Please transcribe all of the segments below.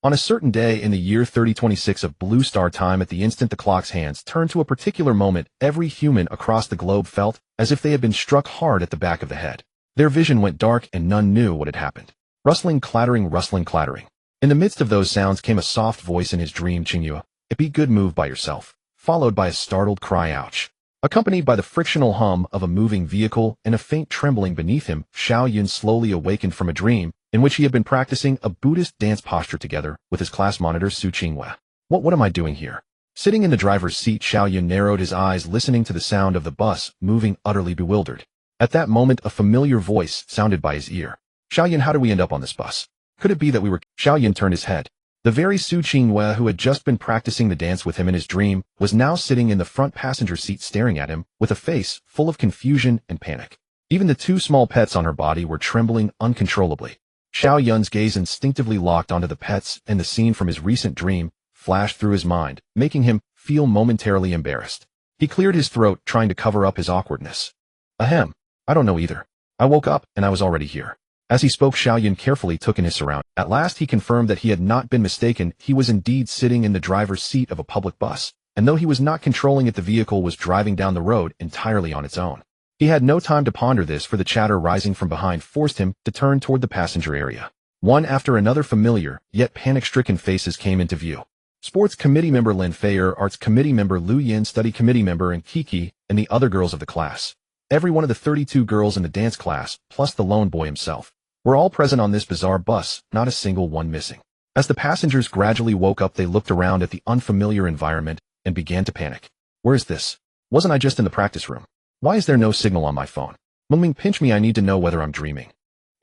On a certain day in the year 3026 of Blue Star time, at the instant the clock's hands turned to a particular moment, every human across the globe felt as if they had been struck hard at the back of the head. Their vision went dark and none knew what had happened. Rustling, clattering, rustling, clattering. In the midst of those sounds came a soft voice in his dream, Qingyue. It be good, move by yourself. Followed by a startled cry, ouch. Accompanied by the frictional hum of a moving vehicle and a faint trembling beneath him, Xiao Yun slowly awakened from a dream in which he had been practicing a Buddhist dance posture together with his class monitor Su Qinghua. What am I doing here? Sitting in the driver's seat, Xiao Yun narrowed his eyes, listening to the sound of the bus moving, utterly bewildered. At that moment, a familiar voice sounded by his ear. Xiao Yun, how did we end up on this bus? Could it be that we were— Xiao Yun turned his head. The very Su Qinghua who had just been practicing the dance with him in his dream was now sitting in the front passenger seat staring at him with a face full of confusion and panic. Even the two small pets on her body were trembling uncontrollably. Xiao Yun's gaze instinctively locked onto the pets, and the scene from his recent dream flashed through his mind, making him feel momentarily embarrassed. He cleared his throat, trying to cover up his awkwardness. Ahem. I don't know either. I woke up, and I was already here. As he spoke, Xiao Yun carefully took in his surroundings. At last he confirmed that he had not been mistaken. He was indeed sitting in the driver's seat of a public bus, and though he was not controlling it, the vehicle was driving down the road entirely on its own. He had no time to ponder this, for the chatter rising from behind forced him to turn toward the passenger area. One after another, familiar, yet panic-stricken faces came into view. Sports committee member Lin Feier, arts committee member Lu Yin, study committee member and Kiki, and the other girls of the class. Every one of the 32 girls in the dance class, plus the lone boy himself, were all present on this bizarre bus, not a single one missing. As the passengers gradually woke up, they looked around at the unfamiliar environment and began to panic. Where is this? Wasn't I just in the practice room? Why is there no signal on my phone? Mengming, pinch me, I need to know whether I'm dreaming.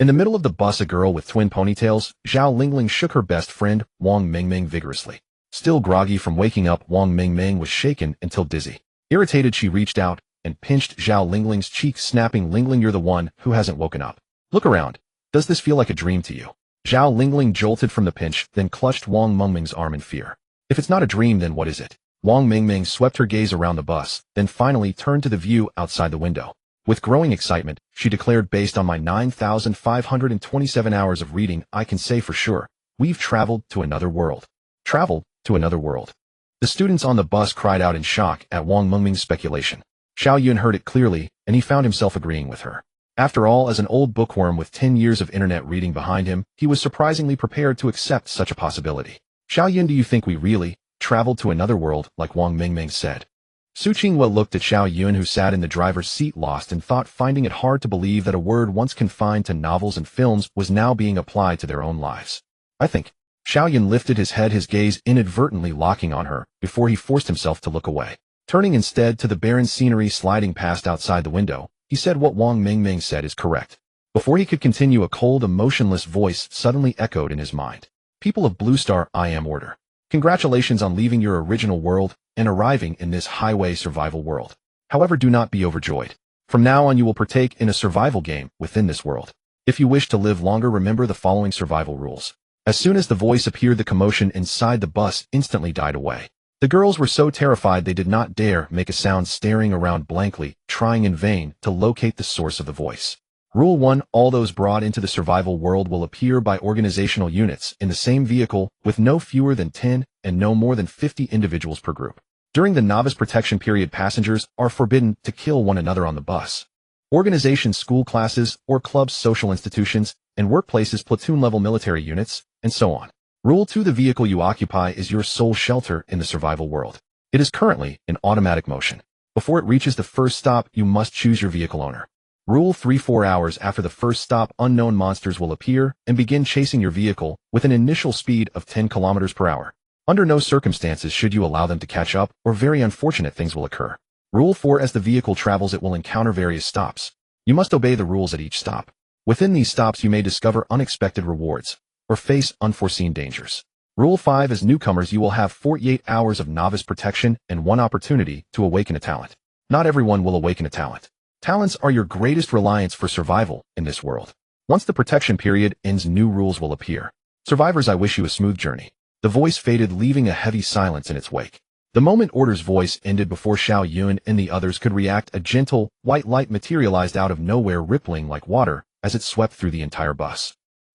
In the middle of the bus, a girl with twin ponytails, Zhao Lingling, shook her best friend, Wang Mingming, vigorously. Still groggy from waking up, Wang Mingming was shaken until dizzy. Irritated, she reached out and pinched Zhao Lingling's cheek, snapping, Lingling, you're the one who hasn't woken up. Look around. Does this feel like a dream to you? Zhao Lingling jolted from the pinch, then clutched Wang Mingming's arm in fear. If it's not a dream, then what is it? Wang Mingming swept her gaze around the bus, then finally turned to the view outside the window. With growing excitement, she declared, based on my 9,527 hours of reading, I can say for sure, we've traveled to another world. Traveled to another world. The students on the bus cried out in shock at Wang Mingming's speculation. Xiao Yun heard it clearly, and he found himself agreeing with her. After all, as an old bookworm with 10 years of internet reading behind him, he was surprisingly prepared to accept such a possibility. Xiao Yun, do you think we really traveled to another world, like Wang Mingming said? Su Qinghua looked at Xiao Yun, who sat in the driver's seat lost in thought, finding it hard to believe that a word once confined to novels and films was now being applied to their own lives. I think. Xiao Yun lifted his head, his gaze inadvertently locking on her, before he forced himself to look away. Turning instead to the barren scenery sliding past outside the window, he said, what Wang Mingming said is correct. Before he could continue, a cold, emotionless voice suddenly echoed in his mind. People of Blue Star, I am order. Congratulations on leaving your original world and arriving in this highway survival world. However, do not be overjoyed. From now on, you will partake in a survival game within this world. If you wish to live longer, remember the following survival rules. As soon as the voice appeared, the commotion inside the bus instantly died away. The girls were so terrified they did not dare make a sound, staring around blankly, trying in vain to locate the source of the voice. Rule 1. All those brought into the survival world will appear by organizational units in the same vehicle with no fewer than 10 and no more than 50 individuals per group. During the novice protection period, passengers are forbidden to kill one another on the bus. Organizations, school classes or clubs, social institutions, and workplaces, platoon-level military units, and so on. Rule 2. The vehicle you occupy is your sole shelter in the survival world. It is currently in automatic motion. Before it reaches the first stop, you must choose your vehicle owner. Rule 3. 4 hours after the first stop, unknown monsters will appear and begin chasing your vehicle with an initial speed of 10 kilometers per hour. Under no circumstances should you allow them to catch up, or very unfortunate things will occur. Rule 4. As the vehicle travels, it will encounter various stops. You must obey the rules at each stop. Within these stops, you may discover unexpected rewards or face unforeseen dangers. Rule 5. As newcomers, you will have 48 hours of novice protection and 1 opportunity to awaken a talent. Not everyone will awaken a talent. Talents are your greatest reliance for survival in this world. Once the protection period ends, new rules will appear. Survivors, I wish you a smooth journey. The voice faded, leaving a heavy silence in its wake. The moment Order's voice ended, before Xiao Yun and the others could react, a gentle, white light materialized out of nowhere, rippling like water as it swept through the entire bus.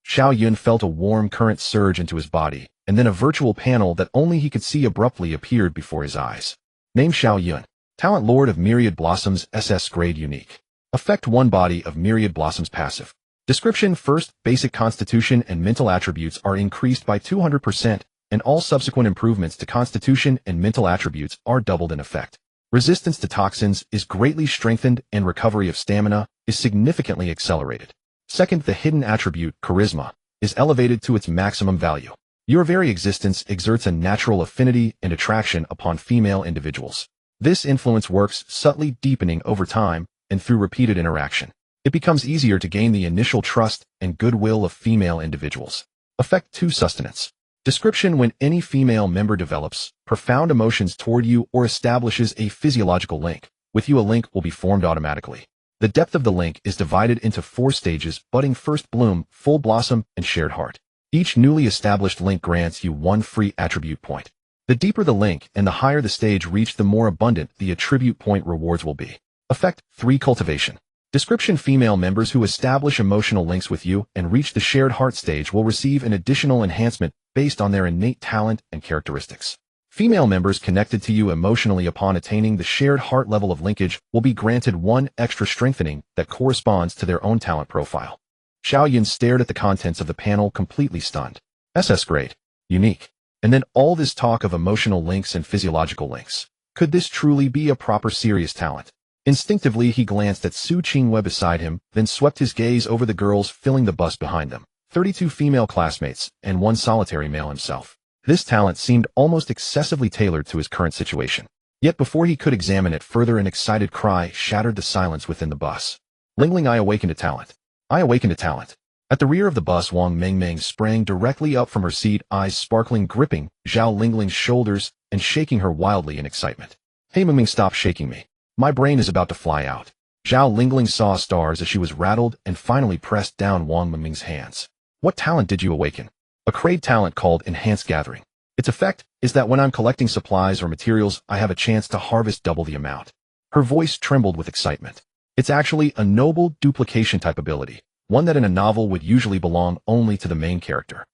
Xiao Yun felt a warm current surge into his body, and then a virtual panel that only he could see abruptly appeared before his eyes. Name Xiao Yun. Talent Lord of Myriad Blossoms SS grade unique. Effect 1 Body of Myriad Blossoms passive. Description: First, basic constitution and mental attributes are increased by 200%, and all subsequent improvements to constitution and mental attributes are doubled in effect. Resistance to toxins is greatly strengthened and recovery of stamina is significantly accelerated. Second, the hidden attribute, charisma, is elevated to its maximum value. Your very existence exerts a natural affinity and attraction upon female individuals. This influence works subtly, deepening over time and through repeated interaction. It becomes easier to gain the initial trust and goodwill of female individuals. Effect 2 Sustenance. Description: When any female member develops profound emotions toward you or establishes a physiological link with you, a link will be formed automatically. The depth of the link is divided into 4 stages: budding, first bloom, full blossom, and shared heart. Each newly established link grants you 1 free attribute point. The deeper the link and the higher the stage reached, the more abundant the attribute point rewards will be. Effect 3 Cultivation. Description: Female members who establish emotional links with you and reach the shared heart stage will receive an additional enhancement based on their innate talent and characteristics. Female members connected to you emotionally upon attaining the shared heart level of linkage will be granted 1 extra strengthening that corresponds to their own talent profile. Xiao Yun stared at the contents of the panel, completely stunned. SS grade. Unique. And then all this talk of emotional links and physiological links. Could this truly be a proper serious talent? Instinctively, he glanced at Su Qinghua beside him, then swept his gaze over the girls filling the bus behind them. 32 female classmates, and 1 solitary male himself. This talent seemed almost excessively tailored to his current situation. Yet before he could examine it further, an excited cry shattered the silence within the bus. Lingling, I awakened a talent. I awakened a talent. At the rear of the bus, Wang Mengmeng sprang directly up from her seat, eyes sparkling, gripping Zhao Lingling's shoulders and shaking her wildly in excitement. Hey Mengmeng, stop shaking me. My brain is about to fly out. Zhao Lingling saw stars as she was rattled and finally pressed down Wang Mengmeng's hands. What talent did you awaken? A crate talent called Enhanced Gathering. Its effect is that when I'm collecting supplies or materials, I have a chance to harvest double the amount. Her voice trembled with excitement. It's actually a noble duplication type ability, one that in a novel would usually belong only to the main character.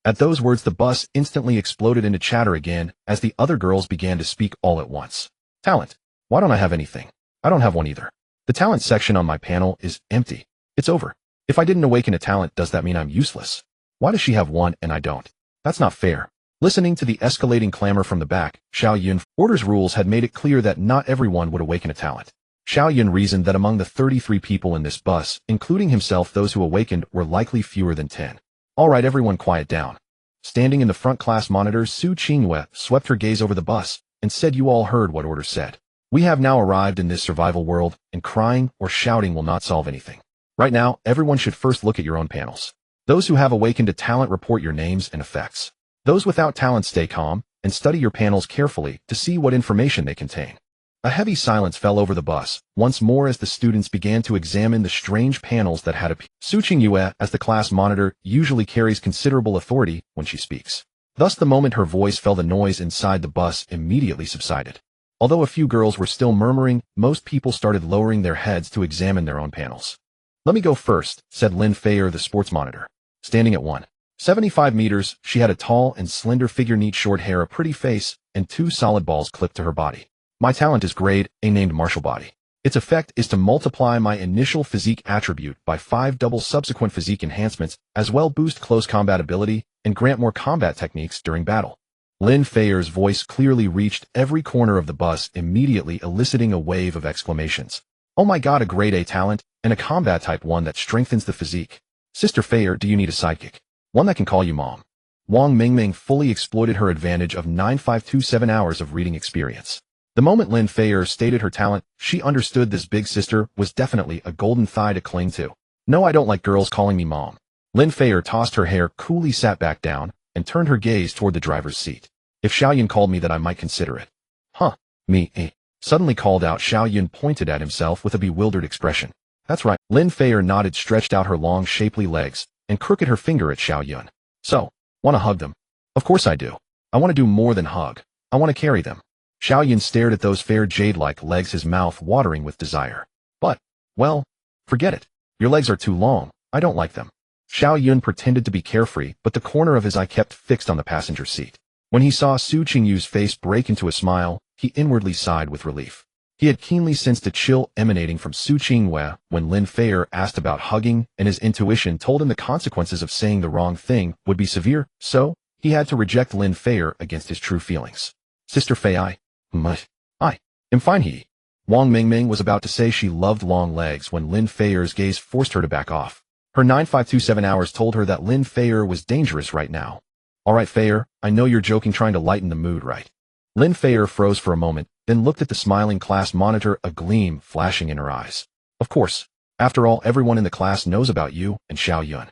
At those words, the bus instantly exploded into chatter again as the other girls began to speak all at once. Talent. Why don't I have anything? I don't have one either. The talent section on my panel is empty. It's over. If I didn't awaken a talent, does that mean I'm useless? Why does she have one and I don't? That's not fair. Listening to the escalating clamor from the back, Xiao Yun order's rules had made it clear that not everyone would awaken a talent. Xiao Yun reasoned that among the 33 people in this bus, including himself, those who awakened were likely fewer than 10. All right, everyone, quiet down. Standing in the front class monitor, Su Qinghua swept her gaze over the bus and said, you all heard what order said. We have now arrived in this survival world, and crying or shouting will not solve anything. Right now, everyone should first look at your own panels. Those who have awakened a talent report your names and effects. Those without talent stay calm and study your panels carefully to see what information they contain. A heavy silence fell over the bus once more as the students began to examine the strange panels that had appeared. Su Qinghua, as the class monitor, usually carries considerable authority when she speaks. Thus, the moment her voice fell, the noise inside the bus immediately subsided. Although a few girls were still murmuring, most people started lowering their heads to examine their own panels. Let me go first, said Lin Feier, the sports monitor. Standing at 1.75 meters, she had a tall and slender figure, neat short hair, a pretty face, and 2 solid balls clipped to her body. My talent is grade A, named Martial Body. Its effect is to multiply my initial physique attribute by 5 double subsequent physique enhancements, as well boost close combat ability, and grant more combat techniques during battle. Lin Feier's voice clearly reached every corner of the bus, immediately eliciting a wave of exclamations. Oh my god, a grade A talent, and a combat type 1 that strengthens the physique. Sister Feier, do you need a sidekick? One that can call you mom. Wang Mengmeng fully exploited her advantage of 9527 hours of reading experience. The moment Lin Feier stated her talent, she understood this big sister was definitely a golden thigh to cling to. No, I don't like girls calling me mom. Lin Feier tossed her hair, coolly sat back down, and turned her gaze toward the driver's seat. If Xiao Yun called me that, I might consider it. Huh, me, eh? Suddenly called out. Xiao Yun pointed at himself with a bewildered expression. That's right. Lin Feier nodded, stretched out her long, shapely legs, and crooked her finger at Xiao Yun. So, wanna hug them? Of course I do. I want to do more than hug. I want to carry them. Xiao Yun stared at those fair jade-like legs, his mouth watering with desire. But, well, forget it. Your legs are too long. I don't like them. Xiao Yun pretended to be carefree, but the corner of his eye kept fixed on the passenger seat. When he saw Su Qingyu's face break into a smile, he inwardly sighed with relief. He had keenly sensed a chill emanating from Su Qingyue when Lin Feier asked about hugging, and his intuition told him the consequences of saying the wrong thing would be severe, so he had to reject Lin Feier against his true feelings. Sister Fei, I am fine. Wang Mingming was about to say she loved long legs when Lin Feier's gaze forced her to back off. Her 9527 hours told her that Lin Feier was dangerous right now. Alright Feier, I know you're joking, trying to lighten the mood, right? Lin Feier froze for a moment, then looked at the smiling class monitor, a gleam flashing in her eyes. Of course. After all, everyone in the class knows about you and Xiao Yun.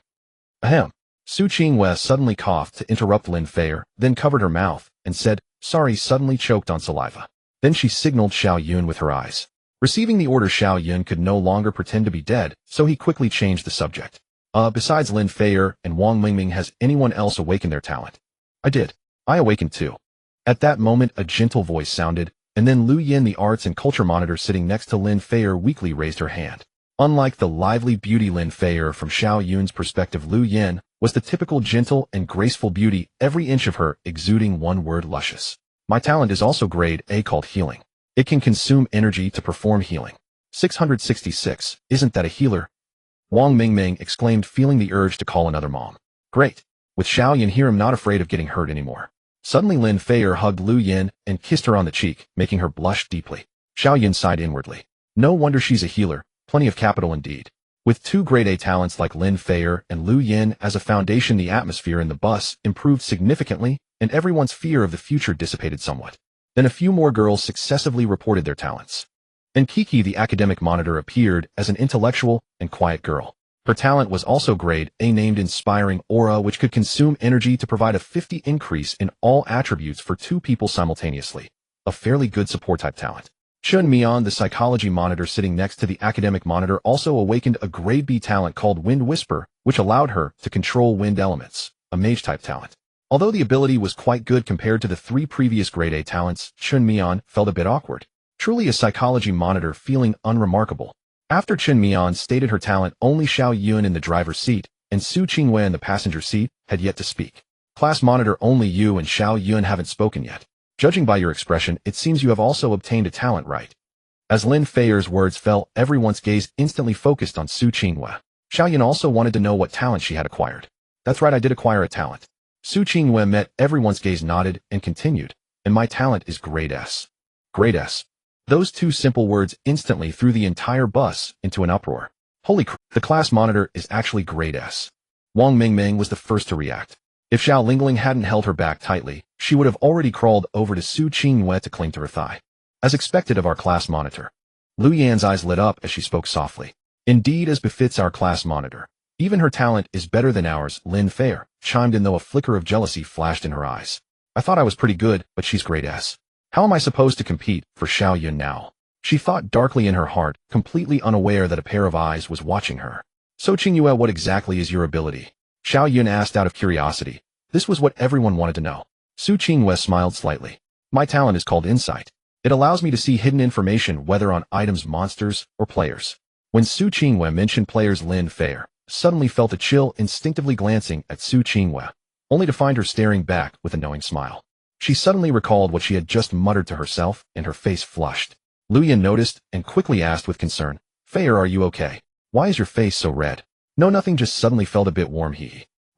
Ahem. Su Qingyue suddenly coughed to interrupt Lin Feier, then covered her mouth, and said, sorry, suddenly choked on saliva. Then she signaled Xiao Yun with her eyes. Receiving the order, Xiao Yun could no longer pretend to be dead, so he quickly changed the subject. Besides Lin Feier and Wang Mingming, has anyone else awakened their talent? I did. I awakened too. At that moment, a gentle voice sounded, and then Lu Yin, the arts and culture monitor sitting next to Lin Feier, weakly raised her hand. Unlike the lively beauty Lin Feier, from Xiao Yun's perspective, Lu Yin was the typical gentle and graceful beauty, every inch of her exuding one word: luscious. My talent is also grade A, called healing. It can consume energy to perform healing. 666, isn't that a healer? Wang Mingming exclaimed, feeling the urge to call another mom. Great. With Xiao Yun here, I'm not afraid of getting hurt anymore. Suddenly Lin Feier hugged Lu Yin and kissed her on the cheek, making her blush deeply. Xiao Yun sighed inwardly. No wonder she's a healer, plenty of capital indeed. With two grade A talents like Lin Feier and Lu Yin as a foundation, the atmosphere in the bus improved significantly, and everyone's fear of the future dissipated somewhat. Then a few more girls successively reported their talents. And Kiki, the academic monitor, appeared as an intellectual and quiet girl. Her talent was also grade A, named Inspiring Aura, which could consume energy to provide a 50 increase in all attributes for two people simultaneously. A fairly good support-type talent. Chun Mian, the psychology monitor sitting next to the academic monitor, also awakened a grade B talent called Wind Whisper, which allowed her to control wind elements, a mage-type talent. Although the ability was quite good compared to the three previous grade A talents, Chun Mian felt a bit awkward. Truly a psychology monitor, feeling unremarkable. After Chun Mian stated her talent, only Xiao Yun in the driver's seat and Su Qingyue in the passenger seat had yet to speak. Class monitor, only you and Xiao Yun haven't spoken yet. Judging by your expression, it seems you have also obtained a talent, right? As Lin Feier's words fell, everyone's gaze instantly focused on Su Qingyue. Xiao Yun also wanted to know what talent she had acquired. That's right, I did acquire a talent. Su Qingyue met everyone's gaze, nodded, and continued, and my talent is grade S. Grade S. Those two simple words instantly threw the entire bus into an uproar. Holy crap, the class monitor is actually grade S. Wang Mingming was the first to react. If Xiao Lingling hadn't held her back tightly, she would have already crawled over to Su Qingyue to cling to her thigh. As expected of our class monitor. Lu Yan's eyes lit up as she spoke softly. Indeed, as befits our class monitor. Even her talent is better than ours, Lin Feier chimed in, though a flicker of jealousy flashed in her eyes. I thought I was pretty good, but she's grade S. How am I supposed to compete for Xiao Yun now? She thought darkly in her heart, completely unaware that a pair of eyes was watching her. So Qingyue, what exactly is your ability? Xiao Yun asked out of curiosity. This was what everyone wanted to know. Su Qingyue smiled slightly. My talent is called Insight. It allows me to see hidden information, whether on items, monsters, or players. When Su Qingyue mentioned players, Lin Feier suddenly felt a chill, instinctively glancing at Su Qingyue, only to find her staring back with a knowing smile. She suddenly recalled what she had just muttered to herself, and her face flushed. Lu Yin noticed and quickly asked with concern, Feier, are you okay? Why is your face so red? No, nothing, just suddenly felt a bit warm.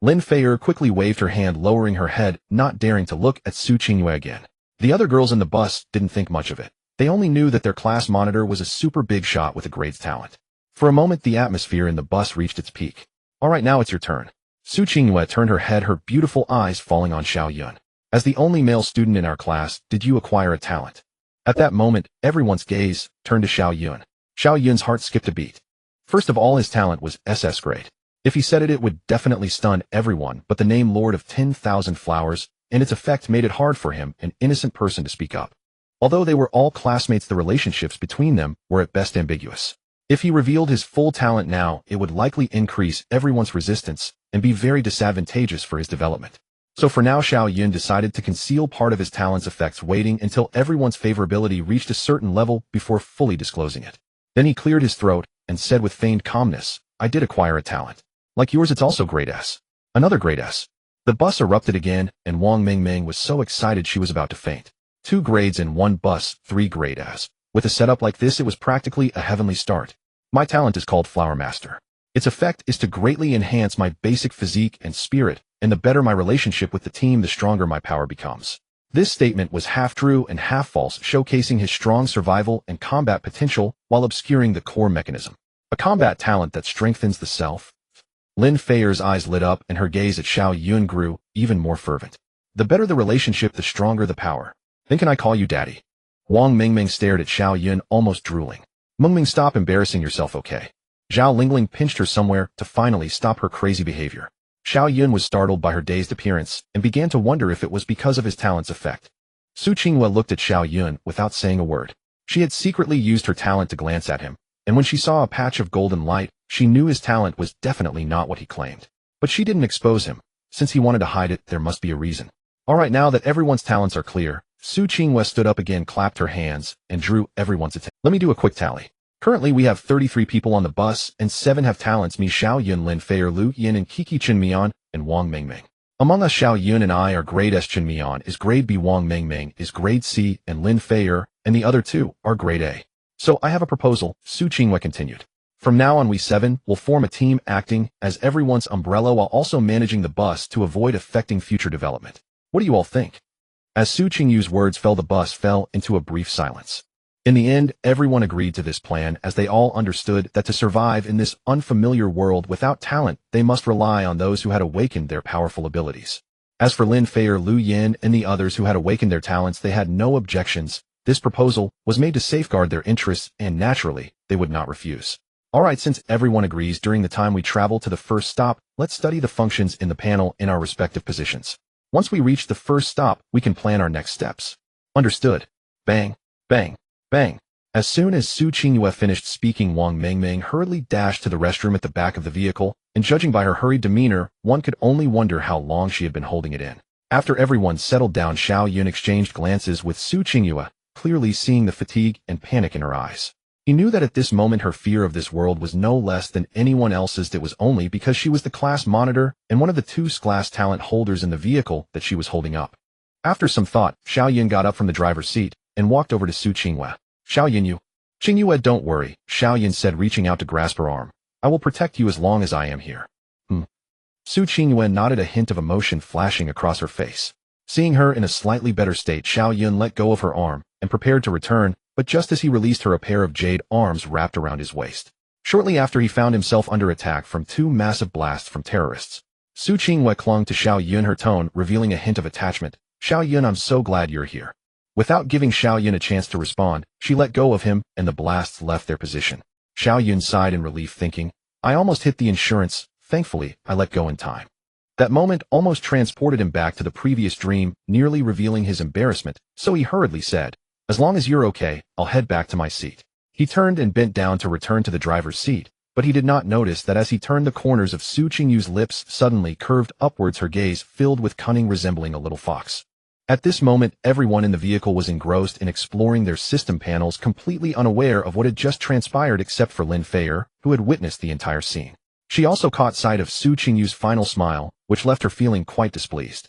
Lin Feier quickly waved her hand, lowering her head, not daring to look at Su Qingyue again. The other girls in the bus didn't think much of it. They only knew that their class monitor was a super big shot with a great talent. For a moment, the atmosphere in the bus reached its peak. Alright, now it's your turn. Su Qingyue turned her head, her beautiful eyes falling on Xiao Yun. As the only male student in our class, did you acquire a talent? At that moment, everyone's gaze turned to Xiao Yun. Xiao Yun's heart skipped a beat. First of all, his talent was SS grade. If he said it, it would definitely stun everyone, but the name Lord of 10,000 Flowers and its effect made it hard for him, an innocent person, to speak up. Although they were all classmates, the relationships between them were at best ambiguous. If he revealed his full talent now, it would likely increase everyone's resistance and be very disadvantageous for his development. So for now, Xiao Yun decided to conceal part of his talent's effects, waiting until everyone's favorability reached a certain level before fully disclosing it. Then he cleared his throat and said with feigned calmness, I did acquire a talent. Like yours, it's also grade S. Another grade S. The bus erupted again, and Wang Mingming was so excited she was about to faint. 2 grades in one bus, 3 grade S. With a setup like this, it was practically a heavenly start. My talent is called Flower Master. Its effect is to greatly enhance my basic physique and spirit, and the better my relationship with the team, the stronger my power becomes. This statement was half true and half false, showcasing his strong survival and combat potential while obscuring the core mechanism. A combat talent that strengthens the self. Lin Feier's eyes lit up and her gaze at Xiao Yun grew even more fervent. The better the relationship, the stronger the power. Then can I call you daddy? Wang Mingming stared at Xiao Yun, almost drooling. Mingming, stop embarrassing yourself, okay? Zhao Lingling pinched her somewhere to finally stop her crazy behavior. Xiao Yun was startled by her dazed appearance and began to wonder if it was because of his talent's effect. Su Qinghua looked at Xiao Yun without saying a word. She had secretly used her talent to glance at him, and when she saw a patch of golden light, she knew his talent was definitely not what he claimed. But she didn't expose him. Since he wanted to hide it, there must be a reason. Alright, now that everyone's talents are clear, Su Qinghua stood up again, clapped her hands, and drew everyone's attention. Let me do a quick tally. Currently, we have 33 people on the bus, and 7 have talents: me, Xiao Yun, Lin Feier, Lu Yin, and Kiki Chen Mian, and Wang Mingming. Among us, Xiao Yun and I are grade S, Chen Mian is grade B, Wang Mingming is grade C, and Lin Feier and the other 2 are grade A. So I have a proposal, Su Qinghua continued. From now on, we 7 will form a team acting as everyone's umbrella while also managing the bus to avoid affecting future development. What do you all think? As Su Qinghua's words fell, the bus fell into a brief silence. In the end, everyone agreed to this plan, as they all understood that to survive in this unfamiliar world without talent, they must rely on those who had awakened their powerful abilities. As for Lin Feier, Lu Yin, and the others who had awakened their talents, they had no objections. This proposal was made to safeguard their interests, and naturally, they would not refuse. Alright, since everyone agrees, during the time we travel to the first stop, let's study the functions in the panel in our respective positions. Once we reach the first stop, we can plan our next steps. Understood. Bang, bang, bang. As soon as Su Qinghua finished speaking, Wang Mingming hurriedly dashed to the restroom at the back of the vehicle, and judging by her hurried demeanor, one could only wonder how long she had been holding it in. After everyone settled down, Xiao Yun exchanged glances with Su Qinghua, clearly seeing the fatigue and panic in her eyes. He knew that at this moment her fear of this world was no less than anyone else's. It was only because she was the class monitor and one of the 2 class talent holders in the vehicle that she was holding up. After some thought, Xiao Yun got up from the driver's seat and walked over to Su Qinghua. Xiao Yun, you. Qinghua, don't worry, Xiao Yun said, reaching out to grasp her arm. I will protect you as long as I am here. Su Qinghua nodded, a hint of emotion flashing across her face. Seeing her in a slightly better state, Xiao Yun let go of her arm and prepared to return, but just as he released her, a pair of jade arms wrapped around his waist. Shortly after, he found himself under attack from 2 massive blasts from terrorists. Su Qinghua clung to Xiao Yun, her tone revealing a hint of attachment. Xiao Yun, I'm so glad you're here. Without giving Xiao Yun a chance to respond, she let go of him, and the blasts left their position. Xiao Yun sighed in relief, thinking, I almost hit the insurance. Thankfully, I let go in time. That moment almost transported him back to the previous dream, nearly revealing his embarrassment, so he hurriedly said, as long as you're okay, I'll head back to my seat. He turned and bent down to return to the driver's seat, but he did not notice that as he turned, the corners of Su Qinghua's lips suddenly curved upwards, her gaze filled with cunning, resembling a little fox. At this moment, everyone in the vehicle was engrossed in exploring their system panels, completely unaware of what had just transpired except for Lin Feier, who had witnessed the entire scene. She also caught sight of Su Qinghua's final smile, which left her feeling quite displeased.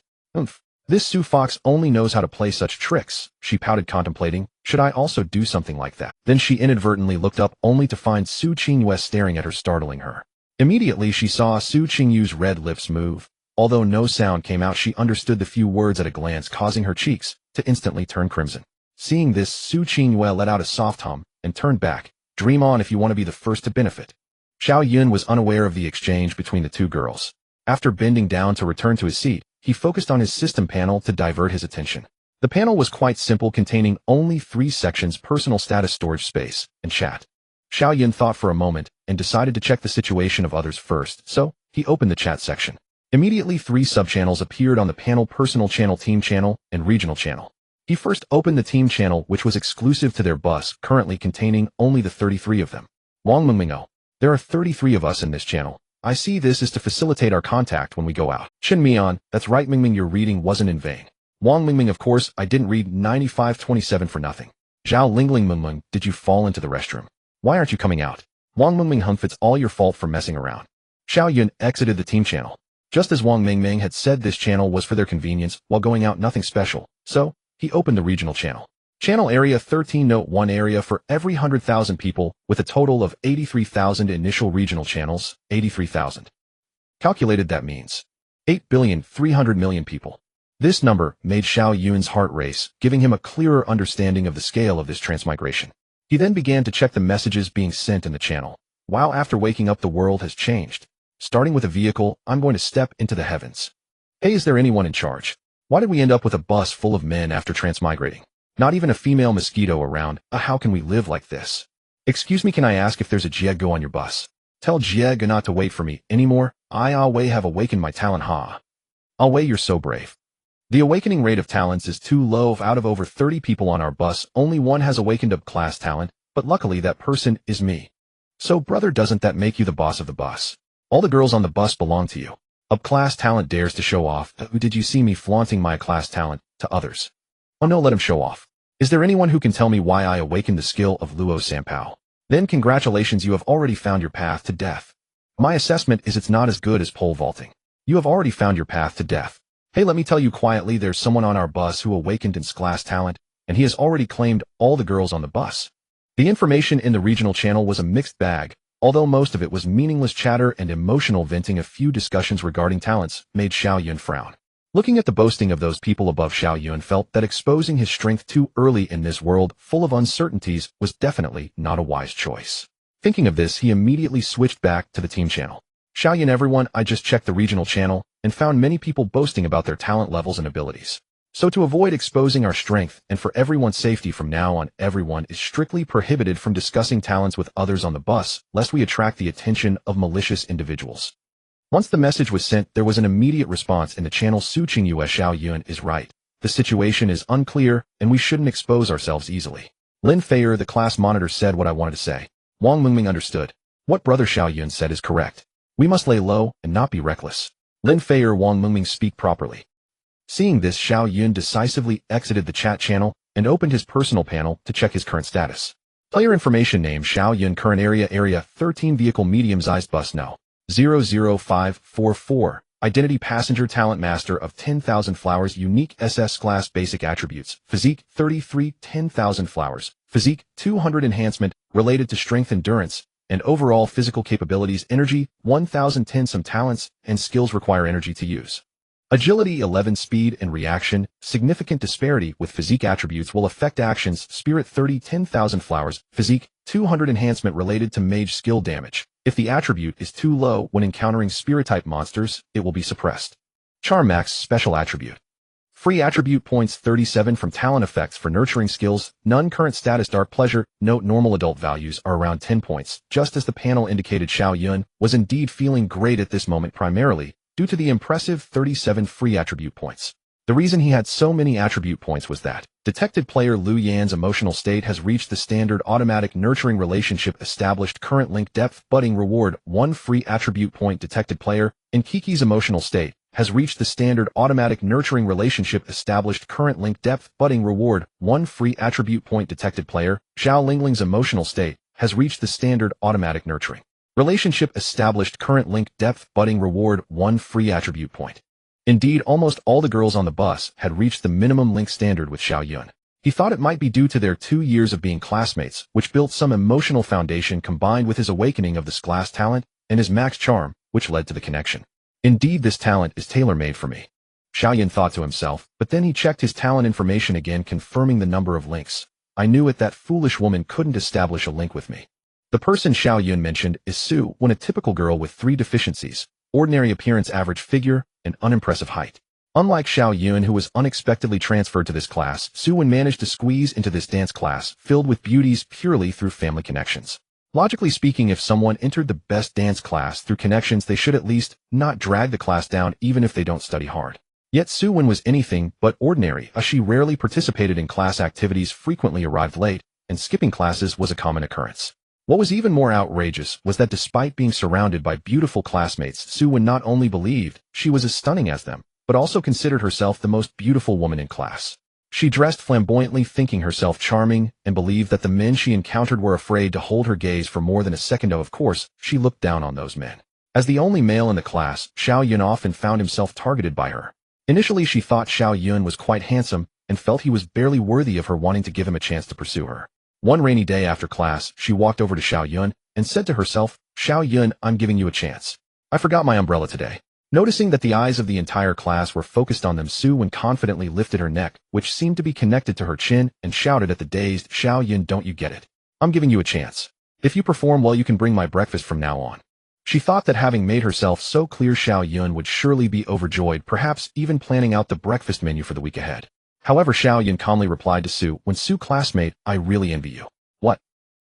This Su Fox only knows how to play such tricks, she pouted, contemplating, should I also do something like that? Then she inadvertently looked up, only to find Su Qinghua staring at her, startling her. Immediately she saw Su Qinghua's red lips move. Although no sound came out, she understood the few words at a glance, causing her cheeks to instantly turn crimson. Seeing this, Su Qinghua let out a soft hum and turned back. Dream on if you want to be the first to benefit. Xiao Yun was unaware of the exchange between the 2 girls. After bending down to return to his seat, he focused on his system panel to divert his attention. The panel was quite simple, containing only 3 sections: personal status, storage space, and chat. Xiao Yun thought for a moment and decided to check the situation of others first, so he opened the chat section. Immediately 3 subchannels appeared on the panel: personal channel, team channel, and regional channel. He first opened the team channel, which was exclusive to their bus, currently containing only the 33 of them. Wang Mingming, there are 33 of us in this channel. I see this is to facilitate our contact when we go out. Chen Mian, that's right Mingming, your reading wasn't in vain. Wang Mingming, of course, I didn't read 9527 for nothing. Zhao Lingling, Mingming, did you fall into the restroom? Why aren't you coming out? Wang Mingming, it's all your fault for messing around. Xiao Yun exited the team channel. Just as Wang Mingming had said, this channel was for their convenience while going out nothing special, so he opened the regional channel. Channel Area 13. Note 1 area for every 100,000 people with a total of 83,000 initial regional channels, 83,000. Calculated, that means 8,300,000,000 people. This number made Xiao Yun's heart race, giving him a clearer understanding of the scale of this transmigration. He then began to check the messages being sent in the channel. Wow, after waking up the world has changed. Starting with a vehicle, I'm going to step into the heavens. Hey, is there anyone in charge? Why did we end up with a bus full of men after transmigrating? Not even a female mosquito around. How can we live like this? Excuse me, can I ask if there's a Jiego on your bus? Tell Jiego not to wait for me anymore. I always have awakened my talent. Alway, you're so brave. The awakening rate of talents is too low. Out of over 30 people on our bus, only one has awakened up-class talent, but luckily that person is me. So brother, doesn't that make you the boss of the bus? All the girls on the bus belong to you. Up-class talent dares to show off. Did you see me flaunting my class talent to others? Oh no, let him show off. Is there anyone who can tell me why I awakened the skill of Luo Sanpao? Then congratulations, you have already found your path to death. My assessment is it's not as good as pole vaulting. You have already found your path to death. Hey, let me tell you quietly, there's someone on our bus who awakened in class talent, and he has already claimed all the girls on the bus. The information in the regional channel was a mixed bag, although most of it was meaningless chatter and emotional venting. A few discussions regarding talents made Xiao Yun frown. Looking at the boasting of those people above, Xiao Yun felt that exposing his strength too early in this world full of uncertainties was definitely not a wise choice. Thinking of this, he immediately switched back to the team channel. Xiao Yun, everyone, I just checked the regional channel and found many people boasting about their talent levels and abilities. So to avoid exposing our strength and for everyone's safety from now on, everyone is strictly prohibited from discussing talents with others on the bus, lest we attract the attention of malicious individuals. Once the message was sent, there was an immediate response in the channel. Su Qingyu, Xiao Yun is right. The situation is unclear, and we shouldn't expose ourselves easily. Lin Feier, the class monitor, said what I wanted to say. Wang Mingming understood. What brother Xiao Yun said is correct. We must lay low and not be reckless. Lin Feier, Wang Mingming, speak properly. Seeing this, Xiao Yun decisively exited the chat channel and opened his personal panel to check his current status. Player information: name Xiao Yun, current area 13, vehicle medium-sized bus no. 00544. Identity: passenger, talent master of 10,000 flowers, unique SS class, basic attributes, physique 33, 10,000 flowers, physique 200, enhancement related to strength, endurance, and overall physical capabilities, energy 1010. Some talents and skills require energy to use. Agility 11, speed and reaction. Significant disparity with physique attributes will affect actions. Spirit 30, 10,000 flowers, physique 200, enhancement related to mage skill damage. If the attribute is too low when encountering spirit-type monsters, it will be suppressed. Charm max, special attribute. Free attribute points 37 from talent effects for nurturing skills. None. Current status: dark pleasure. Note: normal adult values are around 10 points. Just as the panel indicated, Xiao Yun was indeed feeling great at this moment, primarily due to the impressive 37 free attribute points. The reason he had so many attribute points was that detected player Lu Yan's emotional state has reached the standard automatic nurturing relationship established. Current link depth: budding, reward 1 free attribute point. Detected player in Kiki's emotional state has reached the standard automatic nurturing relationship established. Current link depth: budding, reward 1 free attribute point. Detected player Xiao Lingling's emotional state has reached the standard automatic nurturing relationship established. Current link depth: budding, reward 1 free attribute point. Indeed, almost all the girls on the bus had reached the minimum link standard with Xiao Yun. He thought it might be due to their 2 years of being classmates, which built some emotional foundation, combined with his awakening of this class talent and his max charm, which led to the connection. Indeed, this talent is tailor-made for me, Xiao Yun thought to himself, but then he checked his talent information again, confirming the number of links. I knew it, that foolish woman couldn't establish a link with me. The person Xiao Yun mentioned is Su, a typical girl with 3 deficiencies: ordinary appearance, average figure, and unimpressive height. Unlike Xiao Yun, who was unexpectedly transferred to this class, Su Wen managed to squeeze into this dance class filled with beauties purely through family connections. Logically speaking, if someone entered the best dance class through connections, they should at least not drag the class down even if they don't study hard. Yet Su Wen was anything but ordinary, as she rarely participated in class activities, frequently arrived late, and skipping classes was a common occurrence. What was even more outrageous was that despite being surrounded by beautiful classmates, Su Wen not only believed she was as stunning as them, but also considered herself the most beautiful woman in class. She dressed flamboyantly, thinking herself charming, and believed that the men she encountered were afraid to hold her gaze for more than a second. Of course, she looked down on those men. As the only male in the class, Xiao Yun often found himself targeted by her. Initially, she thought Xiao Yun was quite handsome and felt he was barely worthy of her wanting to give him a chance to pursue her. One rainy day after class, she walked over to Xiao Yun and said to herself, "Xiao Yun, I'm giving you a chance. I forgot my umbrella today." Noticing that the eyes of the entire class were focused on them, Su Wen confidently lifted her neck, which seemed to be connected to her chin, and shouted at the dazed Xiao Yun, "Don't you get it? I'm giving you a chance. If you perform well, you can bring my breakfast from now on." She thought that having made herself so clear, Xiao Yun would surely be overjoyed, perhaps even planning out the breakfast menu for the week ahead. However, Xiao Yun calmly replied to Su, "When Su, classmate, I really envy you." "What?"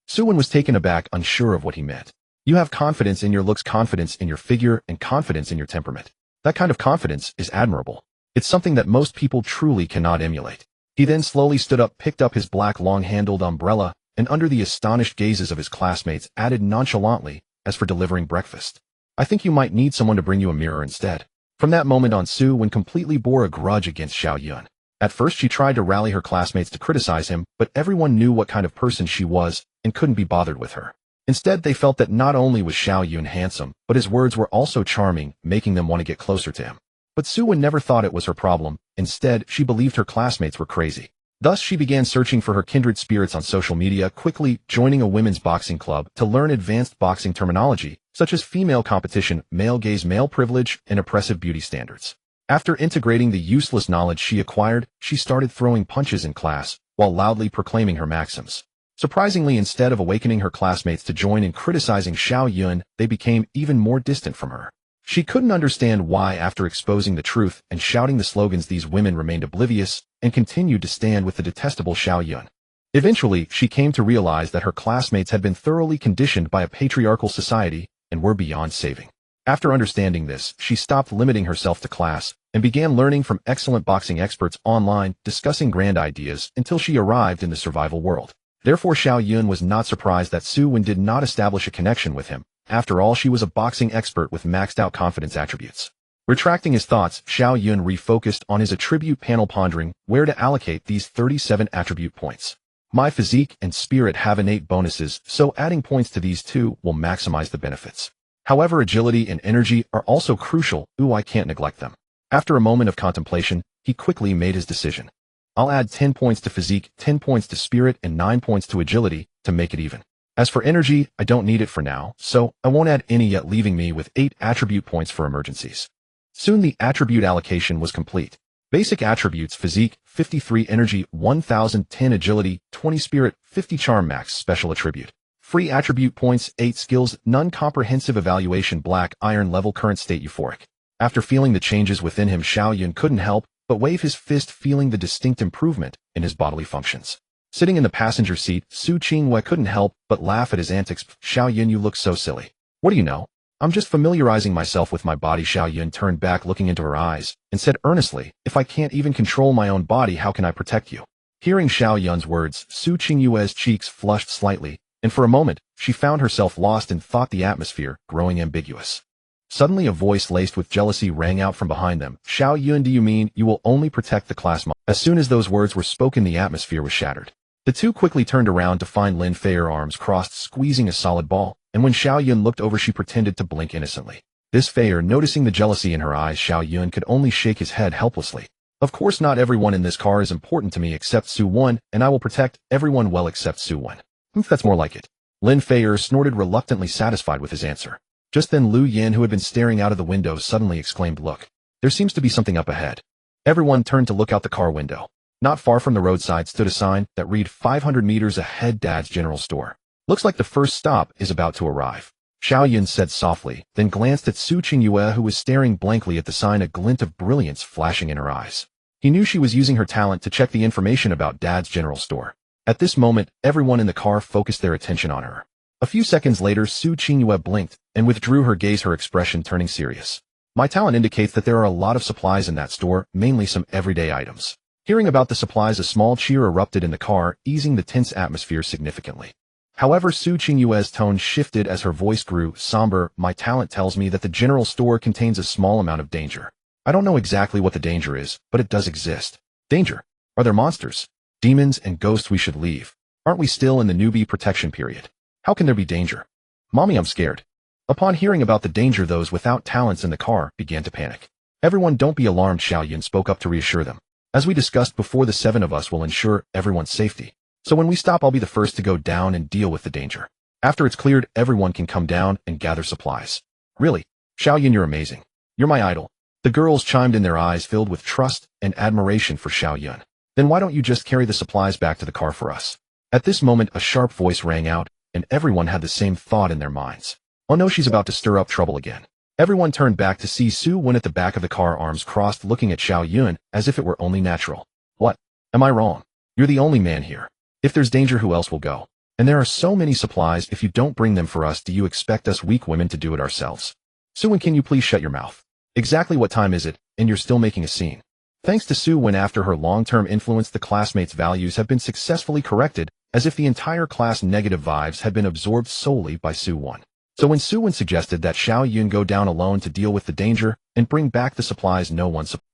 Su Wen was taken aback, unsure of what he meant. "You have confidence in your looks, confidence in your figure, and confidence in your temperament. That kind of confidence is admirable. It's something that most people truly cannot emulate." He then slowly stood up, picked up his black long-handled umbrella, and under the astonished gazes of his classmates, added nonchalantly, "As for delivering breakfast, I think you might need someone to bring you a mirror instead." From that moment on, Su Wen completely bore a grudge against Xiao Yun. At first, she tried to rally her classmates to criticize him, but everyone knew what kind of person she was and couldn't be bothered with her. Instead, they felt that not only was Xiao Yun handsome, but his words were also charming, making them want to get closer to him. But Su Wen never thought it was her problem. Instead, she believed her classmates were crazy. Thus, she began searching for her kindred spirits on social media, quickly joining a women's boxing club to learn advanced boxing terminology, such as female competition, male gaze, male privilege, and oppressive beauty standards. After integrating the useless knowledge she acquired, she started throwing punches in class, while loudly proclaiming her maxims. Surprisingly, instead of awakening her classmates to join in criticizing Xiao Yun, they became even more distant from her. She couldn't understand why, after exposing the truth and shouting the slogans, these women remained oblivious and continued to stand with the detestable Xiao Yun. Eventually, she came to realize that her classmates had been thoroughly conditioned by a patriarchal society and were beyond saving. After understanding this, she stopped limiting herself to class and began learning from excellent boxing experts online, discussing grand ideas until she arrived in the survival world. Therefore, Xiao Yun was not surprised that Su Wen did not establish a connection with him. After all, she was a boxing expert with maxed out confidence attributes. Retracting his thoughts, Xiao Yun refocused on his attribute panel, pondering where to allocate these 37 attribute points. My physique and spirit have innate bonuses, so adding points to these two will maximize the benefits. However, agility and energy are also crucial. I can't neglect them. After a moment of contemplation, he quickly made his decision. I'll add 10 points to physique, 10 points to spirit, and 9 points to agility to make it even. As for energy, I don't need it for now, so I won't add any yet, leaving me with 8 attribute points for emergencies. Soon the attribute allocation was complete. Basic attributes: physique, 53 energy, 1010 agility, 20 spirit, 50 charm. Max special attribute. Free attribute points, 8 skills, none. Comprehensive evaluation, black iron level, current state euphoric. After feeling the changes within him, Xiao Yun couldn't help but wave his fist, feeling the distinct improvement in his bodily functions. Sitting in the passenger seat, Su Qinghua couldn't help but laugh at his antics. "Xiao Yun, you look so silly. What do you know? I'm just familiarizing myself with my body." Xiao Yun turned back, looking into her eyes, and said earnestly, "If I can't even control my own body, how can I protect you?" Hearing Xiao Yun's words, Su Qinghua's cheeks flushed slightly, and for a moment, she found herself lost in thought, the atmosphere growing ambiguous. Suddenly, a voice laced with jealousy rang out from behind them. "Xiao Yun, do you mean you will only protect the class?" As soon as those words were spoken, the atmosphere was shattered. The two quickly turned around to find Lin Fei, her arms crossed, squeezing a solid ball, and when Xiao Yun looked over, she pretended to blink innocently. This Fei, noticing the jealousy in her eyes, Xiao Yun could only shake his head helplessly. "Of course, not everyone in this car is important to me except Su Wen, and I will protect everyone well except Su Wen." That's more like it." Lin Fei snorted, reluctantly satisfied with his answer. Just then, Lu Yin, who had been staring out of the window, suddenly exclaimed, "Look, there seems to be something up ahead." Everyone turned to look out the car window. Not far from the roadside stood a sign that read, 500 meters ahead, Dad's General Store. "Looks like the first stop is about to arrive," Xiao Yun said softly, then glanced at Su Qinghua, who was staring blankly at the sign, a glint of brilliance flashing in her eyes. He knew she was using her talent to check the information about Dad's General Store. At this moment, everyone in the car focused their attention on her. A few seconds later, Su Qinghua blinked and withdrew her gaze, her expression turning serious. "My talent indicates that there are a lot of supplies in that store, mainly some everyday items." Hearing about the supplies, a small cheer erupted in the car, easing the tense atmosphere significantly. However, Su Qinghua's tone shifted as her voice grew somber. "My talent tells me that the general store contains a small amount of danger. I don't know exactly what the danger is, but it does exist." "Danger? Are there monsters, demons, and ghosts we should leave? Aren't we still in the newbie protection period? How can there be danger?" "Mommy, I'm scared." Upon hearing about the danger, those without talents in the car began to panic. Everyone, don't be alarmed, Xiao Yun spoke up to reassure them. As we discussed before, the 7 of us will ensure everyone's safety. So when we stop, I'll be the first to go down and deal with the danger. After it's cleared, everyone can come down and gather supplies. Really? Xiao Yun, you're amazing. You're my idol. The girls chimed in, their eyes filled with trust and admiration for Xiao Yun. Then why don't you just carry the supplies back to the car for us? At this moment, a sharp voice rang out, and everyone had the same thought in their minds. Oh no, she's about to stir up trouble again. Everyone turned back to see Xiao Yun at the back of the car, arms crossed, looking at Xiao Yun as if it were only natural. What? Am I wrong? You're the only man here. If there's danger, who else will go? And there are so many supplies, if you don't bring them for us, do you expect us weak women to do it ourselves? Xiao Yun, can you please shut your mouth? Exactly what time is it, and you're still making a scene? Thanks to Xiao Yun, after her long-term influence, the classmates' values have been successfully corrected, as if the entire class negative vibes had been absorbed solely by Xiao Yun. So when Xiao Yun suggested that Xiao Yun go down alone to deal with the danger and bring back the supplies,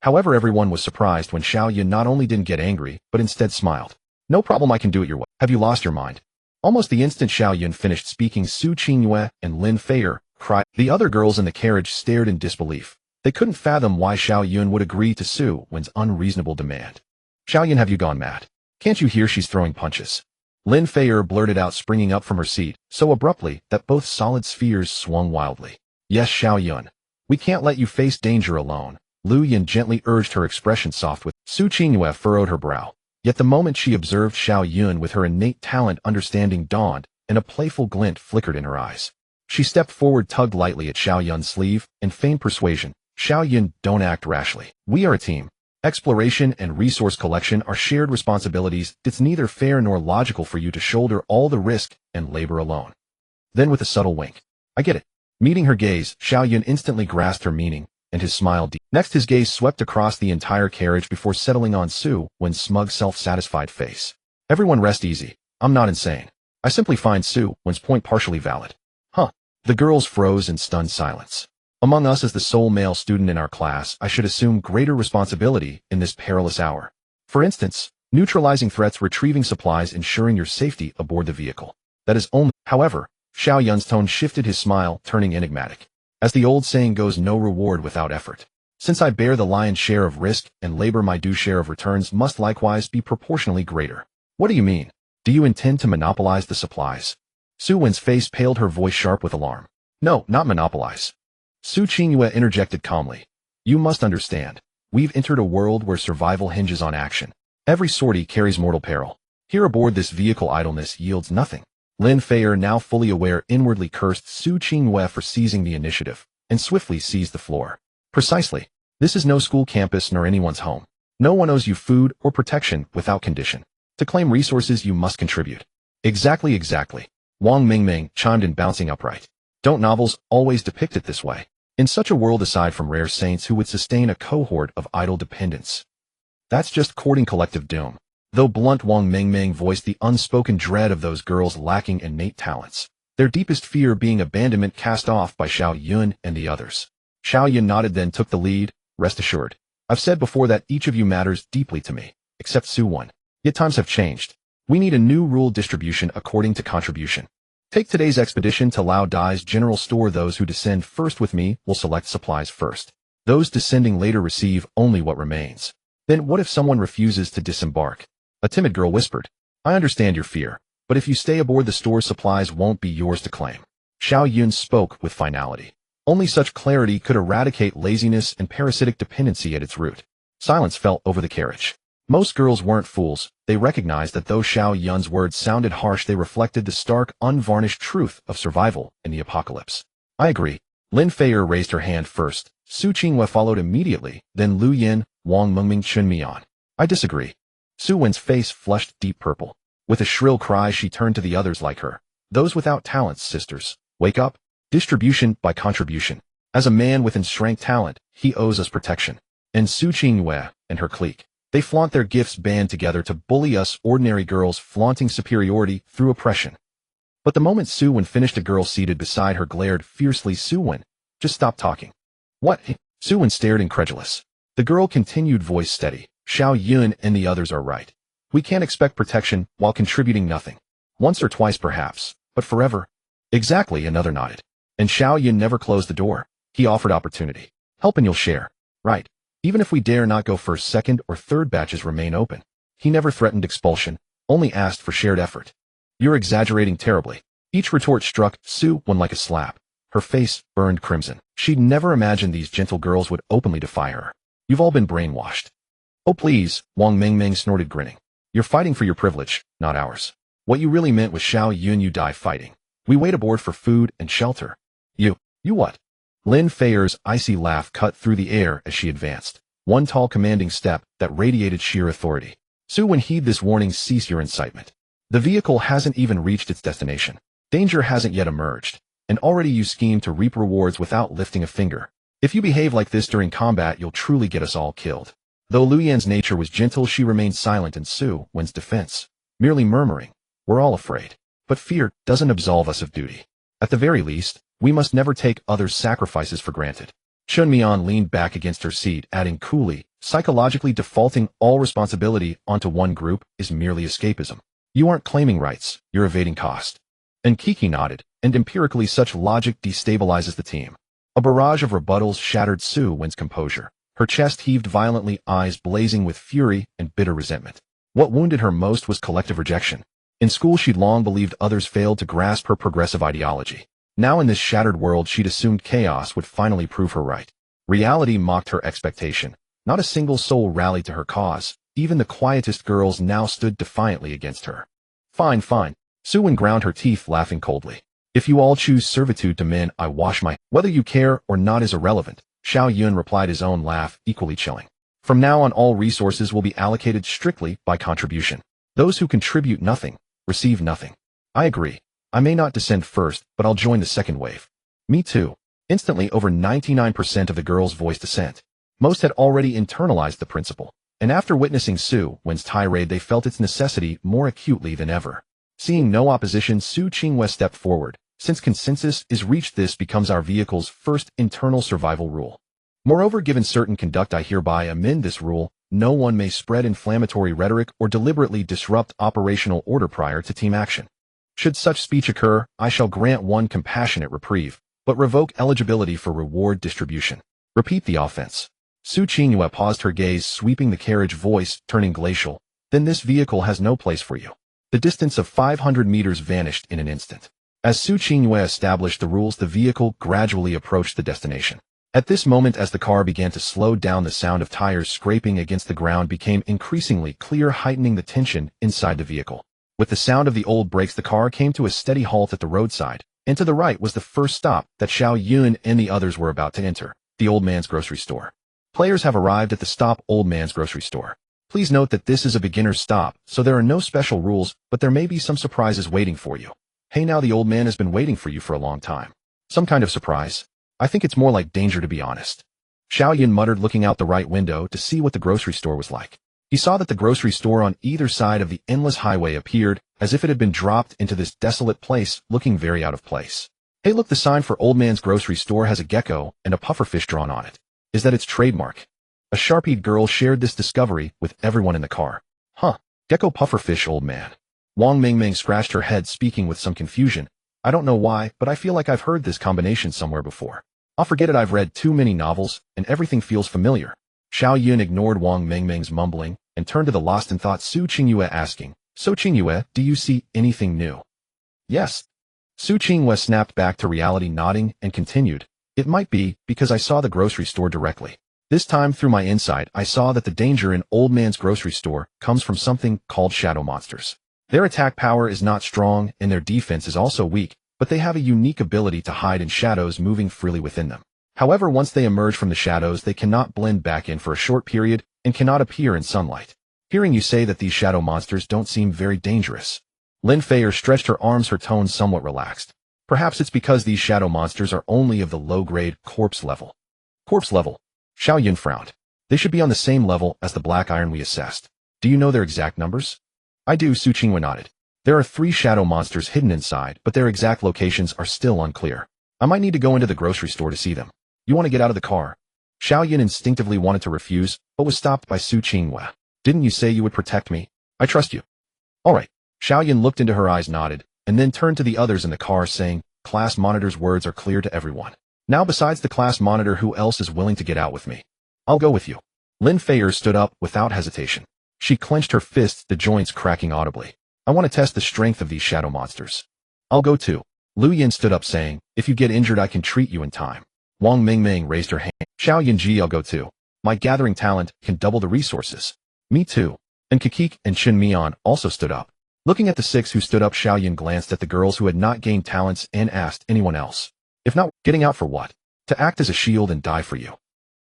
however, everyone was surprised when Xiao Yun not only didn't get angry, but instead smiled. No problem, I can do it your way. Have you lost your mind? Almost the instant Xiao Yun finished speaking, Su Qingyue and Lin Feier cried. The other girls in the carriage stared in disbelief. They couldn't fathom why Xiao Yun would agree to Xiao Yun's unreasonable demand. Xiao Yun, have you gone mad? Can't you hear she's throwing punches? Lin Feier blurted out, springing up from her seat, so abruptly that both solid spheres swung wildly. Yes, Xiao Yun. We can't let you face danger alone, Lu Yin gently urged, her expression soft with. Su Qingyue furrowed her brow. Yet the moment she observed Xiao Yun with her innate talent, understanding dawned, and a playful glint flickered in her eyes. She stepped forward, tugged lightly at Xiao Yun's sleeve, and feigned persuasion. Xiao Yun, don't act rashly. We are a team. Exploration and resource collection are shared responsibilities. It's neither fair nor logical for you to shoulder all the risk and labor alone. Then with a subtle wink. I get it. Meeting her gaze, Xiao Yun instantly grasped her meaning, and his smile deepened. Next, his gaze swept across the entire carriage before settling on Xiao Yun's smug, self-satisfied face. Everyone rest easy. I'm not insane. I simply find Xiao Yun's point partially valid. Huh. The girls froze in stunned silence. Among us, as the sole male student in our class, I should assume greater responsibility in this perilous hour. For instance, neutralizing threats, retrieving supplies, ensuring your safety aboard the vehicle. That is only. However, Xiao Yun's tone shifted, his smile turning enigmatic. As the old saying goes, no reward without effort. Since I bear the lion's share of risk and labor, my due share of returns must likewise be proportionally greater. What do you mean? Do you intend to monopolize the supplies? Xiao Yun's face paled, her voice sharp with alarm. No, not monopolize. Su Qingyue interjected calmly. You must understand. We've entered a world where survival hinges on action. Every sortie carries mortal peril. Here aboard this vehicle, idleness yields nothing. Lin Feier, now fully aware, inwardly cursed Su Qingyue for seizing the initiative, and swiftly seized the floor. Precisely. This is no school campus nor anyone's home. No one owes you food or protection without condition. To claim resources, you must contribute. Exactly. Wang Mingming chimed in, bouncing upright. Don't novels always depict it this way? In such a world, aside from rare saints who would sustain a cohort of idle dependents. That's just courting collective doom. Though blunt, Wang Mingming voiced the unspoken dread of those girls lacking innate talents, their deepest fear being abandonment, cast off by Xiao Yun and the others. Xiao Yun nodded, then took the lead. Rest assured. I've said before that each of you matters deeply to me, except Xiao Yun. Yet times have changed. We need a new rule distribution according to contribution. Take today's expedition to Lao Dai's general store. Those who descend first with me will select supplies first. Those descending later receive only what remains. Then what if someone refuses to disembark? A timid girl whispered. I understand your fear, but if you stay aboard the store, supplies won't be yours to claim. Xiao Yun spoke with finality. Only such clarity could eradicate laziness and parasitic dependency at its root. Silence fell over the carriage. Most girls weren't fools. They recognized that though Xiao Yun's words sounded harsh, they reflected the stark, unvarnished truth of survival in the apocalypse. I agree. Lin Feier raised her hand first. Su Qingyue followed immediately, then Lu Yin, Wang Mingming, Chunmian. I disagree. Xiao Yun's face flushed deep purple. With a shrill cry, she turned to the others like her. Those without talents, sisters, wake up. Distribution by contribution. As a man with strength talent, he owes us protection. And Su Qingyue and her clique. They flaunt their gifts, band together to bully us ordinary girls, flaunting superiority through oppression. But the moment Xiao Yun finished, a girl seated beside her glared fiercely. Xiao Yun, just stop talking. What? Xiao Yun stared incredulous. The girl continued, voice steady. Xiao Yun and the others are right. We can't expect protection while contributing nothing. Once or twice perhaps, but forever. Exactly, another nodded. And Xiao Yun never closed the door. He offered opportunity. Help and you'll share. Right. Even if we dare not go first, second, or third, batches remain open. He never threatened expulsion, only asked for shared effort. You're exaggerating terribly. Each retort struck Su one like a slap. Her face burned crimson. She'd never imagined these gentle girls would openly defy her. You've all been brainwashed. Oh please, Wang Mingming snorted, grinning. You're fighting for your privilege, not ours. What you really meant was Xiao Yun, you die fighting. We wait aboard for food and shelter. You what? Lin Feier's icy laugh cut through the air as she advanced. One tall commanding step that radiated sheer authority. Su Wen, heed this warning, cease your incitement. The vehicle hasn't even reached its destination. Danger hasn't yet emerged. And already you scheme to reap rewards without lifting a finger. If you behave like this during combat, you'll truly get us all killed. Though Lu Yan's nature was gentle, she remained silent in Su Wen's defense, merely murmuring, we're all afraid. But fear doesn't absolve us of duty. At the very least, we must never take others' sacrifices for granted. Chun Mian leaned back against her seat, adding coolly, psychologically defaulting all responsibility onto one group is merely escapism. You aren't claiming rights, you're evading cost. And Kiki nodded, and empirically such logic destabilizes the team. A barrage of rebuttals shattered Su Wen's composure. Her chest heaved violently, eyes blazing with fury and bitter resentment. What wounded her most was collective rejection. In school she'd long believed others failed to grasp her progressive ideology. Now in this shattered world she'd assumed chaos would finally prove her right. Reality mocked her expectation. Not a single soul rallied to her cause. Even the quietest girls now stood defiantly against her. Fine. Su Wen ground her teeth, laughing coldly. If you all choose servitude to men, I wash my... Whether you care or not is irrelevant. Xiao Yun replied, his own laugh equally chilling. From now on all resources will be allocated strictly by contribution. Those who contribute nothing, receive nothing. I agree. I may not descend first, but I'll join the second wave. Me too. Instantly over 99% of the girls voiced assent. Most had already internalized the principle. And after witnessing Su Wen's tirade, they felt its necessity more acutely than ever. Seeing no opposition, Su Qinghue stepped forward. Since consensus is reached, this becomes our vehicle's first internal survival rule. Moreover, given certain conduct, I hereby amend this rule. No one may spread inflammatory rhetoric or deliberately disrupt operational order prior to team action. Should such speech occur, I shall grant one compassionate reprieve, but revoke eligibility for reward distribution. Repeat the offense. Su Qinghue paused, her gaze sweeping the carriage, voice turning glacial. Then this vehicle has no place for you. The distance of 500 meters vanished in an instant. As Su Qinghue established the rules, the vehicle gradually approached the destination. At this moment, as the car began to slow down, the sound of tires scraping against the ground became increasingly clear, heightening the tension inside the vehicle. With the sound of the old brakes, the car came to a steady halt at the roadside, and to the right was the first stop that Xiao Yun and the others were about to enter, the old man's grocery store. Players have arrived at the stop, old man's grocery store. Please note that this is a beginner's stop, so there are no special rules, but there may be some surprises waiting for you. Hey, now the old man has been waiting for you for a long time. Some kind of surprise? I think it's more like danger, to be honest. Xiao Yun muttered, looking out the right window to see what the grocery store was like. He saw that the grocery store on either side of the endless highway appeared as if it had been dropped into this desolate place, looking very out of place. Hey look, the sign for old man's grocery store has a gecko and a pufferfish drawn on it. Is that its trademark? A sharp-eyed girl shared this discovery with everyone in the car. Huh, gecko pufferfish, old man. Wang Mingming scratched her head, speaking with some confusion. I don't know why, but I feel like I've heard this combination somewhere before. I'll forget it, I've read too many novels, and everything feels familiar. Xiao Yun ignored Wang Mingming's mumbling, and turned to the lost in thought Su Qinghue, asking, So Qinghue, do you see anything new? Yes. Su Qinghue snapped back to reality, nodding, and continued, It might be, because I saw the grocery store directly. This time through my insight, I saw that the danger in old man's grocery store comes from something called shadow monsters. Their attack power is not strong, and their defense is also weak, but they have a unique ability to hide in shadows, moving freely within them. However, once they emerge from the shadows, they cannot blend back in for a short period and cannot appear in sunlight. Hearing you say that these shadow monsters don't seem very dangerous. Lin Feier stretched her arms, her tone somewhat relaxed. Perhaps it's because these shadow monsters are only of the low-grade corpse level. Corpse level? Xiao Yun frowned. They should be on the same level as the black iron we assessed. Do you know their exact numbers? I do, Su Qinghue nodded. There are 3 shadow monsters hidden inside, but their exact locations are still unclear. I might need to go into the grocery store to see them. You want to get out of the car? Xiao Yun instinctively wanted to refuse, but was stopped by Su Qinghue. Didn't you say you would protect me? I trust you. All right. Xiao Yun looked into her eyes, nodded, and then turned to the others in the car, saying, class monitor's words are clear to everyone. Now besides the class monitor, who else is willing to get out with me? I'll go with you. Lin Feier stood up without hesitation. She clenched her fists, the joints cracking audibly. I want to test the strength of these shadow monsters. I'll go too. Lu Yin stood up saying, if you get injured I can treat you in time. Wang Mingming raised her hand. Xiao Yun, I'll go too. My gathering talent can double the resources. Me too. And Kikik and Qin Mian also stood up. Looking at the 6 who stood up, Xiao Yun glanced at the girls who had not gained talents and asked anyone else. If not, getting out for what? To act as a shield and die for you.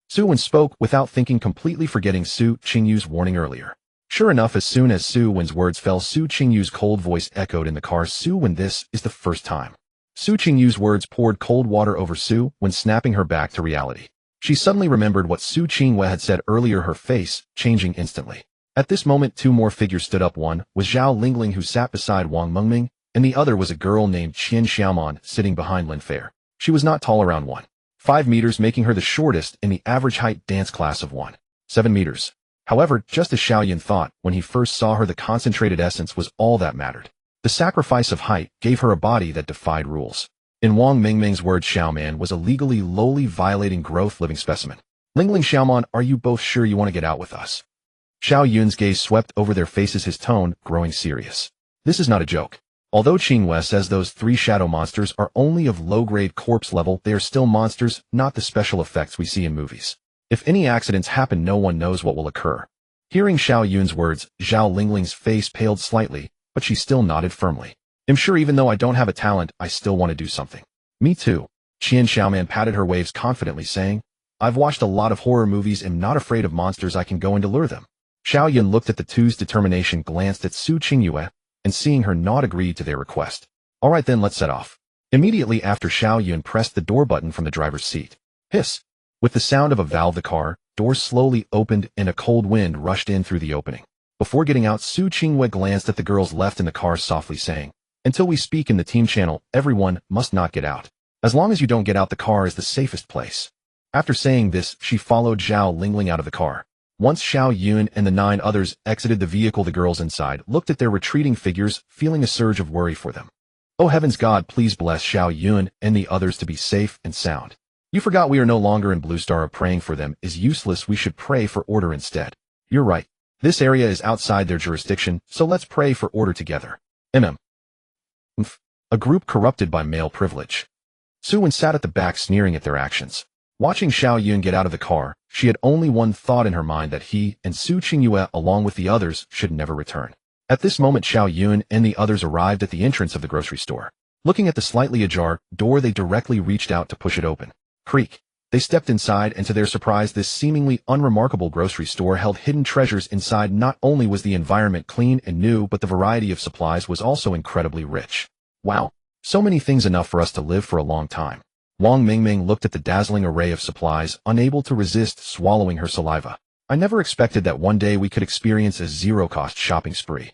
Su Wen spoke without thinking, completely forgetting Su Qingyu's warning earlier. Sure enough, as soon as Su Wen's words fell, Su Qingyu's cold voice echoed in the car. Su Wen, this is the first time. Su Qingyu's words poured cold water over Su Wen, snapping her back to reality. She suddenly remembered what Su Qingyue had said earlier, her face changing instantly. At this moment, 2 more figures stood up. One was Zhao Lingling, who sat beside Wang Mengming, and the other was a girl named Qian Xiaoman sitting behind Lin Feier. She was not tall, around 1.5 meters, making her the shortest in the average height dance class of 1.7 meters. However, just as Xiao Yun thought when he first saw her, the concentrated essence was all that mattered. The sacrifice of height gave her a body that defied rules. In Wang Mingming's words, Xiaoman was a legally lowly violating growth living specimen. Lingling, Xiaoman, are you both sure you want to get out with us? Xiao Yun's gaze swept over their faces, his tone growing serious. This is not a joke. Although Qingyue says those 3 shadow monsters are only of low-grade corpse level, they are still monsters, not the special effects we see in movies. If any accidents happen, no one knows what will occur. Hearing Xiao Yun's words, Zhao Lingling's face paled slightly, but she still nodded firmly. I'm sure even though I don't have a talent, I still want to do something. Me too. Qian Xiaoman patted her waves confidently, saying, I've watched a lot of horror movies and not afraid of monsters. I can go in to lure them. Xiao Yun looked at the 2's determination, glanced at Su Qingyue, and seeing her nod, agreed to their request. All right then, let's set off. Immediately after, Xiao Yun pressed the door button from the driver's seat. Hiss! With the sound of a valve, the car door slowly opened and a cold wind rushed in through the opening. Before getting out, Su Qingyue glanced at the girls left in the car, softly saying, until we speak in the team channel, everyone must not get out. As long as you don't get out, the car is the safest place. After saying this, she followed Zhao Lingling out of the car. Once Xiao Yun and the 9 others exited the vehicle, the girls inside looked at their retreating figures, feeling a surge of worry for them. Oh heavens, God, please bless Xiao Yun and the others to be safe and sound. You forgot we are no longer in Blue Star. Praying for them is useless. We should pray for order instead. You're right. This area is outside their jurisdiction, so let's pray for order together. A group corrupted by male privilege. Su Wen sat at the back, sneering at their actions. Watching Xiao Yun get out of the car, she had only one thought in her mind, that he and Su Qingyue, along with the others, should never return. At this moment, Xiao Yun and the others arrived at the entrance of the grocery store. Looking at the slightly ajar door, they directly reached out to push it open. Creak. They stepped inside, and to their surprise, this seemingly unremarkable grocery store held hidden treasures inside. Not only was the environment clean and new, but the variety of supplies was also incredibly rich. Wow. So many things, enough for us to live for a long time. Wang Mingming looked at the dazzling array of supplies, unable to resist swallowing her saliva. I never expected that one day we could experience a zero-cost shopping spree.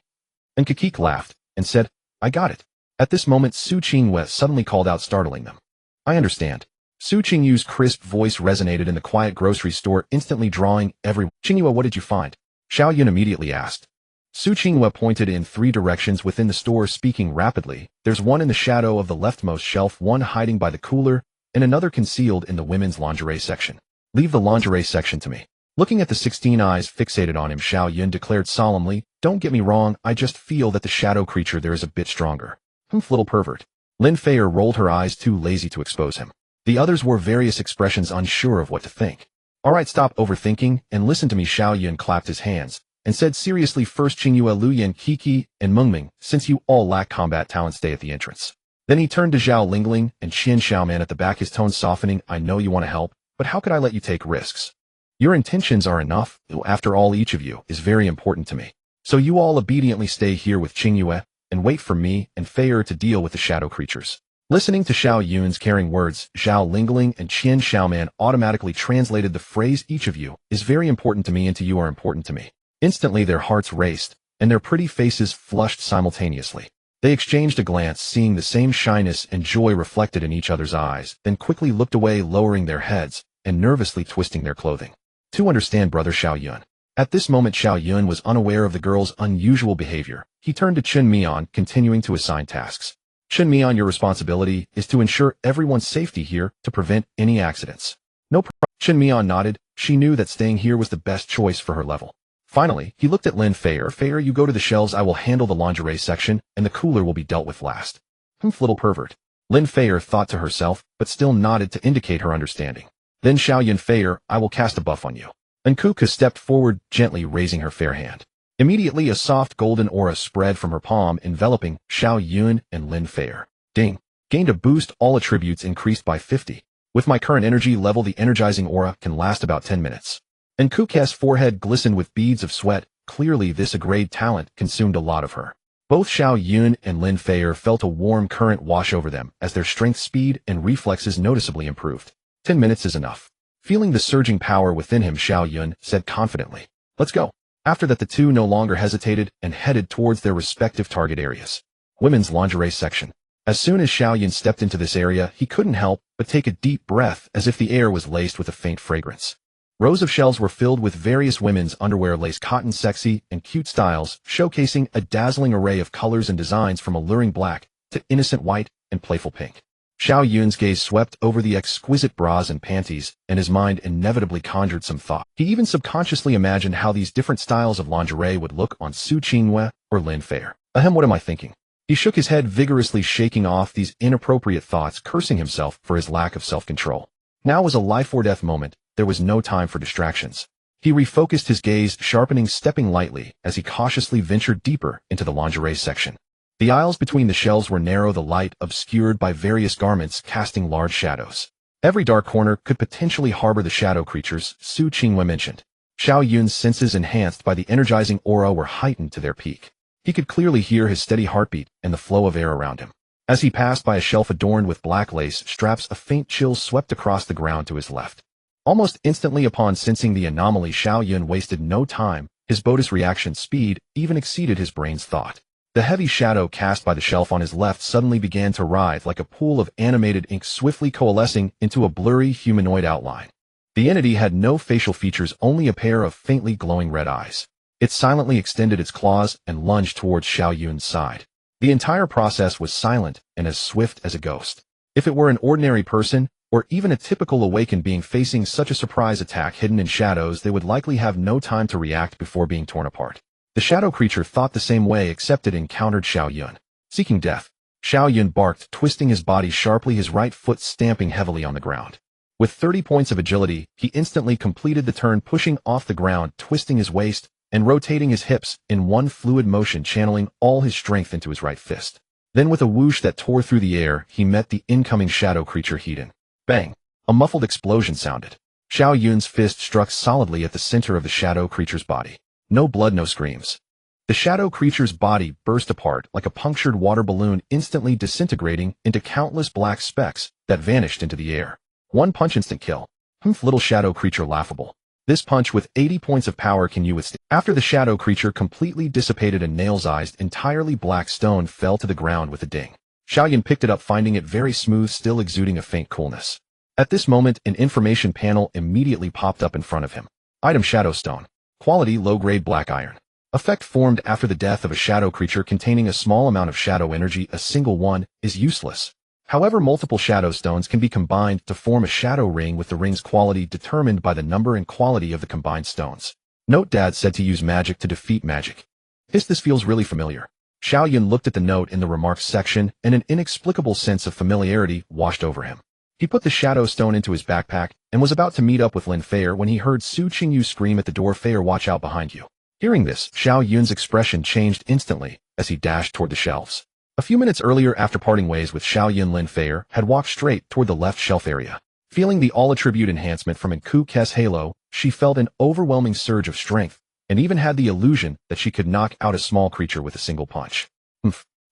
And Kikik laughed and said, I got it. At this moment, Su Qingyue suddenly called out, startling them. I understand. Su Qingyue's crisp voice resonated in the quiet grocery store, instantly drawing everyone. Qingyue, what did you find? Xiao Yun immediately asked. Su Qingyue pointed in 3 directions within the store, speaking rapidly. There's one in the shadow of the leftmost shelf, one hiding by the cooler, and another concealed in the women's lingerie section. Leave the lingerie section to me. Looking at the 16 eyes fixated on him, Xiao Yun declared solemnly, don't get me wrong, I just feel that the shadow creature there is a bit stronger. Little pervert. Lin Feier rolled her eyes, too lazy to expose him. The others wore various expressions, unsure of what to think. All right, stop overthinking and listen to me. Xiao Yun clapped his hands and said seriously, first Qingyue, Lu Yan, Kiki, and Mengming, since you all lack combat talent, stay at the entrance. Then he turned to Zhao Lingling and Qian Xiaoman at the back, his tone softening. I know you want to help, but how could I let you take risks? Your intentions are enough. After all, each of you is very important to me. So you all obediently stay here with Qingyue and wait for me and Feier to deal with the shadow creatures. Listening to Xiao Yun's caring words, Zhao Lingling and Qian Xiaoman automatically translated the phrase, each of you is very important to me into you are important to me. Instantly their hearts raced, and their pretty faces flushed simultaneously. They exchanged a glance, seeing the same shyness and joy reflected in each other's eyes, then quickly looked away, lowering their heads and nervously twisting their clothing. To understand, brother Xiao Yun. At this moment, Xiao Yun was unaware of the girl's unusual behavior. He turned to Qin Mian, continuing to assign tasks. Shin Mi, on your responsibility is to ensure everyone's safety here to prevent any accidents. No problem. Shin Mi nodded. She knew that staying here was the best choice for her level. Finally, he looked at Lin Feier. Feier, you go to the shelves, I will handle the lingerie section, and the cooler will be dealt with last. Little pervert. Lin Feier thought to herself, but still nodded to indicate her understanding. Then Xiao Yun, Feier, I will cast a buff on you. Nkuka stepped forward, gently raising her fair hand. Immediately a soft golden aura spread from her palm, enveloping Xiao Yun and Lin Feier. Ding. Gained a boost, all attributes increased by 50. With my current energy level, the energizing aura can last about 10 minutes. Nkuka's forehead glistened with beads of sweat. Clearly this grade talent consumed a lot of her. Both Xiao Yun and Lin Feier felt a warm current wash over them as their strength, speed, and reflexes noticeably improved. 10 minutes is enough. Feeling the surging power within him, Xiao Yun said confidently, let's go. After that, the two no longer hesitated and headed towards their respective target areas. Women's lingerie section. As soon as Xiao Yun stepped into this area, he couldn't help but take a deep breath as if the air was laced with a faint fragrance. Rows of shelves were filled with various women's underwear, lace, cotton, sexy, and cute styles, showcasing a dazzling array of colors and designs from alluring black to innocent white and playful pink. Xiao Yun's gaze swept over the exquisite bras and panties, and his mind inevitably conjured some thought. He even subconsciously imagined how these different styles of lingerie would look on Su Qinghua or Lin Feier. Ahem, what am I thinking? He shook his head, vigorously shaking off these inappropriate thoughts, cursing himself for his lack of self-control. Now was a life-or-death moment. There was no time for distractions. He refocused his gaze, sharpening, stepping lightly as he cautiously ventured deeper into the lingerie section. The aisles between the shelves were narrow, the light obscured by various garments casting large shadows. Every dark corner could potentially harbor the shadow creatures, Su Qinghua mentioned. Xiao Yun's senses, enhanced by the energizing aura, were heightened to their peak. He could clearly hear his steady heartbeat and the flow of air around him. As he passed by a shelf adorned with black lace straps, a faint chill swept across the ground to his left. Almost instantly upon sensing the anomaly, Xiao Yun wasted no time. His body's reaction speed even exceeded his brain's thought. The heavy shadow cast by the shelf on his left suddenly began to writhe like a pool of animated ink, swiftly coalescing into a blurry humanoid outline. The entity had no facial features, only a pair of faintly glowing red eyes. It silently extended its claws and lunged towards Xiao Yun's side. The entire process was silent and as swift as a ghost. If it were an ordinary person, or even a typical awakened being facing such a surprise attack hidden in shadows, they would likely have no time to react before being torn apart. The shadow creature thought the same way, except it encountered Xiao Yun. Seeking death. Xiao Yun barked, twisting his body sharply, his right foot stamping heavily on the ground. With 30 points of agility, he instantly completed the turn, pushing off the ground, twisting his waist, and rotating his hips in one fluid motion, channeling all his strength into his right fist. Then with a whoosh that tore through the air, he met the incoming shadow creature head-on. Bang! A muffled explosion sounded. Xiao Yun's fist struck solidly at the center of the shadow creature's body. No blood, no screams. The shadow creature's body burst apart like a punctured water balloon, instantly disintegrating into countless black specks that vanished into the air. One punch, instant kill. Little shadow creature laughable. This punch with 80 points of power can you withstand? After the shadow creature completely dissipated, a nail-sized, entirely black stone fell to the ground with a ding. Xiao Yun picked it up, finding it very smooth, still exuding a faint coolness. At this moment, an information panel immediately popped up in front of him. Item: Shadow Stone. Quality: low-grade black iron. Effect: formed after the death of a shadow creature containing a small amount of shadow energy. A single one is useless. However, multiple shadow stones can be combined to form a shadow ring, with the ring's quality determined by the number and quality of the combined stones. Note: Dad said to use magic to defeat magic. This feels really familiar. Xiao Yun looked at the note in the remarks section, and an inexplicable sense of familiarity washed over him. He put the shadow stone into his backpack and was about to meet up with Lin Feier when he heard Su Qingyu scream at the door, "Feier, watch out behind you." Hearing this, Xiao Yun's expression changed instantly as he dashed toward the shelves. A few minutes earlier, after parting ways with Xiao Yun, Lin Feier had walked straight toward the left shelf area. Feeling the all-attribute enhancement from Nkuka's halo, she felt an overwhelming surge of strength, and even had the illusion that she could knock out a small creature with a single punch.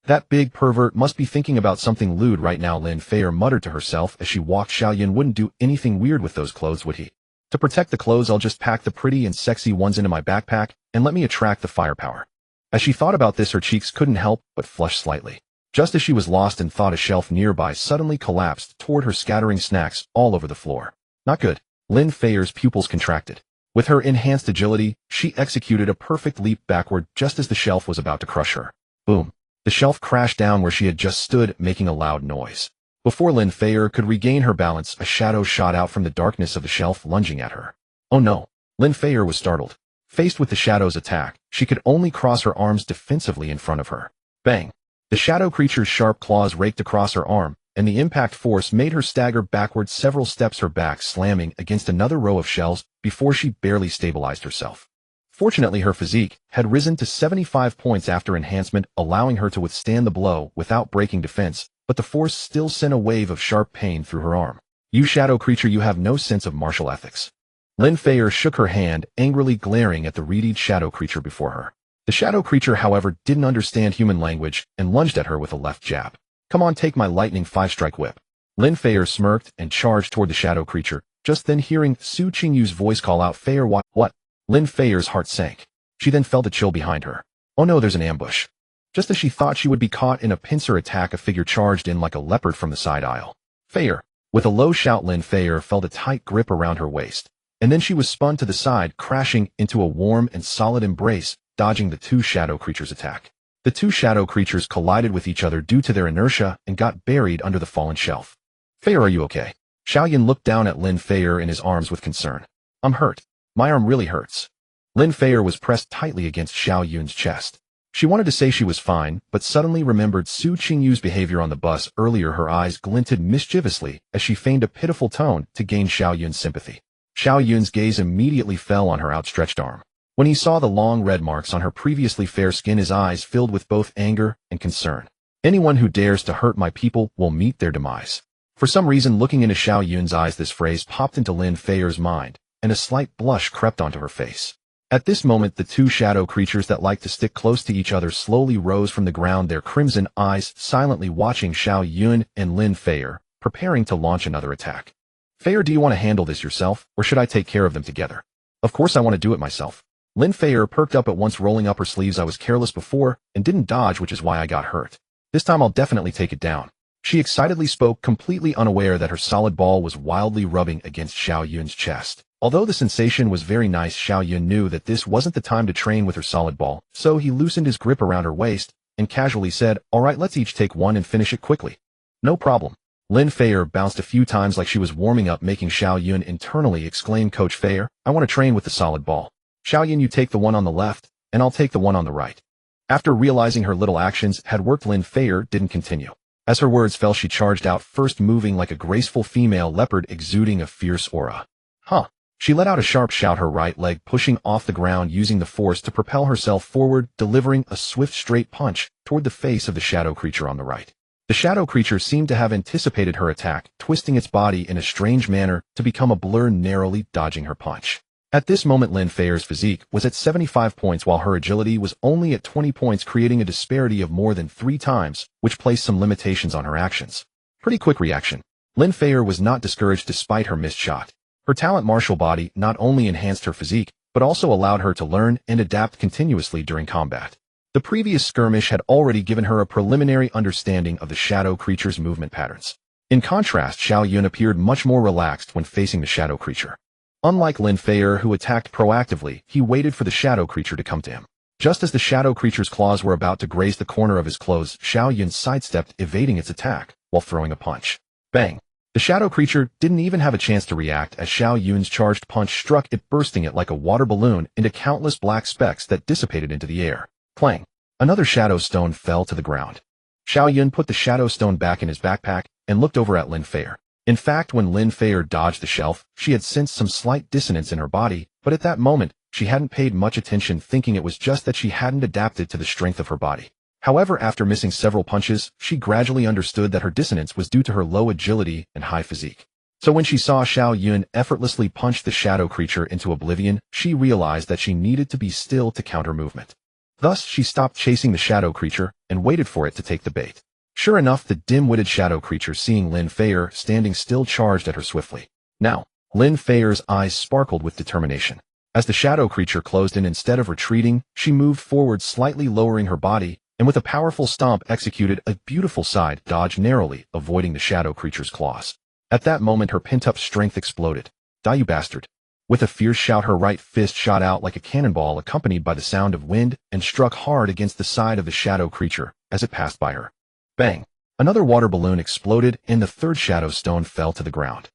That big pervert must be thinking about something lewd right now, Lin Feier muttered to herself as she walked. Xiao Yun wouldn't do anything weird with those clothes, would he? To protect the clothes, I'll just pack the pretty and sexy ones into my backpack and let me attract the firepower. As she thought about this, her cheeks couldn't help but flush slightly. Just as she was lost in thought, a shelf nearby suddenly collapsed toward her, scattering snacks all over the floor. Not good. Lin Feier's pupils contracted. With her enhanced agility, she executed a perfect leap backward just as the shelf was about to crush her. Boom. The shelf crashed down where she had just stood, making a loud noise. Before Lin Feier could regain her balance, a shadow shot out from the darkness of the shelf, lunging at her. Oh no! Lin Feier was startled. Faced with the shadow's attack, she could only cross her arms defensively in front of her. Bang! The shadow creature's sharp claws raked across her arm, and the impact force made her stagger backward several steps, her back slamming against another row of shells before she barely stabilized herself. Fortunately, her physique had risen to 75 points after enhancement, allowing her to withstand the blow without breaking defense, but the force still sent a wave of sharp pain through her arm. You shadow creature, you have no sense of martial ethics. Lin Feier shook her hand, angrily glaring at the reedied shadow creature before her. The shadow creature, however, didn't understand human language and lunged at her with a left jab. Come on, take my lightning 5-strike whip. Lin Feier smirked and charged toward the shadow creature, just then hearing Su Qingyu's voice call out, Feier, what? Lin Feier's heart sank. She then felt a chill behind her. Oh no, there's an ambush. Just as she thought she would be caught in a pincer attack, a figure charged in like a leopard from the side aisle. Feier! With a low shout, Lin Feier felt a tight grip around her waist, and then she was spun to the side, crashing into a warm and solid embrace, dodging the two shadow creatures' attack. The two shadow creatures collided with each other due to their inertia and got buried under the fallen shelf. Feier, are you okay? Xiao Yun looked down at Lin Feier in his arms with concern. I'm hurt. My arm really hurts. Lin Feier was pressed tightly against Xiao Yun's chest. She wanted to say she was fine, but suddenly remembered Su Qingyu's behavior on the bus earlier. Her eyes glinted mischievously as she feigned a pitiful tone to gain Xiao Yun's sympathy. Xiao Yun's gaze immediately fell on her outstretched arm. When he saw the long red marks on her previously fair skin, his eyes filled with both anger and concern. Anyone who dares to hurt my people will meet their demise. For some reason, looking into Xiao Yun's eyes, this phrase popped into Lin Feier's mind, and a slight blush crept onto her face. At this moment, the two shadow creatures that like to stick close to each other slowly rose from the ground, their crimson eyes silently watching Xiao Yun and Lin Feier, preparing to launch another attack. Feier, do you want to handle this yourself, or should I take care of them together? Of course I want to do it myself. Lin Feier perked up at once, rolling up her sleeves. I was careless before and didn't dodge, which is why I got hurt. This time I'll definitely take it down. She excitedly spoke, completely unaware that her solid ball was wildly rubbing against Xiao Yun's chest. Although the sensation was very nice, Xiao Yun knew that this wasn't the time to train with her solid ball, so he loosened his grip around her waist and casually said, all right, let's each take one and finish it quickly. No problem. Lin Feier bounced a few times like she was warming up, making Xiao Yun internally exclaim, Coach Feier, I want to train with the solid ball. Xiao Yun, you take the one on the left, and I'll take the one on the right. After realizing her little actions had worked, Lin Feier didn't continue. As her words fell, she charged out, first moving like a graceful female leopard exuding a fierce aura. Huh. She let out a sharp shout, her right leg pushing off the ground, using the force to propel herself forward, delivering a swift straight punch toward the face of the shadow creature on the right. The shadow creature seemed to have anticipated her attack, twisting its body in a strange manner to become a blur, narrowly dodging her punch. At this moment, Lin Feier's physique was at 75 points while her agility was only at 20 points, creating a disparity of more than 3 times, which placed some limitations on her actions. Pretty quick reaction. Lin Feier was not discouraged despite her missed shot. Her talent martial body not only enhanced her physique, but also allowed her to learn and adapt continuously during combat. The previous skirmish had already given her a preliminary understanding of the shadow creature's movement patterns. In contrast, Xiao Yun appeared much more relaxed when facing the shadow creature. Unlike Lin Feier, who attacked proactively, he waited for the shadow creature to come to him. Just as the shadow creature's claws were about to graze the corner of his clothes, Xiao Yun sidestepped, evading its attack, while throwing a punch. Bang! The shadow creature didn't even have a chance to react as Xiao Yun's charged punch struck it, bursting it like a water balloon into countless black specks that dissipated into the air. Clang! Another shadow stone fell to the ground. Xiao Yun put the shadow stone back in his backpack and looked over at Lin Feier. In fact, when Lin Feier dodged the shelf, she had sensed some slight dissonance in her body, but at that moment, she hadn't paid much attention, thinking it was just that she hadn't adapted to the strength of her body. However, after missing several punches, she gradually understood that her dissonance was due to her low agility and high physique. So when she saw Xiao Yun effortlessly punch the shadow creature into oblivion, she realized that she needed to be still to counter movement. Thus, she stopped chasing the shadow creature and waited for it to take the bait. Sure enough, the dim-witted shadow creature, seeing Lin Feier standing still, charged at her swiftly. Now, Lin Feier's eyes sparkled with determination. As the shadow creature closed in, instead of retreating, she moved forward, slightly lowering her body, and with a powerful stomp executed a beautiful side dodge, narrowly avoiding the shadow creature's claws. At that moment, her pent-up strength exploded. Die, you bastard. With a fierce shout, her right fist shot out like a cannonball, accompanied by the sound of wind, and struck hard against the side of the shadow creature as it passed by her. Bang! Another water balloon exploded, and the third shadow stone fell to the ground.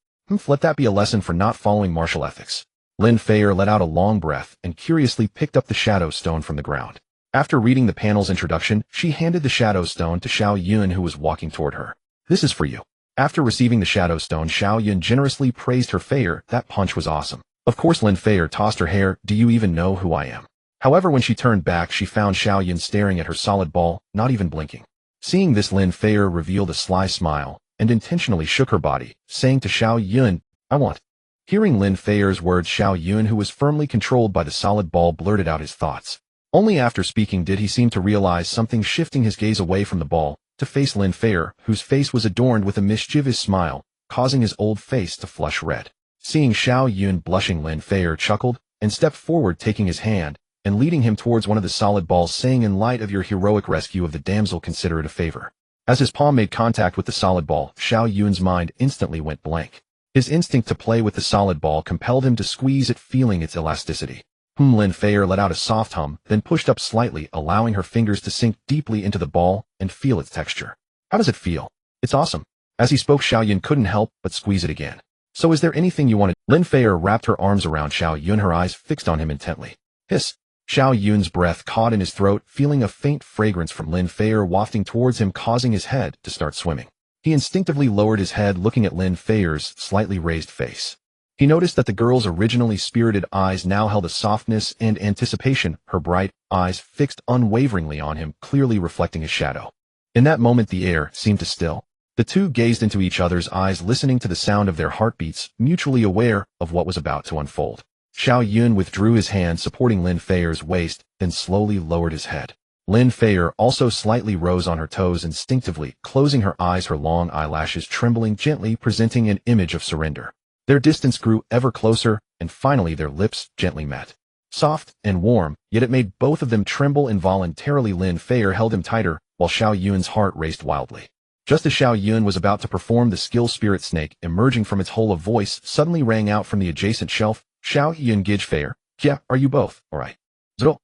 Let that be a lesson for not following martial ethics. Lin Feier let out a long breath and curiously picked up the shadow stone from the ground. After reading the panel's introduction, she handed the shadow stone to Xiao Yun, who was walking toward her. This is for you. After receiving the shadow stone, Xiao Yun generously praised her Feier. That punch was awesome. Of course, Lin Feier tossed her hair. Do you even know who I am? However, when she turned back, she found Xiao Yun staring at her solid ball, not even blinking. Seeing this, Lin Feier revealed a sly smile and intentionally shook her body, saying to Xiao Yun, I want. Hearing Lin Feier's words, Xiao Yun, who was firmly controlled by the solid ball, blurted out his thoughts. Only after speaking did he seem to realize something, shifting his gaze away from the ball to face Lin Feier, whose face was adorned with a mischievous smile, causing his old face to flush red. Seeing Xiao Yun blushing, Lin Feier chuckled and stepped forward, taking his hand and leading him towards one of the solid balls, saying, in light of your heroic rescue of the damsel, consider it a favor. As his palm made contact with the solid ball, Xiao Yun's mind instantly went blank. His instinct to play with the solid ball compelled him to squeeze it, feeling its elasticity. Lin Feier let out a soft hum, then pushed up slightly, allowing her fingers to sink deeply into the ball and feel its texture. How does it feel? It's awesome. As he spoke, Xiao Yun couldn't help but squeeze it again. So is there anything you wanted? Lin Feier wrapped her arms around Xiao Yun, her eyes fixed on him intently. Hiss! Xiao Yun's breath caught in his throat, feeling a faint fragrance from Lin Feier wafting towards him, causing his head to start swimming. He instinctively lowered his head, looking at Lin Feier's slightly raised face. He noticed that the girl's originally spirited eyes now held a softness and anticipation, her bright eyes fixed unwaveringly on him, clearly reflecting his shadow. In that moment, the air seemed to still. The two gazed into each other's eyes, listening to the sound of their heartbeats, mutually aware of what was about to unfold. Xiao Yun withdrew his hand, supporting Lin Feier's waist, then slowly lowered his head. Lin Feier also slightly rose on her toes, instinctively closing her eyes, her long eyelashes trembling gently, presenting an image of surrender. Their distance grew ever closer, and finally their lips gently met. Soft and warm, yet it made both of them tremble involuntarily. Lin Feier held him tighter, while Xiao Yun's heart raced wildly. Just as Xiao Yun was about to perform the skill, spirit snake, emerging from its hole, a voice suddenly rang out from the adjacent shelf. Xiao Yun, Gij Feier, yeah, are you both alright? Zero.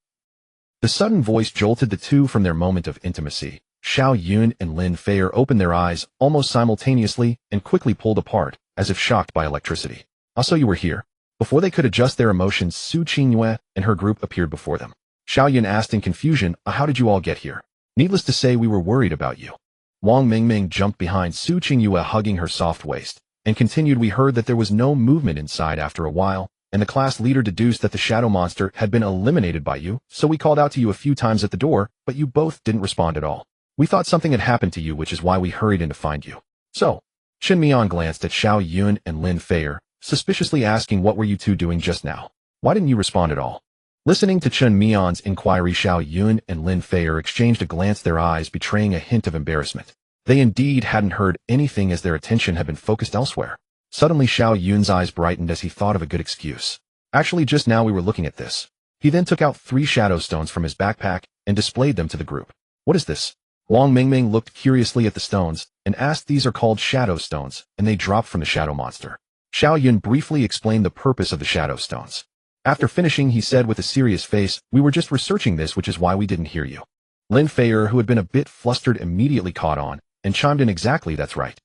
The sudden voice jolted the two from their moment of intimacy. Xiao Yun and Lin Feier opened their eyes almost simultaneously and quickly pulled apart, as if shocked by electricity. So you were here. Before they could adjust their emotions, Su Qingyue and her group appeared before them. Xiao Yun asked in confusion, how did you all get here? Needless to say, we were worried about you. Wang Mingming jumped behind Su Qingyue, hugging her soft waist, and continued, we heard that there was no movement inside after a while, and the class leader deduced that the shadow monster had been eliminated by you, so we called out to you a few times at the door, but you both didn't respond at all. We thought something had happened to you, which is why we hurried in to find you. So, Chen Mian glanced at Xiao Yun and Lin Feier, suspiciously asking, what were you two doing just now? Why didn't you respond at all? Listening to Chen Mian's inquiry, Xiao Yun and Lin Feier exchanged a glance, their eyes betraying a hint of embarrassment. They indeed hadn't heard anything, as their attention had been focused elsewhere. Suddenly, Xiao Yun's eyes brightened as he thought of a good excuse. Actually, just now we were looking at this. He then took out 3 shadow stones from his backpack and displayed them to the group. What is this? Wang Mingming looked curiously at the stones and asked. These are called shadow stones, and they dropped from the shadow monster. Xiao Yun briefly explained the purpose of the shadow stones. After finishing, he said with a serious face, we were just researching this, which is why we didn't hear you. Lin Feier, who had been a bit flustered, immediately caught on and chimed in, exactly, that's right.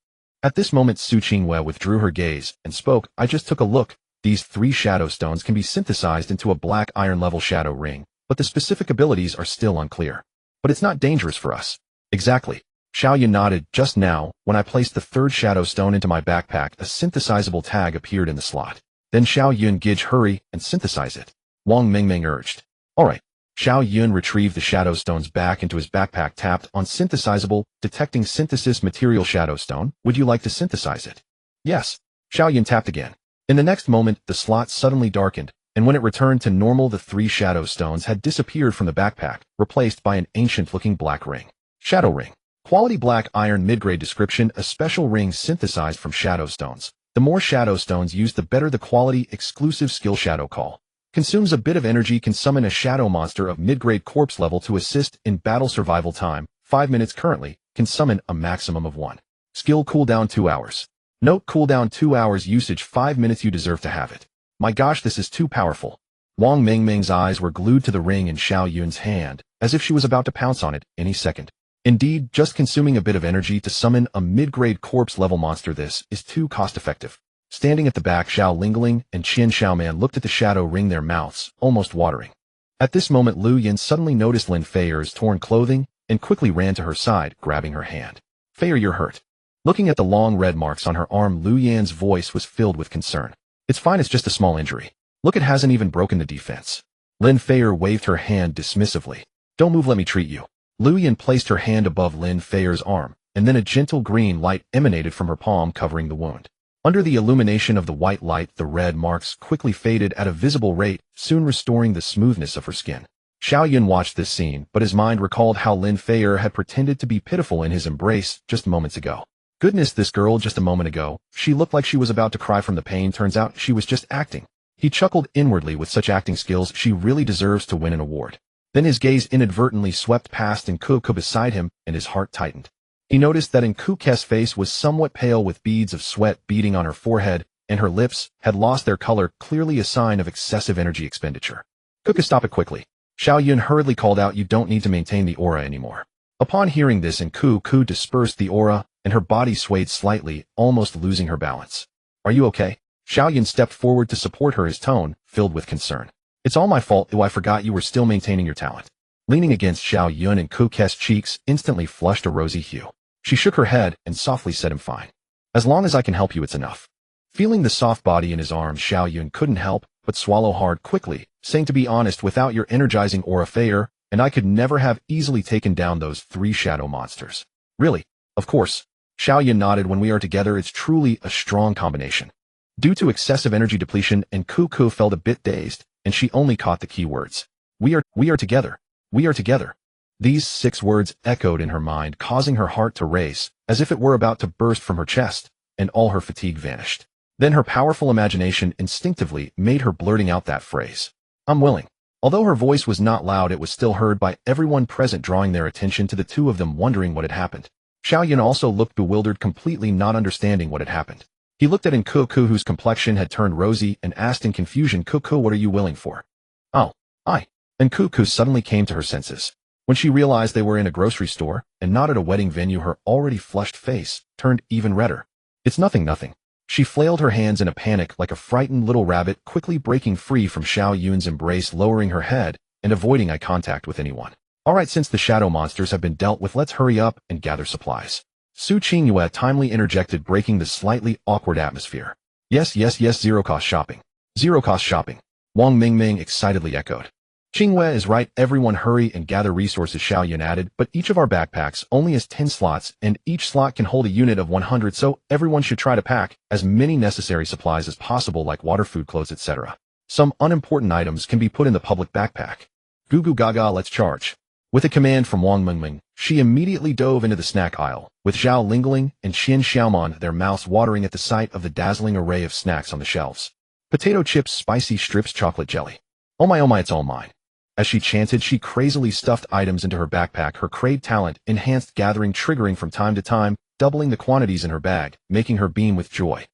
At this moment, Su Qingyue withdrew her gaze and spoke, I just took a look. These 3 shadow stones can be synthesized into a black iron level shadow ring, but the specific abilities are still unclear. But it's not dangerous for us. Exactly. Xiao Yun nodded. Just now, when I placed the 3rd shadow stone into my backpack, a synthesizable tag appeared in the slot. Then Xiao Yun, Gij, hurry and synthesize it. Wang Mingming urged. Alright. Xiao Yun retrieved the shadow stones back into his backpack, tapped on synthesizable, detecting synthesis material shadow stone. Would you like to synthesize it? Yes. Xiao Yun tapped again. In the next moment, the slot suddenly darkened, and when it returned to normal, the 3 shadow stones had disappeared from the backpack, replaced by an ancient-looking black ring. Shadow ring. Quality black iron, mid-grade. Description, a special ring synthesized from shadow stones. The more shadow stones used, the better the quality. Exclusive skill, Shadow Call. Consumes a bit of energy, can summon a shadow monster of mid-grade corpse level to assist in battle. Survival time, 5 minutes. Currently, can summon a maximum of 1. Skill cooldown 2 hours. Note, cooldown 2 hours, usage 5 minutes. You deserve to have it. My gosh, this is too powerful. Wang Mingming's eyes were glued to the ring in Xiao Yun's hand, as if she was about to pounce on it any second. Indeed, just consuming a bit of energy to summon a mid-grade corpse-level monster, this is too cost-effective. Standing at the back, Xiao Lingling and Qian Xiaoman looked at the shadow ring, their mouths almost watering. At this moment, Lu Yin suddenly noticed Lin Feier's torn clothing and quickly ran to her side, grabbing her hand. Feier, you're hurt. Looking at the long red marks on her arm, Lu Yan's voice was filled with concern. It's fine, it's just a small injury. Look, it hasn't even broken the defense. Lin Feier waved her hand dismissively. Don't move, let me treat you. Lu Yin placed her hand above Lin Feier's arm, and then a gentle green light emanated from her palm, covering the wound. Under the illumination of the white light, the red marks quickly faded at a visible rate, soon restoring the smoothness of her skin. Xiao Yun watched this scene, but his mind recalled how Lin Feier had pretended to be pitiful in his embrace just moments ago. Goodness, this girl just a moment ago, she looked like she was about to cry from the pain. Turns out she was just acting. He chuckled inwardly. With such acting skills, she really deserves to win an award. Then his gaze inadvertently swept past Nkuku beside him, and his heart tightened. He noticed that Nkuku's face was somewhat pale, with beads of sweat beading on her forehead, and her lips had lost their color, clearly a sign of excessive energy expenditure. Kuku, stop it quickly. Xiao Yun hurriedly called out, you don't need to maintain the aura anymore. Upon hearing this, Nkuku dispersed the aura, and her body swayed slightly, almost losing her balance. Are you okay? Xiao Yun stepped forward to support her, his tone filled with concern. It's all my fault. Oh, I forgot you were still maintaining your talent. Leaning against Xiao Yun, Nkuku's cheeks instantly flushed a rosy hue. She shook her head and softly said, I'm fine. As long as I can help you, it's enough. Feeling the soft body in his arms, Xiao Yun couldn't help but swallow hard quickly, saying, to be honest, without your energizing aura, Feier, and I could never have easily taken down those 3 shadow monsters. Really? Of course. Xiao Yun nodded. When we are together, it's truly a strong combination. Due to excessive energy depletion, Nkuku felt a bit dazed, and she only caught the key words. We are together. We are together. These 6 words echoed in her mind, causing her heart to race, as if it were about to burst from her chest, and all her fatigue vanished. Then her powerful imagination instinctively made her blurting out that phrase. I'm willing. Although her voice was not loud, it was still heard by everyone present, drawing their attention to the two of them, wondering what had happened. Xiao Yun also looked bewildered, completely not understanding what had happened. He looked at Nkuku, whose complexion had turned rosy, and asked in confusion, Kuku, what are you willing for? Oh, I. Nkuku suddenly came to her senses. When she realized they were in a grocery store, and not at a wedding venue, her already flushed face turned even redder. It's nothing. She flailed her hands in a panic like a frightened little rabbit, quickly breaking free from Xiao Yun's embrace, lowering her head, and avoiding eye contact with anyone. Alright, since the shadow monsters have been dealt with, let's hurry up and gather supplies. Su Qingyue timely interjected, breaking the slightly awkward atmosphere. Yes, zero-cost shopping. Zero-cost shopping. Wang Mingming excitedly echoed. Qingyue is right, everyone hurry and gather resources, Xiao Yun added, but each of our backpacks only has 10 slots, and each slot can hold a unit of 100, so everyone should try to pack as many necessary supplies as possible, like water, food, clothes, etc. Some unimportant items can be put in the public backpack. Goo goo gaga, let's charge. With a command from Wang Mingming, she immediately dove into the snack aisle, with Xiao Lingling and Qian Xiaoman, their mouths watering at the sight of the dazzling array of snacks on the shelves. Potato chips, spicy strips, chocolate jelly. Oh my, it's all mine. As she chanted, she crazily stuffed items into her backpack, her crave talent enhanced gathering triggering from time to time, doubling the quantities in her bag, making her beam with joy.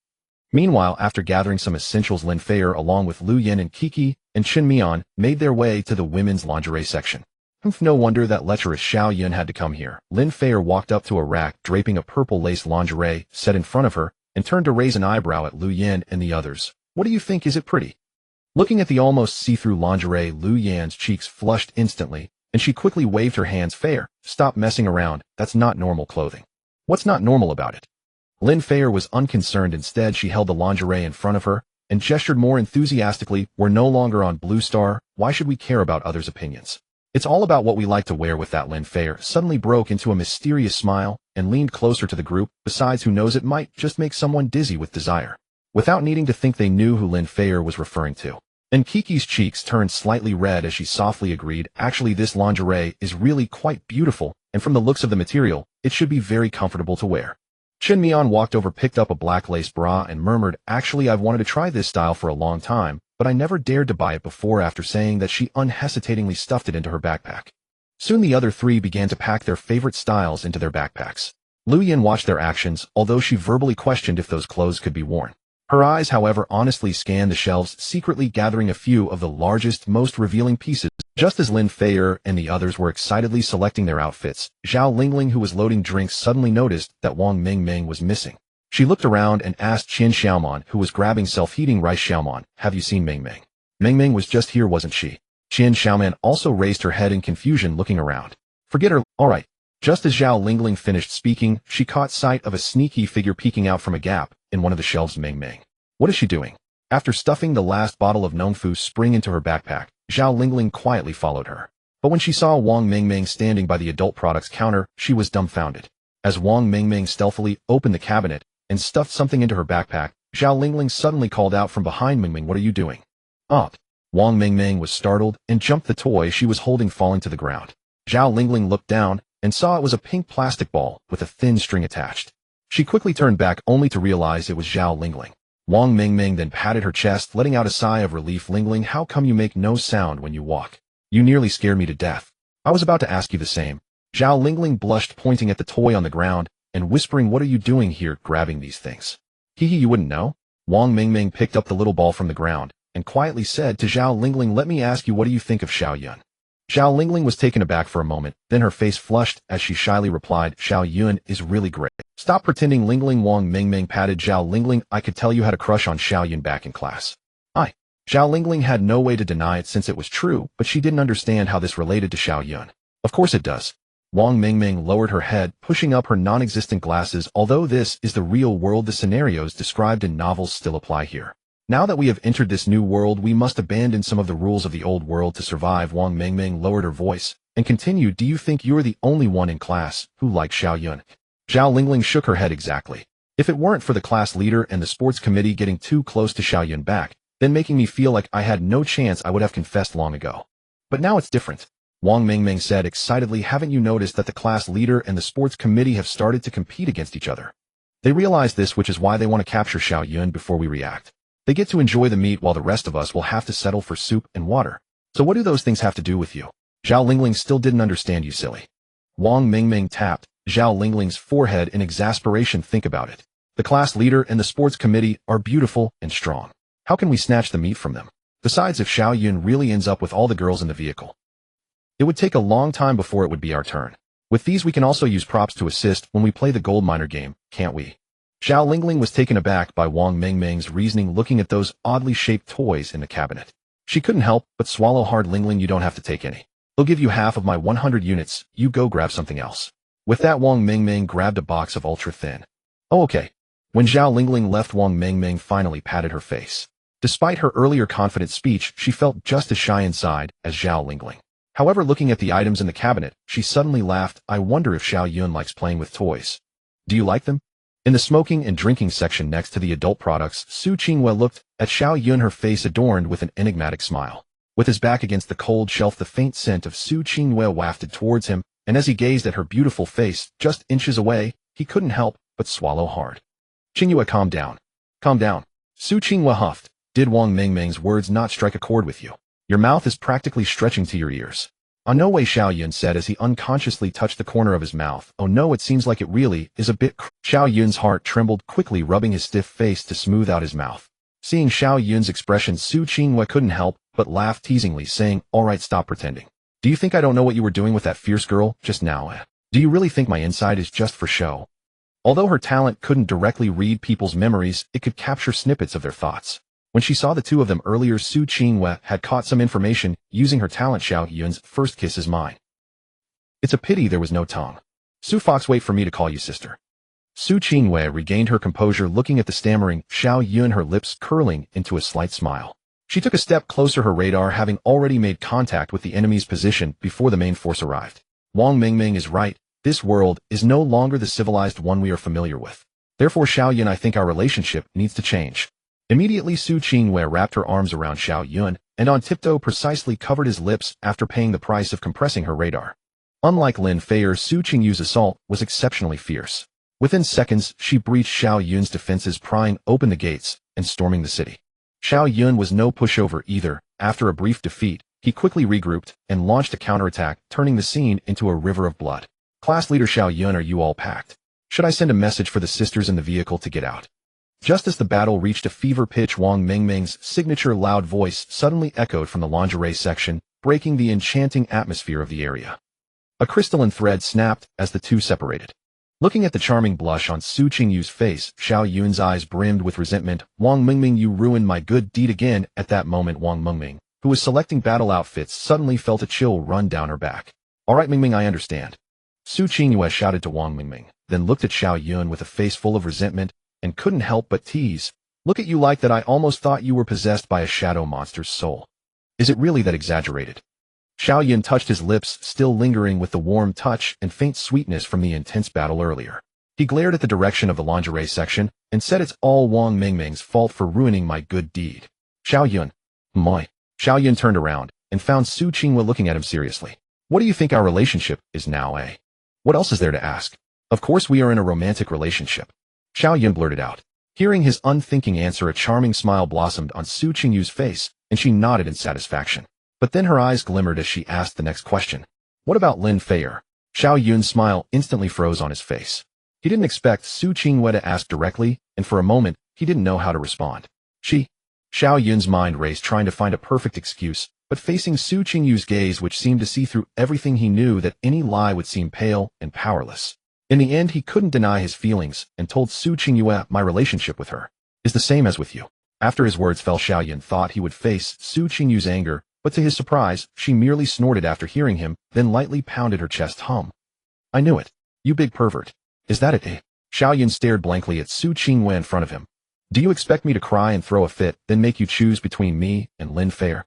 Meanwhile, after gathering some essentials, Lin Feier, along with Lu Yin and Kiki and Chen Mian, made their way to the women's lingerie section. No wonder that lecherous Xiao Yun had to come here. Lin Feier walked up to a rack draping a purple lace lingerie set in front of her, and turned to raise an eyebrow at Lu Yin and the others. What do you think, is it pretty? Looking at the almost see-through lingerie, Lu Yan's cheeks flushed instantly, and she quickly waved her hands. Feier, stop messing around, that's not normal clothing. What's not normal about it? Lin Feier was unconcerned. Instead, she held the lingerie in front of her, and gestured more enthusiastically, we're no longer on Blue Star, why should we care about others' opinions? It's all about what we like to wear. With that, Lin Feier suddenly broke into a mysterious smile, and leaned closer to the group. Besides, who knows, it might just make someone dizzy with desire. Without needing to think, they knew who Lin Feier was referring to. And Kiki's cheeks turned slightly red as she softly agreed, actually this lingerie is really quite beautiful, and from the looks of the material, it should be very comfortable to wear. Chen Mian walked over, picked up a black lace bra, and murmured, actually I've wanted to try this style for a long time, but I never dared to buy it before, after saying that she unhesitatingly stuffed it into her backpack. Soon the other 3 began to pack their favorite styles into their backpacks. Lu Yin watched their actions, although she verbally questioned if those clothes could be worn. Her eyes, however, honestly scanned the shelves, secretly gathering a few of the largest, most revealing pieces. Just as Lin Feier and the others were excitedly selecting their outfits, Zhao Lingling, who was loading drinks, suddenly noticed that Wang Mingming was missing. She looked around and asked Qin Xiaomon, who was grabbing self-heating rice. Xiaomon, have you seen Mingming? Mingming was just here, wasn't she? Qin Xiaomon also raised her head in confusion, looking around. Forget her, alright. Just as Zhao Lingling finished speaking, she caught sight of a sneaky figure peeking out from a gap in one of the shelves. Mingming. What is she doing? After stuffing the last bottle of Nongfu Spring into her backpack, Zhao Lingling quietly followed her. But when she saw Wang Mingming standing by the adult products counter, she was dumbfounded. As Wang Mingming stealthily opened the cabinet and stuffed something into her backpack, Zhao Lingling suddenly called out from behind, Mingming, what are you doing? Up. Wang Mingming was startled and jumped, the toy she was holding falling to the ground. Zhao Lingling looked down and saw it was a pink plastic ball with a thin string attached. She quickly turned back only to realize it was Zhao Lingling. Wang Mingming then patted her chest, letting out a sigh of relief. Lingling, how come you make no sound when you walk? You nearly scared me to death. I was about to ask you the same. Zhao Lingling blushed, pointing at the toy on the ground and whispering, what are you doing here grabbing these things? Hee, you wouldn't know? Wang Mingming picked up the little ball from the ground and quietly said to Zhao Lingling, let me ask you, what do you think of Xiao Yun? Zhao Lingling was taken aback for a moment, then her face flushed as she shyly replied, Xiao Yun is really great. Stop pretending, Lingling. Wang Mingming patted Zhao Lingling. I could tell you had a crush on Xiao Yun back in class. Zhao Lingling had no way to deny it since it was true, but she didn't understand how this related to Xiao Yun. Of course it does. Wang Mingming lowered her head, pushing up her non-existent glasses. Although this is the real world, the scenarios described in novels still apply here. Now that we have entered this new world, we must abandon some of the rules of the old world to survive. Wang Mingming lowered her voice and continued, do you think you're the only one in class who likes Xiao Yun? Zhao Lingling shook her head. Exactly. If it weren't for the class leader and the sports committee getting too close to Xiao Yun back, then making me feel like I had no chance, I would have confessed long ago. But now it's different. Wang Mingming said excitedly, haven't you noticed that the class leader and the sports committee have started to compete against each other? They realize this, which is why they want to capture Xiao Yun before we react. They get to enjoy the meat while the rest of us will have to settle for soup and water. So what do those things have to do with you? Zhao Lingling still didn't understand, you silly. Wang Mingming tapped Zhao Lingling's forehead in exasperation. Think about it. The class leader and the sports committee are beautiful and strong. How can we snatch the meat from them? Besides, if Xiao Yun really ends up with all the girls in the vehicle, it would take a long time before it would be our turn. With these, we can also use props to assist when we play the gold miner game, can't we? Zhao Lingling was taken aback by Wang Mingming's reasoning, looking at those oddly shaped toys in the cabinet. She couldn't help but swallow hard. Lingling, you don't have to take any. They'll give you half of my 100 units, you go grab something else. With that, Wang Mingming grabbed a box of ultra-thin. Oh, okay. When Zhao Lingling left, Wang Mingming finally patted her face. Despite her earlier confident speech, she felt just as shy inside as Zhao Lingling. However, looking at the items in the cabinet, she suddenly laughed. I wonder if Xiao Yun likes playing with toys. Do you like them? In the smoking and drinking section next to the adult products, Su Qinghua looked at Xiao Yun, her face adorned with an enigmatic smile. With his back against the cold shelf, the faint scent of Su Qinghua wafted towards him, and as he gazed at her beautiful face just inches away, he couldn't help but swallow hard. Qinghua, calm down. Calm down. Su Qinghua huffed. Did Wang Mingming's words not strike a chord with you? Your mouth is practically stretching to your ears. Oh no way, Xiao Yun said as he unconsciously touched the corner of his mouth. Oh no, it seems like it really is a bit Xiao Yun's heart trembled, quickly rubbing his stiff face to smooth out his mouth. Seeing Xiao Yun's expression, Su Qinghua couldn't help but laugh teasingly, saying, alright, stop pretending. Do you think I don't know what you were doing with that fierce girl just now? Do you really think my inside is just for show? Although her talent couldn't directly read people's memories, it could capture snippets of their thoughts. When she saw the two of them earlier, Su Qinghua had caught some information using her talent. Xiao Yun's first kiss is mine. It's a pity there was no tongue. Su Fox, wait for me to call you sister. Su Qinghua regained her composure, looking at the stammering Xiao Yun, her lips curling into a slight smile. She took a step closer, her radar having already made contact with the enemy's position before the main force arrived. Wang Mingming is right. This world is no longer the civilized one we are familiar with. Therefore, Xiao Yun, I think our relationship needs to change. Immediately, Su Qinghua wrapped her arms around Xiao Yun and on tiptoe precisely covered his lips after paying the price of compressing her radar. Unlike Lin Feier, Su Qingyu's assault was exceptionally fierce. Within seconds, she breached Xiao Yun's defenses, prying open the gates and storming the city. Xiao Yun was no pushover either. After a brief defeat, he quickly regrouped and launched a counterattack, turning the scene into a river of blood. Class leader Xiao Yun, are you all packed? Should I send a message for the sisters in the vehicle to get out? Just as the battle reached a fever pitch, Wang Mingming's signature loud voice suddenly echoed from the lingerie section, breaking the enchanting atmosphere of the area. A crystalline thread snapped as the two separated. Looking at the charming blush on Su Qingyu's face, Xiao Yun's eyes brimmed with resentment. Wang Mingming, you ruined my good deed again. At that moment, Wang Mingming, who was selecting battle outfits, suddenly felt a chill run down her back. All right, Mingming, I understand. Su Qingyu shouted to Wang Mingming, then looked at Xiao Yun with a face full of resentment, and couldn't help but tease. Look at you like that. I almost thought you were possessed by a shadow monster's soul. Is it really that exaggerated? Xiao Yun touched his lips, still lingering with the warm touch and faint sweetness from the intense battle earlier. He glared at the direction of the lingerie section and said, it's all Wang Mingming's fault for ruining my good deed. Xiao Yun. My. Xiao Yun turned around and found Su Qingyu looking at him seriously. What do you think our relationship is now, eh? What else is there to ask? Of course we are in a romantic relationship. Xiao Yun blurted out. Hearing his unthinking answer, a charming smile blossomed on Su Qingyu's face, and she nodded in satisfaction. But then her eyes glimmered as she asked the next question. What about Lin Feier? Xiao Yun's smile instantly froze on his face. He didn't expect Su Qingyu to ask directly, and for a moment, he didn't know how to respond. Xiao Yun's mind raced, trying to find a perfect excuse, but facing Su Qingyu's gaze, which seemed to see through everything, he knew that any lie would seem pale and powerless. In the end, he couldn't deny his feelings and told Su Qingyu, my relationship with her is the same as with you. After his words fell, Xiao Yun thought he would face Su Qingyu's anger, but to his surprise, she merely snorted after hearing him, then lightly pounded her chest. I knew it. You big pervert. Is that it, eh? Xiao Yun stared blankly at Su Qingyu in front of him. Do you expect me to cry and throw a fit, then make you choose between me and Lin Feier?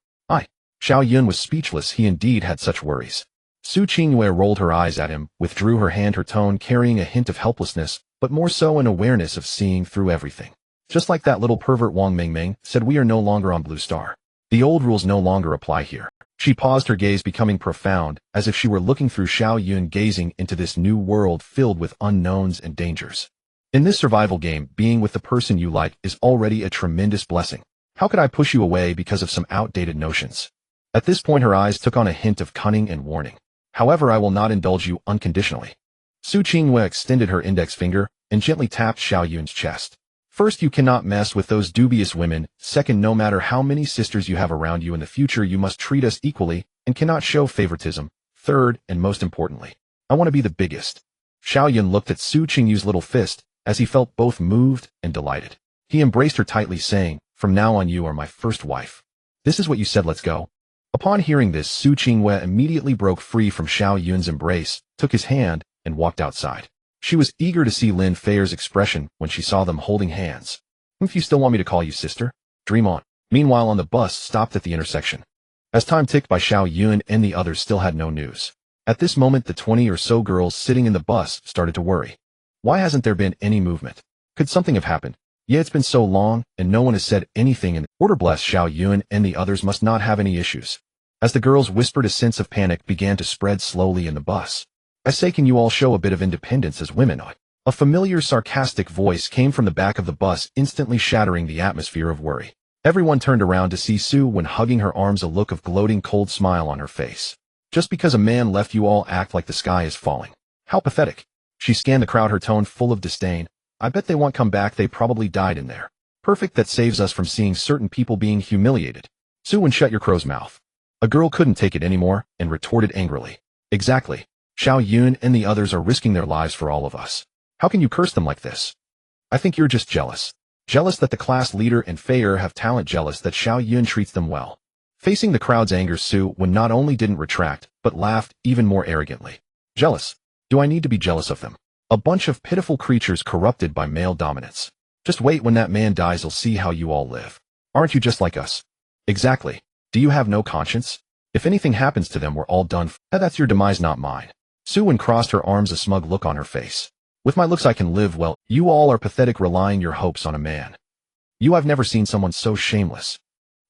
Xiao Yun was speechless. He indeed had such worries. Su Qingyu rolled her eyes at him, withdrew her hand, her tone carrying a hint of helplessness, but more so an awareness of seeing through everything. Just like that little pervert Wang Mingming said, we are no longer on Blue Star. The old rules no longer apply here. She paused, her gaze becoming profound, as if she were looking through Xiao Yun, gazing into this new world filled with unknowns and dangers. In this survival game, being with the person you like is already a tremendous blessing. How could I push you away because of some outdated notions? At this point, her eyes took on a hint of cunning and warning. However, I will not indulge you unconditionally. Su Qingyu extended her index finger and gently tapped Xiao Yun's chest. First, you cannot mess with those dubious women. Second, no matter how many sisters you have around you in the future, you must treat us equally and cannot show favoritism. Third, and most importantly, I want to be the biggest. Xiao Yun looked at Su Qingyu's little fist as he felt both moved and delighted. He embraced her tightly, saying, from now on you are my first wife. This is what you said, let's go. Upon hearing this, Su Qingyu immediately broke free from Xiao Yun's embrace, took his hand, and walked outside. She was eager to see Lin Feier's expression when she saw them holding hands. If you still want me to call you sister, dream on. Meanwhile, on the bus stopped at the intersection. As time ticked by, Xiao Yun and the others still had no news. At this moment, the 20 or so girls sitting in the bus started to worry. Why hasn't there been any movement? Could something have happened? Yeah, it's been so long, and no one has said anything in order. Bless Xiao Yun and the others must not have any issues. As the girls whispered, a sense of panic began to spread slowly in the bus. I say, can you all show a bit of independence as women? A familiar sarcastic voice came from the back of the bus, instantly shattering the atmosphere of worry. Everyone turned around to see Su when hugging her arms, a look of gloating cold smile on her face. Just because a man left, you all act like the sky is falling. How pathetic. She scanned the crowd, her tone full of disdain. I bet they won't come back, they probably died in there. Perfect, that saves us from seeing certain people being humiliated. Su, and shut your crow's mouth. A girl couldn't take it anymore and retorted angrily. Exactly. Xiao Yun and the others are risking their lives for all of us. How can you curse them like this? I think you're just jealous. Jealous that the class leader and Feier have talent, jealous that Xiao Yun treats them well. Facing the crowd's anger, Su not only didn't retract, but laughed even more arrogantly. Jealous? Do I need to be jealous of them? A bunch of pitiful creatures corrupted by male dominance. Just wait, when that man dies, you'll see how you all live. Aren't you just like us? Exactly. Do you have no conscience? If anything happens to them, we're all done. That's your demise, not mine. Su crossed her arms, a smug look on her face. With my looks I can live well. You all are pathetic, relying your hopes on a man. I've never seen someone so shameless.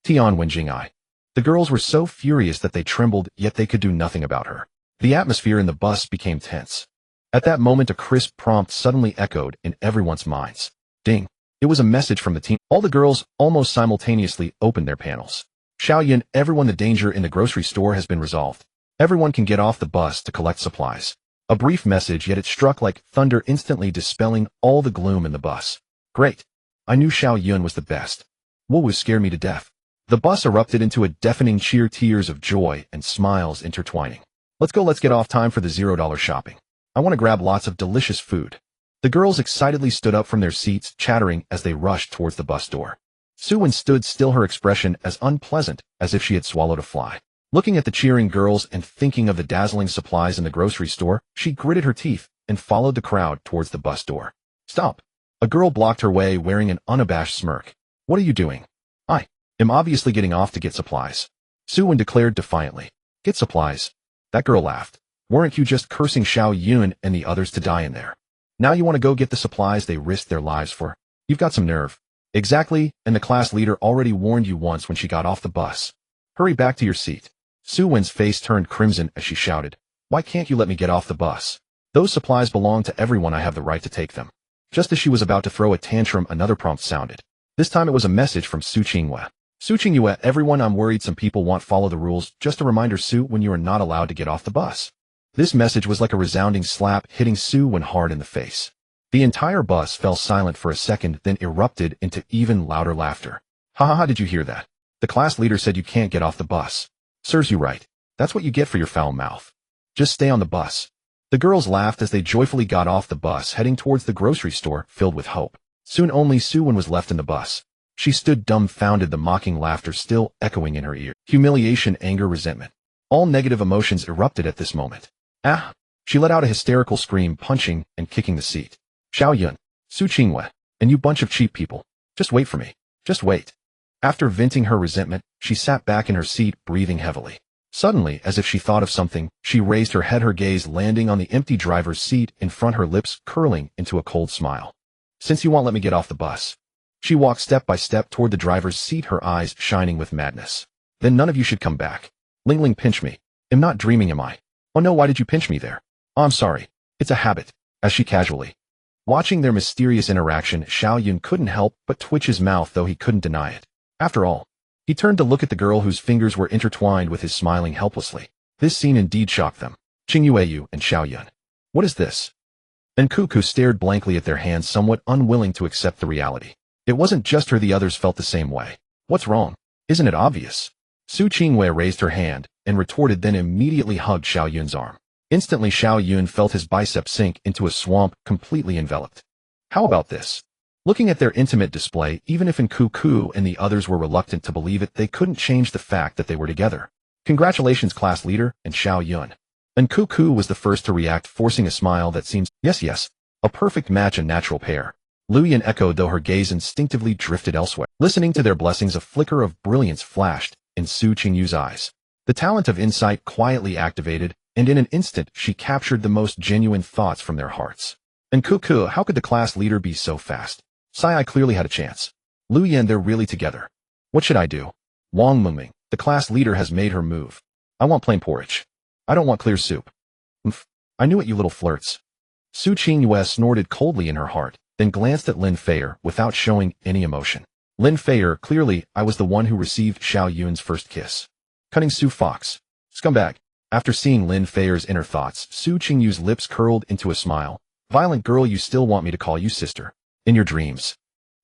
Tian Wenjing. The girls were so furious that they trembled, yet they could do nothing about her. The atmosphere in the bus became tense. At that moment, a crisp prompt suddenly echoed in everyone's minds. Ding. It was a message from the team. All the girls almost simultaneously opened their panels. Xiao Yun, everyone, the danger in the grocery store has been resolved. Everyone can get off the bus to collect supplies. A brief message, yet it struck like thunder, instantly dispelling all the gloom in the bus. Great. I knew Xiao Yun was the best. What would scare me to death? The bus erupted into a deafening cheer, tears of joy and smiles intertwining. Let's get off, time for the $0 shopping. I want to grab lots of delicious food. The girls excitedly stood up from their seats, chattering as they rushed towards the bus door. Su-Wen stood still, her expression as unpleasant as if she had swallowed a fly. Looking at the cheering girls and thinking of the dazzling supplies in the grocery store, she gritted her teeth and followed the crowd towards the bus door. Stop! A girl blocked her way wearing an unabashed smirk. What are you doing? I am obviously getting off to get supplies. Su-Wen declared defiantly. Get supplies? That girl laughed. Weren't you just cursing Xiao Yun and the others to die in there? Now you want to go get the supplies they risked their lives for? You've got some nerve. Exactly, and the class leader already warned you once when she got off the bus. Hurry back to your seat. Su-Wen's face turned crimson as she shouted. Why can't you let me get off the bus? Those supplies belong to everyone. I have the right to take them. Just as she was about to throw a tantrum, another prompt sounded. This time it was a message from Su Qingyue. Su Qingyue, everyone, I'm worried some people won't follow the rules. Just a reminder, Su, when you are not allowed to get off the bus. This message was like a resounding slap, hitting Su-Wen hard in the face. The entire bus fell silent for a second, then erupted into even louder laughter. Ha ha ha, did you hear that? The class leader said you can't get off the bus. Serves you right. That's what you get for your foul mouth. Just stay on the bus. The girls laughed as they joyfully got off the bus, heading towards the grocery store, filled with hope. Soon only Su-Wen was left in the bus. She stood dumbfounded, the mocking laughter still echoing in her ear. Humiliation, anger, resentment. All negative emotions erupted at this moment. Ah! She let out a hysterical scream, punching and kicking the seat. Xiao Yun, Su Qingyue, and you bunch of cheap people. Just wait for me. Just wait. After venting her resentment, she sat back in her seat, breathing heavily. Suddenly, as if she thought of something, she raised her head, her gaze landing on the empty driver's seat in front, her lips curling into a cold smile. Since you won't let me get off the bus. She walked step by step toward the driver's seat, her eyes shining with madness. Then none of you should come back. Ling Ling, pinch me. Am not dreaming, am I? Oh no, why did you pinch me there? Oh, I'm sorry. It's a habit. As she casually. Watching their mysterious interaction, Xiao Yun couldn't help but twitch his mouth, though he couldn't deny it. After all, he turned to look at the girl whose fingers were intertwined with his, smiling helplessly. This scene indeed shocked them. Qingyue and Xiao Yun. What is this? And Cuckoo stared blankly at their hands, somewhat unwilling to accept the reality. It wasn't just her, the others felt the same way. What's wrong? Isn't it obvious? Su Qingyue raised her hand and retorted, then immediately hugged Xiao Yun's arm. Instantly Xiao Yun felt his biceps sink into a swamp, completely enveloped. How about this? Looking at their intimate display, even if Cuckoo and the others were reluctant to believe it, they couldn't change the fact that they were together. Congratulations, class leader, and Xiao Yun. And Cuckoo was the first to react, forcing a smile that seems, yes, a perfect match, a natural pair. Lu Yan echoed, though her gaze instinctively drifted elsewhere. Listening to their blessings, a flicker of brilliance flashed in Su Qingyu's eyes. The talent of insight quietly activated, and in an instant she captured the most genuine thoughts from their hearts. And Cuckoo, how could the class leader be so fast? Sai clearly had a chance. Lu Yan, they're really together. What should I do? Wang Mengming, the class leader has made her move. I want plain porridge. I don't want clear soup. Oof. I knew it, you little flirts. Su Qingyue snorted coldly in her heart, then glanced at Lin Feier without showing any emotion. Lin Feier, clearly, I was the one who received Xiao Yun's first kiss. Cunning Su Fox. Scumbag. After seeing Lin Feier's inner thoughts, Su Qingyu's lips curled into a smile. Violent girl, you still want me to call you sister. In your dreams.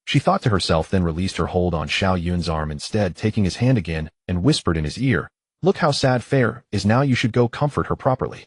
She thought to herself, then released her hold on Xiao Yun's arm, instead taking his hand again, and whispered in his ear, look how sad Feier is now, you should go comfort her properly.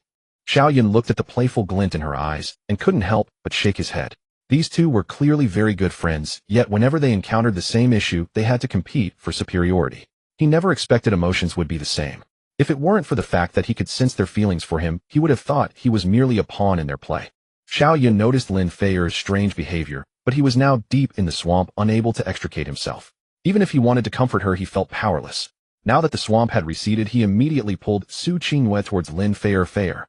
Xiao Yun looked at the playful glint in her eyes, and couldn't help but shake his head. These two were clearly very good friends, yet whenever they encountered the same issue, they had to compete for superiority. He never expected emotions would be the same. If it weren't for the fact that he could sense their feelings for him, he would have thought he was merely a pawn in their play. Xiao Yun noticed Lin Feier's strange behavior, but he was now deep in the swamp, unable to extricate himself. Even if he wanted to comfort her, he felt powerless. Now that the swamp had receded, he immediately pulled Su Qingyue towards Lin Feier.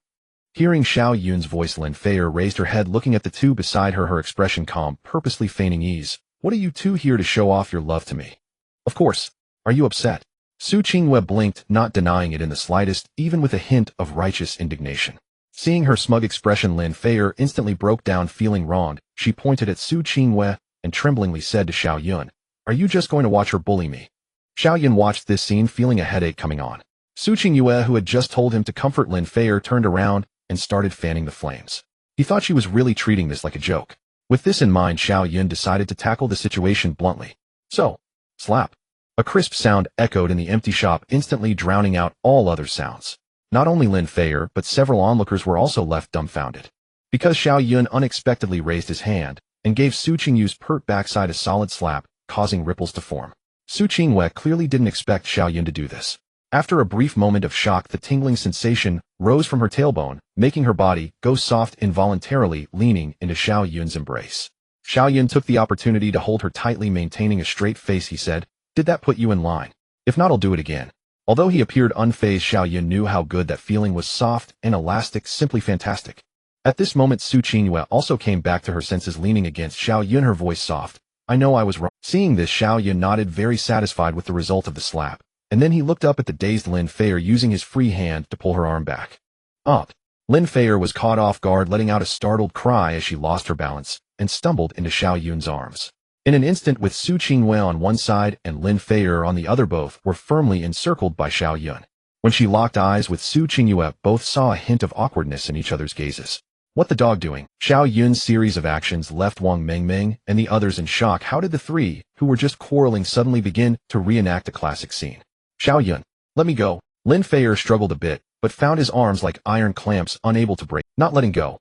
Hearing Xiao Yun's voice, Lin Feier raised her head, looking at the two beside her, her expression calm, purposely feigning ease. What are you two here to show off your love to me? Of course. Are you upset? Su Qingyue blinked, not denying it in the slightest, even with a hint of righteous indignation. Seeing her smug expression, Lin Feier instantly broke down, feeling wronged. She pointed at Su Qingyue and tremblingly said to Xiao Yun, are you just going to watch her bully me? Xiao Yun watched this scene, feeling a headache coming on. Su Qingyue, who had just told him to comfort Lin Feier, turned around and started fanning the flames. He thought she was really treating this like a joke. With this in mind, Xiao Yun decided to tackle the situation bluntly. So, slap. A crisp sound echoed in the empty shop, instantly drowning out all other sounds. Not only Lin Feier, but several onlookers were also left dumbfounded. Because Xiao Yun unexpectedly raised his hand and gave Su Qingyu's pert backside a solid slap, causing ripples to form. Su Qingyue clearly didn't expect Xiao Yun to do this. After a brief moment of shock, the tingling sensation rose from her tailbone, making her body go soft, involuntarily leaning into Xiao Yun's embrace. Xiao Yun took the opportunity to hold her tightly, maintaining a straight face. He said, "Did that put you in line? If not, I'll do it again." Although he appeared unfazed, Xiao Yun knew how good that feeling was. Soft and elastic, simply fantastic. At this moment, Su Qingyue also came back to her senses, leaning against Xiao Yun, her voice soft. "I know I was wrong." Seeing this, Xiao Yun nodded, very satisfied with the result of the slap, and then he looked up at the dazed Lin Feier, using his free hand to pull her arm back. Up. Lin Feier was caught off guard, letting out a startled cry as she lost her balance and stumbled into Xiao Yun's arms. In an instant, with Su Qingyue on one side and Lin Feier on the other, both were firmly encircled by Xiao Yun. When she locked eyes with Su Qingyue, both saw a hint of awkwardness in each other's gazes. What the dog doing? Xiao Yun's series of actions left Wang Mengmeng and the others in shock. How did the three, who were just quarreling, suddenly begin to reenact a classic scene? Xiao Yun, let me go. Lin Feier struggled a bit, but found his arms like iron clamps, unable to break. Not letting go.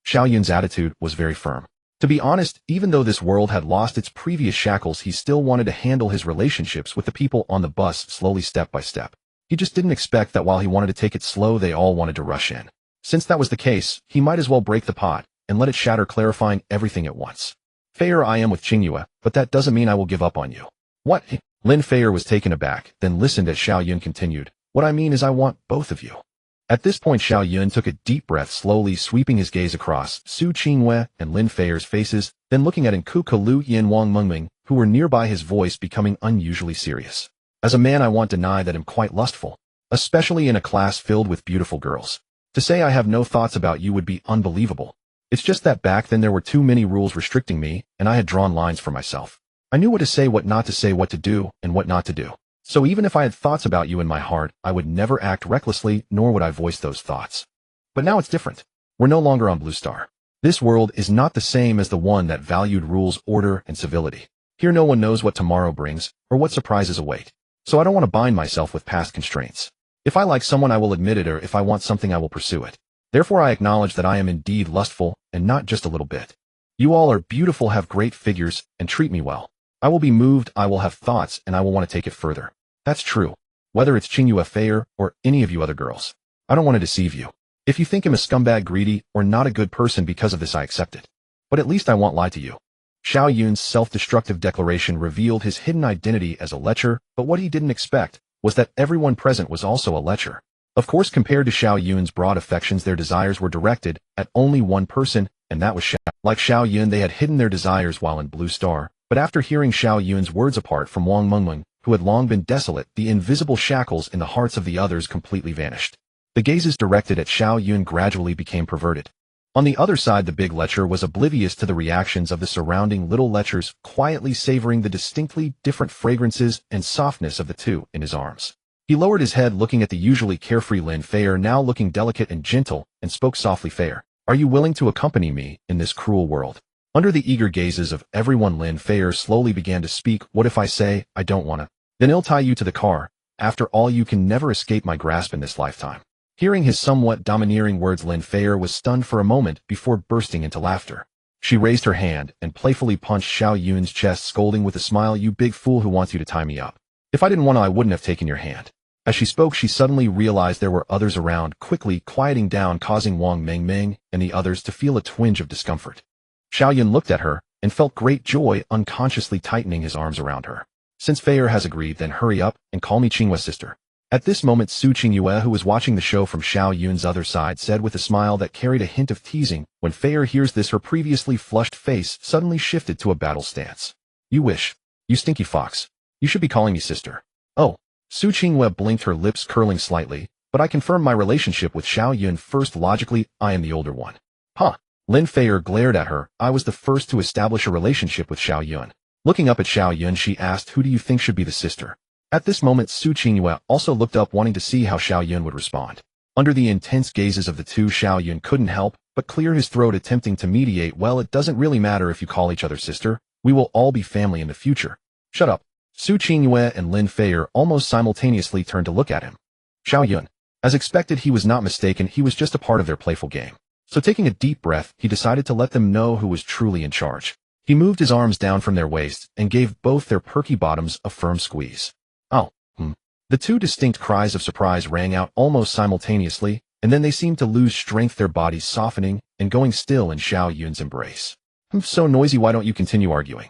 Xiao Yun's attitude was very firm. To be honest, even though this world had lost its previous shackles, he still wanted to handle his relationships with the people on the bus slowly, step by step. He just didn't expect that while he wanted to take it slow, they all wanted to rush in. Since that was the case, he might as well break the pot and let it shatter, clarifying everything at once. Feier, I am with Qingyue, but that doesn't mean I will give up on you. What? Lin Feier was taken aback, then listened as Xiao Yun continued. What I mean is I want both of you. At this point, Xiao Yun took a deep breath, slowly sweeping his gaze across Su Qingyue and Lin Feier's faces, then looking at Nkuka Lu Yin Wang Mengming, who were nearby, his voice becoming unusually serious. As a man, I won't deny that I'm quite lustful, especially in a class filled with beautiful girls. To say I have no thoughts about you would be unbelievable. It's just that back then there were too many rules restricting me, and I had drawn lines for myself. I knew what to say, what not to say, what to do, and what not to do. So even if I had thoughts about you in my heart, I would never act recklessly, nor would I voice those thoughts. But now it's different. We're no longer on Blue Star. This world is not the same as the one that valued rules, order, and civility. Here no one knows what tomorrow brings, or what surprises await. So I don't want to bind myself with past constraints. If I like someone, I will admit it, or if I want something, I will pursue it. Therefore, I acknowledge that I am indeed lustful, and not just a little bit. You all are beautiful, have great figures, and treat me well. I will be moved, I will have thoughts, and I will want to take it further. That's true. Whether it's Qingyue Feier or any of you other girls. I don't want to deceive you. If you think I'm a scumbag, greedy, or not a good person because of this, I accept it. But at least I won't lie to you. Xiao Yun's self-destructive declaration revealed his hidden identity as a lecher, but what he didn't expect was that everyone present was also a lecher. Of course, compared to Xiao Yun's broad affections, their desires were directed at only one person, and that was Xiao. Like Xiao Yun, they had hidden their desires while in Blue Star, but after hearing Xiao Yun's words, apart from Wang Mengmeng, who had long been desolate, the invisible shackles in the hearts of the others completely vanished. The gazes directed at Xiao Yun gradually became perverted. On the other side, the big lecher was oblivious to the reactions of the surrounding little lechers, quietly savoring the distinctly different fragrances and softness of the two in his arms. He lowered his head, looking at the usually carefree Lin Feier, now looking delicate and gentle, and spoke softly. Feier, are you willing to accompany me in this cruel world? Under the eager gazes of everyone, Lin Feier slowly began to speak. What if I say, I don't want to? Then I'll tie you to the car. After all, you can never escape my grasp in this lifetime. Hearing his somewhat domineering words, Lin Feier was stunned for a moment before bursting into laughter. She raised her hand and playfully punched Xiao Yun's chest, scolding with a smile, you big fool, who wants you to tie me up? If I didn't want to, I wouldn't have taken your hand. As she spoke, she suddenly realized there were others around, quickly quieting down, causing Wang Mengmeng and the others to feel a twinge of discomfort. Xiao Yun looked at her and felt great joy, unconsciously tightening his arms around her. Since Feier has agreed, then hurry up and call me Qingyue's sister. At this moment, Su Qingyue, who was watching the show from Xiao Yun's other side, said with a smile that carried a hint of teasing. When Feier hears this, her previously flushed face suddenly shifted to a battle stance. You wish. You stinky fox. You should be calling me sister. Oh. Su Qingyue blinked, her lips curling slightly, but I confirmed my relationship with Xiao Yun first. Logically, I am the older one. Huh. Lin Feier glared at her. I was the first to establish a relationship with Xiao Yun. Looking up at Xiao Yun, she asked, who do you think should be the sister? At this moment, Su Qingyue also looked up, wanting to see how Xiao Yun would respond. Under the intense gazes of the two, Xiao Yun couldn't help but clear his throat attempting to mediate. Well, it doesn't really matter if you call each other sister. We will all be family in the future. Shut up. Su Qingyue and Lin Feier almost simultaneously turned to look at him. Xiao Yun. As expected, he was not mistaken. He was just a part of their playful game. So taking a deep breath, he decided to let them know who was truly in charge. He moved his arms down from their waists and gave both their perky bottoms a firm squeeze. Oh, The two distinct cries of surprise rang out almost simultaneously, and then they seemed to lose strength, their bodies softening and going still in Xiao Yun's embrace. So noisy, why don't you continue arguing?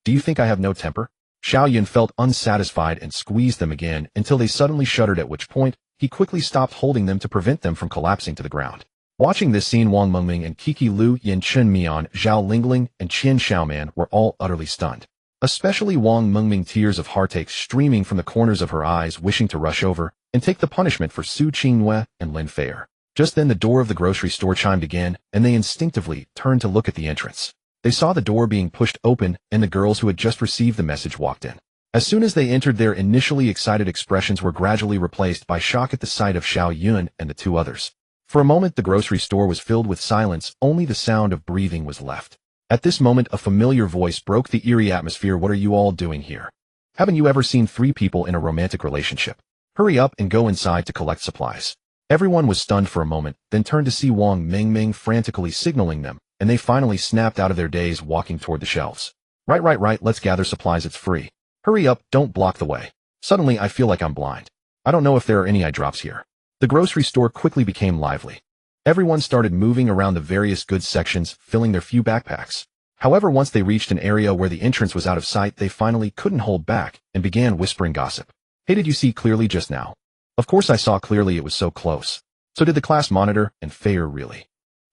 Do you think I have no temper? Xiao Yun felt unsatisfied and squeezed them again until they suddenly shuddered, at which point he quickly stopped holding them to prevent them from collapsing to the ground. Watching this scene, Wang Mengming and Kiki Lu, Yin Chen Mian, Zhao Lingling, and Qian Xiaoman were all utterly stunned. Especially Wang Mengming, tears of heartache streaming from the corners of her eyes, wishing to rush over and take the punishment for Su Qingyue and Lin Feier. Just then the door of the grocery store chimed again, and they instinctively turned to look at the entrance. They saw the door being pushed open, and the girls who had just received the message walked in. As soon as they entered, their initially excited expressions were gradually replaced by shock at the sight of Xiao Yun and the two others. For a moment the grocery store was filled with silence, only the sound of breathing was left. At this moment a familiar voice broke the eerie atmosphere. What are you all doing here? Haven't you ever seen three people in a romantic relationship? Hurry up and go inside to collect supplies. Everyone was stunned for a moment, then turned to see Wang Mengming frantically signaling them, and they finally snapped out of their daze, walking toward the shelves. Right, let's gather supplies, it's free. Hurry up, don't block the way. Suddenly I feel like I'm blind. I don't know if there are any eye drops here. The grocery store quickly became lively. Everyone started moving around the various goods sections, filling their few backpacks. However, once they reached an area where the entrance was out of sight, they finally couldn't hold back and began whispering gossip. Hey, did you see clearly just now? Of course I saw clearly, it was so close. So did the class monitor and Feier. Really?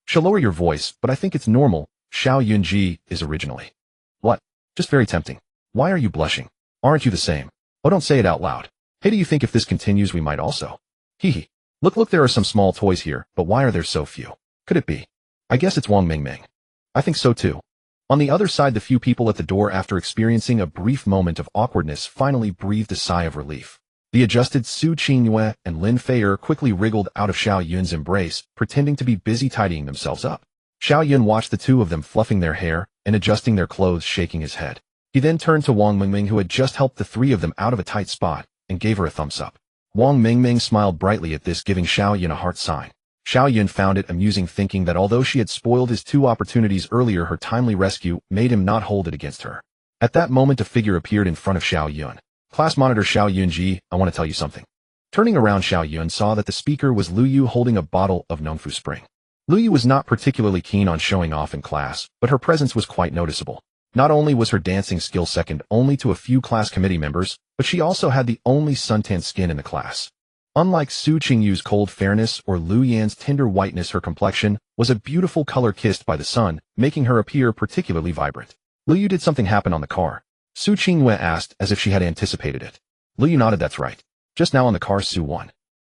She'll lower your voice, but I think it's normal. Xiao Yunji is originally. What? Just very tempting. Why are you blushing? Aren't you the same? Oh, don't say it out loud. Hey, do you think if this continues we might also? Hee. Look, there are some small toys here, but why are there so few? Could it be? I guess it's Wang Mengming. I think so too. On the other side, the few people at the door, after experiencing a brief moment of awkwardness, finally breathed a sigh of relief. The adjusted Su Qingyue and Lin Feier quickly wriggled out of Xiao Yun's embrace, pretending to be busy tidying themselves up. Xiao Yun watched the two of them fluffing their hair and adjusting their clothes, shaking his head. He then turned to Wang Mengming, who had just helped the three of them out of a tight spot, and gave her a thumbs up. Wang Mengming smiled brightly at this, giving Xiao Yun a heart sign. Xiao Yun found it amusing, thinking that although she had spoiled his two opportunities earlier, her timely rescue made him not hold it against her. At that moment a figure appeared in front of Xiao Yun. Class monitor Xiao Yunji, I want to tell you something. Turning around, Xiao Yun saw that the speaker was Lu Yu, holding a bottle of Nongfu Spring. Lu Yu was not particularly keen on showing off in class, but her presence was quite noticeable. Not only was her dancing skill second only to a few class committee members, but she also had the only suntan skin in the class. Unlike Su Qingyu's cold fairness or Lu Yan's tender whiteness, her complexion was a beautiful color kissed by the sun, making her appear particularly vibrant. Lu Yu, did something happen on the car? Su Qingyue asked, as if she had anticipated it. Lu Yu nodded. That's right. Just now on the car, Su won.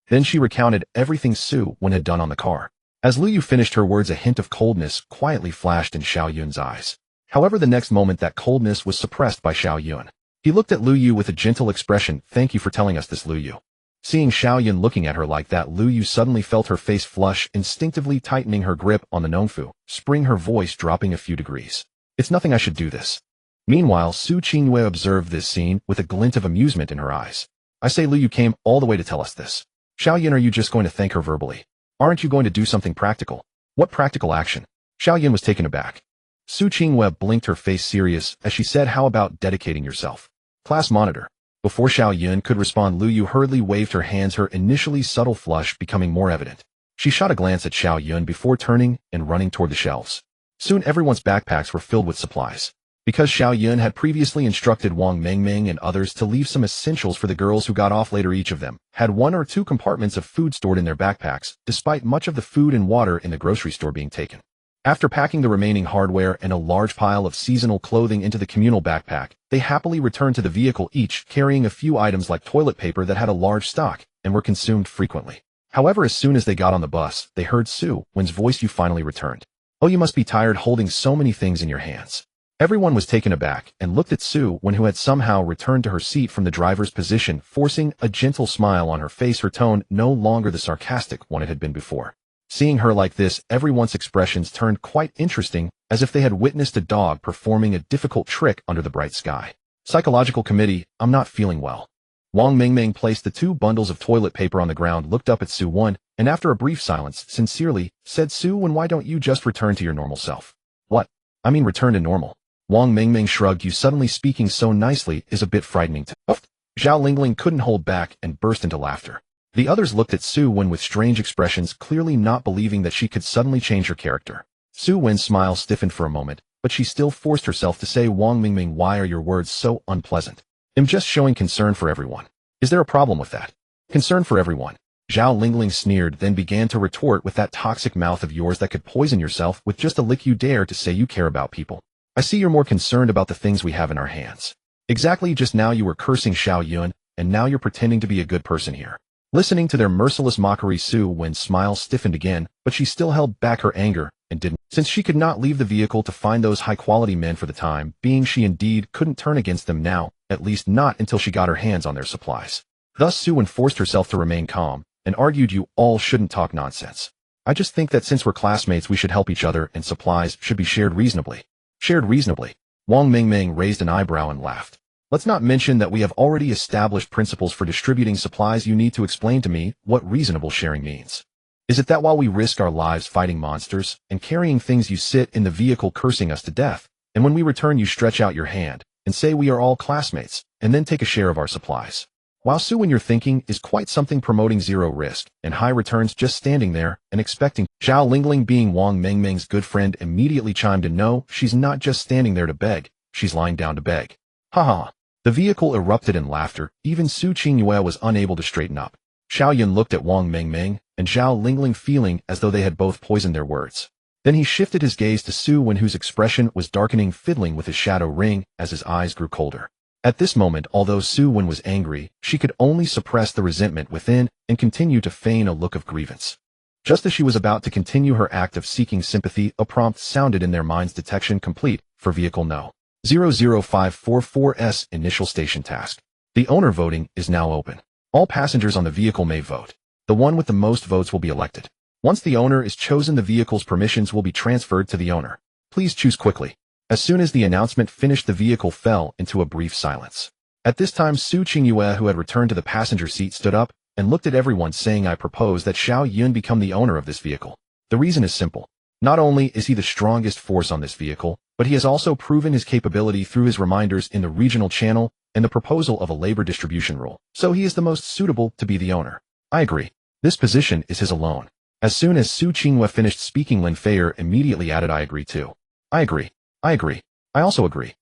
Then she recounted everything Su Wen had done on the car. As Lu Yu finished her words, a hint of coldness quietly flashed in Xiao Yun's eyes. However, the next moment that coldness was suppressed by Xiao Yun. He looked at Lu Yu with a gentle expression. Thank you for telling us this, Lu Yu. Seeing Xiao Yun looking at her like that, Lu Yu suddenly felt her face flush, instinctively tightening her grip on the Nongfu Spring, her voice dropping a few degrees. It's nothing, I should do this. Meanwhile, Su Qingyue observed this scene with a glint of amusement in her eyes. I say, Lu Yu came all the way to tell us this. Xiao Yun, are you just going to thank her verbally? Aren't you going to do something practical? What practical action? Xiao Yun was taken aback. Su Qingyue blinked, her face serious, as she said, how about dedicating yourself? Class monitor. Before Xiao Yun could respond, Lu Yu hurriedly waved her hands, her initially subtle flush becoming more evident. She shot a glance at Xiao Yun before turning and running toward the shelves. Soon everyone's backpacks were filled with supplies. Because Xiao Yun had previously instructed Wang Mengming and others to leave some essentials for the girls who got off later, each of them had 1 or 2 compartments of food stored in their backpacks, despite much of the food and water in the grocery store being taken. After packing the remaining hardware and a large pile of seasonal clothing into the communal backpack, they happily returned to the vehicle, each carrying a few items like toilet paper that had a large stock and were consumed frequently. However, as soon as they got on the bus, they heard Su Wen's voice. You finally returned. Oh, you must be tired holding so many things in your hands. Everyone was taken aback and looked at Su Wen, who had somehow returned to her seat from the driver's position, forcing a gentle smile on her face, her tone no longer the sarcastic one it had been before. Seeing her like this, everyone's expressions turned quite interesting, as if they had witnessed a dog performing a difficult trick under the bright sky. Psychological committee, I'm not feeling well. Wang Mingming placed the 2 bundles of toilet paper on the ground, looked up at Su Wen, and after a brief silence, sincerely, said, Su Wen, why don't you just return to your normal self? What? I mean return to normal. Wang Mingming shrugged. You suddenly speaking so nicely is a bit frightening to me. Zhao Lingling couldn't hold back and burst into laughter. The others looked at Su Wen with strange expressions, clearly not believing that she could suddenly change her character. Su Wen's smile stiffened for a moment, but she still forced herself to say, Wang Mingming, why are your words so unpleasant? I'm just showing concern for everyone. Is there a problem with that? Concern for everyone. Zhao Lingling sneered, then began to retort, with that toxic mouth of yours that could poison yourself with just a lick, you dare to say you care about people. I see you're more concerned about the things we have in our hands. Exactly, just now you were cursing Xiao Yun, and now you're pretending to be a good person here. Listening to their merciless mockery, Su Wen's smile stiffened again, but she still held back her anger and didn't. Since she could not leave the vehicle to find those high-quality men for the time being, she indeed couldn't turn against them now, at least not until she got her hands on their supplies. Thus Su Wen forced herself to remain calm, and argued, you all shouldn't talk nonsense. I just think that since we're classmates we should help each other, and supplies should be shared reasonably. Shared reasonably? Wang Mingming raised an eyebrow and laughed. Let's not mention that we have already established principles for distributing supplies. You need to explain to me what reasonable sharing means. Is it that while we risk our lives fighting monsters and carrying things, you sit in the vehicle cursing us to death, and when we return you stretch out your hand and say we are all classmates, and then take a share of our supplies? While Su Wen, your thinking is quite something, promoting zero risk and high returns, just standing there and expecting. Zhao Lingling, being Wang Mingming's good friend, immediately chimed in, no, she's not just standing there to beg, she's lying down to beg. Ha ha. The vehicle erupted in laughter. Even Su Qingyue was unable to straighten up. Xiao Yun looked at Wang Mingming and Zhao Lingling, feeling as though they had both poisoned their words. Then he shifted his gaze to Su Wen, whose expression was darkening, fiddling with his shadow ring as his eyes grew colder. At this moment, although Su Wen was angry, she could only suppress the resentment within and continue to feign a look of grievance. Just as she was about to continue her act of seeking sympathy, a prompt sounded in their minds. Detection complete for vehicle No. 00544S. Initial station task. The owner voting is now open. All passengers on the vehicle may vote. The one with the most votes will be elected. Once the owner is chosen, the vehicle's permissions will be transferred to the owner. Please choose quickly. As soon as the announcement finished, the vehicle fell into a brief silence. At this time, Su Qingyue, who had returned to the passenger seat, stood up and looked at everyone, saying, I propose that Xiao Yun become the owner of this vehicle. The reason is simple. Not only is he the strongest force on this vehicle, but he has also proven his capability through his reminders in the regional channel and the proposal of a labor distribution rule. So he is the most suitable to be the owner. I agree. This position is his alone. As soon as Su Qingyue finished speaking, Lin Feier immediately added, I agree too. I agree. I agree. I also agree.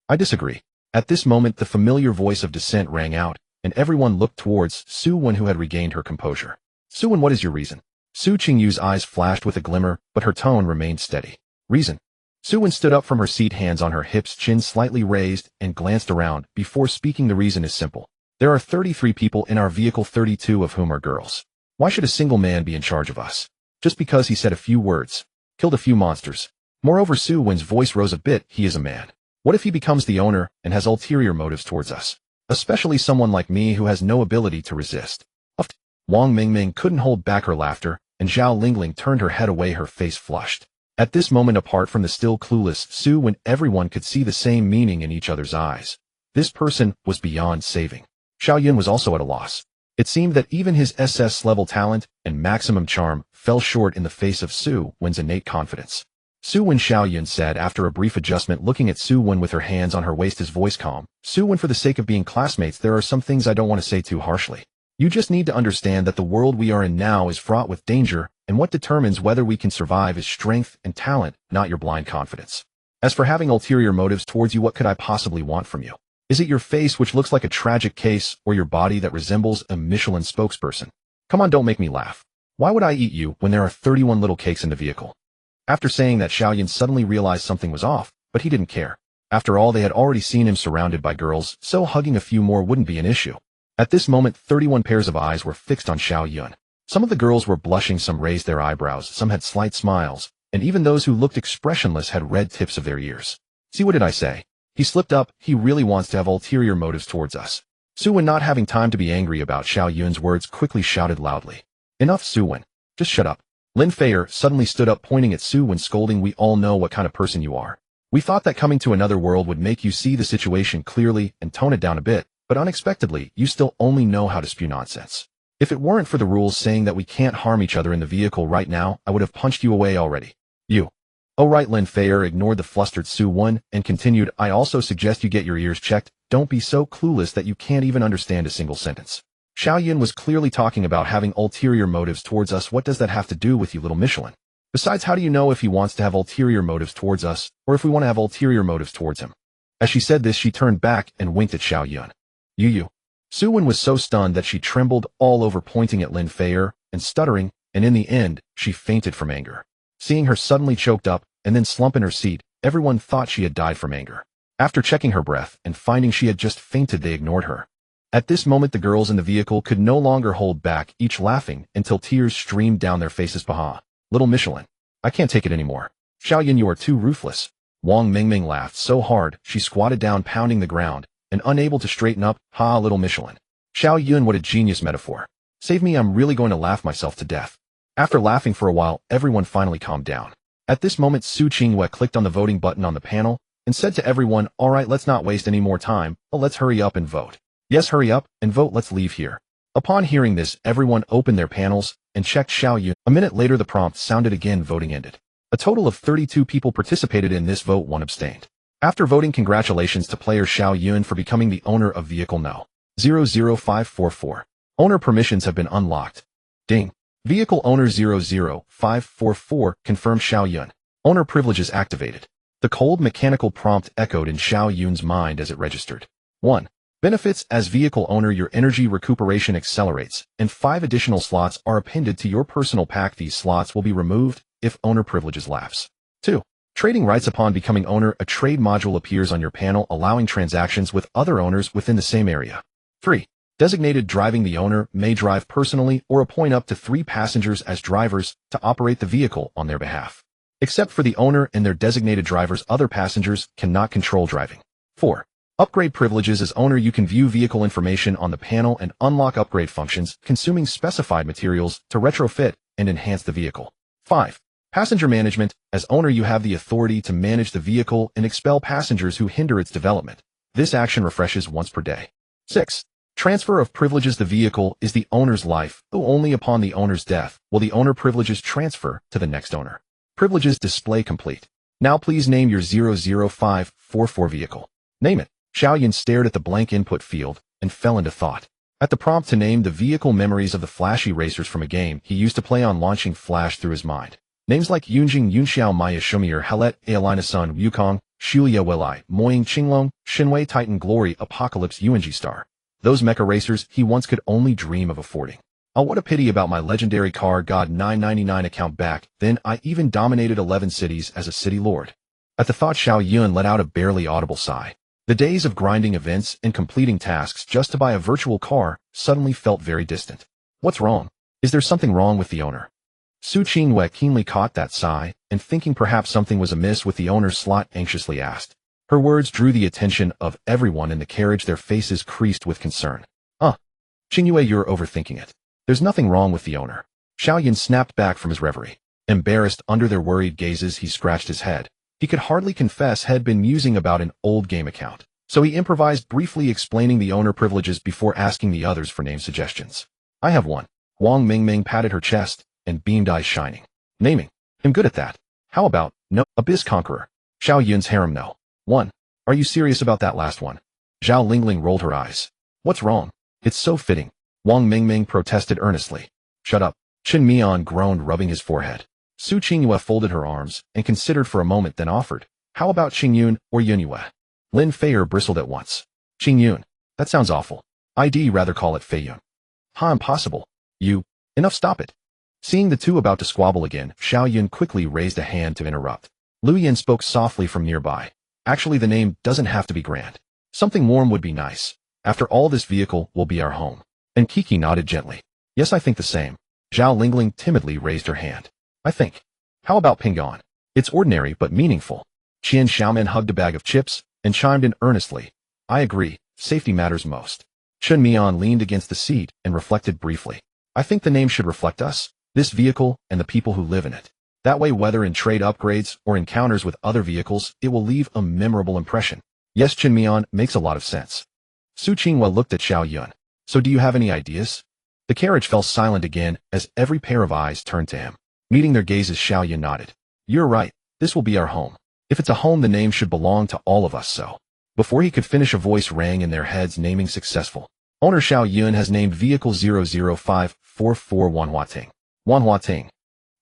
I disagree. At this moment, the familiar voice of dissent rang out, and everyone looked towards Su Wen, who had regained her composure. Su Wen, what is your reason? Su Qingyue's eyes flashed with a glimmer, but her tone remained steady. Reason? Su Wen stood up from her seat, hands on her hips, chin slightly raised, and glanced around before speaking. The reason is simple. There are 33 people in our vehicle, 32 of whom are girls. Why should a single man be in charge of us? Just because he said a few words, killed a few monsters. Moreover, Su Wen's voice rose a bit, he is a man. What if he becomes the owner and has ulterior motives towards us? Especially someone like me who has no ability to resist. Wang Mingming couldn't hold back her laughter, and Zhao Lingling turned her head away, her face flushed. At this moment, apart from the still clueless Su Wen, everyone could see the same meaning in each other's eyes. This person was beyond saving. Xiao Yun was also at a loss. It seemed that even his SS-level talent and maximum charm fell short in the face of Su Wen's innate confidence. Su Wen, Xiao Yun said after a brief adjustment, looking at Su Wen with her hands on her waist, his voice calm. Su Wen, for the sake of being classmates, there are some things I don't want to say too harshly. You just need to understand that the world we are in now is fraught with danger, and what determines whether we can survive is strength and talent, not your blind confidence. As for having ulterior motives towards you, what could I possibly want from you? Is it your face, which looks like a tragic case, or your body that resembles a Michelin spokesperson? Come on, don't make me laugh. Why would I eat you when there are 31 little cakes in the vehicle? After saying that, Xiao Yun suddenly realized something was off, but he didn't care. After all, they had already seen him surrounded by girls, so hugging a few more wouldn't be an issue. At this moment, 31 pairs of eyes were fixed on Xiao Yun. Some of the girls were blushing, some raised their eyebrows, some had slight smiles, and even those who looked expressionless had red tips of their ears. See, what did I say? He slipped up. He really wants to have ulterior motives towards us. Su Wen, not having time to be angry about Xiao Yun's words, quickly shouted loudly. Enough, Su Wen. Just shut up. Lin Feier suddenly stood up pointing at Su Wen, scolding, "We all know what kind of person you are. We thought that coming to another world would make you see the situation clearly and tone it down a bit, but unexpectedly, you still only know how to spew nonsense. If it weren't for the rules saying that we can't harm each other in the vehicle right now, I would have punched you away already. You." "Oh right." Lin Feier ignored the flustered Su Wen and continued, "I also suggest you get your ears checked. Don't be so clueless that you can't even understand a single sentence. Xiao Yun was clearly talking about having ulterior motives towards us. What does that have to do with you, little Michelin? Besides, how do you know if he wants to have ulterior motives towards us, or if we want to have ulterior motives towards him?" As she said this, she turned back and winked at Xiao Yun. You. Su Wen was so stunned that she trembled all over, pointing at Lin Feier and stuttering, and in the end, she fainted from anger. Seeing her suddenly choked up and then slump in her seat, everyone thought she had died from anger. After checking her breath and finding she had just fainted, they ignored her. At this moment, the girls in the vehicle could no longer hold back, each laughing until tears streamed down their faces. "Paha, little Michelin. I can't take it anymore. Xiao Yun, you are too ruthless." Wang Mingming laughed so hard, she squatted down, pounding the ground, and unable to straighten up. "Ha, little Michelin. Xiao Yun, what a genius metaphor. Save me, I'm really going to laugh myself to death." After laughing for a while, everyone finally calmed down. At this moment, Su Qingyue clicked on the voting button on the panel and said to everyone, "All right, let's not waste any more time, but let's hurry up and vote. Yes, hurry up and vote, let's leave here." Upon hearing this, everyone opened their panels and checked Xiao Yun. A minute later, the prompt sounded again, voting ended. A total of 32 people participated in this vote, 1 abstained. After voting, congratulations to player Xiao Yun for becoming the owner of vehicle No. 00544. Owner permissions have been unlocked. Ding. Vehicle owner 00544 confirmed Xiao Yun. Owner privileges activated. The cold mechanical prompt echoed in Xiao Yun's mind as it registered. 1. Benefits: as vehicle owner, your energy recuperation accelerates, and 5 additional slots are appended to your personal pack. These slots will be removed if owner privileges lapse. 2. Trading rights: upon becoming owner, a trade module appears on your panel, allowing transactions with other owners within the same area. 3. Designated driving: the owner may drive personally or appoint up to 3 passengers as drivers to operate the vehicle on their behalf. Except for the owner and their designated drivers, other passengers cannot control driving. 4. Upgrade privileges: as owner, you can view vehicle information on the panel and unlock upgrade functions, consuming specified materials to retrofit and enhance the vehicle. 5. Passenger management: as owner, you have the authority to manage the vehicle and expel passengers who hinder its development. This action refreshes once per day. 6. Transfer of privileges: the vehicle is the owner's life, though only upon the owner's death will the owner privileges transfer to the next owner. Privileges display complete. Now please name your 00544 vehicle. Name it. Xiao Yun stared at the blank input field and fell into thought. At the prompt to name the vehicle, memories of the flashy racers from a game he used to play on launching flashed through his mind. Names like Yunjing, Yunxiao, Maya, Shumir, Helet, Aelina Sun, Wukong, Shuya Welai, Moying, Qinglong, Shinwei, Titan, Glory, Apocalypse, UNG Star. Those mecha racers he once could only dream of affording. Oh, what a pity about my legendary car god 999 account back then. I even dominated 11 cities as a city lord. At the thought, Xiao Yun let out a barely audible sigh. The days of grinding events and completing tasks just to buy a virtual car suddenly felt very distant. What's wrong? Is there something wrong with the owner? Su Qingyue keenly caught that sigh, and thinking perhaps something was amiss with the owner's slot, anxiously asked. Her words drew the attention of everyone in the carriage, their faces creased with concern. Qingyue, you're overthinking it. There's nothing wrong with the owner. Xiao Yun snapped back from his reverie. Embarrassed under their worried gazes, he scratched his head. He could hardly confess had been musing about an old game account, so he improvised, briefly explaining the owner privileges before asking the others for name suggestions. I have one. Wang Mingming patted her chest and beamed, eyes shining. Naming. I'm good at that. How about, no, Abyss Conqueror? Xiao Yun's harem, no. 1. Are you serious about that last one? Zhao Lingling rolled her eyes. What's wrong? It's so fitting. Wang Mingming protested earnestly. Shut up. Chen Mian groaned, rubbing his forehead. Su Qingyue folded her arms and considered for a moment, then offered. How about Qingyun or Yunyue? Lin Feier bristled at once. Qingyun. That sounds awful. I'd rather call it Feiyun. Impossible. You. Enough, stop it. Seeing the two about to squabble again, Xiao Yun quickly raised a hand to interrupt. Lu Yin spoke softly from nearby. Actually, the name doesn't have to be grand. Something warm would be nice. After all, this vehicle will be our home. And Kiki nodded gently. Yes, I think the same. Zhao Lingling timidly raised her hand. I think. How about Pingon? It's ordinary but meaningful. Qian Xiaoman hugged a bag of chips and chimed in earnestly. I agree. Safety matters most. Chen Mian leaned against the seat and reflected briefly. I think the name should reflect us. This vehicle and the people who live in it. That way, whether in trade upgrades or encounters with other vehicles, it will leave a memorable impression. Yes, Qin Mian, makes a lot of sense. Su Qinghua looked at Xiao Yun. So do you have any ideas? The carriage fell silent again as every pair of eyes turned to him. Meeting their gazes, Xiao Yun nodded. You're right, this will be our home. If it's a home, the name should belong to all of us, so. Before he could finish, a voice rang in their heads, naming successful. Owner Xiao Yun has named vehicle 00544 Wanhua Ting. Wanhua Ting.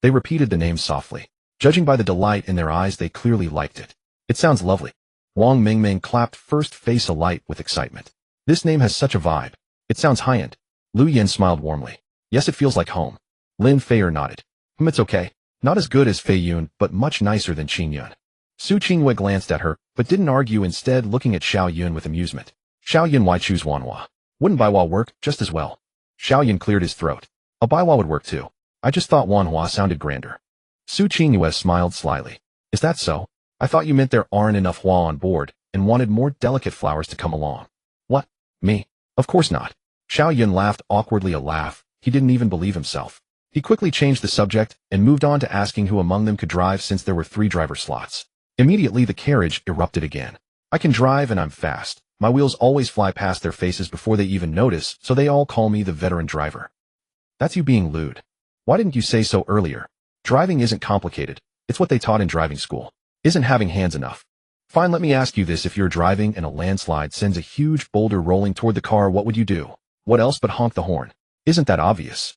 They repeated the name softly. Judging by the delight in their eyes, they clearly liked it. It sounds lovely. Wang Mingming clapped, first face alight with excitement. This name has such a vibe. It sounds high-end. Lu Yen smiled warmly. Yes, it feels like home. Lin Feier nodded. It's okay. Not as good as Fei Yun, but much nicer than Qin Yun. Su Qinghua glanced at her, but didn't argue, instead looking at Xiao Yun with amusement. Xiao Yun, why choose Wanhua? Wouldn't Baiwa work just as well? Xiao Yun cleared his throat. A Baiwa would work too. I just thought Wanhua sounded grander. Su Qinghua smiled slyly. Is that so? I thought you meant there aren't enough Hua on board, and wanted more delicate flowers to come along. What? Me? Of course not. Xiao Yun laughed awkwardly, a laugh he didn't even believe himself. He quickly changed the subject and moved on to asking who among them could drive, since there were 3 driver slots. Immediately the carriage erupted again. I can drive and I'm fast. My wheels always fly past their faces before they even notice, so they all call me the veteran driver. That's you being lewd. Why didn't you say so earlier? Driving isn't complicated. It's what they taught in driving school. Isn't having hands enough? Fine, let me ask you this. If you're driving and a landslide sends a huge boulder rolling toward the car, what would you do? What else but honk the horn? Isn't that obvious?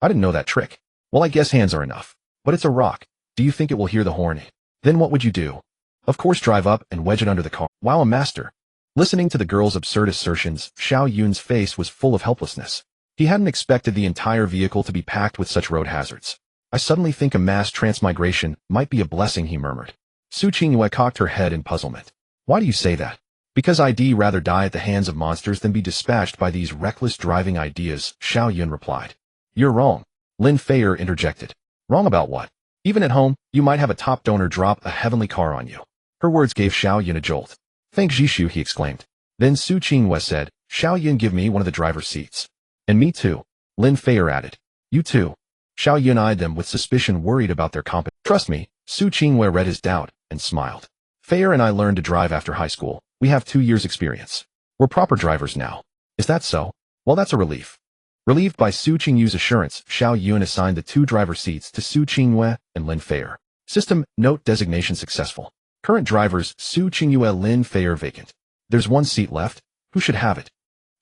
I didn't know that trick. Well, I guess hands are enough. But it's a rock. Do you think it will hear the horn? Then what would you do? Of course, drive up and wedge it under the car. Wow, a master. Listening to the girl's absurd assertions, Xiao Yun's face was full of helplessness. He hadn't expected the entire vehicle to be packed with such road hazards. I suddenly think a mass transmigration might be a blessing, he murmured. Su Qinghua cocked her head in puzzlement. Why do you say that? Because I'd rather die at the hands of monsters than be dispatched by these reckless driving ideas, Xiao Yun replied. You're wrong. Lin Feier interjected. Wrong about what? Even at home, you might have a top donor drop a heavenly car on you. Her words gave Xiao Yun a jolt. Thank Jishu, he exclaimed. Then Su Qinghua said, Xiao Yun, give me one of the driver's seats. And me too. Lin Feier added. You too. Xiao Yun eyed them with suspicion, worried about their competence. Trust me, Su Qinghua read his doubt and smiled. Feier and I learned to drive after high school. We have 2 years experience. We're proper drivers now. Is that so? Well, that's a relief. Relieved by Su Qinghua's assurance, Xiao Yun assigned the 2 driver seats to Su Qinghua and Lin Feier. System note designation successful. Current drivers Su Qinghua, Lin Feier vacant. There's 1 seat left. Who should have it?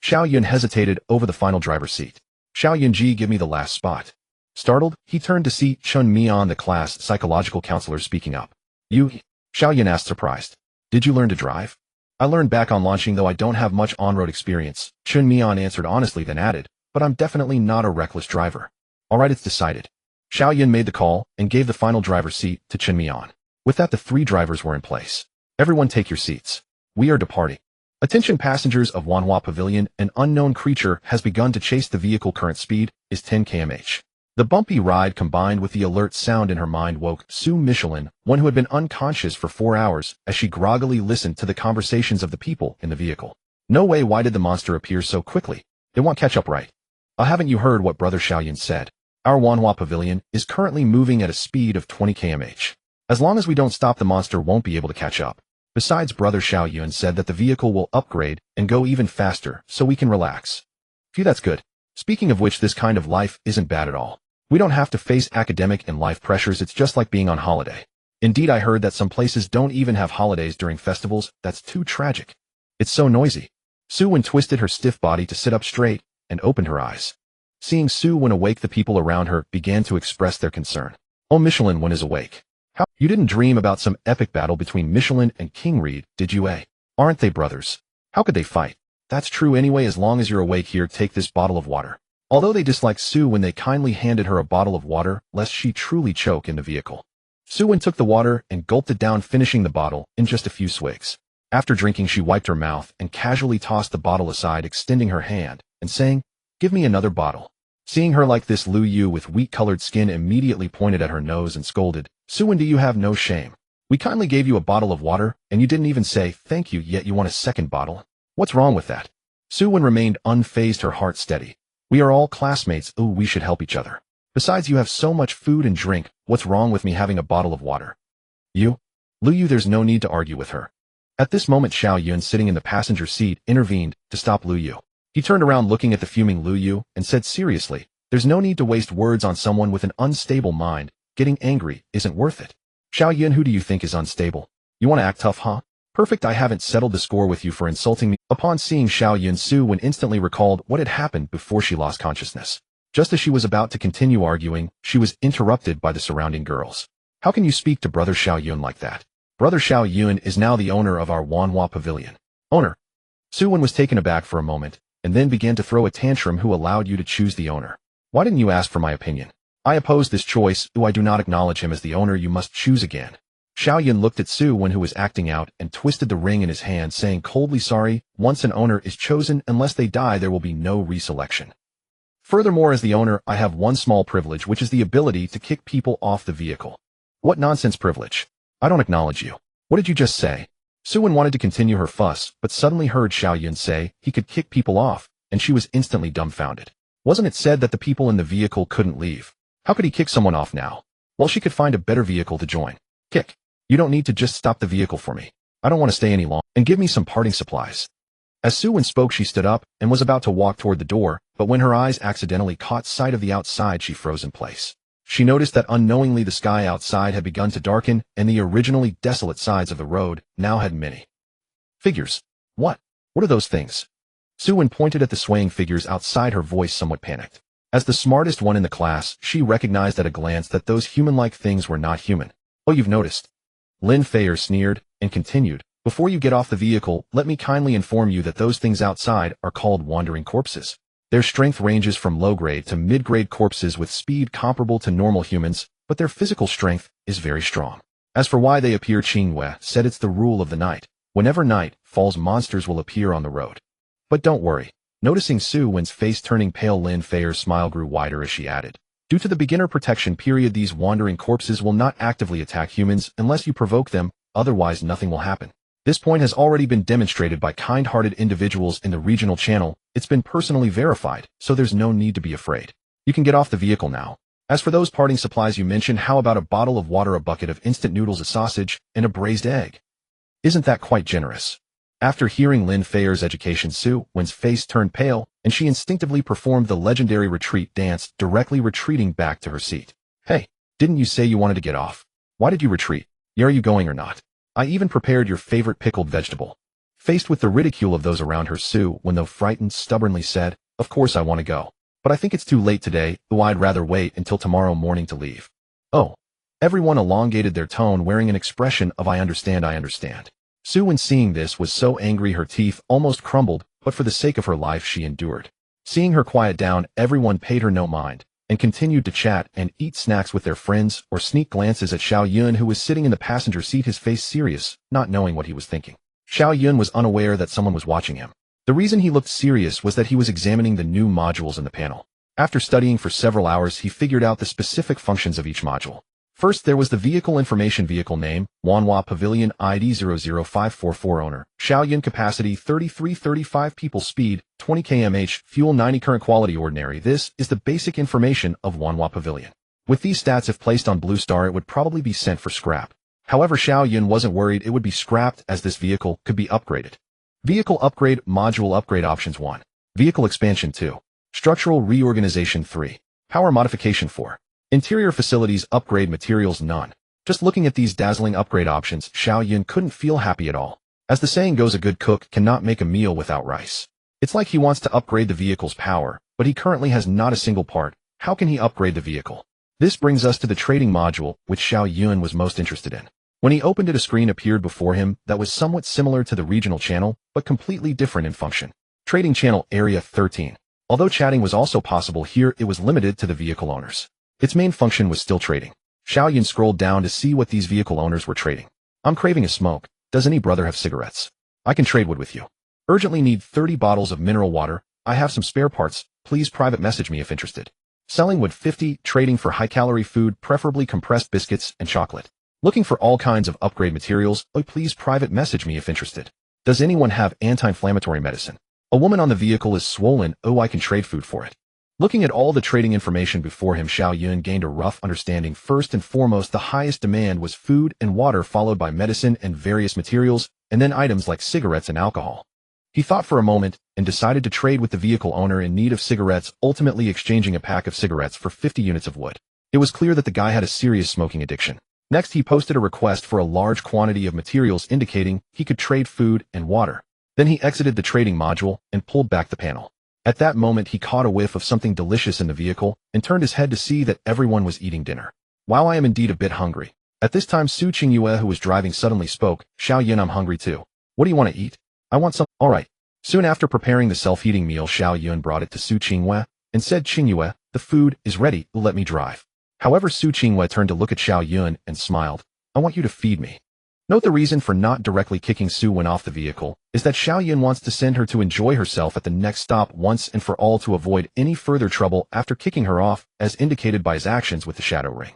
Xiao Yun hesitated over the final driver's seat. Xiao Yun, give me the last spot. Startled, he turned to see Chun Mian, the class psychological counselor, speaking up. You? Xiao Yun asked, surprised. Did you learn to drive? I learned back on launching, though I don't have much on-road experience, Chun Mian answered honestly, then added, but I'm definitely not a reckless driver. Alright, it's decided. Xiao Yun made the call and gave the final driver's seat to Chun Mian. With that, the 3 drivers were in place. Everyone take your seats. We are departing. Attention passengers of Wanhua Pavilion, an unknown creature has begun to chase the vehicle. Current speed is 10 km/h. The bumpy ride combined with the alert sound in her mind woke Sue Michelin, one who had been unconscious for 4 hours, as she groggily listened to the conversations of the people in the vehicle. No way, why did the monster appear so quickly? It won't catch up, right? Haven't you heard what Brother Xiao Yun said? Our Wanhua Pavilion is currently moving at a speed of 20 km/h. As long as we don't stop, the monster won't be able to catch up. Besides, Brother Xiao Yun said that the vehicle will upgrade and go even faster, so we can relax. Phew, that's good. Speaking of which, this kind of life isn't bad at all. We don't have to face academic and life pressures. It's just like being on holiday. Indeed, I heard that some places don't even have holidays during festivals. That's too tragic. It's so noisy. Su Wen twisted her stiff body to sit up straight and opened her eyes. Seeing Su Wen awake, the people around her began to express their concern. Oh, Michelin, when is awake? How? You didn't dream about some epic battle between Michelin and King Reed, did you, eh? Aren't they brothers? How could they fight? That's true anyway. As long as you're awake, here, take this bottle of water. Although they disliked Su Wen, they kindly handed her a bottle of water, lest she truly choke in the vehicle. Su Wen took the water and gulped it down, finishing the bottle in just a few swigs. After drinking, she wiped her mouth and casually tossed the bottle aside, extending her hand and saying, "Give me another bottle." Seeing her like this, Lu Yu with wheat-colored skin immediately pointed at her nose and scolded, "Su Wen, do you have no shame? We kindly gave you a bottle of water, and you didn't even say thank you, yet you want a second bottle. What's wrong with that?" Su Wen remained unfazed, her heart steady. "We are all classmates. Ooh, we should help each other. Besides, you have so much food and drink, what's wrong with me having a bottle of water? Lu Yu, there's no need to argue with her. At this moment, Xiao Yun, sitting in the passenger seat, intervened to stop Lu Yu. He turned around looking at the fuming Lu Yu and said seriously, there's no need to waste words on someone with an unstable mind. Getting angry isn't worth it. Xiao Yun, who do you think is unstable? You want to act tough, huh? Perfect, I haven't settled the score with you for insulting me. Upon seeing Xiao Yun, Su Wen instantly recalled what had happened before she lost consciousness. Just as she was about to continue arguing, she was interrupted by the surrounding girls. How can you speak to Brother Xiao Yun like that? Brother Xiao Yun is now the owner of our Wanhua Pavilion. Owner? Su Wen was taken aback for a moment, and then began to throw a tantrum. Who allowed you to choose the owner? Why didn't you ask for my opinion? I oppose this choice. I do not acknowledge him as the owner. You must choose again. Xiao Yun looked at Su Wen, who was acting out, and twisted the ring in his hand, saying coldly, sorry, once an owner is chosen, unless they die, there will be no reselection. Furthermore, as the owner, I have one small privilege, which is the ability to kick people off the vehicle. What nonsense privilege? I don't acknowledge you. What did you just say? Su Wen wanted to continue her fuss, but suddenly heard Xiao Yun say he could kick people off, and she was instantly dumbfounded. Wasn't it said that the people in the vehicle couldn't leave? How could he kick someone off now? Well, she could find a better vehicle to join. Kick. You don't need to just stop the vehicle for me. I don't want to stay any longer, and give me some parting supplies. As Su Wen spoke, she stood up and was about to walk toward the door, but when her eyes accidentally caught sight of the outside, she froze in place. She noticed that unknowingly the sky outside had begun to darken, and the originally desolate sides of the road now had many figures. What are those things? Su Wen pointed at the swaying figures outside, her voice somewhat panicked. As the smartest one in the class, she recognized at a glance that those human-like things were not human. Oh, you've noticed? Lin Feier sneered and continued, before you get off the vehicle, let me kindly inform you that those things outside are called wandering corpses. Their strength ranges from low-grade to mid-grade corpses with speed comparable to normal humans, but their physical strength is very strong. As for why they appear, Qing Wei said it's the rule of the night. Whenever night falls, monsters will appear on the road. But don't worry. Noticing Su Wen's face turning pale, Lin Feier's smile grew wider as she added, due to the beginner protection period, these wandering corpses will not actively attack humans unless you provoke them, otherwise nothing will happen. This point has already been demonstrated by kind-hearted individuals in the regional channel. It's been personally verified, so there's no need to be afraid. You can get off the vehicle now. As for those parting supplies you mentioned, how about a bottle of water, a bucket of instant noodles, a sausage, and a braised egg? Isn't that quite generous? After hearing Lin Feier's education, Su Wen's face turned pale, and she instinctively performed the legendary retreat dance, directly retreating back to her seat. Hey, didn't you say you wanted to get off? Why did you retreat? Are you going or not? I even prepared your favorite pickled vegetable. Faced with the ridicule of those around her, Su Wen, though frightened, stubbornly said, of course I want to go. But I think it's too late today, though I'd rather wait until tomorrow morning to leave. Oh. Everyone elongated their tone, wearing an expression of I understand, I understand. Su Wen, seeing this, was so angry her teeth almost crumbled, but for the sake of her life she endured. Seeing her quiet down, everyone paid her no mind, and continued to chat and eat snacks with their friends or sneak glances at Xiao Yun, who was sitting in the passenger seat, his face serious, not knowing what he was thinking. Xiao Yun was unaware that someone was watching him. The reason he looked serious was that he was examining the new modules in the panel. After studying for several hours, he figured out the specific functions of each module. First, there was the vehicle information, vehicle name, Wanhua Pavilion ID 00544, owner, Xiao Yun, capacity 3335, people, speed 20 km/h, fuel 90, current quality ordinary. This is the basic information of Wanhua Pavilion. With these stats, if placed on Blue Star, it would probably be sent for scrap. However, Xiao Yun wasn't worried it would be scrapped, as this vehicle could be upgraded. Vehicle upgrade, module upgrade options: 1. Vehicle expansion. 2. Structural reorganization. 3. Power modification. 4. Interior facilities upgrade, materials none. Just looking at these dazzling upgrade options, Xiao Yun couldn't feel happy at all. As the saying goes, a good cook cannot make a meal without rice. It's like he wants to upgrade the vehicle's power, but he currently has not a single part. How can he upgrade the vehicle? This brings us to the trading module, which Xiao Yun was most interested in. When he opened it, a screen appeared before him that was somewhat similar to the regional channel, but completely different in function. Trading channel, area 13. Although chatting was also possible here, it was limited to the vehicle owners. Its main function was still trading. Xiao Yun scrolled down to see what these vehicle owners were trading. I'm craving a smoke. Does any brother have cigarettes? I can trade wood with you. Urgently need 30 bottles of mineral water. I have some spare parts. Please private message me if interested. Selling wood 50, trading for high-calorie food, preferably compressed biscuits and chocolate. Looking for all kinds of upgrade materials. Please private message me if interested. Does anyone have anti-inflammatory medicine? A woman on the vehicle is swollen. I can trade food for it. Looking at all the trading information before him, Xiao Yun gained a rough understanding. First and foremost, the highest demand was food and water, followed by medicine and various materials, and then items like cigarettes and alcohol. He thought for a moment and decided to trade with the vehicle owner in need of cigarettes, ultimately exchanging a pack of cigarettes for 50 units of wood. It was clear that the guy had a serious smoking addiction. Next, he posted a request for a large quantity of materials indicating he could trade food and water. Then he exited the trading module and pulled back the panel. At that moment, he caught a whiff of something delicious in the vehicle and turned his head to see that everyone was eating dinner. While I am indeed a bit hungry. At this time, Su Qingyue, who was driving, suddenly spoke. Xiao Yun, I'm hungry too. What do you want to eat? I want some. All right. Soon after preparing the self-heating meal, Xiao Yun brought it to Su Qingyue and said, Qingyue, the food is ready, let me drive. However, Su Qingyue turned to look at Xiao Yun and smiled. I want you to feed me. Note the reason for not directly kicking Su Wen off the vehicle is that Xiao Yun wants to send her to enjoy herself at the next stop once and for all to avoid any further trouble after kicking her off, as indicated by his actions with the shadow ring.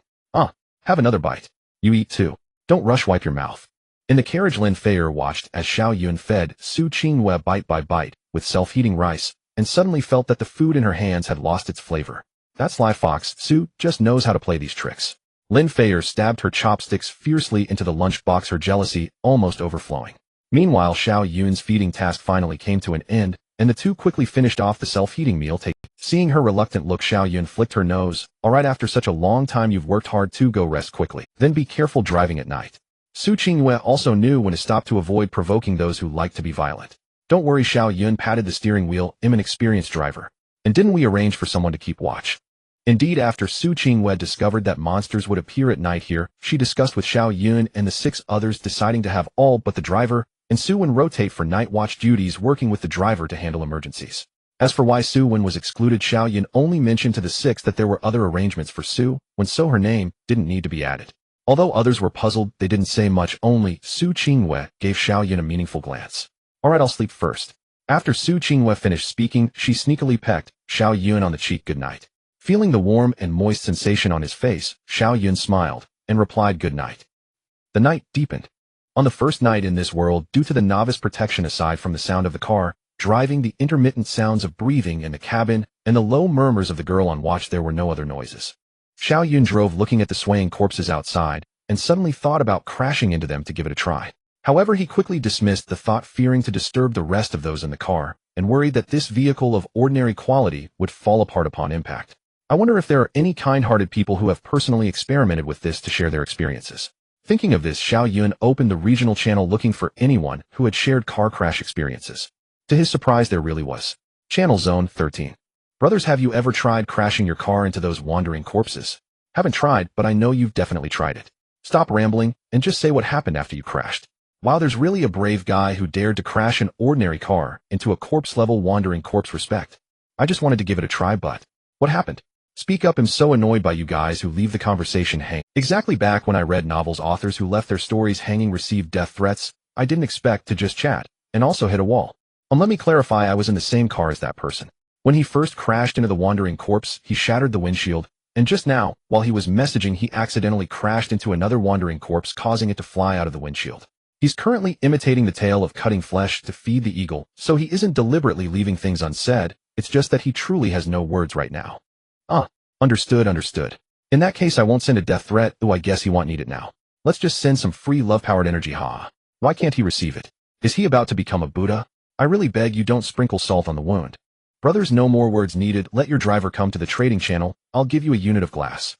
Have another bite. You eat too. Don't rush, wipe your mouth. In the carriage, Lin Feier watched as Xiao Yun fed Su Qingyue bite by bite with self-heating rice and suddenly felt that the food in her hands had lost its flavor. That sly fox, Su, just knows how to play these tricks. Lin Feier stabbed her chopsticks fiercely into the lunchbox, her jealousy almost overflowing. Meanwhile, Xiao Yun's feeding task finally came to an end, and the two quickly finished off the self-heating meal. Seeing her reluctant look, Xiao Yun flicked her nose. All right, after such a long time you've worked hard too, go rest quickly. Then be careful driving at night. Su Qingyue also knew when to stop to avoid provoking those who like to be violent. Don't worry, Xiao Yun patted the steering wheel. I'm an experienced driver. And didn't we arrange for someone to keep watch? Indeed, after Su Qingyue discovered that monsters would appear at night here, she discussed with Xiao Yun and the 6 others, deciding to have all but the driver and Su Wen rotate for night watch duties, working with the driver to handle emergencies. As for why Su Wen was excluded, Xiao Yun only mentioned to the 6 that there were other arrangements for Su Wen, so her name didn't need to be added. Although others were puzzled, they didn't say much. Only Su Qingyue gave Xiao Yun a meaningful glance. All right, I'll sleep first. After Su Qingyue finished speaking, she sneakily pecked Xiao Yun on the cheek good night. Feeling the warm and moist sensation on his face, Xiao Yun smiled and replied good night. The night deepened. On the first night in this world, due to the novice protection, aside from the sound of the car driving, the intermittent sounds of breathing in the cabin, and the low murmurs of the girl on watch, there were no other noises. Xiao Yun drove looking at the swaying corpses outside and suddenly thought about crashing into them to give it a try. However, he quickly dismissed the thought, fearing to disturb the rest of those in the car and worried that this vehicle of ordinary quality would fall apart upon impact. I wonder if there are any kind-hearted people who have personally experimented with this to share their experiences. Thinking of this, Xiao Yun opened the regional channel looking for anyone who had shared car crash experiences. To his surprise, there really was. Channel Zone 13. Brothers, have you ever tried crashing your car into those wandering corpses? Haven't tried, but I know you've definitely tried it. Stop rambling and just say what happened after you crashed. Wow, there's really a brave guy who dared to crash an ordinary car into a corpse-level wandering corpse. Respect. I just wanted to give it a try, but what happened? Speak up. I'm so annoyed by you guys who leave the conversation hang. Exactly, back when I read novels, authors who left their stories hanging received death threats. I didn't expect to just chat and also hit a wall. Let me clarify, I was in the same car as that person. When he first crashed into the wandering corpse, he shattered the windshield, and just now, while he was messaging, he accidentally crashed into another wandering corpse, causing it to fly out of the windshield. He's currently imitating the tale of cutting flesh to feed the eagle, so he isn't deliberately leaving things unsaid, it's just that he truly has no words right now. Understood. In that case, I won't send a death threat. I guess he won't need it now. Let's just send some free love-powered energy, Why can't he receive it? Is he about to become a Buddha? I really beg you, don't sprinkle salt on the wound. Brothers, no more words needed. Let your driver come to the trading channel. I'll give you a unit of glass.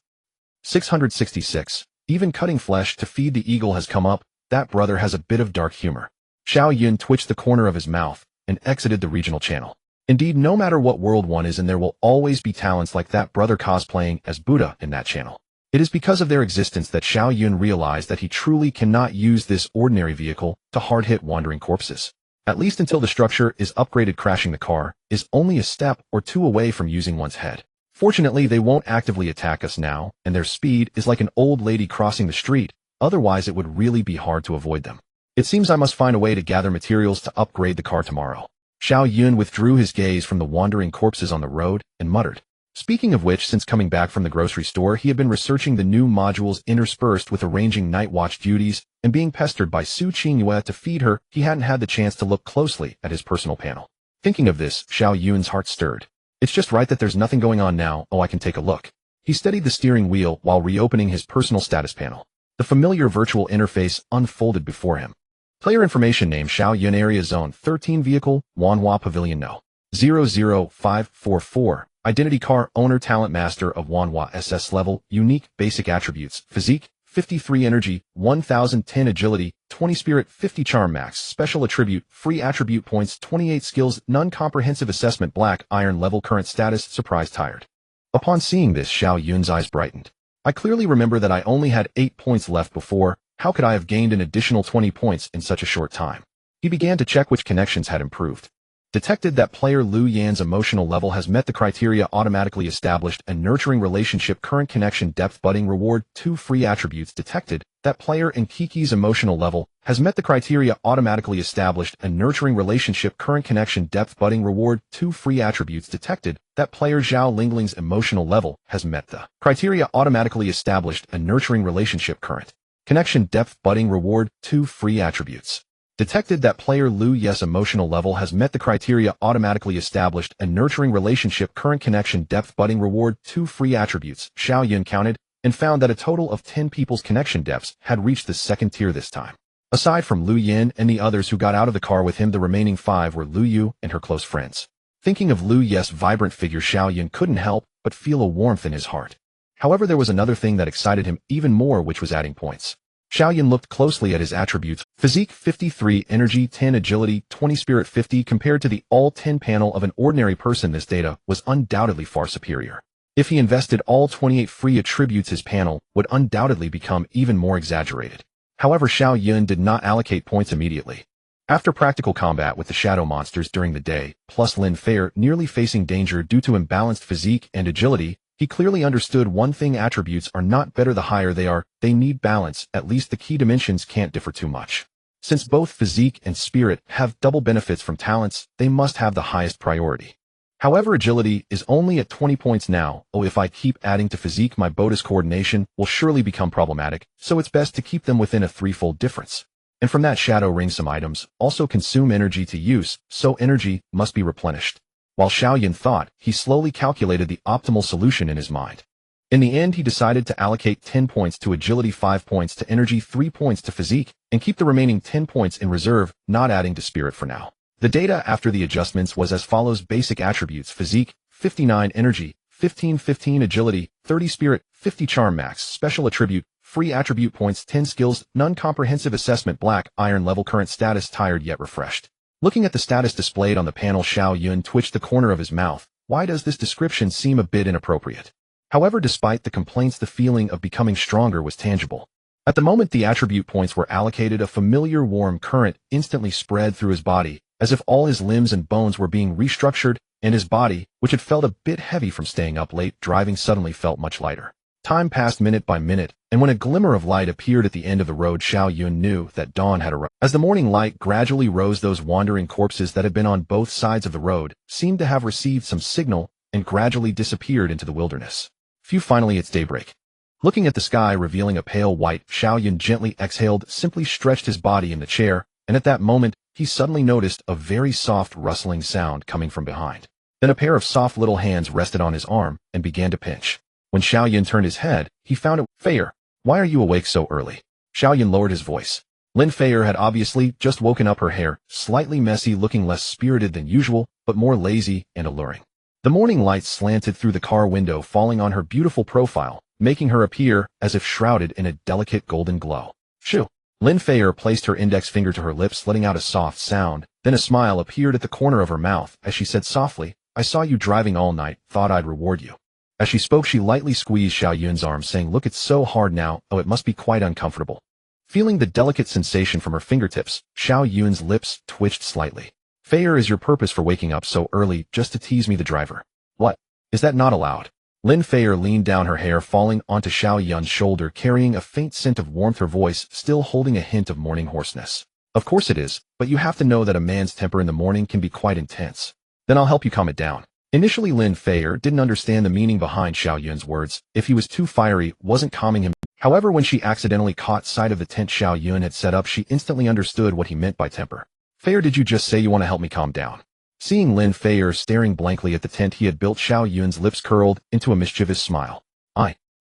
666. Even cutting flesh to feed the eagle has come up. That brother has a bit of dark humor. Xiao Yun twitched the corner of his mouth and exited the regional channel. Indeed, no matter what world one is in, there will always be talents like that brother cosplaying as Buddha in that channel. It is because of their existence that Xiao Yun realized that he truly cannot use this ordinary vehicle to hard-hit wandering corpses. At least until the structure is upgraded, crashing the car is only a step or two away from using one's head. Fortunately, they won't actively attack us now, and their speed is like an old lady crossing the street, otherwise it would really be hard to avoid them. It seems I must find a way to gather materials to upgrade the car tomorrow. Xiao Yun withdrew his gaze from the wandering corpses on the road and muttered. Speaking of which, since coming back from the grocery store, he had been researching the new modules interspersed with arranging night watch duties, and being pestered by Su Qingyue to feed her, he hadn't had the chance to look closely at his personal panel. Thinking of this, Xiao Yun's heart stirred. It's just right that there's nothing going on now. Oh, I can take a look. He steadied the steering wheel while reopening his personal status panel. The familiar virtual interface unfolded before him. Player information: name Xiao Yun, area zone 13, vehicle Wanhua Pavilion No. 00544. Identity: car owner, talent master of Wanhua SS level. Unique basic attributes: physique 53, energy 1010, agility 20, spirit 50, charm max. Special attribute: free attribute points 28, skills none, comprehensive assessment black iron level, current status surprise tired. Upon seeing this, Xiao Yun's eyes brightened. I clearly remember that I only had 8 points left before. How could I have gained an additional 20 points in such a short time? He began to check which connections had improved. Detected that player Lu Yan's emotional level has met the criteria, automatically established a nurturing relationship, current connection depth, budding reward 2, free attributes. Detected that player in Kiki's emotional level has met the criteria, automatically established a nurturing relationship, current connection depth, budding reward 2, free attributes. Detected that player Zhao Lingling's emotional level has met the criteria, automatically established a nurturing relationship, current connection depth, budding reward 2, free attributes. Detected that player Lu Yes emotional level has met the criteria, automatically established a nurturing relationship, current connection depth, budding reward 2, free attributes. Xiao Yun counted and found that a total of 10 people's connection depths had reached the second tier this time. Aside from Lu Yan and the others who got out of the car with him, the remaining 5 were Lu Yu and her close friends. Thinking of Lu Yes' vibrant figure, Xiao Yun couldn't help but feel a warmth in his heart. However, there was another thing that excited him even more, which was adding points. Xiao Yun looked closely at his attributes: physique 53, energy 10, agility 20, spirit 50. Compared to the all 10 panel of an ordinary person, this data was undoubtedly far superior. If he invested all 28 free attributes, his panel would undoubtedly become even more exaggerated. However, Xiao Yun did not allocate points immediately. After practical combat with the shadow monsters during the day, plus Lin Fei nearly facing danger due to imbalanced physique and agility, he clearly understood one thing: attributes are not better the higher they are, they need balance. At least the key dimensions can't differ too much. Since both physique and spirit have double benefits from talents, they must have the highest priority. However, agility is only at 20 points now. Oh, if I keep adding to physique, my bonus coordination will surely become problematic, so it's best to keep them within a threefold difference. And from that shadow ring, some items also consume energy to use, so energy must be replenished. While Xiao Yun thought, he slowly calculated the optimal solution in his mind. In the end, he decided to allocate 10 points to agility, 5 points to energy, 3 points to physique, and keep the remaining 10 points in reserve, not adding to spirit for now. The data after the adjustments was as follows: basic attributes: physique 59, energy 15, agility 30, spirit 50, charm max. Special attribute: free attribute points 10, skills none, comprehensive assessment black iron level, current status tired yet refreshed. Looking at the status displayed on the panel, Xiao Yun twitched the corner of his mouth. Why does this description seem a bit inappropriate? However, despite the complaints, the feeling of becoming stronger was tangible. At the moment the attribute points were allocated, a familiar warm current instantly spread through his body, as if all his limbs and bones were being restructured, and his body, which had felt a bit heavy from staying up late driving, suddenly felt much lighter. Time passed minute by minute, and when a glimmer of light appeared at the end of the road, Xiao Yun knew that dawn had arrived. As the morning light gradually rose, those wandering corpses that had been on both sides of the road seemed to have received some signal and gradually disappeared into the wilderness. Finally, it's daybreak. Looking at the sky revealing a pale white, Xiao Yun gently exhaled, simply stretched his body in the chair, and at that moment, he suddenly noticed a very soft rustling sound coming from behind. Then a pair of soft little hands rested on his arm and began to pinch. When Xiao Yun turned his head, he found it. Fei, why are you awake so early? Xiao Yun lowered his voice. Lin Fei had obviously just woken up, her hair slightly messy, looking less spirited than usual, but more lazy and alluring. The morning light slanted through the car window, falling on her beautiful profile, making her appear as if shrouded in a delicate golden glow. Shoo! Lin Fei placed her index finger to her lips, letting out a soft sound. Then a smile appeared at the corner of her mouth as she said softly, I saw you driving all night, thought I'd reward you. As she spoke, she lightly squeezed Xiao Yun's arm, saying, look, it's so hard now. Oh, it must be quite uncomfortable. Feeling the delicate sensation from her fingertips, Xiao Yun's lips twitched slightly. Fei, is your purpose for waking up so early just to tease me, the driver? What? Is that not allowed? Lin Fei leaned down, her hair falling onto Xiao Yun's shoulder, carrying a faint scent of warmth, her voice still holding a hint of morning hoarseness. Of course it is, but you have to know that a man's temper in the morning can be quite intense. Then I'll help you calm it down. Initially, Lin Fei didn't understand the meaning behind Xiao Yun's words. If he was too fiery, wasn't calming him. However, when she accidentally caught sight of the tent Xiao Yun had set up, she instantly understood what he meant by temper. Fei, did you just say you want to help me calm down? Seeing Lin Feier staring blankly at the tent he had built, Xiao Yun's lips curled into a mischievous smile.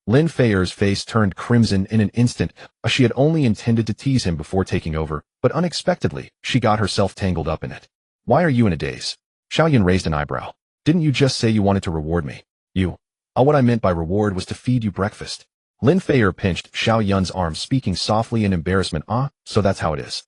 Lin Feier's face turned crimson in an instant, as she had only intended to tease him before taking over, but unexpectedly, she got herself tangled up in it. Why are you in a daze? Xiao Yun raised an eyebrow. Didn't you just say you wanted to reward me? What I meant by reward was to feed you breakfast. Lin Feier pinched Xiao Yun's arm, speaking softly in embarrassment. So that's how it is.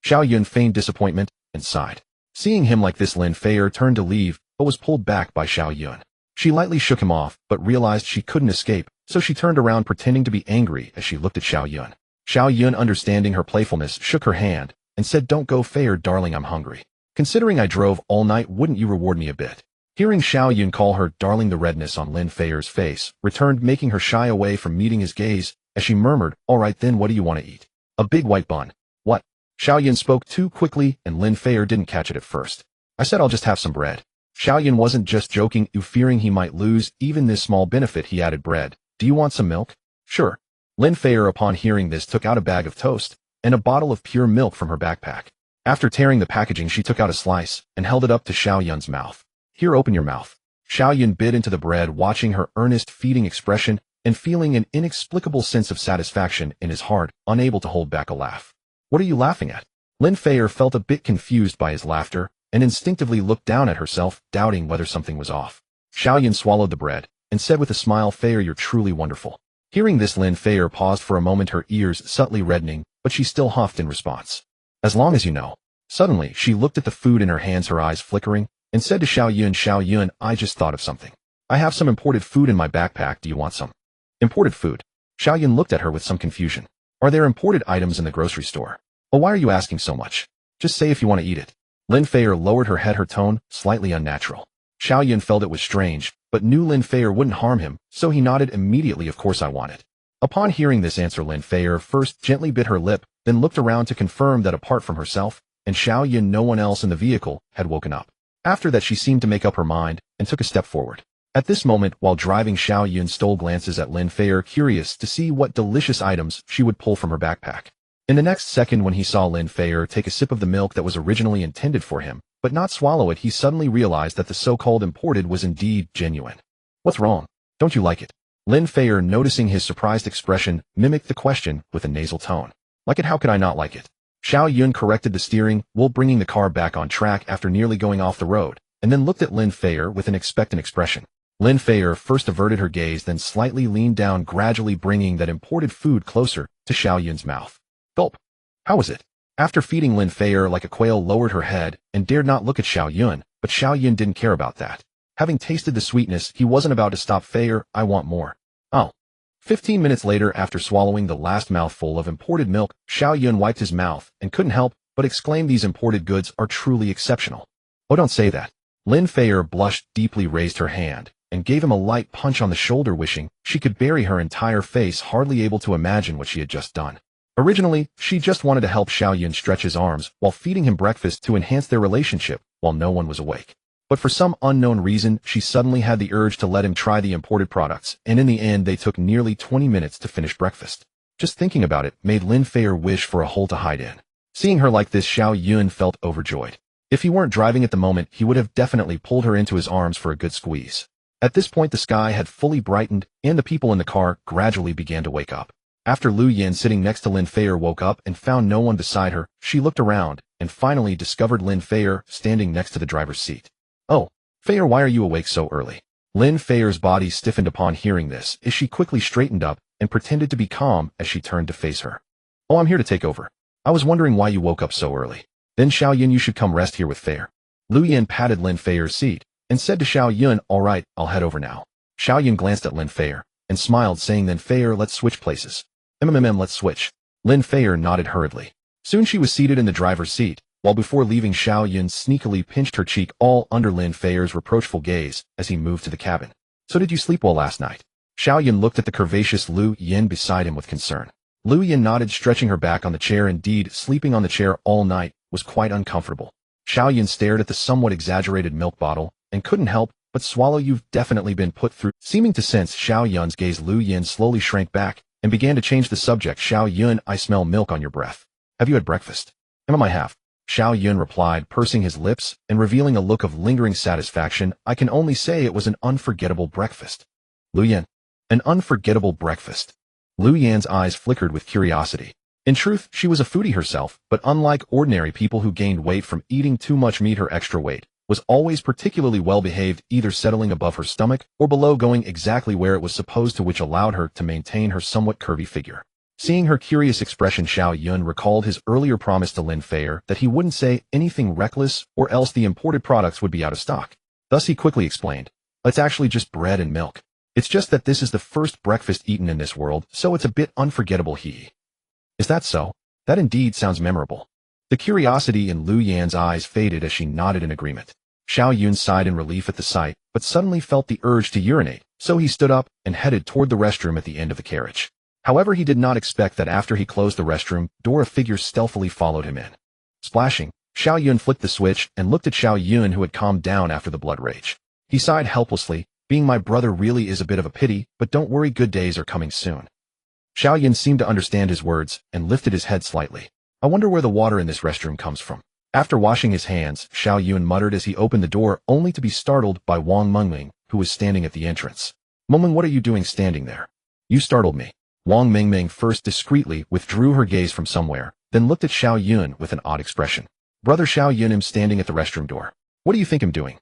Xiao Yun feigned disappointment and sighed. Seeing him like this, Lin Feier turned to leave, but was pulled back by Xiao Yun. She lightly shook him off, but realized she couldn't escape, so she turned around pretending to be angry as she looked at Xiao Yun. Xiao Yun, understanding her playfulness, shook her hand and said, "Don't go, Feier, darling, I'm hungry. Considering I drove all night, wouldn't you reward me a bit?" Hearing Xiao Yun call her darling, the redness on Lin Feier's face returned, making her shy away from meeting his gaze, as she murmured, "All right then, what do you want to eat?" "A big white bun." "What?" Xiao Yun spoke too quickly, and Lin Feier didn't catch it at first. "I said I'll just have some bread." Xiao Yun wasn't just joking, fearing he might lose even this small benefit, he added, "Bread. Do you want some milk?" "Sure." Lin Feier, upon hearing this, took out a bag of toast and a bottle of pure milk from her backpack. After tearing the packaging, she took out a slice and held it up to Xiao Yun's mouth. "Here, open your mouth." Xiao Yun bit into the bread, watching her earnest, feeding expression and feeling an inexplicable sense of satisfaction in his heart, unable to hold back a laugh. "What are you laughing at?" Lin Feier felt a bit confused by his laughter and instinctively looked down at herself, doubting whether something was off. Xiao Yun swallowed the bread and said with a smile, "Feier, you're truly wonderful." Hearing this, Lin Feier paused for a moment, her ears subtly reddening, but she still huffed in response. "As long as you know." Suddenly, she looked at the food in her hands, her eyes flickering, and said to Xiao Yun, "I just thought of something. I have some imported food in my backpack, do you want some?" "Imported food?" Xiao Yun looked at her with some confusion. "Are there imported items in the grocery store?" "Well, why are you asking so much? Just say if you want to eat it." Lin Feier lowered her head, her tone slightly unnatural. Xiao Yun felt it was strange, but knew Lin Feier wouldn't harm him, so he nodded immediately. "Of course I want it." Upon hearing this answer, Lin Feier first gently bit her lip, then looked around to confirm that apart from herself and Xiao Yun, no one else in the vehicle had woken up. After that, she seemed to make up her mind and took a step forward. At this moment, while driving, Xiao Yun stole glances at Lin Feier, curious to see what delicious items she would pull from her backpack. In the next second, when he saw Lin Feier take a sip of the milk that was originally intended for him, but not swallow it, he suddenly realized that the so-called imported was indeed genuine. "What's wrong? Don't you like it?" Lin Feier, noticing his surprised expression, mimicked the question with a nasal tone. "Like it? How could I not like it?" Xiao Yun corrected the steering wheel, bringing the car back on track after nearly going off the road, and then looked at Lin Feier with an expectant expression. Lin Feier first averted her gaze, then slightly leaned down, gradually bringing that imported food closer to Xiao Yun's mouth. Gulp. "How was it?" After feeding, Lin Feier like a quail lowered her head and dared not look at Xiao Yun, but Xiao Yun didn't care about that. Having tasted the sweetness, he wasn't about to stop. "Feier, I want more." "Oh." 15 minutes later, after swallowing the last mouthful of imported milk, Xiao Yun wiped his mouth and couldn't help but exclaim, "These imported goods are truly exceptional." "Oh, don't say that." Lin Feier blushed deeply, raised her hand, and gave him a light punch on the shoulder, wishing she could bury her entire face, hardly able to imagine what she had just done. Originally, she just wanted to help Xiao Yun stretch his arms while feeding him breakfast to enhance their relationship while no one was awake. But for some unknown reason, she suddenly had the urge to let him try the imported products, and in the end they took nearly 20 minutes to finish breakfast. Just thinking about it made Lin Feier wish for a hole to hide in. Seeing her like this, Xiao Yun felt overjoyed. If he weren't driving at the moment, he would have definitely pulled her into his arms for a good squeeze. At this point, the sky had fully brightened, and the people in the car gradually began to wake up. After Lu Yin, sitting next to Lin Feier, woke up and found no one beside her, she looked around and finally discovered Lin Feier standing next to the driver's seat. "Oh, Feier, why are you awake so early?" Lin Feier's body stiffened upon hearing this, as she quickly straightened up and pretended to be calm as she turned to face her. "Oh, I'm here to take over. I was wondering why you woke up so early." "Then Xiao Yun, you should come rest here with Feier." Lu Yin patted Lin Feier's seat and said to Xiao Yun, "All right, I'll head over now." Xiao Yun glanced at Lin Feier and smiled, saying, "Then Feier, let's switch places." Let's switch." Lin Feier nodded hurriedly. Soon she was seated in the driver's seat, while before leaving, Xiao Yun sneakily pinched her cheek, all under Lin Feier's reproachful gaze as he moved to the cabin. "So did you sleep well last night?" Xiao Yun looked at the curvaceous Lu Yin beside him with concern. Lu Yin nodded, stretching her back on the chair. Indeed, sleeping on the chair all night was quite uncomfortable. Xiao Yun stared at the somewhat exaggerated milk bottle and couldn't help but swallow. "You've definitely been put through." Seeming to sense Xiao Yun's gaze, Lu Yin slowly shrank back and began to change the subject. "Xiao Yun, I smell milk on your breath. Have you had breakfast?" "I have." Xiao Yun replied, pursing his lips and revealing a look of lingering satisfaction. I can only say it was an unforgettable breakfast. Lu Yan. An unforgettable breakfast. Lu Yan's eyes flickered with curiosity. In truth, she was a foodie herself, but unlike ordinary people who gained weight from eating too much meat, her extra weight was always particularly well-behaved, either settling above her stomach or below, going exactly where it was supposed to, which allowed her to maintain her somewhat curvy figure. Seeing her curious expression, Xiao Yun recalled his earlier promise to Lin Feier that he wouldn't say anything reckless or else the imported products would be out of stock. Thus he quickly explained, "It's actually just bread and milk. It's just that this is the first breakfast eaten in this world, so it's a bit unforgettable." Is that so? That indeed sounds memorable. The curiosity in Lu Yan's eyes faded as she nodded in agreement. Xiao Yun sighed in relief at the sight, but suddenly felt the urge to urinate, so he stood up and headed toward the restroom at the end of the carriage. However, he did not expect that after he closed the restroom door, a figure stealthily followed him in. Splashing, Xiao Yun flicked the switch and looked at Xiao Yun, who had calmed down after the blood rage. He sighed helplessly, "Being my brother really is a bit of a pity, but don't worry, good days are coming soon." Xiao Yun seemed to understand his words and lifted his head slightly. "I wonder where the water in this restroom comes from." After washing his hands, Xiao Yun muttered as he opened the door, only to be startled by Wang Mengming, who was standing at the entrance. "Mengming, what are you doing standing there? You startled me." Wang Mengming first discreetly withdrew her gaze from somewhere, then looked at Xiao Yun with an odd expression. "Brother Xiao Yun, I'm standing at the restroom door. What do you think I'm doing?"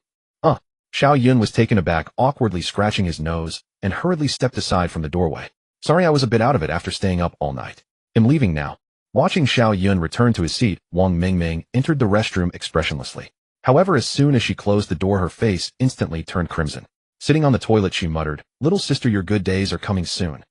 Xiao Yun was taken aback, awkwardly scratching his nose, and hurriedly stepped aside from the doorway. "Sorry, I was a bit out of it after staying up all night. I'm leaving now." Watching Xiao Yun return to his seat, Wang Mengming entered the restroom expressionlessly. However, as soon as she closed the door, her face instantly turned crimson. Sitting on the toilet, she muttered, "Little sister, your good days are coming soon."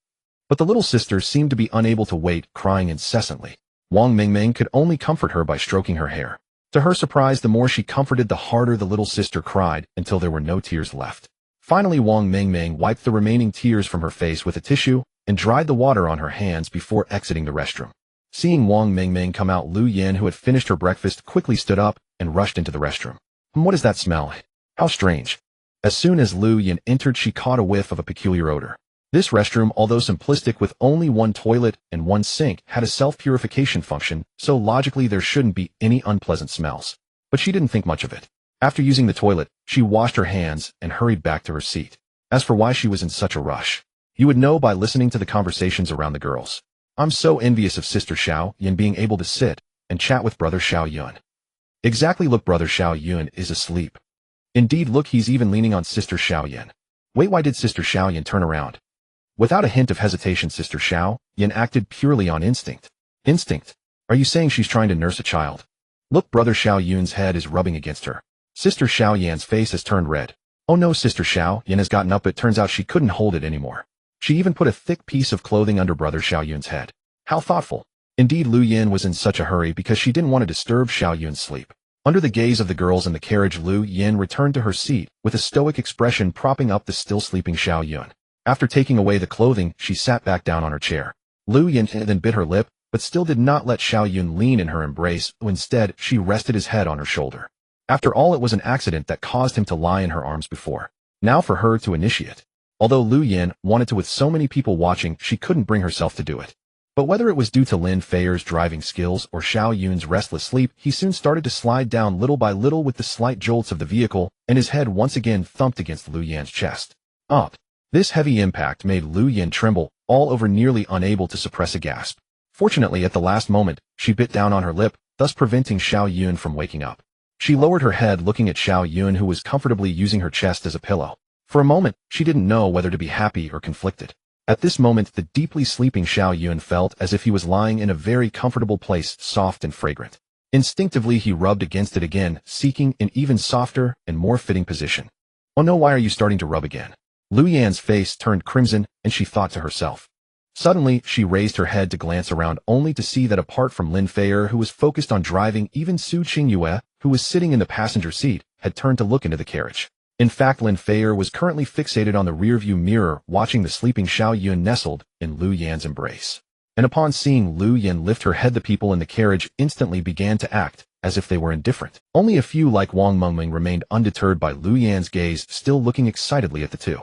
But the little sister seemed to be unable to wait, crying incessantly. Wang Mengming could only comfort her by stroking her hair. To her surprise, the more she comforted, the harder the little sister cried, until there were no tears left. Finally, Wang Mengming wiped the remaining tears from her face with a tissue and dried the water on her hands before exiting the restroom. Seeing Wang Mengming come out, Lu Yan, who had finished her breakfast, quickly stood up and rushed into the restroom. What is that smell? How strange. As soon as Lu Yan entered, she caught a whiff of a peculiar odor. This restroom, although simplistic with only one toilet and one sink, had a self-purification function, so logically there shouldn't be any unpleasant smells. But she didn't think much of it. After using the toilet, she washed her hands and hurried back to her seat. As for why she was in such a rush, you would know by listening to the conversations around the girls. "I'm so envious of Sister Xiao Yun being able to sit and chat with Brother Xiao Yun." Exactly, look, Brother Xiao Yun is asleep. Indeed, look, he's even leaning on Sister Xiao Yun. Wait, why did Sister Xiao Yun turn around? Without a hint of hesitation, Sister Xiao Yun acted purely on instinct. Instinct? Are you saying she's trying to nurse a child? Look, Brother Xiao Yun's head is rubbing against her. Sister Xiao Yan's face has turned red. Oh no, Sister Xiao Yun has gotten up. It turns out she couldn't hold it anymore. She even put a thick piece of clothing under Brother Xiao Yun's head. How thoughtful. Indeed, Lu Yan was in such a hurry because she didn't want to disturb Xiao Yun's sleep. Under the gaze of the girls in the carriage, Lu Yan returned to her seat with a stoic expression, propping up the still sleeping Xiao Yun. After taking away the clothing, she sat back down on her chair. Lu Yan then bit her lip, but still did not let Xiao Yun lean in her embrace. Instead, she rested his head on her shoulder. After all, it was an accident that caused him to lie in her arms before. Now for her to initiate. Although Lu Yan wanted to, with so many people watching, she couldn't bring herself to do it. But whether it was due to Lin Feier's driving skills or Xiao Yun's restless sleep, he soon started to slide down little by little with the slight jolts of the vehicle, and his head once again thumped against Lu Yan's chest. Up. This heavy impact made Lu Yan tremble, all over, nearly unable to suppress a gasp. Fortunately, at the last moment, she bit down on her lip, thus preventing Xiao Yun from waking up. She lowered her head, looking at Xiao Yun, who was comfortably using her chest as a pillow. For a moment, she didn't know whether to be happy or conflicted. At this moment, the deeply sleeping Xiao Yun felt as if he was lying in a very comfortable place, soft and fragrant. Instinctively, he rubbed against it again, seeking an even softer and more fitting position. Oh no, why are you starting to rub again? Lu Yan's face turned crimson, and she thought to herself. Suddenly, she raised her head to glance around, only to see that apart from Lin Feier, who was focused on driving, even Su Qingyue, who was sitting in the passenger seat, had turned to look into the carriage. In fact, Lin Feier was currently fixated on the rearview mirror, watching the sleeping Xiao Yun nestled in Lu Yan's embrace. And upon seeing Lu Yan lift her head, the people in the carriage instantly began to act as if they were indifferent. Only a few, like Wang Mengming, remained undeterred by Lu Yan's gaze, still looking excitedly at the two.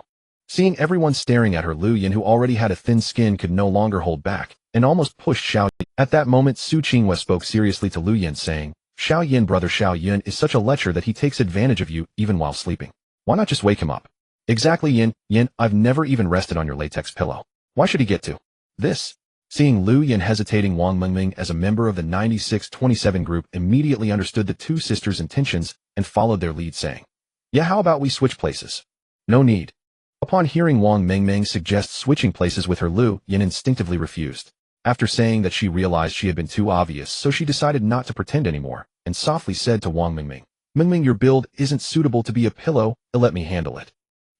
Seeing everyone staring at her, Lu Yan, who already had a thin skin, could no longer hold back, and almost pushed Xiao Yun. At that moment, Su Qingyue spoke seriously to Lu Yan, saying, Xiao Yin brother Xiao Yun is such a lecher that he takes advantage of you even while sleeping. Why not just wake him up? Exactly Yin, I've never even rested on your latex pillow. Why should he get to this? Seeing Lu Yin hesitating, Wang Mingming as a member of the 9627 group immediately understood the two sisters' intentions and followed their lead saying, yeah, how about we switch places? No need. Upon hearing Wang Mingming suggest switching places with her, Lu Yin instinctively refused. After saying that she realized she had been too obvious, so she decided not to pretend anymore, and softly said to Wang Mingming, Mingming, your build isn't suitable to be a pillow, let me handle it.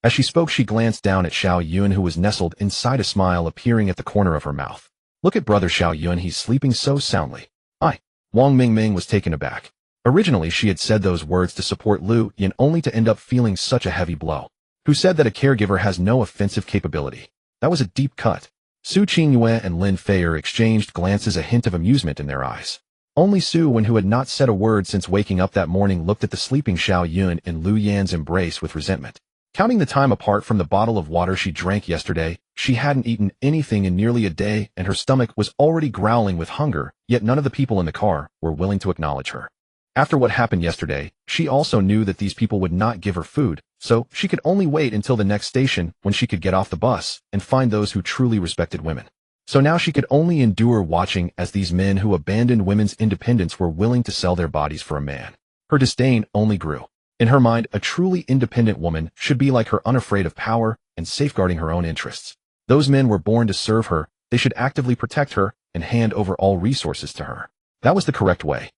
As she spoke, she glanced down at Xiao Yun, who was nestled inside, a smile appearing at the corner of her mouth. Look at brother Xiao Yun, he's sleeping so soundly. Wang Mingming was taken aback. Originally, she had said those words to support Lu Yin, only to end up feeling such a heavy blow. Who said that a caregiver has no offensive capability? That was a deep cut. Su Qingyue and Lin Feier exchanged glances, a hint of amusement in their eyes. Only Su Wen, who had not said a word since waking up that morning, looked at the sleeping Xiao Yun in Lu Yan's embrace with resentment. Counting the time apart from the bottle of water she drank yesterday, she hadn't eaten anything in nearly a day, and her stomach was already growling with hunger, yet none of the people in the car were willing to acknowledge her. After what happened yesterday, she also knew that these people would not give her food, so she could only wait until the next station when she could get off the bus and find those who truly respected women. So now she could only endure watching as these men who abandoned women's independence were willing to sell their bodies for a man. Her disdain only grew. In her mind, a truly independent woman should be like her, unafraid of power and safeguarding her own interests. Those men were born to serve her, they should actively protect her and hand over all resources to her. That was the correct way.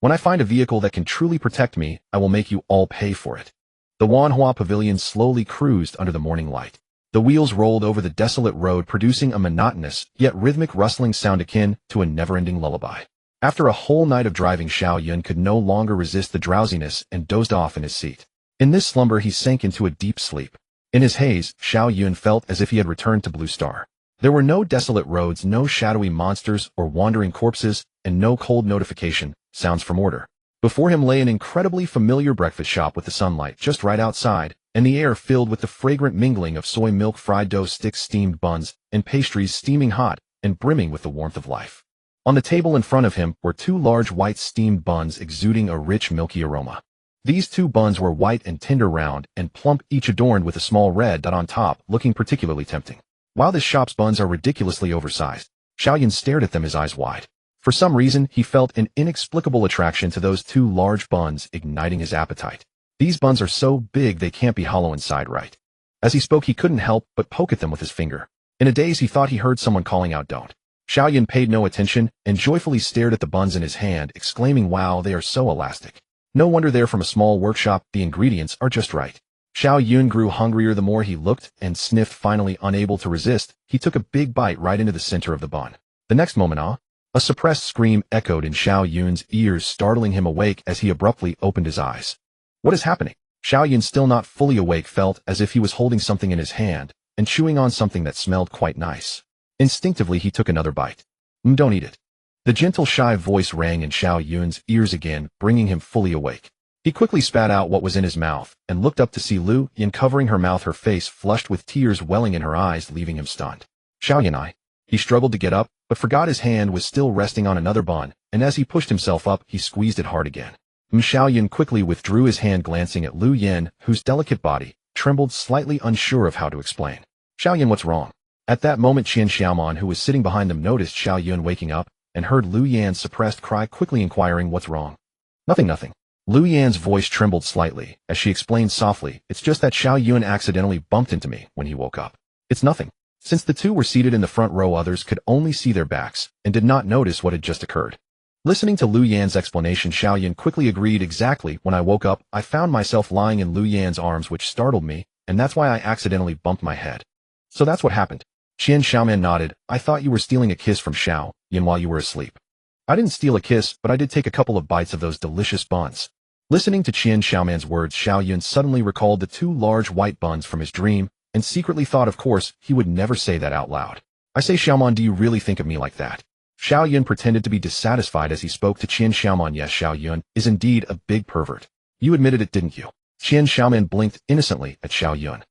When I find a vehicle that can truly protect me, I will make you all pay for it. The Wanhua Pavilion slowly cruised under the morning light. The wheels rolled over the desolate road, producing a monotonous, yet rhythmic rustling sound akin to a never-ending lullaby. After a whole night of driving, Xiao Yun could no longer resist the drowsiness and dozed off in his seat. In this slumber, he sank into a deep sleep. In his haze, Xiao Yun felt as if he had returned to Blue Star. There were no desolate roads, no shadowy monsters or wandering corpses, and no cold notification sounds from order. Before him lay an incredibly familiar breakfast shop with the sunlight just right outside, and the air filled with the fragrant mingling of soy milk, fried dough sticks, steamed buns, and pastries steaming hot and brimming with the warmth of life. On the table in front of him were two large white steamed buns exuding a rich milky aroma. These two buns were white and tender, round and plump, each adorned with a small red dot on top, looking particularly tempting. While this shop's buns are ridiculously oversized, Xiao Yun stared at them, his eyes wide. For some reason, he felt an inexplicable attraction to those two large buns, igniting his appetite. These buns are so big they can't be hollow inside, right? As he spoke, he couldn't help but poke at them with his finger. In a daze, he thought he heard someone calling out, "Don't." Xiao Yun paid no attention and joyfully stared at the buns in his hand, exclaiming, "Wow, they are so elastic. No wonder they're from a small workshop, the ingredients are just right." Xiao Yun grew hungrier the more he looked and sniffed. Finally, unable to resist, he took a big bite right into the center of the bun. The next moment, a suppressed scream echoed in Xiao Yun's ears, startling him awake as he abruptly opened his eyes. What is happening? Xiao Yun, still not fully awake, felt as if he was holding something in his hand and chewing on something that smelled quite nice. Instinctively, he took another bite. Don't eat it." The gentle, shy voice rang in Xiao Yun's ears again, bringing him fully awake. He quickly spat out what was in his mouth and looked up to see Lu Yin covering her mouth, her face flushed with tears welling in her eyes, leaving him stunned. "Xiao Yun, He struggled to get up, but forgot his hand was still resting on another bun, and as he pushed himself up, he squeezed it hard again. Xiao Yun quickly withdrew his hand, glancing at Lu Yin, whose delicate body trembled slightly, unsure of how to explain. "Xiao Yun, what's wrong?" At that moment, Qian Xiaomon, who was sitting behind them, noticed Xiao Yun waking up and heard Lu Yan's suppressed cry, quickly inquiring, "What's wrong?" Nothing. Lu Yan's voice trembled slightly as she explained softly, "It's just that Xiao Yun accidentally bumped into me when he woke up. It's nothing." Since the two were seated in the front row, others could only see their backs and did not notice what had just occurred. Listening to Lu Yan's explanation, Xiao Yun quickly agreed, "Exactly. When I woke up, I found myself lying in Lu Yan's arms, which startled me, and that's why I accidentally bumped my head." "So that's what happened." Qian Xiaoman nodded. "I thought you were stealing a kiss from Xiao Yun while you were asleep." "I didn't steal a kiss, but I did take a couple of bites of those delicious buns." Listening to Qian Xiaoman's words, Xiao Yun suddenly recalled the two large white buns from his dream, and secretly thought, of course, he would never say that out loud. "I say, Xiaomon, do you really think of me like that?" Xiao Yun pretended to be dissatisfied as he spoke to Qian Xiaomon. "Yes, Xiao Yun is indeed a big pervert. You admitted it, didn't you?" Qian Xiaoman blinked innocently at Xiao Yun.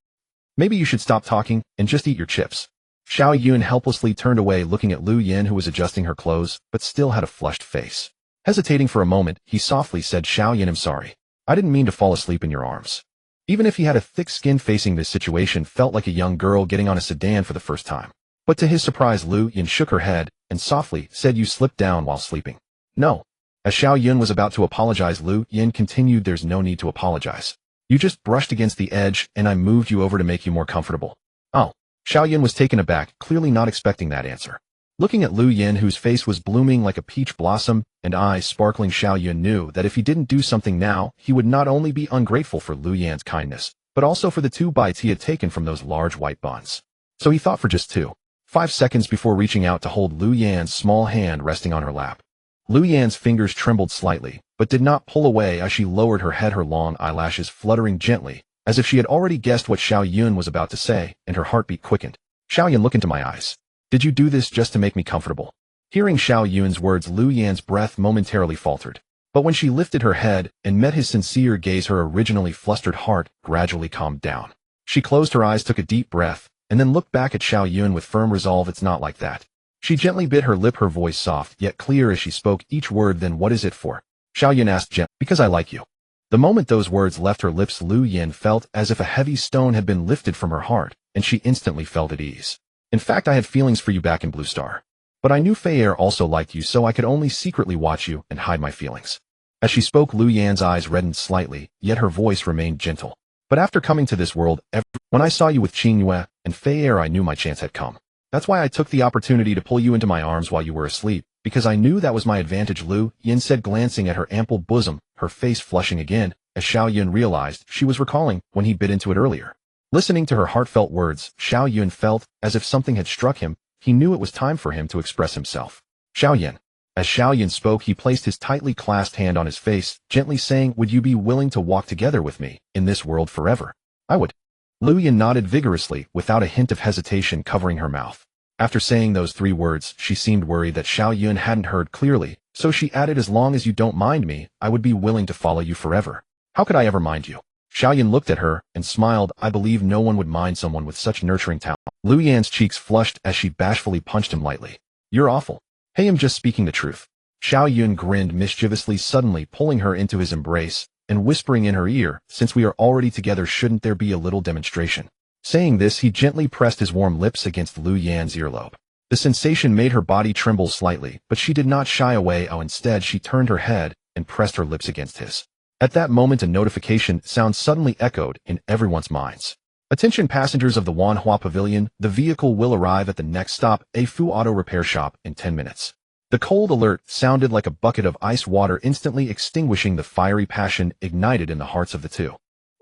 "Maybe you should stop talking and just eat your chips." Xiao Yun helplessly turned away, looking at Lu Yin, who was adjusting her clothes, but still had a flushed face. Hesitating for a moment, he softly said, Xiao Yun, I'm sorry. I didn't mean to fall asleep in your arms. Even if he had a thick skin, facing this situation felt like a young girl getting on a sedan for the first time. But to his surprise, Lu Yin shook her head and softly said, you slipped down while sleeping. No. As Xiao Yun was about to apologize, Lu Yin continued, there's no need to apologize. You just brushed against the edge and I moved you over to make you more comfortable. Oh. Xiao Yun was taken aback, clearly not expecting that answer. Looking at Lu Yin, whose face was blooming like a peach blossom and eyes sparkling, Xiao Yun knew that if he didn't do something now, he would not only be ungrateful for Lu Yan's kindness, but also for the 2 bites he had taken from those large white buns. So he thought for just 5 seconds before reaching out to hold Lu Yan's small hand resting on her lap. Lu Yan's fingers trembled slightly, but did not pull away as she lowered her head, her long eyelashes fluttering gently, as if she had already guessed what Xiao Yun was about to say, and her heartbeat quickened. Xiao Yun, look into my eyes. Did you do this just to make me comfortable? Hearing Xiao Yun's words, Lu Yan's breath momentarily faltered. But when she lifted her head and met his sincere gaze, her originally flustered heart gradually calmed down. She closed her eyes, took a deep breath, and then looked back at Xiao Yun with firm resolve. It's not like that. She gently bit her lip, her voice soft yet clear as she spoke each word. Then what is it for? Xiao Yun asked gently. Because I like you. The moment those words left her lips, Lu Yin felt as if a heavy stone had been lifted from her heart, and she instantly felt at ease. In fact, I had feelings for you back in Blue Star. But I knew Fei also liked you, so I could only secretly watch you and hide my feelings. As she spoke, Lu Yan's eyes reddened slightly, yet her voice remained gentle. But after coming to this world, when I saw you with Qing Yue and Fei, I knew my chance had come. That's why I took the opportunity to pull you into my arms while you were asleep, because I knew that was my advantage, Lu Yin said, glancing at her ample bosom, her face flushing again, as Xiao Yun realized she was recalling when he bit into it earlier. Listening to her heartfelt words, Xiao Yun felt as if something had struck him. He knew it was time for him to express himself. Xiao Yun. As Xiao Yun spoke, he placed his tightly clasped hand on his face, gently saying, would you be willing to walk together with me in this world forever? I would. Lu Yin nodded vigorously, without a hint of hesitation covering her mouth. After saying those 3 words, she seemed worried that Xiao Yun hadn't heard clearly, so she added, as long as you don't mind me, I would be willing to follow you forever. How could I ever mind you? Xiao Yun looked at her and smiled. I believe no one would mind someone with such nurturing talent. Lu Yan's cheeks flushed as she bashfully punched him lightly. You're awful. Hey, I'm just speaking the truth. Xiao Yun grinned mischievously, suddenly pulling her into his embrace and whispering in her ear, since we are already together, shouldn't there be a little demonstration? Saying this, he gently pressed his warm lips against Lu Yan's earlobe. The sensation made her body tremble slightly, but she did not shy away. Instead, she turned her head and pressed her lips against his. At that moment, a notification sound suddenly echoed in everyone's minds. Attention passengers of the Wanhua Pavilion, the vehicle will arrive at the next stop, a Fu Auto Repair Shop, in 10 minutes. The cold alert sounded like a bucket of ice water, instantly extinguishing the fiery passion ignited in the hearts of the 2.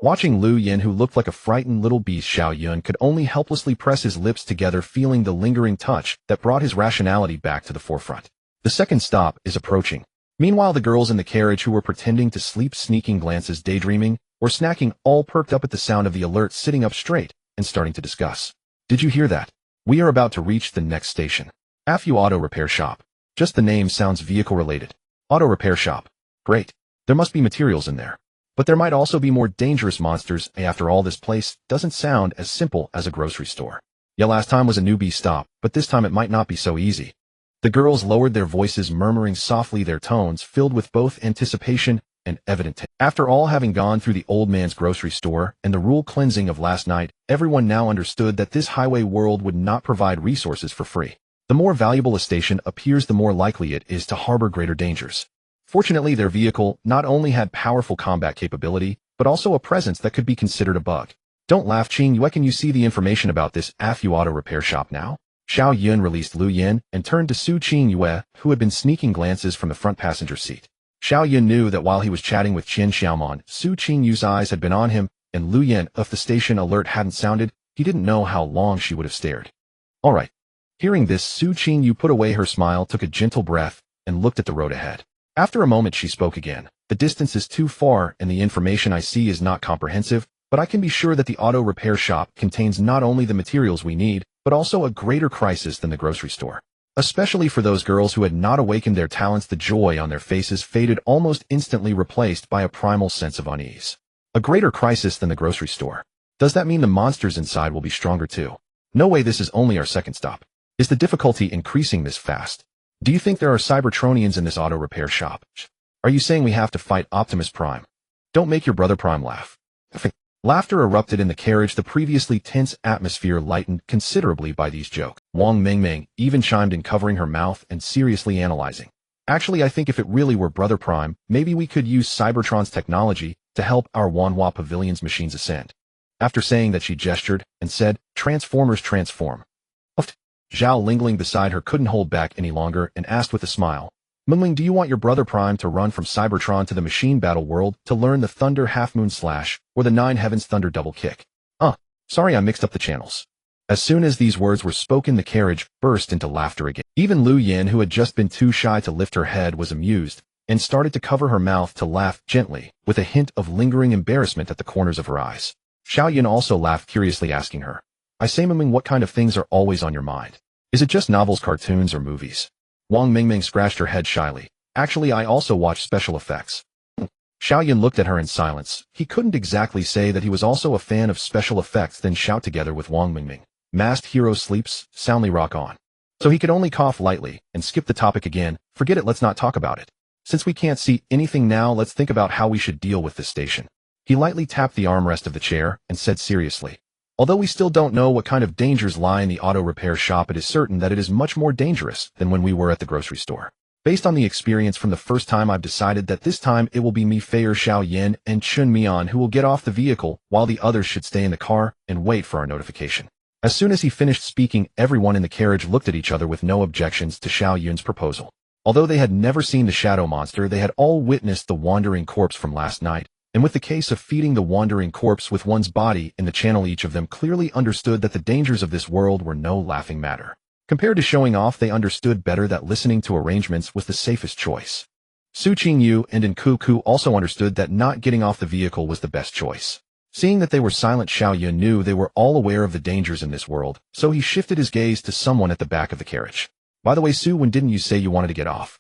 Watching Lu Yin, who looked like a frightened little beast, Xiao Yun could only helplessly press his lips together, feeling the lingering touch that brought his rationality back to the forefront. The second stop is approaching. Meanwhile, the girls in the carriage, who were pretending to sleep, sneaking glances, daydreaming, or snacking, all perked up at the sound of the alert, sitting up straight and starting to discuss. Did you hear that? We are about to reach the next station. Afu Auto Repair Shop. Just the name sounds vehicle-related. Auto Repair Shop. Great. There must be materials in there. But there might also be more dangerous monsters. After all, this place doesn't sound as simple as a grocery store. Yeah, last time was a newbie stop, but this time it might not be so easy. The girls lowered their voices, murmuring softly, their tones filled with both anticipation and evident terror. After all having gone through the old man's grocery store and the rule cleansing of last night, everyone now understood that this highway world would not provide resources for free. The more valuable a station appears, the more likely it is to harbor greater dangers. Fortunately, their vehicle not only had powerful combat capability, but also a presence that could be considered a bug. Don't laugh, Qing Yue. Can you see the information about this Afu Auto Repair Shop now? Xiao Yun released Lu Yin and turned to Su Qing Yue, who had been sneaking glances from the front passenger seat. Xiao Yun knew that while he was chatting with Qian Xiaomon, Su Qing Yu's eyes had been on him, and Lu Yin, if the station alert hadn't sounded, he didn't know how long she would have stared. All right. Hearing this, Su Qing Yu put away her smile, took a gentle breath, and looked at the road ahead. After a moment, she spoke again. The distance is too far, and the information I see is not comprehensive, but I can be sure that the auto repair shop contains not only the materials we need, but also a greater crisis than the grocery store. Especially for those girls who had not awakened their talents, the joy on their faces faded almost instantly, replaced by a primal sense of unease. A greater crisis than the grocery store. Does that mean the monsters inside will be stronger too? No way, this is only our second stop. Is the difficulty increasing this fast? Do you think there are Cybertronians in this auto repair shop? Are you saying we have to fight Optimus Prime? Don't make your brother Prime laugh. Laughter erupted in the carriage. The previously tense atmosphere lightened considerably by these jokes. Wang Mingming even chimed in, covering her mouth and seriously analyzing. Actually, I think if it really were Brother Prime, maybe we could use Cybertron's technology to help our Wanhua Pavilion's machines ascend. After saying that, she gestured and said, Transformers transform. Xiao Lingling beside her couldn't hold back any longer and asked with a smile, Mingling, do you want your Brother Prime to run from Cybertron to the machine battle world to learn the Thunder Half-Moon Slash or the Nine Heavens Thunder Double Kick? Sorry, I mixed up the channels. As soon as these words were spoken, the carriage burst into laughter again. Even Lu Yin, who had just been too shy to lift her head, was amused and started to cover her mouth to laugh gently, with a hint of lingering embarrassment at the corners of her eyes. Xiao Yun also laughed, curiously asking her, I say, Mingming, what kind of things are always on your mind? Is it just novels, cartoons, or movies? Wang Mingming scratched her head shyly. Actually, I also watch special effects. Xiao Yun looked at her in silence. He couldn't exactly say that he was also a fan of special effects, then shout together with Wang Mingming. Masked hero sleeps, soundly rock on. So he could only cough lightly and skip the topic again. Forget it, let's not talk about it. Since we can't see anything now, let's think about how we should deal with this station. He lightly tapped the armrest of the chair and said seriously, although we still don't know what kind of dangers lie in the auto repair shop, it is certain that it is much more dangerous than when we were at the grocery store. Based on the experience from the first time, I've decided that this time it will be me, Feier, Xiao Yin, and Chun Mian who will get off the vehicle, while the others should stay in the car and wait for our notification. As soon as he finished speaking, everyone in the carriage looked at each other with no objections to Xiao Yun's proposal. Although they had never seen the shadow monster, they had all witnessed the wandering corpse from last night, and with the case of feeding the wandering corpse with one's body in the channel, each of them clearly understood that the dangers of this world were no laughing matter. Compared to showing off, they understood better that listening to arrangements was the safest choice. Su Qingyu and Nkuku also understood that not getting off the vehicle was the best choice. Seeing that they were silent, Xiao Yun knew they were all aware of the dangers in this world, so he shifted his gaze to someone at the back of the carriage. By the way, Su, when didn't you say you wanted to get off?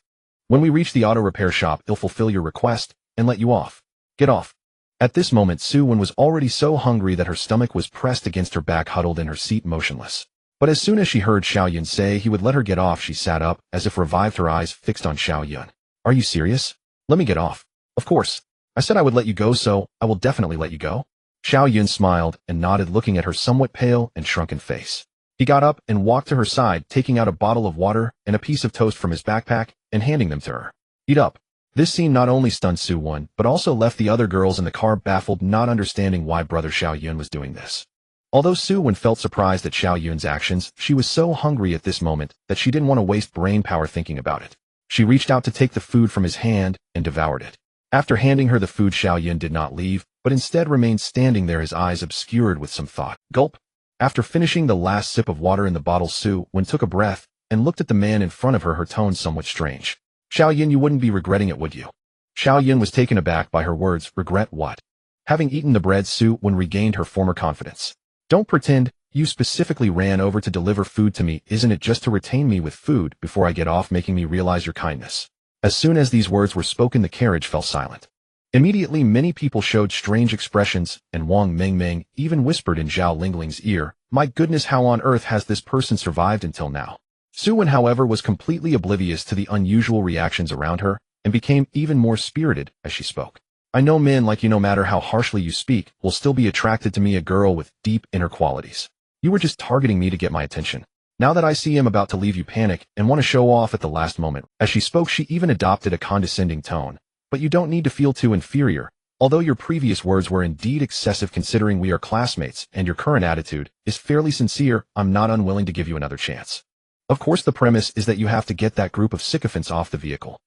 When we reach the auto repair shop, they'll fulfill your request and let you off. Get off. At this moment, Su Wen was already so hungry that her stomach was pressed against her back, huddled in her seat motionless. But as soon as she heard Xiao Yun say he would let her get off, she sat up, as if revived, her eyes fixed on Xiao Yun. Are you serious? Let me get off. Of course. I said I would let you go, so I will definitely let you go. Xiao Yun smiled and nodded, looking at her somewhat pale and shrunken face. He got up and walked to her side, taking out a bottle of water and a piece of toast from his backpack and handing them to her. Eat up. This scene not only stunned Su Wen, but also left the other girls in the car baffled, not understanding why brother Xiao Yun was doing this. Although Su Wen felt surprised at Xiao Yun's actions, she was so hungry at this moment that she didn't want to waste brain power thinking about it. She reached out to take the food from his hand and devoured it. After handing her the food, Xiao Yun did not leave, but instead remained standing there, his eyes obscured with some thought. Gulp. After finishing the last sip of water in the bottle, Su Wen took a breath and looked at the man in front of her, her tone somewhat strange. Xiao Yun, you wouldn't be regretting it, would you? Xiao Yun was taken aback by her words. Regret what? Having eaten the bread, Su Wen regained her former confidence. Don't pretend. You specifically ran over to deliver food to me. Isn't it just to retain me with food before I get off, making me realize your kindness? As soon as these words were spoken, the carriage fell silent. Immediately, many people showed strange expressions, and Wang Mingming even whispered in Xiao Lingling's ear, my goodness, how on earth has this person survived until now? Su Wen, however, was completely oblivious to the unusual reactions around her, and became even more spirited as she spoke. I know men like you, no matter how harshly you speak, will still be attracted to me, a girl with deep inner qualities. You were just targeting me to get my attention. Now that I see him about to leave, you panic and want to show off at the last moment. As she spoke, she even adopted a condescending tone. But you don't need to feel too inferior. Although your previous words were indeed excessive considering we are classmates, and your current attitude is fairly sincere, I'm not unwilling to give you another chance. Of course, the premise is that you have to get that group of sycophants off the vehicle.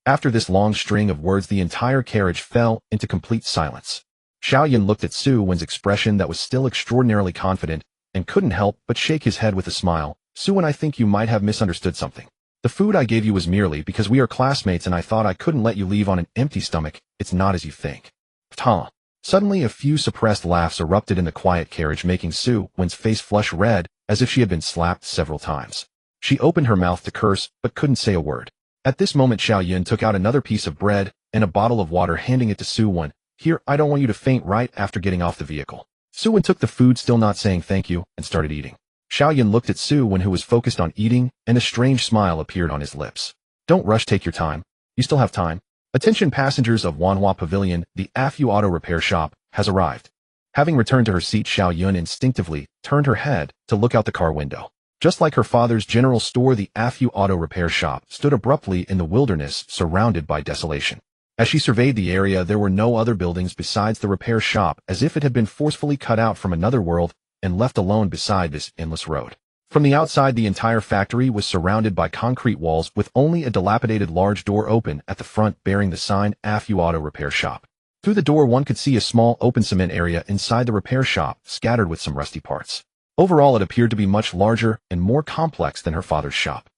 After this long string of words, the entire carriage fell into complete silence. Xiao Yun looked at Su Wen's expression that was still extraordinarily confident, and couldn't help but shake his head with a smile. Su Wen, I think you might have misunderstood something. The food I gave you was merely because we are classmates and I thought I couldn't let you leave on an empty stomach. It's not as you think. Ptah. Suddenly, a few suppressed laughs erupted in the quiet carriage, making Su Wen's face flush red, as if she had been slapped several times. She opened her mouth to curse, but couldn't say a word. At this moment, Xiao Yun took out another piece of bread and a bottle of water, handing it to Su Wen. Here, I don't want you to faint right after getting off the vehicle. Su Wen took the food, still not saying thank you, and started eating. Xiao Yun looked at Su Wen, who was focused on eating, and a strange smile appeared on his lips. Don't rush, take your time. You still have time. Attention passengers of Wanhua Pavilion, the AFU auto repair shop has arrived. Having returned to her seat, Xiao Yun instinctively turned her head to look out the car window. Just like her father's general store, the AFU auto repair shop stood abruptly in the wilderness, surrounded by desolation. As she surveyed the area, there were no other buildings besides the repair shop, as if it had been forcefully cut out from another world and left alone beside this endless road. From the outside, the entire factory was surrounded by concrete walls, with only a dilapidated large door open at the front bearing the sign AFU Auto Repair Shop. Through the door, one could see a small open cement area inside the repair shop, scattered with some rusty parts. Overall, it appeared to be much larger and more complex than her father's shop.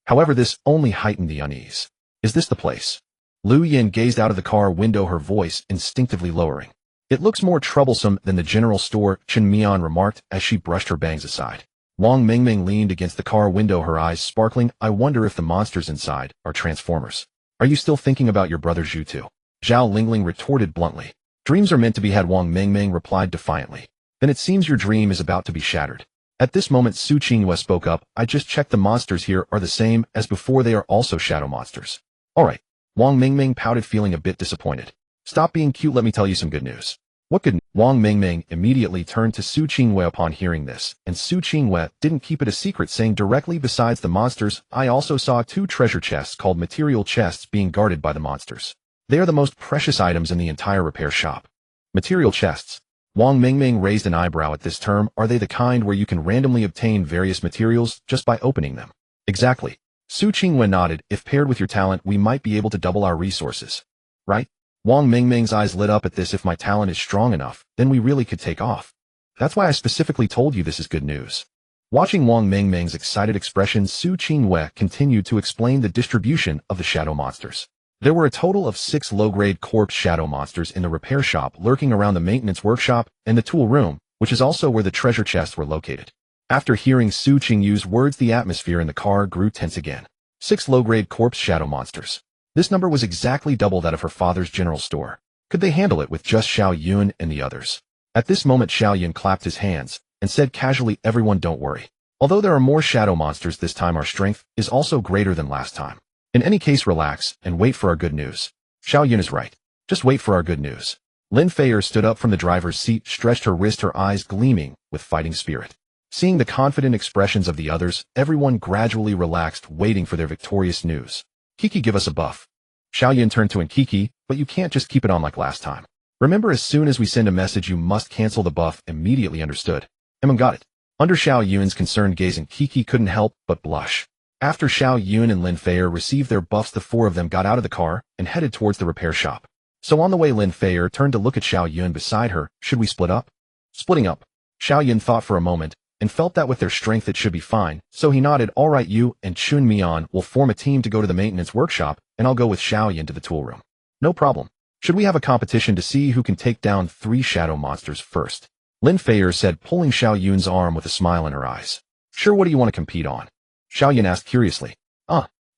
However, this only heightened the unease. Is this the place? Lu Yin gazed out of the car window, her voice instinctively lowering. It looks more troublesome than the general store, Chen Mian remarked as she brushed her bangs aside. Wang Mingming leaned against the car window, her eyes sparkling. I wonder if the monsters inside are transformers. Are you still thinking about your brother Zhu Tu? Zhao Lingling retorted bluntly. Dreams are meant to be had, Wang Mingming replied defiantly. Then it seems your dream is about to be shattered. At this moment, Su Qinghua spoke up. I just checked, the monsters here are the same as before, they are also shadow monsters. Alright. Wang Mingming pouted, feeling a bit disappointed. Stop being cute, let me tell you some good news. What good news? Wang Mingming immediately turned to Su Qinghua upon hearing this, and Su Qinghua didn't keep it a secret, saying directly, besides the monsters, I also saw 2 treasure chests called material chests being guarded by the monsters. They are the most precious items in the entire repair shop. Material chests. Wang Mingming raised an eyebrow at this term. Are they the kind where you can randomly obtain various materials just by opening them? Exactly. Su Qinghua nodded. If paired with your talent, we might be able to double our resources. Right? Wang Mingming's eyes lit up at this. If my talent is strong enough, then we really could take off. That's why I specifically told you this is good news. Watching Wang Mingming's excited expression, Su Qinghua continued to explain the distribution of the shadow monsters. There were a total of 6 low-grade corpse shadow monsters in the repair shop, lurking around the maintenance workshop and the tool room, which is also where the treasure chests were located. After hearing Su Qingyu's words, the atmosphere in the car grew tense again. 6 low-grade corpse shadow monsters. This number was exactly double that of her father's general store. Could they handle it with just Xiao Yun and the others? At this moment, Xiao Yun clapped his hands and said casually, everyone don't worry. Although there are more shadow monsters this time, our strength is also greater than last time. In any case, relax and wait for our good news. Xiao Yun is right. Just wait for our good news. Lin Feier stood up from the driver's seat, stretched her wrist, her eyes gleaming with fighting spirit. Seeing the confident expressions of the others, everyone gradually relaxed, waiting for their victorious news. Kiki, give us a buff. Xiao Yun turned to Kiki, but you can't just keep it on like last time. Remember, as soon as we send a message, you must cancel the buff immediately. Understood. Got it. Under Xiao Yun's concerned gaze, Kiki couldn't help but blush. After Xiao Yun and Lin Feier received their buffs, the 4 of them got out of the car and headed towards the repair shop. So on the way, Lin Feier turned to look at Xiao Yun beside her. Should we split up? Splitting up. Xiao Yun thought for a moment and felt that with their strength it should be fine, so he nodded. All right, you and Chun Mian will form a team to go to the maintenance workshop, and I'll go with Xiao Yun to the tool room. No problem. Should we have a competition to see who can take down 3 shadow monsters first? Lin Feier said, pulling Xiao Yun's arm with a smile in her eyes. Sure, what do you want to compete on? Xiao Yun asked curiously.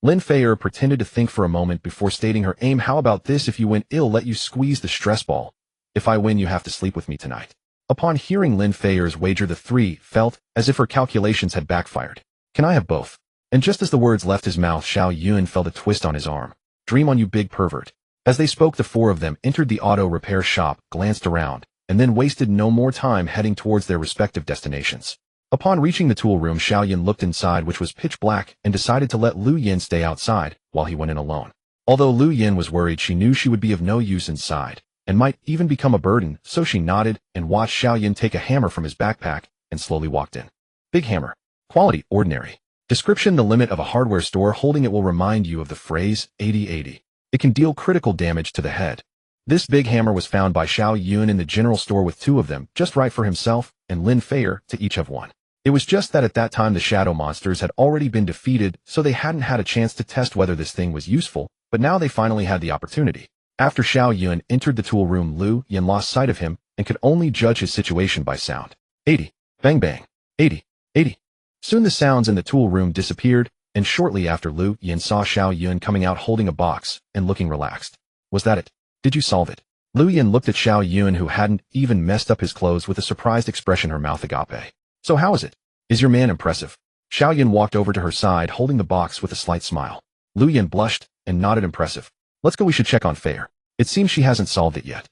Lin Feier pretended to think for a moment before stating her aim. How about this? If you win, I'll let you squeeze the stress ball. If I win, you have to sleep with me tonight. Upon hearing Lin Feier's wager, the 3 felt as if her calculations had backfired. Can I have both? And just as the words left his mouth, Xiao Yun felt a twist on his arm. Dream on, you big pervert. As they spoke, the 4 of them entered the auto repair shop, glanced around, and then wasted no more time heading towards their respective destinations. Upon reaching the tool room, Xiao Yun looked inside, which was pitch black, and decided to let Lu Yin stay outside while he went in alone. Although Lu Yin was worried, she knew she would be of no use inside, and might even become a burden, so she nodded and watched Xiao Yun take a hammer from his backpack and slowly walked in. Big hammer. Quality, ordinary. Description: the limit of a hardware store. Holding it will remind you of the phrase 80-80. It can deal critical damage to the head. This big hammer was found by Xiao Yun in the general store with 2 of them, just right for himself and Lin Feier to each have one. It was just that at that time the shadow monsters had already been defeated, so they hadn't had a chance to test whether this thing was useful, but now they finally had the opportunity. After Xiao Yun entered the tool room, Lu Yin lost sight of him and could only judge his situation by sound. 80. Bang bang. 80. 80. Soon the sounds in the tool room disappeared, and shortly after, Lu Yin saw Xiao Yun coming out holding a box and looking relaxed. Was that it? Did you solve it? Lu Yin looked at Xiao Yun, who hadn't even messed up his clothes, with a surprised expression, her mouth agape. So how is it? Is your man impressive? Xiao Yun walked over to her side holding the box with a slight smile. Lu Yan blushed and nodded impressive. Let's go, we should check on Fair. It seems she hasn't solved it yet.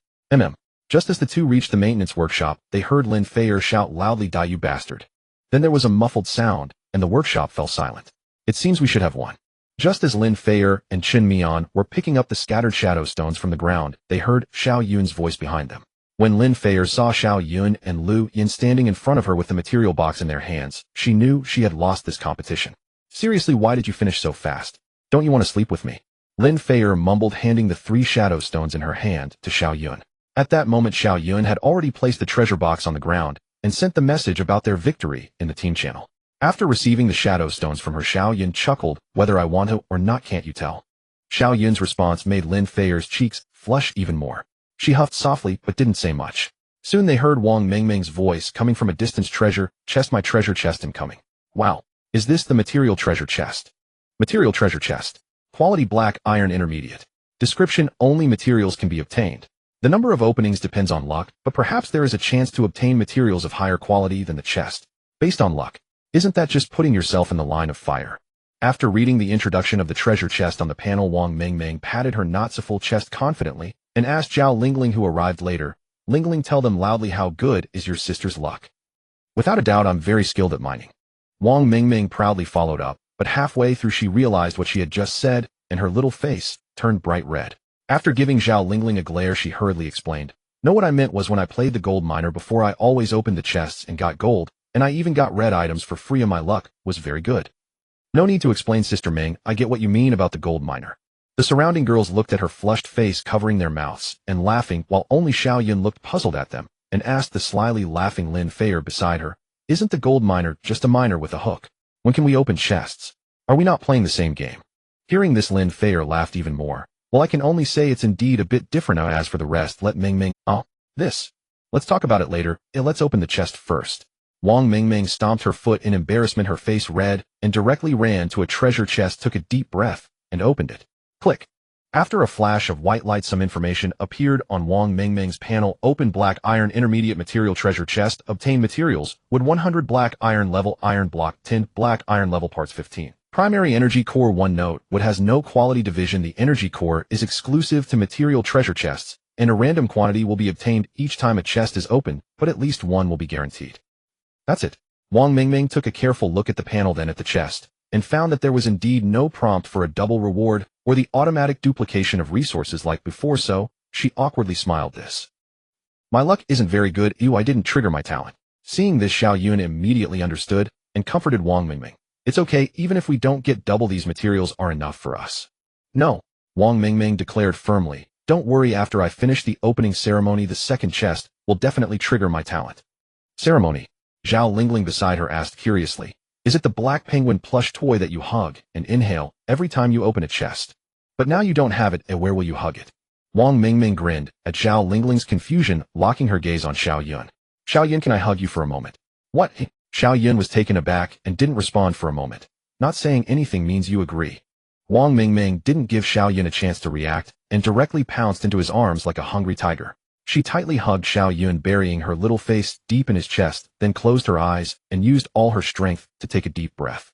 Just as the two reached the maintenance workshop, they heard Lin Fair shout loudly, "Die, you bastard." Then there was a muffled sound, and the workshop fell silent. It seems we should have won. Just as Lin Fair and Qin Mian were picking up the scattered shadow stones from the ground, they heard Xiao Yun's voice behind them. When Lin Fair saw Xiao Yun and Lu Yan standing in front of her with the material box in their hands, she knew she had lost this competition. Seriously, why did you finish so fast? Don't you want to sleep with me? Lin Fair mumbled, handing the 3 shadow stones in her hand to Xiao Yun. At that moment, Xiao Yun had already placed the treasure box on the ground and sent the message about their victory in the team channel. After receiving the shadow stones from her, Xiao Yun chuckled, "Whether I want to or not, can't you tell?" Xiao Yun's response made Lin Fair's cheeks flush even more. She huffed softly but didn't say much. Soon they heard Wang Mingming's voice coming from a distance. "Treasure chest, my treasure chest incoming." Wow. Is this the material treasure chest? Material treasure chest. Quality black iron intermediate. Description: only materials can be obtained. The number of openings depends on luck, but perhaps there is a chance to obtain materials of higher quality than the chest. Based on luck. Isn't that just putting yourself in the line of fire? After reading the introduction of the treasure chest on the panel, Wang Mingming patted her not-so-full chest confidently and asked Zhao Lingling, who arrived later, "Lingling, tell them loudly how good is your sister's luck." "Without a doubt, I'm very skilled at mining." Wang Mingming proudly followed up, but halfway through she realized what she had just said, and her little face turned bright red. After giving Zhao Lingling a glare, she hurriedly explained, "No, what I meant was when I played the gold miner before, I always opened the chests and got gold, and I even got red items for free, and my luck was very good." "No need to explain, Sister Ming, I get what you mean about the gold miner." The surrounding girls looked at her flushed face, covering their mouths and laughing, while only Xiao Yun looked puzzled at them and asked the slyly laughing Lin Fair beside her, "Isn't the gold miner just a miner with a hook? When can we open chests? Are we not playing the same game?" Hearing this, Lin Fair laughed even more. "Well, I can only say it's indeed a bit different. Now, as for the rest, let Mingming, let's talk about it later. Let's open the chest first." Wang Mingming stomped her foot in embarrassment, her face red, and directly ran to a treasure chest, took a deep breath, and opened it. Click. After a flash of white light, some information appeared on Wang Mingming's panel. Open black iron intermediate material treasure chest. Obtain materials. Wood 100 black iron level iron block 10 black iron level parts 15. Primary energy core 1 note. Wood has no quality division. The energy core is exclusive to material treasure chests, and a random quantity will be obtained each time a chest is opened, but at least one will be guaranteed. That's it. Wang Mingming took a careful look at the panel, then at the chest, and found that there was indeed no prompt for a double reward or the automatic duplication of resources like before, so she awkwardly smiled. "This. My luck isn't very good. I didn't trigger my talent." Seeing this, Xiao Yun immediately understood and comforted Wang Mingming. "It's okay, even if we don't get double, these materials are enough for us." "No," Wang Mingming declared firmly. "Don't worry, after I finish the opening ceremony, the second chest will definitely trigger my talent." "Ceremony?" Zhao Lingling beside her asked curiously. "Is it the black penguin plush toy that you hug and inhale every time you open a chest? But now you don't have it, and where will you hug it?" Wang Mingming grinned at Zhao Lingling's confusion, locking her gaze on Xiao Yun. "Xiao Yun, can I hug you for a moment?" "What?" Xiao Yun was taken aback and didn't respond for a moment. Not saying anything means you agree. Wang Mingming didn't give Xiao Yun a chance to react and directly pounced into his arms like a hungry tiger. She tightly hugged Xiao Yun, burying her little face deep in his chest, then closed her eyes and used all her strength to take a deep breath.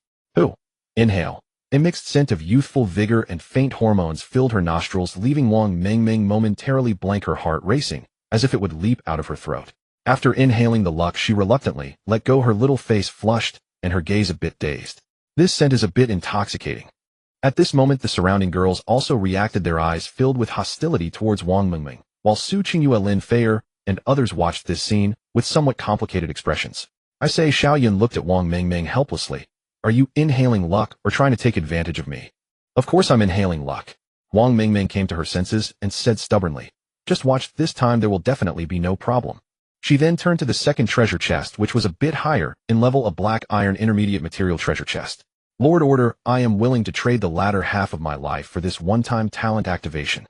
Inhale. A mixed scent of youthful vigor and faint hormones filled her nostrils, leaving Wang Mingming momentarily blank, her heart racing, as if it would leap out of her throat. After inhaling the luck, she reluctantly let go, her little face flushed and her gaze a bit dazed. This scent is a bit intoxicating. At this moment, the surrounding girls also reacted, their eyes filled with hostility towards Wang Mingming, while Su Qingyue, Lin Fair, and others watched this scene with somewhat complicated expressions. "I say," Xiao Yun looked at Wang Mingming helplessly. "Are you inhaling luck or trying to take advantage of me?" "Of course I'm inhaling luck." Wang Mingming came to her senses and said stubbornly, "Just watch, this time there will definitely be no problem." She then turned to the second treasure chest, which was a bit higher in level, a black iron intermediate material treasure chest. "Lord Order, I am willing to trade the latter half of my life for this one-time talent activation."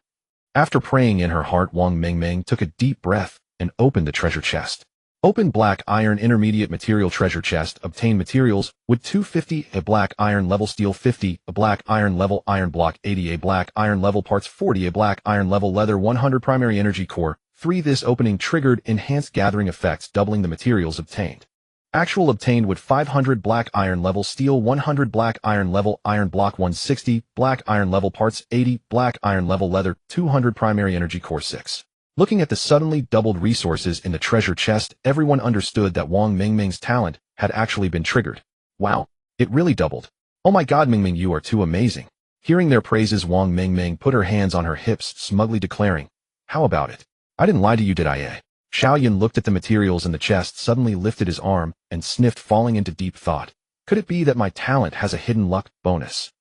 After praying in her heart, Wang Mingming took a deep breath and opened the treasure chest. Open black iron intermediate material treasure chest. Obtain materials. Wood 250, a black iron level steel 50, a black iron level iron block 80, a black iron level parts 40, a black iron level leather 100, primary energy core 3. This opening triggered enhanced gathering effects, doubling the materials obtained. Actual obtained with 500 black iron level steel, 100 black iron level iron block, 160 black iron level parts, 80 black iron level leather, 200 primary energy core 6. Looking at the suddenly doubled resources in the treasure chest, everyone understood that Wang Mingming's talent had actually been triggered. Wow, it really doubled. Oh my god, Mingming, you are too amazing. Hearing their praises, Wang Mingming put her hands on her hips, smugly declaring, "How about it? I didn't lie to you, did I, eh?" Xiao Yun looked at the materials in the chest, suddenly lifted his arm, and sniffed, falling into deep thought. Could it be that my talent has a hidden luck bonus?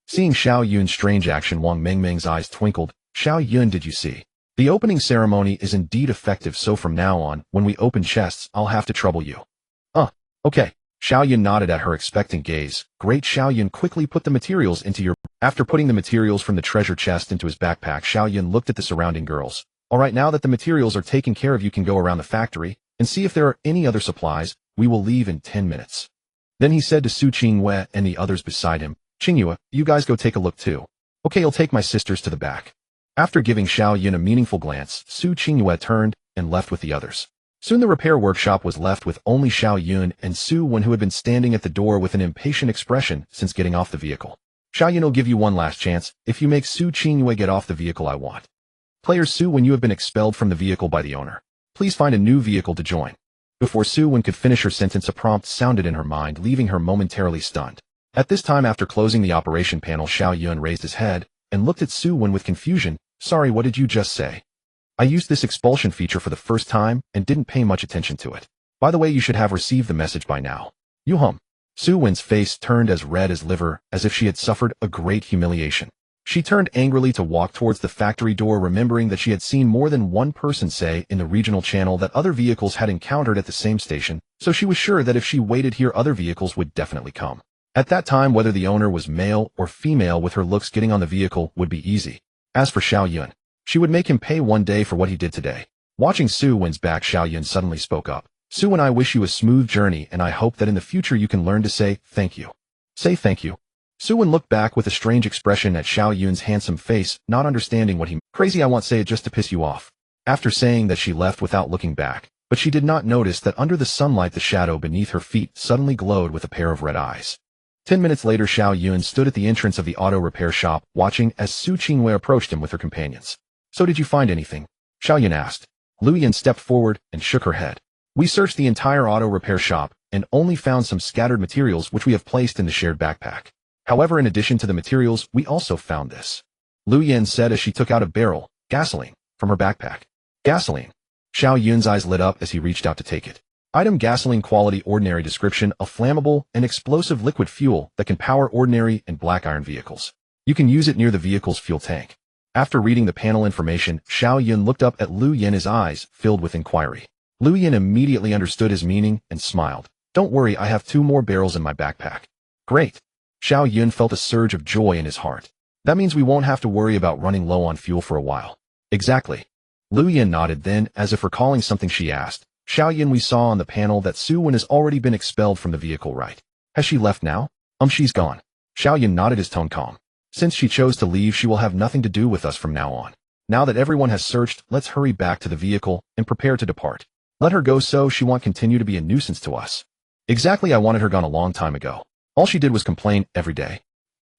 Seeing Xiao Yun's strange action, Wang Mingming's eyes twinkled. Xiao Yun, did you see? The opening ceremony is indeed effective, so from now on, when we open chests, I'll have to trouble you. Okay. Xiao Yun nodded at her expectant gaze. Great. Xiao Yun quickly put the materials into your... After putting the materials from the treasure chest into his backpack, Xiao Yun looked at the surrounding girls. Alright, now that the materials are taken care of, you can go around the factory and see if there are any other supplies. We will leave in 10 minutes. Then he said to Su Qingyue and the others beside him, Qingyue, you guys go take a look too. Okay, I'll take my sisters to the back. After giving Xiao Yun a meaningful glance, Su Qingyue turned and left with the others. Soon the repair workshop was left with only Xiao Yun and Su Wen, who had been standing at the door with an impatient expression since getting off the vehicle. Xiao Yun will give you one last chance. If you make Su Qingyue get off the vehicle, I want. Player Su Wen, you have been expelled from the vehicle by the owner. Please find a new vehicle to join. Before Su Wen could finish her sentence, a prompt sounded in her mind, leaving her momentarily stunned. At this time, after closing the operation panel, Xiao Yun raised his head and looked at Su Wen with confusion. Sorry, what did you just say? I used this expulsion feature for the first time and didn't pay much attention to it. By the way, you should have received the message by now. You hum. Su Wen's face turned as red as liver, as if she had suffered a great humiliation. She turned angrily to walk towards the factory door, remembering that she had seen more than one person say in the regional channel that other vehicles had encountered at the same station, so she was sure that if she waited here, other vehicles would definitely come. At that time, whether the owner was male or female, with her looks, getting on the vehicle would be easy. As for Xiao Yun, she would make him pay one day for what he did today. Watching Su Wen's back, Xiao Yun suddenly spoke up. Su Wen, I wish you a smooth journey, and I hope that in the future you can learn to say thank you. Say thank you. Su Wen looked back with a strange expression at Xiao Yun's handsome face, not understanding what he meant. Crazy, I won't say it just to piss you off. After saying that, she left without looking back, but she did not notice that under the sunlight the shadow beneath her feet suddenly glowed with a pair of red eyes. 10 minutes later, Xiao Yun stood at the entrance of the auto repair shop, watching as Su Qingyue approached him with her companions. So did you find anything? Xiao Yun asked. Lu Yan stepped forward and shook her head. We searched the entire auto repair shop and only found some scattered materials which we have placed in the shared backpack. However, in addition to the materials, we also found this. Lu Yan said as she took out a barrel, gasoline, from her backpack. Gasoline. Xiao Yun's eyes lit up as he reached out to take it. Item: gasoline, quality ordinary, description: a flammable and explosive liquid fuel that can power ordinary and black iron vehicles. You can use it near the vehicle's fuel tank. After reading the panel information, Xiao Yun looked up at Lu Yan, his eyes filled with inquiry. Lu Yan immediately understood his meaning and smiled. Don't worry, I have 2 more barrels in my backpack. Great. Xiao Yun felt a surge of joy in his heart. That means we won't have to worry about running low on fuel for a while. Exactly. Lu Yan nodded, then, as if recalling something, she asked, Xiao Yun, we saw on the panel that Su Wen has already been expelled from the vehicle, right? Has she left now? She's gone. Xiao Yun nodded, his tone calm. Since she chose to leave, she will have nothing to do with us from now on. Now that everyone has searched, let's hurry back to the vehicle and prepare to depart. Let her go, so she won't continue to be a nuisance to us. Exactly, I wanted her gone a long time ago. All she did was complain every day.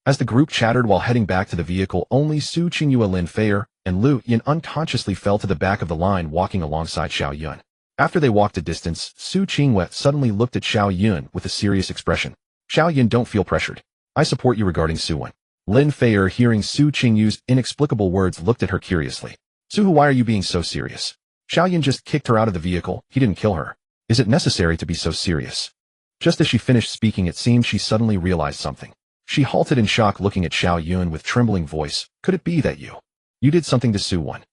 As the group chattered while heading back to the vehicle, only Su Qingyue, Lin Feier, and Lu Yan unconsciously fell to the back of the line, walking alongside Xiao Yun. After they walked a distance, Su Qingyue suddenly looked at Xiao Yun with a serious expression. Xiao Yun, don't feel pressured. I support you regarding Su Wen. Lin Feier, hearing Su Qingyue's inexplicable words, looked at her curiously. Su, why are you being so serious? Xiao Yun just kicked her out of the vehicle. He didn't kill her. Is it necessary to be so serious? Just as she finished speaking, it seemed she suddenly realized something. She halted in shock, looking at Xiao Yun with trembling voice. Could it be that you did something to Su Wen?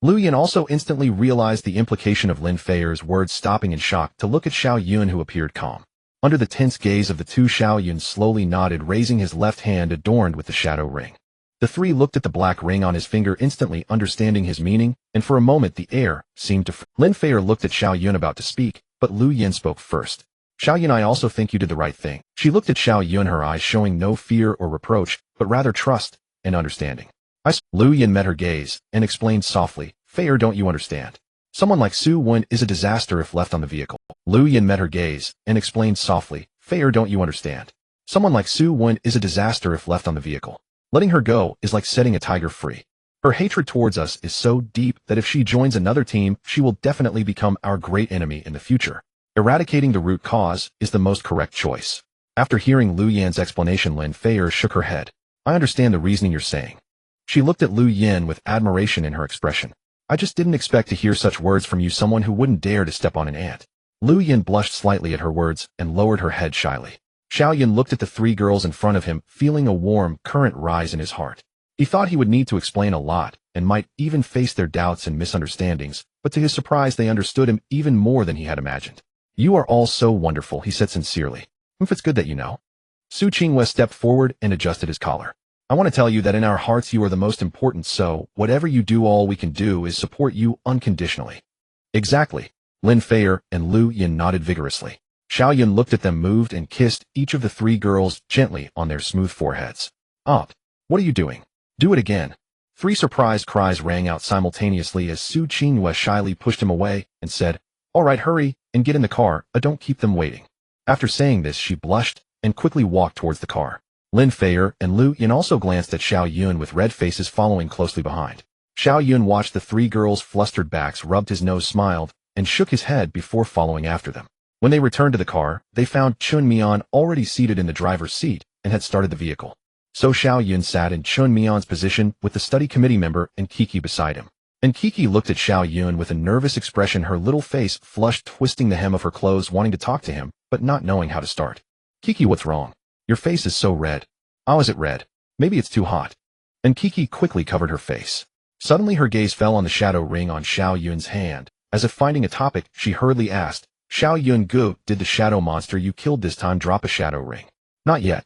Lu Yan also instantly realized the implication of Lin Feier's words, stopping in shock to look at Xiao Yun, who appeared calm. Under the tense gaze of the two, Xiao Yun slowly nodded, raising his left hand adorned with the shadow ring. The 3 looked at the black ring on his finger, instantly understanding his meaning, and for a moment the air seemed to Lin Feier looked at Xiao Yun, about to speak, but Lu Yan spoke first. Xiao Yun, I also think you did the right thing. She looked at Xiao Yun, her eyes showing no fear or reproach, but rather trust and understanding. Lu Yan met her gaze and explained softly, Feier, don't you understand? Someone like Xiao Yun is a disaster if left on the vehicle. Lu Yin met her gaze and explained softly, Fair, don't you understand? Someone like Xiao Yun is a disaster if left on the vehicle. Letting her go is like setting a tiger free. Her hatred towards us is so deep that if she joins another team, she will definitely become our great enemy in the future. Eradicating the root cause is the most correct choice. After hearing Lu Yan's explanation, Lin Feier shook her head. I understand the reasoning you're saying. She looked at Lu Yin with admiration in her expression. I just didn't expect to hear such words from you, someone who wouldn't dare to step on an ant. Lu Yin blushed slightly at her words and lowered her head shyly. Xiao Yun looked at the three girls in front of him, feeling a warm current rise in his heart. He thought he would need to explain a lot, and might even face their doubts and misunderstandings, but to his surprise they understood him even more than he had imagined. You are all so wonderful, he said sincerely. It's good that you know. Su Qinghua stepped forward and adjusted his collar. I want to tell you that in our hearts you are the most important, so whatever you do, all we can do is support you unconditionally. Exactly. Lin Feier and Lu Yin nodded vigorously. Xiao Yun looked at them, moved, and kissed each of the three girls gently on their smooth foreheads. What are you doing? Do it again. Three surprised cries rang out simultaneously as Su Qinghua shyly pushed him away and said, All right, hurry, and get in the car, don't keep them waiting. After saying this, she blushed and quickly walked towards the car. Lin Feier and Lu Yin also glanced at Xiao Yun with red faces following closely behind. Xiao Yun watched the three girls' flustered backs, rubbed his nose, smiled, and shook his head before following after them. When they returned to the car, they found Chun Mian already seated in the driver's seat and had started the vehicle. So Xiao Yun sat in Chun Mian's position with the study committee member and Kiki beside him. And Kiki looked at Xiao Yun with a nervous expression, her little face flushed, twisting the hem of her clothes, wanting to talk to him, but not knowing how to start. Kiki, what's wrong? Your face is so red. How is it red? Maybe it's too hot. And Kiki quickly covered her face. Suddenly her gaze fell on the shadow ring on Xiao Yun's hand. As if finding a topic, she hurriedly asked, Xiao Yun, go, did the shadow monster you killed this time drop a shadow ring? Not yet.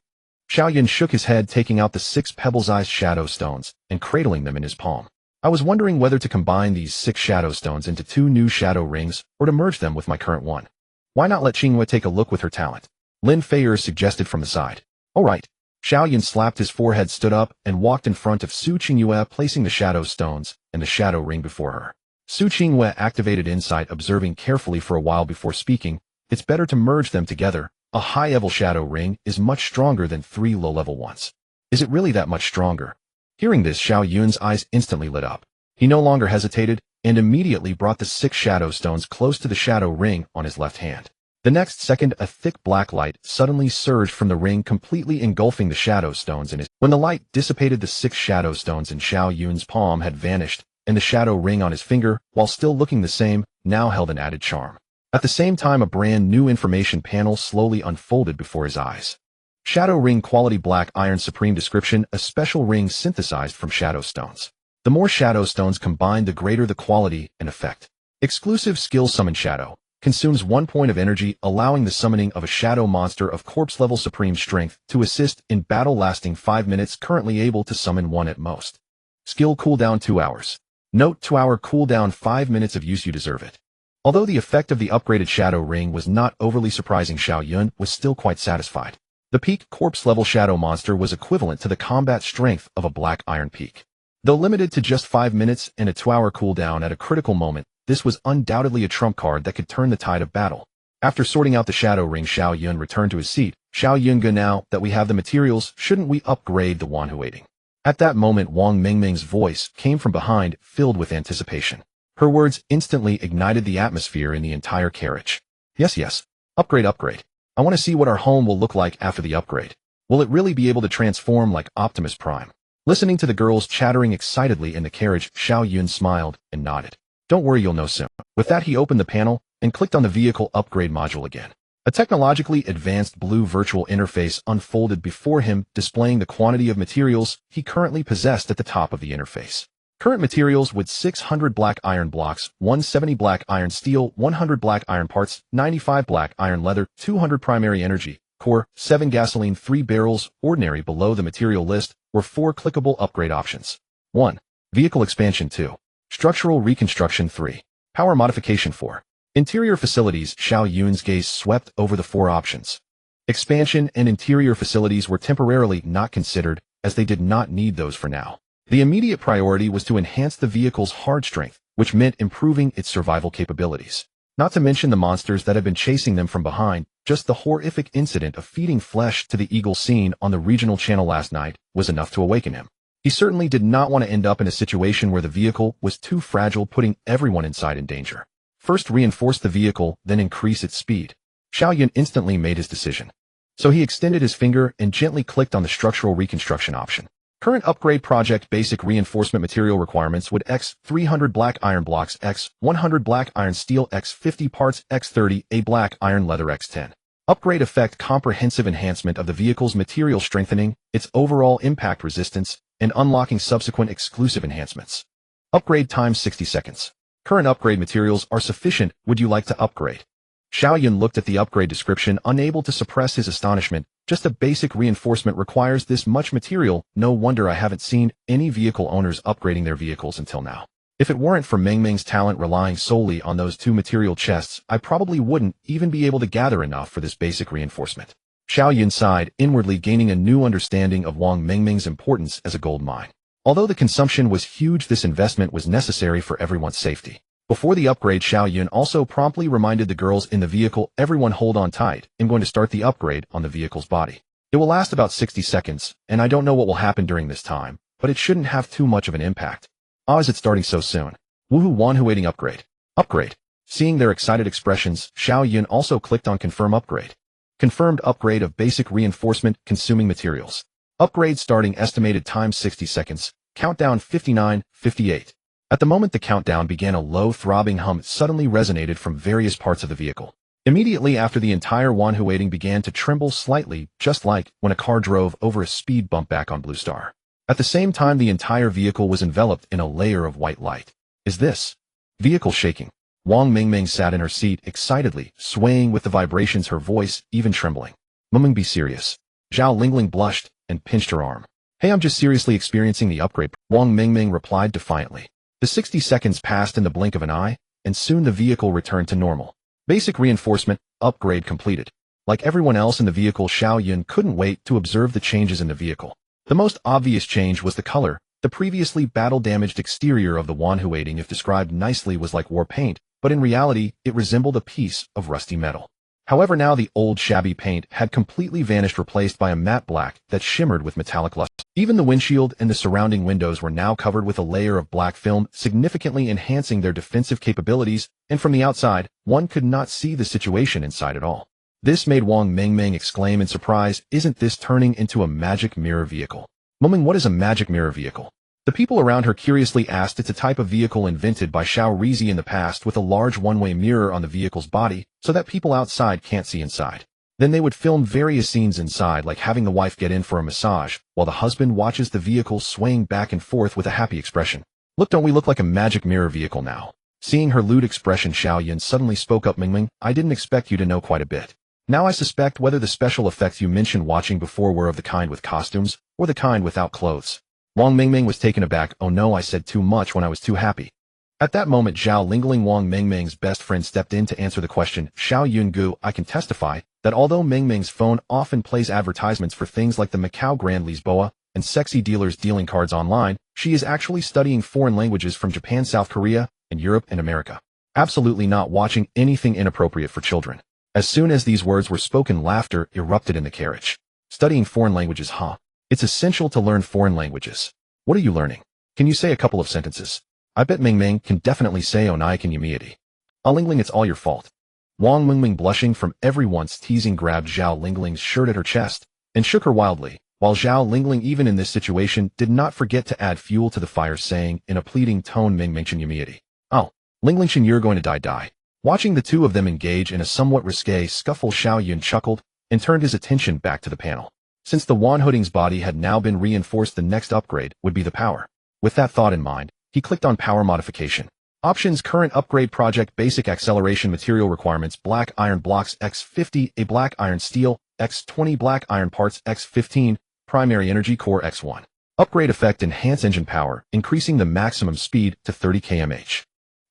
Xiao Yun shook his head, taking out the 6 pebble-sized shadow stones and cradling them in his palm. I was wondering whether to combine these 6 shadow stones into 2 new shadow rings or to merge them with my current one. Why not let Qinghua take a look with her talent? Lin Feier suggested from the side. All right. Xiao Yun slapped his forehead, stood up, and walked in front of Su Qinghua, placing the shadow stones and the shadow ring before her. Su Qinghua activated insight, observing carefully for a while before speaking. It's better to merge them together. A high-level shadow ring is much stronger than 3 low-level ones. Is it really that much stronger? Hearing this, Xiao Yun's eyes instantly lit up. He no longer hesitated and immediately brought the 6 shadow stones close to the shadow ring on his left hand. The next second, a thick black light suddenly surged from the ring, completely engulfing the shadow stones in his. When the light dissipated, the 6 shadow stones in Xiao Yun's palm had vanished, and the shadow ring on his finger, while still looking the same, now held an added charm. At the same time, a brand new information panel slowly unfolded before his eyes. Shadow ring quality black iron supreme description, a special ring synthesized from shadow stones. The more shadow stones combined, the greater the quality and effect. Exclusive skill summon shadow. Consumes 1 point of energy, allowing the summoning of a shadow monster of corpse level supreme strength to assist in battle, lasting 5 minutes, currently able to summon 1 at most. Skill cooldown 2 hours. Note: 2-hour cooldown, 5 minutes of use, you deserve it. Although the effect of the upgraded shadow ring was not overly surprising, Xiao Yun was still quite satisfied. The peak corpse level shadow monster was equivalent to the combat strength of a black iron peak. Though limited to just 5 minutes and a 2-hour cooldown at a critical moment, this was undoubtedly a trump card that could turn the tide of battle. After sorting out the shadow ring, Xiao Yun returned to his seat. Xiao Yun, go, now that we have the materials, shouldn't we upgrade the Wanhu waiting? At that moment, Wang Mingming's voice came from behind, filled with anticipation. Her words instantly ignited the atmosphere in the entire carriage. Yes. Upgrade. I want to see what our home will look like after the upgrade. Will it really be able to transform like Optimus Prime? Listening to the girls chattering excitedly in the carriage, Xiao Yun smiled and nodded. Don't worry, you'll know soon. With that, he opened the panel and clicked on the vehicle upgrade module again. A technologically advanced blue virtual interface unfolded before him, displaying the quantity of materials he currently possessed at the top of the interface. Current materials with 600 black iron blocks, 170 black iron steel, 100 black iron parts, 95 black iron leather, 200 primary energy, core, 7 gasoline, 3 barrels, ordinary. Below the material list were 4 clickable upgrade options. 1. Vehicle expansion. 2. Structural reconstruction. 3. Power modification. 4. Interior facilities. Xiao Yun's gaze swept over the 4 options. Expansion and interior facilities were temporarily not considered, as they did not need those for now. The immediate priority was to enhance the vehicle's hard strength, which meant improving its survival capabilities. Not to mention the monsters that had been chasing them from behind. Just the horrific incident of feeding flesh to the eagle seen on the regional channel last night was enough to awaken him. He certainly did not want to end up in a situation where the vehicle was too fragile, putting everyone inside in danger. First reinforce the vehicle, then increase its speed. Xiao Yun instantly made his decision. So he extended his finger and gently clicked on the structural reconstruction option. Current upgrade project basic reinforcement material requirements would X 300 black iron blocks, X 100 black iron steel, X 50 parts, X 30 a black iron leather, X 10. Upgrade effect comprehensive enhancement of the vehicle's material, strengthening its overall impact resistance and unlocking subsequent exclusive enhancements. Upgrade time 60 seconds. Current upgrade materials are sufficient. Would you like to upgrade? Xiao Yun looked at the upgrade description, unable to suppress his astonishment. Just a basic reinforcement requires this much material. No wonder I haven't seen any vehicle owners upgrading their vehicles until now. If it weren't for Mengmeng's talent relying solely on those two material chests, I probably wouldn't even be able to gather enough for this basic reinforcement. Xiao Yun sighed, inwardly gaining a new understanding of Wang Mengmeng's importance as a gold mine. Although the consumption was huge, this investment was necessary for everyone's safety. Before the upgrade, Xiao Yun also promptly reminded the girls in the vehicle, everyone hold on tight. I'm going to start the upgrade on the vehicle's body. It will last about 60 seconds, and I don't know what will happen during this time, but it shouldn't have too much of an impact. Ah, is it starting so soon? Woohoo, Wanhu waiting upgrade. Upgrade. Seeing their excited expressions, Xiao Yun also clicked on confirm upgrade. Confirmed upgrade of basic reinforcement consuming materials. Upgrade starting, estimated time 60 seconds. Countdown 59, 58. At the moment the countdown began, a low throbbing hum suddenly resonated from various parts of the vehicle. Immediately after, the entire Wanhu waiting began to tremble slightly, just like when a car drove over a speed bump back on Blue Star. At the same time, the entire vehicle was enveloped in a layer of white light. Is this vehicle shaking? Wang Mengmeng sat in her seat excitedly, swaying with the vibrations, her voice even trembling. Muming, be serious. Zhao Lingling blushed and pinched her arm. Hey, I'm just seriously experiencing the upgrade, Wang Mengmeng replied defiantly. The 60 seconds passed in the blink of an eye, and soon the vehicle returned to normal. Basic reinforcement upgrade completed. Like everyone else in the vehicle, Xiao Yun couldn't wait to observe the changes in the vehicle. The most obvious change was the color. The previously battle-damaged exterior of the Wanhu waiting, if described nicely, was like war paint, but in reality, it resembled a piece of rusty metal. However, now the old shabby paint had completely vanished, replaced by a matte black that shimmered with metallic luster. Even the windshield and the surrounding windows were now covered with a layer of black film, significantly enhancing their defensive capabilities, and from the outside, one could not see the situation inside at all. This made Wang Mengmeng exclaim in surprise, isn't this turning into a magic mirror vehicle? Mumming, what is a magic mirror vehicle? The people around her curiously asked. It's a type of vehicle invented by Xiao Rizi in the past, with a large one-way mirror on the vehicle's body so that people outside can't see inside. Then they would film various scenes inside, like having the wife get in for a massage, while the husband watches the vehicle swaying back and forth with a happy expression. Look, don't we look like a magic mirror vehicle now? Seeing her lewd expression, Xiao Yun suddenly spoke up, Mingming, I didn't expect you to know quite a bit. Now I suspect whether the special effects you mentioned watching before were of the kind with costumes, or the kind without clothes. Wang Mengmeng was taken aback. Oh no, I said too much when I was too happy. At that moment, Zhao Lingling, Wang Mengmeng's best friend, stepped in to answer the question. Xiao Yun Gu, I can testify that although Mengmeng's phone often plays advertisements for things like the Macau Grand Lisboa and sexy dealers dealing cards online, she is actually studying foreign languages from Japan, South Korea, and Europe and America. Absolutely not watching anything inappropriate for children. As soon as these words were spoken, laughter erupted in the carriage. Studying foreign languages, huh? It's essential to learn foreign languages. What are you learning? Can you say a couple of sentences? I bet Mengmeng can definitely say Onaikan Yamiati. Lingling, it's all your fault. Wang Mengmeng, blushing from everyone's teasing, grabbed Zhao Lingling's shirt at her chest and shook her wildly, while Zhao Lingling, even in this situation, did not forget to add fuel to the fire, saying in a pleading tone, Mengmengchen Yamiati. Oh, Linglingchen, you're going to die. Watching the two of them engage in a somewhat risque scuffle, Xiao Yun chuckled and turned his attention back to the panel. Since the Wanhoding's body had now been reinforced, the next upgrade would be the power. With that thought in mind, he clicked on power modification. Options, current upgrade project, basic acceleration, material requirements, black iron blocks, X50, a black iron steel, X20, black iron parts, X15, primary energy core, X1. Upgrade effect, enhance engine power, increasing the maximum speed to 30 km/h.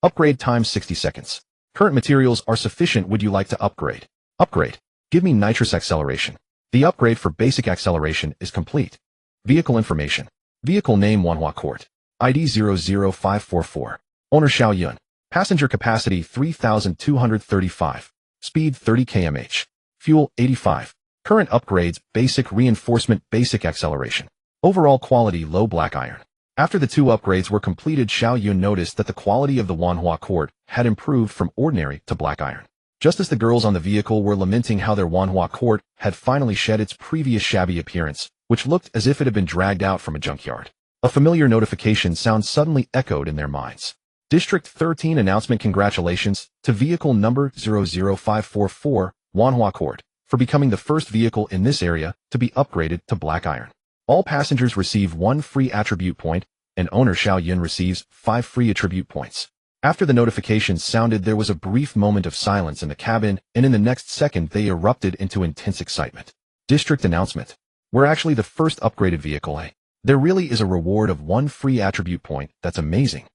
Upgrade time 60 seconds. Current materials are sufficient. Would you like to upgrade? Upgrade. Give me nitrous acceleration. The upgrade for basic acceleration is complete. Vehicle information. Vehicle name, Wanhua Court. ID 00544. Owner Xiao Yun. Passenger capacity 3,235. Speed 30 km/h. Fuel 85. Current upgrades, basic reinforcement, basic acceleration. Overall quality, low black iron. After the 2 upgrades were completed, Xiao Yun noticed that the quality of the Wanhua cord had improved from ordinary to black iron. Just as the girls on the vehicle were lamenting how their Wanhua cord had finally shed its previous shabby appearance, which looked as if it had been dragged out from a junkyard, a familiar notification sound suddenly echoed in their minds. District 13 announcement: congratulations to vehicle number 00544, Wanhua cord, for becoming the first vehicle in this area to be upgraded to black iron. All passengers receive 1 free attribute point, and owner Xiao Yun receives 5 free attribute points. After the notification sounded, there was a brief moment of silence in the cabin, and in the next second they erupted into intense excitement. District announcement. We're actually the first upgraded vehicle, eh? There really is a reward of 1 free attribute point. That's amazing.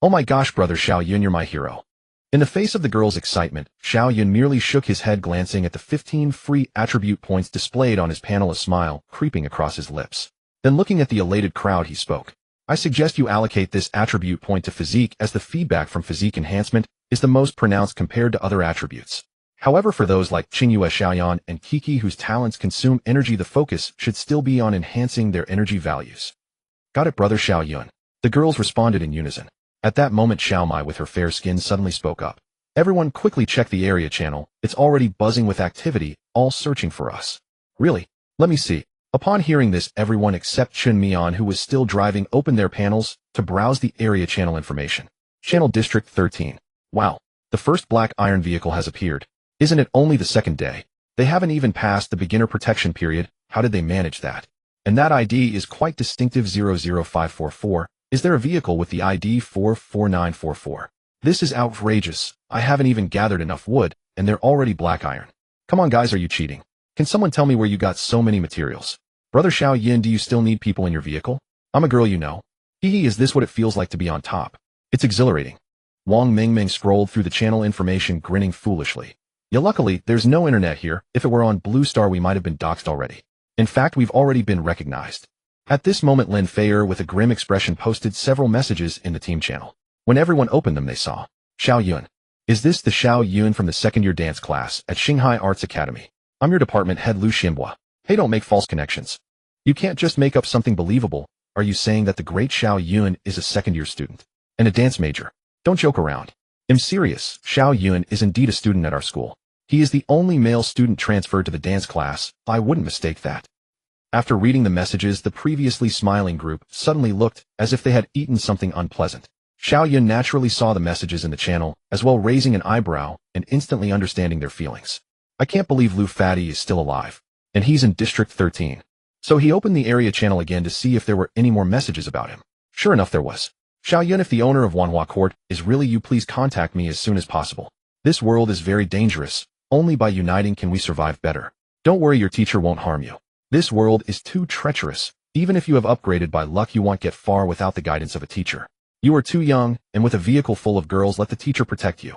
Oh my gosh, brother Xiao Yun, you're my hero. In the face of the girl's excitement, Xiao Yun merely shook his head, glancing at the 15 free attribute points displayed on his panel, a smile creeping across his lips. Then looking at the elated crowd, he spoke. I suggest you allocate this attribute point to physique, as the feedback from physique enhancement is the most pronounced compared to other attributes. However, for those like Qingyue, Xiaoyan, and Kiki whose talents consume energy, the focus should still be on enhancing their energy values. Got it, brother Xiao Yun. The girls responded in unison. At that moment, Xiao Mai with her fair skin suddenly spoke up. Everyone quickly check the area channel. It's already buzzing with activity, all searching for us. Really? Let me see. Upon hearing this, everyone except Chun Mian, who was still driving, opened their panels to browse the area channel information. Channel District 13. Wow. The first black iron vehicle has appeared. Isn't it only the 2nd day? They haven't even passed the beginner protection period. How did they manage that? And that ID is quite distinctive, 00544. Is there a vehicle with the ID 44944? This is outrageous. I haven't even gathered enough wood, and they're already black iron. Come on guys, are you cheating? Can someone tell me where you got so many materials? Brother Xiao Yun, do you still need people in your vehicle? I'm a girl, you know. Hee, is this what it feels like to be on top? It's exhilarating. Wang Mingming scrolled through the channel information, grinning foolishly. Yeah, luckily, there's no internet here. If it were on Blue Star, we might have been doxxed already. In fact, we've already been recognized. At this moment, Lin Feier, with a grim expression, posted several messages in the team channel. When everyone opened them, they saw Xiao Yun. Is this the Xiao Yun from the 2nd-year dance class at Shanghai Arts Academy? I'm your department head, Lu Xianhua. Hey, don't make false connections. You can't just make up something believable. Are you saying that the great Xiao Yun is a 2nd-year student and a dance major? Don't joke around. I'm serious. Xiao Yun is indeed a student at our school. He is the only male student transferred to the dance class. I wouldn't mistake that. After reading the messages, the previously smiling group suddenly looked as if they had eaten something unpleasant. Xiao Yun naturally saw the messages in the channel, as well, raising an eyebrow and instantly understanding their feelings. I can't believe Lu Fatty is still alive, and he's in District 13. So he opened the area channel again to see if there were any more messages about him. Sure enough, there was. Xiao Yun, if the owner of Wanhua Court is really you, please contact me as soon as possible. This world is very dangerous. Only by uniting can we survive better. Don't worry, your teacher won't harm you. This world is too treacherous. Even if you have upgraded by luck, you won't get far without the guidance of a teacher. You are too young, and with a vehicle full of girls, let the teacher protect you.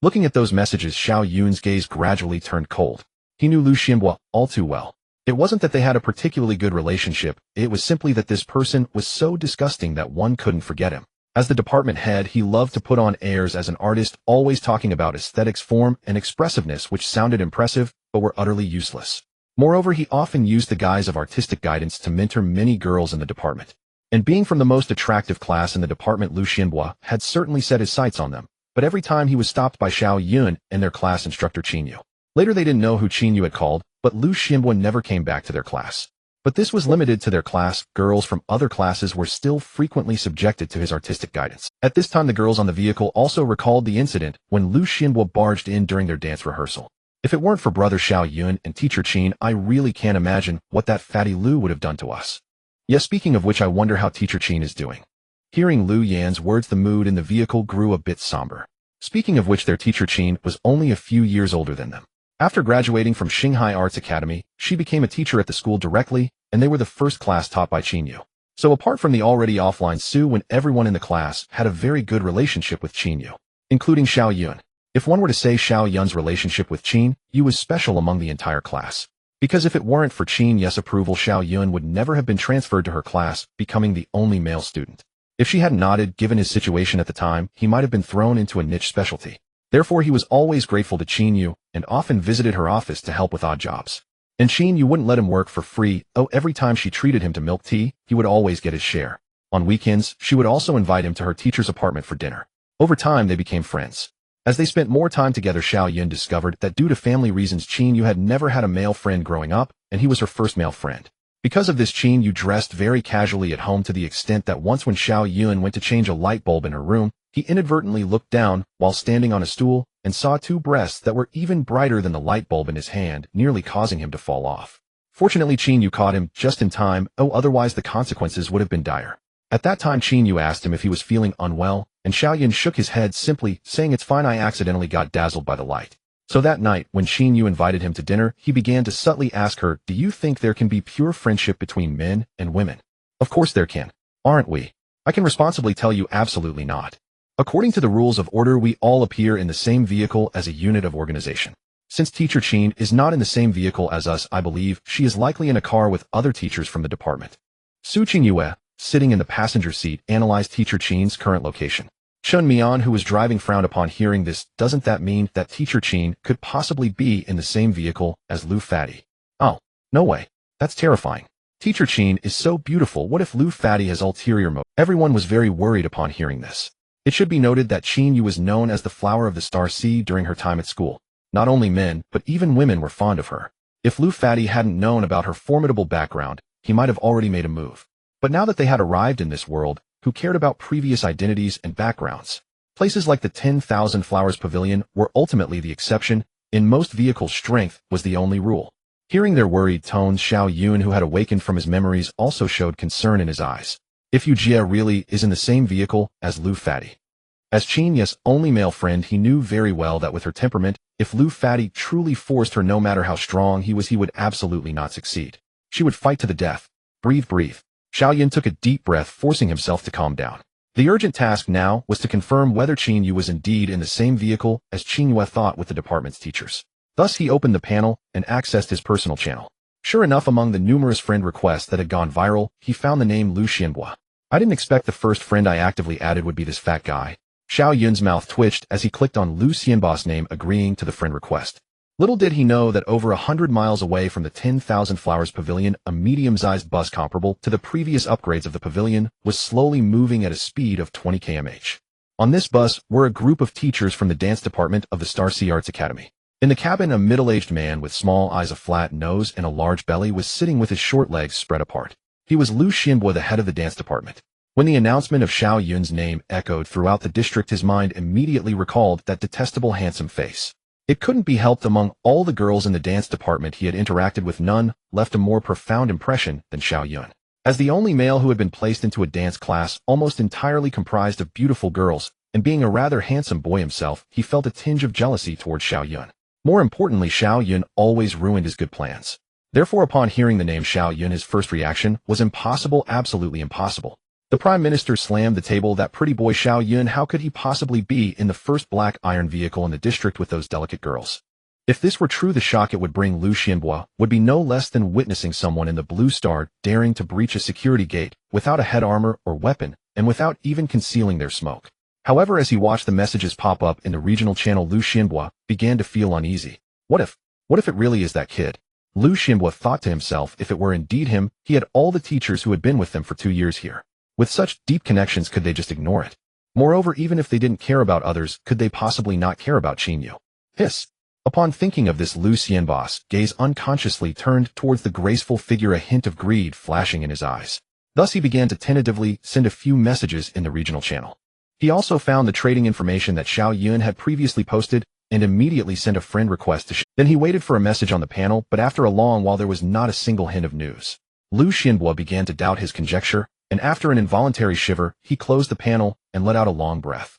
Looking at those messages, Xiao Yun's gaze gradually turned cold. He knew Lu Xianhua all too well. It wasn't that they had a particularly good relationship, it was simply that this person was so disgusting that one couldn't forget him. As the department head, he loved to put on airs as an artist, always talking about aesthetics, form, and expressiveness, which sounded impressive, but were utterly useless. Moreover, he often used the guise of artistic guidance to mentor many girls in the department. And being from the most attractive class in the department, Lu Xianhua had certainly set his sights on them. But every time he was stopped by Xiao Yun and their class instructor Qinyu. Later they didn't know who Qinyu had called, but Lu Xianhua never came back to their class. But this was limited to their class. Girls from other classes were still frequently subjected to his artistic guidance. At this time, the girls on the vehicle also recalled the incident when Lu Xianhua barged in during their dance rehearsal. If it weren't for brother Xiao Yun and teacher Qin, I really can't imagine what that fatty Lu would have done to us. Yes, speaking of which, I wonder how teacher Qin is doing. Hearing Lu Yan's words, the mood in the vehicle grew a bit somber. Speaking of which, their teacher Qin was only a few years older than them. After graduating from Shanghai Arts Academy, she became a teacher at the school directly, and they were the first class taught by Qinyu. So apart from the already offline Su, and everyone in the class had a very good relationship with Qinyu, including Xiao Yun. If one were to say Xiao Yun's relationship with Qin Yu was special among the entire class. Because if it weren't for Qin Yu's approval, Xiao Yun would never have been transferred to her class, becoming the only male student. If she hadn't nodded, given his situation at the time, he might have been thrown into a niche specialty. Therefore, he was always grateful to Xiao Yun and often visited her office to help with odd jobs. And Xiao Yun wouldn't let him work for free, though every time she treated him to milk tea, he would always get his share. On weekends, she would also invite him to her teacher's apartment for dinner. Over time, they became friends. As they spent more time together, Xiao Yun discovered that due to family reasons, Xiao Yun had never had a male friend growing up, and he was her first male friend. Because of this, Xiao Yun dressed very casually at home to the extent that once when Xiao Yun went to change a light bulb in her room, he inadvertently looked down while standing on a stool and saw two breasts that were even brighter than the light bulb in his hand, nearly causing him to fall off. Fortunately, Xiao Yun caught him just in time, otherwise the consequences would have been dire. At that time, Xiao Yun asked him if he was feeling unwell, and Xiao Yun shook his head, simply saying, "It's fine, I accidentally got dazzled by the light." So that night, when Xiao Yun invited him to dinner, he began to subtly ask her, "Do you think there can be pure friendship between men and women?" "Of course there can. Aren't we?" "I can responsibly tell you absolutely not. According to the rules of order, we all appear in the same vehicle as a unit of organization. Since teacher Qian is not in the same vehicle as us, I believe she is likely in a car with other teachers from the department." Su Qingyue, sitting in the passenger seat, analyzed teacher Qian's current location. Chun Mian, who was driving, frowned upon hearing this. Doesn't that mean that teacher Qian could possibly be in the same vehicle as Lu Fati? Oh, no way. That's terrifying. Teacher Qian is so beautiful. What if Lu Fati has ulterior motives? Everyone was very worried upon hearing this. It should be noted that Qian Yu was known as the flower of the Star Sea during her time at school. Not only men, but even women were fond of her. If Lu Fati hadn't known about her formidable background, he might have already made a move. But now that they had arrived in this world, who cared about previous identities and backgrounds? Places like the 10,000 Flowers Pavilion were ultimately the exception. In most vehicles, strength was the only rule. Hearing their worried tones, Xiao Yun, who had awakened from his memories, also showed concern in his eyes. If Yu Jie really is in the same vehicle as Lu Fati. As Qian Yu's only male friend, he knew very well that with her temperament, if Lu Fati truly forced her, no matter how strong he was, he would absolutely not succeed. She would fight to the death. Breathe. Xiao Yun took a deep breath, forcing himself to calm down. The urgent task now was to confirm whether Qian Yu was indeed in the same vehicle as Qian Yu thought with the department's teachers. Thus he opened the panel and accessed his personal channel. Sure enough, among the numerous friend requests that had gone viral, he found the name Lu Xianbo. I didn't expect the first friend I actively added would be this fat guy. Xiao Yun's mouth twitched as he clicked on Lu Xianbo's name, agreeing to the friend request. Little did he know that over 100 miles away from the 10,000 Flowers Pavilion, a medium-sized bus comparable to the previous upgrades of the pavilion was slowly moving at a speed of 20 km/h. On this bus were a group of teachers from the dance department of the Star Sea Arts Academy. In the cabin, a middle-aged man with small eyes, a flat nose, and a large belly was sitting with his short legs spread apart. He was Lu Xianbo, the head of the dance department. When the announcement of Xiao Yun's name echoed throughout the district, his mind immediately recalled that detestable handsome face. It couldn't be helped, among all the girls in the dance department he had interacted with, none left a more profound impression than Xiao Yun. As the only male who had been placed into a dance class almost entirely comprised of beautiful girls, and being a rather handsome boy himself, he felt a tinge of jealousy towards Xiao Yun. More importantly, Xiao Yun always ruined his good plans. Therefore, upon hearing the name Xiao Yun, his first reaction was impossible, absolutely impossible. The Prime Minister slammed the table. That pretty boy Xiao Yun, how could he possibly be in the first black iron vehicle in the district with those delicate girls? If this were true, the shock it would bring Lu Xianbo would be no less than witnessing someone in the Blue Star daring to breach a security gate without a head armor or weapon, and without even concealing their smoke. However, as he watched the messages pop up in the regional channel, Lu Xianbo began to feel uneasy. What if it really is that kid? Lu Xianbo thought to himself, if it were indeed him, he had all the teachers who had been with them for 2 years here. With such deep connections, could they just ignore it? Moreover, even if they didn't care about others, could they possibly not care about Qian Yu? Hiss. Upon thinking of this, Lu Xianbo's gaze unconsciously turned towards the graceful figure, a hint of greed flashing in his eyes. Thus he began to tentatively send a few messages in the regional channel. He also found the trading information that Xiao Yun had previously posted and immediately sent a friend request to Then he waited for a message on the panel, but after a long while there was not a single hint of news. Lu Xianbo began to doubt his conjecture, and after an involuntary shiver, he closed the panel and let out a long breath.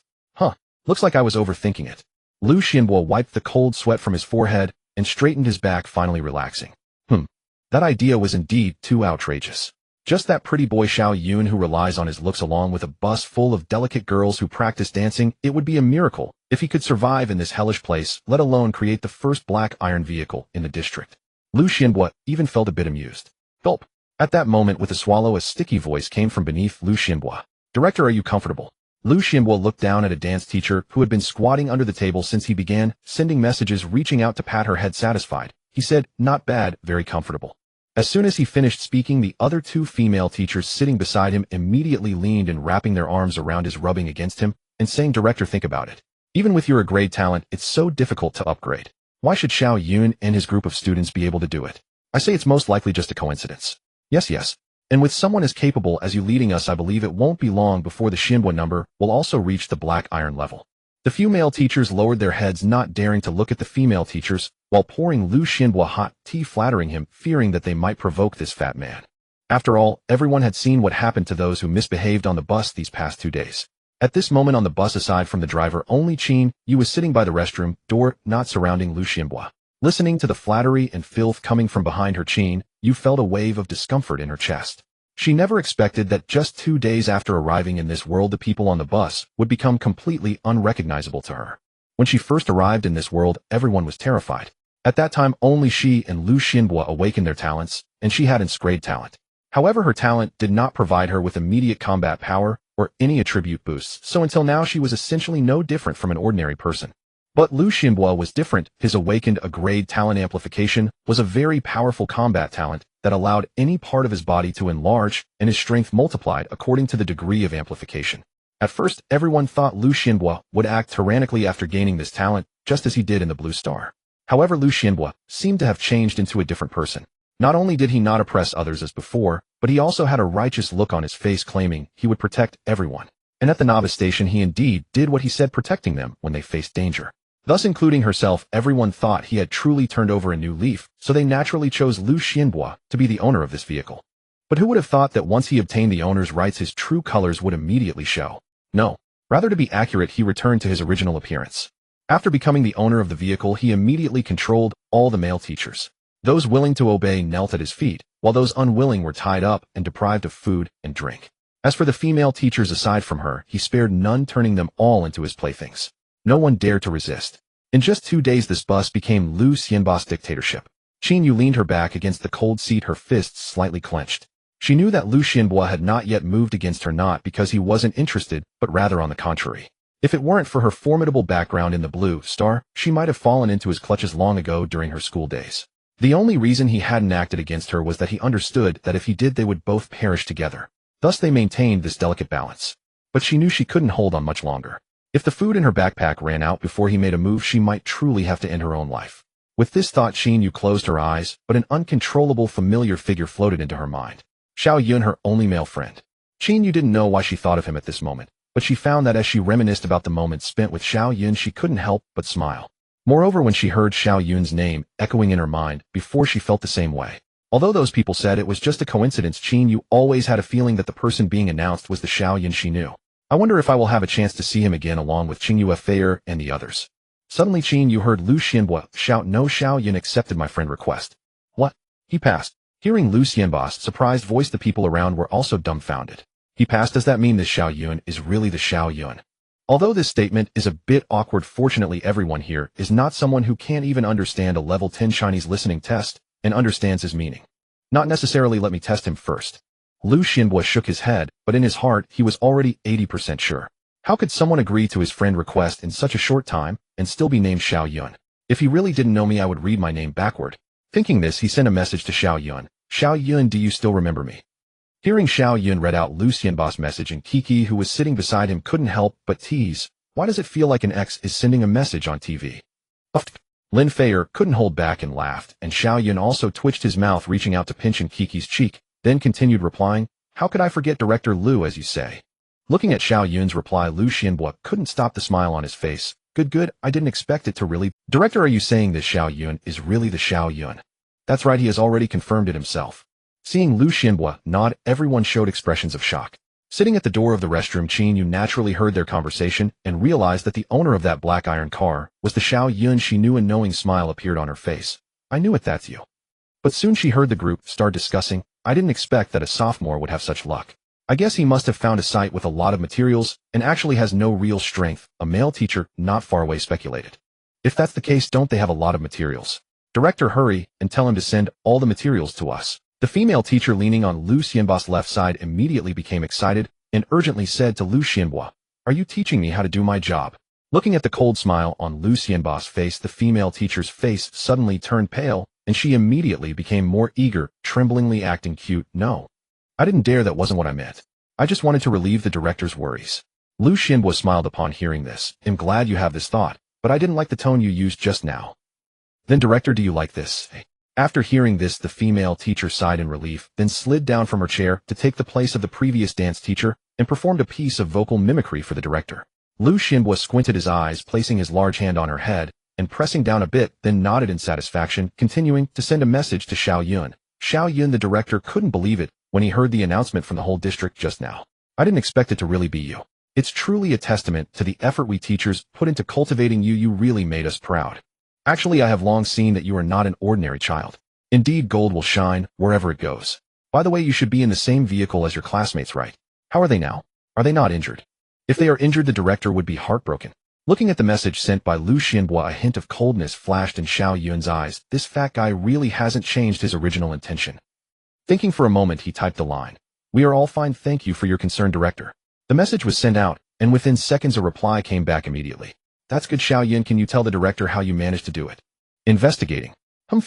Looks like I was overthinking it. Lu Xianbo wiped the cold sweat from his forehead and straightened his back, finally relaxing. That idea was indeed too outrageous. Just that pretty boy Xiao Yun who relies on his looks, along with a bus full of delicate girls who practice dancing, it would be a miracle if he could survive in this hellish place, let alone create the first black iron vehicle in the district. Lu Xianbo even felt a bit amused. Gulp. At that moment, with a swallow, a sticky voice came from beneath Lu Xianbo. Director, are you comfortable? Lu Xianbo looked down at a dance teacher who had been squatting under the table since he began, sending messages reaching out to pat her head satisfied. He said, not bad, very comfortable. As soon as he finished speaking, the other two female teachers sitting beside him immediately leaned and wrapping their arms around his rubbing against him and saying, Director, think about it. Even with your grade talent, it's so difficult to upgrade. Why should Xiao Yun and his group of students be able to do it? I say it's most likely just a coincidence. Yes. And with someone as capable as you leading us, I believe it won't be long before the Xinhua number will also reach the black iron level. The few male teachers lowered their heads, not daring to look at the female teachers, while pouring Lu Xianbo hot tea, flattering him, fearing that they might provoke this fat man. After all, everyone had seen what happened to those who misbehaved on the bus these past 2 days. At this moment on the bus, aside from the driver, only Qin Yu was sitting by the restroom door, not surrounding Lu Xianbo. Listening to the flattery and filth coming from behind her, Qin Yu felt a wave of discomfort in her chest. She never expected that just 2 days after arriving in this world, the people on the bus would become completely unrecognizable to her. When she first arrived in this world, everyone was terrified. At that time, only she and Lu Xianbo awakened their talents, and she had grade talent. However, her talent did not provide her with immediate combat power or any attribute boosts, so until now she was essentially no different from an ordinary person. But Lu Xianbo was different. His awakened grade talent amplification was a very powerful combat talent that allowed any part of his body to enlarge and his strength multiplied according to the degree of amplification. At first, everyone thought Lu Xianbo would act tyrannically after gaining this talent, just as he did in the Blue Star. However, Lu Xianbo seemed to have changed into a different person. Not only did he not oppress others as before, but he also had a righteous look on his face, claiming he would protect everyone. And at the novice station, he indeed did what he said, protecting them when they faced danger. Thus, including herself, everyone thought he had truly turned over a new leaf, so they naturally chose Lu Xianbo to be the owner of this vehicle. But who would have thought that once he obtained the owner's rights, his true colors would immediately show? No. Rather, to be accurate, he returned to his original appearance. After becoming the owner of the vehicle, he immediately controlled all the male teachers. Those willing to obey knelt at his feet, while those unwilling were tied up and deprived of food and drink. As for the female teachers aside from her, he spared none, turning them all into his playthings. No one dared to resist. In just 2 days, this bus became Lu Xianbo's dictatorship. Qin Yu leaned her back against the cold seat, her fists slightly clenched. She knew that Lu Xianbo had not yet moved against her, not because he wasn't interested, but rather on the contrary. If it weren't for her formidable background in the Blue Star, she might have fallen into his clutches long ago during her school days. The only reason he hadn't acted against her was that he understood that if he did, they would both perish together. Thus they maintained this delicate balance. But she knew she couldn't hold on much longer. If the food in her backpack ran out before he made a move, she might truly have to end her own life. With this thought, Qin Yu closed her eyes, but an uncontrollable familiar figure floated into her mind. Xiao Yun, her only male friend. Qin Yu didn't know why she thought of him at this moment, but she found that as she reminisced about the moments spent with Xiao Yun, she couldn't help but smile. Moreover, when she heard Xiao Yun's name echoing in her mind, before, she felt the same way. Although those people said it was just a coincidence, Qin Yu always had a feeling that the person being announced was the Xiao Yun she knew. I wonder if I will have a chance to see him again along with Qing Yu Fair and the others. Suddenly Qin Yu heard Lu Xianbo shout, "No, Xiao Yun accepted my friend request." What? He passed. Hearing Lu Xianbo's surprised voice, the people around were also dumbfounded. He passed? Does that mean this Xiao Yun is really the Xiao Yun? Although this statement is a bit awkward, fortunately everyone here is not someone who can't even understand a level 10 Chinese listening test and understands his meaning. Not necessarily. Let me test him first. Lu Xianbo shook his head, but in his heart he was already 80% sure. How could someone agree to his friend request in such a short time and still be named Xiao Yun? If he really didn't know me, I would read my name backward. Thinking this, he sent a message to Xiao Yun. "Xiao Yun, do you still remember me?" Hearing Xiao Yun read out Lu Xianbo's message, and Kiki, who was sitting beside him, couldn't help but tease, "Why does it feel like an ex is sending a message on TV?" Lin Feier couldn't hold back and laughed, and Xiao Yun also twitched his mouth, reaching out to pinch Kiki's cheek, then continued replying, "How could I forget Director Lu, as you say?" Looking at Xiao Yun's reply, Lu Xianbo couldn't stop the smile on his face. Good, I didn't expect it to really. Director, are you saying this Xiao Yun is really the Xiao Yun? That's right, he has already confirmed it himself. Seeing Lu Xianbo nod, everyone showed expressions of shock. Sitting at the door of the restroom, Qin Yu naturally heard their conversation and realized that the owner of that black iron car was the Xiao Yun she knew. A knowing smile appeared on her face. "I knew it, that's you." But soon she heard the group start discussing, "I didn't expect that a sophomore would have such luck. I guess he must have found a site with a lot of materials and actually has no real strength," a male teacher not far away speculated. "If that's the case, don't they have a lot of materials? Director, hurry and tell him to send all the materials to us." The female teacher leaning on Lu Xianbo's left side immediately became excited and urgently said to Lu Xianbo, "Are you teaching me how to do my job?" Looking at the cold smile on Lu Xianbo's face, the female teacher's face suddenly turned pale, and she immediately became more eager, tremblingly acting cute. "No. I didn't dare, that wasn't what I meant. I just wanted to relieve the director's worries." Lu Xianbo smiled upon hearing this. "I'm glad you have this thought, but I didn't like the tone you used just now." "Then director, do you like this?" After hearing this, the female teacher sighed in relief, then slid down from her chair to take the place of the previous dance teacher and performed a piece of vocal mimicry for the director. Lu Xianbo squinted his eyes, placing his large hand on her head and pressing down a bit, then nodded in satisfaction, continuing to send a message to Xiao Yun. Xiao Yun, the director, couldn't believe it when he heard the announcement from the whole district just now. "I didn't expect it to really be you. It's truly a testament to the effort we teachers put into cultivating you. You really made us proud. Actually, I have long seen that you are not an ordinary child. Indeed, gold will shine wherever it goes. By the way, you should be in the same vehicle as your classmates, right? How are they now? Are they not injured?" If they are injured, the director would be heartbroken. Looking at the message sent by Lu Xianbo, a hint of coldness flashed in Xiao Yun's eyes. This fat guy really hasn't changed his original intention. Thinking for a moment, he typed the line, "We are all fine, thank you for your concern, director." The message was sent out, and within seconds a reply came back immediately. "That's good, Xiao Yun. Can you tell the director how you managed to do it?" "Investigating.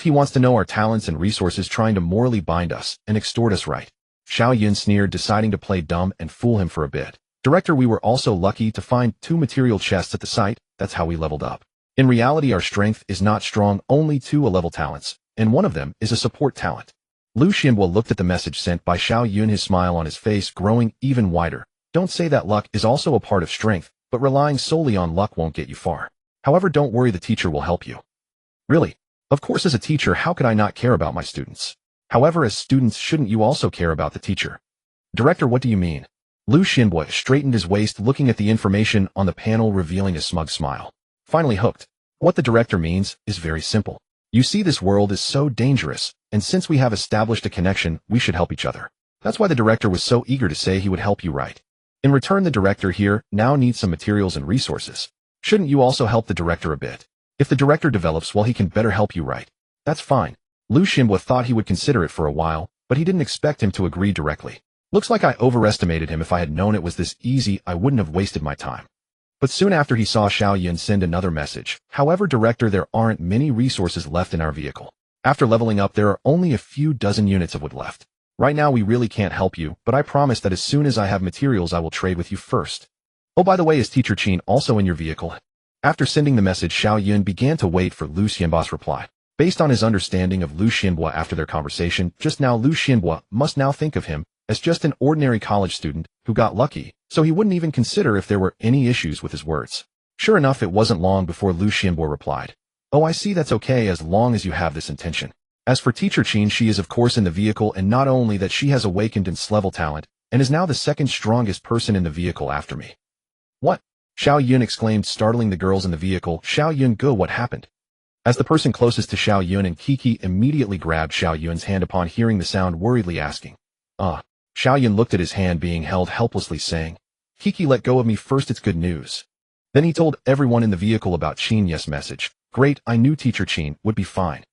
He wants to know our talents and resources, trying to morally bind us and extort us, right?" Xiao Yun sneered, deciding to play dumb and fool him for a bit. "Director, we were also lucky to find 2 material chests at the site. That's how we leveled up. In reality, our strength is not strong, only 2 A-level talents, and one of them is a support talent." Lu Xianbo looked at the message sent by Xiao Yun, his smile on his face growing even wider. "Don't say that. Luck is also a part of strength, but relying solely on luck won't get you far. However, don't worry, the teacher will help you." "Really? Of course, as a teacher, how could I not care about my students? However, as students, shouldn't you also care about the teacher?" "Director, what do you mean?" Lu Xianbo straightened his waist, looking at the information on the panel, revealing a smug smile. Finally hooked. What the director means is very simple. You see, this world is so dangerous, and since we have established a connection, we should help each other. That's why the director was so eager to say he would help you, right? In return, the director here now needs some materials and resources. Shouldn't you also help the director a bit? If the director develops well, he can better help you, right? That's fine. Lu Xianbo thought he would consider it for a while, but he didn't expect him to agree directly. Looks like I overestimated him. If I had known it was this easy, I wouldn't have wasted my time. But soon after, he saw Xiao Yun send another message. "However, director, there aren't many resources left in our vehicle. After leveling up, there are only a few dozen units of wood left. Right now, we really can't help you, but I promise that as soon as I have materials, I will trade with you first. Oh, by the way, is Teacher Qin also in your vehicle?" After sending the message, Xiao Yun began to wait for Lu Xianbo's reply. Based on his understanding of Lu Xianbo after their conversation just now, Lu Xianbo must now think of him as just an ordinary college student who got lucky, so he wouldn't even consider if there were any issues with his words. Sure enough, it wasn't long before Lu Xianbo replied, "Oh, I see, that's okay as long as you have this intention. As for Teacher Qin, she is of course in the vehicle, and not only that, she has awakened in S-level talent, and is now the second strongest person in the vehicle after me." "What?" Xiao Yun exclaimed, startling the girls in the vehicle. "Xiao Yun, go, what happened?" As the person closest to Xiao Yun, and Kiki immediately grabbed Xiao Yun's hand upon hearing the sound, worriedly asking, Xiao Yun looked at his hand being held helplessly, saying, "Kiki, let go of me first, it's good news." Then he told everyone in the vehicle about Qin's message. "Great, I knew Teacher Qin would be fine.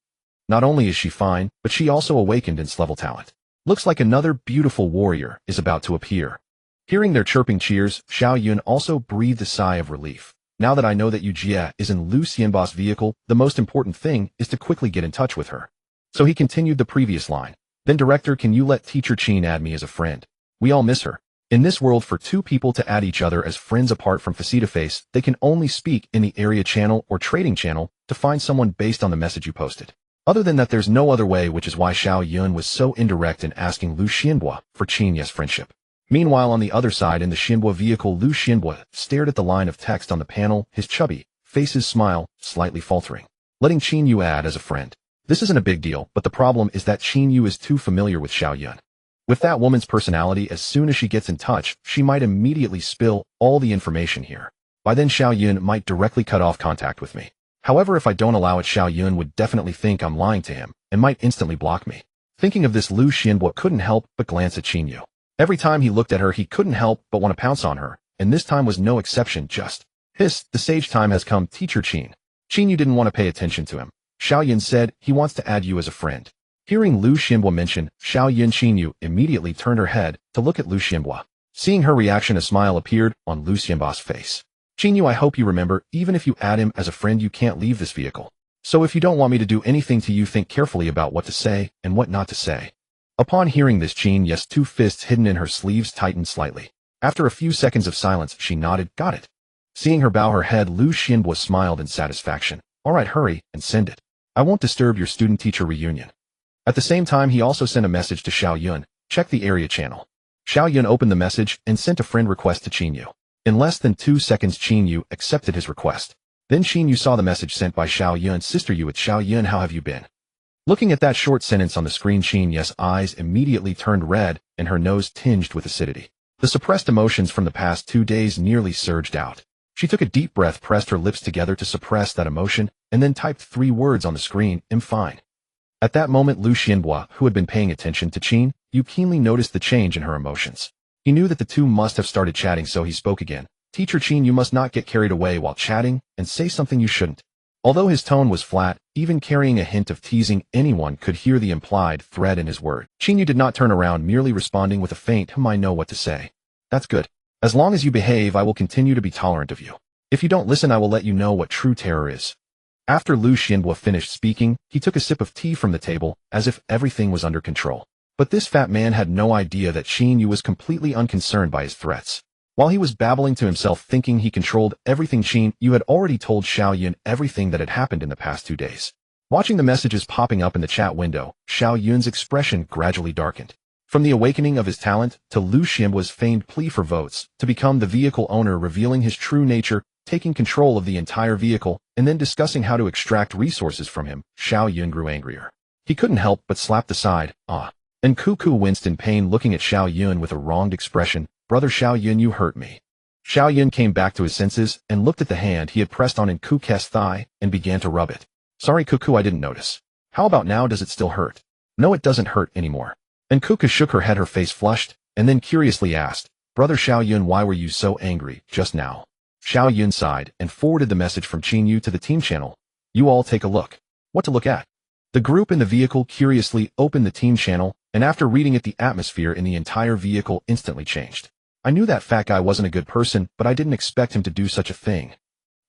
Not only is she fine, but she also awakened in S-level talent. Looks like another beautiful warrior is about to appear." Hearing their chirping cheers, Xiao Yun also breathed a sigh of relief. "Now that I know that Yu Jie is in Lu Xianbo's vehicle, the most important thing is to quickly get in touch with her." So he continued the previous line. "Then director, can you let Teacher Qin add me as a friend? We all miss her." In this world, for 2 people to add each other as friends apart from face-to-face, they can only speak in the area channel or trading channel to find someone based on the message you posted. Other than that, there's no other way, which is why Xiao Yun was so indirect in asking Lu Xianbo for Qin's friendship. Meanwhile, on the other side, in the Xianbo vehicle, Lu Xianbo stared at the line of text on the panel, his chubby face's smile slightly faltering. "Letting Qin Yu add as a friend. This isn't a big deal, but the problem is that Qin Yu is too familiar with Xiao Yun. With that woman's personality, as soon as she gets in touch, she might immediately spill all the information here. By then, Xiao Yun might directly cut off contact with me. However, if I don't allow it, Xiao Yun would definitely think I'm lying to him and might instantly block me." Thinking of this, Lu Xianbo couldn't help but glance at Qin Yu. Every time he looked at her, he couldn't help but want to pounce on her, and this time was no exception. Just, "Hiss, the sage time has come, Teacher Qin." Qin Yu didn't want to pay attention to him. Xiao Yun said he wants to add you as a friend. Hearing Lu Xianbo mention Xiao Yun, Qin Yu immediately turned her head to look at Lu Xianbo. Seeing her reaction, a smile appeared on Liu Xianbo's face. Qinyu, I hope you remember, even if you add him as a friend, you can't leave this vehicle. So if you don't want me to do anything to you, think carefully about what to say and what not to say. Upon hearing this, Qin's two fists hidden in her sleeves tightened slightly. After a few seconds of silence, she nodded, got it. Seeing her bow her head, Liu Xianbo smiled in satisfaction. All right, hurry and send it. I won't disturb your student-teacher reunion. At the same time, he also sent a message to Xiao Yun. Check the area channel. Xiao Yun opened the message and sent a friend request to Qinyu. In less than 2 seconds, Qinyu accepted his request. Then Qinyu saw the message sent by Xiao Yun. Sister Yu, it's Xiao Yun, how have you been? Looking at that short sentence on the screen, Qin's eyes immediately turned red and her nose tinged with acidity. The suppressed emotions from the past 2 days nearly surged out. She took a deep breath, pressed her lips together to suppress that emotion, and then typed 3 words on the screen, I'm fine. At that moment, Liu Xianbo, who had been paying attention to Qin, keenly noticed the change in her emotions. He knew that the two must have started chatting, so he spoke again. Teacher Qin, you must not get carried away while chatting and say something you shouldn't. Although his tone was flat, even carrying a hint of teasing, anyone could hear the implied threat in his word. Qinyu did not turn around, merely responding with a faint, I know what to say. That's good. As long as you behave, I will continue to be tolerant of you. If you don't listen, I will let you know what true terror is. After Liu Xianbo finished speaking, he took a sip of tea from the table, as if everything was under control. But this fat man had no idea that Qinyu was completely unconcerned by his threats. While he was babbling to himself, thinking he controlled everything, Qinyu had already told Xiao Yun everything that had happened in the past 2 days. Watching the messages popping up in the chat window, Xiao Yun's expression gradually darkened. From the awakening of his talent, to Liu Xianbo's famed plea for votes, to become the vehicle owner, revealing his true nature, taking control of the entire vehicle, and then discussing how to extract resources from him, Xiao Yun grew angrier. He couldn't help but slap the side, and Cuckoo winced in pain, looking at Xiao Yun with a wronged expression. Brother Xiao Yun, you hurt me. Xiao Yun came back to his senses and looked at the hand he had pressed on Cuckoo's thigh and began to rub it. Sorry, Cuckoo, I didn't notice. How about now, does it still hurt? No, it doesn't hurt anymore. And Cuckoo shook her head, her face flushed, and then curiously asked, Brother Xiao Yun, why were you so angry just now? Xiao Yun sighed and forwarded the message from Qinyu to the team channel. You all take a look. What to look at? The group in the vehicle curiously opened the team channel, and after reading it, the atmosphere in the entire vehicle instantly changed. I knew that fat guy wasn't a good person, but I didn't expect him to do such a thing.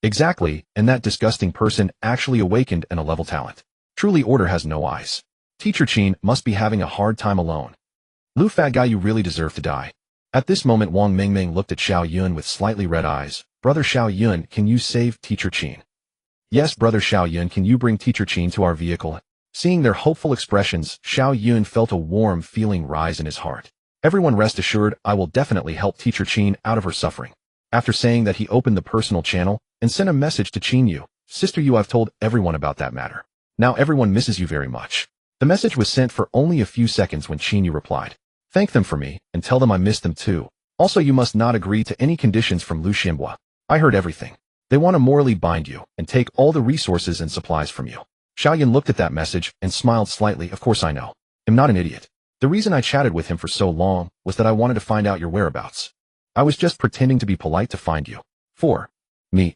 Exactly, and that disgusting person actually awakened and a level talent. Truly, order has no eyes. Teacher Qin must be having a hard time alone. Lu, fat guy, you really deserve to die. At this moment, Wang Mingming looked at Xiao Yun with slightly red eyes. Brother Xiao Yun, can you save Teacher Qin? Yes, Brother Xiao Yun, can you bring Teacher Qin to our vehicle? Seeing their hopeful expressions, Xiao Yun felt a warm feeling rise in his heart. Everyone rest assured, I will definitely help Teacher Qin out of her suffering. After saying that, he opened the personal channel and sent a message to Qinyu. Sister Yu, I've told everyone about that matter. Now everyone misses you very much. The message was sent for only a few seconds when Qinyu replied. Thank them for me, and tell them I miss them too. Also, you must not agree to any conditions from Liu Xianbo. I heard everything. They want to morally bind you and take all the resources and supplies from you. Xiao Yun looked at that message and smiled slightly. Of course I know. I'm not an idiot. The reason I chatted with him for so long was that I wanted to find out your whereabouts. I was just pretending to be polite to find you. For me,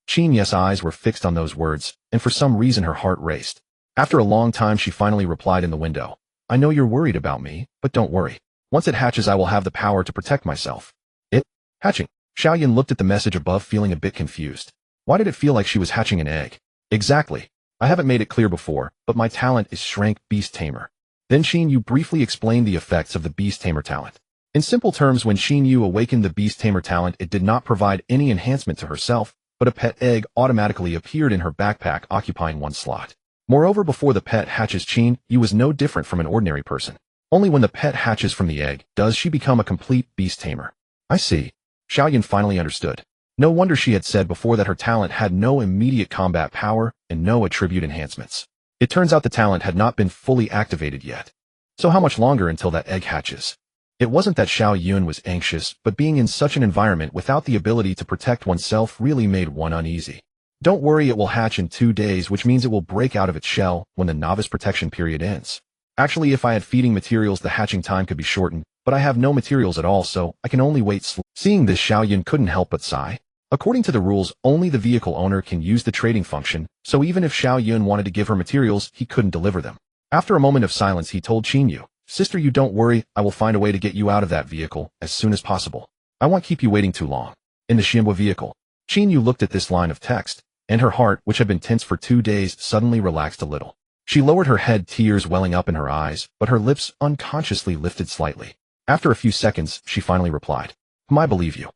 Qin's eyes were fixed on those words, and for some reason her heart raced. After a long time, she finally replied in the window. I know you're worried about me, but don't worry. Once it hatches, I will have the power to protect myself. It? Hatching? Xiao Yun looked at the message above, feeling a bit confused. Why did it feel like she was hatching an egg? Exactly. I haven't made it clear before, but my talent is Shrank Beast Tamer. Then Qinyu briefly explained the effects of the Beast Tamer talent. In simple terms, when Qinyu awakened the Beast Tamer talent, it did not provide any enhancement to herself, but a pet egg automatically appeared in her backpack, occupying 1 slot. Moreover, before the pet hatches, Qinyu was no different from an ordinary person. Only when the pet hatches from the egg does she become a complete Beast Tamer. I see. Xiao Yun finally understood. No wonder she had said before that her talent had no immediate combat power and no attribute enhancements. It turns out the talent had not been fully activated yet. So how much longer until that egg hatches? It wasn't that Xiao Yun was anxious, but being in such an environment without the ability to protect oneself really made one uneasy. Don't worry, it will hatch in 2 days, which means it will break out of its shell when the novice protection period ends. Actually, if I had feeding materials, the hatching time could be shortened, but I have no materials at all, so I can only wait. Seeing this, Xiao Yun couldn't help but sigh. According to the rules, only the vehicle owner can use the trading function, so even if Xiao Yun wanted to give her materials, he couldn't deliver them. After a moment of silence, he told Qinyu, Sister, you don't worry, I will find a way to get you out of that vehicle as soon as possible. I won't keep you waiting too long. In the Xianhua vehicle. Qin Yu looked at this line of text, and her heart, which had been tense for 2 days, suddenly relaxed a little. She lowered her head, tears welling up in her eyes, but her lips unconsciously lifted slightly. After a few seconds, she finally replied, I believe you.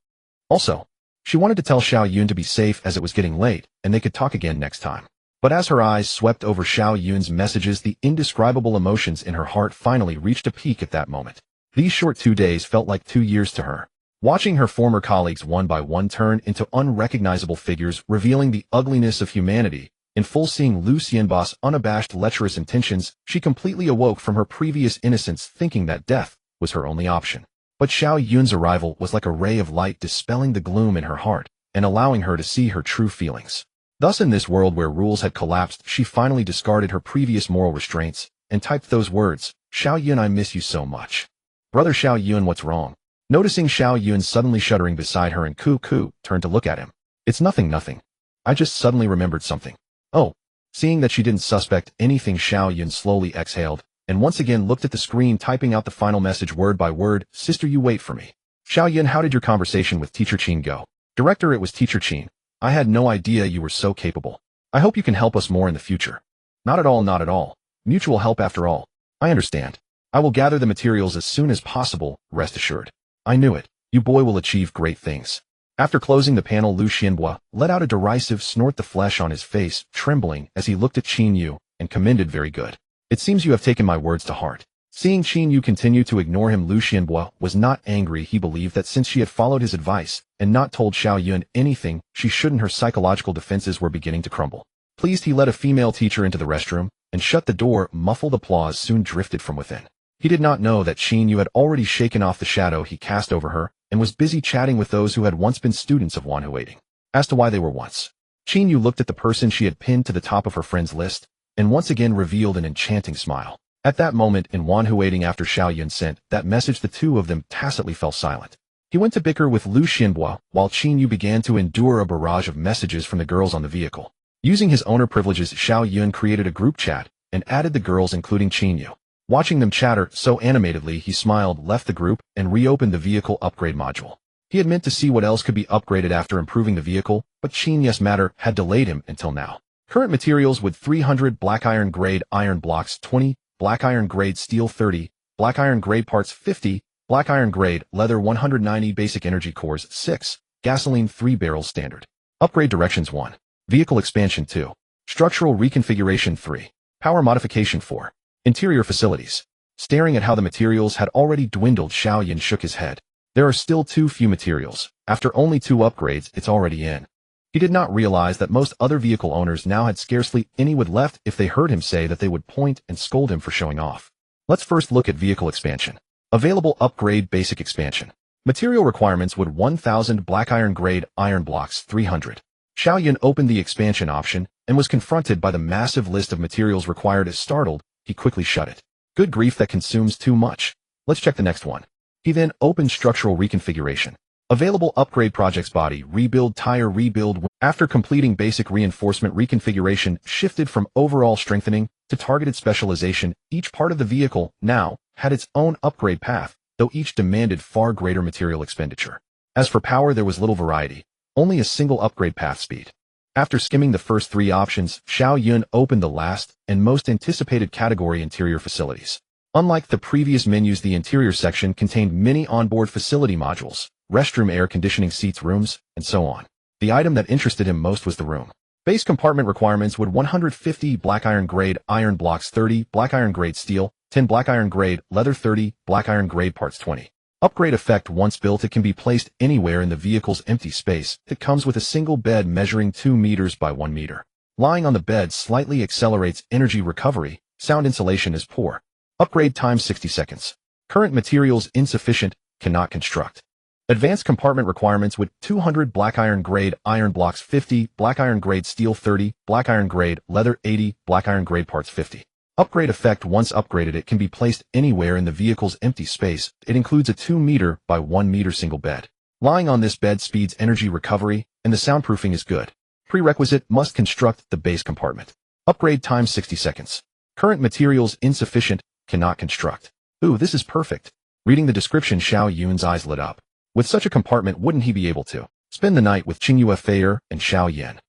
Also, she wanted to tell Xiao Yun to be safe as it was getting late, and they could talk again next time. But as her eyes swept over Xiao Yun's messages, the indescribable emotions in her heart finally reached a peak at that moment. These short 2 days felt like 2 years to her. Watching her former colleagues one by one turn into unrecognizable figures revealing the ugliness of humanity, in full seeing Lu Xianba's unabashed lecherous intentions, she completely awoke from her previous innocence thinking that death was her only option. But Xiao Yun's arrival was like a ray of light dispelling the gloom in her heart and allowing her to see her true feelings. Thus in this world where rules had collapsed, she finally discarded her previous moral restraints and typed those words, Xiao Yun, I miss you so much. Brother Xiao Yun, what's wrong? Noticing Xiao Yun suddenly shuddering beside her and Ku turned to look at him. It's nothing. I just suddenly remembered something. Oh. Seeing that she didn't suspect anything, Xiao Yun slowly exhaled and once again looked at the screen, typing out the final message word by word, Sister, you wait for me. Xiao Yun, how did your conversation with Teacher Qin go? Director, it was Teacher Qin. I had no idea you were so capable. I hope you can help us more in the future. Not at all. Mutual help after all. I understand. I will gather the materials as soon as possible, rest assured. I knew it. You boy will achieve great things. After closing the panel, Lu Xianhua let out a derisive snort, the flesh on his face trembling as he looked at Qin Yu and commended, very good. It seems you have taken my words to heart. Seeing Qin Yu continue to ignore him, Lu Xianhua was not angry. He believed that since she had followed his advice and not told Xiao Yun anything she shouldn't, her psychological defenses were beginning to crumble. Pleased, he led a female teacher into the restroom and shut the door. Muffled applause soon drifted from within. He did not know that Qin Yu had already shaken off the shadow he cast over her and was busy chatting with those who had once been students of Wanhuating. As to why they were once, Qin Yu looked at the person she had pinned to the top of her friends list and once again revealed an enchanting smile. At that moment in Wanhuating, after Xiao Yun sent that message, the two of them tacitly fell silent. He went to bicker with Lu Xianhua while Qin Yu began to endure a barrage of messages from the girls on the vehicle. Using his owner privileges, Xiao Yun created a group chat and added the girls, including Qin Yu. Watching them chatter so animatedly, he smiled, left the group, and reopened the vehicle upgrade module. He had meant to see what else could be upgraded after improving the vehicle, but Qin Yu's matter had delayed him until now. Current materials with 300 black iron grade iron blocks, 20, black iron grade steel 30, black iron grade parts 50, black iron grade leather 190, basic energy cores 6, gasoline 3 barrels standard. Upgrade directions 1. Vehicle expansion 2. Structural reconfiguration 3. Power modification 4. Interior facilities. Staring at how the materials had already dwindled, Xiao Yun shook his head. There are still too few materials. After only 2 upgrades, it's already in. He did not realize that most other vehicle owners now had scarcely any wood left. If they heard him say that, they would point and scold him for showing off. Let's first look at vehicle expansion. Available upgrade basic expansion. Material requirements would 1000 black iron grade iron blocks 300. Xiao Yun opened the expansion option and was confronted by the massive list of materials required. As startled, he quickly shut it. Good grief, that consumes too much. Let's check the next one. He then opened structural reconfiguration. Available upgrade projects: body rebuild, tire rebuild. After completing basic reinforcement, reconfiguration shifted from overall strengthening to targeted specialization. Each part of the vehicle now had its own upgrade path, though each demanded far greater material expenditure. As for power, there was little variety, only a single upgrade path: speed. After skimming the first 3 options, Xiao Yun opened the last and most anticipated category: interior facilities. Unlike the previous menus, the interior section contained many onboard facility modules, restroom, air conditioning, seats, rooms, and so on. The item that interested him most was the room. Base compartment requirements would 150 black iron grade iron blocks 30, black iron grade steel 10, black iron grade leather 30, black iron grade parts 20. Upgrade effect: once built, it can be placed anywhere in the vehicle's empty space. It comes with a single bed measuring 2 meters by 1 meter. Lying on the bed slightly accelerates energy recovery. Sound insulation is poor. Upgrade time 60 seconds. Current materials insufficient, cannot construct. Advanced compartment requirements with 200 black iron grade iron blocks 50, black iron grade steel 30, black iron grade leather 80, black iron grade parts 50. Upgrade effect: once upgraded, it can be placed anywhere in the vehicle's empty space. It includes a 2 meter by 1 meter single bed. Lying on this bed speeds energy recovery, and the soundproofing is good. Prerequisite: must construct the base compartment. Upgrade time 60 seconds. Current materials insufficient, cannot construct. Ooh, this is perfect. Reading the description, Xiao Yun's eyes lit up. With such a compartment, wouldn't he be able to spend the night with Qingyue Feier and Xiao Yun?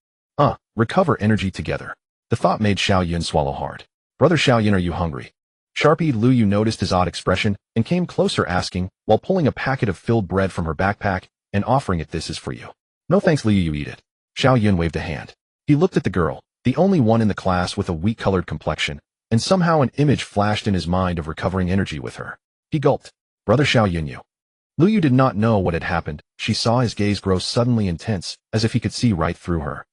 Recover energy together. The thought made Xiao Yun swallow hard. Brother Xiao Yun, are you hungry? Sharpie Lu Yu noticed his odd expression and came closer, asking, while pulling a packet of filled bread from her backpack and offering it. This is for you. No thanks, Lu Yu, eat it. Xiao Yun waved a hand. He looked at the girl, the only one in the class with a wheat-colored complexion, and somehow an image flashed in his mind of recovering energy with her. He gulped. Brother Xiao Yun, you. Lu Yu did not know what had happened. She saw his gaze grow suddenly intense, as if he could see right through her.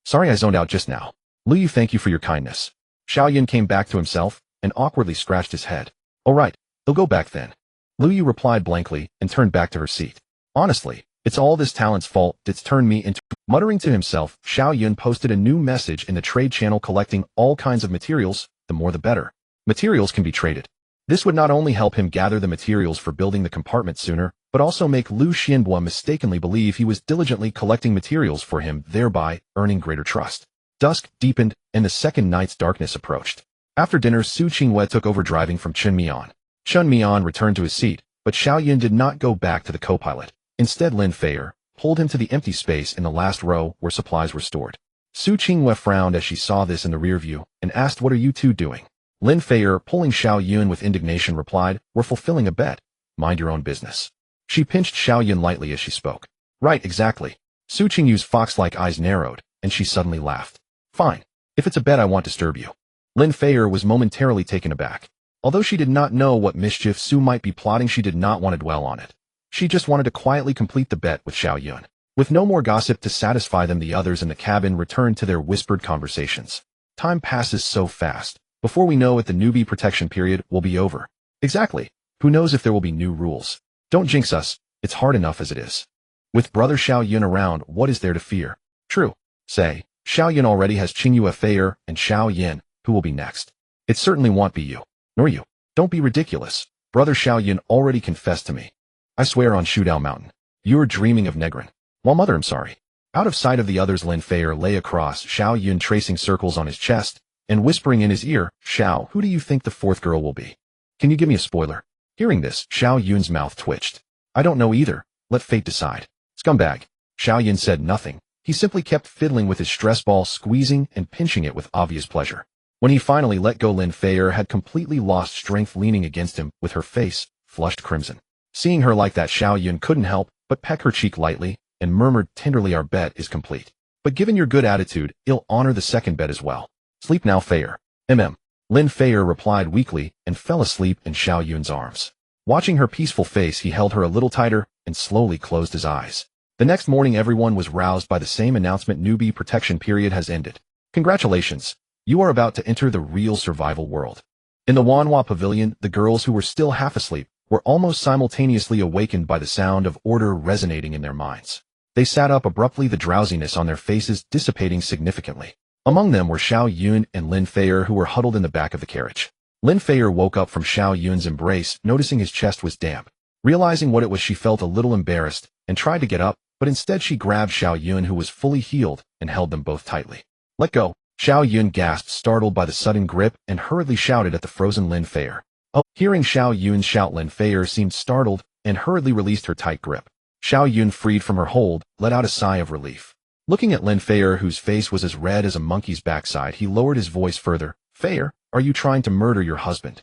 Sorry I zoned out just now. Lu Yu, thank you for your kindness. Xiao Yun came back to himself and awkwardly scratched his head. All right, he'll go back then. Lu Yu replied blankly and turned back to her seat. Honestly, it's all this talent's fault that's turned me into... Muttering to himself, Xiao Yun posted a new message in the trade channel collecting all kinds of materials, the more the better. Materials can be traded. This would not only help him gather the materials for building the compartment sooner, but also make Lu Xianbo mistakenly believe he was diligently collecting materials for him, thereby earning greater trust. Dusk deepened, and the second night's darkness approached. After dinner, Su Qingwei took over driving from Chen Mian. Chen Mian returned to his seat, but Xiao Yun did not go back to the co-pilot. Instead, Lin Feier pulled him to the empty space in the last row where supplies were stored. Su Qingwei frowned as she saw this in the rear view and asked, what are you two doing? Lin Feier, pulling Xiao Yun with indignation, replied, we're fulfilling a bet. Mind your own business. She pinched Xiao Yun lightly as she spoke. Right, exactly. Su Qingyu's fox-like eyes narrowed, and she suddenly laughed. Fine. If it's a bet, I won't disturb you. Lin Feier was momentarily taken aback. Although she did not know what mischief Su might be plotting, she did not want to dwell on it. She just wanted to quietly complete the bet with Xiao Yun. With no more gossip to satisfy them, the others in the cabin returned to their whispered conversations. Time passes so fast. Before we know it, the newbie protection period will be over. Exactly. Who knows if there will be new rules? Don't jinx us. It's hard enough as it is. With brother Xiao Yun around, what is there to fear? True. Say, Xiao Yun already has Qingyue Feier and Xiao Yin. Who will be next? It certainly won't be you. Nor you. Don't be ridiculous. Brother Xiao Yun already confessed to me. I swear on Shudao Mountain. You're dreaming of Negrin. Well, mother, I'm sorry. Out of sight of the others, Lin Feier lay across Xiao Yun, tracing circles on his chest and whispering in his ear, Xiao, who do you think the fourth girl will be? Can you give me a spoiler? Hearing this, Xiao Yun's mouth twitched. I don't know either. Let fate decide. Scumbag. Xiao Yun said nothing. He simply kept fiddling with his stress ball, squeezing and pinching it with obvious pleasure. When he finally let go, Lin Feier had completely lost strength, leaning against him with her face flushed crimson. Seeing her like that, Xiao Yun couldn't help but peck her cheek lightly and murmured tenderly, our bet is complete. But given your good attitude, I'll honor the second bet as well. Sleep now, Feier. Lin Feier replied weakly and fell asleep in Xiao Yun's arms. Watching her peaceful face, he held her a little tighter and slowly closed his eyes. The next morning, everyone was roused by the same announcement: newbie protection period has ended. Congratulations. You are about to enter the real survival world. In the Wanhua Pavilion, the girls who were still half asleep were almost simultaneously awakened by the sound of order resonating in their minds. They sat up abruptly, the drowsiness on their faces dissipating significantly. Among them were Xiao Yun and Lin Feier, who were huddled in the back of the carriage. Lin Feier woke up from Xiao Yun's embrace, noticing his chest was damp. Realizing what it was, she felt a little embarrassed and tried to get up, but instead she grabbed Xiao Yun, who was fully healed, and held them both tightly. Let go. Xiao Yun gasped, startled by the sudden grip, and hurriedly shouted at the frozen Lin Feier. Oh! Hearing Xiao Yun shout, Lin Feier seemed startled and hurriedly released her tight grip. Xiao Yun, freed from her hold, let out a sigh of relief. Looking at Lin Feier, whose face was as red as a monkey's backside, he lowered his voice further. Feier, are you trying to murder your husband?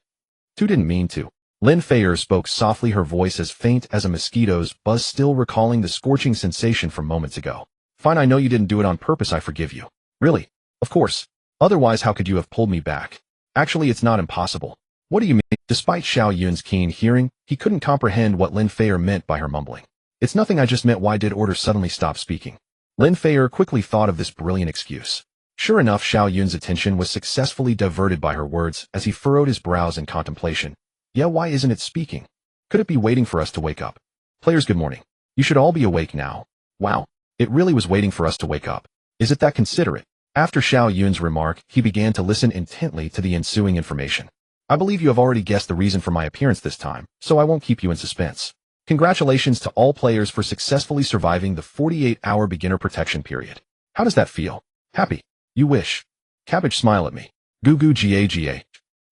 Tu didn't mean to. Lin Feier spoke softly, her voice as faint as a mosquito's buzz, still recalling the scorching sensation from moments ago. Fine, I know you didn't do it on purpose, I forgive you. Really? Of course. Otherwise, how could you have pulled me back? Actually, it's not impossible. What do you mean? Despite Xiao Yun's keen hearing, he couldn't comprehend what Lin Feier meant by her mumbling. It's nothing, I just meant, why did order suddenly stop speaking? Lin Feier quickly thought of this brilliant excuse. Sure enough, Xiao Yun's attention was successfully diverted by her words as he furrowed his brows in contemplation. Yeah, why isn't it speaking? Could it be waiting for us to wake up? Players, good morning. You should all be awake now. Wow, it really was waiting for us to wake up. Is it that considerate? After Xiao Yun's remark, he began to listen intently to the ensuing information. I believe you have already guessed the reason for my appearance this time, so I won't keep you in suspense. Congratulations to all players for successfully surviving the 48-hour beginner protection period. How does that feel? Happy? You wish. Cabbage, smile at me. Goo goo ga ga.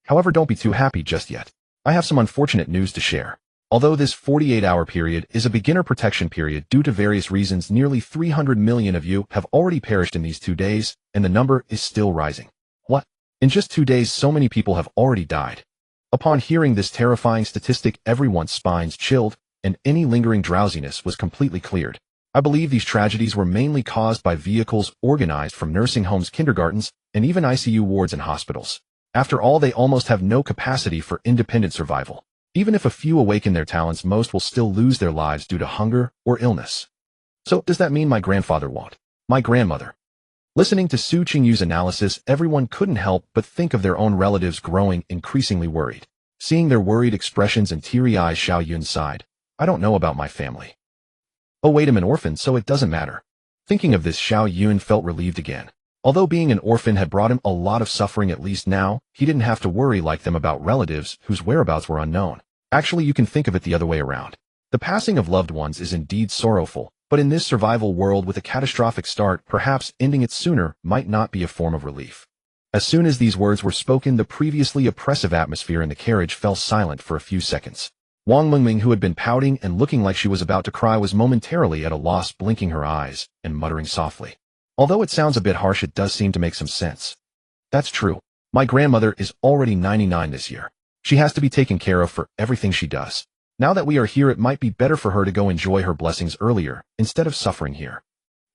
However, don't be too happy just yet. I have some unfortunate news to share. Although this 48-hour period is a beginner protection period due to various reasons, nearly 300 million of you have already perished in these 2 days, and the number is still rising. What? In just 2 days, so many people have already died. Upon hearing this terrifying statistic, everyone's spines chilled, and any lingering drowsiness was completely cleared. I believe these tragedies were mainly caused by vehicles organized from nursing homes, kindergartens, and even ICU wards and hospitals. After all, they almost have no capacity for independent survival. Even if a few awaken their talents, most will still lose their lives due to hunger or illness. So, does that mean my grandfather won't? My grandmother? Listening to Su Qingyu's analysis, everyone couldn't help but think of their own relatives growing increasingly worried. Seeing their worried expressions and teary eyes, Xiao Yun sighed. I don't know about my family. Oh wait, I'm an orphan, so it doesn't matter. Thinking of this, Xiao Yun felt relieved again. Although being an orphan had brought him a lot of suffering, at least now, he didn't have to worry like them about relatives whose whereabouts were unknown. Actually, you can think of it the other way around. The passing of loved ones is indeed sorrowful, but in this survival world with a catastrophic start, perhaps ending it sooner might not be a form of relief. As soon as these words were spoken, the previously oppressive atmosphere in the carriage fell silent for a few seconds. Wang Mingming, who had been pouting and looking like she was about to cry, was momentarily at a loss, blinking her eyes and muttering softly. Although it sounds a bit harsh, it does seem to make some sense. That's true. My grandmother is already 99 this year. She has to be taken care of for everything she does. Now that we are here, it might be better for her to go enjoy her blessings earlier, instead of suffering here.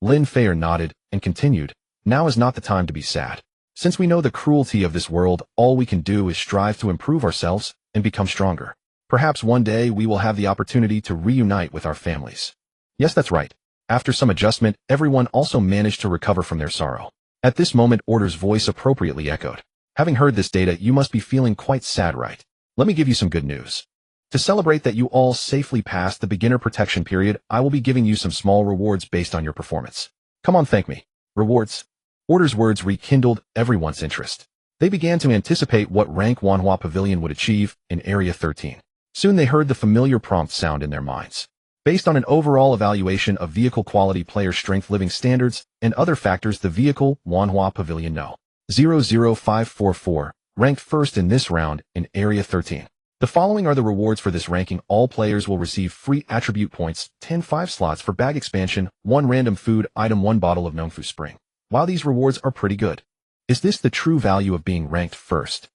Lin Feier nodded and continued, now is not the time to be sad. Since we know the cruelty of this world, all we can do is strive to improve ourselves and become stronger. Perhaps one day we will have the opportunity to reunite with our families. Yes, that's right. After some adjustment, everyone also managed to recover from their sorrow. At this moment, Order's voice appropriately echoed. Having heard this data, you must be feeling quite sad, right? Let me give you some good news. To celebrate that you all safely passed the beginner protection period, I will be giving you some small rewards based on your performance. Come on, thank me. Rewards? Order's words rekindled everyone's interest. They began to anticipate what rank Wanhua Pavilion would achieve in Area 13. Soon they heard the familiar prompt sound in their minds. Based on an overall evaluation of vehicle quality, player strength, living standards, and other factors, the vehicle Wanhua Pavilion No. 00544 ranked first in this round in Area 13. The following are the rewards for this ranking. All players will receive free attribute points, 10 5 slots for bag expansion, 1 random food item, 1 bottle of Nongfu Spring. While these rewards are pretty good, is this the true value of being ranked first?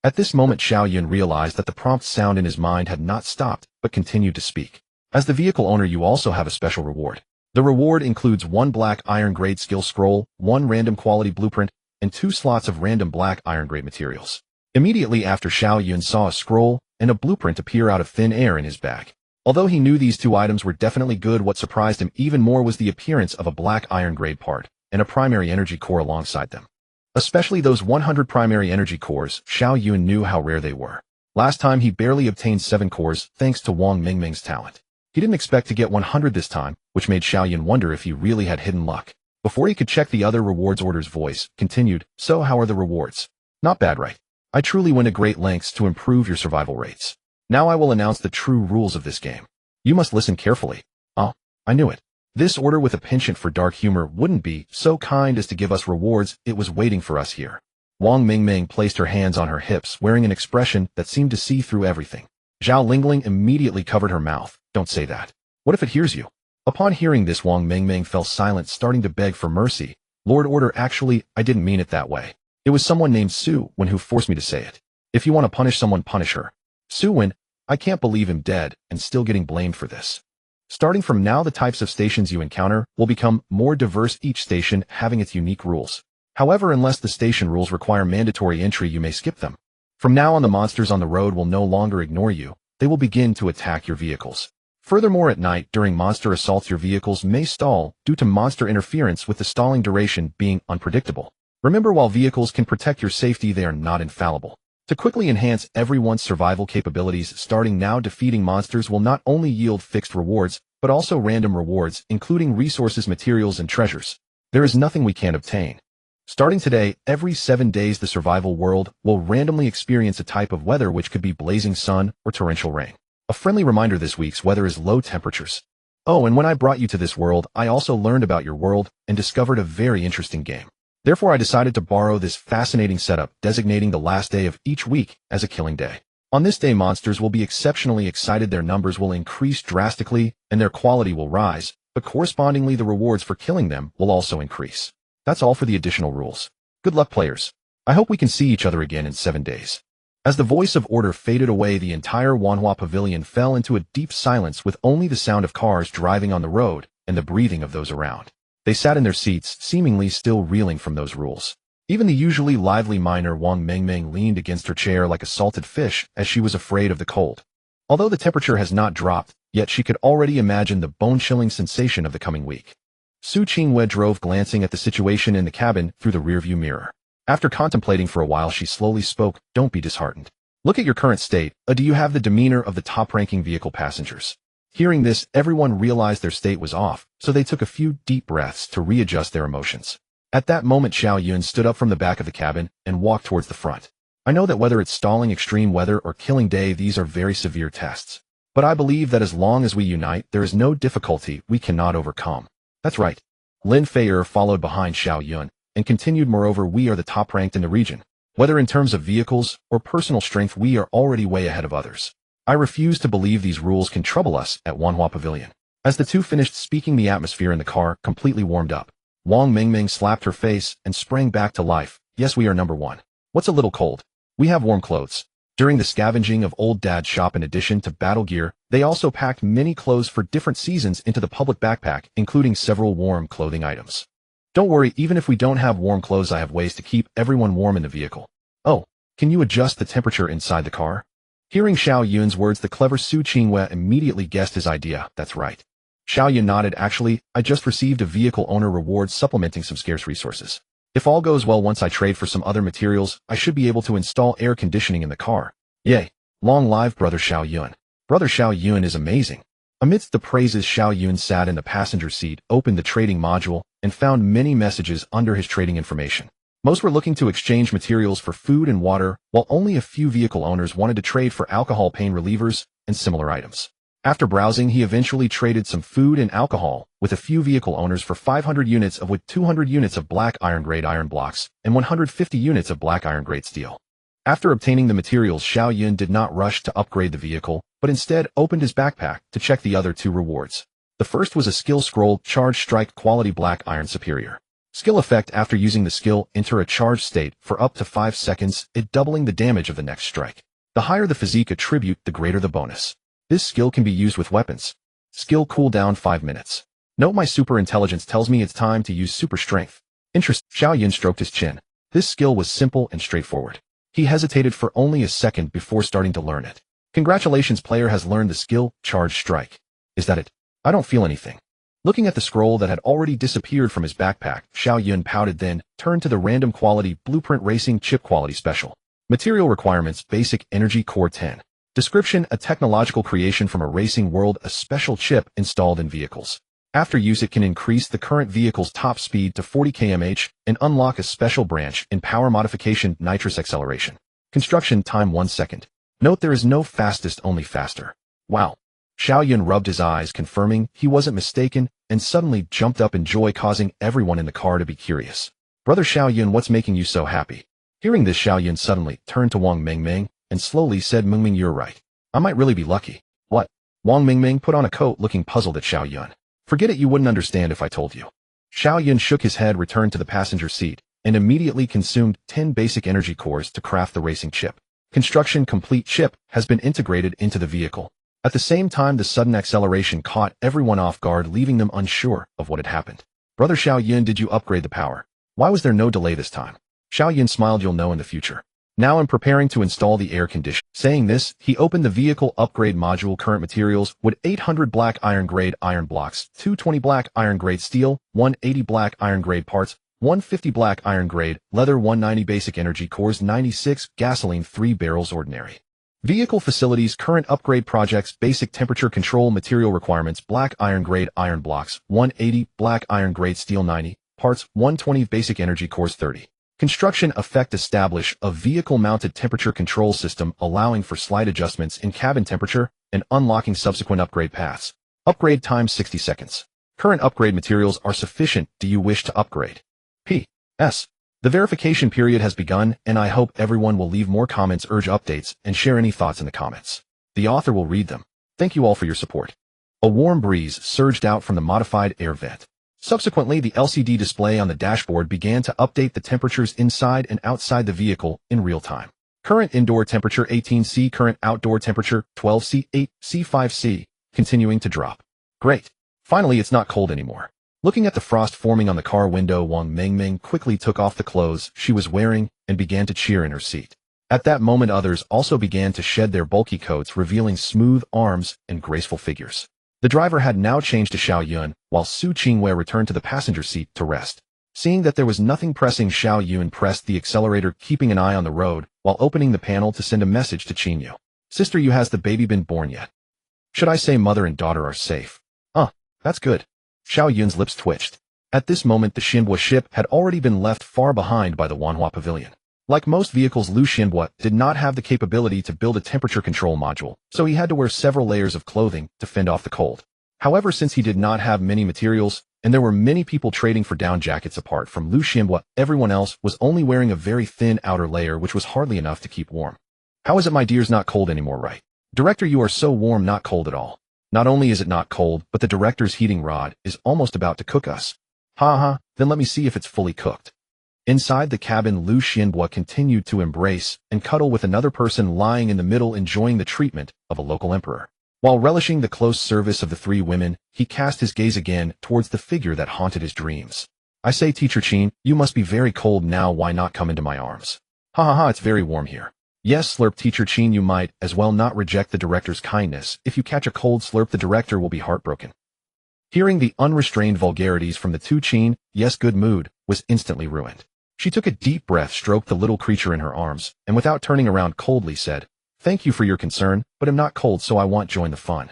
At this moment, Xiao Yun realized that the prompt sound in his mind had not stopped, but continued to speak. As the vehicle owner, you also have a special reward. The reward includes 1 black iron grade skill scroll, 1 random quality blueprint, and 2 slots of random black iron grade materials. Immediately after, Xiao Yun saw a scroll and a blueprint appear out of thin air in his bag. Although he knew these 2 items were definitely good, what surprised him even more was the appearance of a black iron grade part and a primary energy core alongside them. Especially those 100 primary energy cores, Xiao Yun knew how rare they were. Last time he barely obtained 7 cores thanks to Wang Mingming's talent. He didn't expect to get 100 this time, which made Xiao Yun wonder if he really had hidden luck. Before he could check the other rewards, Order's voice continued, so how are the rewards? Not bad, right? I truly went to great lengths to improve your survival rates. Now I will announce the true rules of this game. You must listen carefully. Oh, I knew it. This order with a penchant for dark humor wouldn't be so kind as to give us rewards. It was waiting for us here. Wang Mingming placed her hands on her hips, wearing an expression that seemed to see through everything. Zhao Lingling immediately covered her mouth. Don't say that. What if it hears you? Upon hearing this, Wang Mingming fell silent, starting to beg for mercy. Lord Order, actually, I didn't mean it that way. It was someone named Su Wen who forced me to say it. If you want to punish someone, punish her. Su Wen, I can't believe him dead and still getting blamed for this. Starting from now, the types of stations you encounter will become more diverse, each station having its unique rules. However, unless the station rules require mandatory entry, you may skip them. From now on, the monsters on the road will no longer ignore you. They will begin to attack your vehicles. Furthermore, at night, during monster assaults, your vehicles may stall due to monster interference, with the stalling duration being unpredictable. Remember, while vehicles can protect your safety, they are not infallible. To quickly enhance everyone's survival capabilities, starting now, defeating monsters will not only yield fixed rewards, but also random rewards, including resources, materials, and treasures. There is nothing we can't obtain. Starting today, every 7 days, the survival world will randomly experience a type of weather, which could be blazing sun or torrential rain. A friendly reminder, this week's weather is low temperatures. Oh, and when I brought you to this world, I also learned about your world and discovered a very interesting game. Therefore, I decided to borrow this fascinating setup, designating the last day of each week as a killing day. On this day, monsters will be exceptionally excited, their numbers will increase drastically, and their quality will rise, but correspondingly the rewards for killing them will also increase. That's all for the additional rules. Good luck, players. I hope we can see each other again in 7 days. As the voice of order faded away, the entire Wanhua Pavilion fell into a deep silence with only the sound of cars driving on the road and the breathing of those around. They sat in their seats, seemingly still reeling from those rules. Even the usually lively miner Wang Mengmeng leaned against her chair like a salted fish as she was afraid of the cold. Although the temperature has not dropped, yet she could already imagine the bone-chilling sensation of the coming week. Su Qingwei drove, glancing at the situation in the cabin through the rearview mirror. After contemplating for a while, she slowly spoke, "Don't be disheartened. Look at your current state. Do you have the demeanor of the top-ranking vehicle passengers?" Hearing this, everyone realized their state was off, so they took a few deep breaths to readjust their emotions. At that moment, Xiao Yun stood up from the back of the cabin and walked towards the front. "I know that whether it's stalling, extreme weather, or killing day, these are very severe tests. But I believe that as long as we unite, there is no difficulty we cannot overcome." "That's right." Lin Feier followed behind Xiao Yun and continued, "Moreover, we are the top-ranked in the region. Whether in terms of vehicles or personal strength, we are already way ahead of others. I refuse to believe these rules can trouble us at Wanhua Pavilion." As the two finished speaking, the atmosphere in the car completely warmed up. Wang Mengmeng slapped her face and sprang back to life. "Yes, we are number one. What's a little cold? We have warm clothes." During the scavenging of Old Dad's shop, in addition to battle gear, they also packed many clothes for different seasons into the public backpack, including several warm clothing items. "Don't worry, even if we don't have warm clothes, I have ways to keep everyone warm in the vehicle." "Oh, can you adjust the temperature inside the car?" Hearing Xiao Yun's words, the clever Su Qingwei immediately guessed his idea. "That's right." Xiao Yun nodded. "Actually, I just received a vehicle owner reward supplementing some scarce resources. If all goes well, once I trade for some other materials, I should be able to install air conditioning in the car. Yay! Long live Brother Xiao Yun. Brother Xiao Yun is amazing." Amidst the praises, Xiao Yun sat in the passenger seat, opened the trading module, and found many messages under his trading information. Most were looking to exchange materials for food and water, while only a few vehicle owners wanted to trade for alcohol, pain relievers, and similar items. After browsing, he eventually traded some food and alcohol with a few vehicle owners for 500 units of wood, 200 units of black iron grade iron blocks, and 150 units of black iron grade steel. After obtaining the materials, Xiao Yun did not rush to upgrade the vehicle, but instead opened his backpack to check the other two rewards. The first was a skill scroll, Charge Strike Quality Black Iron Superior. Skill effect: after using the skill, enter a charged state for up to 5 seconds, it doubling the damage of the next strike. The higher the physique attribute, the greater the bonus. This skill can be used with weapons. Skill cooldown 5 minutes. Note, my super intelligence tells me it's time to use super strength. Interest. Xiao Yun stroked his chin. This skill was simple and straightforward. He hesitated for only a second before starting to learn it. Congratulations, player has learned the skill, Charge Strike. Is that it? I don't feel anything. Looking at the scroll that had already disappeared from his backpack, Xiao Yun pouted, then turned to the random quality Blueprint Racing Chip Quality Special. Material requirements: Basic Energy Core 10. Description: a technological creation from a racing world, a special chip installed in vehicles. After use, it can increase the current vehicle's top speed to 40 km/h and unlock a special branch in power modification, nitrous acceleration. Construction time 1 second. Note, there is no fastest, only faster. Wow. Xiao Yun rubbed his eyes, confirming he wasn't mistaken, and suddenly jumped up in joy, causing everyone in the car to be curious. "Brother Xiao Yun, what's making you so happy?" Hearing this, Xiao Yun suddenly turned to Wang Mengmeng and slowly said, "Mengmeng, you're right. I might really be lucky." "What?" Wang Mengmeng put on a coat, looking puzzled at Xiao Yun. "Forget it, you wouldn't understand if I told you." Xiao Yun shook his head, returned to the passenger seat, and immediately consumed 10 basic energy cores to craft the racing chip. Construction complete. Chip has been integrated into the vehicle. At the same time, the sudden acceleration caught everyone off guard, leaving them unsure of what had happened. "Brother Xiao Yun, did you upgrade the power? Why was there no delay this time?" Xiao Yun smiled. "You'll know in the future. Now I'm preparing to install the air conditioner." Saying this, he opened the vehicle upgrade module. Current materials: wood 800 black iron grade iron blocks, 220 black iron grade steel, 180 black iron grade parts, 150 black iron grade leather, 190 basic energy cores, 96 gasoline, 3 barrels ordinary. Vehicle facilities: current upgrade projects, basic temperature control. Material requirements: black iron grade iron blocks, 180 black iron grade steel, 90 parts, 120 basic energy cores, 30. Construction effect: establish a vehicle-mounted temperature control system, allowing for slight adjustments in cabin temperature and unlocking subsequent upgrade paths. Upgrade time 60 seconds. Current upgrade materials are sufficient. Do you wish to upgrade? P.S. The verification period has begun, and I hope everyone will leave more comments, urge updates, and share any thoughts in the comments. The author will read them. Thank you all for your support. A warm breeze surged out from the modified air vent. Subsequently, the LCD display on the dashboard began to update the temperatures inside and outside the vehicle in real time. Current indoor temperature 18°C, current outdoor temperature 12°C, 8°C, 5°C, continuing to drop. Great. Finally, it's not cold anymore. Looking at the frost forming on the car window, Wang Mengmeng quickly took off the clothes she was wearing and began to cheer in her seat. At that moment, others also began to shed their bulky coats, revealing smooth arms and graceful figures. The driver had now changed to Xiao Yun, while Su Qingwei returned to the passenger seat to rest. Seeing that there was nothing pressing, Xiao Yun pressed the accelerator, keeping an eye on the road, while opening the panel to send a message to Qingyu. Sister Yu, has the baby been born yet? Should I say mother and daughter are safe? That's good. Xiao Yun's lips twitched. At this moment, the Xinhua ship had already been left far behind by the Wanhua pavilion. Like most vehicles, Lu Xinhua did not have the capability to build a temperature control module, so he had to wear several layers of clothing to fend off the cold. However, since he did not have many materials, and there were many people trading for down jackets apart from Lu Xinhua, everyone else was only wearing a very thin outer layer which was hardly enough to keep warm. How is it, my dears, not cold anymore, right? Director, you are so warm, not cold at all. Not only is it not cold, but the director's heating rod is almost about to cook us. Then let me see if it's fully cooked. Inside the cabin, Lu Xinhua continued to embrace and cuddle with another person lying in the middle, enjoying the treatment of a local emperor. While relishing the close service of the three women, he cast his gaze again towards the figure that haunted his dreams. I say, Teacher Qin, you must be very cold now, why not come into my arms? It's very warm here. Yes, slurp, Teacher Qin, you might as well not reject the director's kindness. If you catch a cold, slurp, the director will be heartbroken. Hearing the unrestrained vulgarities from the two, Qin, yes, good mood, was instantly ruined. She took a deep breath, stroked the little creature in her arms, and without turning around coldly said, Thank you for your concern, but I'm not cold, so I won't join the fun.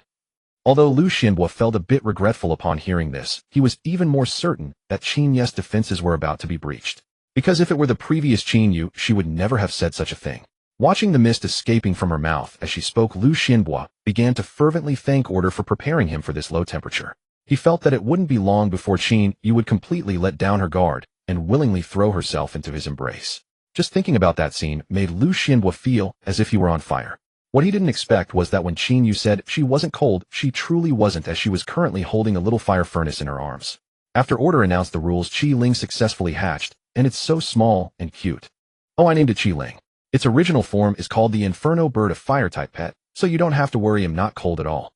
Although Lu Xinhua felt a bit regretful upon hearing this, he was even more certain that Qin Yu's defenses were about to be breached. Because if it were the previous Qin Yu, she would never have said such a thing. Watching the mist escaping from her mouth as she spoke, Lu Xinhua began to fervently thank Order for preparing him for this low temperature. He felt that it wouldn't be long before Qin Yu would completely let down her guard and willingly throw herself into his embrace. Just thinking about that scene made Lu Xinhua feel as if he were on fire. What he didn't expect was that when Qin Yu said she wasn't cold, she truly wasn't, as she was currently holding a little fire furnace in her arms. After Order announced the rules, Qi Ling successfully hatched, and it's so small and cute. I named it Qi Ling. Its original form is called the Inferno Bird, of fire-type pet, so you don't have to worry, I'm not cold at all.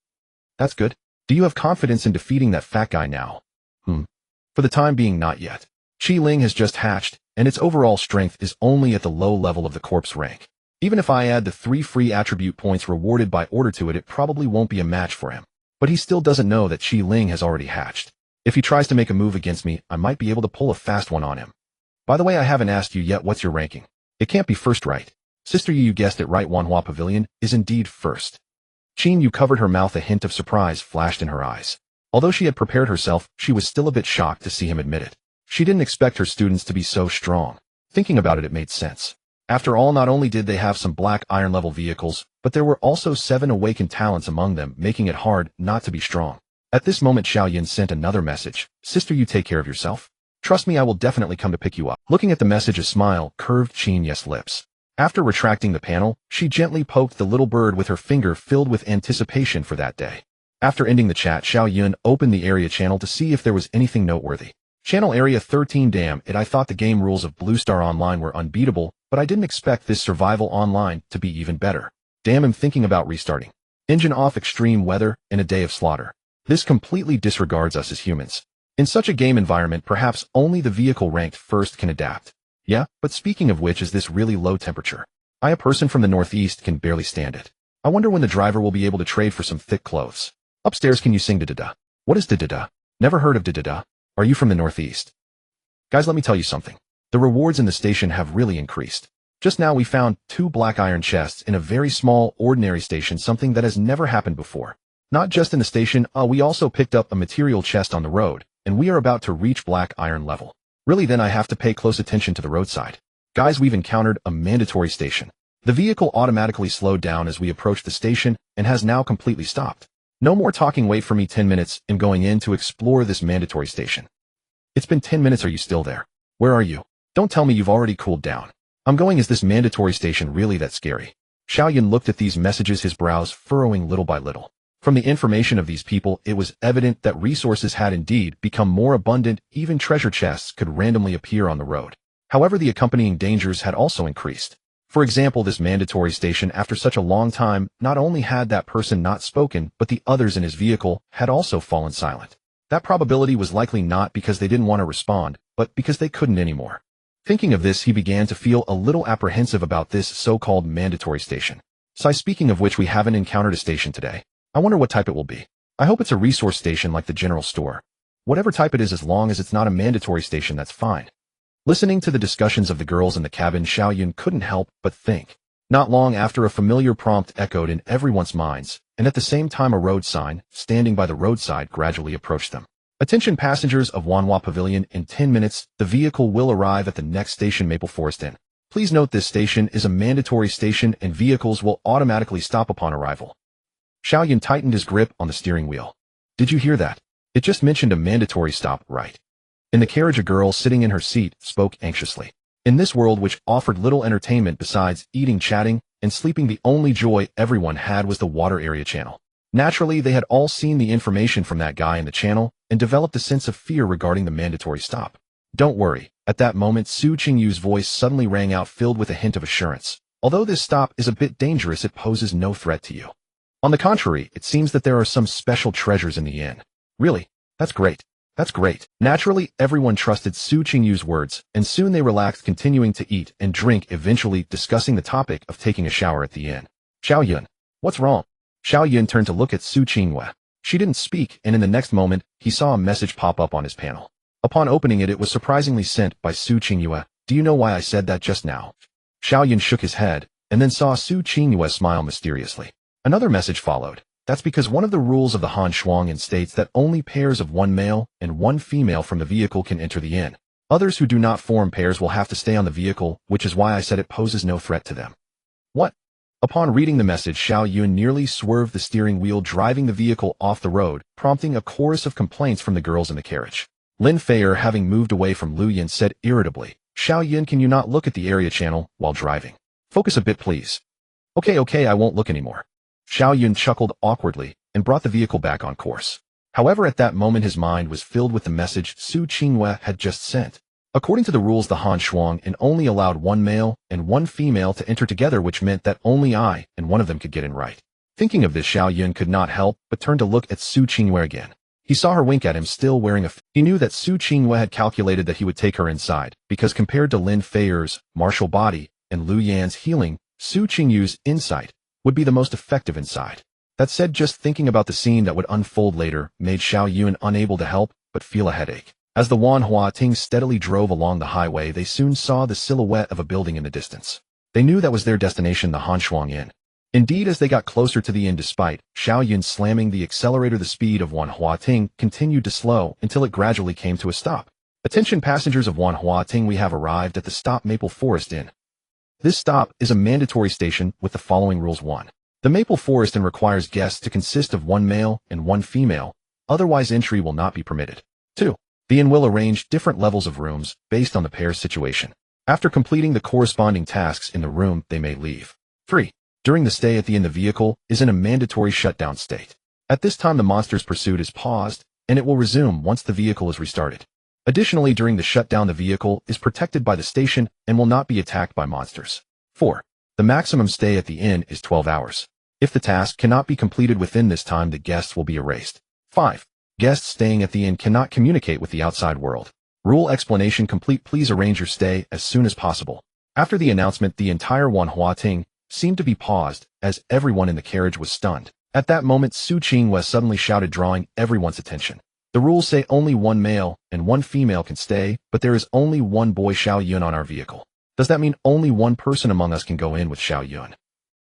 That's good. Do you have confidence in defeating that fat guy now? For the time being, not yet. Qi Ling has just hatched, and its overall strength is only at the low level of the corpse rank. Even if I add the 3 free attribute points rewarded by Order to it, it probably won't be a match for him. But he still doesn't know that Qi Ling has already hatched. If he tries to make a move against me, I might be able to pull a fast one on him. By the way, I haven't asked you yet, what's your ranking? It can't be first, right? Sister Yu, you guessed it right, Wanhua Pavilion is indeed first. Qin Yu covered her mouth, a hint of surprise flashed in her eyes. Although she had prepared herself, she was still a bit shocked to see him admit it. She didn't expect her students to be so strong. Thinking about it, it made sense. After all, not only did they have some black iron level vehicles, but there were also 7 awakened talents among them, making it hard not to be strong. At this moment, Xiao Yun sent another message. Sister, you take care of yourself. Trust me, I will definitely come to pick you up. Looking at the message, a smile curved Qin Yu's lips. After retracting the panel, she gently poked the little bird with her finger, filled with anticipation for that day. After ending the chat, Xiao Yun opened the area channel to see if there was anything noteworthy. Channel Area 13. Damn it, I thought the game rules of Blue Star Online were unbeatable, but I didn't expect this survival online to be even better. Damn, I'm thinking about restarting. Engine off, extreme weather, and a day of slaughter. This completely disregards us as humans. In such a game environment, perhaps only the vehicle ranked first can adapt. Yeah, but speaking of which, is this really low temperature? I, a person from the Northeast, can barely stand it. I wonder when the driver will be able to trade for some thick clothes. Upstairs, can you sing da-da-da? What is da-da-da? Never heard of da-da-da. Are you from the Northeast? Guys, let me tell you something. The rewards in the station have really increased. Just now we found 2 black iron chests in a very small, ordinary station, something that has never happened before. Not just in the station, we also picked up a material chest on the road, and we are about to reach black iron level. Really, then I have to pay close attention to the roadside. Guys, we've encountered a mandatory station. The vehicle automatically slowed down as we approached the station and has now completely stopped. No more talking, wait for me 10 minutes, I'm going in to explore this mandatory station. It's been 10 minutes, are you still there? Where are you? Don't tell me you've already cooled down. I'm going. Is this mandatory station really that scary? Xiao Yun looked at these messages, his brows furrowing little by little. From the information of these people, it was evident that resources had indeed become more abundant. Even treasure chests could randomly appear on the road. However, the accompanying dangers had also increased. For example, this mandatory station, after such a long time, not only had that person not spoken, but the others in his vehicle had also fallen silent. That probability was likely not because they didn't want to respond, but because they couldn't anymore. Thinking of this, he began to feel a little apprehensive about this so-called mandatory station. Speaking of which, we haven't encountered a station today. I wonder what type it will be. I hope it's a resource station like the general store. Whatever type it is, as long as it's not a mandatory station, that's fine. Listening to the discussions of the girls in the cabin, Xiao Yun couldn't help but think. Not long after, a familiar prompt echoed in everyone's minds, and at the same time a road sign, standing by the roadside, gradually approached them. Attention passengers of Wanhua Pavilion, in 10 minutes, the vehicle will arrive at the next station, Maple Forest Inn. Please note this station is a mandatory station and vehicles will automatically stop upon arrival. Xiao Yun tightened his grip on the steering wheel. Did you hear that? It just mentioned a mandatory stop, right? In the carriage, a girl sitting in her seat spoke anxiously. In this world which offered little entertainment besides eating, chatting, and sleeping, the only joy everyone had was the water area channel. Naturally, they had all seen the information from that guy in the channel and developed a sense of fear regarding the mandatory stop. Don't worry. At that moment, Su Qingyu's voice suddenly rang out, filled with a hint of assurance. Although this stop is a bit dangerous, it poses no threat to you. On the contrary, it seems that there are some special treasures in the inn. Really? That's great. That's great. Naturally, everyone trusted Su Qingyu's words, and soon they relaxed, continuing to eat and drink, eventually discussing the topic of taking a shower at the inn. Xiao Yun. What's wrong? Xiao Yun turned to look at Su Qingyue. She didn't speak, and in the next moment, he saw a message pop up on his panel. Upon opening it, it was surprisingly sent by Su Qingyue. Do you know why I said that just now? Xiao Yun shook his head, and then saw Su Qingyue smile mysteriously. Another message followed. That's because one of the rules of the Han Shuang Inn states that only pairs of one male and one female from the vehicle can enter the inn. Others who do not form pairs will have to stay on the vehicle, which is why I said it poses no threat to them. What? Upon reading the message, Xiao Yun nearly swerved the steering wheel, driving the vehicle off the road, prompting a chorus of complaints from the girls in the carriage. Lin Feier, having moved away from Lu Yin, said irritably, Xiao Yun, can you not look at the area channel while driving? Focus a bit, please. Okay, I won't look anymore. Xiao Yun chuckled awkwardly and brought the vehicle back on course. However, at that moment his mind was filled with the message Su Qingyue had just sent. According to the rules, the Han Shuang Inn only allowed one male and one female to enter together, which meant that only I and one of them could get in right. Thinking of this, Xiao Yun could not help but turn to look at Su Qingyue again. He saw her wink at him, still wearing He knew that Su Qingyue had calculated that he would take her inside, because compared to Lin Feier's martial body and Lu Yan's healing, Su Qingyu's insight would be the most effective inside. That said, just thinking about the scene that would unfold later made Xiao Yun unable to help but feel a headache. As the Wanhua Ting steadily drove along the highway, they soon saw the silhouette of a building in the distance. They knew that was their destination, the Han Shuang Inn. Indeed, as they got closer to the inn, despite Xiao Yun slamming the accelerator, the speed of Wanhua Ting continued to slow until it gradually came to a stop. Attention passengers of Wanhua Ting, we have arrived at the stop Maple Forest Inn. This stop is a mandatory station with the following rules. 1. The Maple Forest Inn requires guests to consist of one male and one female, otherwise entry will not be permitted. 2. The inn will arrange different levels of rooms based on the pair's situation. After completing the corresponding tasks in the room, they may leave. 3. During the stay at the inn, the vehicle is in a mandatory shutdown state. At this time, the monster's pursuit is paused, and it will resume once the vehicle is restarted. Additionally, during the shutdown, the vehicle is protected by the station and will not be attacked by monsters. 4. The maximum stay at the inn is 12 hours. If the task cannot be completed within this time, the guests will be erased. 5. Guests staying at the inn cannot communicate with the outside world. Rule explanation complete. Please arrange your stay as soon as possible. After the announcement, the entire Wanhua Ting seemed to be paused, as everyone in the carriage was stunned. At that moment, Su Qingyue suddenly shouted, drawing everyone's attention. The rules say only one male and one female can stay, but there is only one boy, Xiao Yun, on our vehicle. Does that mean only one person among us can go in with Xiao Yun?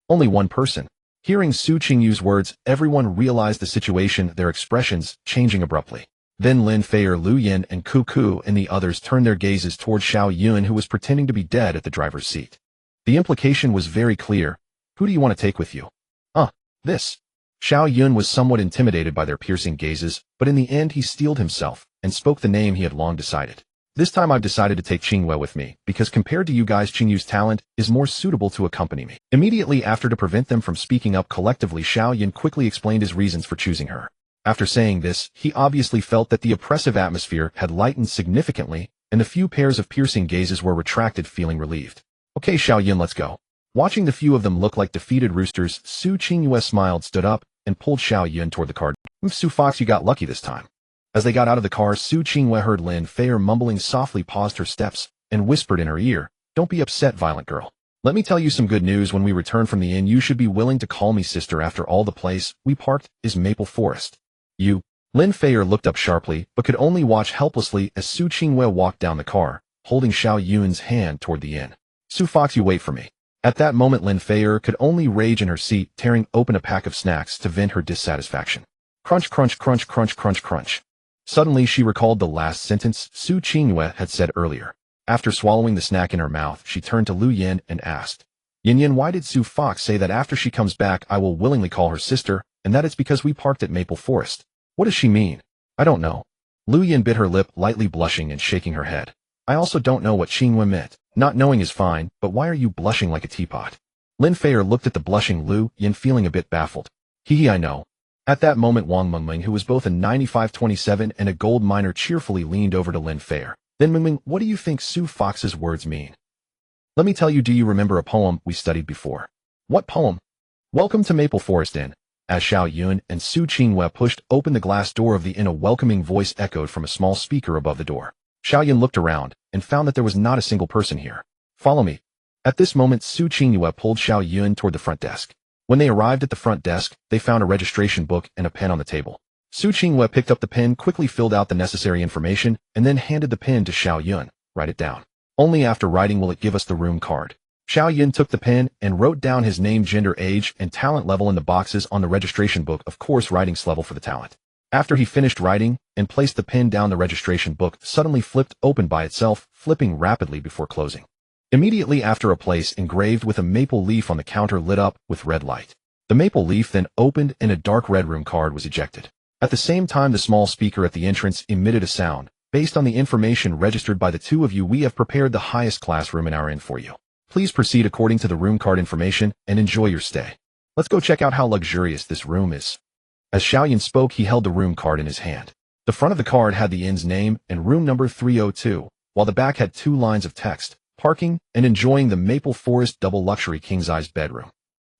Only one person. Hearing Su Qingyu's words, everyone realized the situation, their expressions changing abruptly. Then Lin Feier, Lu Yin, and Ku and the others turned their gazes toward Xiao Yun, who was pretending to be dead at the driver's seat. The implication was very clear. Who do you want to take with you? This. Xiao Yun was somewhat intimidated by their piercing gazes, but in the end he steeled himself and spoke the name he had long decided. This time I've decided to take Qingyue with me, because compared to you guys, Qingyu's talent is more suitable to accompany me. Immediately after, to prevent them from speaking up collectively, Xiao Yun quickly explained his reasons for choosing her. After saying this, he obviously felt that the oppressive atmosphere had lightened significantly, and the few pairs of piercing gazes were retracted, feeling relieved. Okay, Xiao Yun, let's go. Watching the few of them look like defeated roosters, Su Qingyue smiled, stood up, and pulled Xiao Yun toward the car. Su Fox, you got lucky this time. As they got out of the car, Su Qingyue heard Lin Fei mumbling softly, paused her steps, and whispered in her ear, "Don't be upset, violent girl. Let me tell you some good news. When we return from the inn, you should be willing to call me sister. After all, the place we parked is Maple Forest." You. Lin Fei looked up sharply, but could only watch helplessly as Su Qingyue walked down the car, holding Xiao Yun's hand toward the inn. "Su Fox, you wait for me." At that moment, Lin Fei could only rage in her seat, tearing open a pack of snacks to vent her dissatisfaction. Crunch, crunch, crunch, crunch, crunch, crunch. Suddenly she recalled the last sentence Su Qingyue had said earlier. After swallowing the snack in her mouth, she turned to Lu Yin and asked, "Yin Yin, why did Su Fox say that after she comes back I will willingly call her sister, and that it's because we parked at Maple Forest? What does she mean?" "I don't know." Lu Yin bit her lip, lightly blushing and shaking her head. "I also don't know what Qingyue meant. Not knowing is fine, but why are you blushing like a teapot?" Lin Fei looked at the blushing Lu Yin, feeling a bit baffled. "Hee, I know." At that moment, Wang Mengming, who was both a 9527 and a gold miner, cheerfully leaned over to Lin Fei. "Then Mengming, what do you think Su Fox's words mean?" "Let me tell you, do you remember a poem we studied before?" "What poem?" "Welcome to Maple Forest Inn." As Xiao Yun and Su Qingyue pushed open the glass door of the inn, a welcoming voice echoed from a small speaker above the door. Xiao Yun looked around and found that there was not a single person here. "Follow me." At this moment, Su Qingyue pulled Xiao Yun toward the front desk. When they arrived at the front desk, they found a registration book and a pen on the table. Su Qingyue picked up the pen, quickly filled out the necessary information, and then handed the pen to Xiao Yun. "Write it down. Only after writing will it give us the room card." Xiao Yun took the pen and wrote down his name, gender, age, and talent level in the boxes on the registration book, of course writing level for the talent. After he finished writing and placed the pen down, the registration book suddenly flipped open by itself, flipping rapidly before closing. Immediately after, a place engraved with a maple leaf on the counter lit up with red light. The maple leaf then opened and a dark red room card was ejected. At the same time, the small speaker at the entrance emitted a sound. "Based on the information registered by the two of you, we have prepared the highest class room in our inn for you. Please proceed according to the room card information and enjoy your stay. Let's go check out how luxurious this room is." As Xiao Yun spoke, he held the room card in his hand. The front of the card had the inn's name and room number 302, while the back had 2 lines of text: "Parking and enjoying the Maple Forest double luxury king-sized bedroom."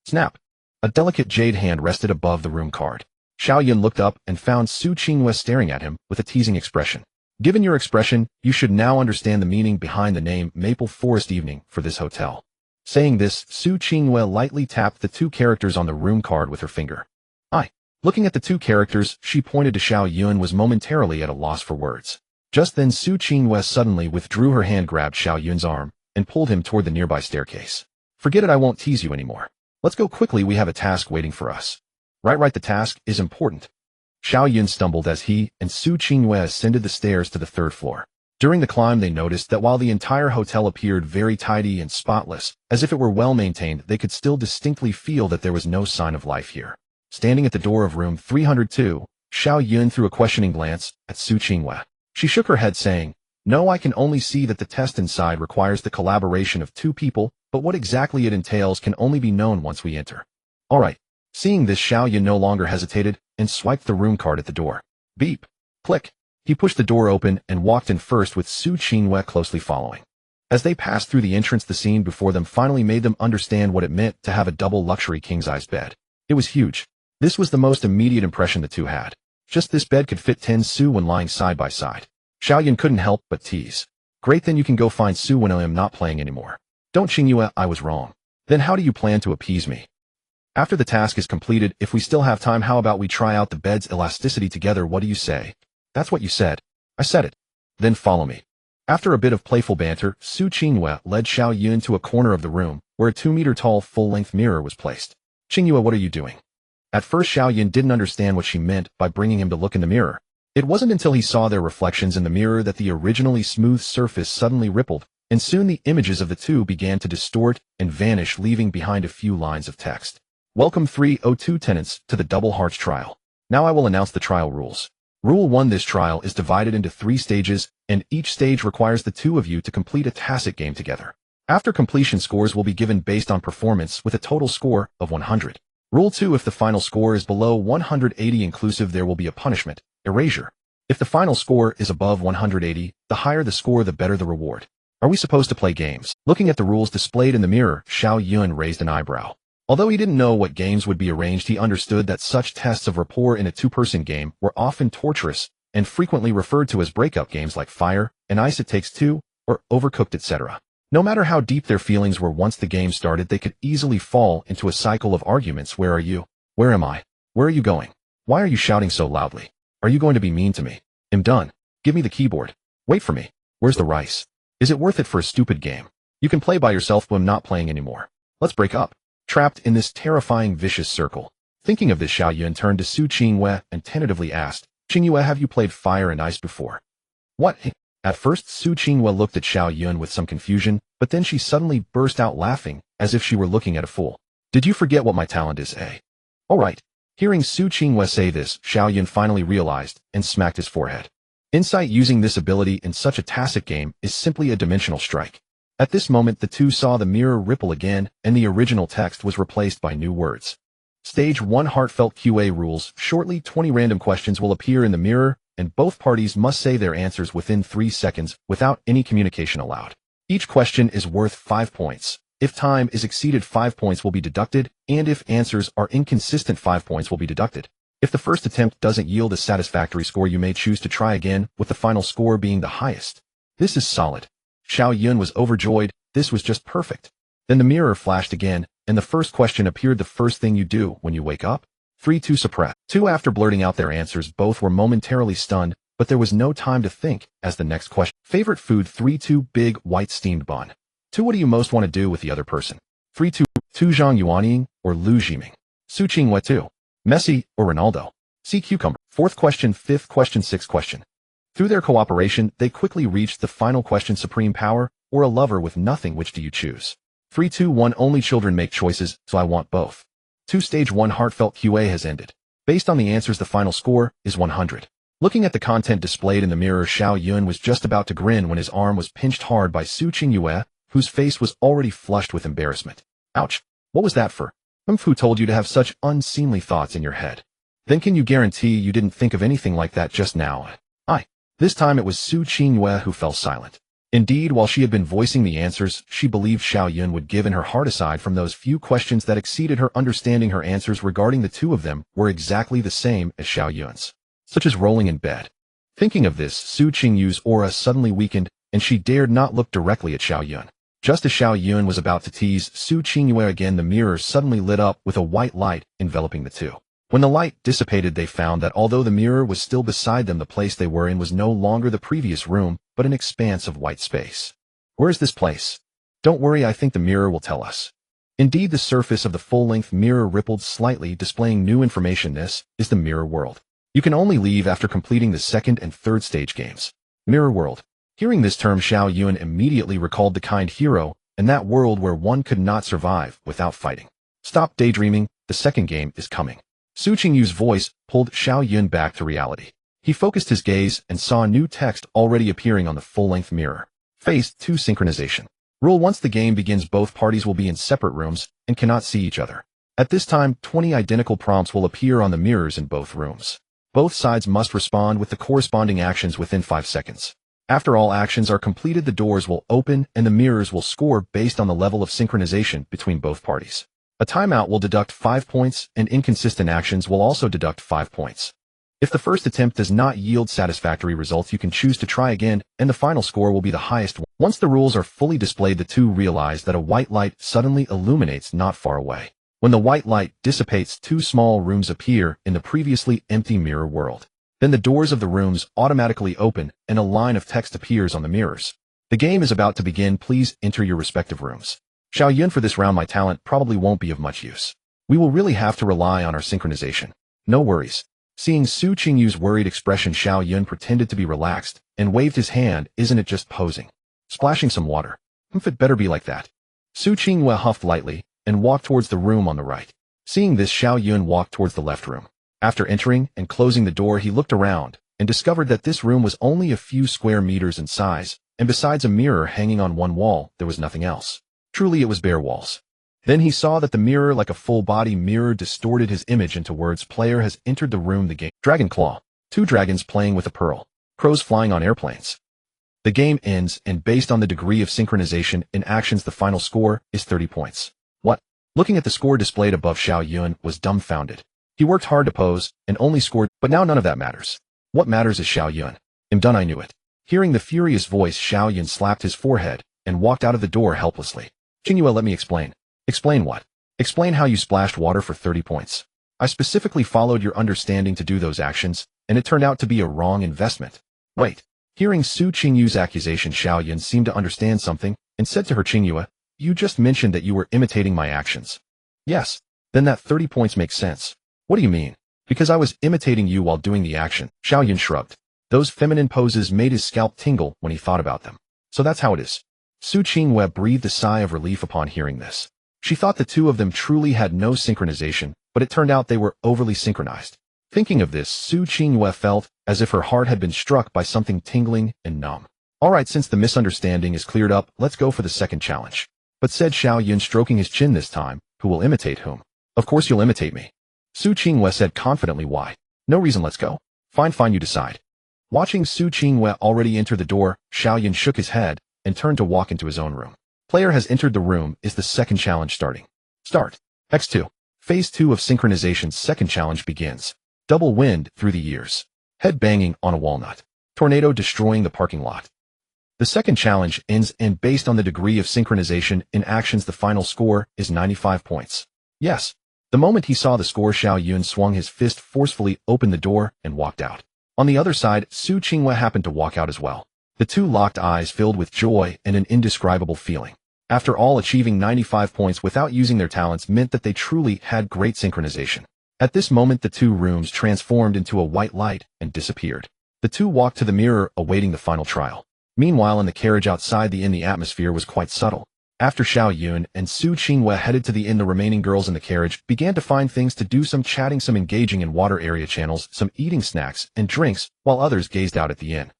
Snap! A delicate jade hand rested above the room card. Xiao Yun looked up and found Su Qingyue staring at him with a teasing expression. "Given your expression, you should now understand the meaning behind the name Maple Forest Evening for this hotel." Saying this, Su Qingyue lightly tapped the 2 characters on the room card with her finger. Looking at the 2 characters she pointed to, Xiao Yun was momentarily at a loss for words. Just then Su Qingyue suddenly withdrew her hand, grabbed Xiao Yun's arm, and pulled him toward the nearby staircase. "Forget it, I won't tease you anymore. Let's go quickly, we have a task waiting for us." Right, the task is important." Xiao Yun stumbled as he and Su Qingyue ascended the stairs to the 3rd floor. During the climb, they noticed that while the entire hotel appeared very tidy and spotless, as if it were well maintained, they could still distinctly feel that there was no sign of life here. Standing at the door of room 302, Xiao Yun threw a questioning glance at Su Qingyue. She shook her head, saying, "No, I can only see that the test inside requires the collaboration of 2 people, but what exactly it entails can only be known once we enter." "All right." Seeing this, Xiao Yun no longer hesitated and swiped the room card at the door. Beep. Click. He pushed the door open and walked in first, with Su Qingyue closely following. As they passed through the entrance, the scene before them finally made them understand what it meant to have a double luxury king-size bed. It was huge. This was the most immediate impression the 2 had. Just this bed could fit 10 Su when lying side by side. Xiao Yun couldn't help but tease. "Great, then you can go find Su when I am not playing anymore." "Don't, Qingyue, I was wrong." "Then how do you plan to appease me?" "After the task is completed, if we still have time, how about we try out the bed's elasticity together? What do you say?" "That's what you said." "I said it." "Then follow me." After a bit of playful banter, Su Qingyue led Xiao Yun to a corner of the room, where a 2-meter-tall full-length mirror was placed. "Qingyue, what are you doing?" At first, Xiao Yun didn't understand what she meant by bringing him to look in the mirror. It wasn't until he saw their reflections in the mirror that the originally smooth surface suddenly rippled, and soon the images of the 2 began to distort and vanish, leaving behind a few lines of text. "Welcome 302 tenants to the Double Hearts trial. Now I will announce the trial rules. Rule 1: this trial is divided into 3 stages, and each stage requires the two of you to complete a tacit game together. After completion, scores will be given based on performance with a total score of 100. Rule 2: if the final score is below 180 inclusive, there will be a punishment, erasure. If the final score is above 180, the higher the score, the better the reward. Are we supposed to play games? Looking at the rules displayed in the mirror, Xiao Yun raised an eyebrow. Although he didn't know what games would be arranged, he understood that such tests of rapport in a two-person game were often torturous and frequently referred to as breakup games like Fire and Ice, It Takes Two, or Overcooked, etc. No matter how deep their feelings were once the game started, they could easily fall into a cycle of arguments. Where are you? Where am I? Where are you going? Why are you shouting so loudly? Are you going to be mean to me? I'm done. Give me the keyboard. Wait for me. Where's the rice? Is it worth it for a stupid game? You can play by yourself, but I'm not playing anymore. Let's break up. Trapped in this terrifying vicious circle. Thinking of this, Xiao Yun turned to Su Qingyue and tentatively asked, "Qingyue, have you played Fire and Ice before?" What? At first, Su Qingyue looked at Xiao Yun with some confusion, but then she suddenly burst out laughing, as if she were looking at a fool. "Did you forget what my talent is, eh?" "All right." Hearing Su Qingyue say this, Xiao Yun finally realized and smacked his forehead. Insight using this ability in such a tacit game is simply a dimensional strike. At this moment, the two saw the mirror ripple again, and the original text was replaced by new words. Stage 1: Heartfelt QA rules. Shortly, 20 random questions will appear in the mirror, and both parties must say their answers within 3 seconds without any communication allowed. Each question is worth 5 points. If time is exceeded, 5 points will be deducted, and if answers are inconsistent, 5 points will be deducted. If the first attempt doesn't yield a satisfactory score, you may choose to try again, with the final score being the highest. This is solid. Xiao Yun was overjoyed. This was just perfect. Then the mirror flashed again, and the first question appeared: the first thing you do when you wake up? 3 to suppress. 2 After blurting out their answers, both were momentarily stunned, but there was no time to think, as the next question. Favorite food? 3 2 Big white steamed bun. 2 What do you most want to do with the other person? 3 2 Zhang Yuanying or Lu Jiming. Su Qingyue 2 Messi or Ronaldo. C Cucumber. 4th question. 5th question. 6th question. Through their cooperation, they quickly reached the final question: supreme power or a lover with nothing. Which do you choose? 3 2 1 Only children make choices, so I want both. 2 Stage 1: Heartfelt QA has ended. Based on the answers, the final score is 100. Looking at the content displayed in the mirror, Xiao Yun was just about to grin when his arm was pinched hard by Su Qingyue, whose face was already flushed with embarrassment. Ouch. What was that for? Who told you to have such unseemly thoughts in your head? Then can you guarantee you didn't think of anything like that just now? This time it was Su Qingyue who fell silent. Indeed, while she had been voicing the answers she believed Xiao Yun would give in her heart, aside from those few questions that exceeded her understanding, her answers regarding the two of them were exactly the same as Xiao Yun's, such as rolling in bed. Thinking of this, Su Qingyue's aura suddenly weakened, and she dared not look directly at Xiao Yun. Just as Xiao Yun was about to tease Su Qingyue again, the mirror suddenly lit up with a white light enveloping the two. When the light dissipated, they found that although the mirror was still beside them, the place they were in was no longer the previous room, but an expanse of white space. Where is this place? Don't worry, I think the mirror will tell us. Indeed, the surface of the full-length mirror rippled slightly, displaying new information. This is the mirror world. You can only leave after completing the 2nd and 3rd stage games. Mirror world. Hearing this term, Xiao Yun immediately recalled the kind hero and that world where one could not survive without fighting. Stop daydreaming, the second game is coming. Su Qingyue's voice pulled Xiao Yun back to reality. He focused his gaze and saw new text already appearing on the full-length mirror. Phase 2: Synchronization. Rule: once the game begins, both parties will be in separate rooms and cannot see each other. At this time, 20 identical prompts will appear on the mirrors in both rooms. Both sides must respond with the corresponding actions within 5 seconds. After all actions are completed, the doors will open and the mirrors will score based on the level of synchronization between both parties. A timeout will deduct 5 points, and inconsistent actions will also deduct 5 points. If the first attempt does not yield satisfactory results, you can choose to try again, and the final score will be the highest one. Once the rules are fully displayed, the two realize that a white light suddenly illuminates not far away. When the white light dissipates, 2 small rooms appear in the previously empty mirror world. Then the doors of the rooms automatically open, and a line of text appears on the mirrors. The game is about to begin. Please enter your respective rooms. Xiao Yun, for this round, my talent probably won't be of much use. We will really have to rely on our synchronization. No worries. Seeing Su Qingyue's worried expression, Xiao Yun pretended to be relaxed and waved his hand. Isn't it just posing? Splashing some water. It better be like that. Su Qingyue huffed lightly and walked towards the room on the right. Seeing this, Xiao Yun walked towards the left room. After entering and closing the door, he looked around and discovered that this room was only a few square meters in size, and besides a mirror hanging on one wall, there was nothing else. Truly, it was bare walls. Then he saw that the mirror, like a full-body mirror, distorted his image into words. Player has entered the room. The game. Dragon Claw. 2 dragons playing with a pearl. Crows flying on airplanes. The game ends, and based on the degree of synchronization in actions, the final score is 30 points. What? Looking at the score displayed above, Xiao Yun was dumbfounded. He worked hard to pose, and only scored, but now none of that matters. What matters is Xiao Yun. I'm done, I knew it. Hearing the furious voice, Xiao Yun slapped his forehead, and walked out of the door helplessly. Xinghua, let me explain. Explain what? Explain how you splashed water for 30 points. I specifically followed your understanding to do those actions, and it turned out to be a wrong investment. Wait. Hearing Su Qingyu's accusation, Xiao Yun seemed to understand something, and said to her, Xinghua, you just mentioned that you were imitating my actions. Yes. Then that 30 points makes sense. What do you mean? Because I was imitating you while doing the action. Xiao Yun shrugged. Those feminine poses made his scalp tingle when he thought about them. So that's how it is. Su Qinghua breathed a sigh of relief upon hearing this. She thought the two of them truly had no synchronization, but it turned out they were overly synchronized. Thinking of this, Su Qinghua felt as if her heart had been struck by something tingling and numb. Alright, since the misunderstanding is cleared up, let's go for the second challenge. But said Xiao Yun, stroking his chin this time, who will imitate whom? Of course you'll imitate me. Su Qinghua said confidently. Why? No reason, let's go. Fine, you decide. Watching Su Qinghua already enter the door, Xiao Yun shook his head and turned to walk into his own room. Player has entered the room is the second challenge starting. Start. X2. Phase 2 of synchronization's second challenge begins. Double wind through the years. Head banging on a walnut. Tornado destroying the parking lot. The second challenge ends, and based on the degree of synchronization in actions, the final score is 95 points. Yes. The moment he saw the score, Xiao Yun swung his fist forcefully, opened the door, and walked out. On the other side, Su Qinghua happened to walk out as well. The two locked eyes filled with joy and an indescribable feeling. After all, achieving 95 points without using their talents meant that they truly had great synchronization. At this moment, the two rooms transformed into a white light and disappeared. The two walked to the mirror, awaiting the final trial. Meanwhile, in the carriage outside the inn, the atmosphere was quite subtle. After Xiao Yun and Su Qinghua headed to the inn, the remaining girls in the carriage began to find things to do, some chatting, some engaging in water area channels, some eating snacks and drinks, while others gazed out at the inn.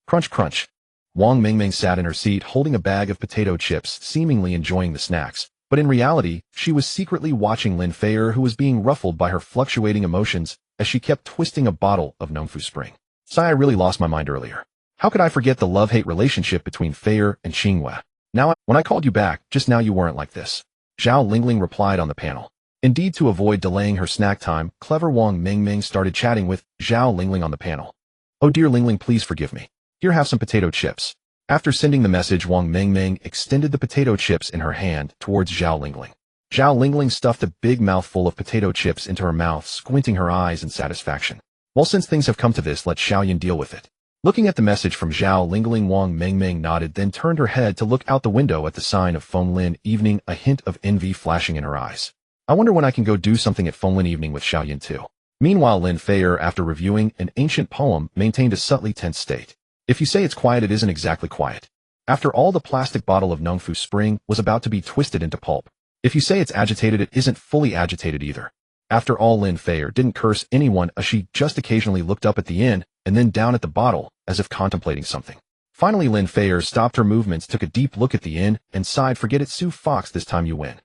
Crunch, crunch. Wang Mingming sat in her seat holding a bag of potato chips, seemingly enjoying the snacks. But in reality, she was secretly watching Lin Feier, who was being ruffled by her fluctuating emotions as she kept twisting a bottle of Nongfu Spring. Sigh, I really lost my mind earlier. How could I forget the love-hate relationship between Feier and Xinghua? Now, when I called you back, just now you weren't like this. Zhao Lingling replied on the panel. Indeed, to avoid delaying her snack time, clever Wang Mingming started chatting with Zhao Lingling on the panel. Oh dear Lingling, please forgive me. Here, have some potato chips. After sending the message, Wang Mingming extended the potato chips in her hand towards Zhao Lingling. Zhao Lingling stuffed a big mouthful of potato chips into her mouth, squinting her eyes in satisfaction. Well, since things have come to this, let Xiao Yun deal with it. Looking at the message from Zhao Lingling, Wang Mingming nodded, then turned her head to look out the window at the sign of Fenglin Evening, a hint of envy flashing in her eyes. I wonder when I can go do something at Fenglin Evening with Xiao Yun too. Meanwhile, Lin Feier, after reviewing an ancient poem, maintained a subtly tense state. If you say it's quiet, it isn't exactly quiet. After all, the plastic bottle of Nongfu Spring was about to be twisted into pulp. If you say it's agitated, it isn't fully agitated either. After all, Lin Feier didn't curse anyone as she just occasionally looked up at the inn and then down at the bottle as if contemplating something. Finally, Lin Feier stopped her movements, took a deep look at the inn, and sighed, forget it, Sue Fox, this time you win.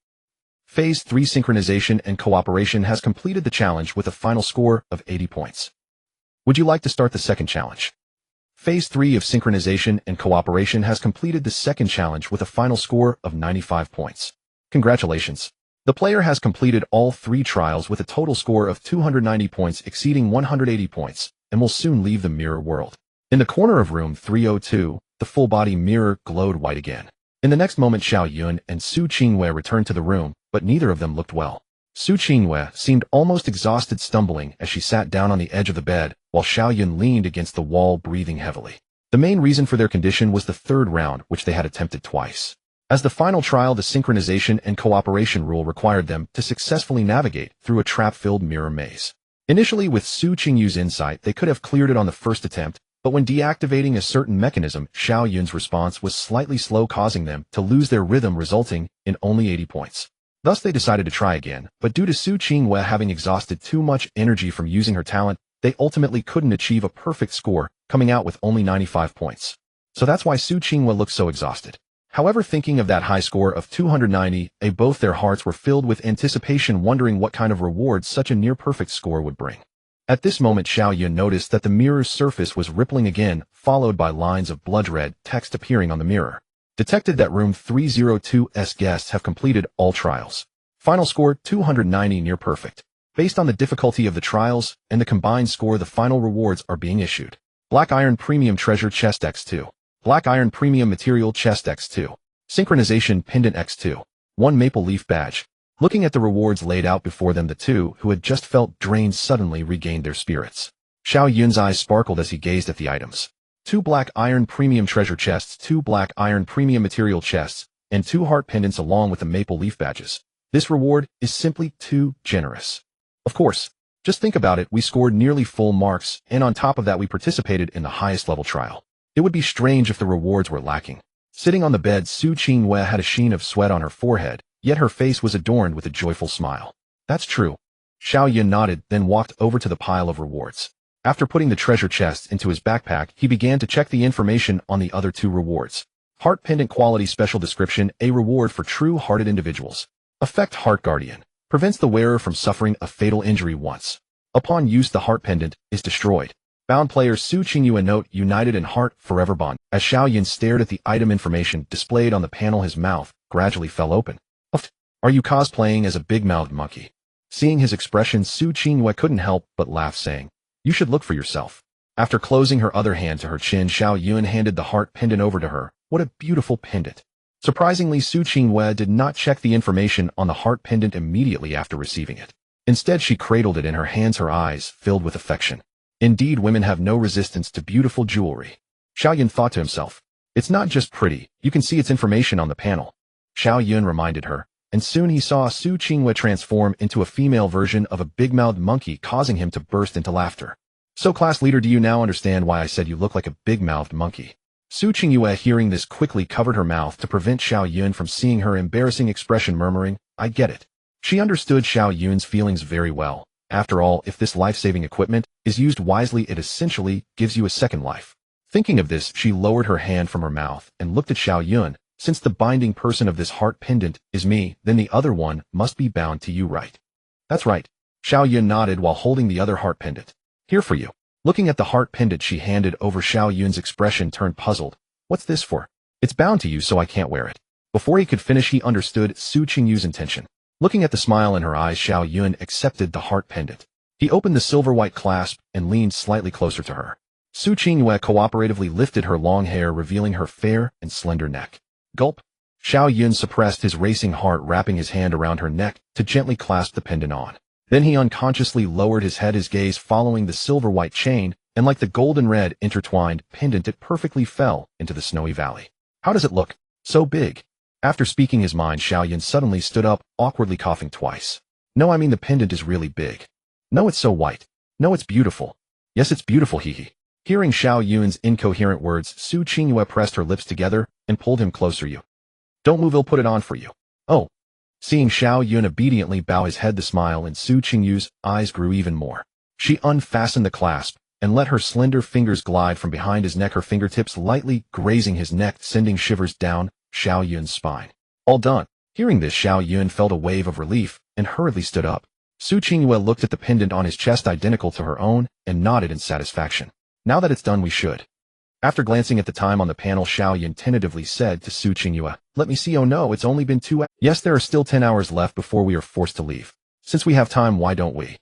Phase 3 Synchronization and Cooperation has completed the challenge with a final score of 80 points. Would you like to start the second challenge? Phase 3 of Synchronization and Cooperation has completed the second challenge with a final score of 95 points. Congratulations. The player has completed all 3 trials with a total score of 290 points, exceeding 180 points, and will soon leave the mirror world. In the corner of room 302, the full-body mirror glowed white again. In the next moment, Xiao Yun and Su Qinghua returned to the room, but neither of them looked well. Su Qinghua seemed almost exhausted, stumbling as she sat down on the edge of the bed, while Xiao Yun leaned against the wall, breathing heavily. The main reason for their condition was the third round, which they had attempted twice. As the final trial, the synchronization and cooperation rule required them to successfully navigate through a trap-filled mirror maze. Initially, with Su Qingyu's insight, they could have cleared it on the first attempt, but when deactivating a certain mechanism, Xiao Yun's response was slightly slow, causing them to lose their rhythm, resulting in only 80 points. Thus, they decided to try again, but due to Su Qinghua having exhausted too much energy from using her talent, they ultimately couldn't achieve a perfect score, coming out with only 95 points. So that's why Su Qinghua looked so exhausted. However, thinking of that high score of 290, both their hearts were filled with anticipation, wondering what kind of reward such a near-perfect score would bring. At this moment, Xiao Yun noticed that the mirror's surface was rippling again, followed by lines of blood-red text appearing on the mirror. Detected that room 302's guests have completed all trials. Final score 290, near perfect. Based on the difficulty of the trials and the combined score, the final rewards are being issued. Black Iron Premium Treasure Chest X2. Black Iron Premium Material Chest X2. Synchronization Pendant X2. 1 Maple Leaf Badge. Looking at the rewards laid out before them, the two who had just felt drained suddenly regained their spirits. Xiao Yun's eyes sparkled as he gazed at the items. 2 Black Iron Premium Treasure Chests, 2 Black Iron Premium Material Chests, and 2 Heart Pendants along with the Maple Leaf Badges. This reward is simply too generous. Of course, just think about it, we scored nearly full marks, and on top of that we participated in the highest level trial. It would be strange if the rewards were lacking. Sitting on the bed, Su Qinghua had a sheen of sweat on her forehead, yet her face was adorned with a joyful smile. That's true. Xiao Yun nodded, then walked over to the pile of rewards. After putting the treasure chest into his backpack, he began to check the information on the other 2 rewards. Heart Pendant Quality Special Description, a reward for true-hearted individuals. Effect Heart Guardian. Prevents the wearer from suffering a fatal injury once. Upon use, the Heart Pendant is destroyed. Bound player Su Qinghua note united in heart forever bond. As Xiao Yun stared at the item information displayed on the panel, his mouth gradually fell open. Are you cosplaying as a big-mouthed monkey? Seeing his expression, Su Qinghua couldn't help but laugh, saying, "You should look for yourself." After closing her other hand to her chin, Xiao Yun handed the heart pendant over to her. What a beautiful pendant. Surprisingly, Su Qinghua did not check the information on the heart pendant immediately after receiving it. Instead, she cradled it in her hands, her eyes filled with affection. Indeed, women have no resistance to beautiful jewelry. Xiao Yun thought to himself. It's not just pretty, you can see its information on the panel. Xiao Yun reminded her, and soon he saw Su Qinghua transform into a female version of a big-mouthed monkey, causing him to burst into laughter. So, class leader, do you now understand why I said you look like a big-mouthed monkey? Su Qinghua, hearing this, quickly covered her mouth to prevent Xiao Yun from seeing her embarrassing expression, murmuring, I get it. She understood Xiao Yun's feelings very well. After all, if this life-saving equipment is used wisely, it essentially gives you a second life. Thinking of this, she lowered her hand from her mouth and looked at Xiao Yun. Since the binding person of this heart pendant is me, then the other one must be bound to you, right? That's right. Xiao Yun nodded while holding the other heart pendant. Here for you. Looking at the heart pendant she handed over, Xiao Yun's expression turned puzzled. What's this for? It's bound to you, so I can't wear it. Before he could finish, he understood Su Qingyu's intention. Looking at the smile in her eyes, Xiao Yun accepted the heart pendant. He opened the silver-white clasp and leaned slightly closer to her. Su Qinghua cooperatively lifted her long hair, revealing her fair and slender neck. Gulp. Xiao Yun suppressed his racing heart, wrapping his hand around her neck to gently clasp the pendant on. Then he unconsciously lowered his head, his gaze following the silver-white chain, and like the golden-red intertwined pendant, it perfectly fell into the snowy valley. How does it look? So big. After speaking his mind, Xiao Yun suddenly stood up, awkwardly coughing twice. No, I mean the pendant is really big. No, it's so white. No, it's beautiful. Yes, it's beautiful, hee. Hearing Xiao Yun's incoherent words, Su Qinghua pressed her lips together and pulled him closer. You don't move, I'll put it on for you. Oh. Seeing Xiao Yun obediently bow his head, the smile in Su Qingyu's eyes grew even more. She unfastened the clasp and let her slender fingers glide from behind his neck, her fingertips lightly grazing his neck, sending shivers down Xiao Yun's spine. All done. Hearing this, Xiao Yun felt a wave of relief and hurriedly stood up. Su Qinghua looked at the pendant on his chest, identical to her own, and nodded in satisfaction. Now that it's done, we should. After glancing at the time on the panel, Xiao Yun tentatively said to Su Qinghua, let me see. Oh no, it's only been 2 hours. Yes, there are still 10 hours left before we are forced to leave. Since we have time, why don't we?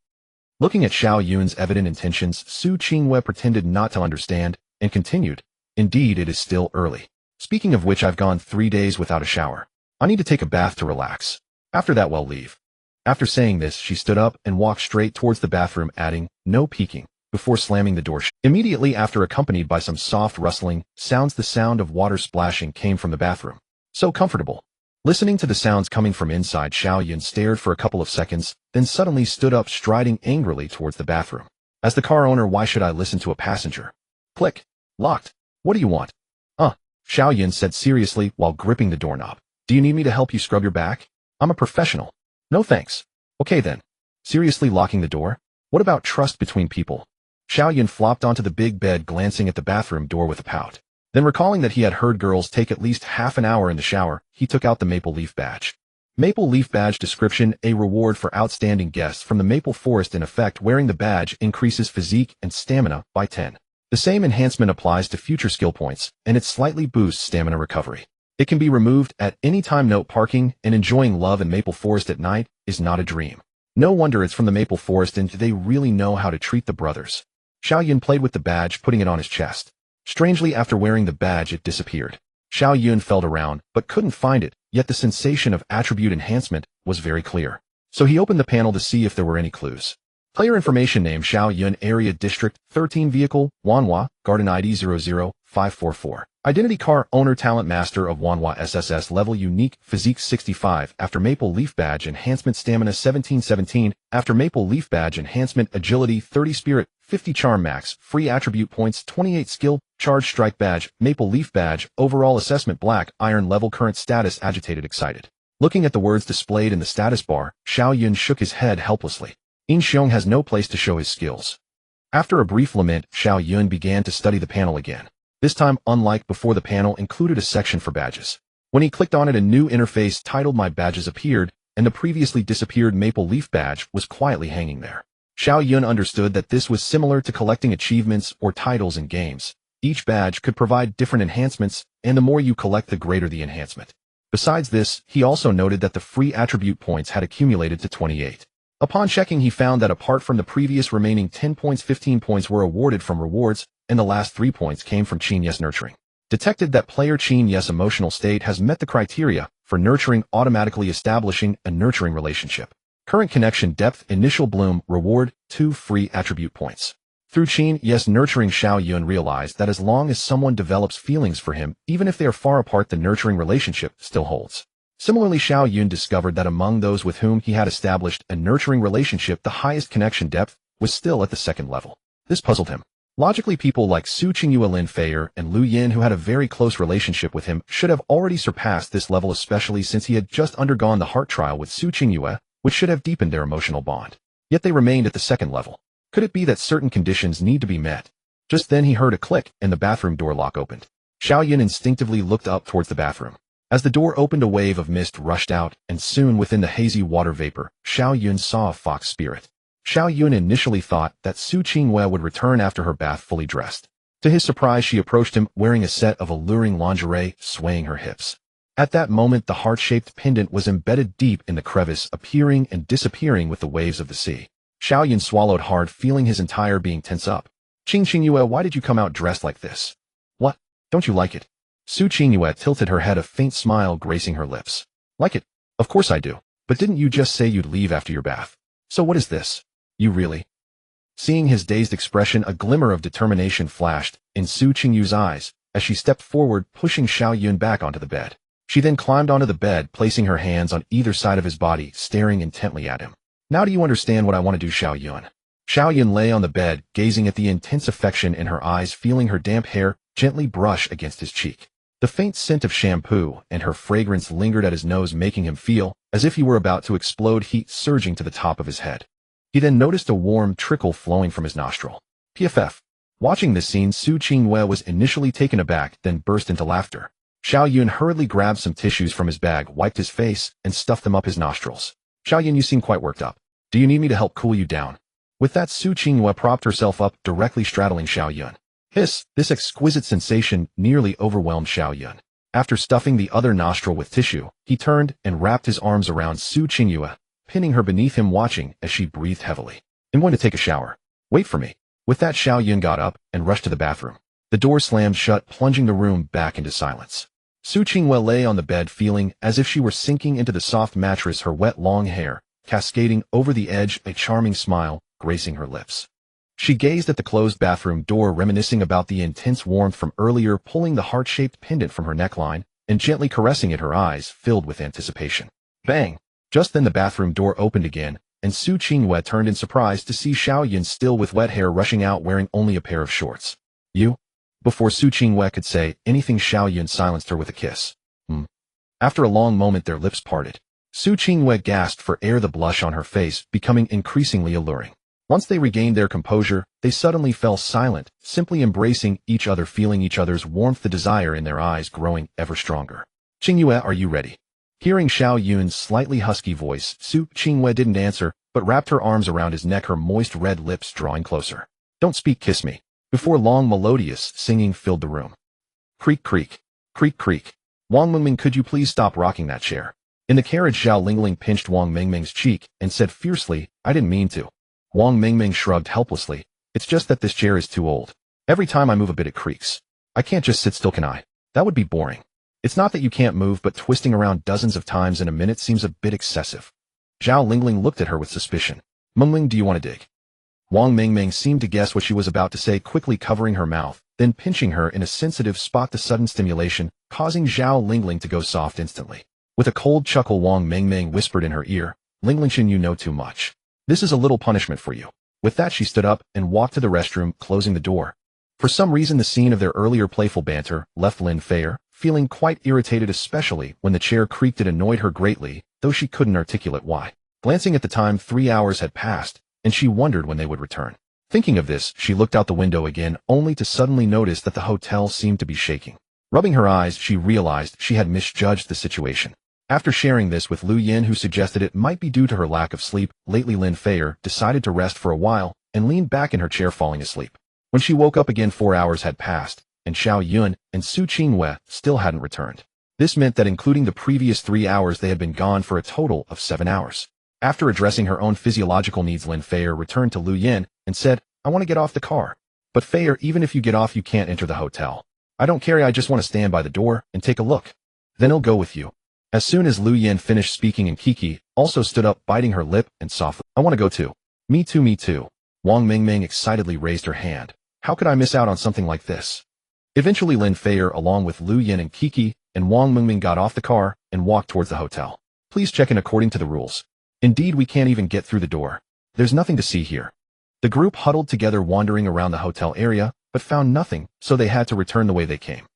Looking at Xiao Yun's evident intentions, Su Qinghua pretended not to understand and continued, indeed, it is still early. Speaking of which, I've gone 3 days without a shower. I need to take a bath to relax. After that, we'll leave. After saying this, she stood up and walked straight towards the bathroom, adding, no peeking, before slamming the door. Immediately after, accompanied by some soft rustling sounds, the sound of water splashing came from the bathroom. So comfortable. Listening to the sounds coming from inside, Xiao Yun stared for a couple of seconds, then suddenly stood up, striding angrily towards the bathroom. As the car owner, why should I listen to a passenger? Click. Locked. What do you want? Xiao Yun said seriously while gripping the doorknob. Do you need me to help you scrub your back? I'm a professional. No thanks. Okay then. Seriously, locking the door? What about trust between people? Xiao Yun flopped onto the big bed, glancing at the bathroom door with a pout. Then, recalling that he had heard girls take at least half an hour in the shower, he took out the maple leaf badge. Maple leaf badge description: a reward for outstanding guests from the maple forest. In effect, wearing the badge increases physique and stamina by 10. The same enhancement applies to future skill points, and it slightly boosts stamina recovery. It can be removed at any time. Note: parking and enjoying love in maple forest at night is not a dream. No wonder it's from the maple forest, and they really know how to treat the brothers. Xiao Yun played with the badge, putting it on his chest. Strangely, after wearing the badge, it disappeared. Xiao Yun felt around, but couldn't find it, yet the sensation of attribute enhancement was very clear. So he opened the panel to see if there were any clues. Player information: name Xiao Yun, area district 13, vehicle Wanhua, garden ID 00544. Identity: car owner, talent master of Wanhua SSS, level unique, physique 65, after maple leaf badge enhancement, stamina 1717, after maple leaf badge enhancement, agility 30, spirit 50, charm max, free attribute points 28, skill, charge strike badge, maple leaf badge, overall assessment black, iron level, current status agitated, excited. Looking at the words displayed in the status bar, Xiao Yun shook his head helplessly. In Xiong has no place to show his skills. After a brief lament, Xiao Yun began to study the panel again. This time, unlike before, the panel included a section for badges. When he clicked on it, a new interface titled My Badges appeared, and the previously disappeared maple leaf badge was quietly hanging there. Xiao Yun understood that this was similar to collecting achievements or titles in games. Each badge could provide different enhancements, and the more you collect, the greater the enhancement. Besides this, he also noted that the free attribute points had accumulated to 28. Upon checking, he found that apart from the previous remaining 10 points, 15 points were awarded from rewards, and the last 3 points came from Qin Yes nurturing. Detected that player Qin Yes emotional state has met the criteria for nurturing, automatically establishing a nurturing relationship. Current connection depth, initial bloom, reward, 2 free attribute points. Through Qin Yes nurturing, Xiao Yun realized that as long as someone develops feelings for him, even if they are far apart, the nurturing relationship still holds. Similarly, Xiao Yun discovered that among those with whom he had established a nurturing relationship, the highest connection depth was still at the 2nd level. This puzzled him. Logically, people like Su Qingyue, Lin Feier, and Lu Yin, who had a very close relationship with him, should have already surpassed this level, especially since he had just undergone the heart trial with Su Qingyue, which should have deepened their emotional bond. Yet they remained at the 2nd level. Could it be that certain conditions need to be met? Just then he heard a click, and the bathroom door lock opened. Xiao Yun instinctively looked up towards the bathroom. As the door opened, a wave of mist rushed out, and soon within the hazy water vapor, Xiao Yun saw a fox spirit. Xiao Yun initially thought that Su Qingyue would return after her bath fully dressed. To his surprise, she approached him wearing a set of alluring lingerie, swaying her hips. At that moment, the heart-shaped pendant was embedded deep in the crevice, appearing and disappearing with the waves of the sea. Xiao Yun swallowed hard, feeling his entire being tense up. Qingyue, why did you come out dressed like this? What? Don't you like it? Su Qingyue tilted her head, a faint smile gracing her lips. Like it? Of course I do. But didn't you just say you'd leave after your bath? So what is this? You really? Seeing his dazed expression, a glimmer of determination flashed in Su Qingyue's eyes as she stepped forward, pushing Xiao Yun back onto the bed. She then climbed onto the bed, placing her hands on either side of his body, staring intently at him. Now do you understand what I want to do, Xiao Yun? Xiao Yun lay on the bed, gazing at the intense affection in her eyes, feeling her damp hair gently brush against his cheek. The faint scent of shampoo and her fragrance lingered at his nose, making him feel as if he were about to explode, heat surging to the top of his head. He then noticed a warm trickle flowing from his nostril. PFF. Watching this scene, Su Qingyue was initially taken aback, then burst into laughter. Xiao Yun hurriedly grabbed some tissues from his bag, wiped his face, and stuffed them up his nostrils. Xiao Yun, you seem quite worked up. Do you need me to help cool you down? With that, Su Qingyue propped herself up, directly straddling Xiao Yun. Hiss! This exquisite sensation nearly overwhelmed Xiao Yun. After stuffing the other nostril with tissue, he turned and wrapped his arms around Su Qingyue, pinning her beneath him, watching as she breathed heavily. I'm going to take a shower. Wait for me. With that, Xiao Yun got up and rushed to the bathroom. The door slammed shut, plunging the room back into silence. Su Qingyue lay on the bed, feeling as if she were sinking into the soft mattress, her wet long hair cascading over the edge, a charming smile gracing her lips. She gazed at the closed bathroom door, reminiscing about the intense warmth from earlier, pulling the heart-shaped pendant from her neckline and gently caressing it, her eyes filled with anticipation. Bang! Just then the bathroom door opened again, and Su Qingyue turned in surprise to see Xiao Yun still with wet hair rushing out, wearing only a pair of shorts. You? Before Su Qingyue could say anything, Xiao Yun silenced her with a kiss. After a long moment, their lips parted. Su Qingyue gasped for air, the blush on her face becoming increasingly alluring. Once they regained their composure, they suddenly fell silent, simply embracing each other, feeling each other's warmth, the desire in their eyes growing ever stronger. "Qingyue, are you ready?" Hearing Xiao Yun's slightly husky voice, Su Qingyue didn't answer, but wrapped her arms around his neck, her moist red lips drawing closer. "Don't speak, kiss me." Before long, melodious singing filled the room. Creak, creak. Creak, creak. "Wang Mingming, could you please stop rocking that chair?" In the carriage, Zhao Lingling pinched Wang Mingming's cheek and said fiercely, "I didn't mean to." Wang Mingming shrugged helplessly. "It's just that this chair is too old. Every time I move a bit it creaks. I can't just sit still, can I? That would be boring. It's not that you can't move, but twisting around dozens of times in a minute seems a bit excessive." Zhao Lingling looked at her with suspicion. "Mingling, do you want to dig?" Wang Mingming seemed to guess what she was about to say, quickly covering her mouth, then pinching her in a sensitive spot. The sudden stimulation, causing Zhao Lingling to go soft instantly. With a cold chuckle, Wang Mingming whispered in her ear, "Linglingshin, you know too much. This is a little punishment for you." With that, she stood up and walked to the restroom, closing the door. For some reason, the scene of their earlier playful banter left Lin Feier feeling quite irritated, especially when the chair creaked. It annoyed her greatly, though she couldn't articulate why. Glancing at the time, 3 hours had passed, and she wondered when they would return. Thinking of this, she looked out the window again, only to suddenly notice that the hotel seemed to be shaking. Rubbing her eyes, she realized she had misjudged the situation. After sharing this with Lu Yin, who suggested it might be due to her lack of sleep lately, Lin Feier decided to rest for a while and leaned back in her chair, falling asleep. When she woke up again, 4 hours had passed, and Xiao Yun and Su Qingyue still hadn't returned. This meant that including the previous 3 hours, they had been gone for a total of 7 hours. After addressing her own physiological needs, Lin Feier returned to Lu Yin and said, "I want to get off the car." "But Feier, even if you get off, you can't enter the hotel." "I don't care, I just want to stand by the door and take a look." "Then I'll go with you." As soon as Lu Yin finished speaking, and Kiki also stood up, biting her lip and softly, "I want to go too." Me too, me too." Wang Mingming excitedly raised her hand. "How could I miss out on something like this?" Eventually, Lin Feier, along with Lu Yin and Kiki and Wang Mingming, got off the car and walked towards the hotel. "Please check in according to the rules." "Indeed, we can't even get through the door. There's nothing to see here." The group huddled together, wandering around the hotel area, but found nothing, so they had to return the way they came.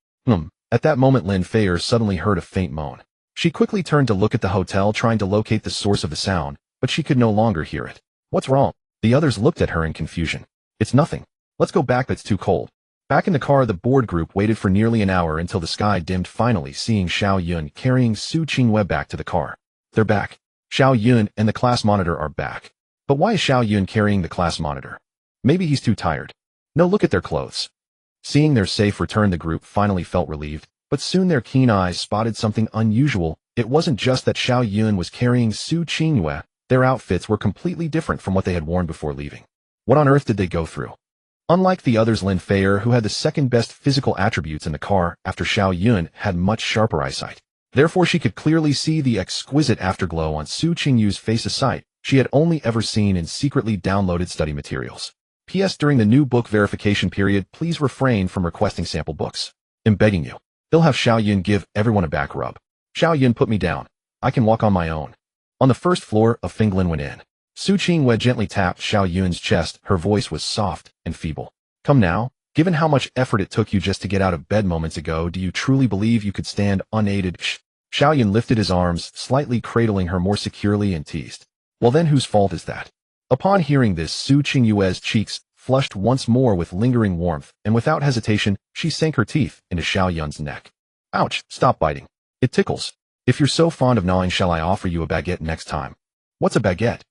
At that moment, Lin Feier suddenly heard a faint moan. She quickly turned to look at the hotel, trying to locate the source of the sound, but she could no longer hear it. "What's wrong?" The others looked at her in confusion. "It's nothing. Let's go back, it's too cold." Back in the car, the board group waited for nearly an hour until the sky dimmed, finally seeing Xiao Yun carrying Su Qingyue back to the car. "They're back. Xiao Yun and the class monitor are back." "But why is Xiao Yun carrying the class monitor?" "Maybe he's too tired." "No, look at their clothes." Seeing their safe return, the group finally felt relieved, but soon their keen eyes spotted something unusual. It wasn't just that Xiao Yun was carrying Su Qingyue, their outfits were completely different from what they had worn before leaving. What on earth did they go through? Unlike the others, Lin Feier, who had the second best physical attributes in the car after Xiao Yun, had much sharper eyesight. Therefore, she could clearly see the exquisite afterglow on Su Qingyue's face, a sight she had only ever seen in secretly downloaded study materials. P.S. During the new book verification period, please refrain from requesting sample books. I'm begging you. They'll have Xiao Yun give everyone a back rub. "Xiao Yun, put me down. I can walk on my own." On the first floor, a Finglin went in. Su Qingyue gently tapped Xiao Yun's chest. Her voice was soft and feeble. "Come now. Given how much effort it took you just to get out of bed moments ago, do you truly believe you could stand unaided?" Xiao Yun lifted his arms, slightly cradling her more securely, and teased. "Well then, whose fault is that?" Upon hearing this, Su Qingyue's cheeks flushed once more with lingering warmth, and without hesitation, she sank her teeth into Xiao Yun's neck. "Ouch, stop biting. It tickles. If you're so fond of gnawing, shall I offer you a baguette next time?" "What's a baguette?"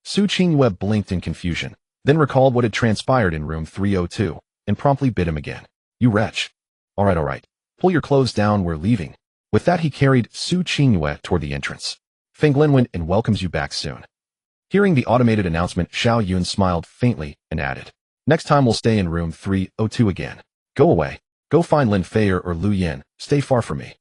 Su Qingyue blinked in confusion, then recalled what had transpired in room 302, and promptly bit him again. "You wretch. All right. Pull your clothes down, we're leaving." With that, he carried Su Qingyue toward the entrance. "Finglin went and welcomes you back soon." Hearing the automated announcement, Xiao Yun smiled faintly and added, "Next time we'll stay in room 302 again." "Go away. Go find Lin Feier or Lu Yin. Stay far from me."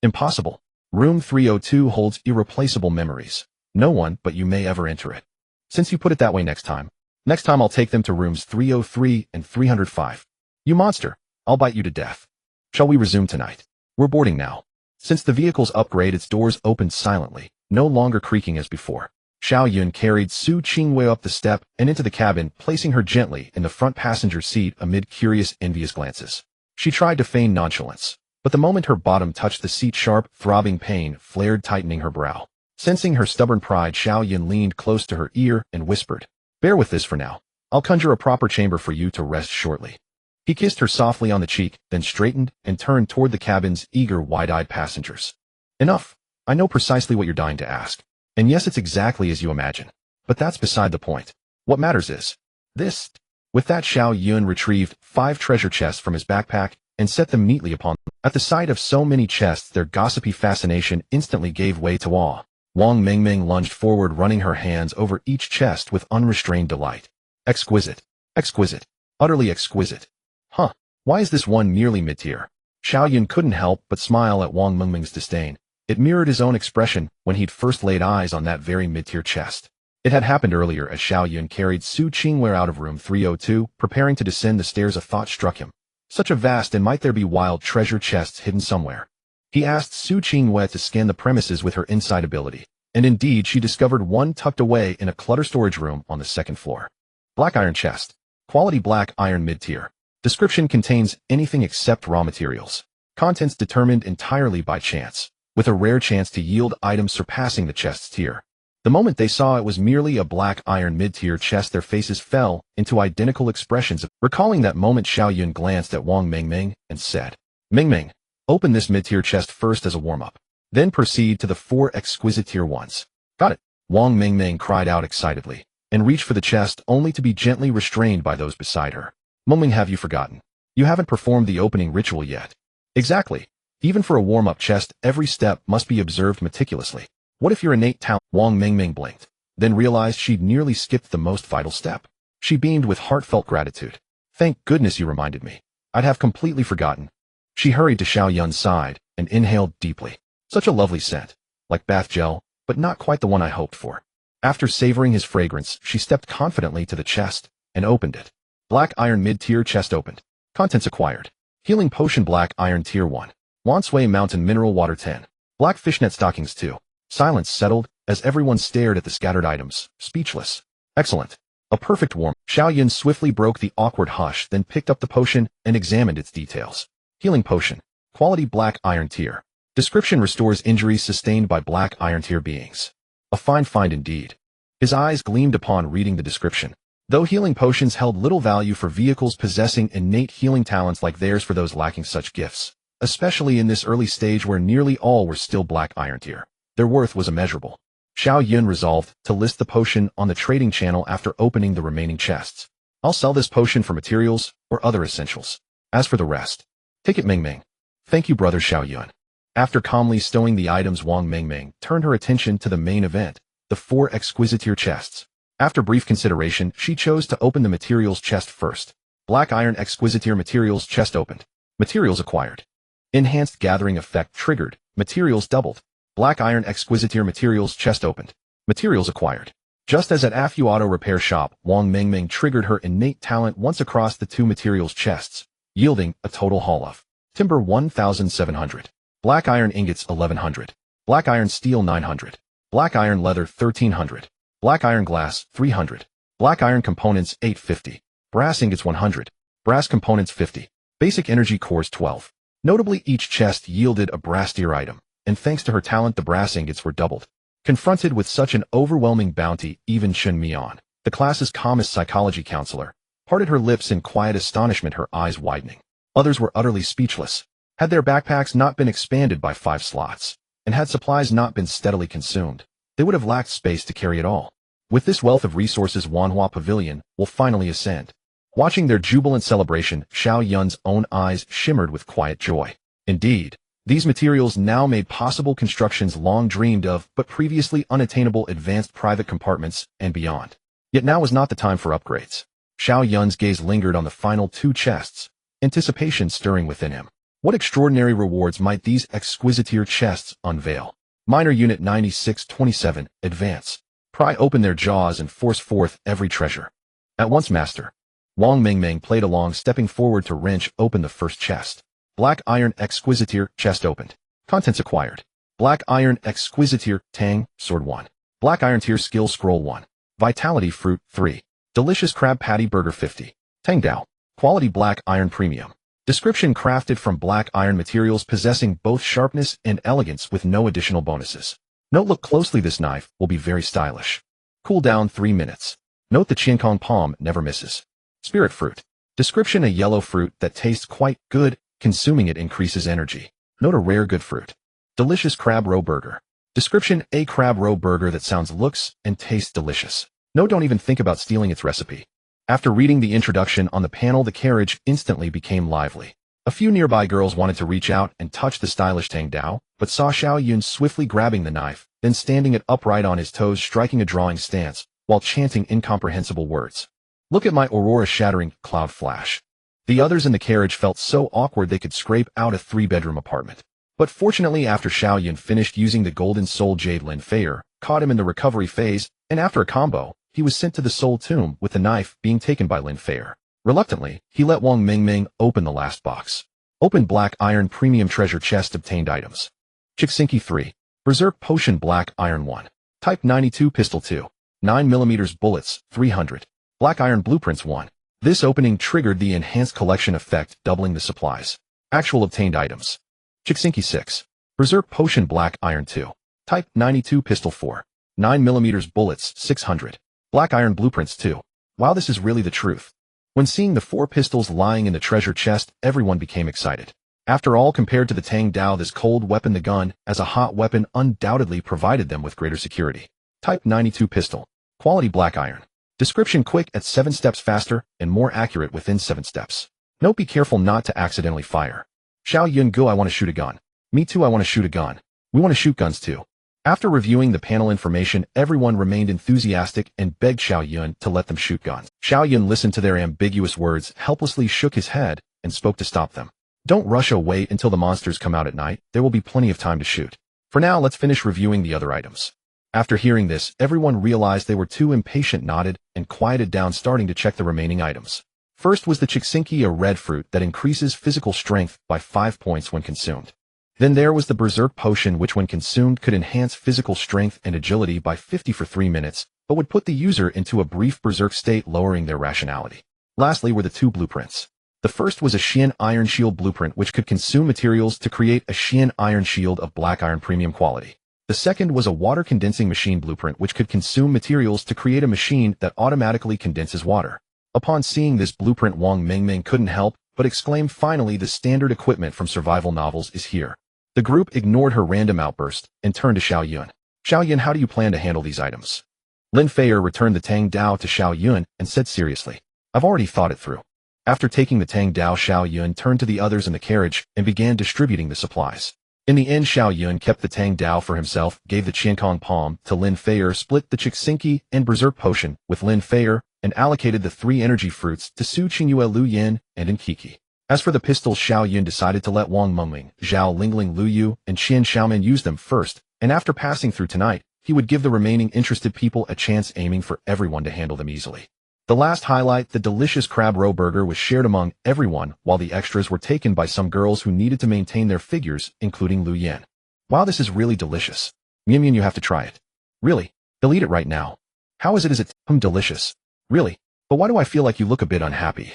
"Impossible. Room 302 holds irreplaceable memories. No one but you may ever enter it." "Since you put it that way, next time I'll take them to rooms 303 and 305. "You monster. I'll bite you to death." "Shall we resume tonight? We're boarding now." Since the vehicle's upgrade, its doors opened silently, no longer creaking as before. Xiao Yun carried Su Qingyue up the step and into the cabin, placing her gently in the front passenger seat amid curious, envious glances. She tried to feign nonchalance, but the moment her bottom touched the seat, sharp, throbbing pain flared, tightening her brow. Sensing her stubborn pride, Xiao Yun leaned close to her ear and whispered, "Bear with this for now. I'll conjure a proper chamber for you to rest shortly. He kissed her softly on the cheek, then straightened and turned toward the cabin's eager, wide-eyed passengers. Enough. I know precisely what you're dying to ask. And yes, it's exactly as you imagine. But that's beside the point. What matters is this. With that, Xiao Yun retrieved 5 treasure chests from his backpack and set them neatly upon them. At the sight of so many chests, their gossipy fascination instantly gave way to awe. Wang Mingming lunged forward, running her hands over each chest with unrestrained delight. Exquisite. Exquisite. Utterly exquisite. Huh. Why is this one nearly mid-tier? Xiao Yun couldn't help but smile at Wang Mingming's disdain. It mirrored his own expression when he'd first laid eyes on that very mid-tier chest. It had happened earlier as Xiao Yun carried Su Qingwei out of room 302, preparing to descend the stairs. A thought struck him. Such a vast, and might there be wild treasure chests hidden somewhere? He asked Su Qingwei to scan the premises with her insight ability, and indeed she discovered one tucked away in a clutter storage room on the 2nd floor. Black iron chest. Quality black iron mid-tier. Description: contains anything except raw materials. Contents determined entirely by chance, with a rare chance to yield items surpassing the chest's tier. The moment they saw it was merely a black iron mid-tier chest, their faces fell into identical expressions. Recalling that moment, Xiao Yun glanced at Wang Mingming and said, "Mingming, open this mid-tier chest first as a warm-up. Then proceed to the 4 exquisite tier ones." "Got it," Wang Mingming cried out excitedly, and reached for the chest only to be gently restrained by those beside her. "Mingming, have you forgotten? You haven't performed the opening ritual yet." "Exactly. Even for a warm-up chest, every step must be observed meticulously. What if your innate talent?" Wang Mingming blinked, then realized she'd nearly skipped the most vital step. She beamed with heartfelt gratitude. "Thank goodness you reminded me. I'd have completely forgotten." She hurried to Xiao Yun's side and inhaled deeply. Such a lovely scent, like bath gel, but not quite the one I hoped for. After savoring his fragrance, she stepped confidently to the chest and opened it. Black iron mid-tier chest opened. Contents acquired. Healing potion black iron tier 1. Wanshui mountain mineral water 10. Black fishnet stockings 2. Silence settled as everyone stared at the scattered items, speechless. "Excellent. A perfect warm." Xiao Yun swiftly broke the awkward hush, then picked up the potion and examined its details. Healing potion. Quality black iron tier. Description: restores injuries sustained by black iron tier beings. A fine find indeed. His eyes gleamed upon reading the description. Though healing potions held little value for vehicles possessing innate healing talents like theirs, for those lacking such gifts, especially in this early stage where nearly all were still black iron tier, their worth was immeasurable. Xiao Yun resolved to list the potion on the trading channel after opening the remaining chests. "I'll sell this potion for materials or other essentials. As for the rest, take it, Mingming." "Thank you, brother Xiao Yun." After calmly stowing the items, Wang Mingming turned her attention to the main event, the 4 exquisite tier chests. After brief consideration, she chose to open the materials chest first. Black iron exquisite tier materials chest opened. Materials acquired. Enhanced gathering effect triggered. Materials doubled. Black iron exquisite tier materials chest opened. Materials acquired. Just as at Afu Auto Repair Shop, Wang Mingming triggered her innate talent once across the 2 materials chests, yielding a total haul of timber 1,700. Black iron ingots 1,100. Black iron steel 900. Black iron leather 1,300. Black iron glass 300. Black iron components 850. Brass ingots 100. Brass components 50. Basic energy cores 12. Notably, each chest yielded a brass tier item, and thanks to her talent the brass ingots were doubled. Confronted with such an overwhelming bounty, even Shun Mian, the class's calmest psychology counselor, parted her lips in quiet astonishment, her eyes widening. Others were utterly speechless. Had their backpacks not been expanded by 5 slots, and had supplies not been steadily consumed, they would have lacked space to carry it all. With this wealth of resources, Wanhua Pavilion will finally ascend. Watching their jubilant celebration, Xiao Yun's own eyes shimmered with quiet joy. Indeed, these materials now made possible constructions long dreamed of, but previously unattainable, advanced private compartments and beyond. Yet now was not the time for upgrades. Xiao Yun's gaze lingered on the final 2 chests, anticipation stirring within him. What extraordinary rewards might these exquisite tier chests unveil? Minor Unit 9627, advance. Pry open their jaws and force forth every treasure. At once, master. Wang Mingming played along, stepping forward to wrench open the first chest. Black iron exquisite tier chest opened. Contents acquired. Black iron exquisite tier Tang sword 1. Black iron tier skill scroll 1. Vitality fruit 3. Delicious crab patty burger 50. Tang Dao. Quality black iron premium. Description: crafted from black iron materials possessing both sharpness and elegance with no additional bonuses. Note: look closely, this knife will be very stylish. Cool down 3 minutes. Note the Qiankong palm never misses. Spirit fruit. Description: a yellow fruit that tastes quite good. Consuming it increases energy. Note a rare good fruit. Delicious crab roe burger. Description: a crab roe burger that sounds, looks, and tastes delicious. No, don't even think about stealing its recipe. After reading the introduction on the panel, the carriage instantly became lively. A few nearby girls wanted to reach out and touch the stylish Tang Dao, but saw Xiao Yun swiftly grabbing the knife, then standing it upright on his toes, striking a drawing stance, while chanting incomprehensible words. Look at my aurora-shattering cloud flash. The others in the carriage felt so awkward they could scrape out a 3-bedroom apartment. But fortunately, after Xiao Yun finished using the golden soul jade, Lin Feier caught him in the recovery phase, and after a combo, he was sent to the soul tomb with the knife being taken by Lin Feier. Reluctantly, he let Wang Mingming open the last box. Open black iron premium treasure chest, obtained items. Chixinki 3. Berserk potion black iron 1. Type 92 pistol 2. 9mm bullets, 300. Black iron blueprints 1. This opening triggered the enhanced collection effect, doubling the supplies. Actual obtained items. Chixinki 6. Berserk potion black iron 2. Type 92 pistol 4. 9mm bullets, 600. Black iron blueprints 2. Wow, this is really the truth. When seeing the 4 pistols lying in the treasure chest, everyone became excited. After all, compared to the Tang Dao, this cold weapon, the gun, as a hot weapon, undoubtedly provided them with greater security. Type 92 pistol. Quality black iron. Description: quick at 7 steps, faster and more accurate within 7 steps. Note: be careful not to accidentally fire. Xiao Yun, go, I want to shoot a gun. Me too, I want to shoot a gun. We want to shoot guns too. After reviewing the panel information, everyone remained enthusiastic and begged Xiao Yun to let them shoot guns. Xiao Yun listened to their ambiguous words, helplessly shook his head, and spoke to stop them. Don't rush away until the monsters come out at night. There will be plenty of time to shoot. For now, let's finish reviewing the other items. After hearing this, everyone realized they were too impatient, nodded, and quieted down, starting to check the remaining items. First was the Chixinki, a red fruit that increases physical strength by 5 points when consumed. Then there was the Berserk potion, which when consumed could enhance physical strength and agility by 50 for 3 minutes, but would put the user into a brief berserk state, lowering their rationality. Lastly were the 2 blueprints. The first was a Xian Iron Shield blueprint, which could consume materials to create a Xian Iron Shield of black iron premium quality. The second was a water condensing machine blueprint, which could consume materials to create a machine that automatically condenses water. Upon seeing this blueprint, Wang Mingming couldn't help but exclaim, finally, the standard equipment from survival novels is here. The group ignored her random outburst and turned to Xiao Yun. Xiao Yun, how do you plan to handle these items? Lin Feier returned the Tang Dao to Xiao Yun and said seriously, I've already thought it through. After taking the Tang Dao, Xiao Yun turned to the others in the carriage and began distributing the supplies. In the end, Xiao Yun kept the Tang Dao for himself, gave the Qiankong palm to Lin Feier, split the Chixinki and Berserk potion with Lin Feier, and allocated the 3 energy fruits to Su Qingyue, Lu Yin, and Enkiki. As for the pistols, Xiao Yun decided to let Wang Mengming, Zhao Lingling, Lu Yu, and Qian Xiaoman use them first, and after passing through tonight, he would give the remaining interested people a chance, aiming for everyone to handle them easily. The last highlight, the delicious crab roe burger, was shared among everyone, while the extras were taken by some girls who needed to maintain their figures, including Lu Yan. Wow, this is really delicious. Mian Mian, you have to try it. Really? They'll eat it right now. How is it delicious? Really? But why do I feel like you look a bit unhappy?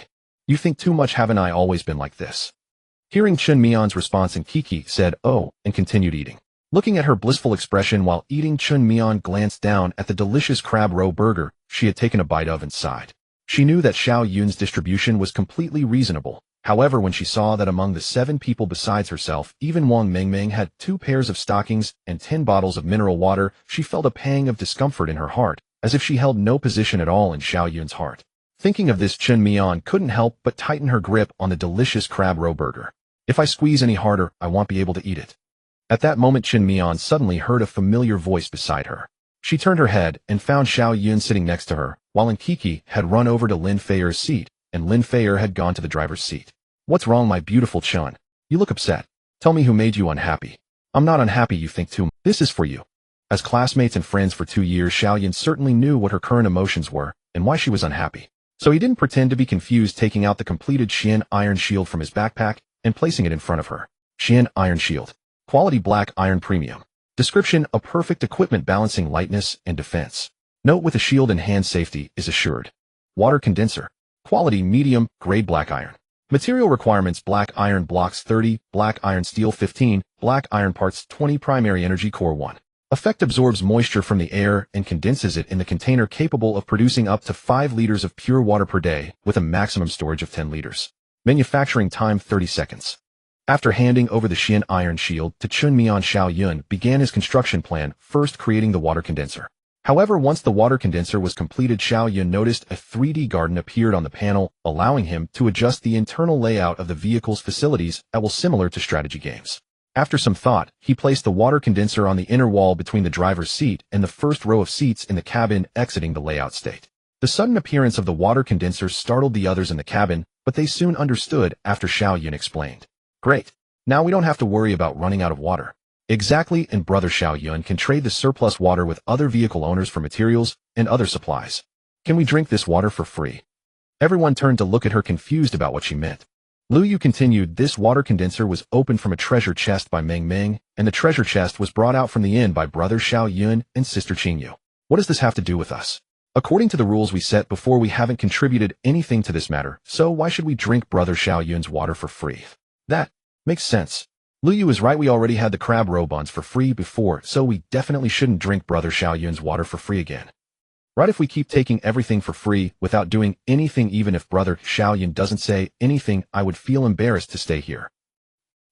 You think too much, haven't I always been like this? Hearing Chun Mian's response, Enkiki said, oh, and continued eating. Looking at her blissful expression while eating, Chun Mian glanced down at the delicious crab roe burger she had taken a bite of and sighed. She knew that Xiao Yun's distribution was completely reasonable. However, when she saw that among the 7 people besides herself, even Wang Mingming had 2 pairs of stockings and 10 bottles of mineral water, she felt a pang of discomfort in her heart, as if she held no position at all in Xiao Yun's heart. Thinking of this, Chun Mian couldn't help but tighten her grip on the delicious crab roe burger. If I squeeze any harder, I won't be able to eat it. At that moment, Chun Mian suddenly heard a familiar voice beside her. She turned her head and found Xiao Yun sitting next to her, while Enkiki had run over to Lin Feier's seat, and Lin Feier had gone to the driver's seat. What's wrong, my beautiful Chun? You look upset. Tell me who made you unhappy. I'm not unhappy, you think too much. This is for you. As classmates and friends for 2 years, Xiao Yun certainly knew what her current emotions were and why she was unhappy. So he didn't pretend to be confused, taking out the completed Xian Iron Shield from his backpack and placing it in front of her. Xian Iron Shield. Quality black iron premium. Description: a perfect equipment balancing lightness and defense. Note: with a shield and hand, safety is assured. Water condenser. Quality medium grade black iron. Material requirements: black iron blocks 30, black iron steel 15, black iron parts 20, primary energy core 1. Effect absorbs moisture from the air and condenses it in the container, capable of producing up to 5 liters of pure water per day with a maximum storage of 10 liters. Manufacturing time 30 seconds. After handing over the Xian iron shield to Chunmian, Xiao Yun began his construction plan, first creating the water condenser. However, once the water condenser was completed, Xiao Yun noticed a 3D garden appeared on the panel, allowing him to adjust the internal layout of the vehicle's facilities that was similar to strategy games. After some thought, he placed the water condenser on the inner wall between the driver's seat and the first row of seats in the cabin, exiting the layout state. The sudden appearance of the water condenser startled the others in the cabin, but they soon understood after Xiao Yun explained. Great. Now we don't have to worry about running out of water. Exactly, and Brother Xiao Yun can trade the surplus water with other vehicle owners for materials and other supplies. Can we drink this water for free? Everyone turned to look at her, confused about what she meant. Lu Yu continued, this water condenser was opened from a treasure chest by Meng Meng, and the treasure chest was brought out from the inn by Brother Xiao Yun and Sister Qingyu. What does this have to do with us? According to the rules we set before, we haven't contributed anything to this matter, so why should we drink Brother Xiao Yun's water for free? That makes sense. Lu Yu is right, we already had the crab roe buns for free before, so we definitely shouldn't drink Brother Xiao Yun's water for free again. Right, if we keep taking everything for free without doing anything, even if Brother Xiao Yun doesn't say anything, I would feel embarrassed to stay here.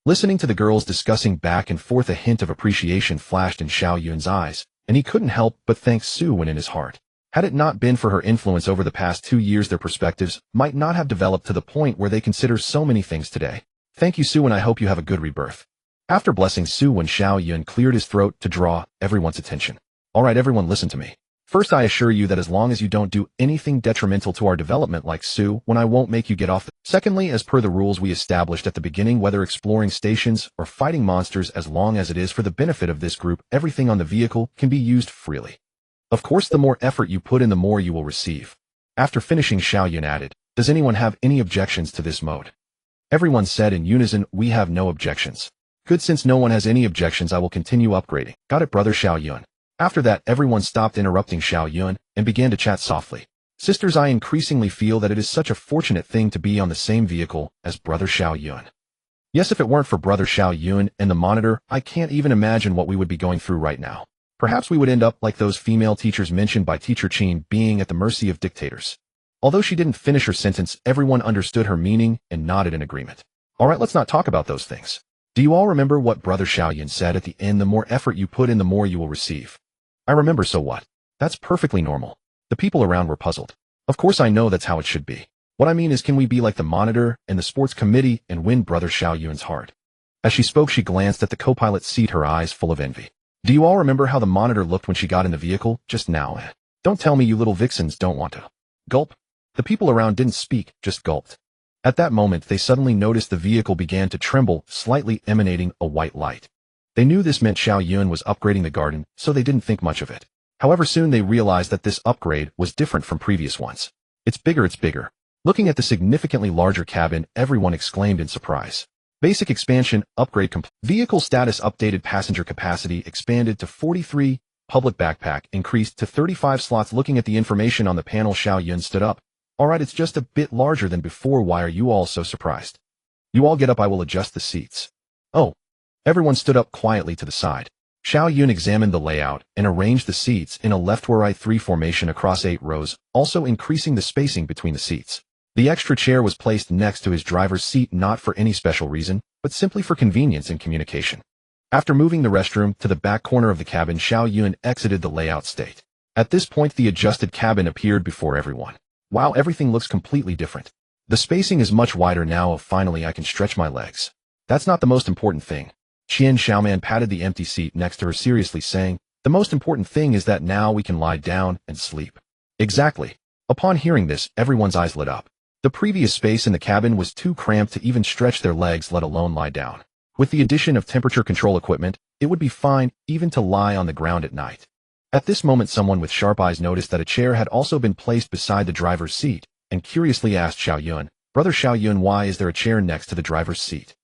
Listening to the girls discussing back and forth, a hint of appreciation flashed in Xiao Yun's eyes, and he couldn't help but thank Su Wen in his heart. Had it not been for her influence over the past 2 years, their perspectives might not have developed to the point where they consider so many things today. Thank you, Su Wen, I hope you have a good rebirth. After blessing Su Wen, Xiao Yun cleared his throat to draw everyone's attention. Alright everyone, listen to me. First, I assure you that as long as you don't do anything detrimental to our development like Su Wen, I won't make you get off. Secondly, as per the rules we established at the beginning, whether exploring stations or fighting monsters, as long as it is for the benefit of this group, everything on the vehicle can be used freely. Of course, the more effort you put in, the more you will receive. After finishing, Xiao Yun added, does anyone have any objections to this mode? Everyone said in unison, we have no objections. Good, since no one has any objections, I will continue upgrading. Got it, Brother Xiao Yun. After that, everyone stopped interrupting Xiao Yun and began to chat softly. Sisters, I increasingly feel that it is such a fortunate thing to be on the same vehicle as Brother Xiao Yun. Yes, if it weren't for Brother Xiao Yun and the monitor, I can't even imagine what we would be going through right now. Perhaps we would end up like those female teachers mentioned by Teacher Qin, being at the mercy of dictators. Although she didn't finish her sentence, everyone understood her meaning and nodded in agreement. Alright, let's not talk about those things. Do you all remember what Brother Xiao Yun said at the end? The more effort you put in, the more you will receive. I remember, so what? That's perfectly normal. The people around were puzzled. Of course I know that's how it should be. What I mean is, can we be like the monitor and the sports committee and win Brother Xiao Yun's heart? As she spoke, she glanced at the co-pilot's seat, her eyes full of envy. Do you all remember how the monitor looked when she got in the vehicle just now? Don't tell me you little vixens don't want to. Gulp. The people around didn't speak, just gulped. At that moment, they suddenly noticed the vehicle began to tremble, slightly emanating a white light. They knew this meant Xiao Yun was upgrading the garden, so they didn't think much of it. However, soon they realized that this upgrade was different from previous ones. It's bigger, it's bigger. Looking at the significantly larger cabin, everyone exclaimed in surprise. Basic expansion, upgrade complete. Vehicle status updated, passenger capacity expanded to 43, public backpack increased to 35 slots. Looking at the information on the panel, Xiao Yun stood up. Alright, it's just a bit larger than before. Why are you all so surprised? You all get up, I will adjust the seats. Oh. Everyone stood up quietly to the side. Xiao Yun examined the layout and arranged the seats in a left-right 3 formation across 8 rows, also increasing the spacing between the seats. The extra chair was placed next to his driver's seat, not for any special reason, but simply for convenience in communication. After moving the restroom to the back corner of the cabin, Xiao Yun exited the layout state. At this point, the adjusted cabin appeared before everyone. Wow, everything looks completely different. The spacing is much wider now. Finally, I can stretch my legs. That's not the most important thing. Qian Xiaoman patted the empty seat next to her seriously, saying, the most important thing is that now we can lie down and sleep. Exactly. Upon hearing this, everyone's eyes lit up. The previous space in the cabin was too cramped to even stretch their legs, let alone lie down. With the addition of temperature control equipment, it would be fine even to lie on the ground at night. At this moment, someone with sharp eyes noticed that a chair had also been placed beside the driver's seat, and curiously asked Xiao Yun, Brother Xiao Yun, why is there a chair next to the driver's seat?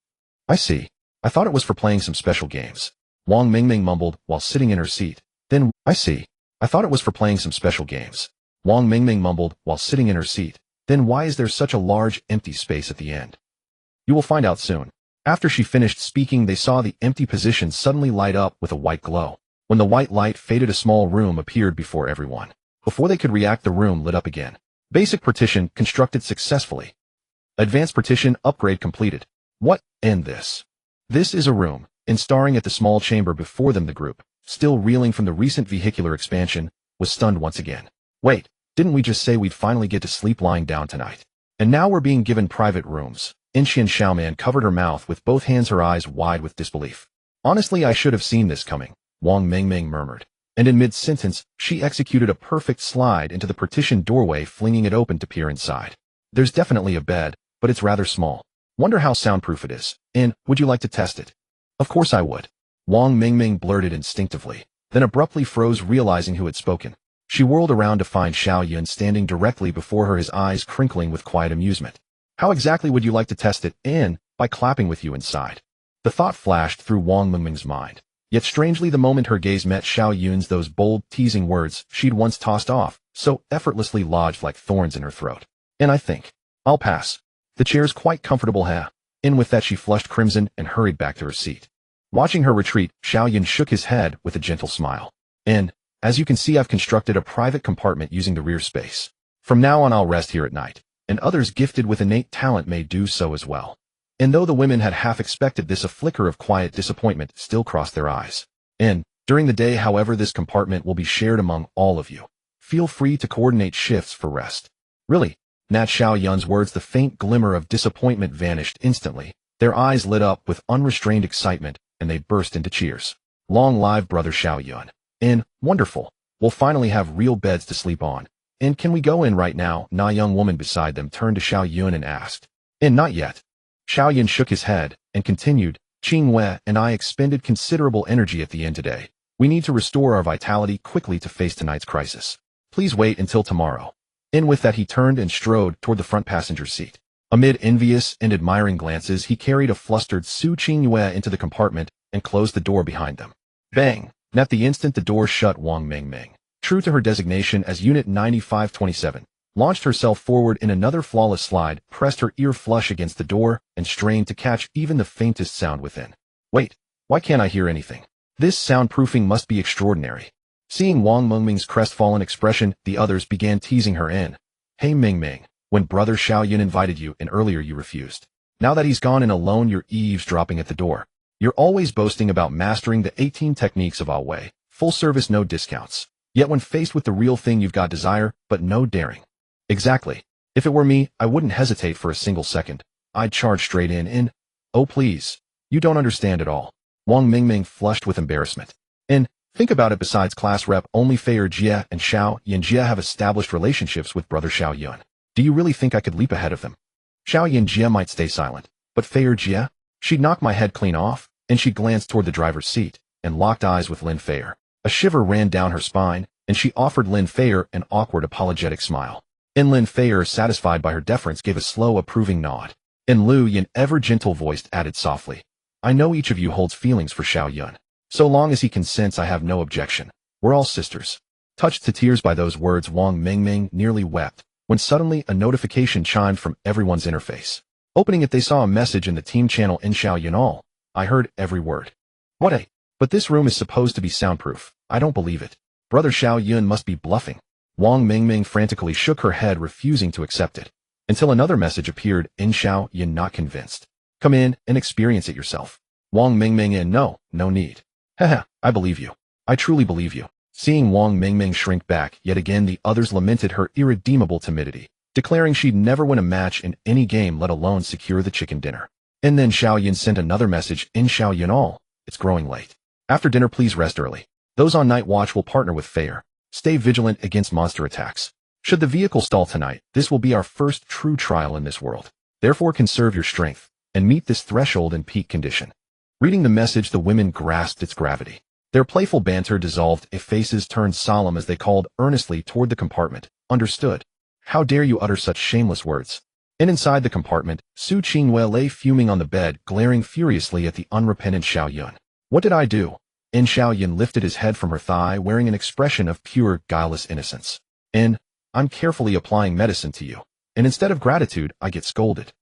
I see. I thought it was for playing some special games. Wang Mingming mumbled while sitting in her seat. Then, I see. I thought it was for playing some special games. Wang Mingming mumbled while sitting in her seat. Then why is there such a large, empty space at the end? You will find out soon. After she finished speaking, they saw the empty position suddenly light up with a white glow. When the white light faded, a small room appeared before everyone. Before they could react, the room lit up again. Basic partition constructed successfully. Advanced partition upgrade completed. What? End this. This is a room. And staring at the small chamber before them, the group, still reeling from the recent vehicular expansion, was stunned once again. Wait, didn't we just say we'd finally get to sleep lying down tonight? And now we're being given private rooms. Xian Xiaoman covered her mouth with both hands, her eyes wide with disbelief. Honestly, I should have seen this coming, Wang Mingming murmured. And in mid-sentence, she executed a perfect slide into the partition doorway, flinging it open to peer inside. There's definitely a bed, but it's rather small. Wonder how soundproof it is. And would you like to test it? Of course I would. Wang Mingming blurted instinctively, then abruptly froze, realizing who had spoken. She whirled around to find Xiao Yun standing directly before her, his eyes crinkling with quiet amusement. How exactly would you like to test it? And by clapping with you inside. The thought flashed through Wang Mingming's mind. Yet strangely, the moment her gaze met Xiao Yun's, those bold, teasing words she'd once tossed off, so effortlessly lodged like thorns in her throat. And I think I'll pass. The chair's quite comfortable, huh? And with that, she flushed crimson and hurried back to her seat. Watching her retreat, Xiao Yun shook his head with a gentle smile. And, as you can see, I've constructed a private compartment using the rear space. From now on, I'll rest here at night, and others gifted with innate talent may do so as well. And though the women had half expected this, a flicker of quiet disappointment still crossed their eyes. And, during the day, however, this compartment will be shared among all of you. Feel free to coordinate shifts for rest. Really? At Xiao Yun's words, the faint glimmer of disappointment vanished instantly. Their eyes lit up with unrestrained excitement, and they burst into cheers. Long live brother Xiao Yun. And, wonderful. We'll finally have real beds to sleep on. And can we go in right now? A young woman beside them turned to Xiao Yun and asked. And not yet. Xiao Yun shook his head and continued, Qing Wei and I expended considerable energy at the inn today. We need to restore our vitality quickly to face tonight's crisis. Please wait until tomorrow. And with that, he turned and strode toward the front passenger seat. Amid envious and admiring glances, he carried a flustered Su Qingyue into the compartment and closed the door behind them. Bang! And at the instant the door shut, Wang Mingming, true to her designation as Unit 9527, launched herself forward in another flawless slide, pressed her ear flush against the door, and strained to catch even the faintest sound within. Wait, why can't I hear anything? This soundproofing must be extraordinary. Seeing Wang Mingming's crestfallen expression, the others began teasing her in. Hey Mingming, when brother Xiao Yun invited you and earlier you refused. Now that he's gone in alone, you're eavesdropping at the door. You're always boasting about mastering the 18 techniques of Awei, full service, no discounts. Yet when faced with the real thing, you've got desire, but no daring. Exactly. If it were me, I wouldn't hesitate for a single second. I'd charge straight in. Oh please. You don't understand at all. Wang Mingming flushed with embarrassment. And, think about it, besides class rep, only Fei Jie and Xiao Yunjie have established relationships with brother Xiao Yun. Do you really think I could leap ahead of them? Xiao Yunjie might stay silent, but Fei Jie? She'd knock my head clean off, and she glanced toward the driver's seat, and locked eyes with Lin Fei. A shiver ran down her spine, and she offered Lin Fei an awkward apologetic smile. And Lin Fei, satisfied by her deference, gave a slow approving nod. And Lu Yin, ever gentle-voiced, added softly, I know each of you holds feelings for Xiao Yun. So long as he consents, I have no objection. We're all sisters. Touched to tears by those words, Wang Mingming nearly wept, when suddenly a notification chimed from everyone's interface. Opening it, they saw a message in the team channel. In Xiao Yun all. I heard every word. What a... But this room is supposed to be soundproof. I don't believe it. Brother Xiao Yun must be bluffing. Wang Mingming frantically shook her head, refusing to accept it. Until another message appeared. In Xiao Yun, not convinced. Come in and experience it yourself. Wang Mingming in. No need. Haha, I believe you. I truly believe you. Seeing Wang Mingming shrink back, yet again the others lamented her irredeemable timidity, declaring she'd never win a match in any game, let alone secure the chicken dinner. And then Xiao Yun sent another message. In Xiao Yun all. It's growing late. After dinner, please rest early. Those on night watch will partner with Fei. Stay vigilant against monster attacks. Should the vehicle stall tonight, this will be our first true trial in this world. Therefore conserve your strength, and meet this threshold in peak condition. Reading the message, the women grasped its gravity. Their playful banter dissolved, if faces turned solemn as they called earnestly toward the compartment. Understood. How dare you utter such shameless words? And inside the compartment, Su Qingyue lay fuming on the bed, glaring furiously at the unrepentant Xiao Yun. What did I do? And Xiao Yun lifted his head from her thigh, wearing an expression of pure, guileless innocence. And, I'm carefully applying medicine to you. And instead of gratitude, I get scolded.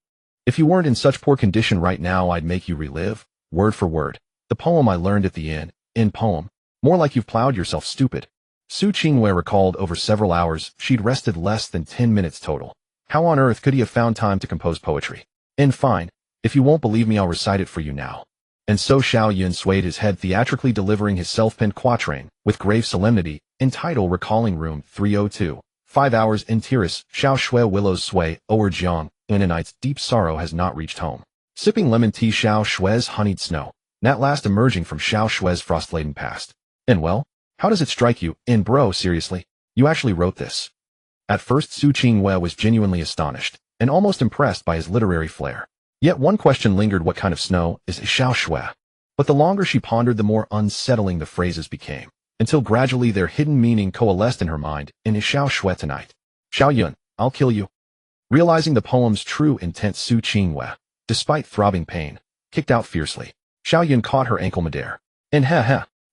If you weren't in such poor condition right now, I'd make you relive, word for word, the poem I learned at the inn. In poem. More like you've plowed yourself, stupid. Su Qingwei recalled over several hours she'd rested less than 10 minutes total. How on earth could he have found time to compose poetry? And fine, if you won't believe me, I'll recite it for you now. And so Xiao Yun swayed his head, theatrically delivering his self-penned quatrain, with grave solemnity, entitled Recalling Room 302. 5 hours in terrace, Xiao Shui willows sway, o'er Jiang, in a night's deep sorrow has not reached home. Sipping lemon tea, Xiao Shui's honeyed snow, at last emerging from Xiao Shui's frost-laden past. And well, how does it strike you, bro, seriously? You actually wrote this? At first Su Qingwei was genuinely astonished, and almost impressed by his literary flair. Yet one question lingered: what kind of snow is Xiao Shui? But the longer she pondered, the more unsettling the phrases became, until gradually their hidden meaning coalesced in her mind. In Xiao Shui tonight. Xiao Yun, I'll kill you. Realizing the poem's true intent, Su Qingwei, despite throbbing pain, kicked out fiercely. Xiao Yun caught her ankle midair. And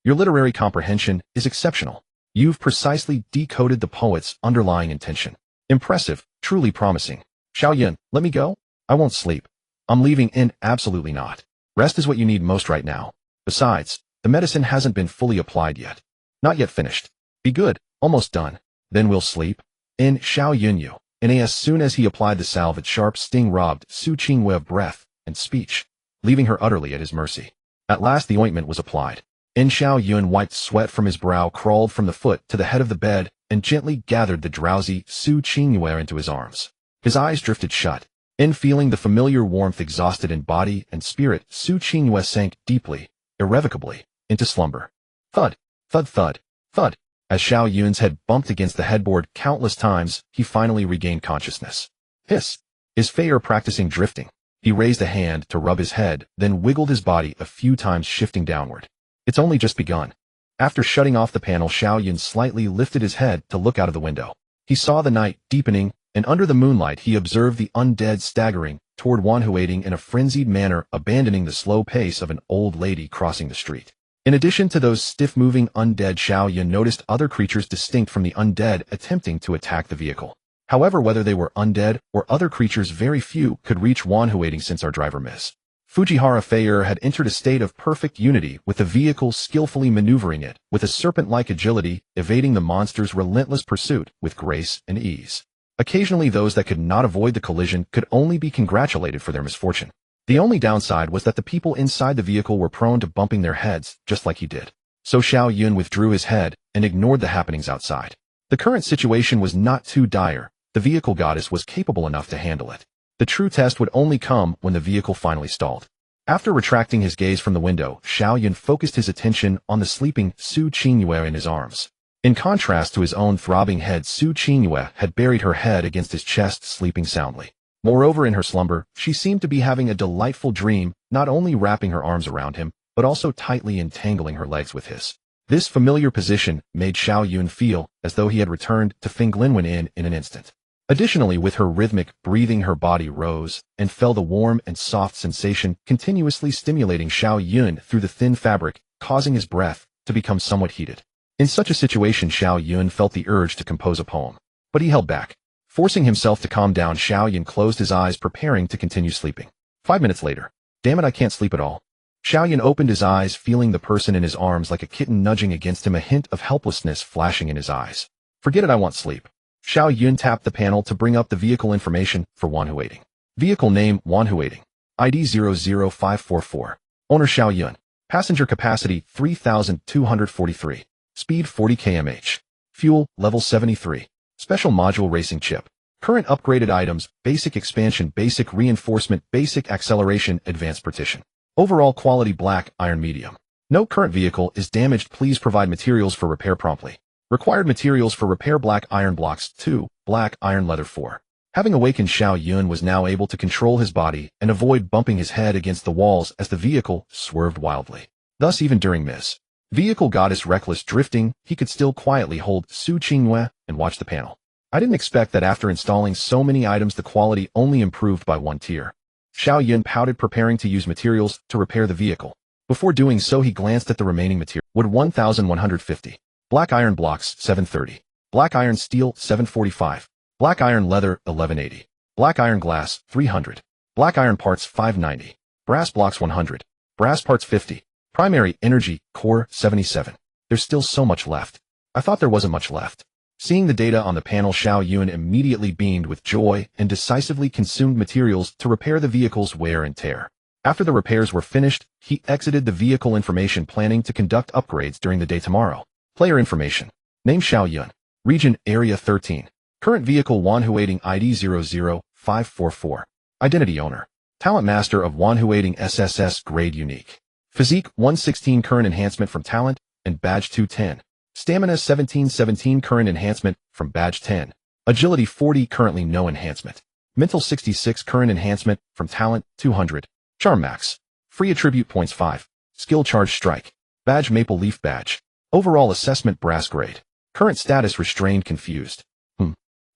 your literary comprehension is exceptional. You've precisely decoded the poet's underlying intention. Impressive, truly promising. Xiao Yun, let me go? I won't sleep. I'm leaving in. Absolutely not. Rest is what you need most right now. Besides, the medicine hasn't been fully applied yet. Not yet finished. Be good. Almost done. Then we'll sleep. In Xiao Yunyu. And as soon as he applied the salve, its sharp sting robbed Su Qingwei of breath and speech, leaving her utterly at his mercy. At last the ointment was applied. In Xiao Yun wiped sweat from his brow, crawled from the foot to the head of the bed, and gently gathered the drowsy Su Qingwei into his arms. His eyes drifted shut. In feeling the familiar warmth exhausted in body and spirit, Su Qingwei sank deeply, irrevocably, into slumber. Thud, thud, thud, thud. As Xiao Yun's head bumped against the headboard countless times, he finally regained consciousness. Hiss! Is Fayer practicing drifting? He raised a hand to rub his head, then wiggled his body a few times, shifting downward. It's only just begun. After shutting off the panel, Xiao Yun slightly lifted his head to look out of the window. He saw the night deepening, and under the moonlight he observed the undead staggering toward Wanhuating in a frenzied manner, abandoning the slow pace of an old lady crossing the street. In addition to those stiff-moving undead, Xiao Yun noticed other creatures distinct from the undead attempting to attack the vehicle. However, whether they were undead or other creatures, very few could reach Wanhuating since our driver Ms. Fujihara Fayer had entered a state of perfect unity with the vehicle, skillfully maneuvering it with a serpent-like agility, evading the monster's relentless pursuit with grace and ease. Occasionally those that could not avoid the collision could only be congratulated for their misfortune. The only downside was that the people inside the vehicle were prone to bumping their heads, just like he did. So Xiao Yun withdrew his head and ignored the happenings outside. The current situation was not too dire. The vehicle goddess was capable enough to handle it. The true test would only come when the vehicle finally stalled. After retracting his gaze from the window, Xiao Yun focused his attention on the sleeping Su Qingwei in his arms. In contrast to his own throbbing head, Su Qingwei had buried her head against his chest, sleeping soundly. Moreover, in her slumber, she seemed to be having a delightful dream, not only wrapping her arms around him, but also tightly entangling her legs with his. This familiar position made Xiao Yun feel as though he had returned to Fenglinwen in an instant. Additionally, with her rhythmic breathing, her body rose and fell, the warm and soft sensation continuously stimulating Xiao Yun through the thin fabric, causing his breath to become somewhat heated. In such a situation, Xiao Yun felt the urge to compose a poem, but he held back. Forcing himself to calm down, Xiao Yun closed his eyes, preparing to continue sleeping. 5 minutes later. Damn it, I can't sleep at all. Xiao Yun opened his eyes, feeling the person in his arms like a kitten nudging against him, a hint of helplessness flashing in his eyes. Forget it, I want sleep. Xiao Yun tapped the panel to bring up the vehicle information for Wanhuating. Vehicle name, Wanhuating. ID 00544. Owner Xiao Yun. Passenger capacity 3,243. Speed 40 km/h. Fuel, level 73. Special module racing chip. Current upgraded items, basic expansion, basic reinforcement, basic acceleration, advanced partition. Overall quality black iron medium. No current vehicle is damaged. Please provide materials for repair promptly. Required materials for repair: black iron blocks 2, black iron leather 4. Having awakened, Xiao Yun was now able to control his body and avoid bumping his head against the walls as the vehicle swerved wildly. Thus, even during Ms. Vehicle goddess reckless drifting, he could still quietly hold Su Qingwei and watch the panel. I didn't expect that after installing so many items the quality only improved by 1 tier. Xiao Yun pouted, preparing to use materials to repair the vehicle. Before doing so, he glanced at the remaining material. Wood 1,150. Black iron blocks 730. Black iron steel 745. Black iron leather 1180. Black iron glass 300. Black iron parts 590. Brass blocks 100. Brass parts 50. Primary energy core 77. There's still so much left. I thought there wasn't much left. Seeing the data on the panel, Xiao Yun immediately beamed with joy and decisively consumed materials to repair the vehicle's wear and tear. After the repairs were finished, he exited the vehicle information, planning to conduct upgrades during the day tomorrow. Player information. Name Xiao Yun. Region Area 13. Current vehicle Wanhuating ID 00544. Identity owner. Talent master of Wanhuating SSS grade unique. Physique 116 current enhancement from talent and badge 210. Stamina 1717 current enhancement from badge 10. Agility 40 currently no enhancement. Mental 66 current enhancement from talent 200. Charm max. Free attribute points 5. Skill charge strike. Badge maple leaf badge. Overall assessment brass grade. Current status restrained confused.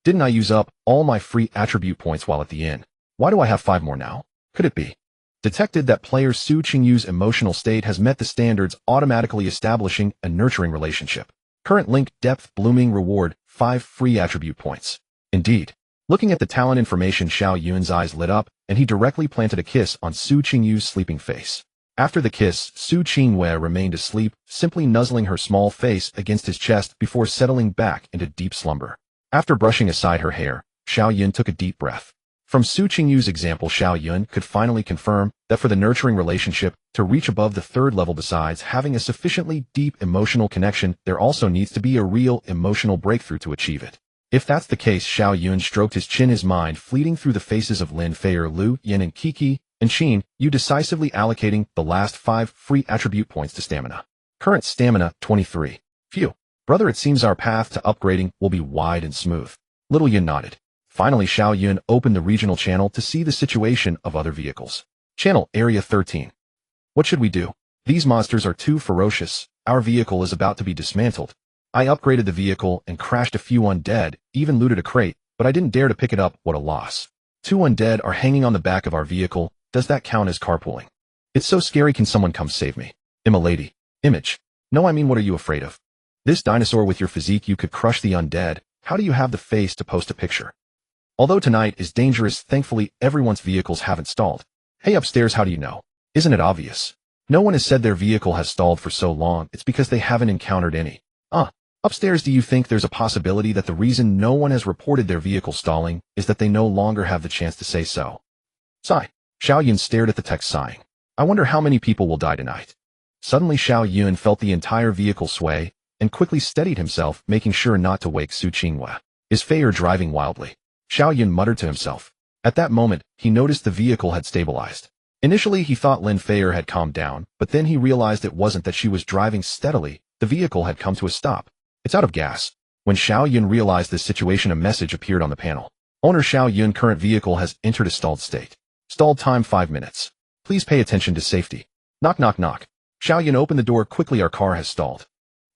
Didn't I use up all my free attribute points while at the inn? Why do I have 5 more now? Could it be? Detected that player Su Qingyu's emotional state has met the standards, automatically establishing a nurturing relationship. Current link depth blooming reward 5 free attribute points. Indeed. Looking at the talent information, Xiao Yun's eyes lit up, and he directly planted a kiss on Su Qingyu's sleeping face. After the kiss, Su Qingyue remained asleep, simply nuzzling her small face against his chest before settling back into deep slumber. After brushing aside her hair, Xiao Yun took a deep breath. From Su Qingyu's example, Xiao Yun could finally confirm that for the nurturing relationship to reach above the 3rd level, besides having a sufficiently deep emotional connection, there also needs to be a real emotional breakthrough to achieve it. If that's the case, Xiao Yun stroked his chin, his mind fleeting through the faces of Lin Feier, Lu Yin, and Kiki, and Xin Yu, decisively allocating the last 5 free attribute points to stamina. Current stamina 23. Phew. Brother, it seems our path to upgrading will be wide and smooth. Little Yin nodded. Finally, Xiao Yun opened the regional channel to see the situation of other vehicles. Channel Area 13. What should we do? These monsters are too ferocious. Our vehicle is about to be dismantled. I upgraded the vehicle and crashed a few undead, even looted a crate, but I didn't dare to pick it up. What a loss. 2 undead are hanging on the back of our vehicle. Does that count as carpooling? It's so scary. Can someone come save me? Lady. Image. No, I mean, what are you afraid of? This dinosaur with your physique, you could crush the undead. How do you have the face to post a picture? Although tonight is dangerous, thankfully everyone's vehicles haven't stalled. Hey, upstairs, how do you know? Isn't it obvious? No one has said their vehicle has stalled for so long. It's because they haven't encountered any. Upstairs, do you think there's a possibility that the reason no one has reported their vehicle stalling is that they no longer have the chance to say so? Sigh. Xiao Yun stared at the text, sighing. I wonder how many people will die tonight. Suddenly, Xiao Yun felt the entire vehicle sway and quickly steadied himself, making sure not to wake Su Qingyue. Is Feier driving wildly? Xiao Yun muttered to himself. At that moment, he noticed the vehicle had stabilized. Initially, he thought Lin Feier had calmed down, but then he realized it wasn't that she was driving steadily. The vehicle had come to a stop. It's out of gas. When Xiao Yun realized this situation, a message appeared on the panel. Owner Xiao Yun, current vehicle has entered a stalled state. Stalled time 5 minutes. Please pay attention to safety. Knock, knock, knock. Xiao Yun opened the door quickly. Our car has stalled.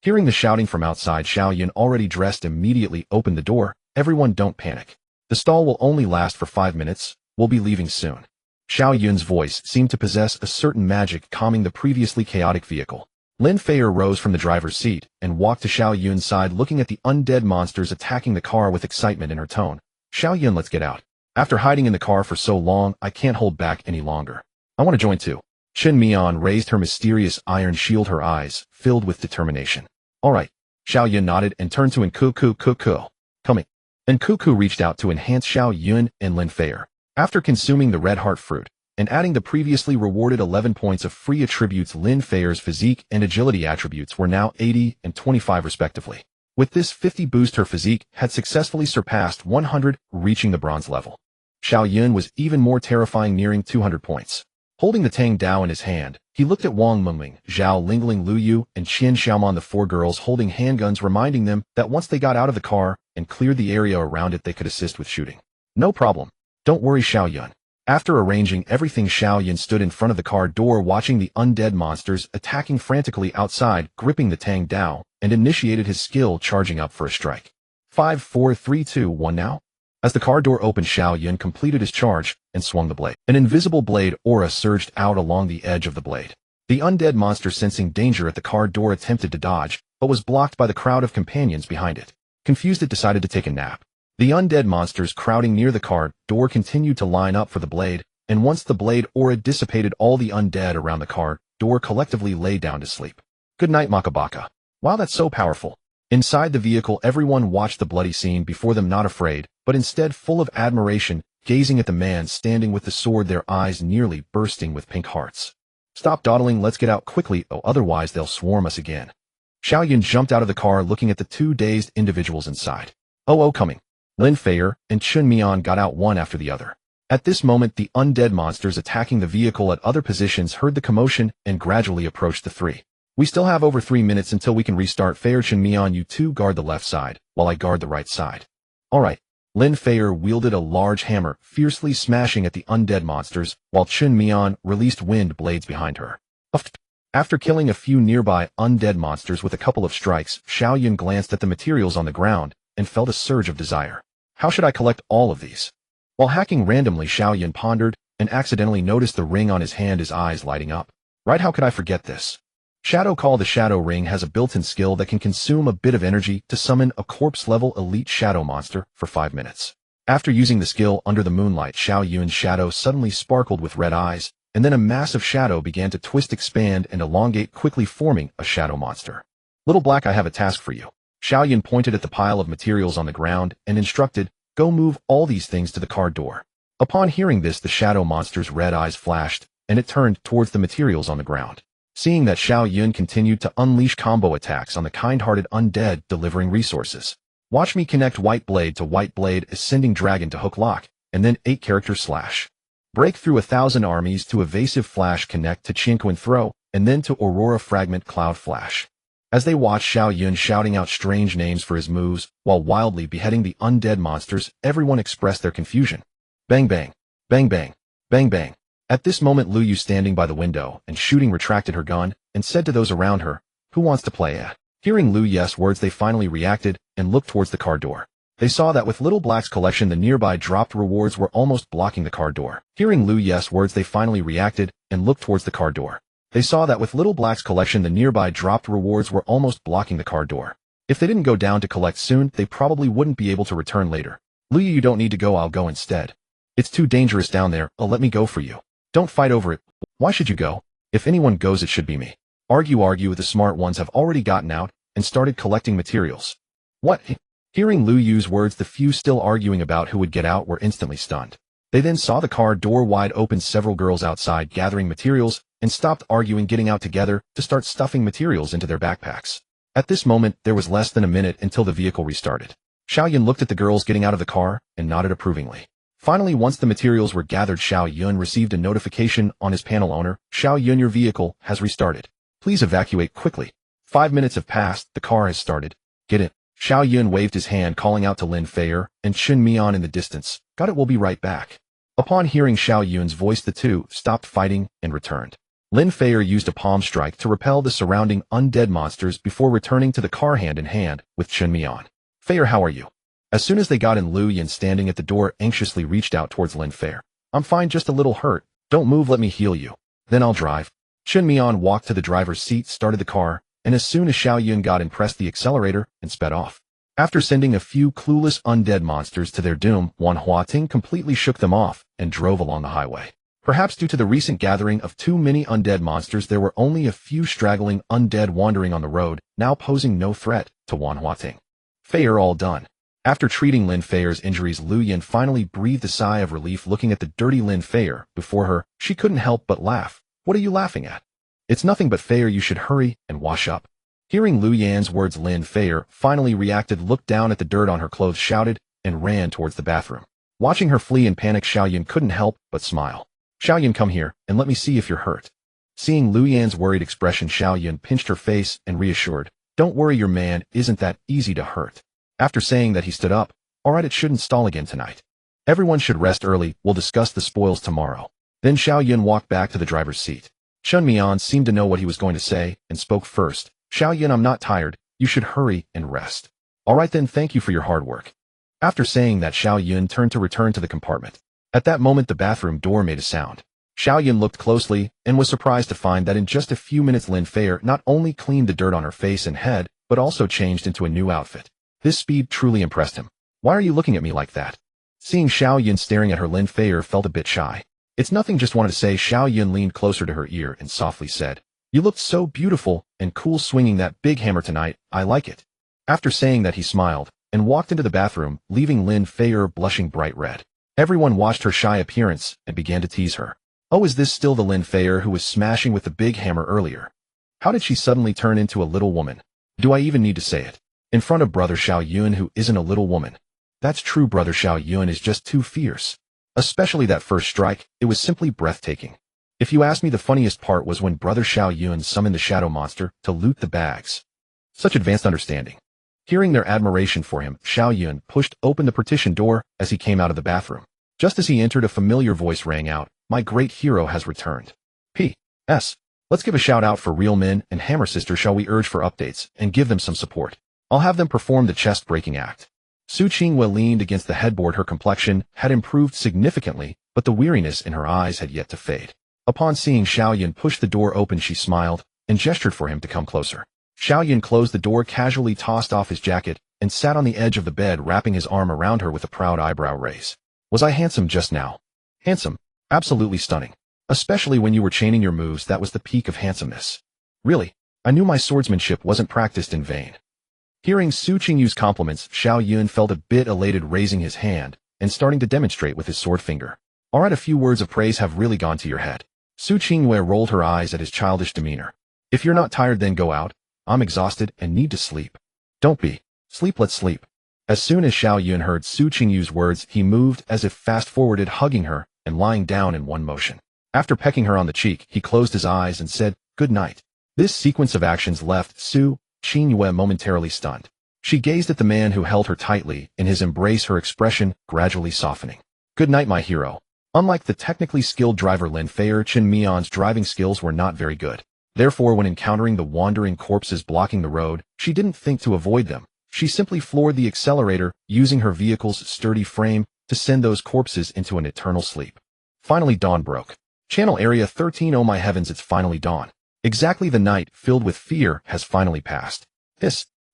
Hearing the shouting from outside, Xiao Yun, already dressed, immediately opened the door. Everyone, don't panic. The stall will only last for 5 minutes. We'll be leaving soon. Xiao Yun's voice seemed to possess a certain magic, calming the previously chaotic vehicle. Lin Feier rose from the driver's seat and walked to Xiao Yun's side, looking at the undead monsters attacking the car with excitement in her tone. Xiao Yun, let's get out. After hiding in the car for so long, I can't hold back any longer. I want to join too. Chen Mian raised her mysterious iron shield, her eyes filled with determination. All right. Xiao Yun nodded and turned to Enkuku. Coming. Enkuku reached out to enhance Xiao Yun and Lin Feier. After consuming the red heart fruit and adding the previously rewarded 11 points of free attributes, Lin Feier's physique and agility attributes were now 80 and 25 respectively. With this 50 boost, her physique had successfully surpassed 100, reaching the bronze level. Xiao Yun was even more terrifying, nearing 200 points. Holding the Tang Dao in his hand, he looked at Wang Mengming, Zhao Lingling, Lu Yu, and Qian Xiaoman, the 4 girls holding handguns, reminding them that once they got out of the car and cleared the area around it, they could assist with shooting. No problem. Don't worry, Xiao Yun. After arranging everything, Xiao Yun stood in front of the car door, watching the undead monsters attacking frantically outside, gripping the Tang Dao, and initiated his skill, charging up for a strike. 5, 4, 3, 2, 1 now? As the car door opened, Xiao Yun completed his charge and swung the blade. An invisible blade aura surged out along the edge of the blade. The undead monster, sensing danger at the car door, attempted to dodge, but was blocked by the crowd of companions behind it. Confused, it decided to take a nap. The undead monsters crowding near the car door continued to line up for the blade, and once the blade aura dissipated, all the undead around the car door collectively lay down to sleep. Good night, Makabaka. Wow, that's so powerful. Inside the vehicle, everyone watched the bloody scene before them, not afraid, but instead full of admiration, gazing at the man standing with the sword, their eyes nearly bursting with pink hearts. Stop dawdling, let's get out quickly, otherwise they'll swarm us again. Xiao Yun jumped out of the car looking at the two dazed individuals inside. Coming. Lin Feier and Chun Mian got out one after the other. At this moment, the undead monsters attacking the vehicle at other positions heard the commotion and gradually approached the three. We still have over 3 minutes until we can restart. Feier, Chun Mian, you two guard the left side, while I guard the right side. Alright. Lin Feier wielded a large hammer, fiercely smashing at the undead monsters, while Chun Mian released wind blades behind her. After killing a few nearby undead monsters with a couple of strikes, Xiao Yun glanced at the materials on the ground and felt a surge of desire. How should I collect all of these? While hacking randomly, Xiao Yun pondered and accidentally noticed the ring on his hand, his eyes lighting up. Right, how could I forget this? Shadow Call. The Shadow Ring has a built-in skill that can consume a bit of energy to summon a corpse-level elite shadow monster for 5 minutes. After using the skill under the moonlight, Xiao Yun's shadow suddenly sparkled with red eyes, and then a massive shadow began to twist, expand, and elongate, quickly forming a shadow monster. Little Black, I have a task for you. Xiao Yun pointed at the pile of materials on the ground and instructed, go move all these things to the car door. Upon hearing this, the shadow monster's red eyes flashed, and it turned towards the materials on the ground. Seeing that, Xiao Yun continued to unleash combo attacks on the kind-hearted undead, delivering resources. Watch me connect White Blade to White Blade, Ascending Dragon to Hook Lock, and then 8-character slash. Break through 1,000 armies to Evasive Flash, connect to Chinquan Throw, and then to Aurora Fragment Cloud Flash. As they watched Xiao Yun shouting out strange names for his moves, while wildly beheading the undead monsters, everyone expressed their confusion. Bang bang, bang bang, bang bang. At this moment, Lu Yu, standing by the window and shooting, retracted her gun and said to those around her, who wants to play at? Hearing Lu Yu's words, they finally reacted and looked towards the car door. They saw that with Little Black's collection, the nearby dropped rewards were almost blocking the car door. Hearing Lu Yu's words, they finally reacted and looked towards the car door. They saw that with Little Black's collection, the nearby dropped rewards were almost blocking the car door. If they didn't go down to collect soon, they probably wouldn't be able to return later. Lu Yu, you don't need to go, I'll go instead. It's too dangerous down there, let me go for you. Don't fight over it. Why should you go? If anyone goes, it should be me. Argue, the smart ones have already gotten out and started collecting materials. What? Hearing Lu Yu's words, the few still arguing about who would get out were instantly stunned. They then saw the car door wide open, several girls outside gathering materials, and stopped arguing, getting out together to start stuffing materials into their backpacks. At this moment, there was less than a minute until the vehicle restarted. Xiao Yun looked at the girls getting out of the car and nodded approvingly. Finally, once the materials were gathered, Xiao Yun received a notification on his panel. Owner, Xiao Yun, your vehicle has restarted. Please evacuate quickly. 5 minutes have passed, the car has started. Get in. Xiao Yun waved his hand, calling out to Lin Feier and Chun Mian in the distance. Got it, we'll be right back. Upon hearing Xiao Yun's voice, the two stopped fighting and returned. Lin Feier used a palm strike to repel the surrounding undead monsters before returning to the car hand in hand with Chun Mian. Feier, how are you? As soon as they got in, Lu Yun, standing at the door, anxiously reached out towards Lin Feier. I'm fine, just a little hurt. Don't move, let me heal you. Then I'll drive. Chun Mian walked to the driver's seat, started the car, and as soon as Xiao Yun got in, pressed the accelerator and sped off. After sending a few clueless undead monsters to their doom, Wan Huating completely shook them off and drove along the highway. Perhaps due to the recent gathering of too many undead monsters, there were only a few straggling undead wandering on the road, now posing no threat to Wan Huating. Feier, all done. After treating Lin Feier's injuries, Lu Yun finally breathed a sigh of relief. Looking at the dirty Lin Feier before her, she couldn't help but laugh. What are you laughing at? It's nothing, but Feier, you should hurry and wash up. Hearing Lu Yan's words, Lin Feier finally reacted, looked down at the dirt on her clothes, shouted, and ran towards the bathroom. Watching her flee in panic, Xiao Yun couldn't help but smile. Xiao Yun, come here, and let me see if you're hurt. Seeing Lu Yan's worried expression, Xiao Yun pinched her face and reassured, don't worry, your man isn't that easy to hurt. After saying that, he stood up. Alright, it shouldn't stall again tonight. Everyone should rest early, we'll discuss the spoils tomorrow. Then Xiao Yun walked back to the driver's seat. Chun Mian seemed to know what he was going to say and spoke first. Xiao Yun, I'm not tired, you should hurry and rest. Alright then, thank you for your hard work. After saying that, Xiao Yun turned to return to the compartment. At that moment, the bathroom door made a sound. Xiao Yun looked closely and was surprised to find that in just a few minutes, Lin Feier not only cleaned the dirt on her face and head, but also changed into a new outfit. This speed truly impressed him. Why are you looking at me like that? Seeing Xiao Yun staring at her, Lin Feier felt a bit shy. It's nothing, just wanted to say. Xiao Yun leaned closer to her ear and softly said, You looked so beautiful and cool swinging that big hammer tonight. I like it. After saying that, he smiled and walked into the bathroom, leaving Lin Fei blushing bright red. Everyone watched her shy appearance and began to tease her. Oh, is this still the Lin Fei who was smashing with the big hammer earlier? How did she suddenly turn into a little woman? Do I even need to say it? In front of brother Xiao Yun, who isn't a little woman. That's true, brother Xiao Yun is just too fierce. Especially that first strike, it was simply breathtaking. If you ask me, the funniest part was when brother Xiao Yun summoned the shadow monster to loot the bags. Such advanced understanding. Hearing their admiration for him, Xiao Yun pushed open the partition door as he came out of the bathroom. Just as he entered, a familiar voice rang out, "My great hero has returned. P.S. Let's give a shout out for Real Men and Hammer Sister. Shall we urge for updates and give them some support? I'll have them perform the chest-breaking act." Su Qingwei leaned against the headboard. Her complexion had improved significantly, but the weariness in her eyes had yet to fade. Upon seeing Xiao Yun push the door open, she smiled and gestured for him to come closer. Xiao Yun closed the door, casually tossed off his jacket, and sat on the edge of the bed, wrapping his arm around her with a proud eyebrow raise. Was I handsome just now? Handsome? Absolutely stunning. Especially when you were chaining your moves, that was the peak of handsomeness. Really, I knew my swordsmanship wasn't practiced in vain. Hearing Su Qingyu's compliments, Xiao Yun felt a bit elated, raising his hand and starting to demonstrate with his sword finger. Alright, a few words of praise have really gone to your head. Su Qingwei rolled her eyes at his childish demeanor. If you're not tired, then go out. I'm exhausted and need to sleep. Don't be. Sleep, let's sleep. As soon as Xiao Yun heard Su Qingyu's words, he moved as if fast-forwarded, hugging her and lying down in one motion. After pecking her on the cheek, he closed his eyes and said, "Good night." This sequence of actions left Su Qingyue momentarily stunned. She gazed at the man who held her tightly in his embrace, her expression gradually softening. "Good night, my hero." Unlike the technically skilled driver Lin Fei, Qin Mian's driving skills were not very good. Therefore, when encountering the wandering corpses blocking the road, she didn't think to avoid them. She simply floored the accelerator, using her vehicle's sturdy frame to send those corpses into an eternal sleep. Finally, dawn broke. Channel Area 13. Oh my heavens, it's finally dawn. Exactly, the night filled with fear has finally passed.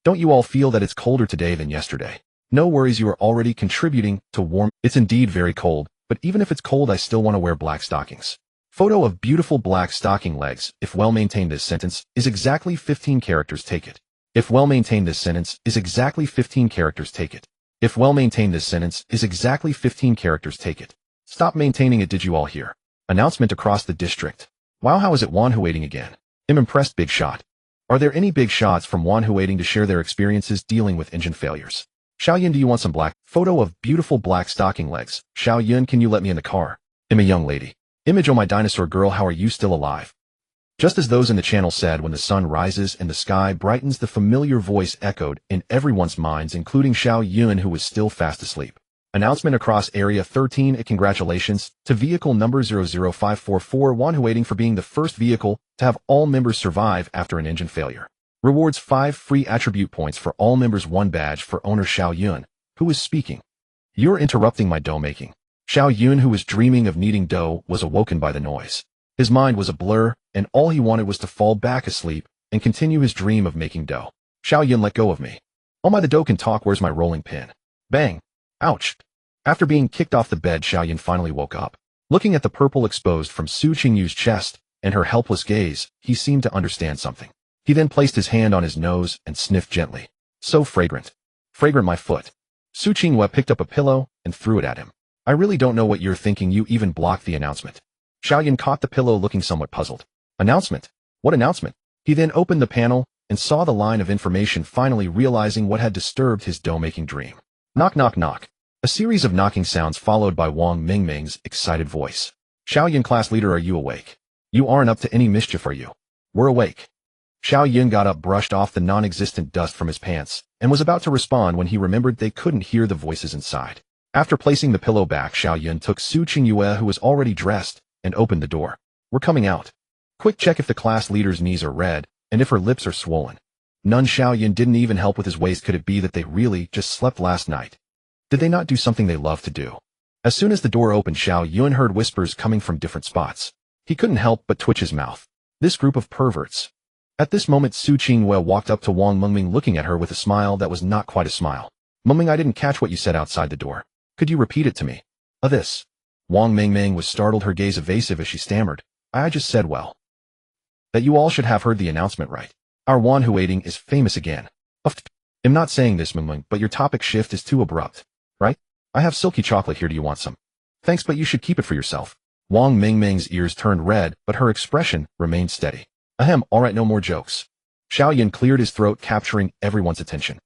Don't you all feel that it's colder today than yesterday? No worries, you are already contributing to warm. It's indeed very cold, but even if it's cold, I still want to wear black stockings. Photo of beautiful black stocking legs. If well maintained, this sentence is exactly 15 characters. Take it. If well maintained, this sentence is exactly 15 characters. Take it. If well maintained, this sentence is exactly 15 characters. Take it. Stop maintaining it. Did you all hear? Announcement across the district. Wow, how is it Wanhu waiting again? I'm impressed. Big shot. Are there any big shots from Wanhu waiting to share their experiences dealing with engine failures? Xiao Yun, do you want some black? Photo of beautiful black stocking legs. Xiao Yun, can you let me in the car? I'm a young lady. Image, oh my dinosaur girl, how are you still alive? Just as those in the channel said, when the sun rises and the sky brightens, the familiar voice echoed in everyone's minds, including Xiao Yun, who was still fast asleep. Announcement across Area 13. Congratulations to vehicle number 00544 Wanhu waiting for being the first vehicle to have all members survive after an engine failure. Rewards 5 free attribute points for all members, 1 badge for owner Xiao Yun, who is speaking. You're interrupting my dough making. Xiao Yun, who was dreaming of kneading dough, was awoken by the noise. His mind was a blur, and all he wanted was to fall back asleep and continue his dream of making dough. Xiao Yun, let go of me. Oh my, the dough can talk. Where's my rolling pin? Bang. Ouch. After being kicked off the bed, Xiao Yun finally woke up. Looking at the purple exposed from Su Qingyu's chest and her helpless gaze, he seemed to understand something. He then placed his hand on his nose and sniffed gently. So fragrant. Fragrant, my foot. Su Qingyue picked up a pillow and threw it at him. I really don't know what you're thinking. You even blocked the announcement. Xiao Yun caught the pillow, looking somewhat puzzled. Announcement? What announcement? He then opened the panel and saw the line of information, finally realizing what had disturbed his dough-making dream. Knock, knock, knock. A series of knocking sounds followed by Wang Mingming's excited voice. Xiao Yun, class leader, are you awake? You aren't up to any mischief, are you? We're awake. Xiao Yun got up, brushed off the non-existent dust from his pants, and was about to respond when he remembered they couldn't hear the voices inside. After placing the pillow back, Xiao Yun took Su Qingyue, who was already dressed, and opened the door. We're coming out. Quick check if the class leader's knees are red, and if her lips are swollen. None. Xiao Yun didn't even help with his waist. Could it be that they really just slept last night? Did they not do something they love to do? As soon as the door opened, Xiao Yun heard whispers coming from different spots. He couldn't help but twitch his mouth. This group of perverts. At this moment, Su Qingyue walked up to Wang Mingming, looking at her with a smile that was not quite a smile. Mingming, I didn't catch what you said outside the door. Could you repeat it to me? This. Wang Mingming was startled, her gaze evasive as she stammered. I just said, well. that you all should have heard the announcement right. Our Wan Hu waiting is famous again. I'm not saying this, Ming, but your topic shift is too abrupt, right? I have silky chocolate here, do you want some? Thanks, but you should keep it for yourself. Wang Mingming's ears turned red, but her expression remained steady. Ahem, alright, no more jokes. Xiao Yun cleared his throat, capturing everyone's attention.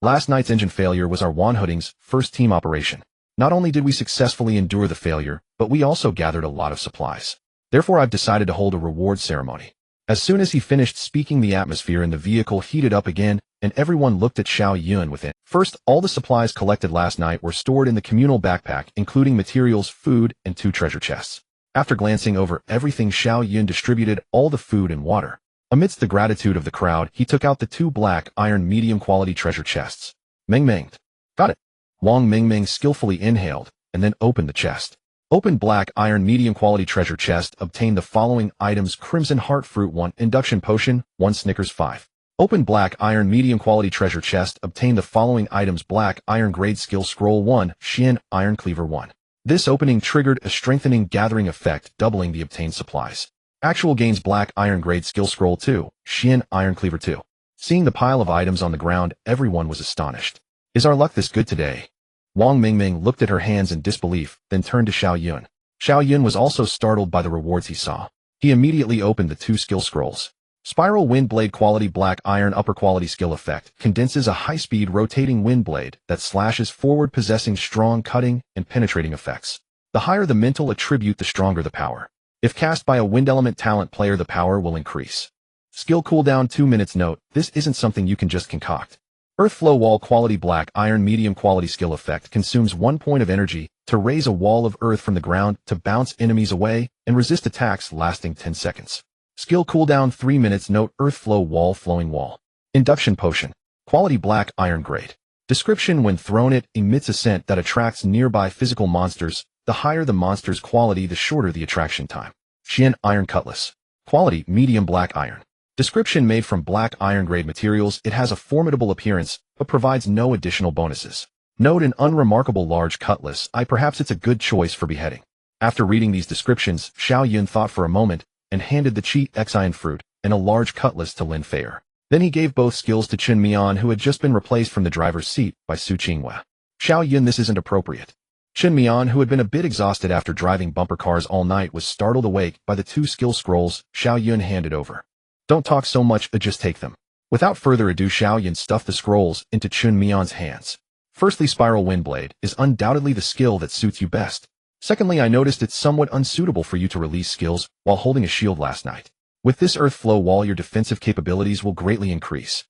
Last night's engine failure was our Wan Hooding's first team operation. Not only did we successfully endure the failure, but we also gathered a lot of supplies. Therefore, I've decided to hold a reward ceremony. As soon as he finished speaking, the atmosphere in the vehicle heated up again, and everyone looked at Xiao Yun with it. First, all the supplies collected last night were stored in the communal backpack, including materials, food, and 2 treasure chests. After glancing over everything, Xiao Yun distributed all the food and water. Amidst the gratitude of the crowd, he took out the 2 black iron medium-quality treasure chests. Ming. Got it. Wang Mingming skillfully inhaled, and then opened the chest. Open black iron medium-quality treasure chest, obtain the following items: Crimson Heart Fruit 1, Induction Potion, 1 Snickers 5. Open black iron medium-quality treasure chest, obtain the following items: Black Iron Grade Skill Scroll 1, Xian Iron Cleaver 1. This opening triggered a strengthening gathering effect, doubling the obtained supplies. Actual gains: Black Iron Grade Skill Scroll 2, Xian Iron Cleaver 2. Seeing the pile of items on the ground, everyone was astonished. Is our luck this good today? Wang Mingming looked at her hands in disbelief, then turned to Xiao Yun. Xiao Yun was also startled by the rewards he saw. He immediately opened the 2 skill scrolls. Spiral Wind Blade Quality Black Iron Upper Quality Skill Effect condenses a high-speed rotating wind blade that slashes forward, possessing strong cutting and penetrating effects. The higher the mental attribute, the stronger the power. If cast by a wind element talent player, the power will increase. Skill cooldown 2 minutes. Note, this isn't something you can just concoct. Earth Flow Wall Quality Black Iron Medium Quality Skill Effect consumes 1 point of energy to raise a wall of earth from the ground to bounce enemies away and resist attacks lasting 10 seconds. Skill cooldown 3 minutes. Note, Earth Flow Wall Flowing Wall. Induction Potion. Quality Black Iron Grade. Description: when thrown, it emits a scent that attracts nearby physical monsters. The higher the monster's quality, the shorter the attraction time. Xian Iron Cutlass. Quality Medium Black Iron. Description: made from black iron grade materials, it has a formidable appearance, but provides no additional bonuses. Note, an unremarkable large cutlass. Perhaps it's a good choice for beheading. After reading these descriptions, Xiao Yun thought for a moment, and handed the Chi X Iron Fruit and a large cutlass to Lin Feier. Then he gave both skills to Chen Mian, who had just been replaced from the driver's seat by Su Qinghua. Xiao Yun, this isn't appropriate. Chen Mian, who had been a bit exhausted after driving bumper cars all night, was startled awake by the 2 skill scrolls Xiao Yun handed over. Don't talk so much, just take them. Without further ado, Xiao Yun stuffed the scrolls into Chen Mian's hands. Firstly, Spiral Wind Blade is undoubtedly the skill that suits you best. Secondly, I noticed it's somewhat unsuitable for you to release skills while holding a shield last night. With this Earth Flow Wall, your defensive capabilities will greatly increase.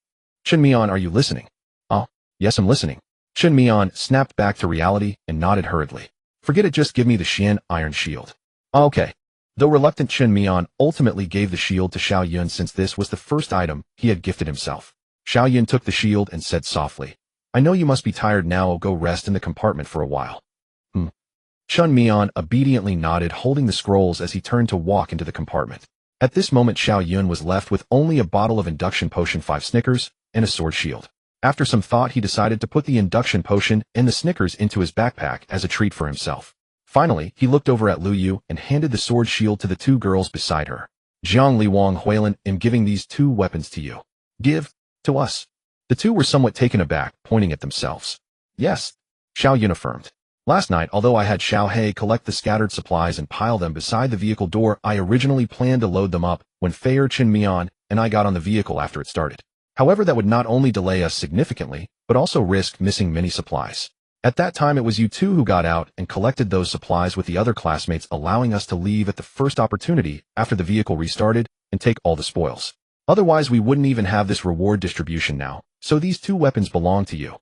Chen Mian, are you listening? Oh, yes, I'm listening. Chen Mian snapped back to reality and nodded hurriedly. Forget it, just give me the Xian Iron Shield. Okay. Though reluctant, Chen Mian ultimately gave the shield to Xiao Yun since this was the first item he had gifted himself. Xiao Yun took the shield and said softly, I know you must be tired now, go rest in the compartment for a while. Chen Mian obediently nodded, holding the scrolls as he turned to walk into the compartment. At this moment, Xiao Yun was left with only a bottle of Induction Potion, 5 Snickers, and a sword shield. After some thought, he decided to put the Induction Potion and the Snickers into his backpack as a treat for himself. Finally, he looked over at Lu Yu and handed the sword shield to the 2 girls beside her. Jiang Li, Wang Huilin, am giving these 2 weapons to you. Give to us. The 2 were somewhat taken aback, pointing at themselves. Yes, Xiao Yun affirmed. Last night, although I had Xiao He collect the scattered supplies and pile them beside the vehicle door, I originally planned to load them up when Feier, Chen Mian, and I got on the vehicle after it started. However, that would not only delay us significantly, but also risk missing many supplies. At that time, it was you 2 who got out and collected those supplies with the other classmates, allowing us to leave at the first opportunity after the vehicle restarted and take all the spoils. Otherwise, we wouldn't even have this reward distribution now, so these 2 weapons belong to you.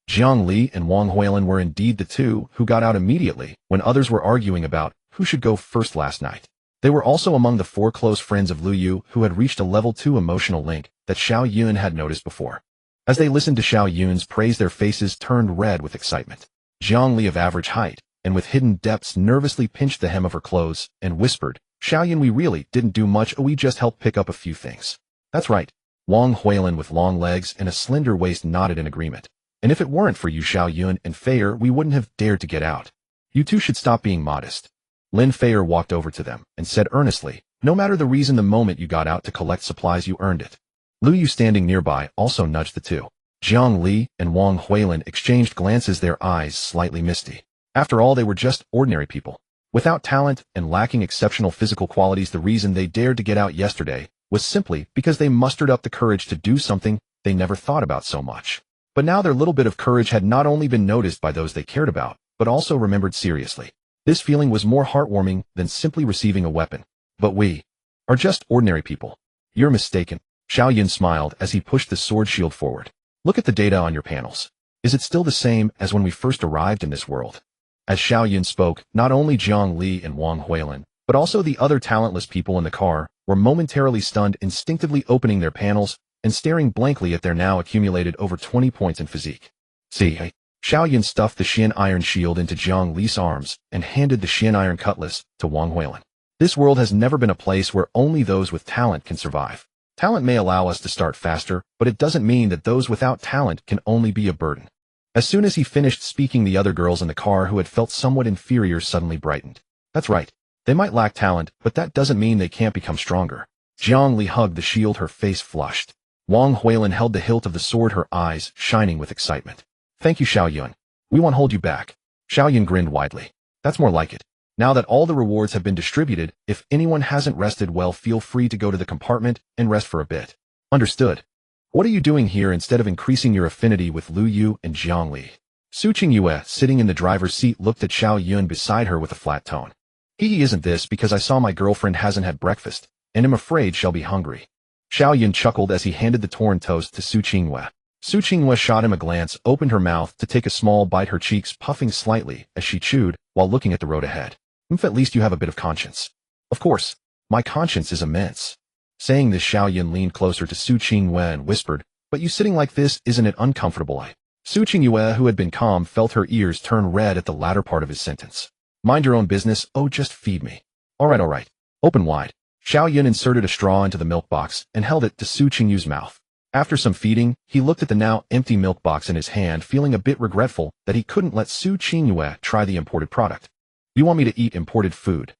Jiang Li and Wang Huilin were indeed the 2 who got out immediately when others were arguing about who should go first last night. They were also among the 4 close friends of Lu Yu who had reached a level 2 emotional link that Xiao Yun had noticed before. As they listened to Xiao Yun's praise, their faces turned red with excitement. Jiang Li, of average height and with hidden depths, nervously pinched the hem of her clothes and whispered, Xiao Yun, we really didn't do much, we just helped pick up a few things. That's right. Wang Huilin, with long legs and a slender waist, nodded in agreement. And if it weren't for you, Xiao Yun and Feier, we wouldn't have dared to get out. You 2 should stop being modest. Lin Feier walked over to them and said earnestly, No matter the reason, the moment you got out to collect supplies, you earned it. Lu Yu, standing nearby, also nudged the two. Jiang Li and Wang Huilin exchanged glances, their eyes slightly misty. After all, they were just ordinary people. Without talent and lacking exceptional physical qualities, the reason they dared to get out yesterday was simply because they mustered up the courage to do something they never thought about so much. But now their little bit of courage had not only been noticed by those they cared about, but also remembered seriously. This feeling was more heartwarming than simply receiving a weapon. But we are just ordinary people. You're mistaken. Xiao Yun smiled as he pushed the sword shield forward. Look at the data on your panels. Is it still the same as when we first arrived in this world? As Xiao Yun spoke, not only Jiang Li and Wang Huilin, but also the other talentless people in the car were momentarily stunned, instinctively opening their panels and staring blankly at their now accumulated over 20 points in physique. See, Xiao Yun stuffed the Xian iron shield into Jiang Li's arms and handed the Xian iron cutlass to Wang Huilin. This world has never been a place where only those with talent can survive. Talent may allow us to start faster, but it doesn't mean that those without talent can only be a burden. As soon as he finished speaking, the other girls in the car who had felt somewhat inferior suddenly brightened. That's right. They might lack talent, but that doesn't mean they can't become stronger. Jiang Li hugged the shield, her face flushed. Wang Huilin held the hilt of the sword, her eyes shining with excitement. Thank you, Xiao Yun. We won't hold you back. Xiao Yun grinned widely. That's more like it. Now that all the rewards have been distributed, if anyone hasn't rested well, feel free to go to the compartment and rest for a bit. Understood. What are you doing here instead of increasing your affinity with Lu Yu and Jiang Li? Su Qingyue, sitting in the driver's seat, looked at Xiao Yun beside her with a flat tone. Isn't this because I saw my girlfriend hasn't had breakfast, and am afraid she'll be hungry? Xiao Yun chuckled as he handed the torn toast to Su Qingyue. Su Qingyue shot him a glance, opened her mouth to take a small bite, her cheeks puffing slightly as she chewed while looking at the road ahead. At least you have a bit of conscience. Of course, my conscience is immense. Saying this, Xiao Yun leaned closer to Su Qingyue and whispered, but you sitting like this, isn't it uncomfortable? Su Qingyue, who had been calm, felt her ears turn red at the latter part of his sentence. Mind your own business. Oh, just feed me. All right. Open wide. Xiao Yun inserted a straw into the milk box and held it to Su Qingyue's mouth. After some feeding, he looked at the now empty milk box in his hand, feeling a bit regretful that he couldn't let Su Qingyue try the imported product. You want me to eat imported food?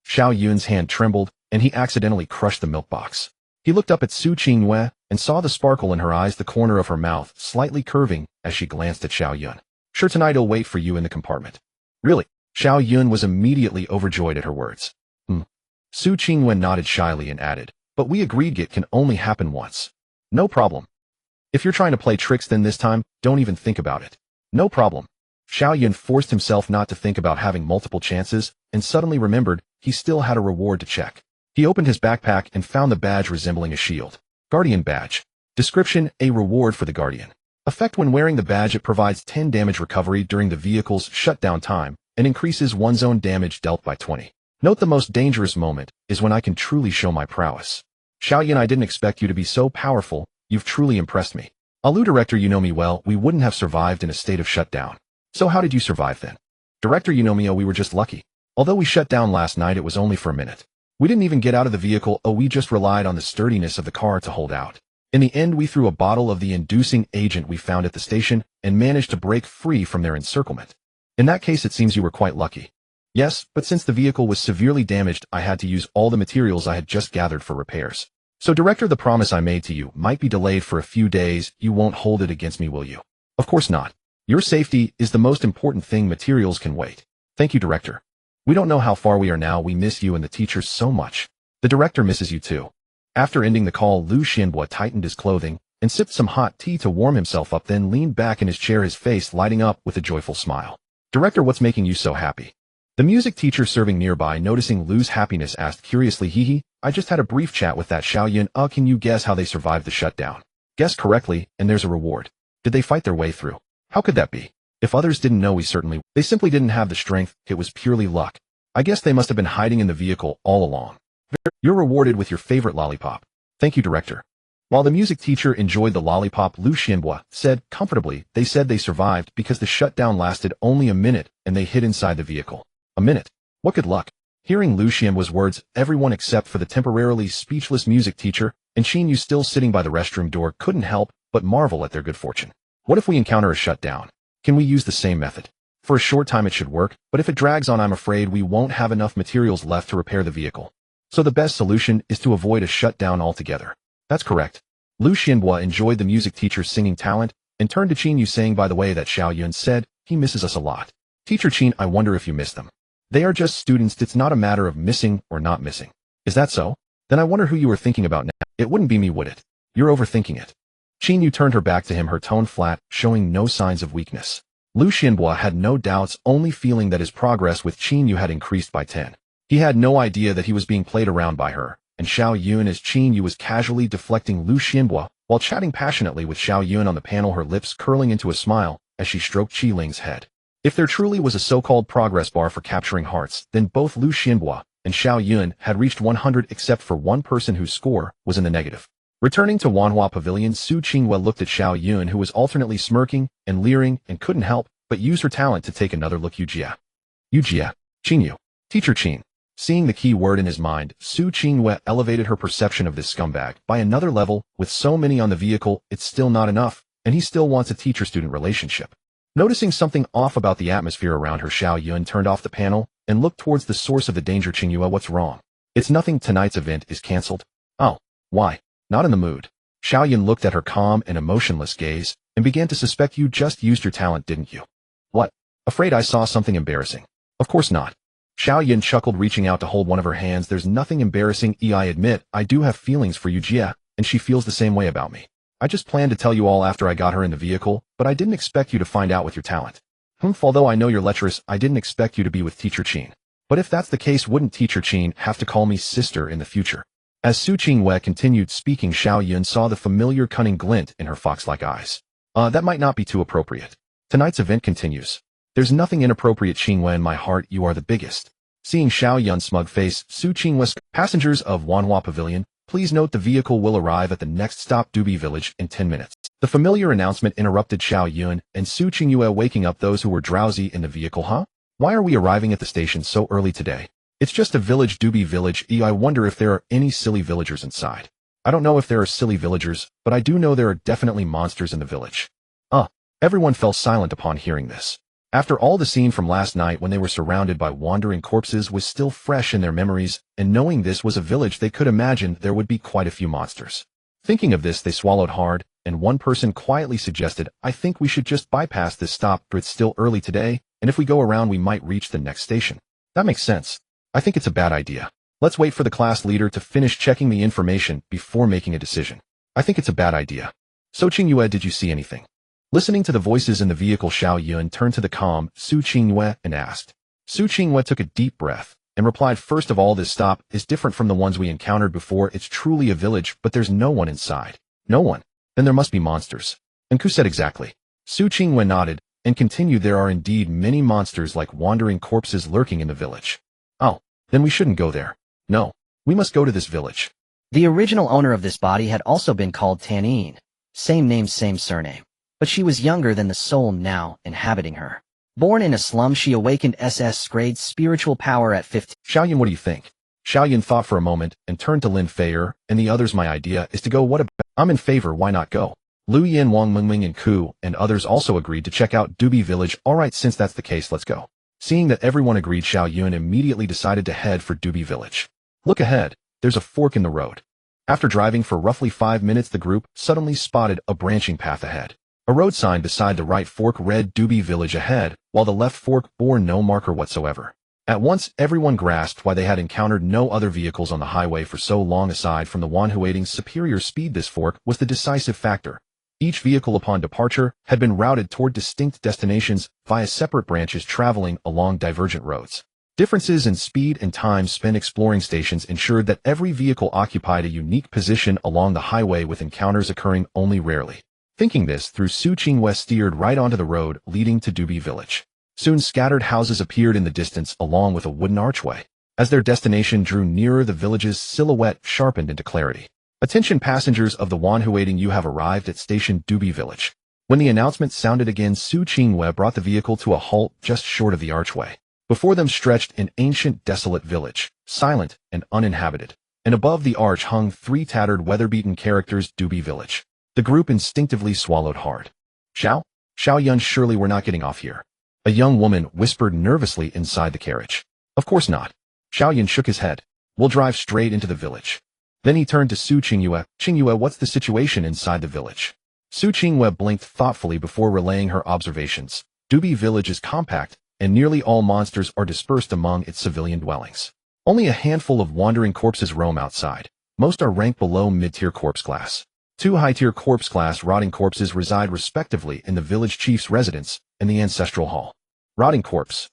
Xiao Yun's hand trembled, and he accidentally crushed the milk box. He looked up at Su Qingyue and saw the sparkle in her eyes, the corner of her mouth slightly curving as she glanced at Xiao Yun. Sure, tonight I'll wait for you in the compartment. Really? Xiao Yun was immediately overjoyed at her words. Su Qingyue nodded shyly and added, but we agreed it can only happen once. No problem. If you're trying to play tricks, then this time, don't even think about it. No problem. Xiao Yun forced himself not to think about having multiple chances, and suddenly remembered he still had a reward to check. He opened his backpack and found the badge resembling a shield. Guardian badge. Description: a reward for the Guardian. Effect: when wearing the badge, it provides 10 damage recovery during the vehicle's shutdown time, and increases one's own damage dealt by 20. Note: the most dangerous moment is when I can truly show my prowess. Xiao Yun, I didn't expect you to be so powerful. You've truly impressed me. Alu, Director, you know me well. We wouldn't have survived in a state of shutdown. So how did you survive then? Director, you know me. Oh, we were just lucky. Although we shut down last night, it was only for a minute. We didn't even get out of the vehicle. Oh, we just relied on the sturdiness of the car to hold out. In the end, we threw a bottle of the inducing agent we found at the station and managed to break free from their encirclement. In that case, it seems you were quite lucky. Yes, but since the vehicle was severely damaged, I had to use all the materials I had just gathered for repairs. So, Director, the promise I made to you might be delayed for a few days. You won't hold it against me, will you? Of course not. Your safety is the most important thing. Materials can wait. Thank you, Director. We don't know how far we are now. We miss you and the teachers so much. The Director misses you too. After ending the call, Lu Xianbo tightened his clothing and sipped some hot tea to warm himself up, then leaned back in his chair, his face lighting up with a joyful smile. Director, what's making you so happy? The music teacher serving nearby, noticing Lu's happiness, asked curiously. I just had a brief chat with that Xiao Yun. Can you guess how they survived the shutdown? Guess correctly, and there's a reward. Did they fight their way through? How could that be? If others didn't know, they simply didn't have the strength. It was purely luck. I guess they must have been hiding in the vehicle all along. You're rewarded with your favorite lollipop. Thank you, Director. While the music teacher enjoyed the lollipop, Lu Xianbo said comfortably, they said they survived because the shutdown lasted only a minute and they hid inside the vehicle. A minute? What good luck. Hearing Lu Xianbo's words, everyone except for the temporarily speechless music teacher and Xin Yu, still sitting by the restroom door, couldn't help but marvel at their good fortune. What if we encounter a shutdown? Can we use the same method? For a short time it should work, but if it drags on, I'm afraid we won't have enough materials left to repair the vehicle. So the best solution is to avoid a shutdown altogether. That's correct. Lu Xianhua enjoyed the music teacher's singing talent and turned to Qin Yu saying, by the way, that Xiao Yun said he misses us a lot. Teacher Qin, I wonder if you miss them. They are just students. It's not a matter of missing or not missing. Is that so? Then I wonder who you were thinking about now. It wouldn't be me, would it? You're overthinking it. Qin Yu turned her back to him, her tone flat, showing no signs of weakness. Lu Xianhua had no doubts, only feeling that his progress with Qin Yu had increased by 10. He had no idea that he was being played around by her, and Xiao Yun as Qin Yu was casually deflecting Lu Xianhua while chatting passionately with Xiao Yun on the panel, her lips curling into a smile as she stroked Qi Ling's head. If there truly was a so-called progress bar for capturing hearts, then both Lu Xianhua and Xiao Yun had reached 100 except for one person whose score was in the negative. Returning to Wanhua Pavilion, Su Qinghua looked at Xiao Yun, who was alternately smirking and leering and couldn't help but use her talent to take another look. Yujia. Qin Yu. Teacher Qin. Seeing the key word in his mind, Su Qinghua elevated her perception of this scumbag by another level. With so many on the vehicle, it's still not enough, and he still wants a teacher-student relationship. Noticing something off about the atmosphere around her, Xiao Yun turned off the panel and looked towards the source of the danger. Qinghua, what's wrong? It's nothing. Tonight's event is cancelled. Oh, why? Not in the mood. Xiao Yun looked at her calm and emotionless gaze and began to suspect. You just used your talent, didn't you? What? Afraid I saw something embarrassing? Of course not. Xiao Yun chuckled, reaching out to hold one of her hands. There's nothing embarrassing. I admit, I do have feelings for you, Jia, and she feels the same way about me. I just planned to tell you all after I got her in the vehicle, but I didn't expect you to find out with your talent. Although I know you're lecherous, I didn't expect you to be with Teacher Qin. But if that's the case, wouldn't Teacher Qin have to call me sister in the future? As Su Qinghua continued speaking, Xiao Yun saw the familiar cunning glint in her fox-like eyes. That might not be too appropriate. Tonight's event continues. There's nothing inappropriate, Qinghua. In my heart, you are the biggest. Seeing Xiao Yun's smug face, Su Qinghua, passengers of Wanhua Pavilion, please note the vehicle will arrive at the next stop, Doomsday Village, in 10 minutes. The familiar announcement interrupted Xiao Yun and Su Qinghua, waking up those who were drowsy in the vehicle. Huh? Why are we arriving at the station so early today? It's just a village, Doomsday Village. I wonder if there are any silly villagers inside. I don't know if there are silly villagers, but I do know there are definitely monsters in the village. Everyone fell silent upon hearing this. After all, the scene from last night when they were surrounded by wandering corpses was still fresh in their memories, and knowing this was a village, they could imagine there would be quite a few monsters. Thinking of this, they swallowed hard, and one person quietly suggested, I think we should just bypass this stop, for it's still early today, and if we go around we might reach the next station. That makes sense. I think it's a bad idea. Let's wait for the class leader to finish checking the information before making a decision. I think it's a bad idea. So Qinghua, did you see anything? Listening to the voices in the vehicle, Xiao Yun turned to the calm Su Qinghua and asked. Su Qinghua took a deep breath and replied, first of all, this stop is different from the ones we encountered before. It's truly a village, but there's no one inside. No one? Then there must be monsters. And who said exactly? Su Qinghua nodded and continued, there are indeed many monsters like wandering corpses lurking in the village. Oh, then we shouldn't go there. No, we must go to this village. The original owner of this body had also been called Tanin. Same name, same surname. But she was younger than the soul now inhabiting her. Born in a slum, she awakened SS-grade spiritual power at 15. Xiao Yun, what do you think? Xiao Yun thought for a moment and turned to Lin Feier and the others. My idea is to go. What about? I'm in favor, why not go? Lu Yin, Wang Mingming and Ku and others also agreed to check out Doomsday Village. Alright, since that's the case, let's go. Seeing that everyone agreed, Xiao Yun immediately decided to head for Doomsday Village. Look ahead, there's a fork in the road. After driving for roughly 5 minutes, the group suddenly spotted a branching path ahead. A road sign beside the right fork read Doomsday Village ahead, while the left fork bore no marker whatsoever. At once, everyone grasped why they had encountered no other vehicles on the highway for so long. Aside from the one who aiding superior speed, this fork was the decisive factor. Each vehicle upon departure had been routed toward distinct destinations via separate branches traveling along divergent roads. Differences in speed and time spent exploring stations ensured that every vehicle occupied a unique position along the highway, with encounters occurring only rarely. Thinking this through, Su Qinghua steered right onto the road leading to Doomsday Village. Soon scattered houses appeared in the distance along with a wooden archway. As their destination drew nearer, the village's silhouette sharpened into clarity. Attention passengers of the Wanhuating, you have arrived at station Doomsday Village. When the announcement sounded again, Su Qinghua brought the vehicle to a halt just short of the archway. Before them stretched an ancient, desolate village, silent and uninhabited, and above the arch hung 3 tattered, weather-beaten characters, Doomsday Village. The group instinctively swallowed hard. Xiao Yun, surely we're not getting off here. A young woman whispered nervously inside the carriage. Of course not. Xiao Yun shook his head. We'll drive straight into the village. Then he turned to Su Qingyue. Qingyue, what's the situation inside the village? Su Qingyue blinked thoughtfully before relaying her observations. Dubi village is compact, and nearly all monsters are dispersed among its civilian dwellings. Only a handful of wandering corpses roam outside. Most are ranked below mid-tier corpse class. 2 high-tier corpse class rotting corpses reside respectively in the village chief's residence and the ancestral hall. Rotting corpse.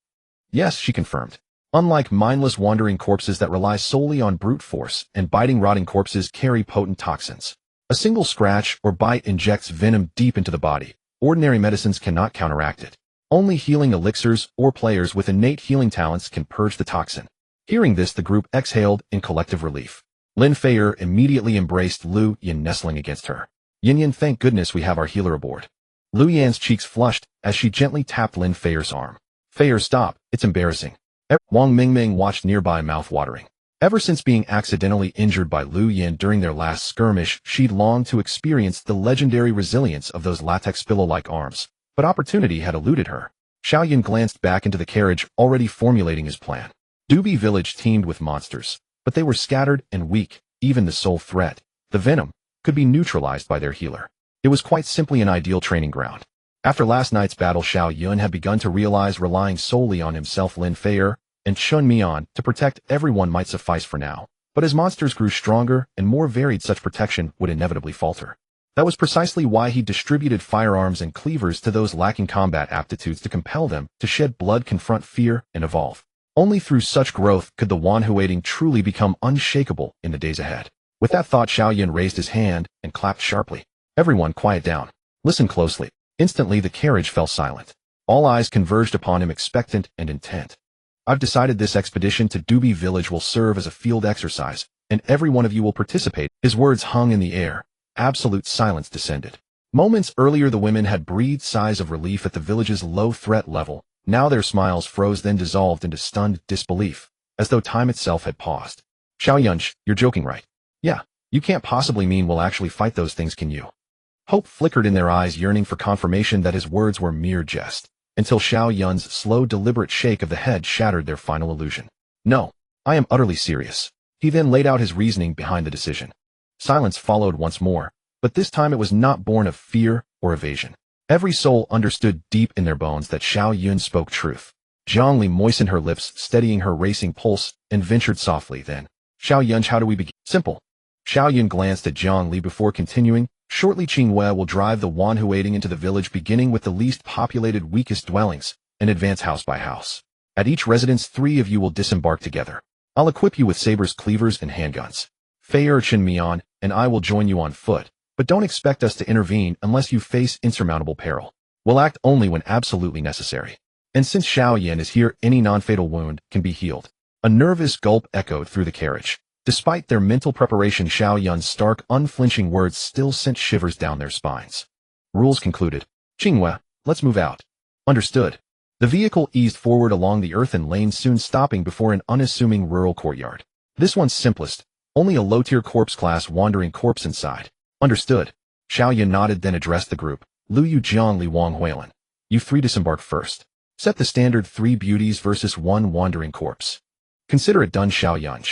Yes, she confirmed. Unlike mindless wandering corpses that rely solely on brute force, and biting rotting corpses carry potent toxins. A single scratch or bite injects venom deep into the body. Ordinary medicines cannot counteract it. Only healing elixirs or players with innate healing talents can purge the toxin. Hearing this, the group exhaled in collective relief. Lin Feier immediately embraced Lu Yan, nestling against her. Yin, thank goodness we have our healer aboard. Lu Yan's cheeks flushed as she gently tapped Lin Feier's arm. Feier, stop, it's embarrassing. Wang Mingming watched nearby, mouth-watering. Ever since being accidentally injured by Lu Yan during their last skirmish, she'd longed to experience the legendary resilience of those latex pillow-like arms, but opportunity had eluded her. Xiao Yun glanced back into the carriage, already formulating his plan. Dubi village teemed with monsters, but they were scattered and weak. Even the sole threat, the venom, could be neutralized by their healer. It was quite simply an ideal training ground. After last night's battle, Xiao Yun had begun to realize relying solely on himself, Lin Feier, and Chun Mian to protect everyone might suffice for now. But as monsters grew stronger and more varied, such protection would inevitably falter. That was precisely why he distributed firearms and cleavers to those lacking combat aptitudes to compel them to shed blood, confront fear, and evolve. Only through such growth could the Wanhuating truly become unshakable in the days ahead. With that thought, Xiao Yun raised his hand and clapped sharply. Everyone quiet down. Listen closely. Instantly the carriage fell silent. All eyes converged upon him, expectant and intent. I've decided this expedition to Dubi village will serve as a field exercise, and every one of you will participate. His words hung in the air. Absolute silence descended. Moments earlier the women had breathed sighs of relief at the village's low threat level. Now their smiles froze, then dissolved into stunned disbelief, as though time itself had paused. Xiao Yun, you're joking, right? Yeah, you can't possibly mean we'll actually fight those things, can you? Hope flickered in their eyes, yearning for confirmation that his words were mere jest, until Xiao Yun's slow, deliberate shake of the head shattered their final illusion. No, I am utterly serious. He then laid out his reasoning behind the decision. Silence followed once more, but this time it was not born of fear or evasion. Every soul understood deep in their bones that Xiao Yun spoke truth. Zhongli moistened her lips, steadying her racing pulse, and ventured softly, then, Xiao Yun, how do we begin? Simple. Xiao Yun glanced at Zhongli before continuing. Shortly Qingyue will drive the Wanhuating into the village, beginning with the least populated, weakest dwellings, and advance house by house. At each residence 3 of you will disembark together. I'll equip you with sabers, cleavers, and handguns. Feier, Chen Mian, and I will join you on foot. But don't expect us to intervene unless you face insurmountable peril. We'll act only when absolutely necessary. And since Xiao Yan is here, any non-fatal wound can be healed. A nervous gulp echoed through the carriage. Despite their mental preparation, Xiao Yun's stark, unflinching words still sent shivers down their spines. Rules concluded. Qingyue, let's move out. Understood. The vehicle eased forward along the earthen lane, soon stopping before an unassuming rural courtyard. This one's simplest. Only a low-tier corpse class wandering corpse inside. Understood. Xiao Yun nodded, then addressed the group. Lu Yu, Jiang, Li, Wang Huilin. You 3 disembark first. Set the standard 3 beauties versus 1 wandering corpse. Consider it done, Xiao Yun.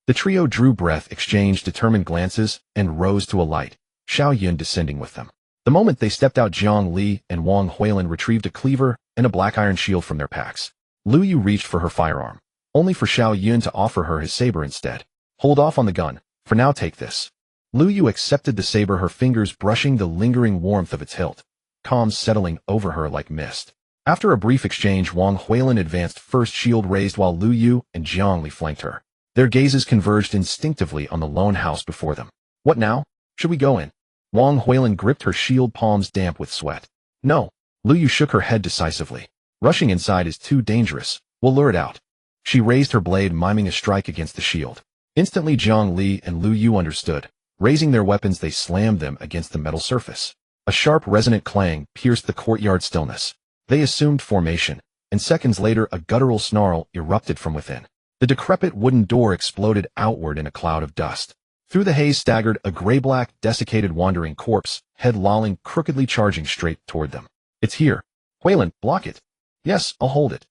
The trio drew breath, exchanged determined glances, and rose to alight, Xiao Yun descending with them. The moment they stepped out, Jiang Li and Wang Huilin retrieved a cleaver and a black iron shield from their packs. Lu Yu reached for her firearm, only for Xiao Yun to offer her his saber instead. Hold off on the gun. For now, take this. Lu Yu accepted the saber, her fingers brushing the lingering warmth of its hilt, calm settling over her like mist. After a brief exchange, Wang Huilin advanced first, shield raised, while Lu Yu and Jiang Li flanked her. Their gazes converged instinctively on the lone house before them. What now? Should we go in? Wang Huilin gripped her shield, palms damp with sweat. No. Lu Yu shook her head decisively. Rushing inside is too dangerous. We'll lure it out. She raised her blade, miming a strike against the shield. Instantly Jiang Li and Lu Yu understood. Raising their weapons, they slammed them against the metal surface. A sharp, resonant clang pierced the courtyard stillness. They assumed formation, and seconds later a guttural snarl erupted from within. The decrepit wooden door exploded outward in a cloud of dust. Through the haze staggered a gray-black, desiccated wandering corpse, head lolling, crookedly charging straight toward them. It's here. Huilin, block it. Yes, I'll hold it.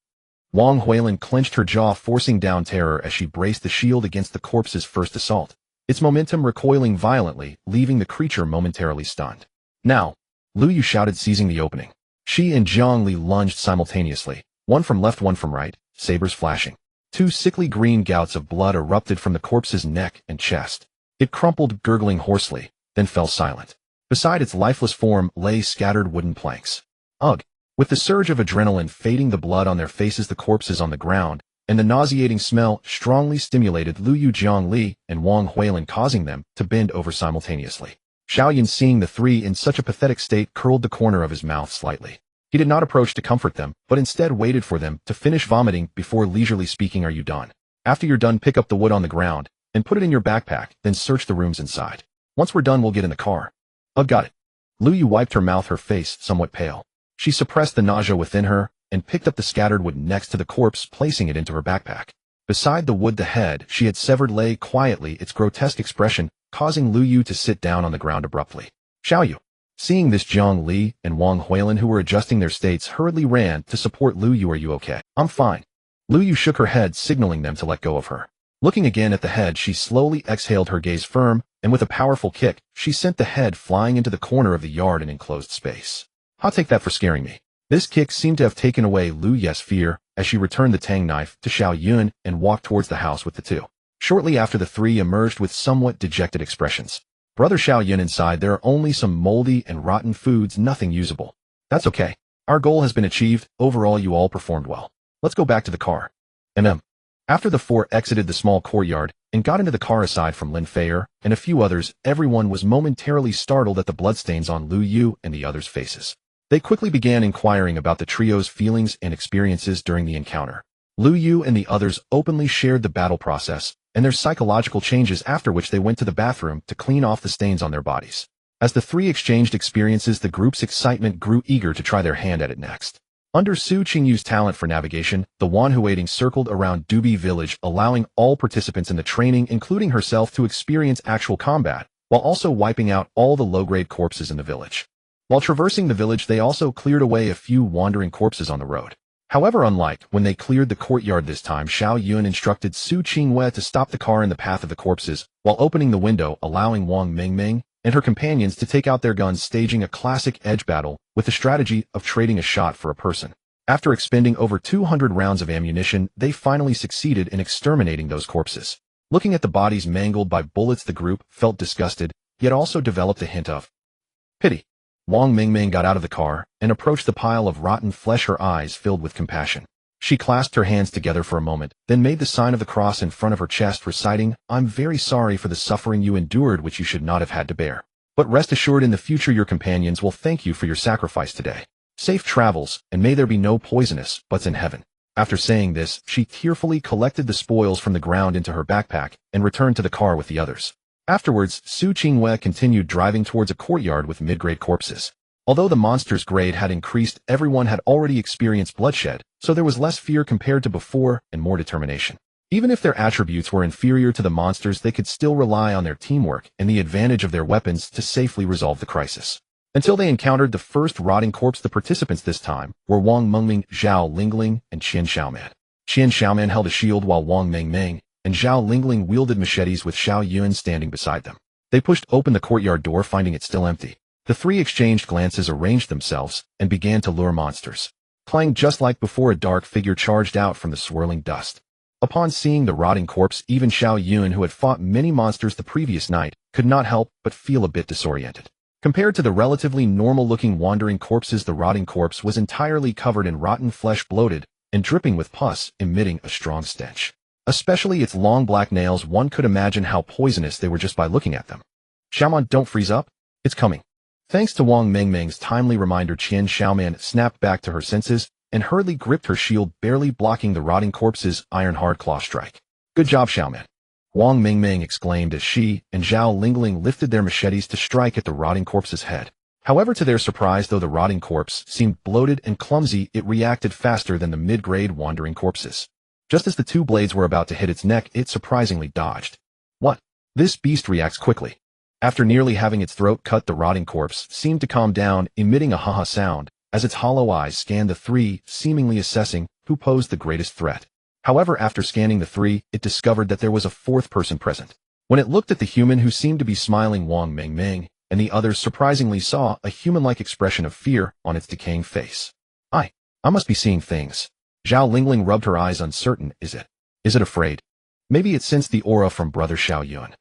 Wang Huilin clenched her jaw, forcing down terror as she braced the shield against the corpse's first assault, its momentum recoiling violently, leaving the creature momentarily stunned. Now, Lu Yu shouted, seizing the opening. She and Zhang Li lunged simultaneously, one from left, one from right, sabers flashing. Two sickly green gouts of blood erupted from the corpse's neck and chest. It crumpled, gurgling hoarsely, then fell silent. Beside its lifeless form lay scattered wooden planks. Ugh! With the surge of adrenaline fading, the blood on their faces, the corpses on the ground, and the nauseating smell strongly stimulated Lu Yu, Zhang Li, and Wang Huilin, causing them to bend over simultaneously. Xiao Yun, seeing the three in such a pathetic state, curled the corner of his mouth slightly. He did not approach to comfort them, but instead waited for them to finish vomiting before leisurely speaking. Are you done? After you're done, pick up the wood on the ground and put it in your backpack, then search the rooms inside. Once we're done, we'll get in the car. Got it. Lu Yu wiped her mouth, her face somewhat pale. She suppressed the nausea within her and picked up the scattered wood next to the corpse, placing it into her backpack. Beside the wood the head she had severed lay quietly, its grotesque expression causing Lu Yu to sit down on the ground abruptly. Xiao Yu. Seeing this, Zhang Li and Wang Huilin, who were adjusting their states, hurriedly ran to support Lu Yu. Are you okay? I'm fine. Lu Yu shook her head, signaling them to let go of her. Looking again at the head, she slowly exhaled, her gaze firm, and with a powerful kick, she sent the head flying into the corner of the yard and enclosed space. I'll take that for scaring me. This kick seemed to have taken away Lu Yu's fear as she returned the tang knife to Xiao Yun and walked towards the house with the two. Shortly after, the three emerged with somewhat dejected expressions. Brother Xiao Yun, inside there are only some moldy and rotten foods, nothing usable. That's okay. Our goal has been achieved. Overall, you all performed well. Let's go back to the car. After the four exited the small courtyard and got into the car, aside from Lin Feier and a few others, everyone was momentarily startled at the bloodstains on Lu Yu and the others' faces. They quickly began inquiring about the trio's feelings and experiences during the encounter. Lu Yu and the others openly shared the battle process and their psychological changes, after which they went to the bathroom to clean off the stains on their bodies. As the three exchanged experiences, the group's excitement grew, eager to try their hand at it next. Under Su Qingyu's talent for navigation, the Wanhu waiting circled around Dubi village, allowing all participants in the training, including herself, to experience actual combat, while also wiping out all the low-grade corpses in the village. While traversing the village, they also cleared away a few wandering corpses on the road. However, unlike when they cleared the courtyard this time, Xiao Yun instructed Su Qingyue to stop the car in the path of the corpses, while opening the window, allowing Wang Mingming and her companions to take out their guns, staging a classic edge battle with the strategy of trading a shot for a person. After expending over 200 rounds of ammunition, they finally succeeded in exterminating those corpses. Looking at the bodies mangled by bullets, the group felt disgusted, yet also developed a hint of pity. Wang Mingming got out of the car and approached the pile of rotten flesh, her eyes filled with compassion. She clasped her hands together for a moment, then made the sign of the cross in front of her chest, reciting, "I'm very sorry for the suffering you endured, which you should not have had to bear. But rest assured, in the future your companions will thank you for your sacrifice today. Safe travels, and may there be no poisonous butts in heaven." After saying this, she tearfully collected the spoils from the ground into her backpack and returned to the car with the others. Afterwards, Su Qingyue continued driving towards a courtyard with mid-grade corpses. Although the monster's grade had increased, everyone had already experienced bloodshed, so there was less fear compared to before and more determination. Even if their attributes were inferior to the monsters, they could still rely on their teamwork and the advantage of their weapons to safely resolve the crisis. Until they encountered the first rotting corpse, the participants this time were Wang Mengming, Zhao Lingling, and Qian Xiaoman. Qian Xiaoman held a shield while Wang Mengming and Zhao Lingling wielded machetes, with Xiao Yun standing beside them. They pushed open the courtyard door, finding it still empty. The three exchanged glances, arranged themselves, and began to lure monsters. Clang, just like before, a dark figure charged out from the swirling dust. Upon seeing the rotting corpse, even Xiao Yun, who had fought many monsters the previous night, could not help but feel a bit disoriented. Compared to the relatively normal-looking wandering corpses, the rotting corpse was entirely covered in rotten flesh, bloated and dripping with pus, emitting a strong stench. Especially its long black nails, one could imagine how poisonous they were just by looking at them. "Xiaoman, don't freeze up. It's coming." Thanks to Wang Mengming's timely reminder, Qian Xiaoman snapped back to her senses and hurriedly gripped her shield, barely blocking the rotting corpse's iron-hard claw strike. "Good job, Xiaoman," Wang Mingming exclaimed as she and Zhao Lingling lifted their machetes to strike at the rotting corpse's head. However, to their surprise, though the rotting corpse seemed bloated and clumsy, it reacted faster than the mid-grade wandering corpses. Just as the two blades were about to hit its neck, it surprisingly dodged. "What? This beast reacts quickly." After nearly having its throat cut, the rotting corpse seemed to calm down, emitting a ha-ha sound as its hollow eyes scanned the three, seemingly assessing who posed the greatest threat. However, after scanning the three, it discovered that there was a fourth person present. When it looked at the human who seemed to be smiling Wang Mingming, and the others surprisingly saw a human-like expression of fear on its decaying face. I must be seeing things. Zhao Lingling rubbed her eyes uncertain. Is it afraid? Maybe it sensed the aura from brother Xiao Yun.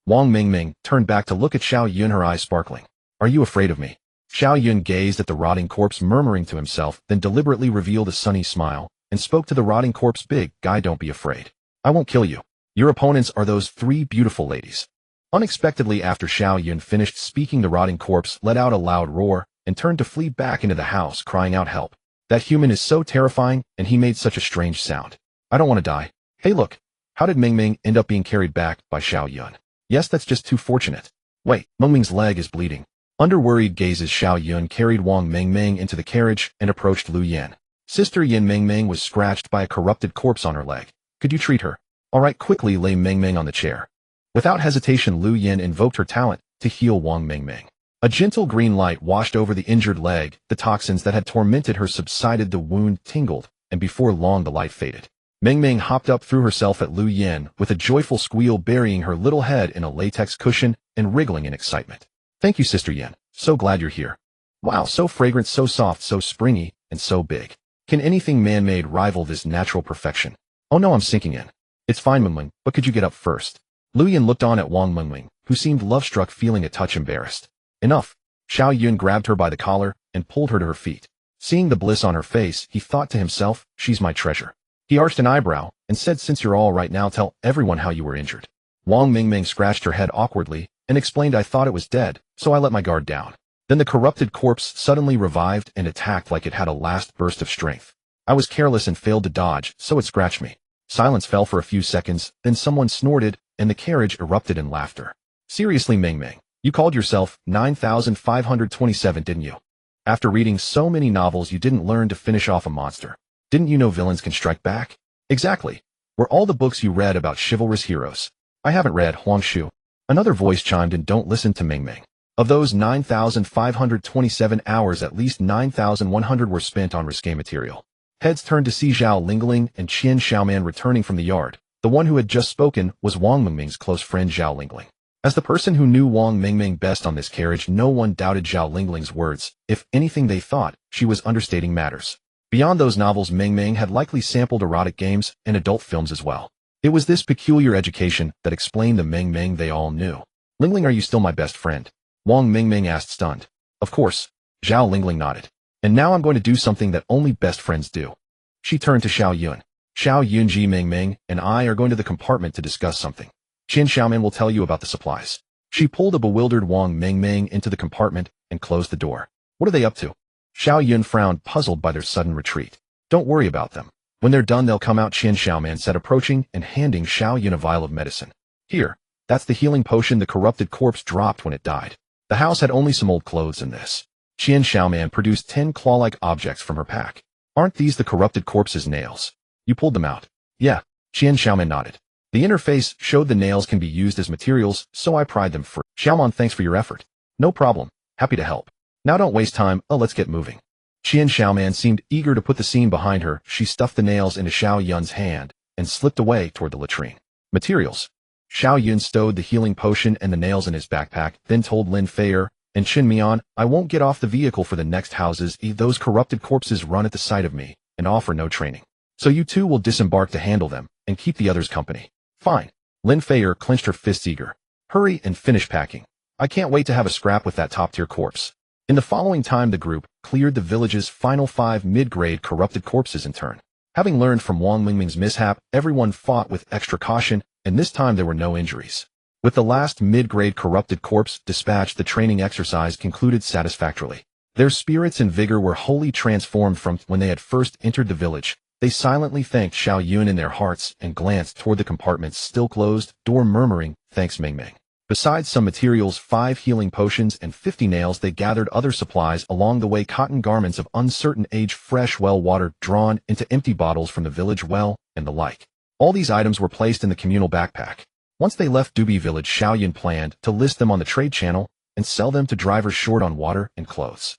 Wang Mingming turned back to look at Xiao Yun, her eyes sparkling. Are you afraid of me? Xiao Yun gazed at the rotting corpse, murmuring to himself, then deliberately revealed a sunny smile, and spoke to the rotting corpse. Big guy, don't be afraid. I won't kill you. Your opponents are those three beautiful ladies. Unexpectedly, after Xiao Yun finished speaking, the rotting corpse let out a loud roar, and turned to flee back into the house, crying out, help. That human is so terrifying, and he made such a strange sound. I don't want to die. Hey look, how did Mingming end up being carried back by Xiao Yun? Yes, that's just too fortunate. Wait, Mingming's leg is bleeding. Under worried gazes, Xiao Yun carried Wang Mingming into the carriage and approached Lu Yan. Sister Yin Mingming was scratched by a corrupted corpse on her leg. Could you treat her? All right, quickly lay Mingming on the chair. Without hesitation, Lu Yan invoked her talent to heal Wang Mingming. A gentle green light washed over the injured leg, the toxins that had tormented her subsided, the wound tingled, and before long the light faded. Mingming hopped up, threw herself at Lu Yan with a joyful squeal, burying her little head in a latex cushion and wriggling in excitement. Thank you, Sister Yin. So glad you're here. Wow, so fragrant, so soft, so springy, and so big. Can anything man-made rival this natural perfection? Oh no, I'm sinking in. It's fine, Mingming, but could you get up first? Lu Yan looked on at Wang Mingming, who seemed love-struck, feeling a touch embarrassed. Enough. Xiao Yun grabbed her by the collar and pulled her to her feet. Seeing the bliss on her face, he thought to himself, she's my treasure. He arched an eyebrow and said, since you're all right now, tell everyone how you were injured. Wang Mingming scratched her head awkwardly and explained, I thought it was dead, so I let my guard down. Then the corrupted corpse suddenly revived and attacked like it had a last burst of strength. I was careless and failed to dodge, so it scratched me. Silence fell for a few seconds, then someone snorted, and the carriage erupted in laughter. Seriously, Mingming, you called yourself 9527, didn't you? After reading so many novels, you didn't learn to finish off a monster. Didn't you know villains can strike back? Exactly. Were all the books you read about chivalrous heroes? I haven't read Huangshu. Another voice chimed in, don't listen to Mingming. Of those 9,527 hours, at least 9,100 were spent on risque material. Heads turned to see Zhao Lingling and Qian Xiaoman returning from the yard. The one who had just spoken was Wang Mingming's close friend Zhao Lingling. As the person who knew Wang Mingming best on this carriage, no one doubted Zhao Lingling's words. If anything, they thought she was understating matters. Beyond those novels, Mingming had likely sampled erotic games and adult films as well. It was this peculiar education that explained the Mingming they all knew. Lingling, are you still my best friend? Wang Mingming asked, stunned. Of course. Zhao Lingling nodded. And now I'm going to do something that only best friends do. She turned to Xiao Yun. Xiao Yun, Ji Mingming and I are going to the compartment to discuss something. Qian Xiaoman will tell you about the supplies. She pulled a bewildered Wang Mingming into the compartment and closed the door. What are they up to? Xiao Yun frowned, puzzled by their sudden retreat. Don't worry about them. When they're done, they'll come out, Qian Xiaoman said, approaching and handing Xiao Yun a vial of medicine. Here, that's the healing potion the corrupted corpse dropped when it died. The house had only some old clothes in this. Qian Xiaoman produced 10 claw-like objects from her pack. Aren't these the corrupted corpse's nails? You pulled them out. Yeah, Qian Xiaoman nodded. The interface showed the nails can be used as materials, so I pried them for Xiaoman. Thanks for your effort. No problem. Happy to help. Now don't waste time. Let's get moving. Qian Xiaoman seemed eager to put the scene behind her. She stuffed the nails into Xiao Yun's hand and slipped away toward the latrine. Materials. Xiao Yun stowed the healing potion and the nails in his backpack, then told Lin Feier and Qin Mian, I won't get off the vehicle for the next houses. Those corrupted corpses run at the sight of me and offer no training. So you two will disembark to handle them and keep the others company. Fine. Lin Feier clenched her fists, eager. Hurry and finish packing. I can't wait to have a scrap with that top-tier corpse. In the following time, the group cleared the village's final 5 mid-grade corrupted corpses in turn. Having learned from Wang Mingming's mishap, everyone fought with extra caution, and this time there were no injuries. With the last mid-grade corrupted corpse dispatched, the training exercise concluded satisfactorily. Their spirits and vigor were wholly transformed from when they had first entered the village. They silently thanked Xiao Yun in their hearts and glanced toward the compartment's still closed door, murmuring, thanks Mingming. Besides some materials, 5 healing potions and 50 nails, they gathered other supplies along the way: cotton garments of uncertain age, fresh well water drawn into empty bottles from the village well, and the like. All these items were placed in the communal backpack. Once they left Dubi village, Xiao Yun planned to list them on the trade channel and sell them to drivers short on water and clothes.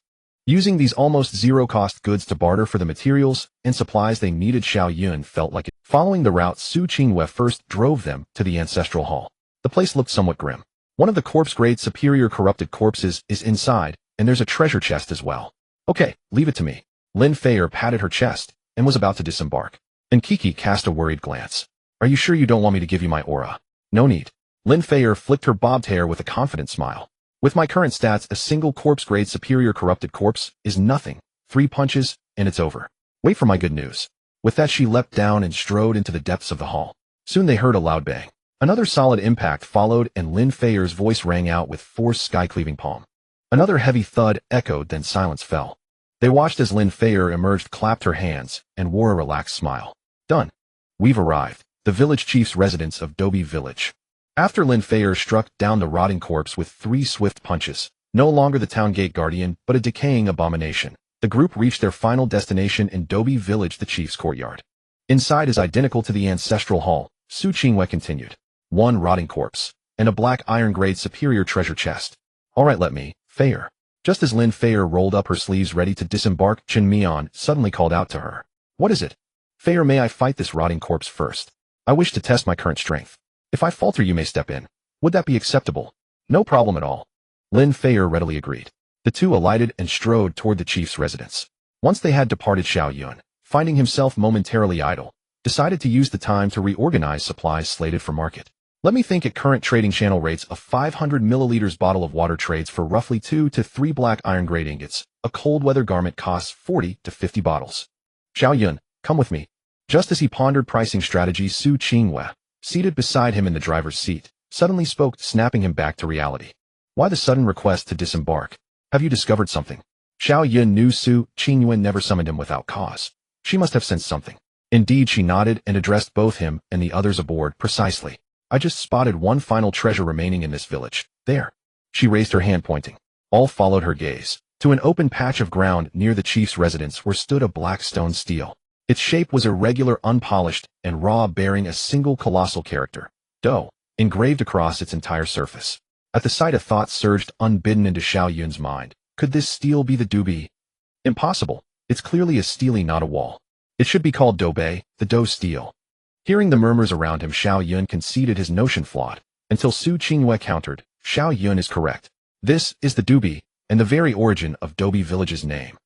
Using these almost zero-cost goods to barter for the materials and supplies they needed, Xiao Yun felt like it. Following the route Su Qingwei first drove them to the ancestral hall. The place looked somewhat grim. One of the corpse-grade superior corrupted corpses is inside, and there's a treasure chest as well. Okay, leave it to me. Lin Feier patted her chest and was about to disembark. And Kiki cast a worried glance. Are you sure you don't want me to give you my aura? No need. Lin Feier flicked her bobbed hair with a confident smile. With my current stats, a single corpse-grade superior corrupted corpse is nothing. 3 punches, and it's over. Wait for my good news. With that, she leapt down and strode into the depths of the hall. Soon they heard a loud bang. Another solid impact followed, and Lin Feier's voice rang out with force, sky-cleaving palm. Another heavy thud echoed, then silence fell. They watched as Lin Feier emerged, clapped her hands, and wore a relaxed smile. Done. We've arrived. The village chief's residence of Dobi Village. After Lin Feier struck down the rotting corpse with 3 swift punches, no longer the town gate guardian, but a decaying abomination, the group reached their final destination in Dobi Village, the chief's courtyard. Inside is identical to the ancestral hall, Su Qingwei continued. 1 rotting corpse, and a black iron-grade superior treasure chest. All right, let me, Feier. Just as Lin Feier rolled up her sleeves ready to disembark, Chen Mian suddenly called out to her. What is it? Feier, may I fight this rotting corpse first? I wish to test my current strength. If I falter, you may step in. Would that be acceptable? No problem at all. Lin Feier readily agreed. The two alighted and strode toward the chief's residence. Once they had departed, Xiao Yun, finding himself momentarily idle, decided to use the time to reorganize supplies slated for market. Let me think, at current trading channel rates, a 500 milliliters bottle of water trades for roughly 2 to 3 black iron-grade ingots. A cold weather garment costs 40 to 50 bottles. Xiao Yun, come with me. Just as he pondered pricing strategies, Su Qingwei, seated beside him in the driver's seat, suddenly spoke, snapping him back to reality. Why the sudden request to disembark? Have you discovered something? Xiao Yun knew Su Qingwei never summoned him without cause. She must have sensed something. Indeed, she nodded and addressed both him and the others aboard precisely. I just spotted one final treasure remaining in this village. There. She raised her hand, pointing. All followed her gaze to an open patch of ground near the chief's residence, where stood a black stone stele. Its shape was irregular, unpolished, and raw, bearing a single colossal character, Do, engraved across its entire surface. At the sight, a thought surged unbidden into Xiao Yun's mind. Could this stele be the Dubi? Impossible. It's clearly a stele, not a wall. It should be called Dobe, the Do stele. Hearing the murmurs around him, Xiao Yun conceded his notion flawed, until Su Qingwei countered. Xiao Yun is correct. This is the Dubi, and the very origin of Dobi Village's name.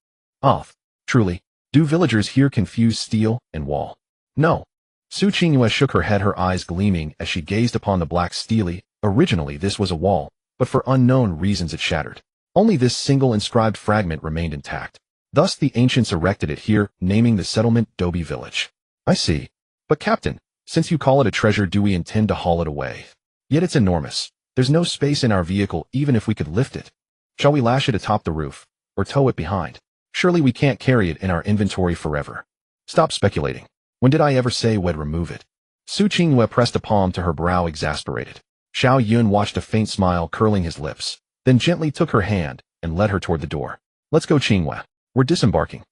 Truly. Do villagers here confuse stele and wall? No. Su Qingwei shook her head, her eyes gleaming as she gazed upon the black stele. Originally this was a wall, but for unknown reasons it shattered. Only this single inscribed fragment remained intact. Thus the ancients erected it here, naming the settlement Dobi Village. I see. But Captain, since you call it a treasure, do we intend to haul it away? Yet it's enormous. There's no space in our vehicle even if we could lift it. Shall we lash it atop the roof, or tow it behind? Surely we can't carry it in our inventory forever. Stop speculating. When did I ever say we'd remove it? Su Qingwei pressed a palm to her brow, exasperated. Xiao Yun watched, a faint smile curling his lips, then gently took her hand and led her toward the door. Let's go, Qingwei. We're disembarking.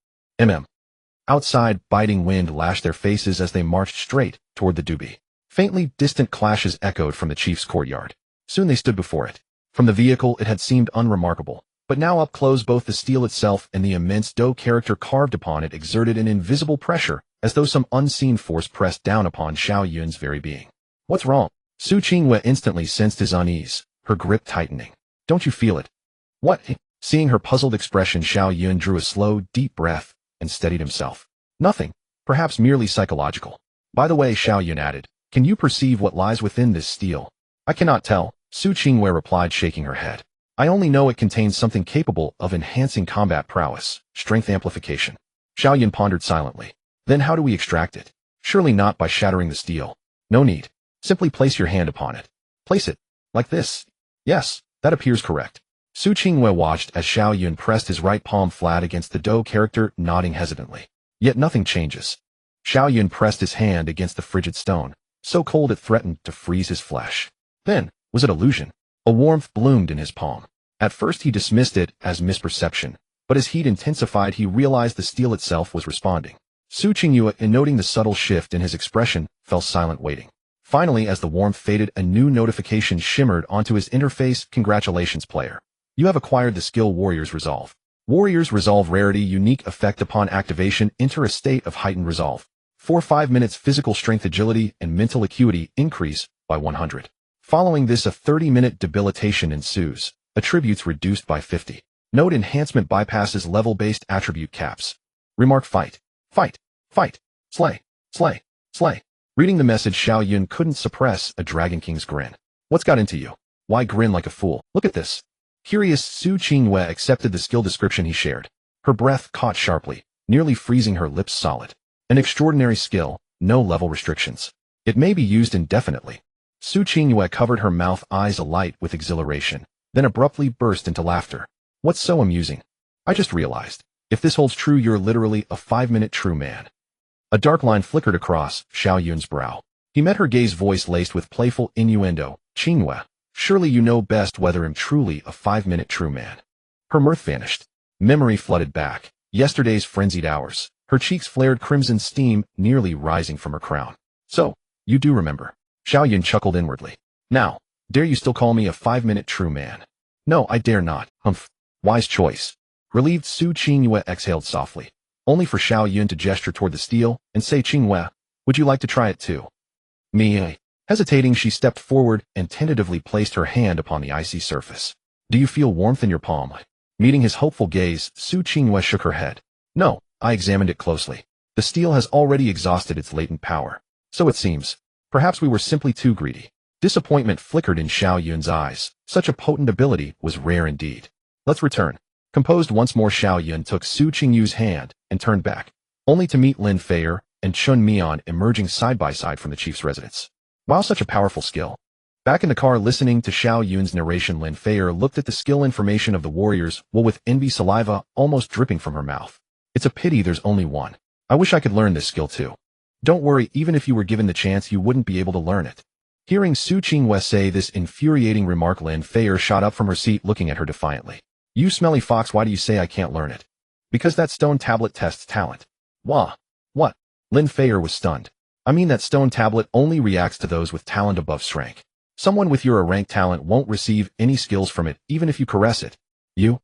Outside, biting wind lashed their faces as they marched straight toward the Dubi. Faintly distant clashes echoed from the chief's courtyard. Soon they stood before it. From the vehicle it had seemed unremarkable, but now up close both the stele itself and the immense Do character carved upon it exerted an invisible pressure, as though some unseen force pressed down upon Xiao Yun's very being. What's wrong? Su Qingwei instantly sensed his unease, her grip tightening. Don't you feel it? What? Seeing her puzzled expression, Xiao Yun drew a slow, deep breath and steadied himself. Nothing. Perhaps merely psychological. By the way, Xiao Yun added, can you perceive what lies within this stele? I cannot tell, Su Qingwei replied, shaking her head. I only know it contains something capable of enhancing combat prowess, strength amplification. Xiao Yun pondered silently. Then how do we extract it? Surely not by shattering the stele. No need. Simply place your hand upon it. Place it. Like this. Yes, that appears correct. Su Qingwei watched as Xiao Yun pressed his right palm flat against the Do character, nodding hesitantly. Yet nothing changes. Xiao Yun pressed his hand against the frigid stone, so cold it threatened to freeze his flesh. Then, was it illusion? A warmth bloomed in his palm. At first he dismissed it as misperception, but as heat intensified he realized the stele itself was responding. Su Qingwei, noting the subtle shift in his expression, fell silent, waiting. Finally, as the warmth faded, a new notification shimmered onto his interface. Congratulations, player. You have acquired the skill Warrior's Resolve. Warriors Resolve Rarity Unique Effect upon activation. Enter a state of heightened resolve. For 5 minutes, physical strength, agility, and mental acuity increase by 100. Following this, a 30-minute debilitation ensues. Attributes reduced by 50. Note: enhancement bypasses level-based attribute caps. Remark: fight, fight, fight, slay, slay, slay. Reading the message, Xiao Yun couldn't suppress a Dragon King's grin. What's got into you? Why grin like a fool? Look at this. Curious, Su Qingyue accepted the skill description he shared. Her breath caught sharply, nearly freezing her lips solid. An extraordinary skill, no level restrictions. It may be used indefinitely. Su Qingyue covered her mouth, eyes alight with exhilaration, then abruptly burst into laughter. What's so amusing? I just realized. If this holds true, you're literally a 5-minute true man. A dark line flickered across Xiao Yun's brow. He met her gaze, voice laced with playful innuendo. Qingyue, surely you know best whether I'm truly a 5-minute true man. Her mirth vanished. Memory flooded back. Yesterday's frenzied hours. Her cheeks flared crimson, steam nearly rising from her crown. So, you do remember. Xiao Yun chuckled inwardly. Now, dare you still call me a 5-minute true man? No, I dare not. Humph. Wise choice. Relieved, Su Qingyue exhaled softly, only for Xiao Yun to gesture toward the steel and say, Qingyue, would you like to try it too? Me? Hesitating, she stepped forward and tentatively placed her hand upon the icy surface. Do you feel warmth in your palm? Meeting his hopeful gaze, Su Qingyue shook her head. No, I examined it closely. The steel has already exhausted its latent power. So it seems. Perhaps we were simply too greedy. Disappointment flickered in Xiao Yun's eyes. Such a potent ability was rare indeed. Let's return. Composed once more, Xiao Yun took Su Qingyue's hand and turned back, only to meet Lin Feier and Chun Mian emerging side by side from the chief's residence. Wow, such a powerful skill. Back in the car, listening to Xiao Yun's narration, Lin Feier looked at the skill information of the warriors, while with envy, saliva almost dripping from her mouth. It's a pity there's only one. I wish I could learn this skill too. Don't worry, even if you were given the chance, you wouldn't be able to learn it. Hearing Su Qingyue say this infuriating remark, Lin Feier shot up from her seat, looking at her defiantly. You smelly fox, why do you say I can't learn it? Because that stone tablet tests talent. Wah. What? Lin Feier was stunned. I mean, that stone tablet only reacts to those with talent above rank. Someone with your rank talent won't receive any skills from it, even if you caress it. You?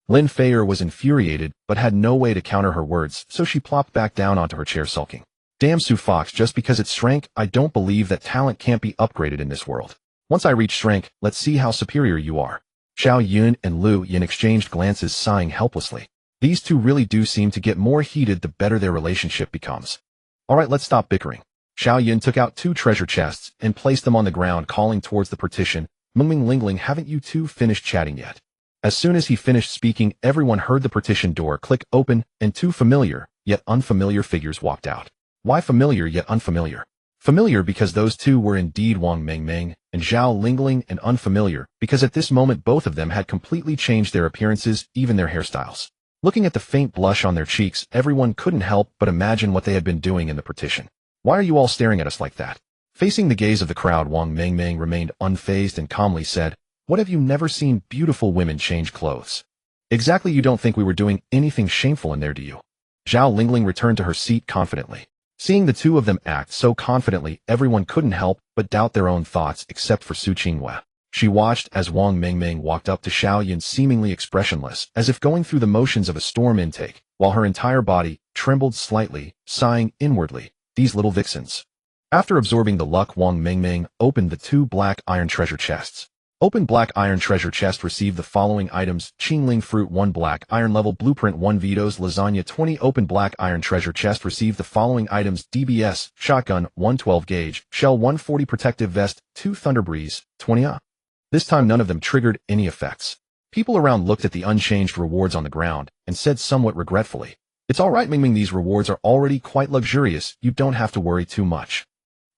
Lin Feier was infuriated, but had no way to counter her words, so she plopped back down onto her chair, sulking. Damn, Su Fox, just because it's rank, I don't believe that talent can't be upgraded in this world. Once I reach rank, let's see how superior you are. Xiao Yun and Lu Yin exchanged glances, sighing helplessly. These two really do seem to get more heated the better their relationship becomes. Alright, let's stop bickering. Xiao Yun took out 2 treasure chests and placed them on the ground, calling towards the partition. Mingming Lingling, haven't you two finished chatting yet? As soon as he finished speaking, everyone heard the partition door click open, and 2 familiar, yet unfamiliar figures walked out. Why familiar yet unfamiliar? Familiar because those two were indeed Wang Mengmeng and Zhao Lingling, and unfamiliar because at this moment both of them had completely changed their appearances, even their hairstyles. Looking at the faint blush on their cheeks, everyone couldn't help but imagine what they had been doing in the partition. Why are you all staring at us like that? Facing the gaze of the crowd, Wang Mengmeng remained unfazed and calmly said, What, have you never seen beautiful women change clothes? Exactly, you don't think we were doing anything shameful in there, do you? Zhao Lingling returned to her seat confidently. Seeing the two of them act so confidently, everyone couldn't help but doubt their own thoughts except for Su Qingyue. She watched as Wang Mengmeng walked up to Xiao Yun, seemingly expressionless, as if going through the motions of a storm intake, while her entire body trembled slightly, sighing inwardly, these little vixens. After absorbing the luck, Wang Mengmeng opened the 2 black iron treasure chests. Open black iron treasure chest, received the following items: Qingling fruit 1, black iron level blueprint 1, Vito's lasagna 20. Open black iron treasure chest, received the following items: DBS shotgun 112 gauge, shell 140, protective vest 2, thunder breeze 20. This time none of them triggered any effects. People around looked at the unchanged rewards on the ground and said somewhat regretfully, It's alright, Mingming, these rewards are already quite luxurious, you don't have to worry too much.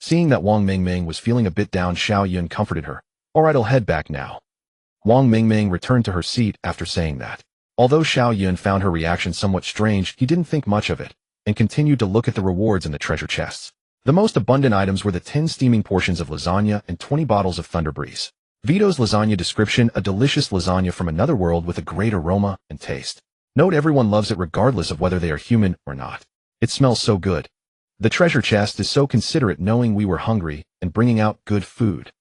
Seeing that Wang Mengmeng was feeling a bit down, Xiao Yun comforted her. Alright, I'll head back now. Wang Mengmeng returned to her seat after saying that. Although Xiao Yun found her reaction somewhat strange, he didn't think much of it, and continued to look at the rewards in the treasure chests. The most abundant items were the 10 steaming portions of lasagna and 20 bottles of thunder breeze. Vito's lasagna description: a delicious lasagna from another world with a great aroma and taste. Note: everyone loves it regardless of whether they are human or not. It smells so good. The treasure chest is so considerate, knowing we were hungry and bringing out good food.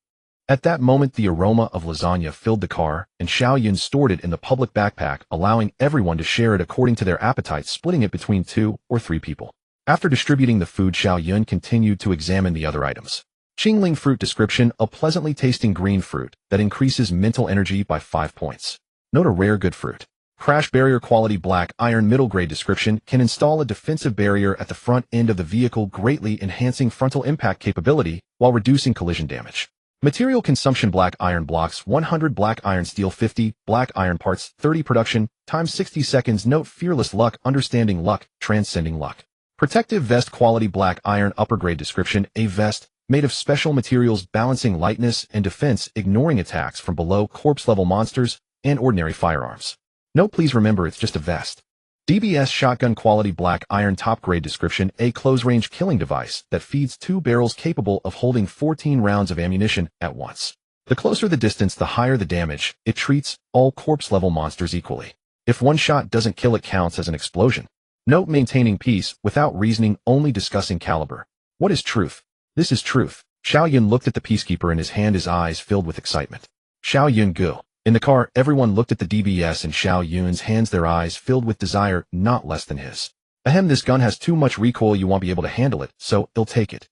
At that moment, the aroma of lasagna filled the car, and Xiao Yun stored it in the public backpack, allowing everyone to share it according to their appetites, splitting it between 2 or 3 people. After distributing the food, Xiao Yun continued to examine the other items. Qingling fruit description: a pleasantly tasting green fruit that increases mental energy by 5 points. Note: a rare good fruit. Crash barrier quality black iron middle grade description: can install a defensive barrier at the front end of the vehicle, greatly enhancing frontal impact capability while reducing collision damage. Material consumption: black iron blocks 100, black iron steel 50, black iron parts 30, production time 60 seconds. Note: fearless luck, understanding luck, transcending luck. Protective vest quality black iron upper grade description: a vest made of special materials balancing lightness and defense, ignoring attacks from below, corpse level monsters, and ordinary firearms. Note: please remember it's just a vest. DBS shotgun quality black iron top grade description: a close-range killing device that feeds 2 barrels capable of holding 14 rounds of ammunition at once. The closer the distance, the higher the damage. It treats all corpse-level monsters equally. If one shot doesn't kill, it counts as an explosion. Note: maintaining peace without reasoning, only discussing caliber. What is truth? This is truth. Xiao Yun looked at the peacekeeper in his hand, his eyes filled with excitement. Xiao Yun go. In the car, everyone looked at the DBS in Xiao Yun's hands, their eyes filled with desire, not less than his. Ahem, this gun has too much recoil, you won't be able to handle it, so he'll take it.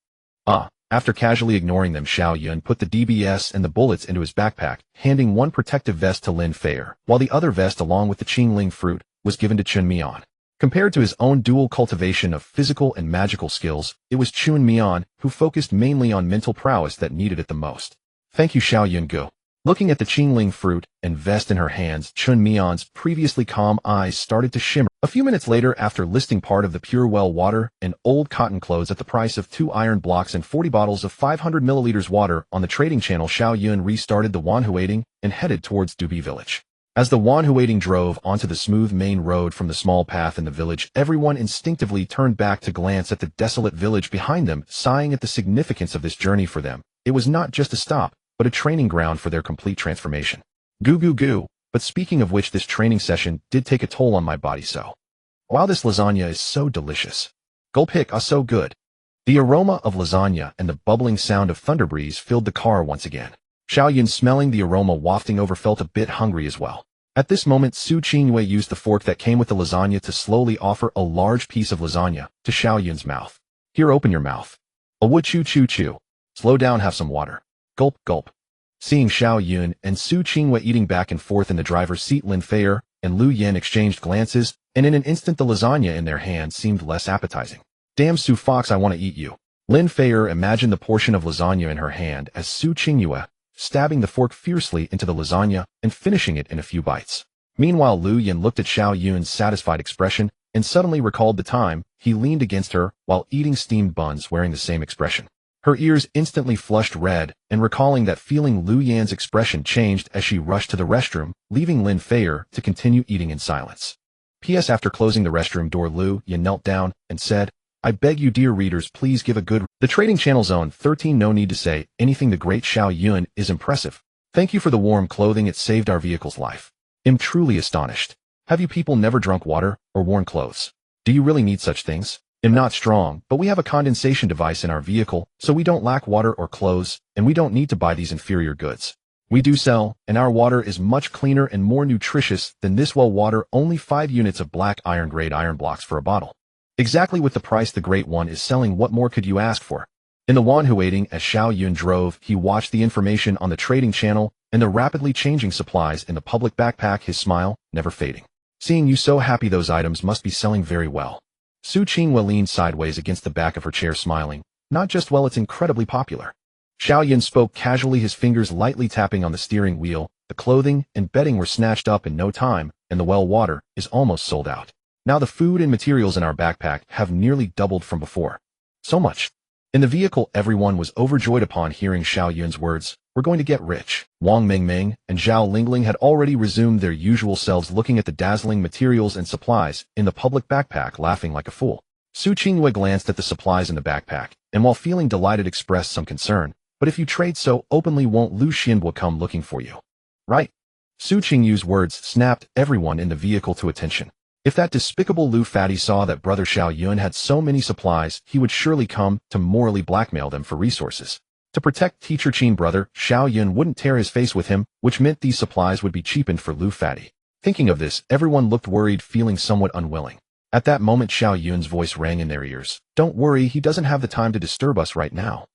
After casually ignoring them, Xiao Yun put the DBS and the bullets into his backpack, handing one protective vest to Lin Feier, while the other vest, along with the Qingling fruit, was given to Chun Mian. Compared to his own dual cultivation of physical and magical skills, it was Chun Mian who focused mainly on mental prowess that needed it the most. Thank you, Xiao Yun go. Looking at the Qingling fruit and vest in her hands, Chun Mian's previously calm eyes started to shimmer. A few minutes later, after listing part of the pure well water and old cotton clothes at the price of 2 iron blocks and 40 bottles of 500 milliliters water on the trading channel, Xiao Yun restarted the Wanhuating and headed towards Dubi village. As the Wanhuating drove onto the smooth main road from the small path in the village, everyone instinctively turned back to glance at the desolate village behind them, sighing at the significance of this journey for them. It was not just a stop, but a training ground for their complete transformation. Goo goo goo. But speaking of which, this training session did take a toll on my body, so. Wow, this lasagna is so delicious. Gulp hic, so good. The aroma of lasagna and the bubbling sound of thunder breeze filled the car once again. Xiao Yun, smelling the aroma wafting over, felt a bit hungry as well. At this moment, Su Qingyue used the fork that came with the lasagna to slowly offer a large piece of lasagna to Xiao Yun's mouth. Here, open your mouth. A would chew chew chew. Slow down, have some water. Gulp, gulp. Seeing Xiao Yun and Su Qingyue eating back and forth in the driver's seat, Lin Feier and Lu Yan exchanged glances, and in an instant the lasagna in their hands seemed less appetizing. Damn, Su Fox, I want to eat you. Lin Feier imagined the portion of lasagna in her hand as Su Qingyue, stabbing the fork fiercely into the lasagna and finishing it in a few bites. Meanwhile, Lu Yan looked at Xiao Yun's satisfied expression and suddenly recalled the time he leaned against her while eating steamed buns wearing the same expression. Her ears instantly flushed red, and recalling that feeling, Lu Yan's expression changed as she rushed to the restroom, leaving Lin Feier to continue eating in silence. P.S. After closing the restroom door, Lu Yan knelt down and said, I beg you, dear readers, please give a good... The Trading Channel Zone 13. No need to say anything, the great Xiao Yun is impressive. Thank you for the warm clothing, it saved our vehicle's life. Am truly astonished. Have you people never drunk water or worn clothes? Do you really need such things? Am not strong, but we have a condensation device in our vehicle, so we don't lack water or clothes, and we don't need to buy these inferior goods. We do sell, and our water is much cleaner and more nutritious than this well water, only 5 units of black iron grade iron blocks for a bottle. Exactly with the price the Great One is selling, what more could you ask for? In the Wanhuating, as Xiao Yun drove, he watched the information on the trading channel and the rapidly changing supplies in the public backpack, his smile never fading. Seeing you so happy, those items must be selling very well. Su Qingyue leaned sideways against the back of her chair, smiling. Not just well, it's incredibly popular. Xiao Yun spoke casually, his fingers lightly tapping on the steering wheel. The clothing and bedding were snatched up in no time, and the well water is almost sold out. Now the food and materials in our backpack have nearly doubled from before. So much. In the vehicle, everyone was overjoyed upon hearing Xiao Yun's words. We're going to get rich. Wang Mingming and Zhao Lingling had already resumed their usual selves, looking at the dazzling materials and supplies in the public backpack, laughing like a fool. Su Qingyue glanced at the supplies in the backpack, and while feeling delighted expressed some concern. But if you trade so openly, won't Lu Xianbo come looking for you? Right? Su Qingyue's words snapped everyone in the vehicle to attention. If that despicable Lu Fatty saw that brother Xiao Yun had so many supplies, he would surely come to morally blackmail them for resources. To protect Teacher Chin brother, Xiao Yun wouldn't tear his face with him, which meant these supplies would be cheapened for Lu Fatty. Thinking of this, everyone looked worried, feeling somewhat unwilling. At that moment Xiao Yun's voice rang in their ears. Don't worry, he doesn't have the time to disturb us right now.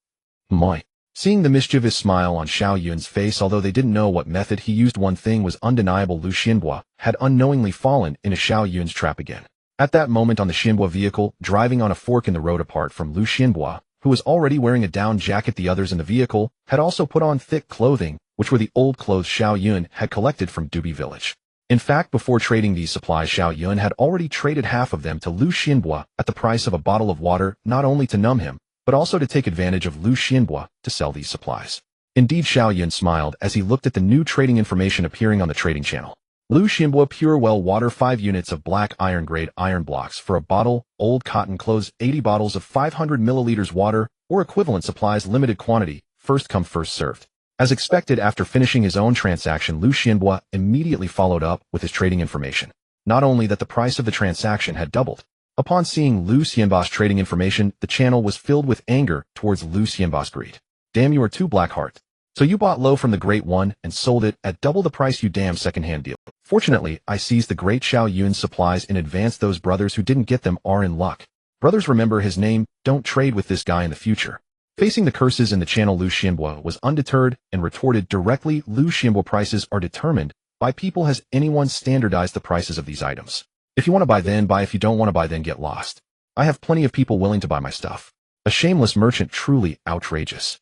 Moi. Seeing the mischievous smile on Xiao Yun's face, although they didn't know what method he used, one thing was undeniable: Lu Xianbua had unknowingly fallen into Xiao Yun's trap again. At that moment on the Xianbua vehicle, driving on a fork in the road apart from Lu Xianbua, who was already wearing a down jacket, the others in the vehicle had also put on thick clothing, which were the old clothes Xiao Yun had collected from Dubi village. In fact, before trading these supplies, Xiao Yun had already traded half of them to Lu Xianbua at the price of a bottle of water, not only to numb him, but also to take advantage of Lu Xianbua to sell these supplies. Indeed, Xiao Yun smiled as he looked at the new trading information appearing on the trading channel. Lu Xianbua pure well water 5 units of black iron grade iron blocks for a bottle, old cotton clothes 80 bottles of 500 milliliters water, or equivalent supplies, limited quantity, first come first served. As expected, after finishing his own transaction, Lu Xianbua immediately followed up with his trading information. Not only that, the price of the transaction had doubled. Upon seeing Lu Xianbua's trading information, the channel was filled with anger towards Lu Xianbua's greed. Damn, you are too black-heart. So you bought low from the Great One and sold it at double the price, you damn second-hand deal. Fortunately, I seized the Great Xiao Yun's supplies in advance. Those brothers who didn't get them are in luck. Brothers, remember his name, don't trade with this guy in the future. Facing the curses in the channel, Lu Xianbua was undeterred and retorted directly, Lu Xianbua, prices are determined by people. Has anyone standardized the prices of these items? If you want to buy, then buy. If you don't want to buy, then get lost. I have plenty of people willing to buy my stuff. A shameless merchant, truly outrageous.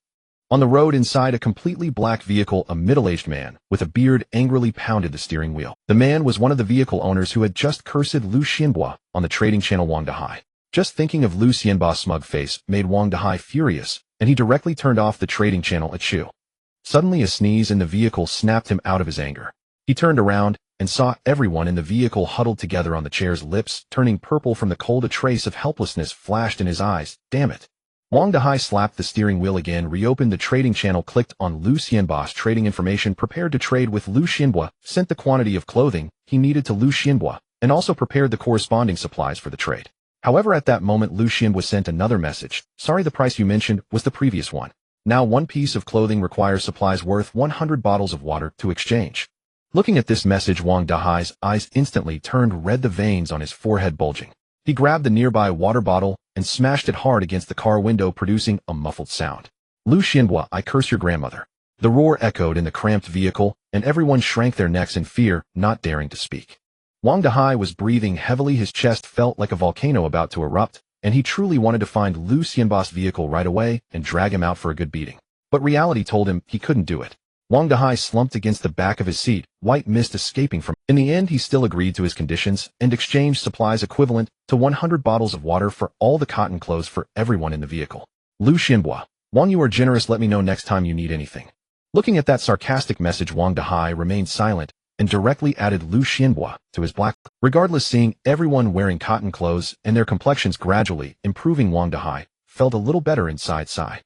On the road inside a completely black vehicle, a middle-aged man with a beard angrily pounded the steering wheel. The man was one of the vehicle owners who had just cursed Lu Xianbua on the trading channel Wang Dahai. Just thinking of Lu Xianbua's smug face made Wang Dahai furious, and he directly turned off the trading channel at Chu. Suddenly a sneeze in the vehicle snapped him out of his anger. He turned around and saw everyone in the vehicle huddled together on the chairs, lips turning purple from the cold. A trace of helplessness flashed in his eyes. Damn it. Wang Dahai slapped the steering wheel again, reopened the trading channel, clicked on Lu Xianbua's trading information, prepared to trade with Lu Xianbua, sent the quantity of clothing he needed to Lu Xianbua, and also prepared the corresponding supplies for the trade. However, at that moment Lu Xianbua sent another message. Sorry, the price you mentioned was the previous one. Now one piece of clothing requires supplies worth 100 bottles of water to exchange. Looking at this message, Wang Dahai's eyes instantly turned red, the veins on his forehead bulging. He grabbed the nearby water bottle and smashed it hard against the car window, producing a muffled sound. Lu Xianbua, I curse your grandmother. The roar echoed in the cramped vehicle, and everyone shrank their necks in fear, not daring to speak. Wang Dahai was breathing heavily. His chest felt like a volcano about to erupt, and he truly wanted to find Lu Xianbua's vehicle right away and drag him out for a good beating. But reality told him he couldn't do it. Wang Dahai slumped against the back of his seat, white mist escaping from him. In the end, he still agreed to his conditions and exchanged supplies equivalent to 100 bottles of water for all the cotton clothes for everyone in the vehicle. Lu Xianbua, Wang, you are generous. Let me know next time you need anything. Looking at that sarcastic message, Wang Dahai remained silent and directly added Lu Xianbua to his black. Regardless, seeing everyone wearing cotton clothes and their complexions gradually improving, Wang Dahai felt a little better inside. Sigh.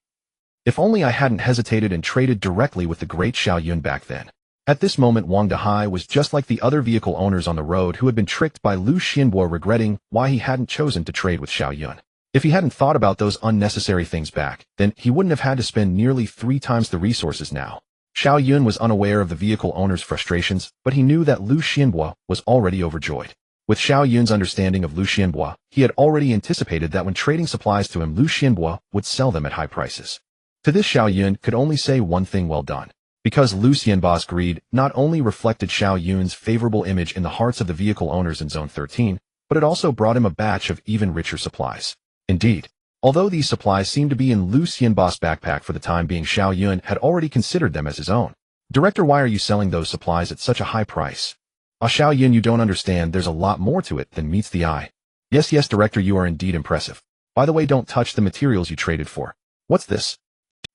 If only I hadn't hesitated and traded directly with the great Xiao Yun back then. At this moment, Wang Dahai was just like the other vehicle owners on the road who had been tricked by Lu Xianbua, regretting why he hadn't chosen to trade with Xiao Yun. If he hadn't thought about those unnecessary things back, then he wouldn't have had to spend nearly 3 times the resources now. Xiao Yun was unaware of the vehicle owner's frustrations, but he knew that Lu Xianbua was already overjoyed. With Xiao Yun's understanding of Lu Xianbua, he had already anticipated that when trading supplies to him, Lu Xianbua would sell them at high prices. To this, Xiao Yun could only say one thing: well done. Because Lu Xianbua's greed not only reflected Xiao Yun's favorable image in the hearts of the vehicle owners in Zone 13, but it also brought him a batch of even richer supplies. Indeed, although these supplies seemed to be in Lu Xianbua's backpack for the time being, Xiao Yun had already considered them as his own. Director, why are you selling those supplies at such a high price? Ah, Xiao Yun, you don't understand. There's a lot more to it than meets the eye. Yes, Director, you are indeed impressive. By the way, don't touch the materials you traded for. What's this?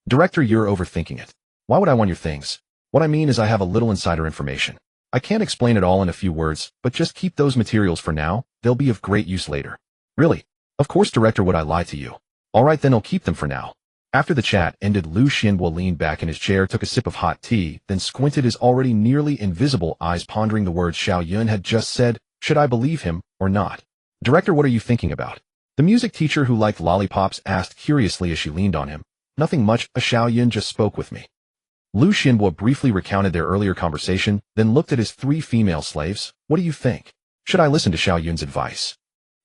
Director, you're overthinking it. Why would I want your things? What I mean is I have a little insider information. I can't explain it all in a few words, but just keep those materials for now. They'll be of great use later. Really? Of course, Director, would I lie to you? Alright, then I'll keep them for now. After the chat ended, Lu Xianbua leaned back in his chair, took a sip of hot tea, then squinted his already nearly invisible eyes, pondering the words Xiao Yun had just said. Should I believe him or not? Director, what are you thinking about? The music teacher who liked lollipops asked curiously as she leaned on him. Nothing much, Xiao Yun just spoke with me. Lu Xianbo briefly recounted their earlier conversation, then looked at his 3 female slaves. What do you think? Should I listen to Xiao Yun's advice?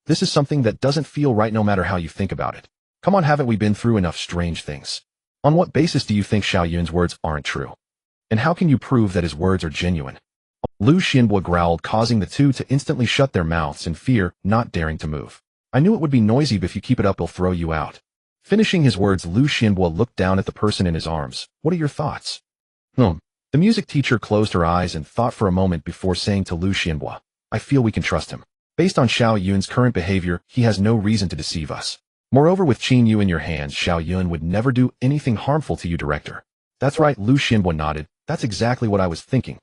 This is something that doesn't feel right no matter how you think about it. Come on, haven't we been through enough strange things? On what basis do you think Xiao Yun's words aren't true? And how can you prove that his words are genuine? Lu Xianbo growled, causing the 2 to instantly shut their mouths in fear, not daring to move. I knew it would be noisy, but if you keep it up, he'll throw you out. Finishing his words, Lu Xianbo looked down at the person in his arms. What are your thoughts? The music teacher closed her eyes and thought for a moment before saying to Lu Xianbo, I feel we can trust him. Based on Xiao Yun's current behavior, he has no reason to deceive us. Moreover, with Qin Yu in your hands, Xiao Yun would never do anything harmful to you, director. That's right, Lu Xianbo nodded. That's exactly what I was thinking.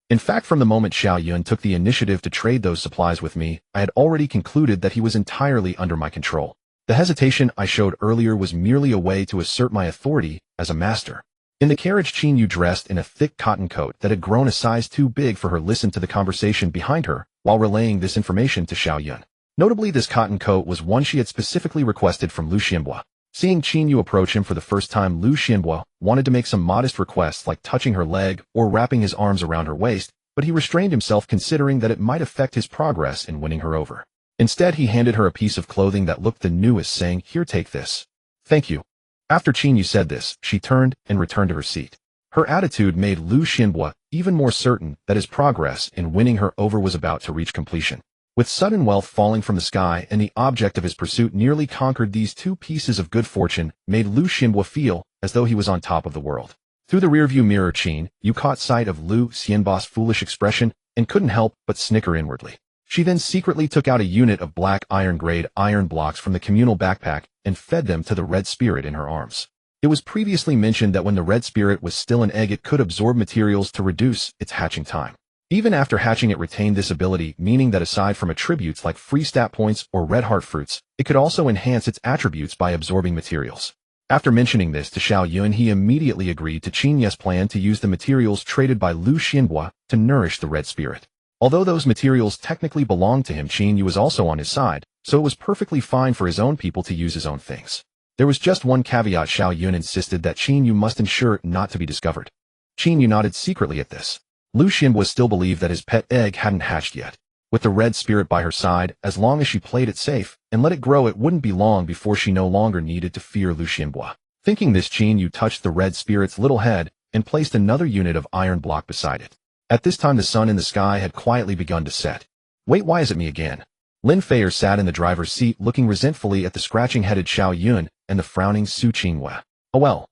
In fact, from the moment Xiao Yun took the initiative to trade those supplies with me, I had already concluded that he was entirely under my control. The hesitation I showed earlier was merely a way to assert my authority as a master. In the carriage, Qin Yu, dressed in a thick cotton coat that had grown a size too big for her, listened to the conversation behind her while relaying this information to Xiao Yun. Notably, this cotton coat was one she had specifically requested from Lu Xianbo. Seeing Qin Yu approach him for the first time, Lu Xianbo wanted to make some modest requests like touching her leg or wrapping his arms around her waist, but he restrained himself, considering that it might affect his progress in winning her over. Instead, he handed her a piece of clothing that looked the newest, saying, Here, take this. Thank you. After Qin Yu said this, she turned and returned to her seat. Her attitude made Lu Xianbo even more certain that his progress in winning her over was about to reach completion. With sudden wealth falling from the sky and the object of his pursuit nearly conquered, these 2 pieces of good fortune made Lu Xianbo feel as though he was on top of the world. Through the rearview mirror, Qin Yu caught sight of Lu Xianbo's foolish expression and couldn't help but snicker inwardly. She then secretly took out a unit of black iron-grade iron blocks from the communal backpack and fed them to the red spirit in her arms. It was previously mentioned that when the red spirit was still an egg, it could absorb materials to reduce its hatching time. Even after hatching, it retained this ability, meaning that aside from attributes like free stat points or red heart fruits, it could also enhance its attributes by absorbing materials. After mentioning this to Xiao Yun, he immediately agreed to Qin Yu's plan to use the materials traded by Lu Xianbo to nourish the red spirit. Although those materials technically belonged to him, Qin Yu was also on his side, so it was perfectly fine for his own people to use his own things. There was just one caveat: Xiao Yun insisted that Qin Yu must ensure it not to be discovered. Qin Yu nodded secretly at this. Lu Xianbo still believed that his pet egg hadn't hatched yet. With the red spirit by her side, as long as she played it safe and let it grow, it wouldn't be long before she no longer needed to fear Lu Xianbo. Thinking this, Qin Yu touched the red spirit's little head and placed another unit of iron block beside it. At this time, the sun in the sky had quietly begun to set. Wait, why is it me again? Lin Feier sat in the driver's seat, looking resentfully at the scratching-headed Xiao Yun and the frowning Su Qingwei. Oh well.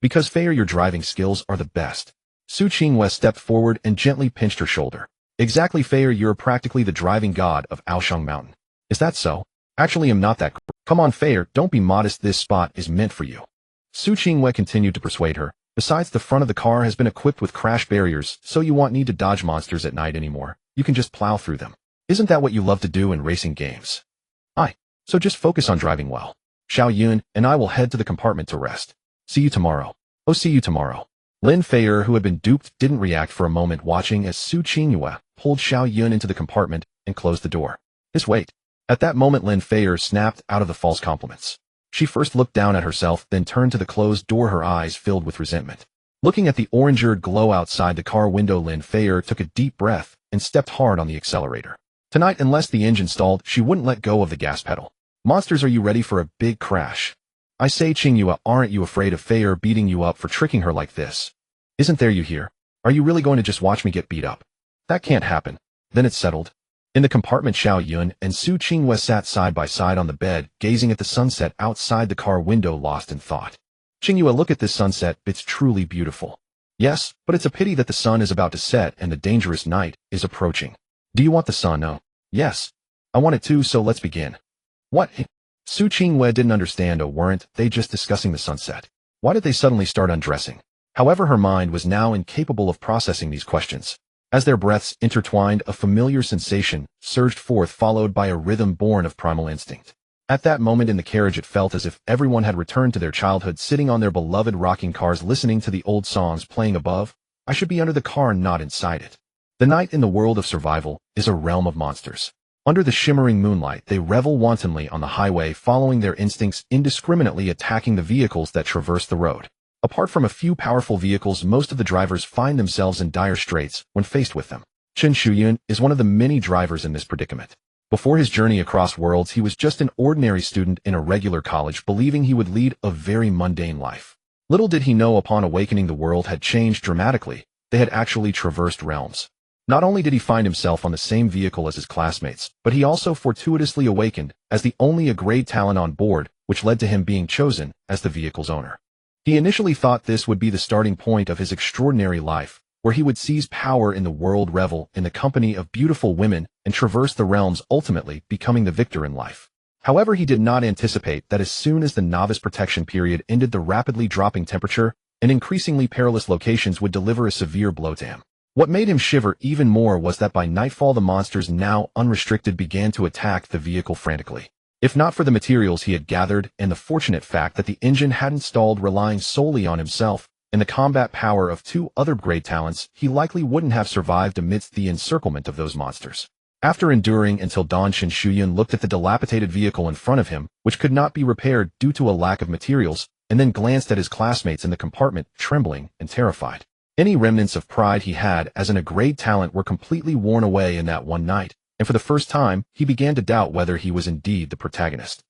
Because Feier, your driving skills are the best. Su Qingwei stepped forward and gently pinched her shoulder. Exactly, Feier, you're practically the driving god of Aoshang Mountain. Is that so? Actually, I'm not that. Come on, Feier, don't be modest, this spot is meant for you. Su Qingwei continued to persuade her. Besides, the front of the car has been equipped with crash barriers, so you won't need to dodge monsters at night anymore. You can just plow through them. Isn't that what you love to do in racing games? Aye. So just focus on driving well. Xiao Yun and I will head to the compartment to rest. See you tomorrow. Oh, see you tomorrow. Lin Feier, who had been duped, didn't react for a moment, watching as Su Qingwei pulled Xiao Yun into the compartment and closed the door. Just wait. At that moment, Lin Feier snapped out of the false compliments. She first looked down at herself, then turned to the closed door, her eyes filled with resentment. Looking at the orange-eared glow outside the car window, Lin Feier took a deep breath and stepped hard on the accelerator. Tonight, unless the engine stalled, she wouldn't let go of the gas pedal. Monsters, are you ready for a big crash? I say, Qingyu, aren't you afraid of Feier beating you up for tricking her like this? Isn't there, you hear? Are you really going to just watch me get beat up? That can't happen. Then it's settled. In the compartment, Xiao Yun and Su Qingwei sat side by side on the bed, gazing at the sunset outside the car window, lost in thought. Qingyu, look at this sunset, it's truly beautiful. Yes, but it's a pity that the sun is about to set and the dangerous night is approaching. Do you want the sun? No. Yes. I want it too, so let's begin. What? Su Qingwei didn't understand. Oh, weren't they just discussing the sunset? Why did they suddenly start undressing? However, her mind was now incapable of processing these questions. As their breaths intertwined, a familiar sensation surged forth, followed by a rhythm born of primal instinct. At that moment in the carriage, it felt as if everyone had returned to their childhood, sitting on their beloved rocking cars, listening to the old songs playing above. I should be under the car, not inside it. The night in the world of survival is a realm of monsters. Under the shimmering moonlight, they revel wantonly on the highway, following their instincts, indiscriminately attacking the vehicles that traverse the road. Apart from a few powerful vehicles, most of the drivers find themselves in dire straits when faced with them. Xiao Yun is one of the many drivers in this predicament. Before his journey across worlds, he was just an ordinary student in a regular college, believing he would lead a very mundane life. Little did he know, upon awakening, the world had changed dramatically. They had actually traversed realms. Not only did he find himself on the same vehicle as his classmates, but he also fortuitously awakened as the only grade talent on board, which led to him being chosen as the vehicle's owner. He initially thought this would be the starting point of his extraordinary life, where he would seize power in the world, revel in the company of beautiful women, and traverse the realms, ultimately becoming the victor in life. However, he did not anticipate that as soon as the novice protection period ended, the rapidly dropping temperature and increasingly perilous locations would deliver a severe blow to him. What made him shiver even more was that by nightfall the monsters, now unrestricted, began to attack the vehicle frantically. If not for the materials he had gathered and the fortunate fact that the engine hadn't stalled, relying solely on himself and the combat power of two other grade talents, he likely wouldn't have survived amidst the encirclement of those monsters. After enduring until dawn, Xiao Yun looked at the dilapidated vehicle in front of him, which could not be repaired due to a lack of materials, and then glanced at his classmates in the compartment, trembling and terrified. Any remnants of pride he had as a grade talent were completely worn away in that one night, and for the first time, he began to doubt whether he was indeed the protagonist.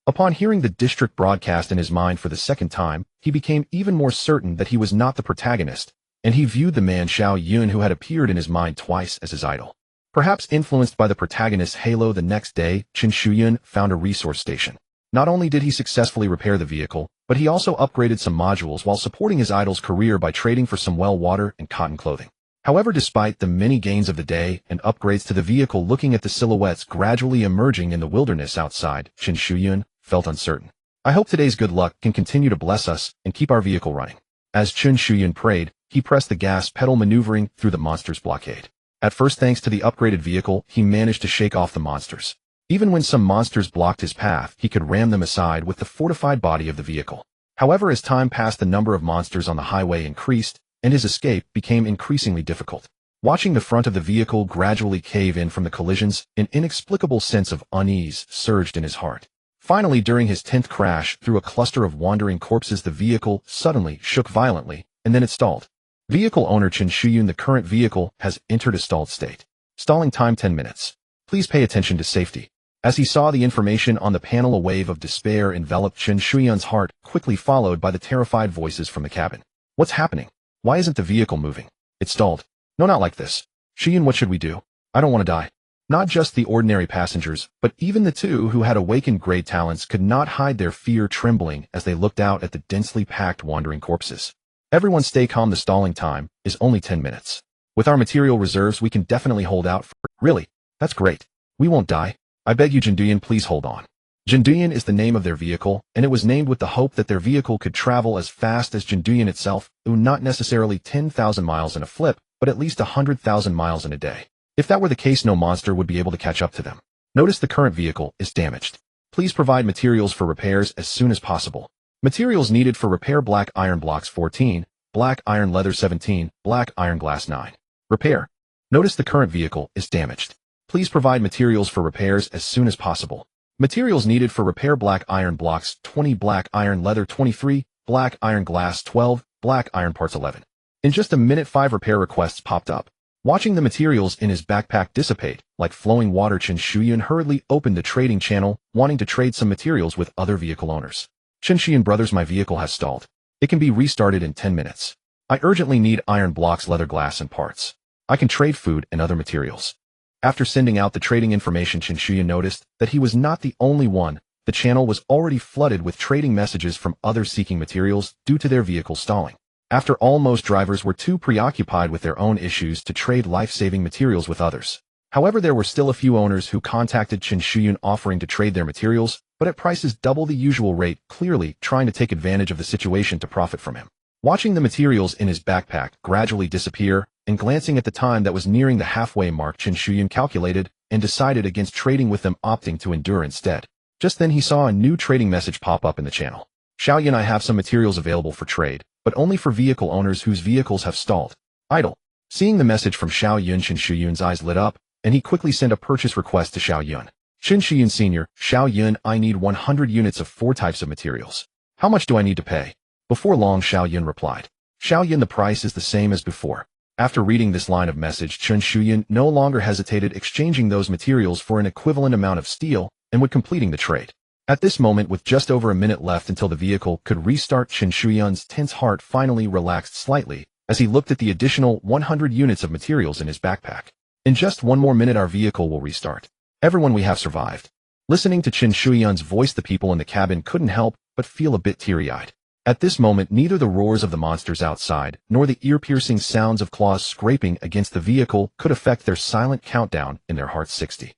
Upon hearing the district broadcast in his mind for the second time, he became even more certain that he was not the protagonist, and he viewed the man Xiao Yun who had appeared in his mind twice as his idol. Perhaps influenced by the protagonist's halo, the next day, Xiao Yun found a resource station. Not only did he successfully repair the vehicle, but he also upgraded some modules while supporting his idol's career by trading for some well water and cotton clothing. However, despite the many gains of the day and upgrades to the vehicle, looking at the silhouettes gradually emerging in the wilderness outside, Xiao Yun felt uncertain. I hope today's good luck can continue to bless us and keep our vehicle running. As Xiao Yun prayed, he pressed the gas pedal, maneuvering through the monster's blockade. At first, thanks to the upgraded vehicle, he managed to shake off the monsters. Even when some monsters blocked his path, he could ram them aside with the fortified body of the vehicle. However, as time passed, the number of monsters on the highway increased, and his escape became increasingly difficult. Watching the front of the vehicle gradually cave in from the collisions, an inexplicable sense of unease surged in his heart. Finally, during his 10th crash through a cluster of wandering corpses, the vehicle suddenly shook violently, and then it stalled. Vehicle owner Xiao Yun, the current vehicle has entered a stalled state. Stalling time 10 minutes. Please pay attention to safety. As he saw the information on the panel, a wave of despair enveloped Xiao Yun's heart, quickly followed by the terrified voices from the cabin. What's happening? Why isn't the vehicle moving? It stalled. No, not like this. Xiao Yun, what should we do? I don't want to die. Not just the ordinary passengers, but even the two who had awakened grade talents could not hide their fear, trembling as they looked out at the densely packed wandering corpses. Everyone stay calm, the stalling time is only 10 minutes. With our material reserves, we can definitely hold out for— Really? That's great. We won't die. I beg you, Jinduyan, please hold on. Jinduyan is the name of their vehicle, and it was named with the hope that their vehicle could travel as fast as Jinduyan itself, not necessarily 10,000 miles in a flip, but at least 100,000 miles in a day. If that were the case, no monster would be able to catch up to them. Notice the current vehicle is damaged. Please provide materials for repairs as soon as possible. Materials needed for repair: black iron blocks 14, black iron leather 17, black iron glass 9. Repair. Notice the current vehicle is damaged. Please provide materials for repairs as soon as possible. Materials needed for repair: black iron blocks 20, black iron leather 23, black iron glass 12, black iron parts 11. In just a minute, 5 repair requests popped up. Watching the materials in his backpack dissipate like flowing water, Xiao Yun hurriedly opened the trading channel, wanting to trade some materials with other vehicle owners. Xiao brothers, my vehicle has stalled. It can be restarted in 10 minutes. I urgently need iron blocks, leather, glass, and parts. I can trade food and other materials. After sending out the trading information, Xiao noticed that he was not the only one. The channel was already flooded with trading messages from others seeking materials due to their vehicle stalling. After all, most drivers were too preoccupied with their own issues to trade life-saving materials with others. However, there were still a few owners who contacted Xiao offering to trade their materials, but at prices double the usual rate, clearly trying to take advantage of the situation to profit from him. Watching the materials in his backpack gradually disappear, and glancing at the time that was nearing the halfway mark, Xiao calculated and decided against trading with them, opting to endure instead. Just then he saw a new trading message pop up in the channel. Xiao Yun, I have some materials available for trade, but only for vehicle owners whose vehicles have stalled. Idle. Seeing the message from Xiao Yun, Xiao's eyes lit up, and he quickly sent a purchase request to Xiao Yun. Xiao Yun Sr., Xiao Yun, I need 100 units of 4 types of materials. How much do I need to pay? Before long, Xiao Yun replied. Xiao Yun, the price is the same as before. After reading this line of message, Xiao Yun no longer hesitated, exchanging those materials for an equivalent amount of steel and would completing the trade. At this moment, with just over a minute left until the vehicle could restart, Xiao Yun's tense heart finally relaxed slightly as he looked at the additional 100 units of materials in his backpack. In just one more minute, our vehicle will restart. Everyone, we have survived. Listening to Xiao Yun's voice, the people in the cabin couldn't help but feel a bit teary-eyed. At this moment, neither the roars of the monsters outside nor the ear-piercing sounds of claws scraping against the vehicle could affect their silent countdown in their hearts. 60,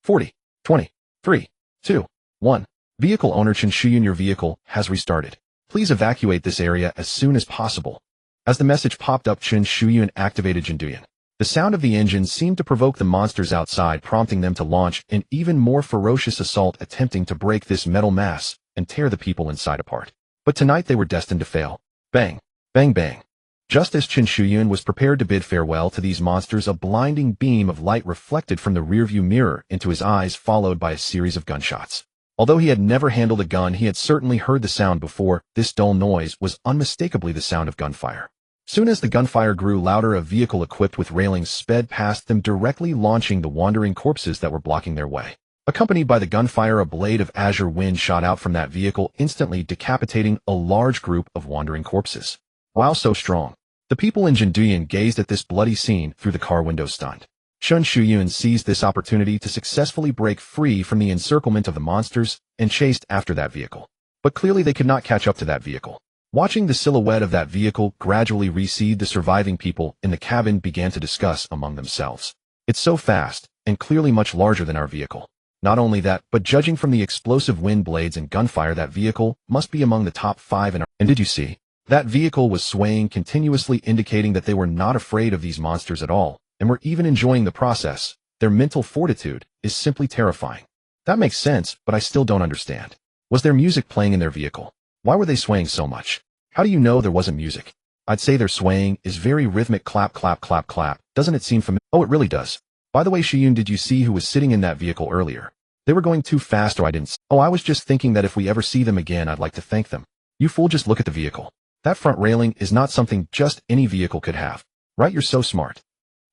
40, 20, 3, 2, 1. Vehicle owner Xiao Yun, your vehicle has restarted. Please evacuate this area as soon as possible. As the message popped up, Xiao Yun activated Jinduyan. The sound of the engine seemed to provoke the monsters outside, prompting them to launch an even more ferocious assault, attempting to break this metal mass and tear the people inside apart. But tonight they were destined to fail. Bang! Bang bang! Just as Xiao Yun was prepared to bid farewell to these monsters, a blinding beam of light reflected from the rearview mirror into his eyes, followed by a series of gunshots. Although he had never handled a gun, he had certainly heard the sound before. This dull noise was unmistakably the sound of gunfire. Soon as the gunfire grew louder, a vehicle equipped with railings sped past them, directly launching the wandering corpses that were blocking their way. Accompanied by the gunfire, a blade of azure wind shot out from that vehicle, instantly decapitating a large group of wandering corpses. Wow, so strong. The people in Jinduyan gazed at this bloody scene through the car window, stunned. Xiao Yun seized this opportunity to successfully break free from the encirclement of the monsters and chased after that vehicle. But clearly they could not catch up to that vehicle. Watching the silhouette of that vehicle gradually recede, the surviving people in the cabin began to discuss among themselves. It's so fast, and clearly much larger than our vehicle. Not only that, but judging from the explosive wind blades and gunfire, that vehicle must be among the top 5 in our— And did you see? That vehicle was swaying continuously, indicating that they were not afraid of these monsters at all, and were even enjoying the process. Their mental fortitude is simply terrifying. That makes sense, but I still don't understand. Was there music playing in their vehicle? Why were they swaying so much? How do you know there wasn't music? I'd say their swaying is very rhythmic. Clap, clap, clap, clap. Doesn't it seem familiar? Oh, it really does. By the way, Xiao Yun, did you see who was sitting in that vehicle earlier? They were going too fast, or I didn't. Oh, I was just thinking that if we ever see them again, I'd like to thank them. You fool, just look at the vehicle. That front railing is not something just any vehicle could have. Right, you're so smart.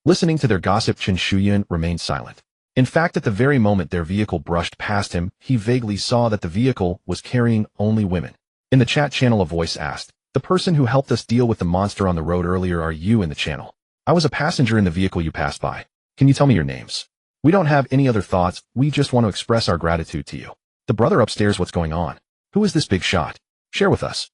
Listening to their gossip, Xiao Yun remained silent. In fact, at the very moment their vehicle brushed past him, he vaguely saw that the vehicle was carrying only women. In the chat channel, a voice asked, "The person who helped us deal with the monster on the road earlier, are you in the channel? I was a passenger in the vehicle you passed by. Can you tell me your names? We don't have any other thoughts, we just want to express our gratitude to you." The brother upstairs, what's going on? Who is this big shot? Share with us.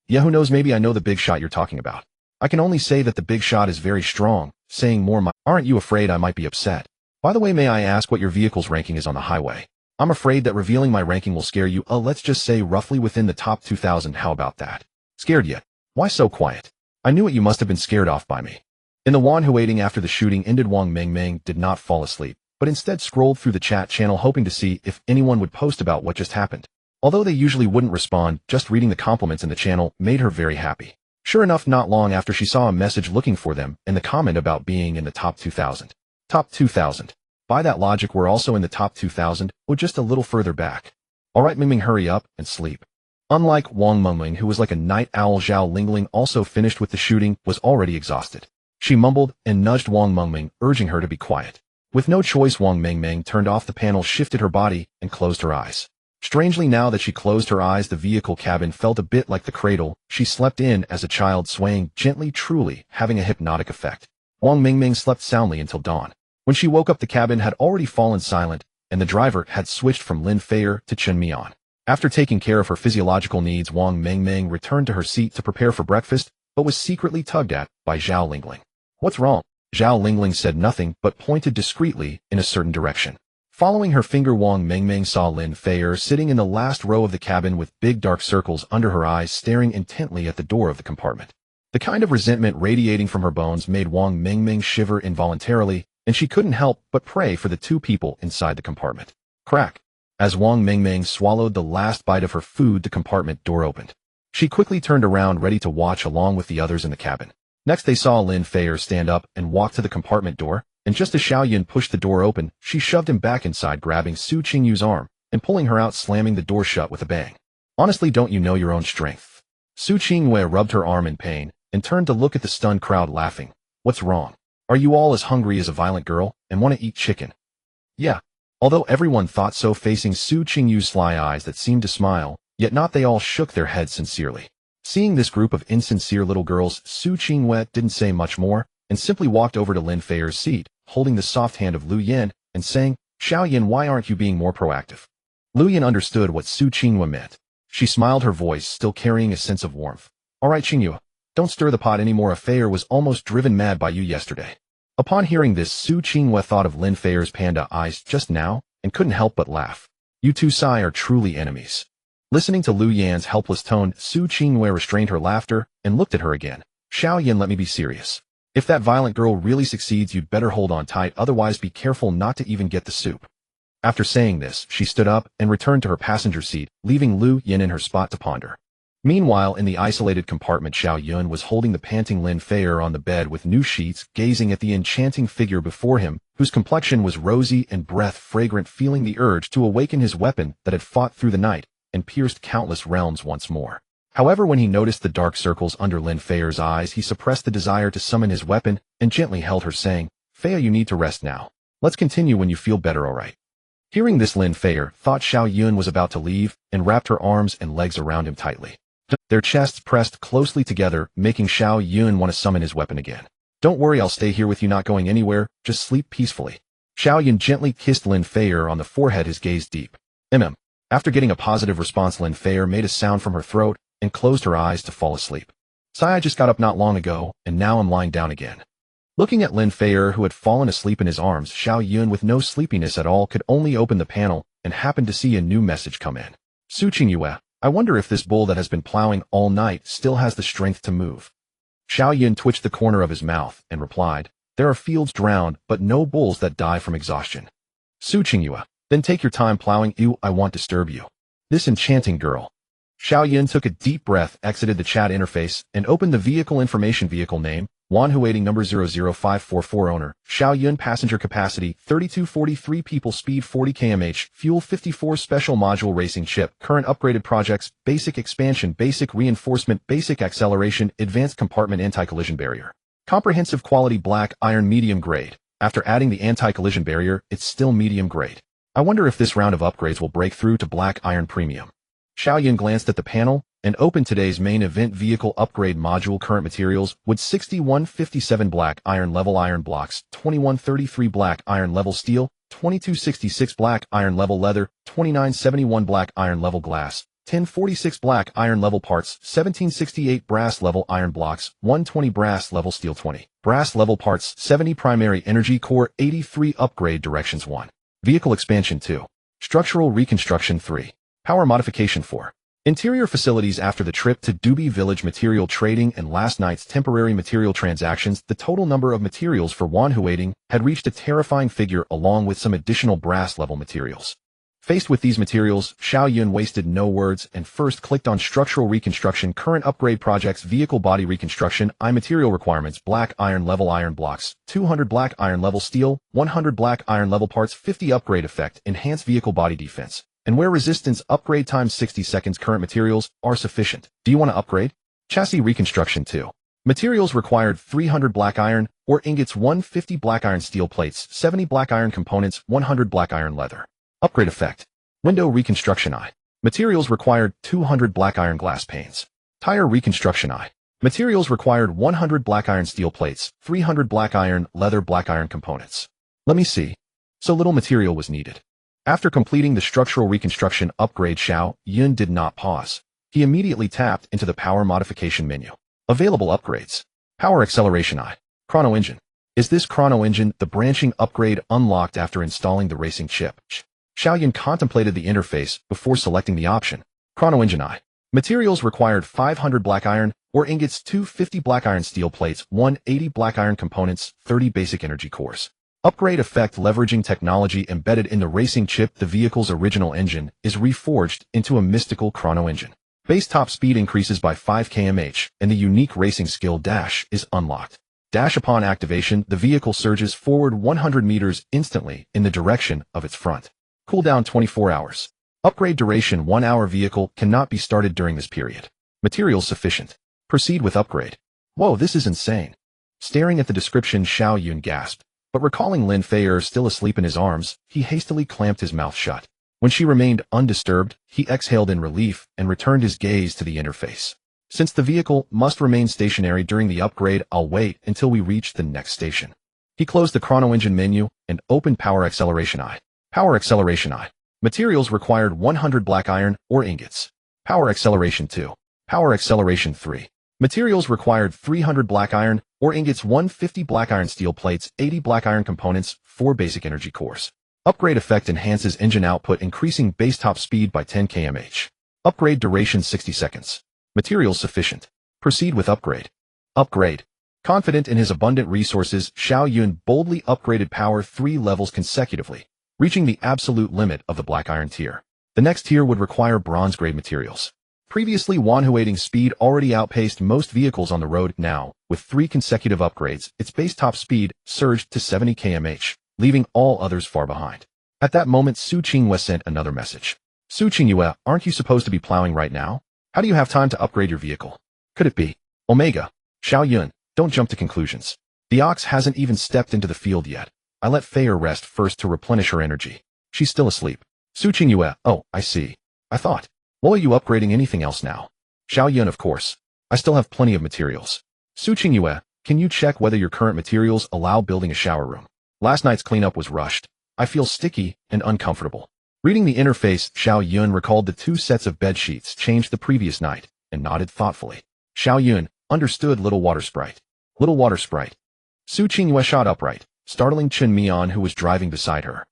Yeah, who knows, maybe I know the big shot you're talking about. I can only say that the big shot is very strong, saying more. Aren't you afraid I might be upset? By the way, may I ask what your vehicle's ranking is on the highway? I'm afraid that revealing my ranking will scare you. Let's just say roughly within the top 2,000. How about that? Scared yet? Why so quiet? I knew it, you must have been scared off by me. In the Wan waiting after the shooting ended, Wang Mengmeng did not fall asleep, but instead scrolled through the chat channel, hoping to see if anyone would post about what just happened. Although they usually wouldn't respond, just reading the compliments in the channel made her very happy. Sure enough, not long after, she saw a message looking for them and the comment about being in the top 2,000. Top 2,000. By that logic, we're also in the top 2,000, or just a little further back. Alright, Mingming, hurry up and sleep. Unlike Wang Mengming, who was like a night owl, Zhao Lingling, also finished with the shooting, was already exhausted. She mumbled and nudged Wang Mengming, urging her to be quiet. With no choice, Wang Mengming turned off the panel, shifted her body, and closed her eyes. Strangely, now that she closed her eyes, the vehicle cabin felt a bit like the cradle she slept in as a child, swaying gently, truly having a hypnotic effect. Wang Mengming slept soundly until dawn. When she woke up, the cabin had already fallen silent, and the driver had switched from Lin Feier to Chen Mian. After taking care of her physiological needs, Wang Mengming returned to her seat to prepare for breakfast, but was secretly tugged at by Zhao Lingling. What's wrong? Zhao Lingling said nothing, but pointed discreetly in a certain direction. Following her finger, Wang Mengming saw Lin Feier sitting in the last row of the cabin with big dark circles under her eyes, staring intently at the door of the compartment. The kind of resentment radiating from her bones made Wang Mengming shiver involuntarily, and she couldn't help but pray for the two people inside the compartment. Crack! As Wang Mengming swallowed the last bite of her food, the compartment door opened. She quickly turned around, ready to watch along with the others in the cabin. Next, they saw Lin Feier stand up and walk to the compartment door, and just as Xiao Yun pushed the door open, she shoved him back inside, grabbing Su Qingyu's arm and pulling her out, slamming the door shut with a bang. Honestly, don't you know your own strength? Su Qingyue rubbed her arm in pain and turned to look at the stunned crowd, laughing. What's wrong? Are you all as hungry as a violent girl and want to eat chicken? Yeah. Although everyone thought so, facing Su Qingyu's sly eyes that seemed to smile, yet not, they all shook their heads sincerely. Seeing this group of insincere little girls, Su Qingyue didn't say much more and simply walked over to Lin Feier's seat, holding the soft hand of Lu Yin and saying, Xiao Yun, why aren't you being more proactive? Lu Yin understood what Su Qingyue meant. She smiled, her voice still carrying a sense of warmth. All right, Qingyue, don't stir the pot anymore. Feier was almost driven mad by you yesterday. Upon hearing this, Su Qingyue thought of Lin Feier's panda eyes just now and couldn't help but laugh. You two Sai are truly enemies. Listening to Lu Yan's helpless tone, Su Qingyue restrained her laughter and looked at her again. Xiao Yun, let me be serious. If that violent girl really succeeds, you'd better hold on tight, otherwise be careful not to even get the soup. After saying this, she stood up and returned to her passenger seat, leaving Lu Yin in her spot to ponder. Meanwhile, in the isolated compartment, Xiao Yun was holding the panting Lin Feier on the bed with new sheets, gazing at the enchanting figure before him, whose complexion was rosy and breath fragrant, feeling the urge to awaken his weapon that had fought through the night and pierced countless realms once more. However, when he noticed the dark circles under Lin Feier's eyes, he suppressed the desire to summon his weapon and gently held her, saying, Feier, you need to rest now. Let's continue when you feel better, alright? Hearing this, Lin Feier thought Xiao Yun was about to leave and wrapped her arms and legs around him tightly. Their chests pressed closely together, making Xiao Yun want to summon his weapon again. Don't worry, I'll stay here with you, not going anywhere, just sleep peacefully. Xiao Yun gently kissed Lin Feier on the forehead, his gaze deep. After getting a positive response, Lin Feier made a sound from her throat and closed her eyes to fall asleep. I just got up not long ago, and now I'm lying down again. Looking at Lin Feier, who had fallen asleep in his arms, Xiao Yun, with no sleepiness at all, could only open the panel and happened to see a new message come in. Su Qingyue, I wonder if this bull that has been plowing all night still has the strength to move. Xiao Yun twitched the corner of his mouth and replied, There are fields drowned, but no bulls that die from exhaustion. Su Qingyue, then take your time plowing. I won't disturb you. This enchanting girl. Xiao Yun took a deep breath, exited the chat interface, and opened the vehicle information. Vehicle name, Wanhu waiting number 00544 owner, Xiao Yun, passenger capacity 3243 people, speed 40 km/h, fuel 54, special module racing chip, current upgraded projects, basic expansion, basic reinforcement, basic acceleration, advanced compartment, anti-collision barrier. Comprehensive quality, black iron, medium grade. After adding the anti-collision barrier, it's still medium grade. I wonder if this round of upgrades will break through to black iron premium. Xiao Yun glanced at the panel and opened today's main event vehicle upgrade module. Current materials, wood 6157 black iron level iron blocks, 2133 black iron level steel, 2266 black iron level leather, 2971 black iron level glass, 1046 black iron level parts, 1768 brass level iron blocks, 120 brass level steel, 20 brass level parts, 70 primary energy core, 83 upgrade directions. 1. Vehicle expansion. 2. Structural reconstruction. 3. Power modification. 4. Interior facilities. After the trip to Dubi Village material trading and last night's temporary material transactions, the total number of materials for Wanhuating had reached a terrifying figure, along with some additional brass level materials. Faced with these materials, Xiao Yun wasted no words and first clicked on structural reconstruction, current upgrade projects, vehicle body reconstruction, material requirements, black iron level iron blocks, 200 black iron level steel, 100 black iron level parts, 50 upgrade effect, enhanced vehicle body defense, and wear resistance, upgrade time 60 seconds. Current materials are sufficient. Do you want to upgrade? Chassis reconstruction. 2. Materials required 300 black iron or ingots, 150 black iron steel plates, 70 black iron components, 100 black iron leather. Upgrade effect. Window reconstruction. Materials required 200 black iron glass panes. Tire reconstruction. Materials required 100 black iron steel plates, 300 black iron leather, black iron components. Let me see. So little material was needed. After completing the structural reconstruction upgrade, Xiao Yun did not pause. He immediately tapped into the power modification menu. Available upgrades. Power acceleration. Chrono engine. Is this chrono engine the branching upgrade unlocked after installing the racing chip? Xiao Yun contemplated the interface before selecting the option. Chrono engine. Materials required 500 black iron or ingots, 250 black iron steel plates, 180 black iron components, 30 basic energy cores. Upgrade effect. Leveraging technology embedded in the racing chip, the vehicle's original engine is reforged into a mystical chrono engine. Base top speed increases by 5 km/h, and the unique racing skill dash is unlocked. Dash upon activation, the vehicle surges forward 100 meters instantly in the direction of its front. Cooldown 24 hours. Upgrade duration 1 hour. Vehicle cannot be started during this period. Materials sufficient. Proceed with upgrade. Whoa, this is insane. Staring at the description, Xiao Yun gasped, but recalling Lin Fei still asleep in his arms, he hastily clamped his mouth shut. When she remained undisturbed, he exhaled in relief and returned his gaze to the interface. Since the vehicle must remain stationary during the upgrade, I'll wait until we reach the next station. He closed the chrono engine menu and opened Power Acceleration I. Power Acceleration I. Materials required 100 black iron or ingots. Power Acceleration 2. Power Acceleration 3. Materials required 300 black iron or ingots, 150 black iron steel plates, 80 black iron components, 4 basic energy cores. Upgrade effect enhances engine output, increasing base top speed by 10 km/h. Upgrade duration 60 seconds. Materials sufficient. Proceed with upgrade. Upgrade. Confident in his abundant resources, Xiao Yun boldly upgraded power 3 levels consecutively, reaching the absolute limit of the black iron tier. The next tier would require bronze-grade materials. Previously, Wanhuating's speed already outpaced most vehicles on the road. Now, with 3 consecutive upgrades, its base top speed surged to 70 km/h, leaving all others far behind. At that moment, Su Qingyue sent another message. Su Qingyue, aren't you supposed to be plowing right now? How do you have time to upgrade your vehicle? Could it be Omega? Xiao Yun, don't jump to conclusions. The ox hasn't even stepped into the field yet. I let Fei rest first to replenish her energy. She's still asleep. Su Qingyue, oh, I see. I thought. Well, are you upgrading anything else now? Xiao Yun, of course. I still have plenty of materials. Su Qingyue, can you check whether your current materials allow building a shower room? Last night's cleanup was rushed. I feel sticky and uncomfortable. Reading the interface, Xiao Yun recalled the 2 sets of bed sheets changed the previous night and nodded thoughtfully. Xiao Yun, understood, little water sprite. Little water sprite. Su Qingyue shot upright, startling Chen Mian, who was driving beside her.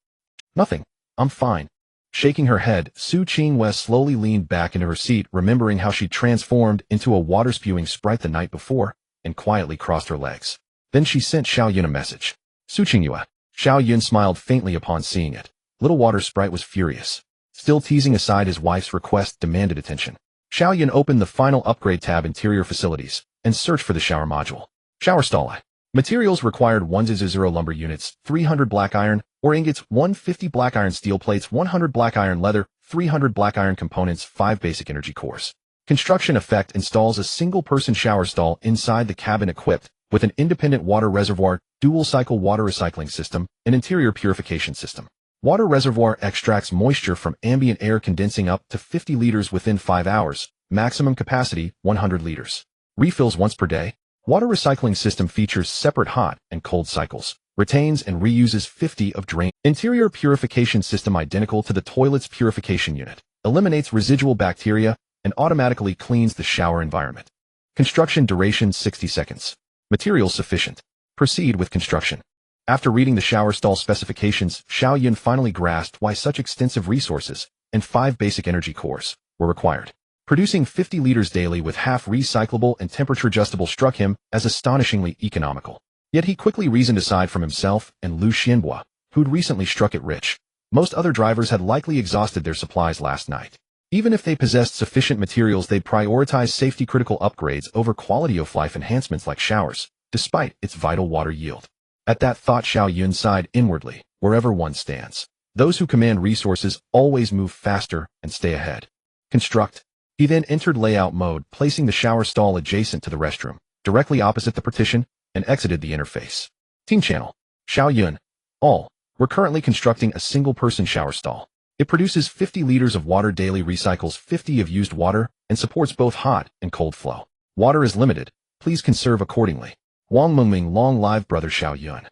Nothing. I'm fine. Shaking her head, Su Qingyue slowly leaned back into her seat, remembering how she transformed into a water-spewing sprite the night before, and quietly crossed her legs. Then she sent Xiao Yun a message. Su Qingyue. Xiao Yun smiled faintly upon seeing it. Little water sprite was furious. Still teasing aside his wife's request demanded attention. Xiao Yun opened the final upgrade tab, Interior Facilities, and searched for the shower module. Shower stall. Materials required 100 lumber units, 300 black iron or ingots, 150 black iron steel plates, 100 black iron leather, 300 black iron components, 5 basic energy cores. Construction effect installs a single-person shower stall inside the cabin equipped with an independent water reservoir, dual-cycle water recycling system, and interior purification system. Water reservoir extracts moisture from ambient air, condensing up to 50 liters within 5 hours, maximum capacity 100 liters. Refills once per day. Water recycling system features separate hot and cold cycles, retains and reuses 50 of drain. Interior purification system identical to the toilet's purification unit, eliminates residual bacteria and automatically cleans the shower environment. Construction duration 60 seconds. Materials sufficient. Proceed with construction. After reading the shower stall specifications, Xiao Yun finally grasped why such extensive resources and 5 basic energy cores were required. Producing 50 liters daily with half recyclable and temperature adjustable struck him as astonishingly economical. Yet he quickly reasoned, aside from himself and Lu Xianbua, who'd recently struck it rich, most other drivers had likely exhausted their supplies last night. Even if they possessed sufficient materials, they'd prioritize safety-critical upgrades over quality-of-life enhancements like showers, despite its vital water yield. At that thought, Xiao Yun sighed inwardly. Wherever one stands, those who command resources always move faster and stay ahead. Construct. He then entered layout mode, placing the shower stall adjacent to the restroom, directly opposite the partition, and exited the interface. Team channel. Xiao Yun. All. We're currently constructing a single-person shower stall. It produces 50 liters of water daily, recycles 50 of used water, and supports both hot and cold flow. Water is limited. Please conserve accordingly. Wang Mengming, long live brother Xiao Yun.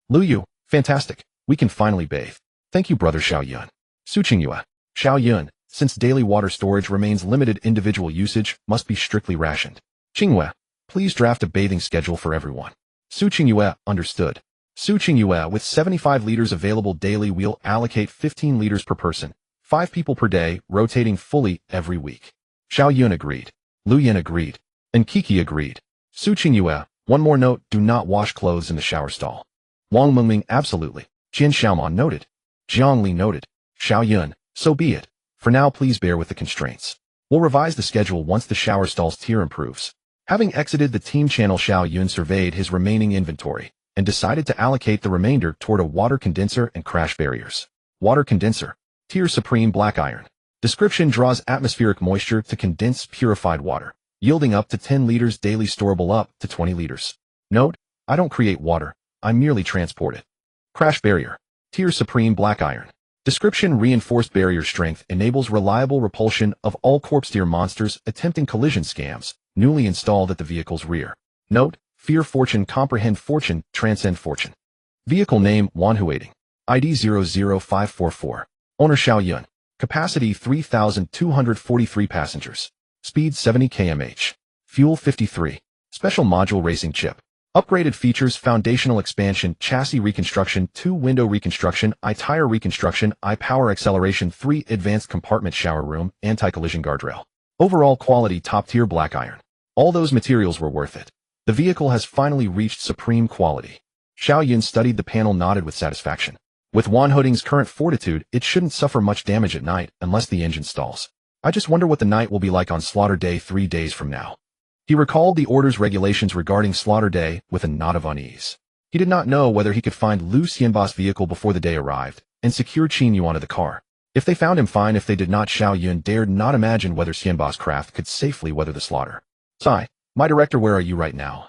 Lu Yu, fantastic. We can finally bathe. Thank you, brother Xiao Yun. Su Qingyue. Xiao Yun, since daily water storage remains limited, individual usage must be strictly rationed. Qingyue, please draft a bathing schedule for everyone. Su Qingyue, understood. Su Qingyue, with 75 liters available daily, we'll allocate 15 liters per person, 5 people per day, rotating fully every week. Xiao Yun agreed. Lu Yin agreed. And Kiki agreed. Su Qingyue, one more note, do not wash clothes in the shower stall. Wang Mengming, absolutely. Jian Xiaomon noted. Jiang Li noted. Xiao Yun, so be it. For now, please bear with the constraints. We'll revise the schedule once the shower stall's tier improves. Having exited the team channel, Xiao Yun surveyed his remaining inventory and decided to allocate the remainder toward a water condenser and crash barriers. Water condenser. Tier Supreme Black Iron. Description: draws atmospheric moisture to condense purified water, yielding up to 10 liters daily, storable up to 20 liters. Note: I don't create water, I merely transport it. Crash barrier. Tier Supreme Black Iron. Description: reinforced barrier strength enables reliable repulsion of all corpse tier monsters attempting collision scams, newly installed at the vehicle's rear. Note: fear fortune, comprehend fortune, transcend fortune. Vehicle name: Wanhuating. ID 00544. Owner: Xiao Yun. Capacity 3,243 passengers. Speed 70 km/h. Fuel 53. Special module racing chip. Upgraded features: foundational expansion, chassis reconstruction, 2-window reconstruction, I-tire reconstruction, I-power acceleration, 3 advanced compartment shower room, anti-collision guardrail. Overall quality: top-tier black iron. All those materials were worth it. The vehicle has finally reached supreme quality. Xiao Yun studied the panel, nodded with satisfaction. With Wanhuating's current fortitude, it shouldn't suffer much damage at night unless the engine stalls. I just wonder what the night will be like on Slaughter Day 3 days from now. He recalled the order's regulations regarding Slaughter Day with a nod of unease. He did not know whether he could find Lu Xianba's vehicle before the day arrived and secure Qin Yuan to the car. If they found him, fine. If they did not, Xiao Yun dared not imagine whether Xianba's craft could safely weather the slaughter. Sigh. My director, where are you right now?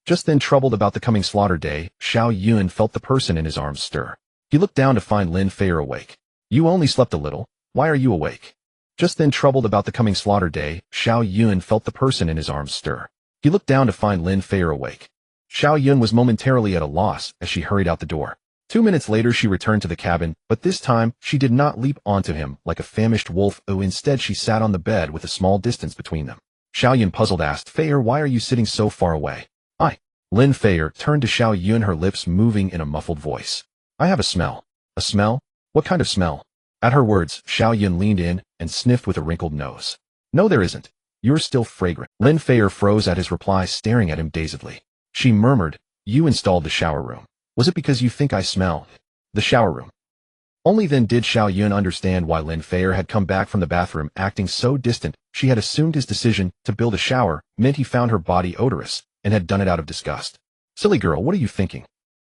Just then, troubled about the coming Slaughter Day, Xiao Yun felt the person in his arms stir. He looked down to find Lin Feier awake. You only slept a little. Why are you awake? Just then, troubled about the coming Slaughter Day, Xiao Yun felt the person in his arms stir. He looked down to find Lin Feier awake. Xiao Yun was momentarily at a loss as she hurried out the door. 2 minutes later, she returned to the cabin, but this time, she did not leap onto him like a famished wolf. Instead, she sat on the bed with a small distance between them. Xiao Yun, puzzled, asked, Feier, why are you sitting so far away? Lin Feier turned to Xiao Yun, her lips moving in a muffled voice. I have a smell. A smell? What kind of smell? At her words, Xiao Yun leaned in and sniffed with a wrinkled nose. No, there isn't. You're still fragrant. Lin Feier froze at his reply, staring at him dazedly. She murmured, you installed the shower room. Was it because you think I smell? The shower room. Only then did Xiao Yun understand why Lin Feier had come back from the bathroom acting so distant. She had assumed his decision to build a shower meant he found her body odorous and had done it out of disgust. Silly girl, what are you thinking?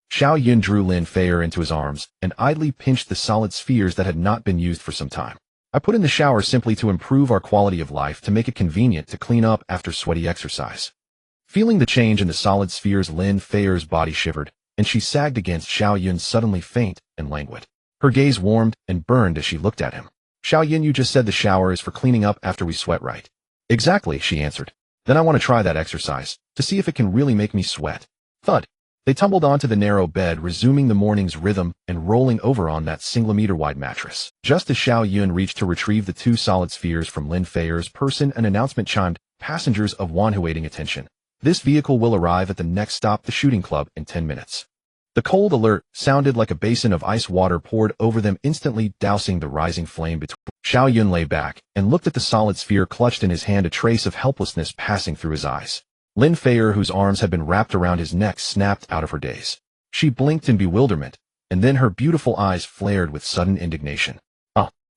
Xiao Yun drew Lin Feier into his arms and idly pinched the solid spheres that had not been used for some time. I put in the shower simply to improve our quality of life, to make it convenient to clean up after sweaty exercise. Feeling the change in the solid spheres, Lin Feier's body shivered, and she sagged against Xiao Yun, suddenly faint and languid. Her gaze warmed and burned as she looked at him. Xiao Yun, you just said the shower is for cleaning up after we sweat, right? Exactly, she answered. Then I want to try that exercise, to see if it can really make me sweat. Thud. They tumbled onto the narrow bed, resuming the morning's rhythm and rolling over on that single-meter-wide mattress. Just as Xiao Yun reached to retrieve the 2 solid spheres from Lin Feier's person, an announcement chimed, passengers of Wanhuating, attention. This vehicle will arrive at the next stop, the shooting club, in 10 minutes. The cold alert sounded like a basin of ice water poured over them, instantly dousing the rising flame between. Xiao Yun lay back and looked at the solid sphere clutched in his hand, a trace of helplessness passing through his eyes. Lin Feier, whose arms had been wrapped around his neck, snapped out of her daze. She blinked in bewilderment, and then her beautiful eyes flared with sudden indignation.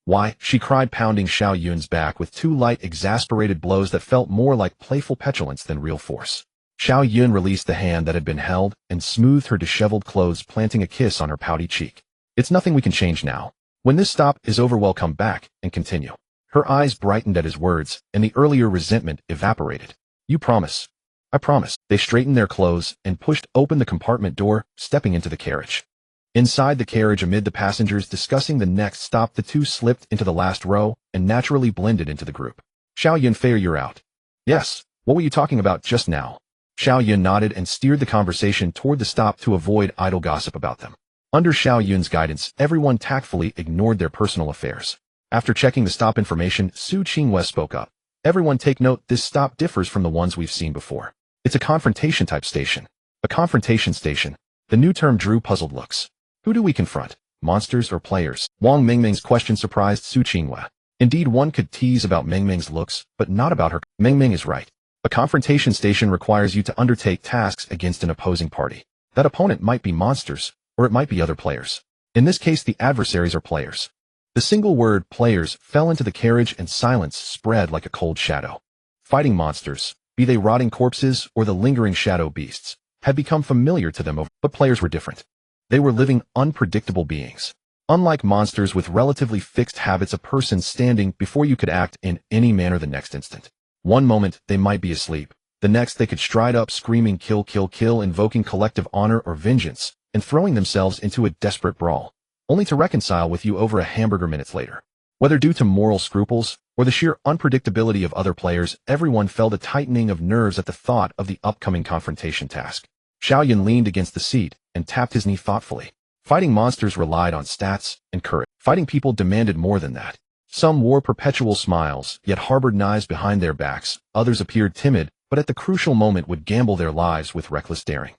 Why? She cried, pounding Xiao Yun's back with 2 light, exasperated blows that felt more like playful petulance than real force. Xiao Yun released the hand that had been held and smoothed her disheveled clothes, planting a kiss on her pouty cheek. It's nothing we can change now. When this stop is over, we'll come back and continue. Her eyes brightened at his words, and the earlier resentment evaporated. You promise? I promise. They straightened their clothes and pushed open the compartment door, stepping into the carriage. Inside the carriage, amid the passengers discussing the next stop, the 2 slipped into the last row and naturally blended into the group. Xiao Yun, Feier, you're out. Yes. What were you talking about just now? Xiao Yun nodded and steered the conversation toward the stop to avoid idle gossip about them. Under Xiao Yun's guidance, everyone tactfully ignored their personal affairs. After checking the stop information, Su Qingwei spoke up. Everyone take note, this stop differs from the ones we've seen before. It's a confrontation-type station. A confrontation station. The new term drew puzzled looks. Who do we confront? Monsters or players? Wang Mengmeng's question surprised Su Qingwei. Indeed, one could tease about Mengmeng's looks, but not about her. Mengmeng is right. A confrontation station requires you to undertake tasks against an opposing party. That opponent might be monsters, or it might be other players. In this case, the adversaries are players. The single word, players, fell into the carriage and silence spread like a cold shadow. Fighting monsters. be they rotting corpses or the lingering shadow beasts, had become familiar to them, but players were different. They were living, unpredictable beings. Unlike monsters with relatively fixed habits, a person standing before you could act in any manner the next instant. One moment, they might be asleep. The next, they could stride up screaming kill, kill, kill, invoking collective honor or vengeance, and throwing themselves into a desperate brawl, only to reconcile with you over a hamburger minutes later. Whether due to moral scruples or the sheer unpredictability of other players, everyone felt a tightening of nerves at the thought of the upcoming confrontation task. Xiao Yun leaned against the seat and tapped his knee thoughtfully. Fighting monsters relied on stats and courage. Fighting people demanded more than that. Some wore perpetual smiles, yet harbored knives behind their backs. Others appeared timid, but at the crucial moment would gamble their lives with reckless daring.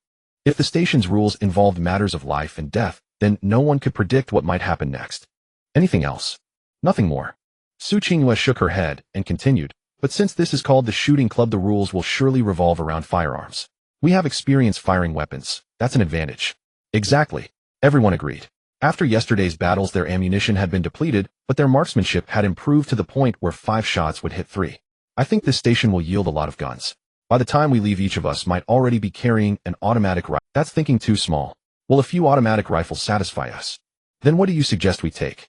If the station's rules involved matters of life and death, then no one could predict what might happen next. Anything else? Nothing more. Su Qinghua shook her head and continued, but since this is called the shooting club, the rules will surely revolve around firearms. We have experience firing weapons. That's an advantage. Exactly. Everyone agreed. After yesterday's battles, their ammunition had been depleted, but their marksmanship had improved to the point where 5 shots would hit 3. I think this station will yield a lot of guns. By the time we leave, each of us might already be carrying an automatic rifle. That's thinking too small. Will a few automatic rifles satisfy us? Then what do you suggest we take?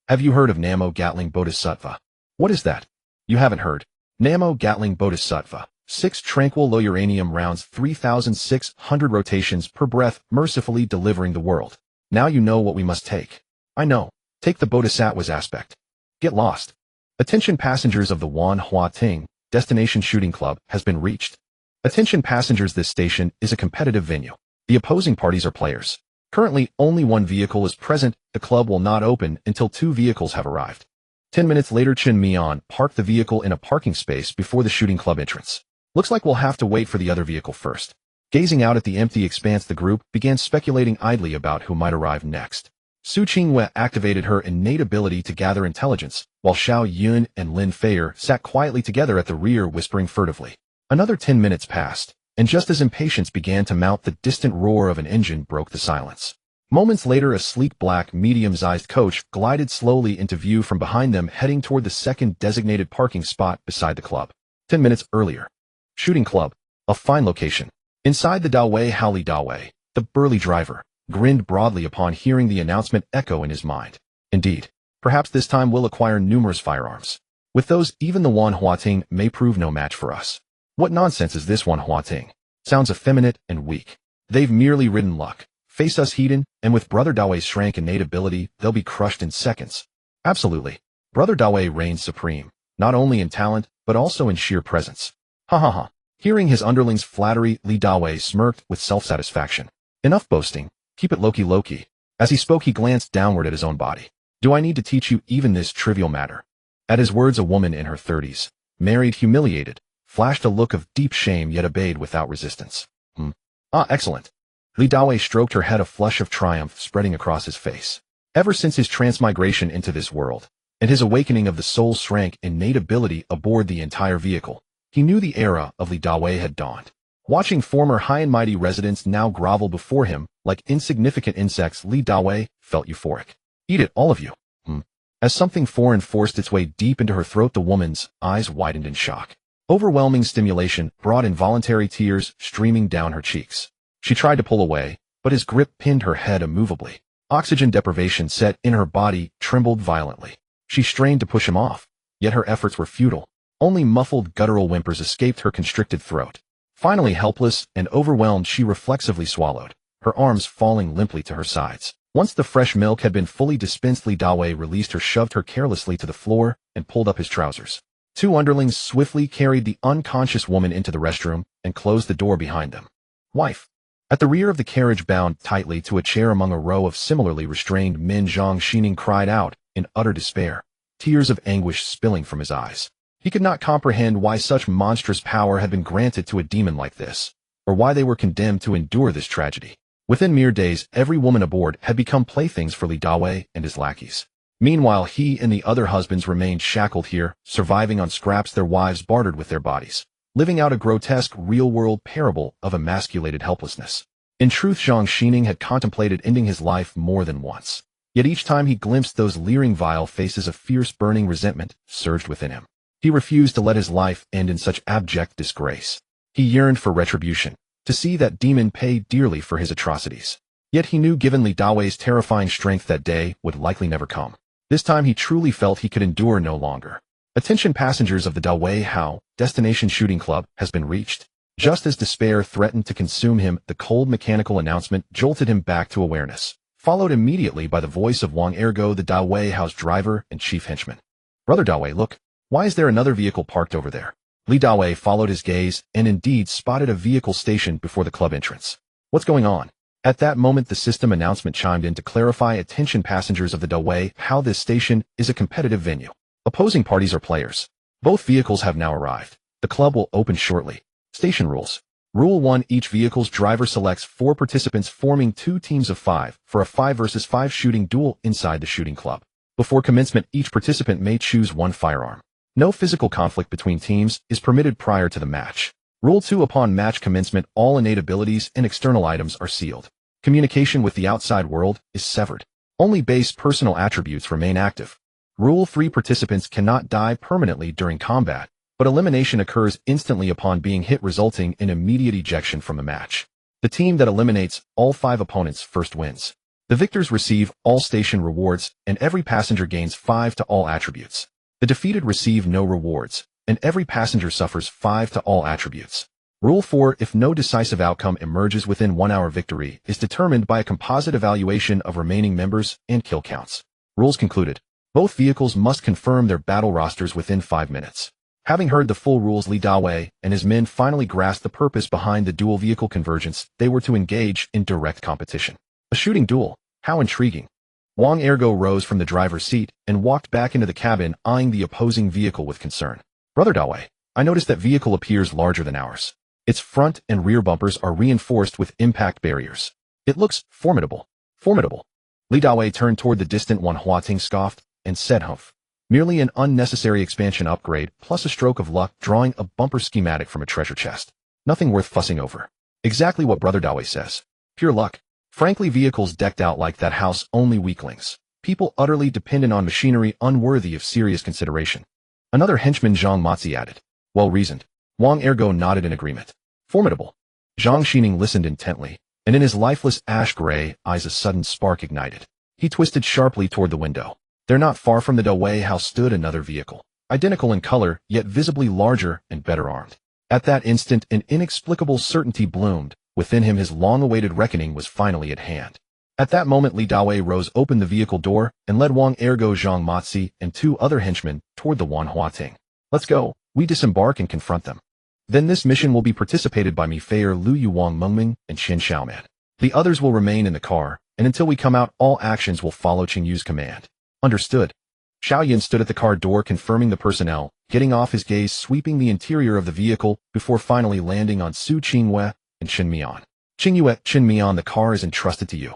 Have you heard of Namo Gatling Bodhisattva? What is that? You haven't heard. Namo Gatling Bodhisattva. 6 tranquil low uranium rounds, 3,600 rotations per breath, mercifully delivering the world. Now you know what we must take. I know. Take the Bodhisattva's aspect. Get lost. Attention passengers of the Wan Hua Ting, Destination Shooting Club, has been reached. Attention passengers, this station is a competitive venue. The opposing parties are players. Currently, only 1 vehicle is present. The club will not open until 2 vehicles have arrived. 10 minutes later, Chen Mian parked the vehicle in a parking space before the shooting club entrance. Looks like we'll have to wait for the other vehicle first. Gazing out at the empty expanse, the group began speculating idly about who might arrive next. Su Qinghua activated her innate ability to gather intelligence, while Xiao Yun and Lin Feier sat quietly together at the rear, whispering furtively. Another 10 minutes passed, and just as impatience began to mount, the distant roar of an engine broke the silence. Moments later, a sleek black, medium-sized coach glided slowly into view from behind them, heading toward the second designated parking spot beside the club. 10 minutes earlier. Shooting club. A fine location. Inside the Dawei Haoli Dawei, the burly driver, grinned broadly upon hearing the announcement echo in his mind. Indeed. Perhaps this time we'll acquire numerous firearms. With those, even the Wan Hua Ting may prove no match for us. What nonsense is this Wan Hua Ting? Sounds effeminate and weak. They've merely ridden luck. Face us heathen, and with Brother Dawei's rank innate ability, they'll be crushed in seconds. Absolutely. Brother Dawei reigns supreme, not only in talent, but also in sheer presence. Ha ha ha. Hearing his underling's flattery, Li Dawei smirked with self-satisfaction. Enough boasting. Keep it low-key. As he spoke, he glanced downward at his own body. Do I need to teach you even this trivial matter? At his words, a woman in her 30s, married, humiliated, flashed a look of deep shame, yet obeyed without resistance. Excellent. Li Dawei stroked her head, a flush of triumph spreading across his face. Ever since his transmigration into this world, and his awakening of the soul's rank innate ability aboard the entire vehicle, he knew the era of Li Dawei had dawned. Watching former high and mighty residents now grovel before him like insignificant insects, Li Dawei felt euphoric. Eat it, all of you. As something foreign forced its way deep into her throat, the woman's eyes widened in shock. Overwhelming stimulation brought involuntary tears streaming down her cheeks. She tried to pull away, but his grip pinned her head immovably. Oxygen deprivation set in, her body trembled violently. She strained to push him off, yet her efforts were futile. Only muffled guttural whimpers escaped her constricted throat. Finally, helpless and overwhelmed, she reflexively swallowed, her arms falling limply to her sides. Once the fresh milk had been fully dispensed, Li Dawei released her, shoved her carelessly to the floor, and pulled up his trousers. 2 underlings swiftly carried the unconscious woman into the restroom and closed the door behind them. Wife. At the rear of the carriage, bound tightly to a chair among a row of similarly restrained men, Zhang Xining cried out in utter despair, tears of anguish spilling from his eyes. He could not comprehend why such monstrous power had been granted to a demon like this, or why they were condemned to endure this tragedy. Within mere days, every woman aboard had become playthings for Li Dawei and his lackeys. Meanwhile, he and the other husbands remained shackled here, surviving on scraps their wives bartered with their bodies, living out a grotesque real-world parable of emasculated helplessness. In truth, Zhang Xining had contemplated ending his life more than once. Yet each time he glimpsed those leering, vile faces, a fierce, burning resentment surged within him. He refused to let his life end in such abject disgrace. He yearned for retribution, to see that demon pay dearly for his atrocities. Yet he knew given Li Dawei's terrifying strength that day would likely never come. This time he truly felt he could endure no longer. Attention passengers of the Dawei Hao Destination Shooting Club has been reached. Just as despair threatened to consume him, the cold mechanical announcement jolted him back to awareness, followed immediately by the voice of Wang Ergo, the Dawei Hao's driver and chief henchman. Brother Dawei, look. Why is there another vehicle parked over there? Li Dawei followed his gaze and indeed spotted a vehicle stationed before the club entrance. What's going on? At that moment the system announcement chimed in to clarify attention passengers of the Dawei Hao this station is a competitive venue. Opposing parties are players. Both vehicles have now arrived. The club will open shortly. Station rules. Rule 1. Each vehicle's driver selects 4 participants forming 2 teams of 5 for a 5 versus 5 shooting duel inside the shooting club. Before commencement, each participant may choose 1 firearm. No physical conflict between teams is permitted prior to the match. Rule 2. Upon match commencement, all innate abilities and external items are sealed. Communication with the outside world is severed. Only base personal attributes remain active. Rule 3. Participants cannot die permanently during combat, but elimination occurs instantly upon being hit, resulting in immediate ejection from the match. The team that eliminates all 5 opponents first wins. The victors receive all station rewards, and every passenger gains 5 to all attributes. The defeated receive no rewards, and every passenger suffers 5 to all attributes. Rule 4. If no decisive outcome emerges within 1 hour, victory is determined by a composite evaluation of remaining members and kill counts. Rules concluded. Both vehicles must confirm their battle rosters within 5 minutes. Having heard the full rules, Li Dawei and his men finally grasped the purpose behind the dual vehicle convergence. They were to engage in direct competition. A shooting duel. How intriguing. Wang Ergo rose from the driver's seat and walked back into the cabin, eyeing the opposing vehicle with concern. Brother Dawei, I noticed that vehicle appears larger than ours. Its front and rear bumpers are reinforced with impact barriers. It looks formidable. Formidable. Li Dawei turned toward the distant Wan Huating, scoffed, and said, humph. Merely an unnecessary expansion upgrade, plus a stroke of luck drawing a bumper schematic from a treasure chest. Nothing worth fussing over. Exactly what Brother Dawei says. Pure luck. Frankly, vehicles decked out like that house only weaklings. People utterly dependent on machinery unworthy of serious consideration. Another henchman, Zhang Matzi, added. Well reasoned. Wang Ergo nodded in agreement. Formidable. Zhang Xining listened intently, and in his lifeless ash-gray eyes a sudden spark ignited. He twisted sharply toward the window. There, not far from the Dawei house, stood another vehicle, identical in color, yet visibly larger and better armed. At that instant, an inexplicable certainty bloomed. Within him, his long-awaited reckoning was finally at hand. At that moment, Li Dawei rose, opened the vehicle door, and led Wang Ergo, Zhang Matzi, and 2 other henchmen toward the Wan Huating. Let's go. We disembark and confront them. Then this mission will be participated by me, Feier, Lu Yu, Wang Mengming, and Qin Xiaoman. The others will remain in the car, and until we come out, all actions will follow Qing Yu's command. Understood. Xiao Yun stood at the car door, confirming the personnel, getting off, his gaze sweeping the interior of the vehicle before finally landing on Su Qingyue and Chen Mian. Qingyue, Mian, the car is entrusted to you.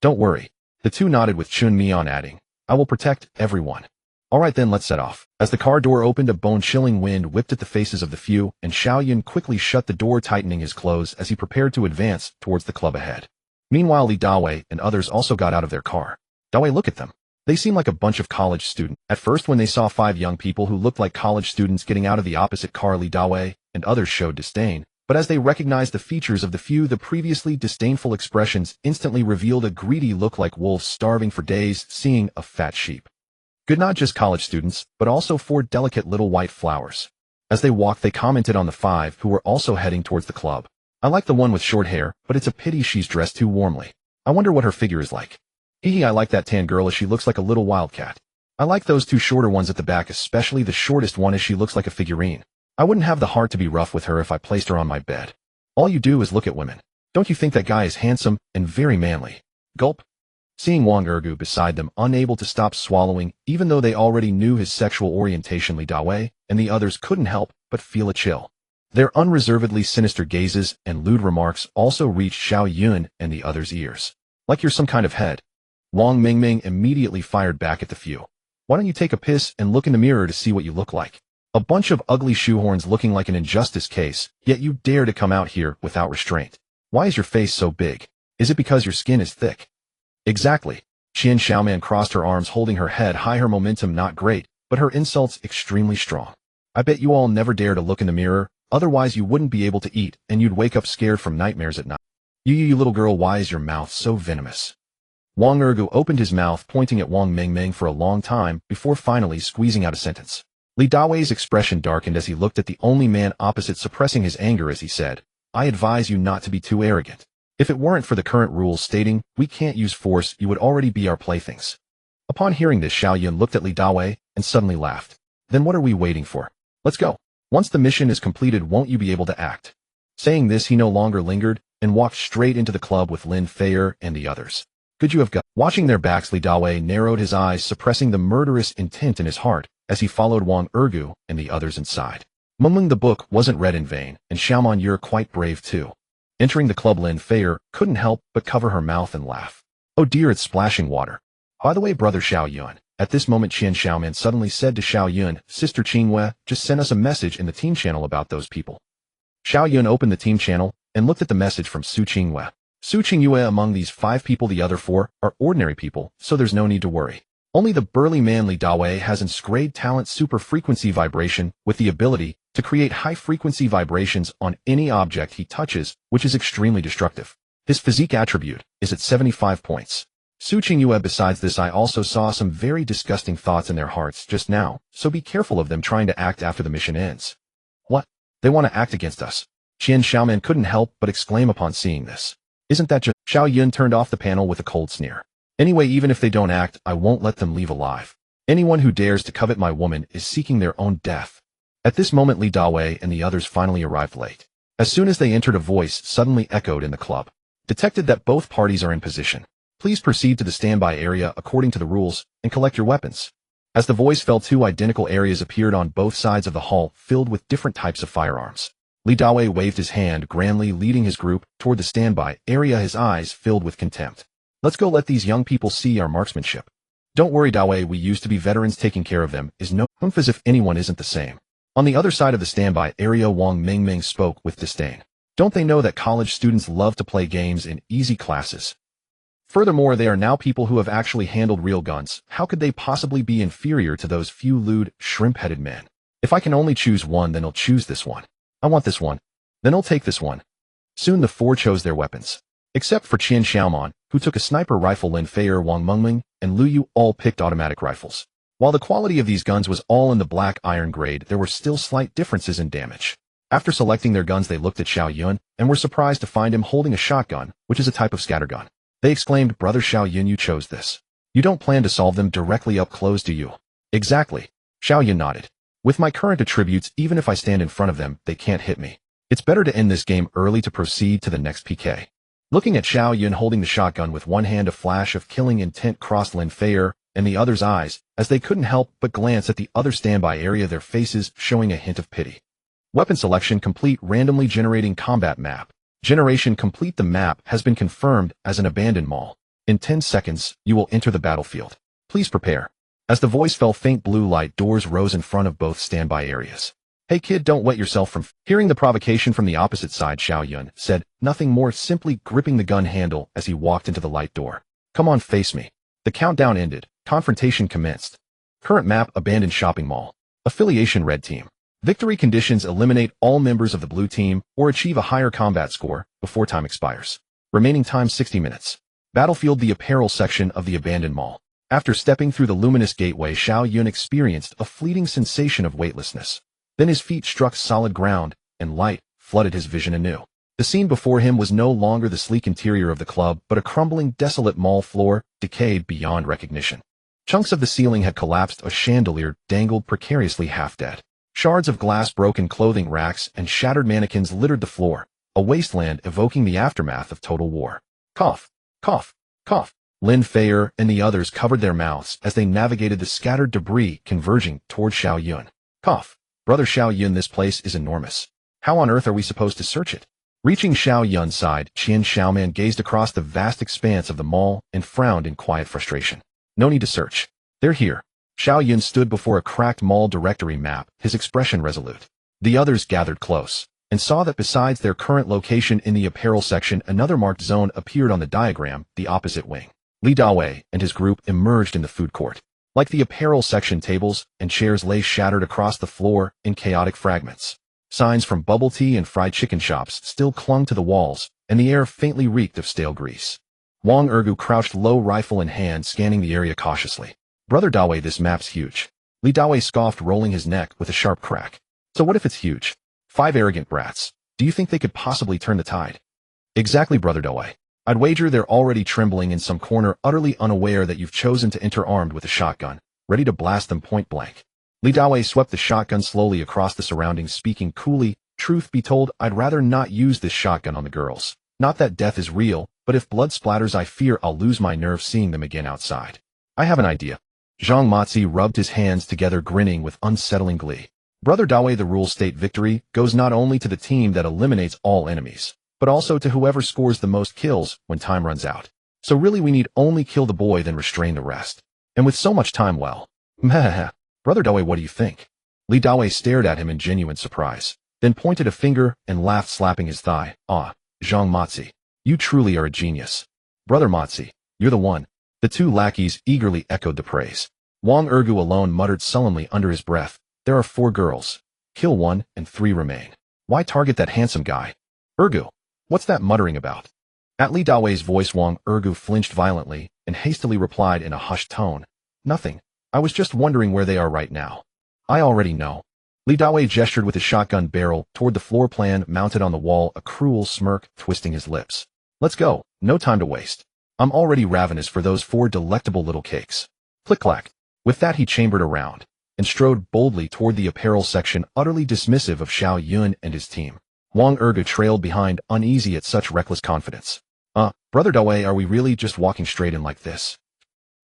Don't worry. The 2 nodded, with Chen Mian adding, I will protect everyone. All right then, let's set off. As the car door opened, a bone-chilling wind whipped at the faces of the few, and Xiao Yun quickly shut the door, tightening his clothes as he prepared to advance towards the club ahead. Meanwhile, Li Dawei and others also got out of their car. Dawei, look at them. They seem like a bunch of college students. At first, when they saw 5 young people who looked like college students getting out of the opposite car, Li Dawei and others showed disdain. But as they recognized the features of the few, the previously disdainful expressions instantly revealed a greedy look, like wolves starving for days seeing a fat sheep. Good, not just college students, but also 4 delicate little white flowers. As they walked, they commented on the 5 who were also heading towards the club. I like the one with short hair, but it's a pity she's dressed too warmly. I wonder what her figure is like. Hee, I like that tan girl as she looks like a little wildcat. I like those 2 shorter ones at the back, especially the shortest one as she looks like a figurine. I wouldn't have the heart to be rough with her if I placed her on my bed. All you do is look at women. Don't you think that guy is handsome and very manly? Gulp. Seeing Wang Ergo beside them, unable to stop swallowing, even though they already knew his sexual orientation, Li Dawei and the others couldn't help but feel a chill. Their unreservedly sinister gazes and lewd remarks also reached Xiao Yun and the others' ears. Like you're some kind of head. Wang Mengming immediately fired back at the few. Why don't you take a piss and look in the mirror to see what you look like? A bunch of ugly shoehorns looking like an injustice case, yet you dare to come out here without restraint. Why is your face so big? Is it because your skin is thick? Exactly. Qin Xiaoman crossed her arms, holding her head high, her momentum not great, but her insults extremely strong. I bet you all never dare to look in the mirror, otherwise you wouldn't be able to eat, and you'd wake up scared from nightmares at night. You little girl, why is your mouth so venomous? Wang Ergu opened his mouth, pointing at Wang Mingming for a long time, before finally squeezing out a sentence. Li Dawei's expression darkened as he looked at the only man opposite, suppressing his anger as he said, I advise you not to be too arrogant. If it weren't for the current rules stating, we can't use force, you would already be our playthings. Upon hearing this, Xiao Yun looked at Li Dawei and suddenly laughed. Then what are we waiting for? Let's go. Once the mission is completed, won't you be able to act? Saying this, he no longer lingered and walked straight into the club with Lin Feier and the others. Could you have got? Watching their backs, Li Dawei narrowed his eyes, suppressing the murderous intent in his heart as he followed Wang Ergu and the others inside. Mumbling the book wasn't read in vain, and Xiaoman, you're quite brave too. Entering the club, Lin Feier couldn't help but cover her mouth and laugh. Oh dear, it's splashing water. By the way, brother Xiao Yun. At this moment, Qian Xiaoman suddenly said to Xiao Yun, Sister Qinghue just sent us a message in the team channel about those people. Xiao Yun opened the team channel and looked at the message from Su Qinghue. Su Qinghue, among these 5 people, the other 4 are ordinary people, so there's no need to worry. Only the burly man Li Dawei has inscribed talent super frequency vibration with the ability to create high frequency vibrations on any object he touches, which is extremely destructive. His physique attribute is at 75 points. Su Qinghue, besides this, I also saw some very disgusting thoughts in their hearts just now, so be careful of them trying to act after the mission ends. What? They want to act against us? Qian Xiaoman couldn't help but exclaim upon seeing this. Isn't that just? Xiao Yun turned off the panel with a cold sneer. Anyway, even if they don't act, I won't let them leave alive. Anyone who dares to covet my woman is seeking their own death. At this moment, Li Dawei and the others finally arrived late. As soon as they entered, a voice suddenly echoed in the club. Detected that both parties are in position. Please proceed to the standby area according to the rules and collect your weapons. As the voice fell, 2 identical areas appeared on both sides of the hall, filled with different types of firearms. Li Dawei waved his hand grandly, leading his group toward the standby area, his eyes filled with contempt. Let's go, let these young people see our marksmanship. Don't worry, Dawei, we used to be veterans, taking care of them is no oomph, as if anyone isn't the same. On the other side of the standby area, Wang Mingming spoke with disdain. Don't they know that college students love to play games in easy classes? Furthermore, they are now people who have actually handled real guns. How could they possibly be inferior to those few lewd, shrimp-headed men? If I can only choose one, then I'll choose this one. I want this one. Then I'll take this one. Soon the 4 chose their weapons. Except for Qian Xiaoman, who took a sniper rifle, Lin Feier, Wang Mingming, and Lu Yu all picked automatic rifles. While the quality of these guns was all in the black iron grade, there were still slight differences in damage. After selecting their guns, they looked at Xiao Yun and were surprised to find him holding a shotgun, which is a type of scattergun. They exclaimed, Brother Xiao Yun, you chose this. You don't plan to solve them directly up close, do you? Exactly. Xiao Yun nodded. With my current attributes, even if I stand in front of them, they can't hit me. It's better to end this game early to proceed to the next PK. Looking at Xiao Yun holding the shotgun with one hand, a flash of killing intent crossed Lin Feier and the others' eyes, as they couldn't help but glance at the other standby area, their faces showing a hint of pity. Weapon selection complete. Randomly generating combat map. Generation complete. The map has been confirmed as an abandoned mall. In 10 seconds, you will enter the battlefield. Please prepare. As the voice fell, faint blue light doors rose in front of both standby areas. Hey kid, don't wet yourself from... Hearing the provocation from the opposite side, Xiao Yun said nothing more, simply gripping the gun handle as he walked into the light door. Come on, face me. The countdown ended. Confrontation commenced. Current map, abandoned shopping mall. Affiliation, red team. Victory conditions: eliminate all members of the blue team or achieve a higher combat score before time expires. Remaining time 60 minutes. Battlefield, the apparel section of the abandoned mall. After stepping through the luminous gateway, Xiao Yun experienced a fleeting sensation of weightlessness. Then his feet struck solid ground, and light flooded his vision anew. The scene before him was no longer the sleek interior of the club, but a crumbling, desolate mall floor, decayed beyond recognition. Chunks of the ceiling had collapsed, a chandelier dangled precariously half dead. Shards of glass, broken clothing racks, and shattered mannequins littered the floor, a wasteland evoking the aftermath of total war. Cough, cough, cough. Lin Feier and the others covered their mouths as they navigated the scattered debris converging toward Xiao Yun. Cough. Brother Xiao Yun, this place is enormous. How on earth are we supposed to search it? Reaching Xiao Yun's side, Qian Xiaoman gazed across the vast expanse of the mall and frowned in quiet frustration. No need to search. They're here. Xiao Yun stood before a cracked mall directory map, his expression resolute. The others gathered close and saw that besides their current location in the apparel section, another marked zone appeared on the diagram, the opposite wing. Li Dawei and his group emerged in the food court. Like the apparel section, tables and chairs lay shattered across the floor in chaotic fragments. Signs from bubble tea and fried chicken shops still clung to the walls, and the air faintly reeked of stale grease. Wang Ergu crouched low, rifle in hand, scanning the area cautiously. Brother Dawei, this map's huge. Li Dawei scoffed, rolling his neck with a sharp crack. So what if it's huge? 5 arrogant brats. Do you think they could possibly turn the tide? Exactly, Brother Dawei. I'd wager they're already trembling in some corner, utterly unaware that you've chosen to enter armed with a shotgun, ready to blast them point blank. Li Dawei swept the shotgun slowly across the surroundings, speaking coolly. Truth be told, I'd rather not use this shotgun on the girls. Not that death is real, but if blood splatters, I fear I'll lose my nerve seeing them again outside. I have an idea. Zhang Matzi rubbed his hands together, grinning with unsettling glee. Brother Dawei, the rules state victory goes not only to the team that eliminates all enemies, but also to whoever scores the most kills when time runs out. So really we need only kill the boy, then restrain the rest. And with so much time, well, meh. Brother Dawei, what do you think? Li Dawei stared at him in genuine surprise, then pointed a finger and laughed, slapping his thigh. Ah, Zhang Matzi, you truly are a genius. Brother Matzi, you're the one. The 2 lackeys eagerly echoed the praise. Wang Ergu alone muttered sullenly under his breath, there are 4 girls. Kill 1 and 3 remain. Why target that handsome guy? Ergu, what's that muttering about? At Li Dawei's voice, Wang Ergu flinched violently and hastily replied in a hushed tone, nothing. I was just wondering where they are right now. I already know. Li Dawei gestured with his shotgun barrel toward the floor plan mounted on the wall, a cruel smirk twisting his lips. Let's go, no time to waste. I'm already ravenous for those 4 delectable little cakes. Click-clack. With that he chambered around and strode boldly toward the apparel section, utterly dismissive of Xiao Yun and his team. Wang Ergu trailed behind, uneasy at such reckless confidence. Brother Dawei, are we really just walking straight in like this?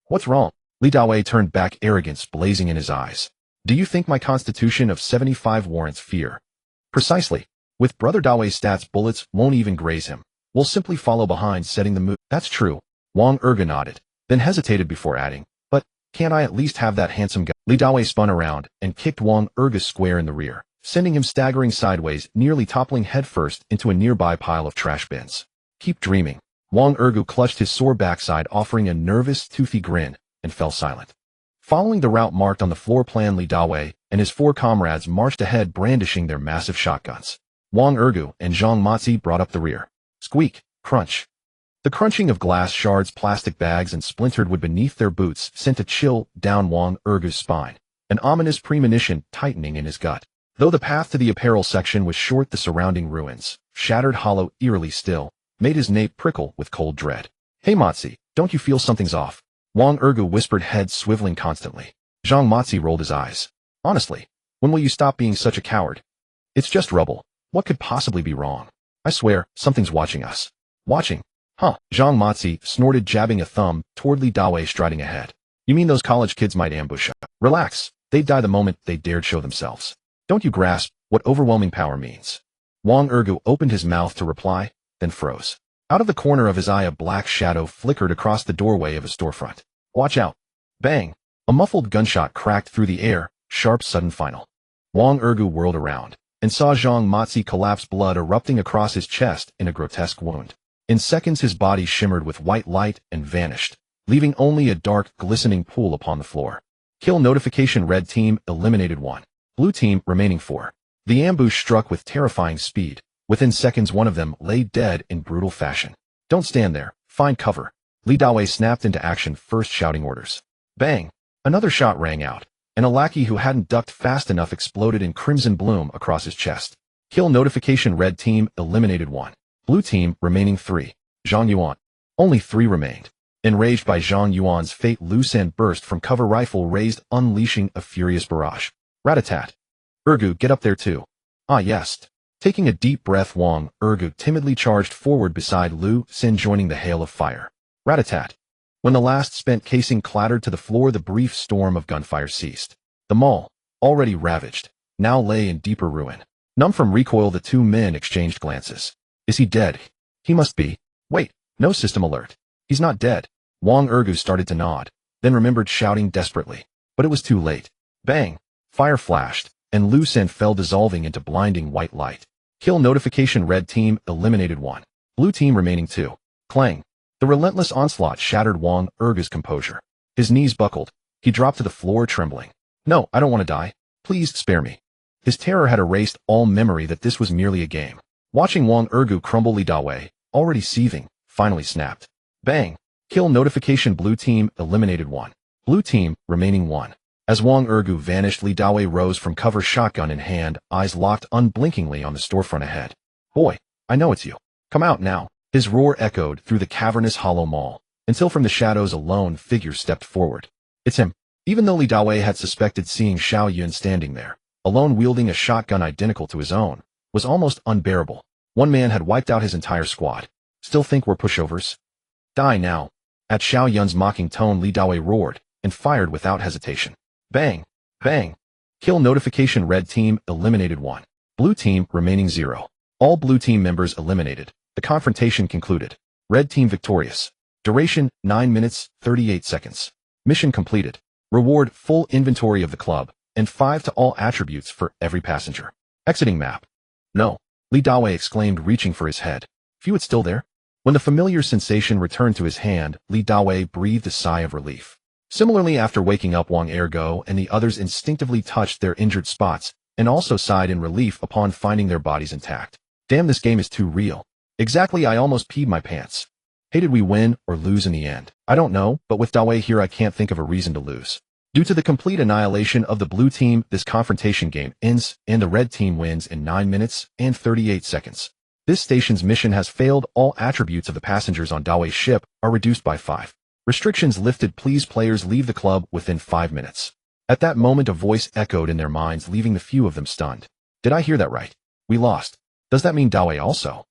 What's wrong? Li Dawei turned back, arrogance blazing in his eyes. Do you think my constitution of 75 warrants fear? Precisely. With Brother Dawei's stats, bullets won't even graze him. We'll simply follow behind, setting the mood. That's true. Wang Ergu nodded, then hesitated before adding, but can't I at least have that handsome guy? Li Dawei spun around and kicked Wang Ergu square in the rear, sending him staggering sideways, nearly toppling headfirst into a nearby pile of trash bins. Keep dreaming. Wang Ergu clutched his sore backside, offering a nervous, toothy grin, and fell silent. Following the route marked on the floor plan, Li Dawei and his 4 comrades marched ahead, brandishing their massive shotguns. Wang Ergu and Zhang Matzi brought up the rear. Squeak, crunch. The crunching of glass shards, plastic bags, and splintered wood beneath their boots sent a chill down Wang Ergu's spine, an ominous premonition tightening in his gut. Though the path to the apparel section was short, the surrounding ruins, shattered, hollow, eerily still, made his nape prickle with cold dread. Hey Matzi, don't you feel something's off? Wang Ergu whispered, head swiveling constantly. Zhang Matzi rolled his eyes. Honestly, when will you stop being such a coward? It's just rubble. What could possibly be wrong? I swear, something's watching us. Watching? Huh. Zhang Matzi snorted, jabbing a thumb toward Li Dawei striding ahead. You mean those college kids might ambush us? Relax. They'd die the moment they dared show themselves. Don't you grasp what overwhelming power means? Wang Ergu opened his mouth to reply, then froze. Out of the corner of his eye, a black shadow flickered across the doorway of a storefront. Watch out. Bang. A muffled gunshot cracked through the air, sharp, sudden, final. Wang Ergu whirled around and saw Zhang Matzi collapse, blood erupting across his chest in a grotesque wound. In seconds his body shimmered with white light and vanished, leaving only a dark, glistening pool upon the floor. Kill notification: red team eliminated 1. Blue team remaining 4. The ambush struck with terrifying speed. Within seconds one of them lay dead in brutal fashion. Don't stand there, find cover. Li Dawei snapped into action, first shouting orders. Bang! Another shot rang out, and a lackey who hadn't ducked fast enough exploded in crimson bloom across his chest. Kill notification: red team eliminated 1. Blue team remaining 3. Zhang Yuan. Only 3 remained. Enraged by Zhang Yuan's fate, Lu San burst from cover, rifle raised, unleashing a furious barrage. Rat-a-tat. Ergu, get up there too. Ah yes. Taking a deep breath, Wang Ergu timidly charged forward beside Lu San, joining the hail of fire. Rat-a-tat. When the last spent casing clattered to the floor, the brief storm of gunfire ceased. The mall, already ravaged, now lay in deeper ruin. Numb from recoil, the 2 men exchanged glances. Is he dead? He must be. Wait, no system alert. He's not dead. Wang Ergu started to nod, then remembered shouting desperately. But it was too late. Bang! Fire flashed, and Lu San fell, dissolving into blinding white light. Kill notification: red team eliminated 1. Blue team remaining 2. Clang. The relentless onslaught shattered Wang Ergu's composure. His knees buckled, He dropped to the floor trembling. No, I don't want to die. Please spare me. His terror had erased all memory that this was merely a game. Watching Wang Ergu crumble Li Dawei, already seething, finally snapped. Bang! Kill notification. Blue team eliminated 1. Blue team remaining 1. As Wang Ergu vanished, Li Dawei rose from cover, shotgun in hand, eyes locked unblinkingly on the storefront ahead. Boy, I know it's you. Come out now. His roar echoed through the cavernous hollow mall, until from the shadows a lone figure stepped forward. It's him. Even though Li Dawei had suspected seeing Xiao Yun standing there, alone wielding a shotgun identical to his own, was almost unbearable. One man had wiped out his entire squad. Still think we're pushovers? Die now. At Xiao Yun's mocking tone, Li Dawei roared, and fired without hesitation. Bang! Bang! Kill notification. Red team eliminated 1. Blue team remaining 0. All blue team members eliminated. The confrontation concluded. Red team victorious. Duration, 9 minutes, 38 seconds. Mission completed. Reward, full inventory of the club, and 5 to all attributes for every passenger. Exiting map. No. Li Dawei exclaimed, reaching for his head. Few it's still there? When the familiar sensation returned to his hand, Li Dawei breathed a sigh of relief. Similarly, after waking up, Wang Ergo and the others instinctively touched their injured spots, and also sighed in relief upon finding their bodies intact. Damn, this game is too real. Exactly, I almost peed my pants. Hey, did we win or lose in the end? I don't know, but with Dawei here I can't think of a reason to lose. Due to the complete annihilation of the blue team, this confrontation game ends, and the red team wins in 9 minutes and 38 seconds. This station's mission has failed. All attributes of the passengers on Dawei's ship are reduced by 5. Restrictions lifted. Please players leave the club within 5 minutes. At that moment a voice echoed in their minds, leaving the few of them stunned. Did I hear that right? We lost. Does that mean Dawei also?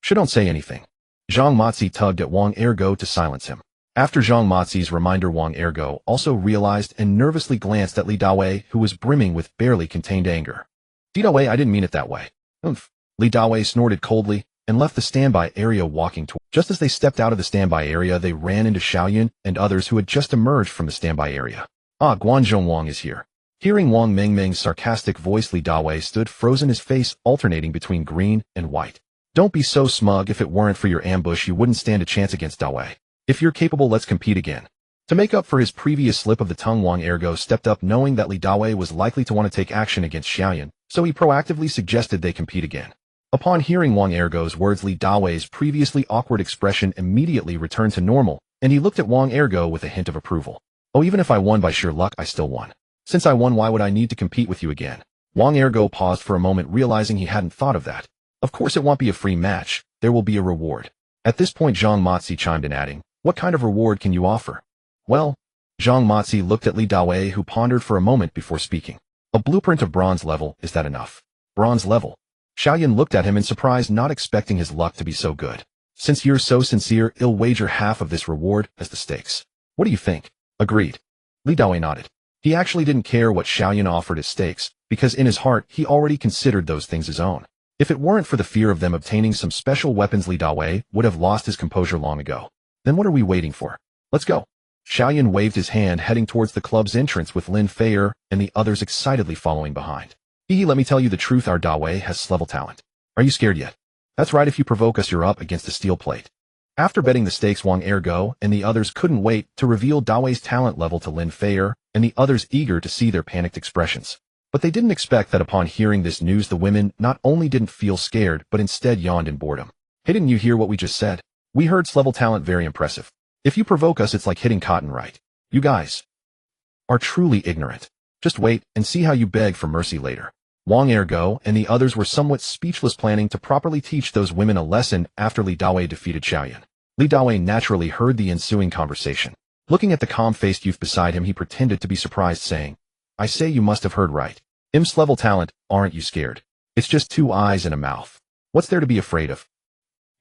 Don't say anything. Zhang Matzi tugged at Wang Ergo to silence him. After Zhang Matzi's reminder, Wang Ergo also realized and nervously glanced at Li Dawei, who was brimming with barely contained anger. Dawei, I didn't mean it that way. Oomph. Li Dawei snorted coldly and left the standby area, walking toward. Just as they stepped out of the standby area, they ran into Xiao Yun and others who had just emerged from the standby area. Ah, Guanzhong Wang is here. Hearing Wang Mengmeng's sarcastic voice, Li Dawei stood frozen, his face alternating between green and white. Don't be so smug. If it weren't for your ambush, you wouldn't stand a chance against Dawei. If you're capable, let's compete again. To make up for his previous slip of the tongue, Wang Ergo stepped up, knowing that Li Dawei was likely to want to take action against Xiao Yun, so he proactively suggested they compete again. Upon hearing Wang Ergo's words, Li Dawei's previously awkward expression immediately returned to normal, and he looked at Wang Ergo with a hint of approval. Oh, even if I won by sheer luck, I still won. Since I won, why would I need to compete with you again? Wang Ergo paused for a moment, realizing he hadn't thought of that. Of course it won't be a free match. There will be a reward. At this point Zhang Matzi chimed in, adding, what kind of reward can you offer? Well, Zhang Matzi looked at Li Dawei, who pondered for a moment before speaking. A blueprint of bronze level, is that enough? Bronze level? Xiao Yun looked at him in surprise, not expecting his luck to be so good. Since you're so sincere, I'll wager half of this reward as the stakes. What do you think? Agreed. Li Dawei nodded. He actually didn't care what Xiao Yun offered as stakes, because in his heart he already considered those things his own. If it weren't for the fear of them obtaining some special weapons, Li Dawei would have lost his composure long ago. Then what are we waiting for? Let's go. Xiao Yun waved his hand, heading towards the club's entrance, with Lin Feier and the others excitedly following behind. Let me tell you the truth, our Dawei has S-level talent. Are you scared yet? That's right, if you provoke us, you're up against a steel plate. After betting the stakes, Wang Ergo and the others couldn't wait to reveal Dawei's talent level to Lin Feier and the others, eager to see their panicked expressions. But they didn't expect that upon hearing this news, the women not only didn't feel scared, but instead yawned in boredom. Hey, didn't you hear what we just said? We heard S-level talent, very impressive. If you provoke us, it's like hitting cotton, right? You guys are truly ignorant. Just wait and see how you beg for mercy later. Wang Ergo and the others were somewhat speechless, planning to properly teach those women a lesson after Li Dawei defeated Xiao Yun. Li Dawei naturally heard the ensuing conversation. Looking at the calm-faced youth beside him, he pretended to be surprised, saying, I say, you must have heard right. S-level talent, aren't you scared? It's just 2 eyes and a mouth. What's there to be afraid of?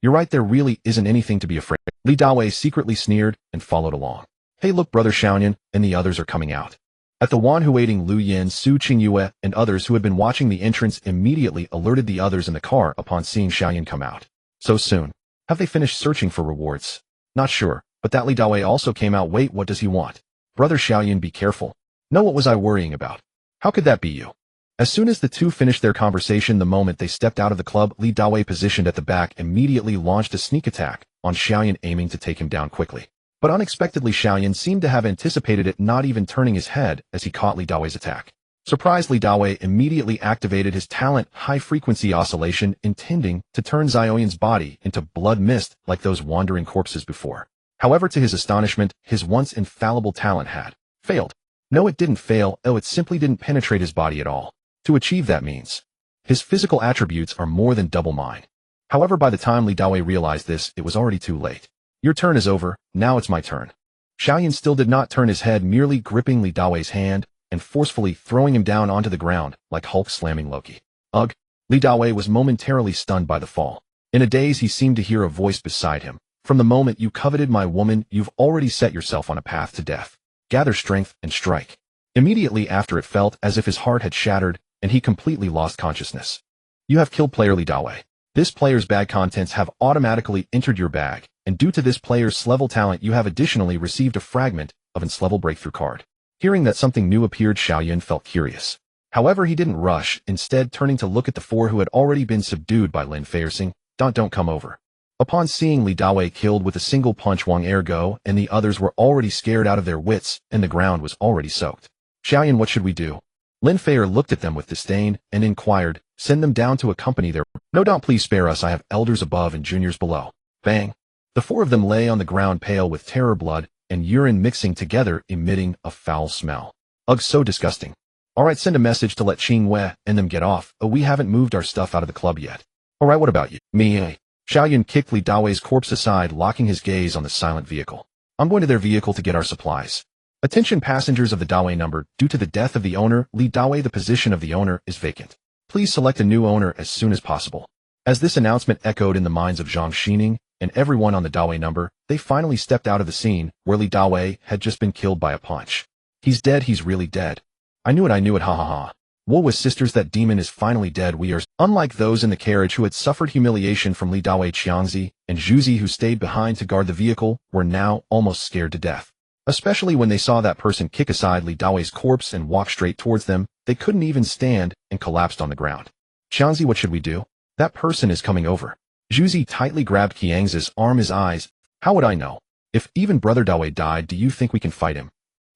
You're right, there really isn't anything to be afraid of. Li Dawei secretly sneered and followed along. Hey, look, brother Xiao Yun and the others are coming out. At the Wan Huating, Lu Yin, Su Qingyue, and others who had been watching the entrance immediately alerted the others in the car upon seeing Xiao Yun come out. So soon? Have they finished searching for rewards? Not sure, but that Li Dawei also came out. Wait, what does he want? Brother Xiao Yun, be careful. No, what was I worrying about? How could that be you? As soon as the two finished their conversation, the moment they stepped out of the club, Li Dawei, positioned at the back, immediately launched a sneak attack on Xiao Yun, aiming to take him down quickly. But unexpectedly Xiao Yun seemed to have anticipated it, not even turning his head as he caught Li Daoi's attack. Surprised, Li Dao immediately activated his talent high-frequency oscillation, intending to turn Xiao Yun's body into blood mist like those wandering corpses before. However, to his astonishment, his once infallible talent had failed. No, it didn't fail. It simply didn't penetrate his body at all. To achieve that means his physical attributes are more than double mine. However, by the time Li Dao realized this, it was already too late. Your turn is over, now it's my turn. Xiao Yun still did not turn his head, merely gripping Li Daoi's hand and forcefully throwing him down onto the ground like Hulk slamming Loki. Ugh! Li Dao was momentarily stunned by the fall. In a daze, he seemed to hear a voice beside him. From the moment you coveted my woman, you've already set yourself on a path to death. Gather strength and strike. Immediately after, it felt as if his heart had shattered and he completely lost consciousness. You have killed player Li Dao. This player's bag contents have automatically entered your bag, and due to this player's level talent, you have additionally received a fragment of its level breakthrough card. Hearing that something new appeared, Xiao Yun felt curious. However, he didn't rush, instead turning to look at the four who had already been subdued by Lin Feiersing. Don't come over. Upon seeing Li Dao killed with a single punch, Wang Ergo and the others were already scared out of their wits, and the ground was already soaked. Xiao Yun, what should we do? Lin Feier looked at them with disdain and inquired, send them down to accompany their— No, don't, please spare us. I have elders above and juniors below. Bang! The four of them lay on the ground, pale with terror, blood and urine mixing together, emitting a foul smell. Ugh, so disgusting. Alright, send a message to let Qing Wei and them get off. Oh, we haven't moved our stuff out of the club yet. Alright, what about you? Me. Xiao Yun kicked Li Daoi's corpse aside, locking his gaze on the silent vehicle. I'm going to their vehicle to get our supplies. Attention passengers of the Dao number, due to the death of the owner, Li Dao, the position of the owner is vacant. Please select a new owner as soon as possible. As this announcement echoed in the minds of Zhang Xining and everyone on the Dao number, they finally stepped out of the scene where Li Dao had just been killed by a punch. He's dead, he's really dead. I knew it, ha ha ha. Woe with sisters, that demon is finally dead. We are unlike those in the carriage who had suffered humiliation from Li Dao. Qiangzi and Zhuzi, who stayed behind to guard the vehicle, were now almost scared to death. Especially when they saw that person kick aside Li Daoi's corpse and walk straight towards them, they couldn't even stand and collapsed on the ground. Qiangzi, what should we do? That person is coming over. Zhuzi tightly grabbed Qiangzi's arm, his eyes. How would I know? If even Brother Dao died, do you think we can fight him?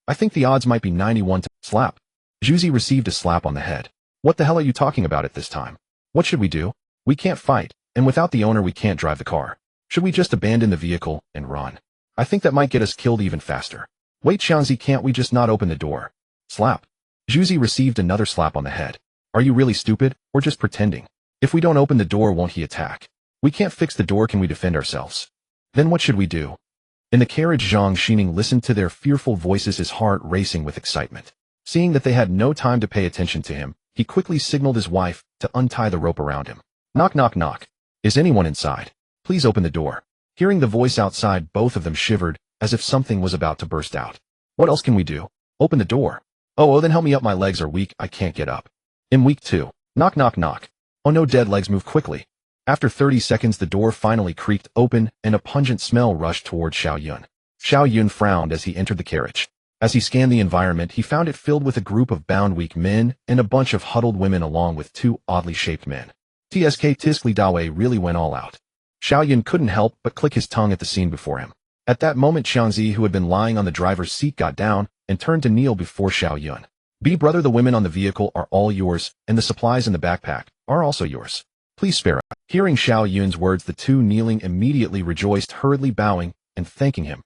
I think the odds might be 91 to slap. Zhuzi received a slap on the head. What the hell are you talking about at this time? What should we do? We can't fight, and without the owner we can't drive the car. Should we just abandon the vehicle and run? I think that might get us killed even faster. Wait, Xiangzi, can't we just not open the door? Slap. Zhuzi received another slap on the head. Are you really stupid, or just pretending? If we don't open the door, won't he attack? We can't fix the door, can we defend ourselves? Then what should we do? In the carriage, Zhang Xining listened to their fearful voices, his heart racing with excitement. Seeing that they had no time to pay attention to him, he quickly signaled his wife to untie the rope around him. Knock, knock, knock. Is anyone inside? Please open the door. Hearing the voice outside, both of them shivered, as if something was about to burst out. What else can we do? Open the door. Oh, then help me up, my legs are weak, I can't get up. I'm weak too. Knock, knock, knock. Oh no, dead legs, move quickly. After 30 seconds, the door finally creaked open, and a pungent smell rushed toward Xiao Yun. Xiao Yun frowned as he entered the carriage. As he scanned the environment, he found it filled with a group of bound weak men and a bunch of huddled women along with two oddly shaped men. Tisk Li Dao really went all out. Xiao Yun couldn't help but click his tongue at the scene before him. At that moment, Xiangzi, who had been lying on the driver's seat, got down and turned to kneel before Xiao Yun. Brother, the women on the vehicle are all yours, and the supplies in the backpack are also yours. Please spare us. Hearing Xiao Yun's words, the two kneeling immediately rejoiced, hurriedly bowing and thanking him.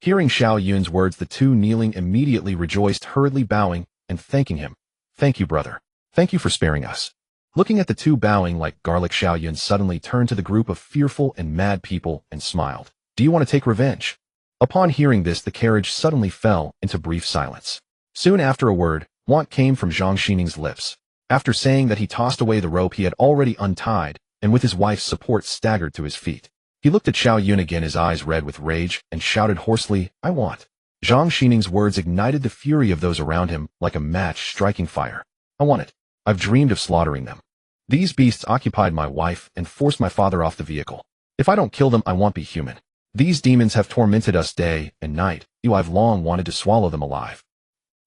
Hearing Xiao Yun's words, the two kneeling immediately rejoiced, hurriedly bowing and thanking him. Thank you, brother. Thank you for sparing us. Looking at the two bowing like garlic, Xiao Yun suddenly turned to the group of fearful and mad people and smiled. Do you want to take revenge? Upon hearing this, the carriage suddenly fell into brief silence. Soon after, a word, want, came from Zhang Xining's lips. After saying that, he tossed away the rope he had already untied, and with his wife's support staggered to his feet. He looked at Xiao Yun again, his eyes red with rage, and shouted hoarsely, I want. Zhang Xining's words ignited the fury of those around him like a match striking fire. I want it. I've dreamed of slaughtering them. These beasts occupied my wife and forced my father off the vehicle. If I don't kill them, I won't be human. These demons have tormented us day and night. I've long wanted to swallow them alive.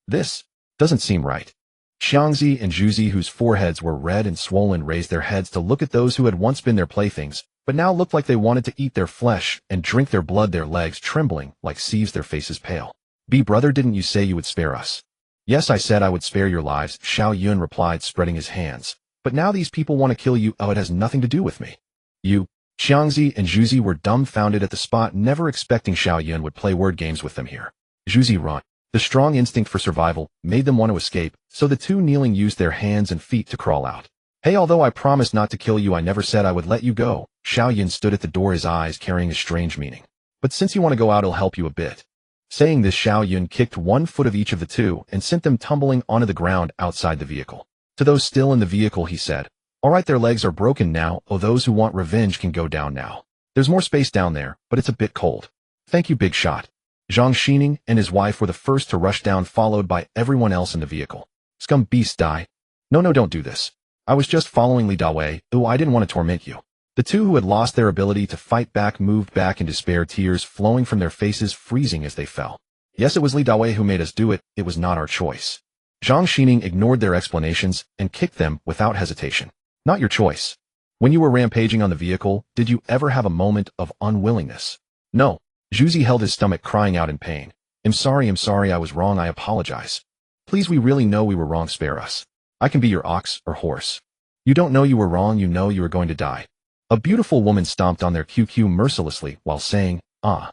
This doesn't seem right. Xiangzi and Zhuzi, whose foreheads were red and swollen, raised their heads to look at those who had once been their playthings, but now looked like they wanted to eat their flesh and drink their blood, their legs trembling like sieves, their faces pale. "Be brother, didn't you say you would spare us?" "Yes, I said I would spare your lives," Xiao Yun replied, spreading his hands. "But now these people want to kill you." "Oh, it has nothing to do with me." "You." Xiangzi and Zhuzi were dumbfounded at the spot, never expecting Xiao Yun would play word games with them here. Zhuzi run. The strong instinct for survival made them want to escape, so the two kneeling used their hands and feet to crawl out. "Hey, although I promised not to kill you, I never said I would let you go." Xiao Yun stood at the door, his eyes carrying a strange meaning. "But since you want to go out, I'll help you a bit." Saying this, Xiao Yun kicked one foot of each of the two and sent them tumbling onto the ground outside the vehicle. To those still in the vehicle, he said, "All right, their legs are broken now. Oh, those who want revenge can go down now. There's more space down there, but it's a bit cold." "Thank you, big shot." Zhang Xining and his wife were the first to rush down, followed by everyone else in the vehicle. "Scum beast, die." No, don't do this. I was just following Li Dawei. Oh, I didn't want to torment you." The two who had lost their ability to fight back moved back in despair, tears flowing from their faces, freezing as they fell. "Yes, it was Li Dawei who made us do it. It was not our choice." Zhang Xining ignored their explanations and kicked them without hesitation. "Not your choice. When you were rampaging on the vehicle, did you ever have a moment of unwillingness?" "No." Zhuzi held his stomach, crying out in pain. I'm sorry, I was wrong, I apologize. Please, we really know we were wrong, spare us. I can be your ox or horse." "You don't know you were wrong, you know you were going to die." A beautiful woman stomped on their QQ mercilessly while saying, "Ah."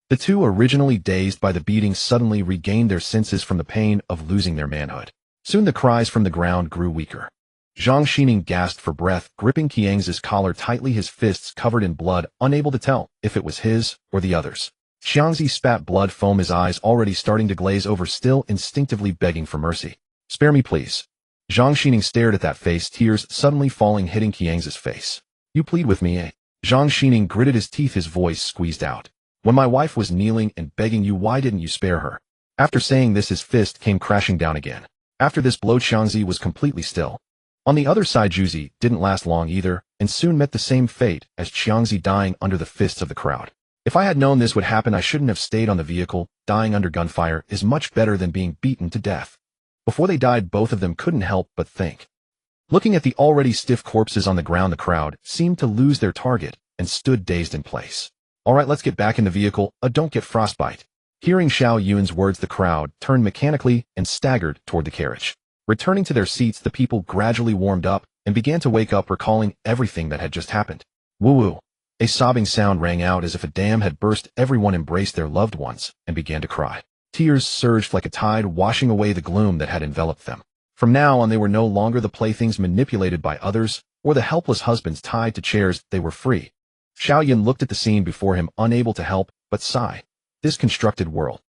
The two, originally dazed by the beating, suddenly regained their senses from the pain of losing their manhood. Soon the cries from the ground grew weaker. Zhang Xining gasped for breath, gripping Qiang's collar tightly, his fists covered in blood, unable to tell if it was his or the others. Xiangzi spat blood foam, his eyes already starting to glaze over, still instinctively begging for mercy. "Spare me, please." Zhang Xining stared at that face, tears suddenly falling, hitting Qiang's face. "You plead with me, eh?" Zhang Xining gritted his teeth, his voice squeezed out. "When my wife was kneeling and begging you, why didn't you spare her?" After saying this, his fist came crashing down again. After this blow, Xiangzi was completely still. On the other side, Zhuzi didn't last long either, and soon met the same fate as Xiangzi, dying under the fists of the crowd. "If I had known this would happen, I shouldn't have stayed on the vehicle. Dying under gunfire is much better than being beaten to death." Before they died, both of them couldn't help but think. Looking at the already stiff corpses on the ground, the crowd seemed to lose their target and stood dazed in place. "All right, let's get back in the vehicle. Don't get frostbite." Hearing Xiao Yun's words, the crowd turned mechanically and staggered toward the carriage. Returning to their seats, the people gradually warmed up and began to wake up, recalling everything that had just happened. Woo-woo. A sobbing sound rang out as if a dam had burst. Everyone embraced their loved ones and began to cry. Tears surged like a tide, washing away the gloom that had enveloped them. From now on, they were no longer the playthings manipulated by others or the helpless husbands tied to chairs. They were free. Xiao Yun looked at the scene before him, unable to help but sigh. This constructed world.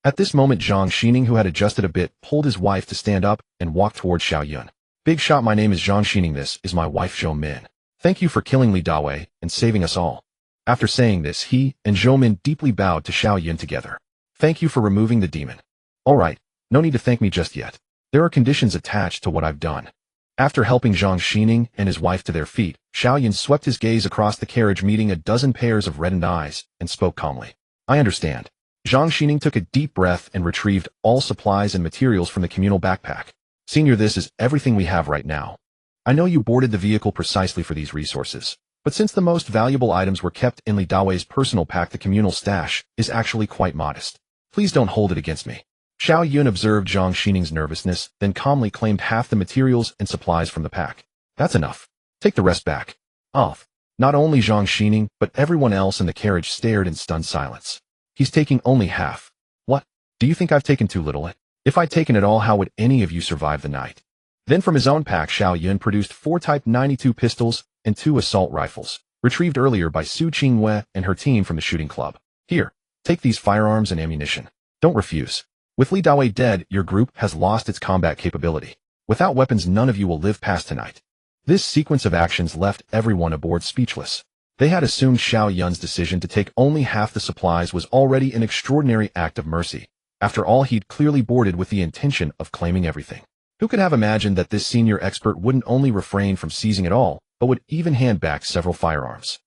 At this moment, Zhang Xining, who had adjusted a bit, pulled his wife to stand up and walk toward Xiao Yun. "Big shot, my name is Zhang Xining. This is my wife, Zhou Min. Thank you for killing Li Dawei and saving us all." After saying this, he and Zhou Min deeply bowed to Xiao Yun together. "Thank you for removing the demon." "All right, no need to thank me just yet. There are conditions attached to what I've done." After helping Zhang Xining and his wife to their feet, Xiao Yun swept his gaze across the carriage, meeting a dozen pairs of reddened eyes, and spoke calmly. "I understand." Zhang Xining took a deep breath and retrieved all supplies and materials from the communal backpack. "Senior, this is everything we have right now. I know you boarded the vehicle precisely for these resources, but since the most valuable items were kept in Li Dawei's personal pack, the communal stash is actually quite modest. Please don't hold it against me." Xiao Yun observed Zhang Xining's nervousness, then calmly claimed half the materials and supplies from the pack. "That's enough. Take the rest back." Off. Not only Zhang Xining, but everyone else in the carriage stared in stunned silence. "He's taking only half. What? Do you think I've taken too little? If I'd taken it all, how would any of you survive the night?" Then from his own pack, Xiao Yun produced 4 Type 92 pistols and 2 assault rifles, retrieved earlier by Su Qingwei and her team from the shooting club. "Here, take these firearms and ammunition. Don't refuse. With Li Dawei dead, your group has lost its combat capability. Without weapons, none of you will live past tonight." This sequence of actions left everyone aboard speechless. They had assumed Xiao Yun's decision to take only half the supplies was already an extraordinary act of mercy. After all, he'd clearly boarded with the intention of claiming everything. Who could have imagined that this senior expert wouldn't only refrain from seizing it all, but would even hand back several firearms?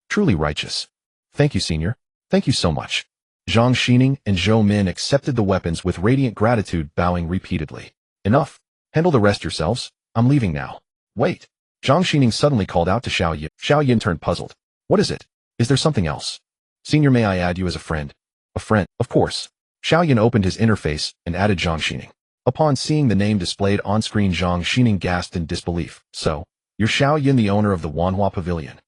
Truly righteous. "Thank you, senior. Thank you so much." Zhang Xining and Zhou Min accepted the weapons with radiant gratitude, bowing repeatedly. "Enough. Handle the rest yourselves. I'm leaving now." "Wait." Zhang Xining suddenly called out to Xiao Yun. Xiao Yun turned puzzled. What is it? Is there something else? Senior, may I add you as a friend? A friend, of course. Xiao Yun opened his interface and added Zhang Xining. Upon seeing the name displayed on screen, Zhang Xining gasped in disbelief. So, you're Xiao Yun, the owner of the Wanhua Pavilion.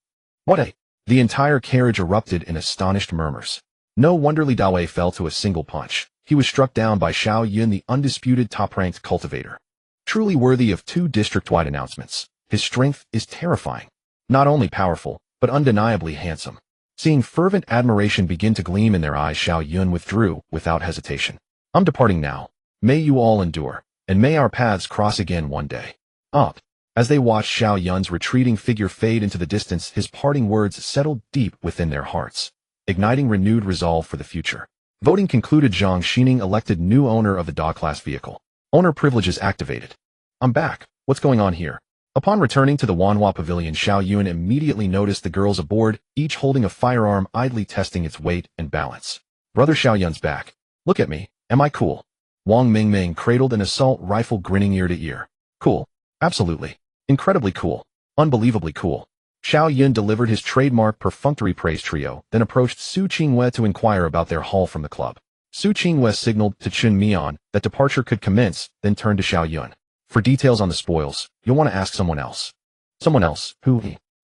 What a... The entire carriage erupted in astonished murmurs. No wonder Li Dawei fell to a single punch. He was struck down by Xiao Yun, the undisputed top-ranked cultivator. Truly worthy of 2 district-wide announcements. His strength is terrifying. Not only powerful, but undeniably handsome. Seeing fervent admiration begin to gleam in their eyes, Xiao Yun withdrew without hesitation. I'm departing now. May you all endure, and may our paths cross again one day. Up. As they watched Xiao Yun's retreating figure fade into the distance, his parting words settled deep within their hearts, igniting renewed resolve for the future. Voting concluded. Zhang Xining elected new owner of the dog-class vehicle. Owner privileges activated. I'm back. What's going on here? Upon returning to the Wanhua Pavilion, Xiao Yun immediately noticed the girls aboard, each holding a firearm, idly testing its weight and balance. Brother Xiao Yun's back. Look at me. Am I cool? Wang Mingming cradled an assault rifle, grinning ear to ear. Cool. Absolutely. Incredibly cool. Unbelievably cool. Xiao Yun delivered his trademark perfunctory praise trio, then approached Su Qingwei to inquire about their haul from the club. Su Qingwei signaled to Chun Mian that departure could commence, then turned to Xiao Yun. For details on the spoils, you'll want to ask someone else. Someone else? Who?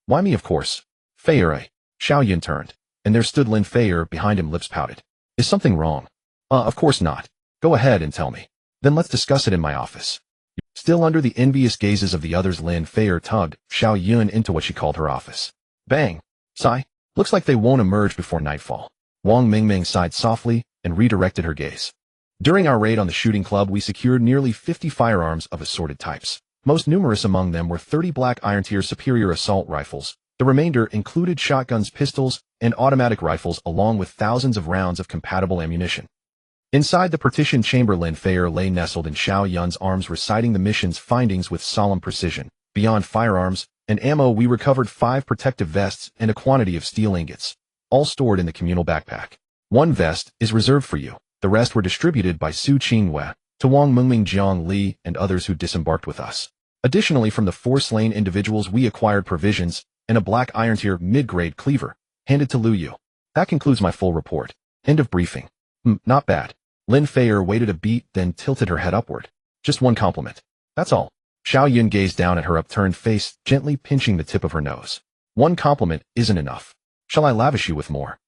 Why me, of course. Feier. Xiao Yun turned, and there stood Lin Feier behind him, lips pouted. Is something wrong? Of course not. Go ahead and tell me. Then let's discuss it in my office. Still under the envious gazes of the others, Lin Feier tugged Xiao Yun into what she called her office. Bang! Sigh. Looks like they won't emerge before nightfall. Wang Mingming sighed softly and redirected her gaze. During our raid on the shooting club, we secured nearly 50 firearms of assorted types. Most numerous among them were 30 Black Iron Tier superior assault rifles. The remainder included shotguns, pistols, and automatic rifles, along with thousands of rounds of compatible ammunition. Inside the partitioned chamber, Lin Feier lay nestled in Xiao Yun's arms, reciting the mission's findings with solemn precision. Beyond firearms and ammo, we recovered 5 protective vests and a quantity of steel ingots, all stored in the communal backpack. 1 vest is reserved for you. The rest were distributed by Su Qingwei to Wang Mingming, Jiang Li, and others who disembarked with us. Additionally, from the 4 slain individuals, we acquired provisions and a Black Iron Tier mid-grade cleaver, handed to Lu Yu. That concludes my full report. End of briefing. Not bad. Lin Feier waited a beat, then tilted her head upward. Just 1 compliment. That's all. Xiao Yun gazed down at her upturned face, gently pinching the tip of her nose. 1 compliment isn't enough. Shall I lavish you with more?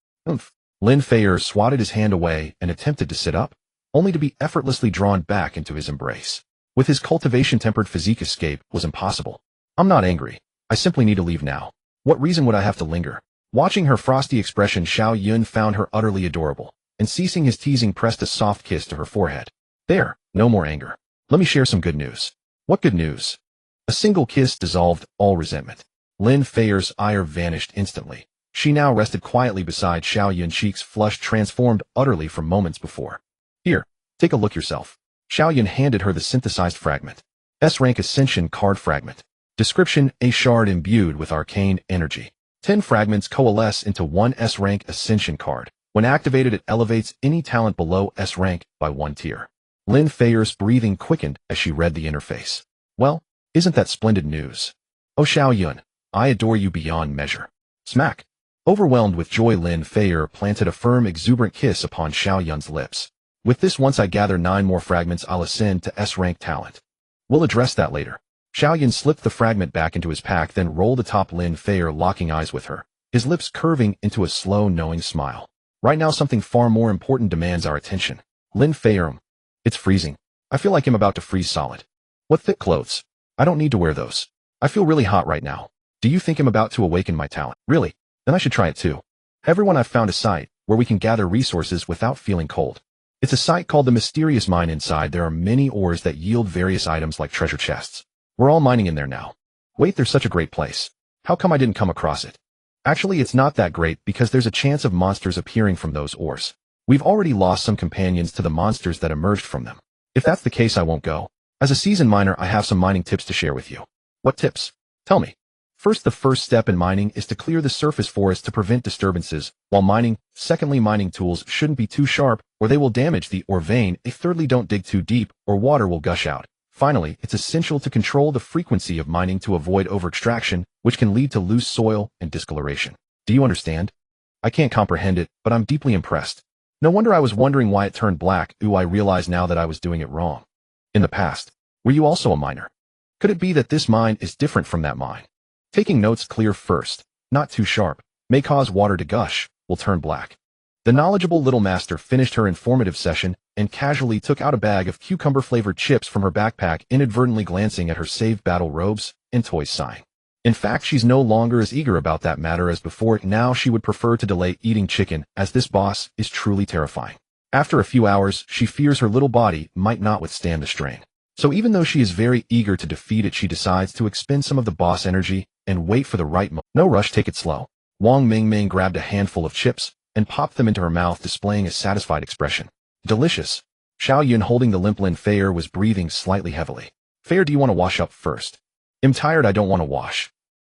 Lin Feier swatted his hand away and attempted to sit up, only to be effortlessly drawn back into his embrace. With his cultivation-tempered physique, escape was impossible. I'm not angry. I simply need to leave now. What reason would I have to linger? Watching her frosty expression, Xiao Yun found her utterly adorable, and ceasing his teasing, pressed a soft kiss to her forehead. There, no more anger. Let me share some good news. What good news? A single kiss dissolved all resentment. Lin Feier's ire vanished instantly. She now rested quietly beside Xiao Yun, cheeks flushed, transformed utterly from moments before. Here, take a look yourself. Xiao Yun handed her the synthesized fragment. S-rank Ascension card fragment. Description: a shard imbued with arcane energy. 10 fragments coalesce into 1 S-rank Ascension card. When activated, it elevates any talent below S-rank by 1 tier. Lin Feier's breathing quickened as she read the interface. Well, isn't that splendid news? Oh Xiao Yun, I adore you beyond measure. Smack. Overwhelmed with joy, Lin Feier planted a firm, exuberant kiss upon Xiao Yun's lips. With this, once I gather 9 more fragments, I'll ascend to S-rank talent. We'll address that later. Xiao Yun slipped the fragment back into his pack, then rolled atop Lin Feier, locking eyes with her, his lips curving into a slow, knowing smile. Right now, something far more important demands our attention. Lin Feier, it's freezing. I feel like I'm about to freeze solid. What thick clothes? I don't need to wear those. I feel really hot right now. Do you think I'm about to awaken my talent? Really? Then I should try it too. Everyone, I've found a site where we can gather resources without feeling cold. It's a site called the Mysterious Mine. Inside, there are many ores that yield various items like treasure chests. We're all mining in there now. Wait, there's such a great place. How come I didn't come across it? Actually, it's not that great because there's a chance of monsters appearing from those ores. We've already lost some companions to the monsters that emerged from them. If that's the case, I won't go. As a seasoned miner, I have some mining tips to share with you. What tips? Tell me. First, the first step in mining is to clear the surface forest to prevent disturbances while mining. Secondly, mining tools shouldn't be too sharp or they will damage the ore vein. Thirdly, don't dig too deep or water will gush out. Finally, it's essential to control the frequency of mining to avoid over-extraction, which can lead to loose soil and discoloration. Do you understand? I can't comprehend it, but I'm deeply impressed. No wonder I was wondering why it turned black. Ooh, I realize now that I was doing it wrong. In the past, were you also a miner? Could it be that this mine is different from that mine? Taking notes clear first, not too sharp, may cause water to gush, will turn black. The knowledgeable little master finished her informative session and casually took out a bag of cucumber-flavored chips from her backpack, inadvertently glancing at her saved battle robes and toys, sighing. In fact, she's no longer as eager about that matter as before. Now she would prefer to delay eating chicken, as this boss is truly terrifying. After a few hours, she fears her little body might not withstand the strain. So even though she is very eager to defeat it, she decides to expend some of the boss energy and wait for the right moment. No rush, take it slow. Wang Mingming grabbed a handful of chips and popped them into her mouth, displaying a satisfied expression. Delicious. Xiao Yun, holding the limp Lin Feier, was breathing slightly heavily. Feier, do you want to wash up first? I'm tired, I don't want to wash.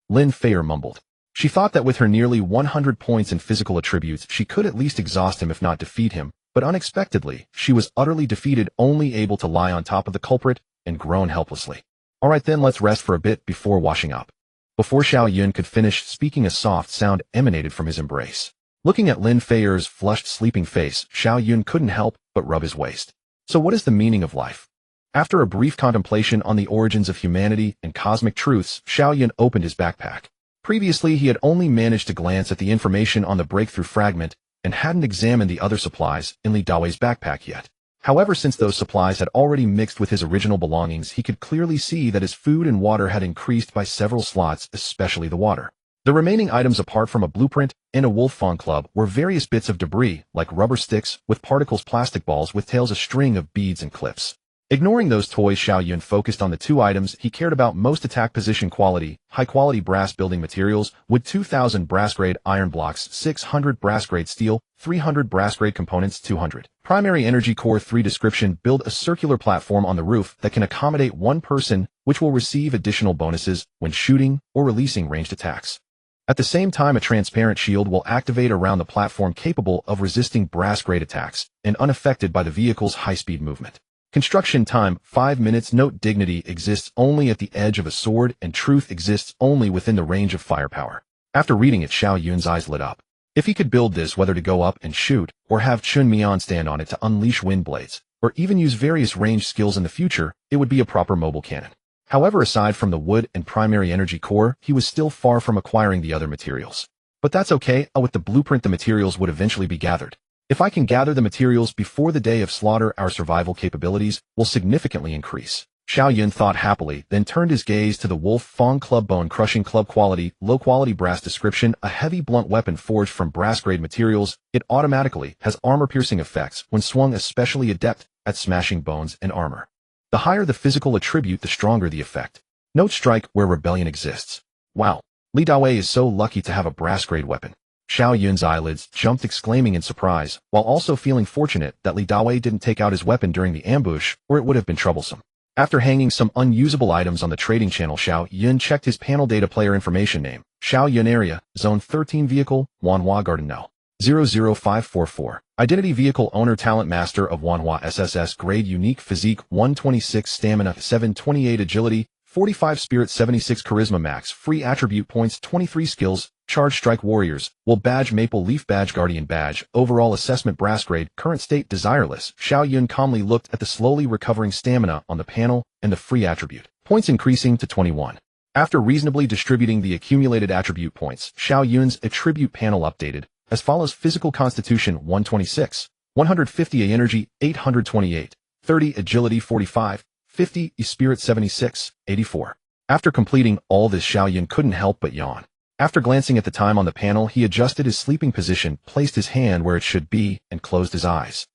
Lin Feier mumbled. She thought that with her nearly 100 points in physical attributes, she could at least exhaust him if not defeat him, but unexpectedly, she was utterly defeated, only able to lie on top of the culprit and groan helplessly. All right then, let's rest for a bit before washing up. Before Xiao Yun could finish speaking, a soft sound emanated from his embrace. Looking at Lin Feier's flushed, sleeping face, Xiao Yun couldn't help but rub his waist. So what is the meaning of life? After a brief contemplation on the origins of humanity and cosmic truths, Xiao Yun opened his backpack. Previously, he had only managed to glance at the information on the breakthrough fragment and hadn't examined the other supplies in Li Dawei's backpack yet. However, since those supplies had already mixed with his original belongings, he could clearly see that his food and water had increased by several slots, especially the water. The remaining items, apart from a blueprint and a wolf fawn club, were various bits of debris, like rubber sticks with particles, plastic balls with tails, a string of beads and clips. Ignoring those toys, Xiao Yun focused on the two items he cared about most: attack position quality, high-quality brass building materials, wood 2,000 brass-grade iron blocks, 600 brass-grade steel, 300 brass-grade components, 200. Primary energy core 3 description: build a circular platform on the roof that can accommodate one person, which will receive additional bonuses when shooting or releasing ranged attacks. At the same time, a transparent shield will activate around the platform, capable of resisting brass-grade attacks and unaffected by the vehicle's high-speed movement. Construction time, 5 minutes. Note: dignity exists only at the edge of a sword, and truth exists only within the range of firepower. After reading it, Xiao Yun's eyes lit up. If he could build this, whether to go up and shoot, or have Chun Mian stand on it to unleash wind blades, or even use various ranged skills in the future, it would be a proper mobile cannon. However, aside from the wood and primary energy core, he was still far from acquiring the other materials. But that's okay, with the blueprint the materials would eventually be gathered. If I can gather the materials before the day of slaughter, our survival capabilities will significantly increase. Xiao Yun thought happily, then turned his gaze to the Wolf Fong Club. Bone-crushing club quality, low-quality brass description: a heavy blunt weapon forged from brass-grade materials. It automatically has armor-piercing effects when swung, especially adept at smashing bones and armor. The higher the physical attribute, the stronger the effect. Note: strike where rebellion exists. Wow, Li Dawei is so lucky to have a brass-grade weapon. Xiao Yun's eyelids jumped, exclaiming in surprise, while also feeling fortunate that Li Dawei didn't take out his weapon during the ambush, or it would have been troublesome. After hanging some unusable items on the trading channel, Xiao Yun checked his panel data: player information name, Xiao Yun, area, Zone 13, vehicle, Wanhua Garden No. 00544. Identity: vehicle owner, talent master of Wanhua SSS, grade unique, physique 126, stamina 728, agility 45, spirit 76, charisma max, free attribute points 23, skills, charge strike warriors, wool badge, maple leaf badge, guardian badge, overall assessment brass grade, current state desireless. Xiao Yun calmly looked at the slowly recovering stamina on the panel and the free attribute points increasing to 21. After reasonably distributing the accumulated attribute points, Xiao Yun's attribute panel updated as follows: physical constitution 126, 150 energy 828, 30 agility 45, 50 spirit 76, 84. After completing all this, Xiao Yun couldn't help but yawn. After glancing at the time on the panel, he adjusted his sleeping position, placed his hand where it should be, and closed his eyes.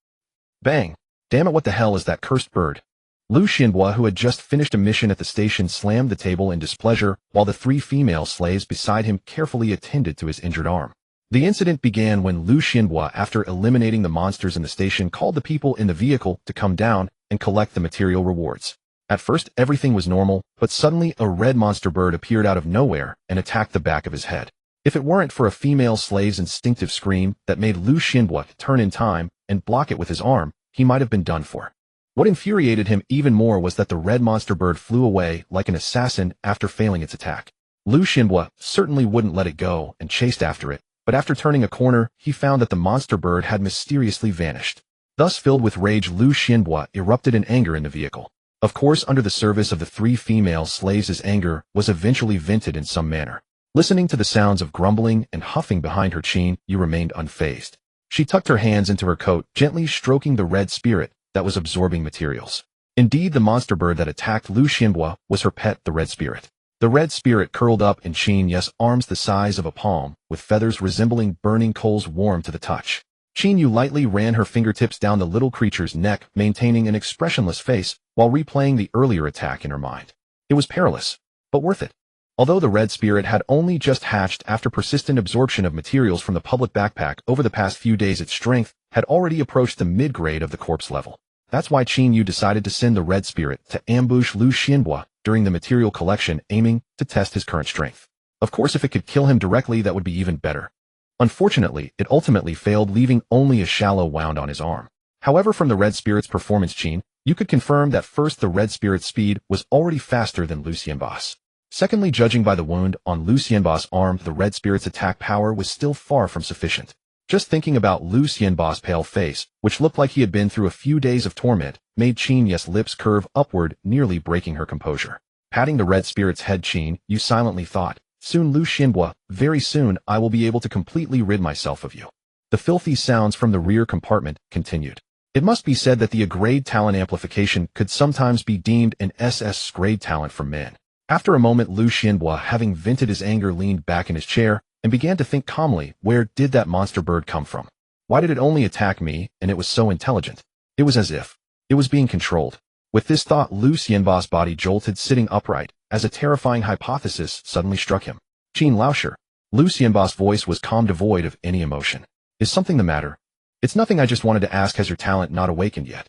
Bang! Damn it, what the hell is that cursed bird? Lu Xianhua, who had just finished a mission at the station, slammed the table in displeasure, while the 3 female slaves beside him carefully attended to his injured arm. The incident began when Lu Xianhua, after eliminating the monsters in the station, called the people in the vehicle to come down and collect the material rewards. At first, everything was normal, but suddenly a red monster bird appeared out of nowhere and attacked the back of his head. If it weren't for a female slave's instinctive scream that made Lu Xianhua turn in time and block it with his arm, he might have been done for. What infuriated him even more was that the red monster bird flew away like an assassin after failing its attack. Lu Xianhua certainly wouldn't let it go and chased after it, but after turning a corner, he found that the monster bird had mysteriously vanished. Thus, filled with rage, Lu Xianhua erupted in anger in the vehicle. Of course, under the service of the 3 female slaves, his anger was eventually vented in some manner. Listening to the sounds of grumbling and huffing behind her, Qin Yu remained unfazed. She tucked her hands into her coat, gently stroking the red spirit that was absorbing materials. Indeed, the monster bird that attacked Lu Xianhua was her pet, the red spirit. The red spirit curled up in Qin Yu's arms the size of a palm, with feathers resembling burning coals warm to the touch. Qin Yu lightly ran her fingertips down the little creature's neck, maintaining an expressionless face, while replaying the earlier attack in her mind. It was perilous, but worth it. Although the red spirit had only just hatched after persistent absorption of materials from the public backpack over the past few days, its strength had already approached the mid-grade of the corpse level. That's why Qin Yu decided to send the red spirit to ambush Lu Xianhua during the material collection, aiming to test his current strength. Of course, if it could kill him directly, that would be even better. Unfortunately, it ultimately failed, leaving only a shallow wound on his arm. However, from the red spirit's performance, Qin Yu could confirm that first, the red spirit's speed was already faster than Lu Xianhua's. Secondly, judging by the wound on Lu Xianhua's arm, the red spirit's attack power was still far from sufficient. Just thinking about Lu Xianhua's pale face, which looked like he had been through a few days of torment, made Qin Yu's lips curve upward, nearly breaking her composure. Patting the red spirit's head, Qin Yu silently thought, "Soon, Lu Xianhua, very soon I will be able to completely rid myself of you." The filthy sounds from the rear compartment continued. It must be said that the A-grade talent amplification could sometimes be deemed an SS-grade talent for men. After a moment, Lu Xianhua, having vented his anger, leaned back in his chair and began to think calmly, where did that monster bird come from? Why did it only attack me, and it was so intelligent? It was as if it was being controlled. With this thought, Lu Xianhua's body jolted, sitting upright, as a terrifying hypothesis suddenly struck him. "Qin Laosher." Lu Xianhua's voice was calm, devoid of any emotion. "Is something the matter?" "It's nothing, I just wanted to ask, has your talent not awakened yet?"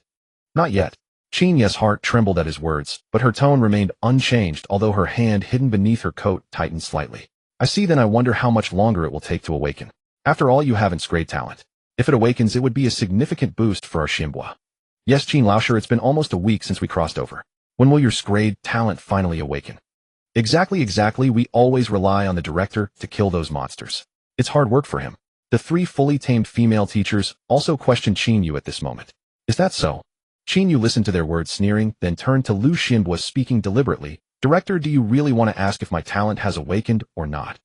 "Not yet." Qin Yu's heart trembled at his words, but her tone remained unchanged, although her hand hidden beneath her coat tightened slightly. "I see, then I wonder how much longer it will take to awaken. After all, you haven't grade talent. If it awakens, it would be a significant boost for our Xianhua." "Yes, Qin Laosher, it's been almost a week since we crossed over. When will your grade talent finally awaken?" Exactly, we always rely on the director to kill those monsters. It's hard work for him." The 3 fully tamed female teachers also questioned Qin Yu at this moment. "Is that so?" Qin Yu listened to their words, sneering, then turned to Lu Xianhua, speaking deliberately. "Director, do you really want to ask if my talent has awakened or not?"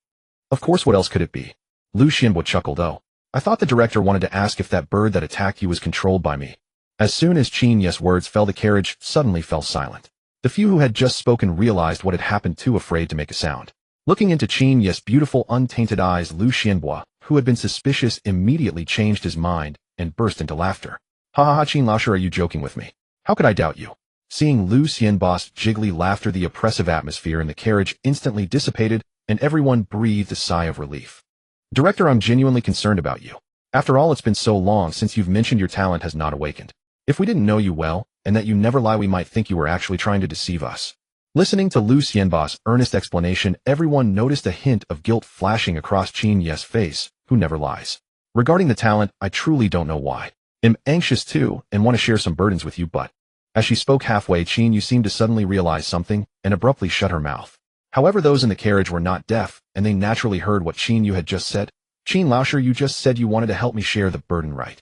"Of course, what else could it be?" Lu Xianhua chuckled. "Oh, I thought the director wanted to ask if that bird that attacked you was controlled by me." As soon as Qin Yu's words fell, the carriage suddenly fell silent. The few who had just spoken realized what had happened, too afraid to make a sound. Looking into Qin Yu's beautiful, untainted eyes, Lu Xianhua, who had been suspicious, immediately changed his mind and burst into laughter. "Ha ha ha, Qin Laosher, are you joking with me? How could I doubt you?" Seeing Lu Xianhua's jiggly laughter, the oppressive atmosphere in the carriage instantly dissipated, and everyone breathed a sigh of relief. "Director, I'm genuinely concerned about you. After all, it's been so long since you've mentioned your talent has not awakened. If we didn't know you well, and that you never lie, we might think you were actually trying to deceive us." Listening to Lu Xianhua's earnest explanation, everyone noticed a hint of guilt flashing across Qin Yu's face, who never lies. "Regarding the talent, I truly don't know why. I'm anxious too, and want to share some burdens with you, but..." As she spoke halfway, Qin Yu seemed to suddenly realize something, and abruptly shut her mouth. However, those in the carriage were not deaf, and they naturally heard what Qin Yu had just said. "Qin Laosher, you just said you wanted to help me share the burden, right?"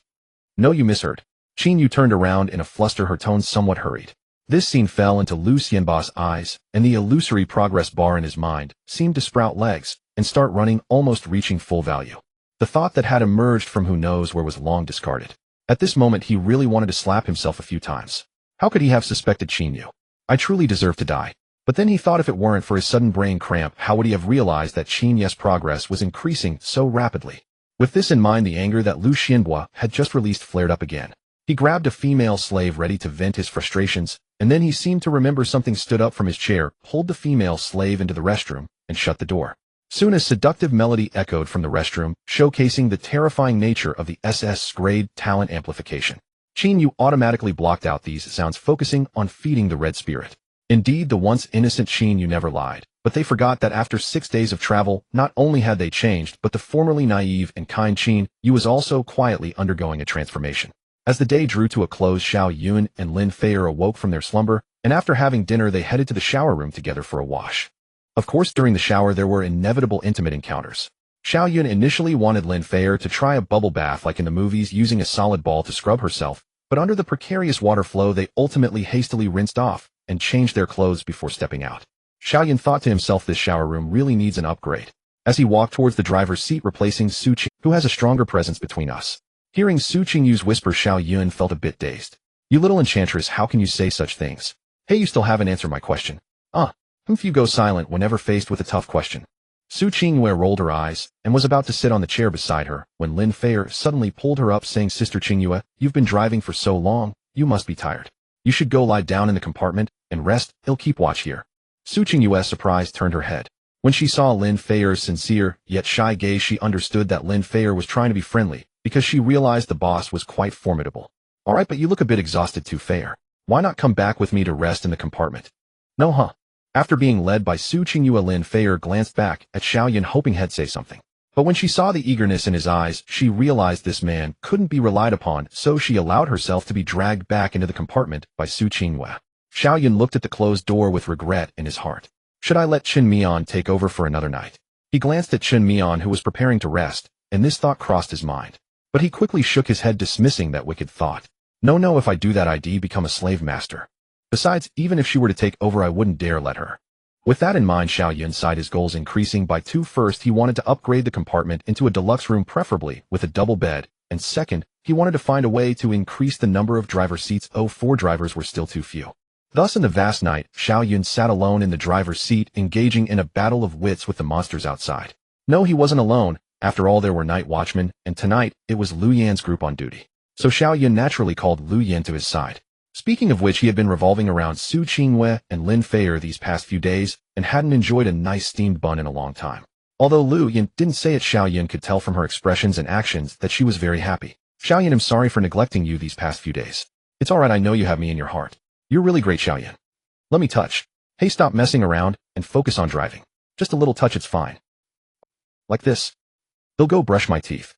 "No, you misheard." Qin Yu turned around in a fluster, her tone somewhat hurried. This scene fell into Lu Xianhua's eyes, and the illusory progress bar in his mind seemed to sprout legs and start running, almost reaching full value. The thought that had emerged from who knows where was long discarded. At this moment, he really wanted to slap himself a few times. How could he have suspected Qin Yu? "I truly deserve to die." But then he thought, if it weren't for his sudden brain cramp, how would he have realized that Qin Yu's progress was increasing so rapidly? With this in mind, the anger that Lu Xianhua had just released flared up again. He grabbed a female slave ready to vent his frustrations, and then he seemed to remember something, stood up from his chair, pulled the female slave into the restroom, and shut the door. Soon a seductive melody echoed from the restroom, showcasing the terrifying nature of the SS-grade talent amplification. Qin Yu automatically blocked out these sounds, focusing on feeding the red spirit. Indeed, the once innocent Qin Yu never lied, but they forgot that after 6 days of travel, not only had they changed, but the formerly naive and kind Qin Yu was also quietly undergoing a transformation. As the day drew to a close, Xiao Yun and Lin Feier awoke from their slumber, and after having dinner they headed to the shower room together for a wash. Of course, during the shower there were inevitable intimate encounters. Xiao Yun initially wanted Lin Feier to try a bubble bath like in the movies using a solid ball to scrub herself, but under the precarious water flow they ultimately hastily rinsed off and changed their clothes before stepping out. Xiao Yun thought to himself, this shower room really needs an upgrade. As he walked towards the driver's seat replacing Su Qing, who has a stronger presence between us. Hearing Su Qingyu's whisper, Xiao Yun felt a bit dazed. You little enchantress, how can you say such things? Hey, you still haven't answered my question. You go silent whenever faced with a tough question. Su Qingyue rolled her eyes and was about to sit on the chair beside her when Lin Feier suddenly pulled her up saying, Sister Qingyue, you've been driving for so long, you must be tired. You should go lie down in the compartment and rest, I'll keep watch here. Su Qingyue, surprised, turned her head. When she saw Lin Feier's sincere, yet shy gaze, she understood that Lin Feier was trying to be friendly, because she realized the boss was quite formidable. Alright, but you look a bit exhausted too, Feier. Why not come back with me to rest in the compartment? No, huh? After being led by Su Qingyue, Lin Feier glanced back at Xiao Yun hoping he'd say something. But when she saw the eagerness in his eyes, she realized this man couldn't be relied upon, so she allowed herself to be dragged back into the compartment by Su Qingyue. Xiao Yun looked at the closed door with regret in his heart. Should I let Chen Mian take over for another night? He glanced at Chen Mian, who was preparing to rest, and this thought crossed his mind. But he quickly shook his head, dismissing that wicked thought. No, if I do that I'd become a slave master. Besides, even if she were to take over I wouldn't dare let her. With that in mind, Xiao Yun sighed, his goals increasing by 2. First, he wanted to upgrade the compartment into a deluxe room, preferably with a double bed, and second, he wanted to find a way to increase the number of driver seats. 4 drivers were still too few. Thus in the vast night, Xiao Yun sat alone in the driver's seat, engaging in a battle of wits with the monsters outside. No, he wasn't alone. After all, there were night watchmen, and tonight, it was Lu Yan's group on duty. So Xiao Yun naturally called Lu Yan to his side. Speaking of which, he had been revolving around Su Qingyue and Lin Feier these past few days, and hadn't enjoyed a nice steamed bun in a long time. Although Lu Yan didn't say it, Xiao Yun could tell from her expressions and actions that she was very happy. Xiao Yun, I'm sorry for neglecting you these past few days. It's alright, I know you have me in your heart. You're really great, Xiao Yun. Let me touch. Hey, stop messing around and focus on driving. Just a little touch, it's fine. Like this. They'll go brush my teeth.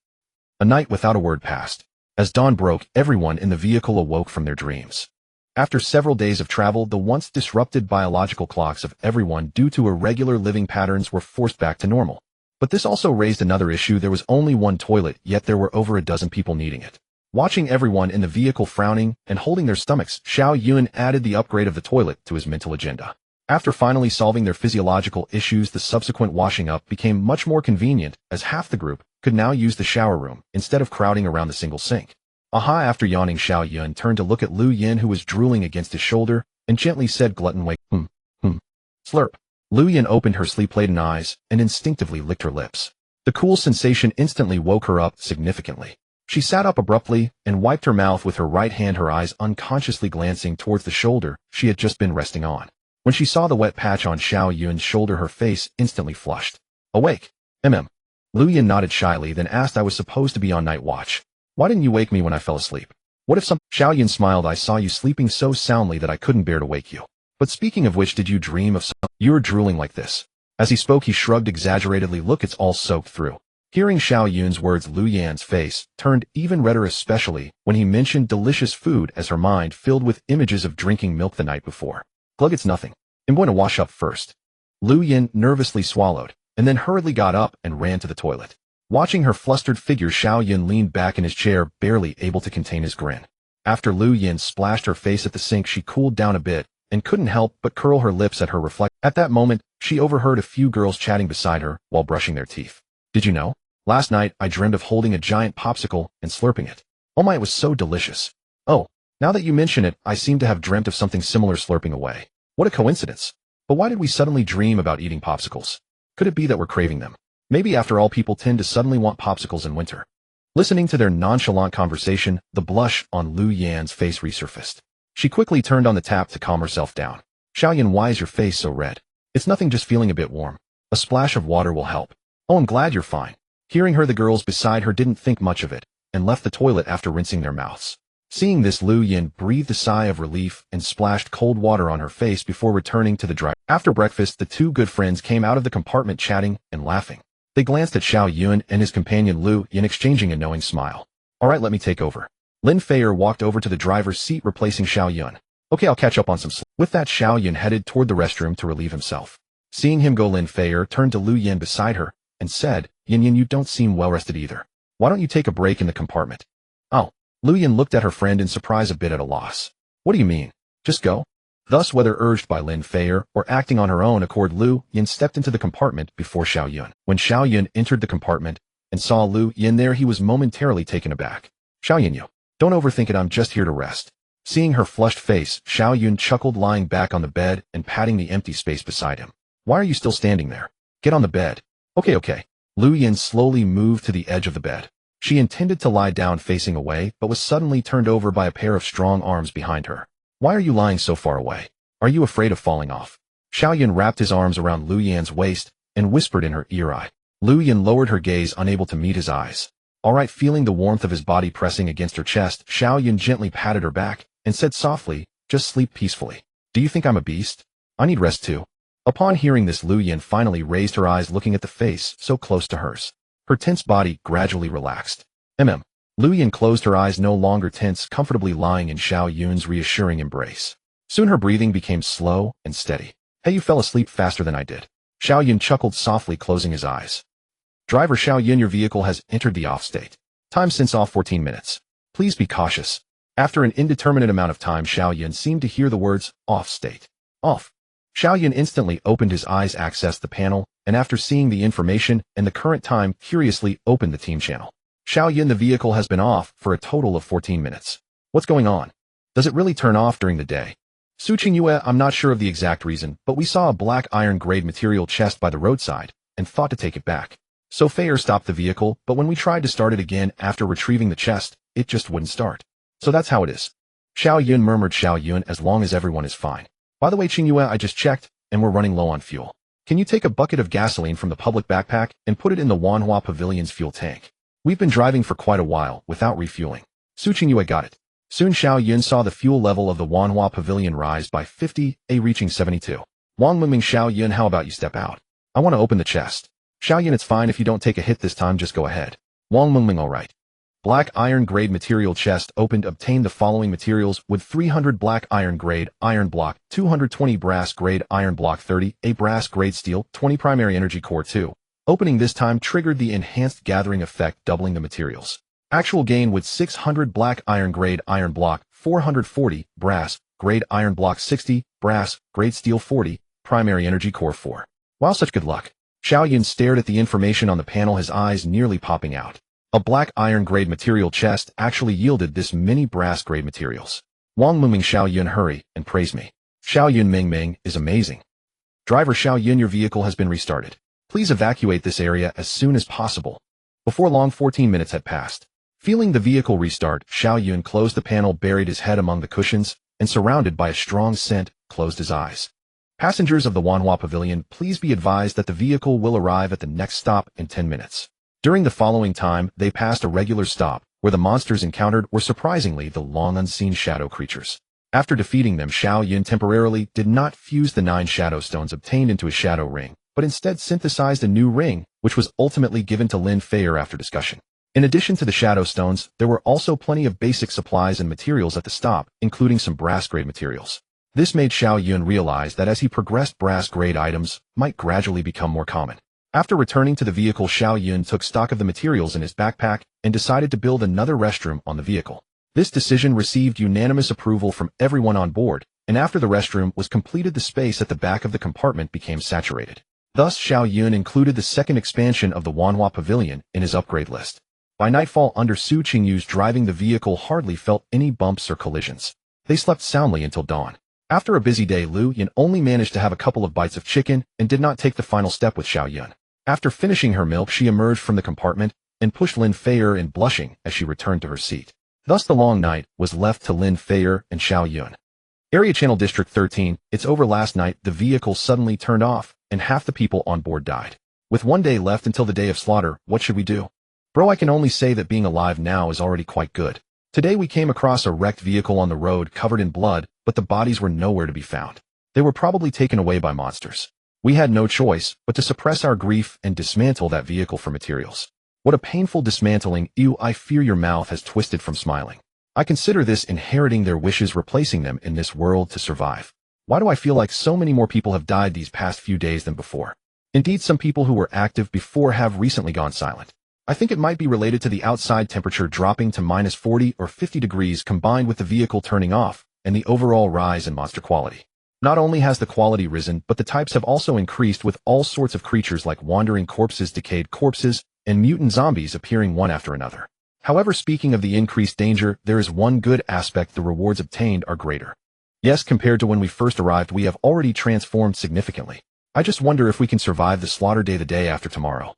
A night without a word passed. As dawn broke, everyone in the vehicle awoke from their dreams. After several days of travel, the once disrupted biological clocks of everyone due to irregular living patterns were forced back to normal. But this also raised another issue. There was only one toilet, yet there were over a dozen people needing it. Watching everyone in the vehicle frowning and holding their stomachs, Xiao Yun added the upgrade of the toilet to his mental agenda. After finally solving their physiological issues, the subsequent washing up became much more convenient, as half the group could now use the shower room instead of crowding around the single sink. After yawning, Xiao Yun turned to look at Lu Yan, who was drooling against his shoulder, and gently said, glutton, wait, slurp. Lu Yan opened her sleep-laden eyes and instinctively licked her lips. The cool sensation instantly woke her up significantly. She sat up abruptly and wiped her mouth with her right hand, her eyes unconsciously glancing towards the shoulder she had just been resting on. When she saw the wet patch on Xiao Yun's shoulder, her face instantly flushed. Awake? Lu Yan nodded shyly, then asked, I was supposed to be on night watch. Why didn't you wake me when I fell asleep? What if Xiao Yun smiled, I saw you sleeping so soundly that I couldn't bear to wake you. But speaking of which, did you dream of You're drooling like this. As he spoke, he shrugged exaggeratedly. Look, it's all soaked through. Hearing Xiao Yun's words, Lu Yan's face turned even redder, especially when he mentioned delicious food, as her mind filled with images of drinking milk the night before. Glug, it's nothing. I'm going to wash up first. Lu Yan nervously swallowed, and then hurriedly got up and ran to the toilet. Watching her flustered figure, Xiao Yun leaned back in his chair, barely able to contain his grin. After Lu Yan splashed her face at the sink, she cooled down a bit and couldn't help but curl her lips at her reflection. At that moment, she overheard a few girls chatting beside her while brushing their teeth. Did you know? Last night, I dreamed of holding a giant popsicle and slurping it. Oh my, it was so delicious. Oh, now that you mention it, I seem to have dreamt of something similar, slurping away. What a coincidence. But why did we suddenly dream about eating popsicles? Could it be that we're craving them? Maybe after all, people tend to suddenly want popsicles in winter. Listening to their nonchalant conversation, the blush on Lu Yan's face resurfaced. She quickly turned on the tap to calm herself down. Xiao Yun, why is your face so red? It's nothing, just feeling a bit warm. A splash of water will help. Oh, I'm glad you're fine. Hearing her, the girls beside her didn't think much of it, and left the toilet after rinsing their mouths. Seeing this, Lu Yan breathed a sigh of relief and splashed cold water on her face before returning to the drive. After breakfast, the two good friends came out of the compartment chatting and laughing. They glanced at Xiao Yun and his companion Lu Yan, exchanging a knowing smile. Alright, let me take over. Lin Feier walked over to the driver's seat, replacing Xiao Yun. Okay, I'll catch up on some sleep. With that, Xiao Yun headed toward the restroom to relieve himself. Seeing him go, Lin Feier turned to Lu Yin beside her and said, Yin Yin, you don't seem well rested either. Why don't you take a break in the compartment? Oh. Lu Yin looked at her friend in surprise, a bit at a loss. What do you mean? Just go? Thus, whether urged by Lin Feier or acting on her own accord, Lu Yin stepped into the compartment before Xiao Yun. When Xiao Yun entered the compartment and saw Lu Yin there, he was momentarily taken aback. Xiao Yun, you don't overthink it, I'm just here to rest. Seeing her flushed face, Xiao Yun chuckled, lying back on the bed and patting the empty space beside him. Why are you still standing there? Get on the bed. Okay. Lu Yin slowly moved to the edge of the bed. She intended to lie down facing away, but was suddenly turned over by a pair of strong arms behind her. Why are you lying so far away? Are you afraid of falling off? Xiao Yun wrapped his arms around Lu Yin's waist and whispered in her ear. Lu Yin lowered her gaze, unable to meet his eyes. All right, feeling the warmth of his body pressing against her chest, Xiao Yun gently patted her back and said softly, just sleep peacefully. Do you think I'm a beast? I need rest too. Upon hearing this, Lu Yin finally raised her eyes, looking at the face so close to hers. Her tense body gradually relaxed. Lu Yin closed her eyes, no longer tense, comfortably lying in Xiao Yun's reassuring embrace. Soon her breathing became slow and steady. Hey, you fell asleep faster than I did. Xiao Yun chuckled softly, closing his eyes. Driver Xiao Yun, your vehicle has entered the off state. Time since off 14 minutes. Please be cautious. After an indeterminate amount of time, Xiao Yun seemed to hear the words, off state. Off. Xiao Yun instantly opened his eyes, accessed the panel, and after seeing the information and the current time, curiously opened the team channel. Xiao Yun, the vehicle has been off for a total of 14 minutes. What's going on? Does it really turn off during the day? Su Qingyue, I'm not sure of the exact reason, but we saw a black iron-grade material chest by the roadside and thought to take it back. So Feier stopped the vehicle, but when we tried to start it again after retrieving the chest, it just wouldn't start. So that's how it is. Xiao Yun murmured. Xiao Yun, as long as everyone is fine. By the way, Qingyue, I just checked, and we're running low on fuel. Can you take a bucket of gasoline from the public backpack and put it in the Wanhua Pavilion's fuel tank? We've been driving for quite a while without refueling. Su Qingyue got it. Soon Xiao Yun saw the fuel level of the Wanhua Pavilion rise by 50, reaching 72. Wang Mingming, Xiao Yun, how about you step out? I want to open the chest. Xiao Yun, it's fine if you don't take a hit this time, just go ahead. Wang Mingming, alright. Black iron grade material chest opened. Obtained the following materials with 300 black iron grade iron block, 220 brass grade iron block, 30 brass grade steel, 20 primary energy core 2. Opening this time triggered the enhanced gathering effect, doubling the materials. Actual gain with 600 black iron grade iron block, 440 brass grade iron block, 60 brass grade steel, 40 primary energy core 4. Wow, such good luck. Xiao Yun stared at the information on the panel, his eyes nearly popping out. A black iron grade material chest actually yielded this many brass grade materials. Wang Mingming, Xiao Yun, hurry and praise me. Xiao Yun, Mingming is amazing. Driver Xiao Yun, your vehicle has been restarted. Please evacuate this area as soon as possible. Before long, 14 minutes had passed. Feeling the vehicle restart, Xiao Yun closed the panel, buried his head among the cushions, and surrounded by a strong scent, closed his eyes. Passengers of the Wanhua Pavilion, please be advised that the vehicle will arrive at the next stop in 10 minutes. During the following time, they passed a regular stop, where the monsters encountered were surprisingly the long-unseen shadow creatures. After defeating them, Xiao Yun temporarily did not fuse the 9 shadow stones obtained into a shadow ring, but instead synthesized a new ring, which was ultimately given to Lin Feier after discussion. In addition to the shadow stones, there were also plenty of basic supplies and materials at the stop, including some brass-grade materials. This made Xiao Yun realize that as he progressed, brass-grade items might gradually become more common. After returning to the vehicle, Xiao Yun took stock of the materials in his backpack and decided to build another restroom on the vehicle. This decision received unanimous approval from everyone on board, and after the restroom was completed, the space at the back of the compartment became saturated. Thus, Xiao Yun included the second expansion of the Wanhua Pavilion in his upgrade list. By nightfall, under Su Qingyu's driving, the vehicle hardly felt any bumps or collisions. They slept soundly until dawn. After a busy day, Lu Yin only managed to have a couple of bites of chicken and did not take the final step with Xiao Yun. After finishing her milk, she emerged from the compartment and pushed Lin Feier in, blushing as she returned to her seat. Thus the long night was left to Lin Feier and Xiao Yun. Area Channel District 13, it's over. Last night, the vehicle suddenly turned off, and half the people on board died. With 1 day left until the day of slaughter, what should we do? Bro, I can only say that being alive now is already quite good. Today we came across a wrecked vehicle on the road covered in blood, but the bodies were nowhere to be found. They were probably taken away by monsters. We had no choice but to suppress our grief and dismantle that vehicle for materials. What a painful dismantling. Ew, I fear your mouth has twisted from smiling. I consider this inheriting their wishes, replacing them in this world to survive. Why do I feel like so many more people have died these past few days than before? Indeed, some people who were active before have recently gone silent. I think it might be related to the outside temperature dropping to minus 40 or 50 degrees combined with the vehicle turning off and the overall rise in monster quality. Not only has the quality risen, but the types have also increased with all sorts of creatures like wandering corpses, decayed corpses, and mutant zombies appearing one after another. However, speaking of the increased danger, there is one good aspect: the rewards obtained are greater. Yes, compared to when we first arrived, we have already transformed significantly. I just wonder if we can survive the slaughter day the day after tomorrow.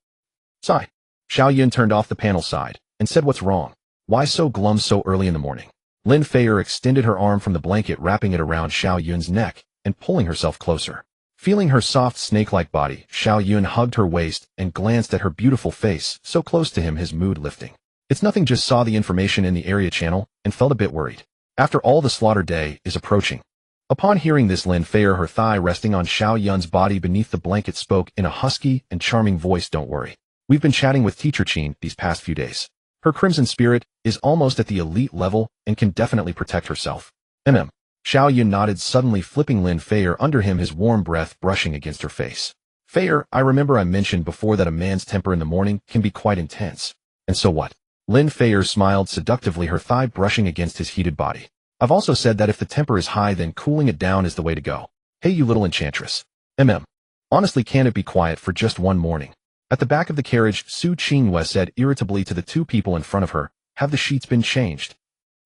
Sigh. Xiao Yun turned off the panel side and said, "What's wrong? Why so glum so early in the morning?" Lin Feier extended her arm from the blanket, wrapping it around Xiao Yun's neck and pulling herself closer. Feeling her soft snake-like body, Xiao Yun hugged her waist and glanced at her beautiful face, so close to him, his mood lifting. It's nothing, just saw the information in the area channel and felt a bit worried. After all, the slaughter day is approaching. Upon hearing this, Lin Feier, her thigh resting on Xiao Yun's body beneath the blanket, spoke in a husky and charming voice, "Don't worry. We've been chatting with Teacher Qin these past few days. Her crimson spirit is almost at the elite level and can definitely protect herself." Xiao Yun nodded, suddenly flipping Lin Feier under him, his warm breath brushing against her face. "Feier, I remember I mentioned before that a man's temper in the morning can be quite intense. And so what?" Lin Feier smiled seductively, her thigh brushing against his heated body. "I've also said that if the temper is high, then cooling it down is the way to go. Hey, you little enchantress. Honestly, can it be quiet for just one morning?" At the back of the carriage, Su Qinghue said irritably to the two people in front of her, "Have the sheets been changed?"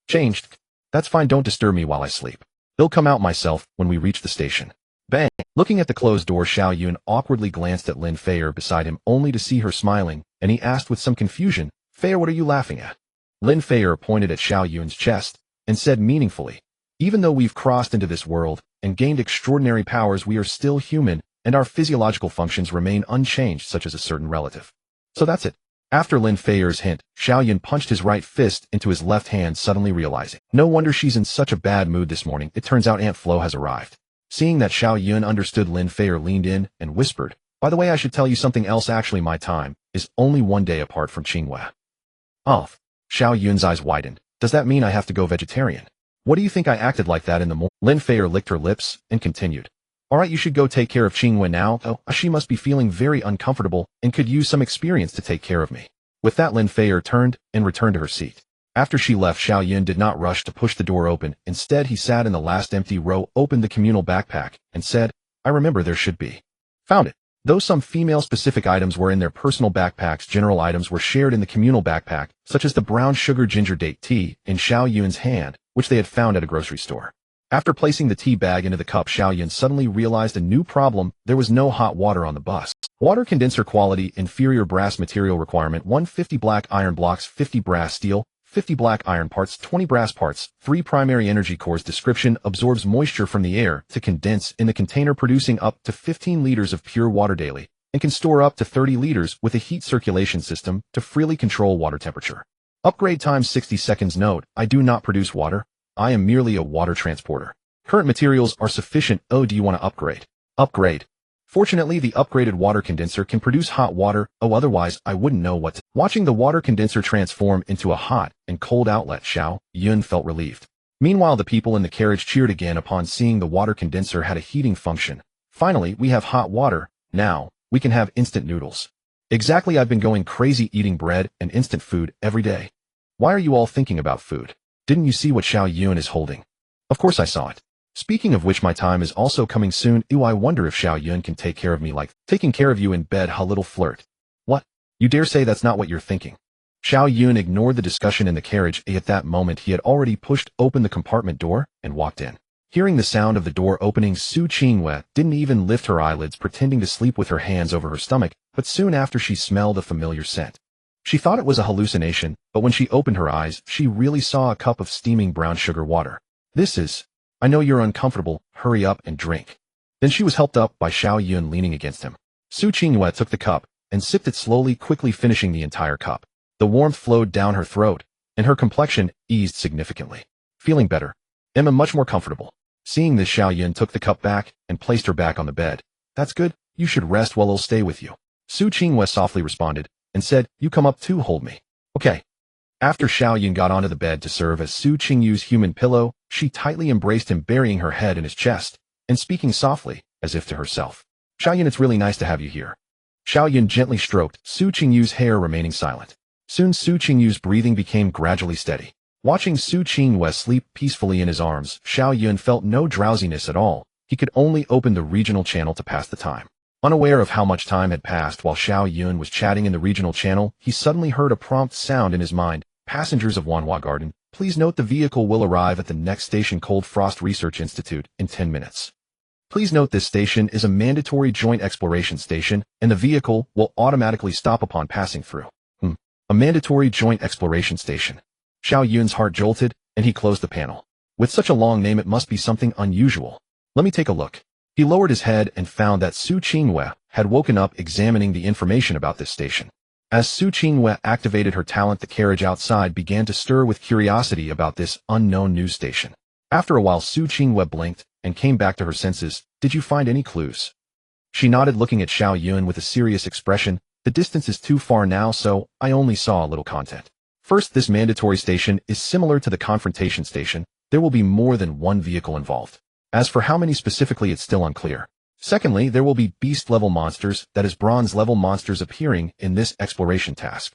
"Changed? That's fine, don't disturb me while I sleep. They'll come out myself when we reach the station." Bang! Looking at the closed door, Xiao Yun awkwardly glanced at Lin Feier beside him, only to see her smiling, and he asked with some confusion, "Feier, what are you laughing at?" Lin Feier pointed at Xiao Yun's chest and said meaningfully, "Even though we've crossed into this world and gained extraordinary powers, we are still human, and our physiological functions remain unchanged, such as a certain relative. So that's it." After Lin Feier's hint, Xiao Yun punched his right fist into his left hand, suddenly realizing, no wonder she's in such a bad mood this morning. It turns out Aunt Flo has arrived. Seeing that Xiao Yun understood, Lin Feier leaned in and whispered, "By the way, I should tell you something else. Actually, my time is only one day apart from Qinghue." "Oh." Xiao Yun's eyes widened. "Does that mean I have to go vegetarian? What do you think I acted like that in the morning?" Lin Feier licked her lips and continued, "Alright, you should go take care of Qinghue now. Oh, she must be feeling very uncomfortable and could use some experience to take care of me." With that, Lin Feier turned and returned to her seat. After she left, Xiao Yun did not rush to push the door open. Instead, he sat in the last empty row, opened the communal backpack, and said, "I remember there should be." Found it. Though some female-specific items were in their personal backpacks, general items were shared in the communal backpack, such as the brown sugar ginger date tea in Xiao Yun's hand, which they had found at a grocery store. After placing the tea bag into the cup, Xiao Yun suddenly realized a new problem. There was no hot water on the bus. Water condenser quality: inferior brass material requirement 150 black iron blocks, 50 brass steel, 50 black iron parts, 20 brass parts, 3 primary energy cores. Description: absorbs moisture from the air to condense in the container, producing up to 15 liters of pure water daily, and can store up to 30 liters with a heat circulation system to freely control water temperature. Upgrade time 60 seconds. Note: I do not produce water. I am merely a water transporter. Current materials are sufficient. Oh, do you want to upgrade? Upgrade. Fortunately, the upgraded water condenser can produce hot water. Oh, otherwise I wouldn't know what to. Watching the water condenser transform into a hot and cold outlet, Xiao Yun felt relieved. Meanwhile, the people in the carriage cheered again upon seeing the water condenser had a heating function. Finally, we have hot water. Now, we can have instant noodles. Exactly, I've been going crazy eating bread and instant food every day. Why are you all thinking about food? Didn't you see what Xiao Yun is holding? Of course I saw it. Speaking of which, my time is also coming soon. Ew, I wonder if Xiao Yun can take care of me like taking care of you in bed. Ha, little flirt. What? You dare say that's not what you're thinking? Xiao Yun ignored the discussion in the carriage. At that moment, he had already pushed open the compartment door and walked in. Hearing the sound of the door opening, Su Qinghue didn't even lift her eyelids, pretending to sleep with her hands over her stomach, but soon after she smelled a familiar scent. She thought it was a hallucination, but when she opened her eyes, she really saw a cup of steaming brown sugar water. "This is... I know you're uncomfortable, hurry up and drink." Then she was helped up by Xiao Yun leaning against him. Su Qinghue took the cup and sipped it slowly, quickly finishing the entire cup. The warmth flowed down her throat, and her complexion eased significantly. Feeling better. Emma much more comfortable. Seeing this, Xiao Yun took the cup back and placed her back on the bed. "That's good, you should rest while I'll stay with you." Su Qinghue softly responded and said, "You come up too, hold me." "Okay." After Xiao Yun got onto the bed to serve as Su Qinghue's human pillow, she tightly embraced him, burying her head in his chest and speaking softly, as if to herself. Xiao Yun, it's really nice to have you here. Xiao Yun gently stroked Su Qingyu's hair, remaining silent. Soon Su Qingyu's breathing became gradually steady. Watching Su Qingyue sleep peacefully in his arms, Xiao Yun felt no drowsiness at all. He could only open the regional channel to pass the time. Unaware of how much time had passed while Xiao Yun was chatting in the regional channel, he suddenly heard a prompt sound in his mind. Passengers of Wanhua Garden, please note the vehicle will arrive at the next station, Cold Frost Research Institute, in 10 minutes. Please note this station is a mandatory joint exploration station, and the vehicle will automatically stop upon passing through. A mandatory joint exploration station. Xiao Yun's heart jolted, and he closed the panel. With such a long name, it must be something unusual. Let me take a look. He lowered his head and found that Su Qingyue had woken up, examining the information about this station. As Su Qingyue activated her talent, the carriage outside began to stir with curiosity about this unknown news station. After a while, Su Qingyue blinked and came back to her senses. Did you find any clues? She nodded, looking at Xiao Yun with a serious expression. The distance is too far now, so I only saw a little content. First, this mandatory station is similar to the confrontation station. There will be more than one vehicle involved. As for how many specifically, it's still unclear. Secondly, there will be beast-level monsters, that is bronze-level monsters, appearing in this exploration task.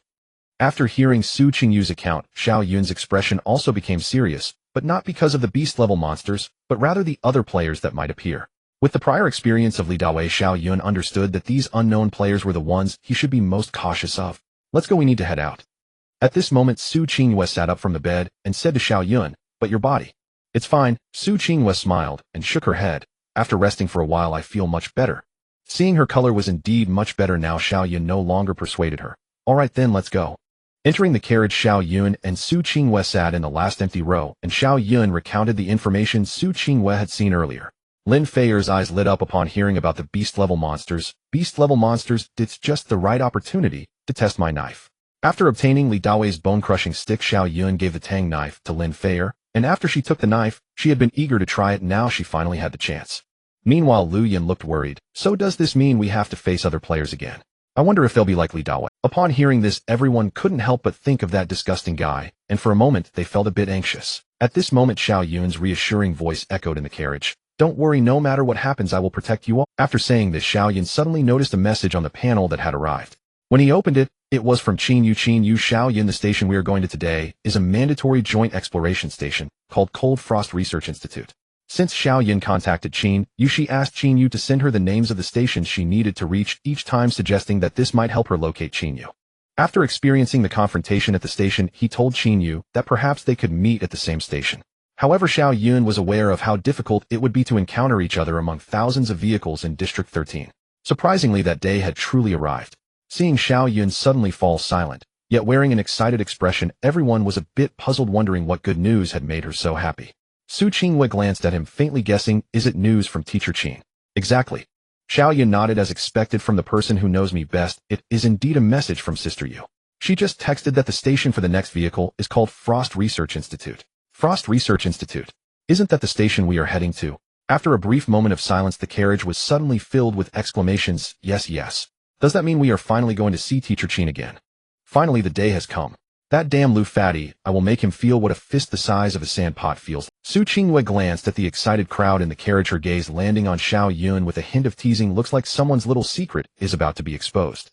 After hearing Su Qingyu's account, Xiao Yun's expression also became serious, but not because of the beast-level monsters, but rather the other players that might appear. With the prior experience of Li Dawei, Xiao Yun understood that these unknown players were the ones he should be most cautious of. Let's go, we need to head out. At this moment, Su Qingyue sat up from the bed and said to Xiao Yun, but your body. It's fine. Su Qingyue smiled and shook her head. After resting for a while, I feel much better. Seeing her color was indeed much better now, Xiao Yun no longer persuaded her. All right then, let's go. Entering the carriage, Xiao Yun and Su Qingyue sat in the last empty row, and Xiao Yun recounted the information Su Qingyue had seen earlier. Lin Feier's eyes lit up upon hearing about the beast-level monsters. Beast-level monsters, it's just the right opportunity to test my knife. After obtaining Li Dawei's bone-crushing stick, Xiao Yun gave the tang knife to Lin Feier, and after she took the knife, she had been eager to try it. Now she finally had the chance. Meanwhile, Lu Yin looked worried. So does this mean we have to face other players again? I wonder if they'll be like Li Dawei. Upon hearing this, everyone couldn't help but think of that disgusting guy, and for a moment they felt a bit anxious. At this moment, Xiao Yun's reassuring voice echoed in the carriage. Don't worry, no matter what happens, I will protect you all. After saying this, Xiao Yun suddenly noticed a message on the panel that had arrived. When he opened it, it was from Qin Yu. Xiao Yun, the station we are going to today is a mandatory joint exploration station called Cold Frost Research Institute. Since Xiao Yun contacted Qin Yu, she asked Qin Yu to send her the names of the stations she needed to reach, each time suggesting that this might help her locate Qin Yu. After experiencing the confrontation at the station, he told Qin Yu that perhaps they could meet at the same station. However, Xiao Yun was aware of how difficult it would be to encounter each other among thousands of vehicles in District 13. Surprisingly, that day had truly arrived. Seeing Xiao Yun suddenly fall silent, yet wearing an excited expression, everyone was a bit puzzled, wondering what good news had made her so happy. Su Qingyue glanced at him, faintly guessing, is it news from Teacher Qin? Exactly. Xiao Yun nodded as expected. From the person who knows me best, it is indeed a message from Sister Yu. She just texted that the station for the next vehicle is called Frost Research Institute. Frost Research Institute. Isn't that the station we are heading to? After a brief moment of silence, the carriage was suddenly filled with exclamations. Yes, yes. Does that mean we are finally going to see Teacher Qin again? Finally, the day has come. That damn Lu Fatty, I will make him feel what a fist the size of a sand pot feels. Su Qingyue glanced at the excited crowd in the carriage, her gaze landing on Xiao Yun with a hint of teasing. Looks like someone's little secret is about to be exposed.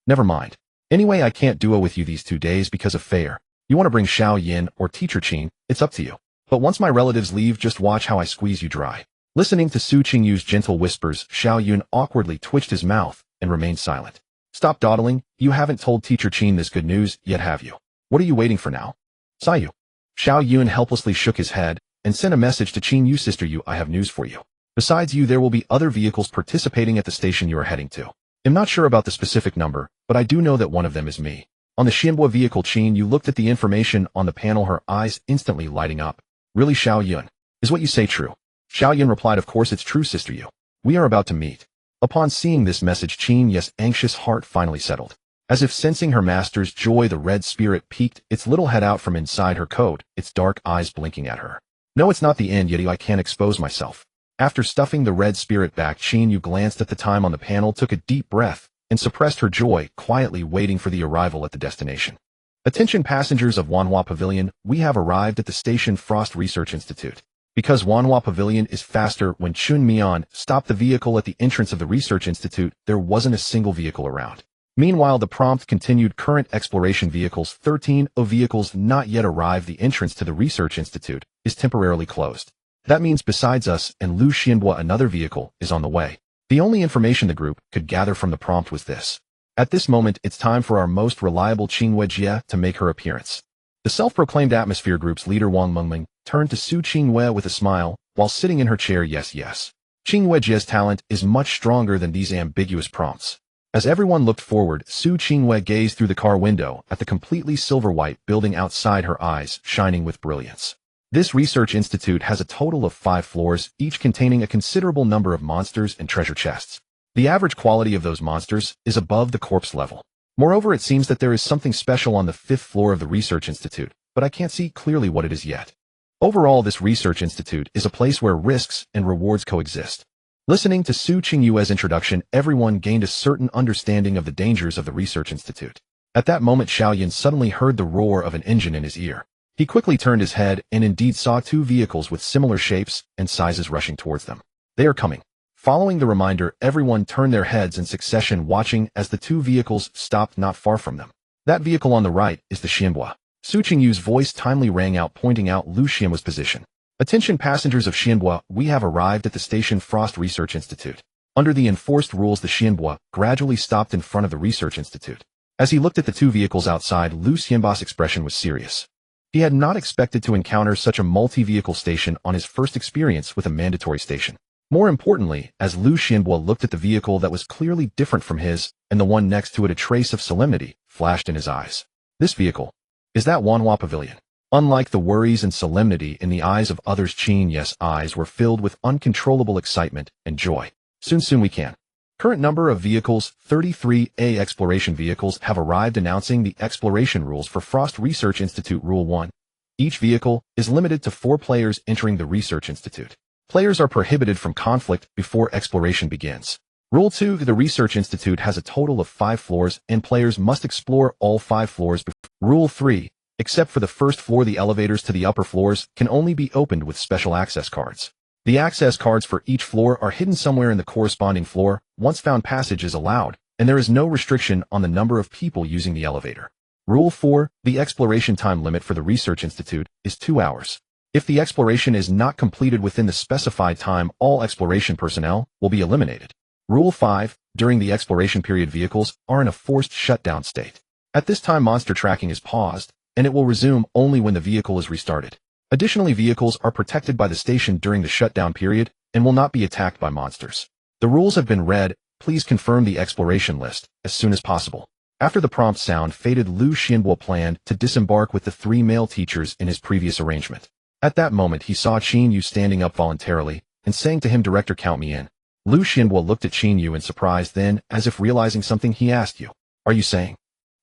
Never mind. Anyway, I can't duo with you these 2 days because of Feier. You want to bring Xiao Yin or Teacher Qin, it's up to you. But once my relatives leave, just watch how I squeeze you dry. Listening to Su Qingyu's gentle whispers, Xiao Yun awkwardly twitched his mouth and remained silent. Stop dawdling. You haven't told Teacher Qin this good news yet, have you? What are you waiting for now? Sayu. Xiao Yun helplessly shook his head and sent a message to Qin Yu. Sister Yu, I have news for you. Besides you, there will be other vehicles participating at the station you are heading to. I'm not sure about the specific number, but I do know that one of them is me. On the Xinbo vehicle, Qin Yu looked at the information on the panel, her eyes instantly lighting up. Really, Xiao Yun? Is what you say true? Xiao Yun replied, of course it's true, Sister Yu. We are about to meet. Upon seeing this message, Qin Yu's anxious heart finally settled. As if sensing her master's joy, the red spirit peeked its little head out from inside her coat, its dark eyes blinking at her. No, it's not the end yet, I can't expose myself. After stuffing the red spirit back, Qin Yu glanced at the time on the panel, took a deep breath, and suppressed her joy, quietly waiting for the arrival at the destination. Attention passengers of Wanhua Pavilion, we have arrived at the station Frost Research Institute. Because Wanhua Pavilion is faster, when Chun Mian stopped the vehicle at the entrance of the Research Institute, there wasn't a single vehicle around. Meanwhile, the prompt continued. Current exploration vehicles 13 of vehicles not yet arrived. The entrance to the Research Institute is temporarily closed. That means besides us and Lu Xianhua, another vehicle is on the way. The only information the group could gather from the prompt was this. At this moment, it's time for our most reliable Qingwei Jie to make her appearance. The self-proclaimed atmosphere group's leader Wang Mengming turned to Su Qingwei with a smile while sitting in her chair. Yes. Qingwei Jie's talent is much stronger than these ambiguous prompts. As everyone looked forward, Su Qingwei gazed through the car window at the completely silver-white building outside, her eyes shining with brilliance. This research institute has a total of 5 floors, each containing a considerable number of monsters and treasure chests. The average quality of those monsters is above the corpse level. Moreover, it seems that there is something special on the 5th floor of the research institute, but I can't see clearly what it is yet. Overall, this research institute is a place where risks and rewards coexist. Listening to Su Qingyue's introduction, everyone gained a certain understanding of the dangers of the research institute. At that moment, Xiao Yun suddenly heard the roar of an engine in his ear. He quickly turned his head and indeed saw 2 vehicles with similar shapes and sizes rushing towards them. They are coming. Following the reminder, everyone turned their heads in succession, watching as the 2 vehicles stopped not far from them. That vehicle on the right is the Xianhua. Su Qingyu's voice timely rang out, pointing out Lu Xianhua's position. Attention passengers of Xianhua, we have arrived at the station Frost Research Institute. Under the enforced rules, the Xianhua gradually stopped in front of the Research Institute. As he looked at the 2 vehicles outside, Lu Xianhua's expression was serious. He had not expected to encounter such a multi-vehicle station on his first experience with a mandatory station. More importantly, as Lu Xianhua looked at the vehicle that was clearly different from his, and the one next to it, a trace of solemnity flashed in his eyes. This vehicle, is that Wanhua Pavilion? Unlike the worries and solemnity in the eyes of others, Qin Ye's eyes were filled with uncontrollable excitement and joy. Soon we can. Current number of vehicles, 33A exploration vehicles have arrived. Announcing the exploration rules for Frost Research Institute. Rule 1. Each vehicle is limited to 4 players entering the Research Institute. Players are prohibited from conflict before exploration begins. Rule 2. The Research Institute has a total of 5 floors and players must explore all 5 floors before. Rule 3. Except for the first floor, the elevators to the upper floors can only be opened with special access cards. The access cards for each floor are hidden somewhere in the corresponding floor. Once found, passage is allowed, and there is no restriction on the number of people using the elevator. Rule 4. The exploration time limit for the Research Institute is 2 hours. If the exploration is not completed within the specified time, all exploration personnel will be eliminated. Rule 5. During the exploration period, vehicles are in a forced shutdown state. At this time, monster tracking is paused, and it will resume only when the vehicle is restarted. Additionally, vehicles are protected by the station during the shutdown period and will not be attacked by monsters. The rules have been read. Please confirm the exploration list as soon as possible. After the prompt sound faded, Lu Xianhua planned to disembark with the 3 male teachers in his previous arrangement. At that moment, he saw Qin Yu standing up voluntarily and saying to him, "Director, count me in." Lu Xianhua looked at Qin Yu in surprise, then, as if realizing something, he asked, "You, are you saying?"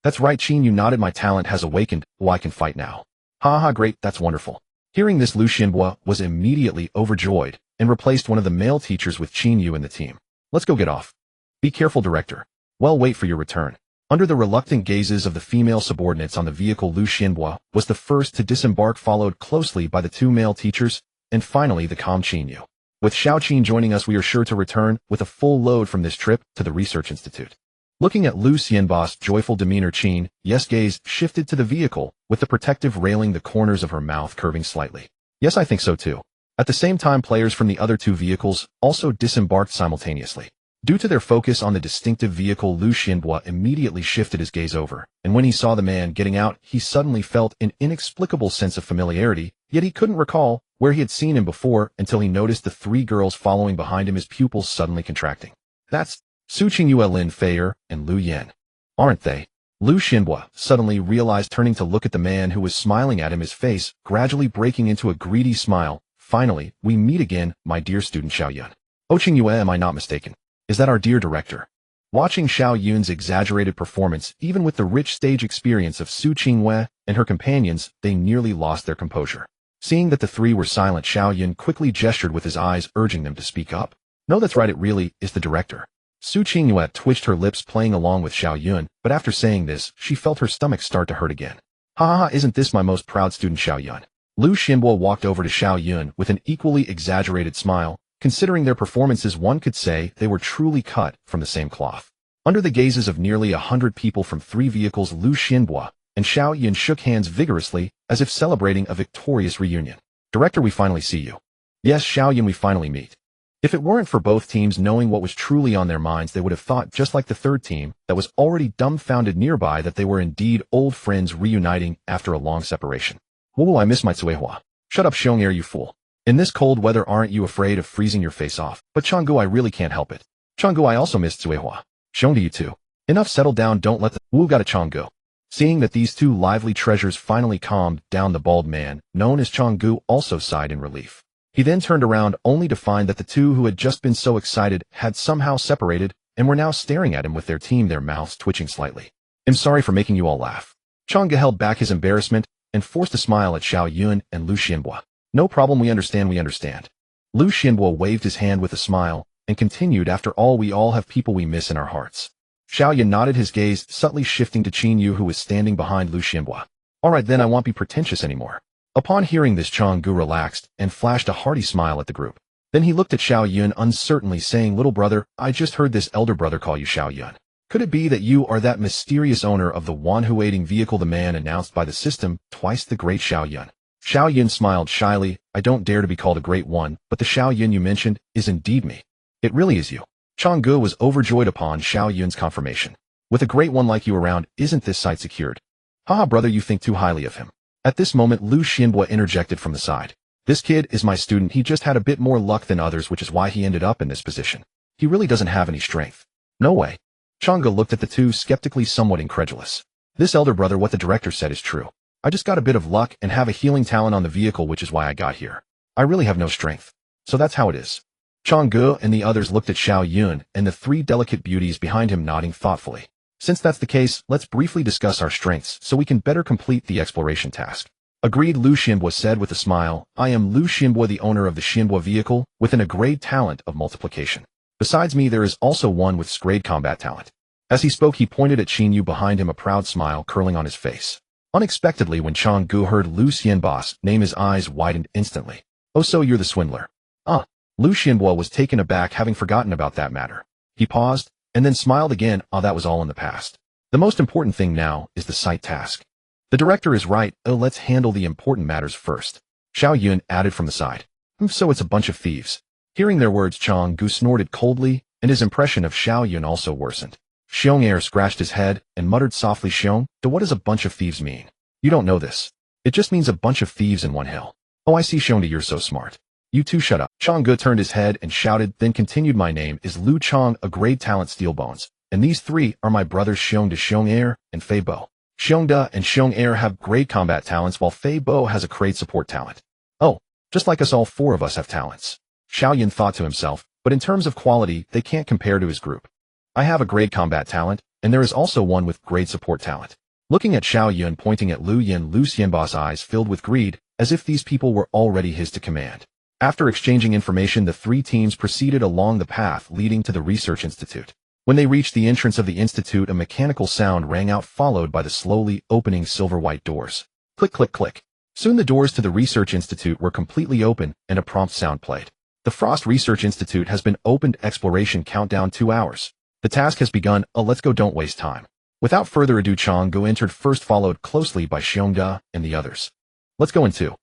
"That's right," Qin Yu nodded. "My talent has awakened. Oh, I can fight now." "Ha, great, that's wonderful." Hearing this, Lu Xianhua was immediately overjoyed and replaced one of the male teachers with Qin Yu in the team. "Let's go get off." "Be careful, Director." "Well, wait for your return." Under the reluctant gazes of the female subordinates on the vehicle, Lu Xianhua was the first to disembark, followed closely by the 2 male teachers, and finally the calm Qin Yu. With Xiao Qin joining us, we are sure to return with a full load from this trip to the Research Institute. Looking at Lu Xianhua's joyful demeanor, Qin Ye's gaze shifted to the vehicle, with the protective railing, the corners of her mouth curving slightly. "Yes, I think so too." At the same time, players from the other 2 vehicles also disembarked simultaneously. Due to their focus on the distinctive vehicle, Lu Xianhua immediately shifted his gaze over, and when he saw the man getting out, he suddenly felt an inexplicable sense of familiarity, yet he couldn't recall where he had seen him before until he noticed the 3 girls following behind him, his pupils suddenly contracting. "That's Su Qingyue, Lin Feier, and Lu Yan, aren't they?" Lu Xianhua suddenly realized, turning to look at the man who was smiling at him, his face gradually breaking into a greedy smile. "Finally, we meet again, my dear student Xiao Yun." "Oh, Qingyue, am I not mistaken? Is that our dear director?" Watching Xiao Yun's exaggerated performance, even with the rich stage experience of Su Qingyue and her companions, they nearly lost their composure. Seeing that the 3 were silent, Xiao Yun quickly gestured with his eyes, urging them to speak up. "No, that's right, it really is the director." Su Qingyue twitched her lips, playing along with Xiao Yun, but after saying this, she felt her stomach start to hurt again. "Ha, isn't this my most proud student Xiao Yun?" Lu Xianbo walked over to Xiao Yun with an equally exaggerated smile. Considering their performances, one could say they were truly cut from the same cloth. Under the gazes of nearly 100 people from 3 vehicles, Lu Xianbo and Xiao Yun shook hands vigorously, as if celebrating a victorious reunion. Director, we finally see you. Yes, Xiao Yun, we finally meet. If it weren't for both teams knowing what was truly on their minds, they would have thought, just like the third team that was already dumbfounded nearby, that they were indeed old friends reuniting after a long separation. Whoa, I miss my Tsuehua. Shut up, Xiong, you fool. In this cold weather, aren't you afraid of freezing your face off? But Changgu, I really can't help it. Changgu, I also miss Tsuehua. Xiong, do you too? Enough, settle down, don't let the Wu got a Changgu. Seeing that these two lively treasures finally calmed down, the bald man, known as Changgu, also sighed in relief. He then turned around only to find that the two who had just been so excited had somehow separated and were now staring at him with their team, their mouths twitching slightly. I'm sorry for making you all laugh. Changgu held back his embarrassment and forced a smile at Xiao Yun and Lu Xianbo. No problem, we understand, we understand. Lu Xianbo waved his hand with a smile and continued, after all, we all have people we miss in our hearts. Xiao Yun nodded, his gaze subtly shifting to Qin Yu, who was standing behind Lu Xianbo. All right then, I won't be pretentious anymore. Upon hearing this, Changgu relaxed and flashed a hearty smile at the group. Then he looked at Xiao Yun uncertainly, saying, little brother, I just heard this elder brother call you Xiao Yun. Could it be that you are that mysterious owner of the Wanhu-aiding vehicle, the man announced by the system, twice the great Xiao Yun? Xiao Yun smiled shyly. I don't dare to be called a great one, but the Xiao Yun you mentioned is indeed me. It really is you. Changgu was overjoyed upon Xiao Yun's confirmation. With a great one like you around, isn't this site secured? Haha, brother, you think too highly of him. At this moment, Lu Xianbo interjected from the side. This kid is my student. He just had a bit more luck than others, which is why he ended up in this position. He really doesn't have any strength. No way. Changgu looked at the two skeptically, somewhat incredulous. This elder brother, what the director said is true. I just got a bit of luck and have a healing talent on the vehicle, which is why I got here. I really have no strength. So that's how it is. Changgu and the others looked at Xiao Yun and the 3 delicate beauties behind him, nodding thoughtfully. Since that's the case, let's briefly discuss our strengths so we can better complete the exploration task. Agreed, Lu Xianbo said with a smile. I am Lu Xianbo, the owner of the Xianbo vehicle, with a great talent of multiplication. Besides me, there is also one with great combat talent. As he spoke, he pointed at Qin Yu behind him, a proud smile curling on his face. Unexpectedly, when Changgu heard Lu Xianbo's name, his eyes widened instantly. Oh, so you're the swindler. Lu Xianbo was taken aback, having forgotten about that matter. He paused, and then smiled again. That was all in the past. The most important thing now is the site task. The director is right. Let's handle the important matters first. Xiao Yun added from the side. So it's a bunch of thieves. Hearing their words, Changgu snorted coldly, and his impression of Xiao Yun also worsened. Xiong scratched his head and muttered softly, Xiong, what does a bunch of thieves mean? You don't know this. It just means a bunch of thieves in one hill. Oh, I see, Xiong, you're so smart. You two shut up. Changgu turned his head and shouted, then continued, my name is Lu Chang, a great talent, Steelbones, and these 3 are my brothers Xiong and Fei Bo. Xiongda and Xiong have great combat talents, while Fei Bo has a great support talent. Oh, just like us, all 4 of us have talents. Xiao Yun thought to himself, but in terms of quality, they can't compare to his group. I have a great combat talent, and there is also one with great support talent. Looking at Xiao Yun, pointing at Lu Xianbo's eyes filled with greed, as if these people were already his to command. After exchanging information, the 3 teams proceeded along the path leading to the research institute. When they reached the entrance of the institute, a mechanical sound rang out, followed by the slowly opening silver-white doors. Click, click, click. Soon the doors to the research institute were completely open, and a prompt sound played. The Frost Research Institute has been opened. Exploration countdown 2 hours. The task has begun. Let's go, don't waste time. Without further ado, Changgu entered first, followed closely by Xiongda and the others. Let's go in 2.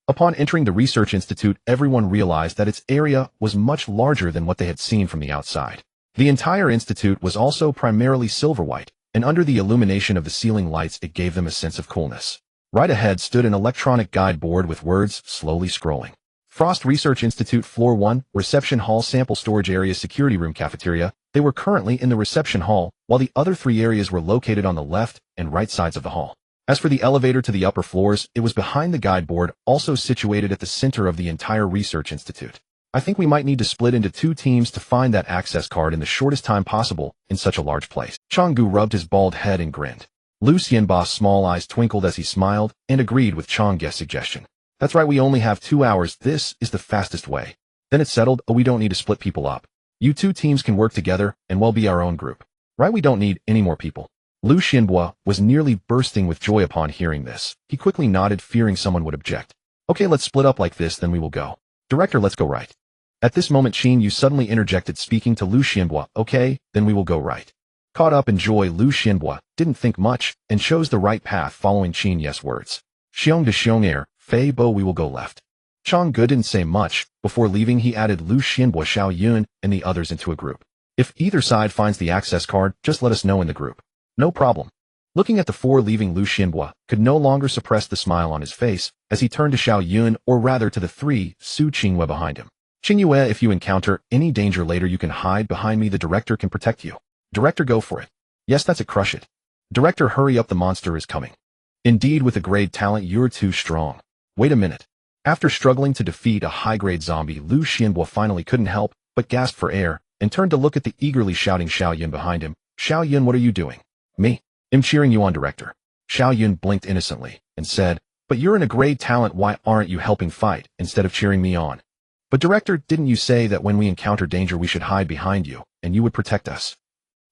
Upon entering the Research Institute, everyone realized that its area was much larger than what they had seen from the outside. The entire institute was also primarily silver-white, and under the illumination of the ceiling lights, it gave them a sense of coolness. Right ahead stood an electronic guide board with words slowly scrolling. Frost Research Institute, Floor 1, Reception Hall, Sample Storage Area, Security Room, Cafeteria. They were currently in the reception hall, while the other 3 areas were located on the left and right sides of the hall. As for the elevator to the upper floors, it was behind the guide board, also situated at the center of the entire research institute. I think we might need to split into 2 teams to find that access card in the shortest time possible in such a large place. Changgu rubbed his bald head and grinned. Lu Xianbo's small eyes twinkled as he smiled and agreed with Changgu's suggestion. That's right, we only have 2 hours. This is the fastest way. Then it's settled. We don't need to split people up. You 2 teams can work together and we'll be our own group. Right, we don't need any more people. Lu Xianbo was nearly bursting with joy upon hearing this. He quickly nodded, fearing someone would object. Okay, let's split up like this, then we will go. Director, let's go right. At this moment Qin Yu suddenly interjected, speaking to Lu Xianbo. Okay, then we will go right. Caught up in joy, Lu Xianbo didn't think much and chose the right path following Qin Yu's words. Xiong de Xiong air, Fei Bo, we will go left. Chang Gu didn't say much. Before leaving he added Lu Xianbo, Xiao Yun, and the others into a group. If either side finds the access card, just let us know in the group. No problem. Looking at the four leaving, Lu Xianbo could no longer suppress the smile on his face as he turned to Xiao Yun, or rather to the three Su Qingyue behind him. Qingyue, if you encounter any danger later you can hide behind me, the director can protect you. Director, go for it. Yes, that's it, crush it. Director, hurry up, the monster is coming. Indeed, with a grade talent you're too strong. Wait a minute. After struggling to defeat a high-grade zombie, Lu Xianbo finally couldn't help but gasped for air and turned to look at the eagerly shouting Xiao Yun behind him. Xiao Yun, what are you doing? Me. I'm cheering you on, director. Xiao Yun blinked innocently and said, but you're in a grade talent, why aren't you helping fight instead of cheering me on? But director, didn't you say that when we encounter danger we should hide behind you and you would protect us?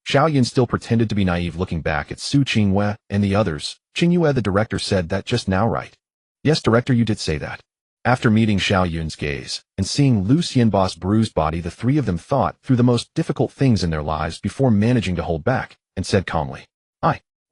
Xiao Yun still pretended to be naive, looking back at Su Qingyue and the others. Qingyue, the director said that just now, right? Yes, director, you did say that. After meeting Xiao Yun's gaze and seeing Lu Xianbo's bruised body, the three of them thought through the most difficult things in their lives before managing to hold back and said calmly,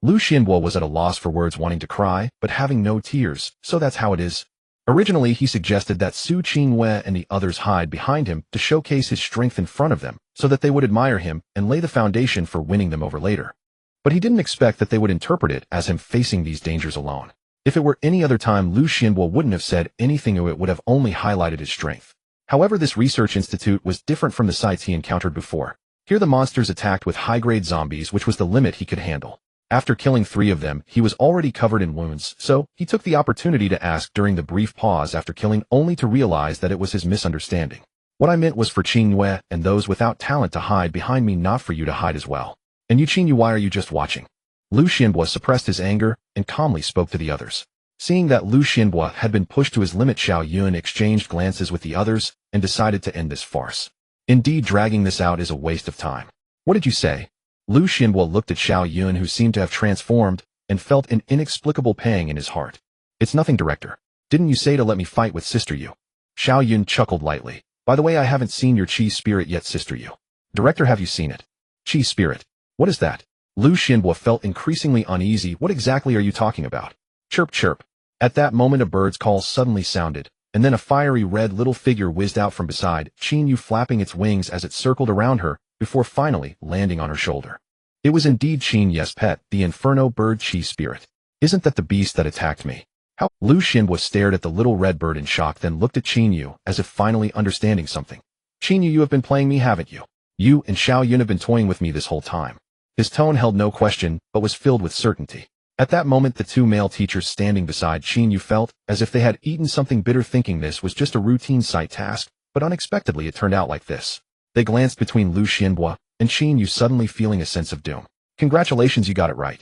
Lu Xianbo was at a loss for words, wanting to cry, but having no tears, so that's how it is. Originally, he suggested that Su Qingyue and the others hide behind him to showcase his strength in front of them, so that they would admire him and lay the foundation for winning them over later. But he didn't expect that they would interpret it as him facing these dangers alone. If it were any other time, Lu Xianbo wouldn't have said anything, or it would have only highlighted his strength. However, this research institute was different from the sites he encountered before. Here the monsters attacked with high-grade zombies, which was the limit he could handle. After killing 3 of them, he was already covered in wounds, so he took the opportunity to ask during the brief pause after killing, only to realize that it was his misunderstanding. What I meant was for Qingyue and those without talent to hide behind me, not for you to hide as well. And you, Qingyue, why are you just watching? Lu Xianbo suppressed his anger and calmly spoke to the others. Seeing that Lu Xianbo had been pushed to his limit, Xiao Yun exchanged glances with the others and decided to end this farce. Indeed, dragging this out is a waste of time. What did you say? Lu Xianbo looked at Xiao Yun, who seemed to have transformed, and felt an inexplicable pang in his heart. It's nothing, director. Didn't you say to let me fight with Sister Yu? Xiao Yun chuckled lightly. By the way, I haven't seen your chi spirit yet, Sister Yu. Director, have you seen it? Chi spirit? What is that? Lu Xianbo felt increasingly uneasy. What exactly are you talking about? Chirp, chirp. At that moment a bird's call suddenly sounded, and then a fiery red little figure whizzed out from beside Qin Yu, flapping its wings as it circled around her, before finally landing on her shoulder. It was indeed Qin Yu's pet, the Inferno bird Chi spirit. Isn't that the beast that attacked me? How? Lu Xianbo stared at the little red bird in shock, then looked at Qin Yu as if finally understanding something. Qin Yu, you have been playing me, haven't you? You and Xiao Yun have been toying with me this whole time. His tone held no question, but was filled with certainty. At that moment the 2 male teachers standing beside Qin Yu felt as if they had eaten something bitter, thinking this was just a routine sight task, but unexpectedly it turned out like this. They glanced between Lu Xianbo and Qin Yu, suddenly feeling a sense of doom. Congratulations, you got it right.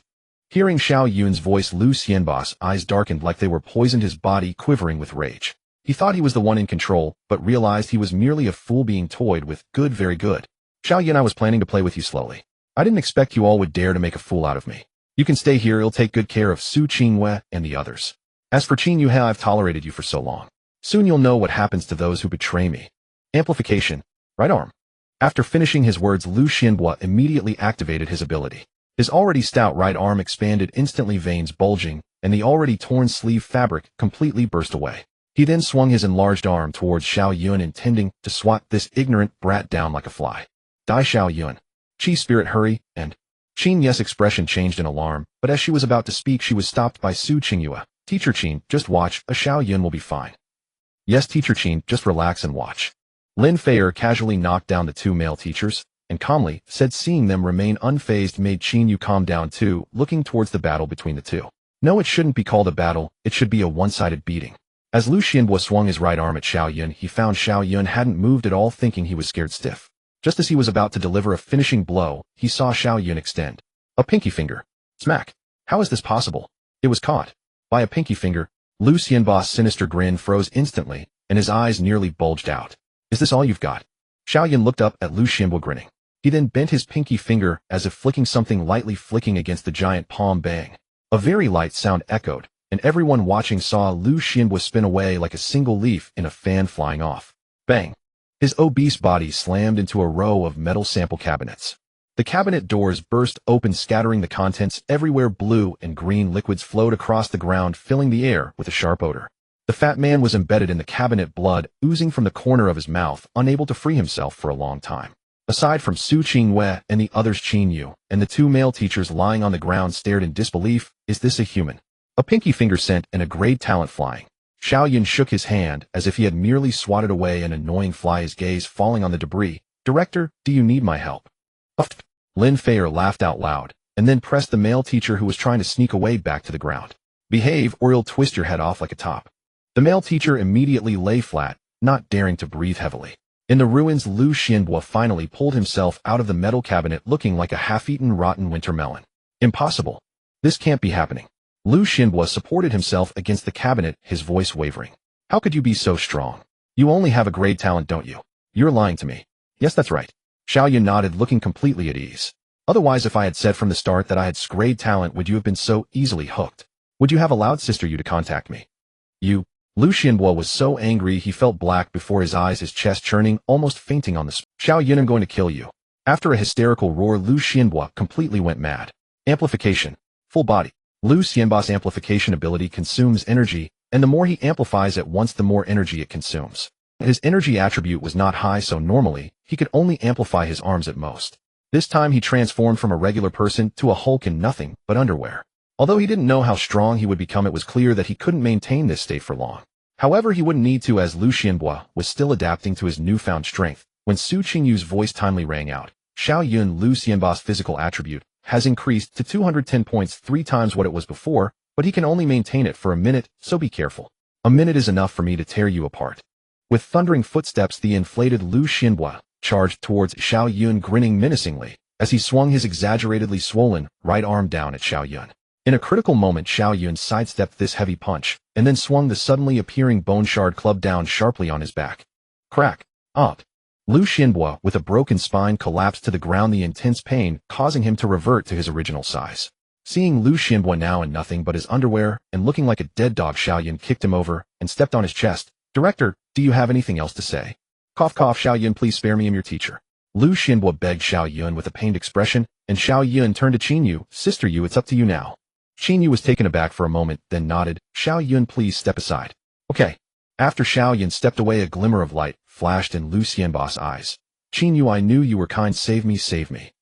Hearing Xiao Yun's voice, Lu Xianbo's eyes darkened like they were poisoned, his body quivering with rage. He thought he was the one in control, but realized he was merely a fool being toyed with. Good, very good. Xiao Yun, I was planning to play with you slowly. I didn't expect you all would dare to make a fool out of me. You can stay here, I'll take good care of Su Qingyue and the others. As for Qin Yu, I've tolerated you for so long. Soon you'll know what happens to those who betray me. Amplification. Right arm. After finishing his words, Lu Xianbo immediately activated his ability. His already stout right arm expanded instantly, veins bulging, and the already torn sleeve fabric completely burst away. He then swung his enlarged arm towards Xiao Yun, intending to swat this ignorant brat down like a fly. Die, Xiao Yun. Chi spirit, hurry, and... Qin Yu's expression changed in alarm, but as she was about to speak she was stopped by Su Qingyue. Teacher Qin, just watch, a Xiao Yun will be fine. Yes, Teacher Qin, just relax and watch. Lin Feier casually knocked down the 2 male teachers, and calmly said, seeing them remain unfazed made Qin Yu calm down too, looking towards the battle between the 2. No, it shouldn't be called a battle, it should be a one-sided beating. As Lu Xianbo swung his right arm at Xiao Yun, he found Xiao Yun hadn't moved at all, thinking he was scared stiff. Just as he was about to deliver a finishing blow, he saw Xiao Yun extend a pinky finger. Smack! How is this possible? It was caught by a pinky finger. Lu Xianbo's sinister grin froze instantly, and his eyes nearly bulged out. Is this all you've got? Xiao Yun looked up at Lu Xianbo, grinning. He then bent his pinky finger as if flicking something, lightly flicking against the giant palm. Bang! A very light sound echoed, and everyone watching saw Lu Xianbo spin away like a single leaf in a fan flying off. Bang! His obese body slammed into a row of metal sample cabinets. The cabinet doors burst open, scattering the contents everywhere. Blue and green liquids flowed across the ground, filling the air with a sharp odor. The fat man was embedded in the cabinet, blood oozing from the corner of his mouth, unable to free himself for a long time. Aside from Su Qingwei and the others, Qin Yu and the two male teachers lying on the ground stared in disbelief. Is this a human? A pinky finger sent and a grade talent flying. Xiao Yun shook his hand as if he had merely swatted away an annoying fly, his gaze falling on the debris. Director, do you need my help? Uft. Lin Feier laughed out loud, and then pressed the male teacher who was trying to sneak away back to the ground. Behave or you'll twist your head off like a top. The male teacher immediately lay flat, not daring to breathe heavily. In the ruins, Lu Xianbo finally pulled himself out of the metal cabinet looking like a half-eaten rotten winter melon. Impossible. This can't be happening. Lu Xianbo supported himself against the cabinet, his voice wavering. How could you be so strong? You only have a grade talent, don't you? You're lying to me. Yes, that's right. Xiao Yun nodded, looking completely at ease. Otherwise, if I had said from the start that I had grade talent, would you have been so easily hooked? Would you have allowed Sister Yu to contact me? You. Lu Xianbo was so angry he felt black before his eyes, his chest churning, almost fainting on the spot. Xiao Yun, I'm going to kill you. After a hysterical roar, Lu Xianbo completely went mad. Amplification. Full body. Lu Xianbo's amplification ability consumes energy, and the more he amplifies at once, the more energy it consumes. His energy attribute was not high, so normally, he could only amplify his arms at most. This time he transformed from a regular person to a Hulk in nothing but underwear. Although he didn't know how strong he would become, it was clear that he couldn't maintain this state for long. However, he wouldn't need to, as Lu Xianbo was still adapting to his newfound strength. When Su Qingyu's voice timely rang out, Xiao Yun, Lu Xianbo's physical attribute, has increased to 210 points, 3 times what it was before, but he can only maintain it for a minute, so be careful. A minute is enough for me to tear you apart. With thundering footsteps, the inflated Lu Xianbo charged towards Xiao Yun, grinning menacingly, as he swung his exaggeratedly swollen right arm down at Xiao Yun. In a critical moment, Xiao Yun sidestepped this heavy punch, and then swung the suddenly appearing bone shard club down sharply on his back. Crack. Up. Lu Xianbo, with a broken spine, collapsed to the ground, the intense pain causing him to revert to his original size. Seeing Lu Xianbo now in nothing but his underwear and looking like a dead dog, Xiao Yun kicked him over and stepped on his chest. Director, do you have anything else to say? Cough cough. Xiao Yun, please spare me, I'm your teacher. Lu Xianbo begged Xiao Yun with a pained expression, and Xiao Yun turned to Qin Yu. Sister Yu, it's up to you now. Qin Yu was taken aback for a moment, then nodded. Xiao Yun, please step aside. Okay. After Xiao Yun stepped away, a glimmer of light flashed in Lu Xianbo's eyes. Qin Yu, I knew you were kind. Save me, save me.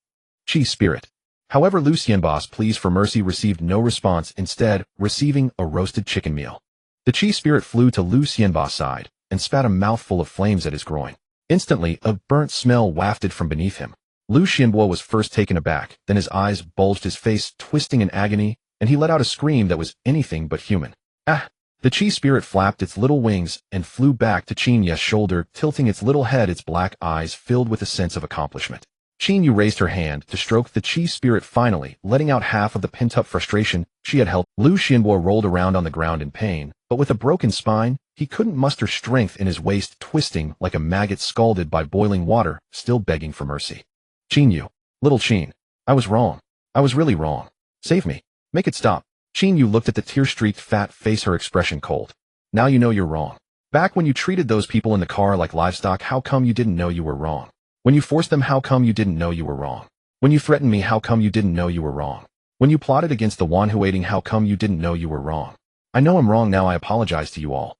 Chi spirit. However, Lu Xianbo's pleas for mercy received no response, instead receiving a roasted chicken meal. The Chi spirit flew to Lu Xianbo's side and spat a mouthful of flames at his groin. Instantly, a burnt smell wafted from beneath him. Lu Xianbo was first taken aback, then his eyes bulged, his face twisting in agony, and he let out a scream that was anything but human. Ah! The Chi spirit flapped its little wings and flew back to Qin Yu's shoulder, tilting its little head, its black eyes filled with a sense of accomplishment. Qin Yu raised her hand to stroke the Chi spirit, finally letting out half of the pent-up frustration she had held. Lu Xianbo rolled around on the ground in pain, but with a broken spine, he couldn't muster strength in his waist, twisting like a maggot scalded by boiling water, still begging for mercy. Qin Yu. Little Qin. I was wrong. I was really wrong. Save me. Make it stop. Qin Yu looked at the tear-streaked fat face, her expression cold. Now you know you're wrong. Back when you treated those people in the car like livestock, how come you didn't know you were wrong? When you forced them, how come you didn't know you were wrong? When you threatened me, how come you didn't know you were wrong? When you plotted against the one who waiting, how come you didn't know you were wrong? I know I'm wrong now. I apologize to you all.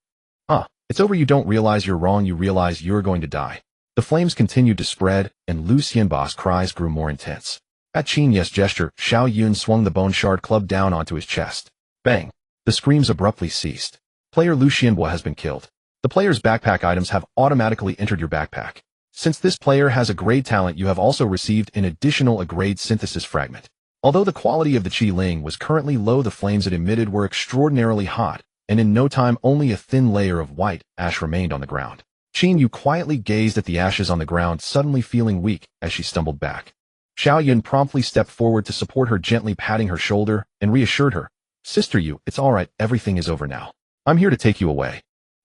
It's over. You don't realize you're wrong. You realize you're going to die. The flames continued to spread, and Lu Xianbo's cries grew more intense. At Qin Yu's gesture, Xiao Yun swung the bone shard club down onto his chest. Bang! The screams abruptly ceased. Player Lu Xianbo has been killed. The player's backpack items have automatically entered your backpack. Since this player has a grade talent, you have also received an additional grade synthesis fragment. Although the quality of the Qi Ling was currently low, the flames it emitted were extraordinarily hot, and in no time only a thin layer of white ash remained on the ground. Qin Yu quietly gazed at the ashes on the ground, suddenly feeling weak as she stumbled back. Xiao Yun promptly stepped forward to support her, gently patting her shoulder, and reassured her. Sister Yu, it's all right, everything is over now. I'm here to take you away.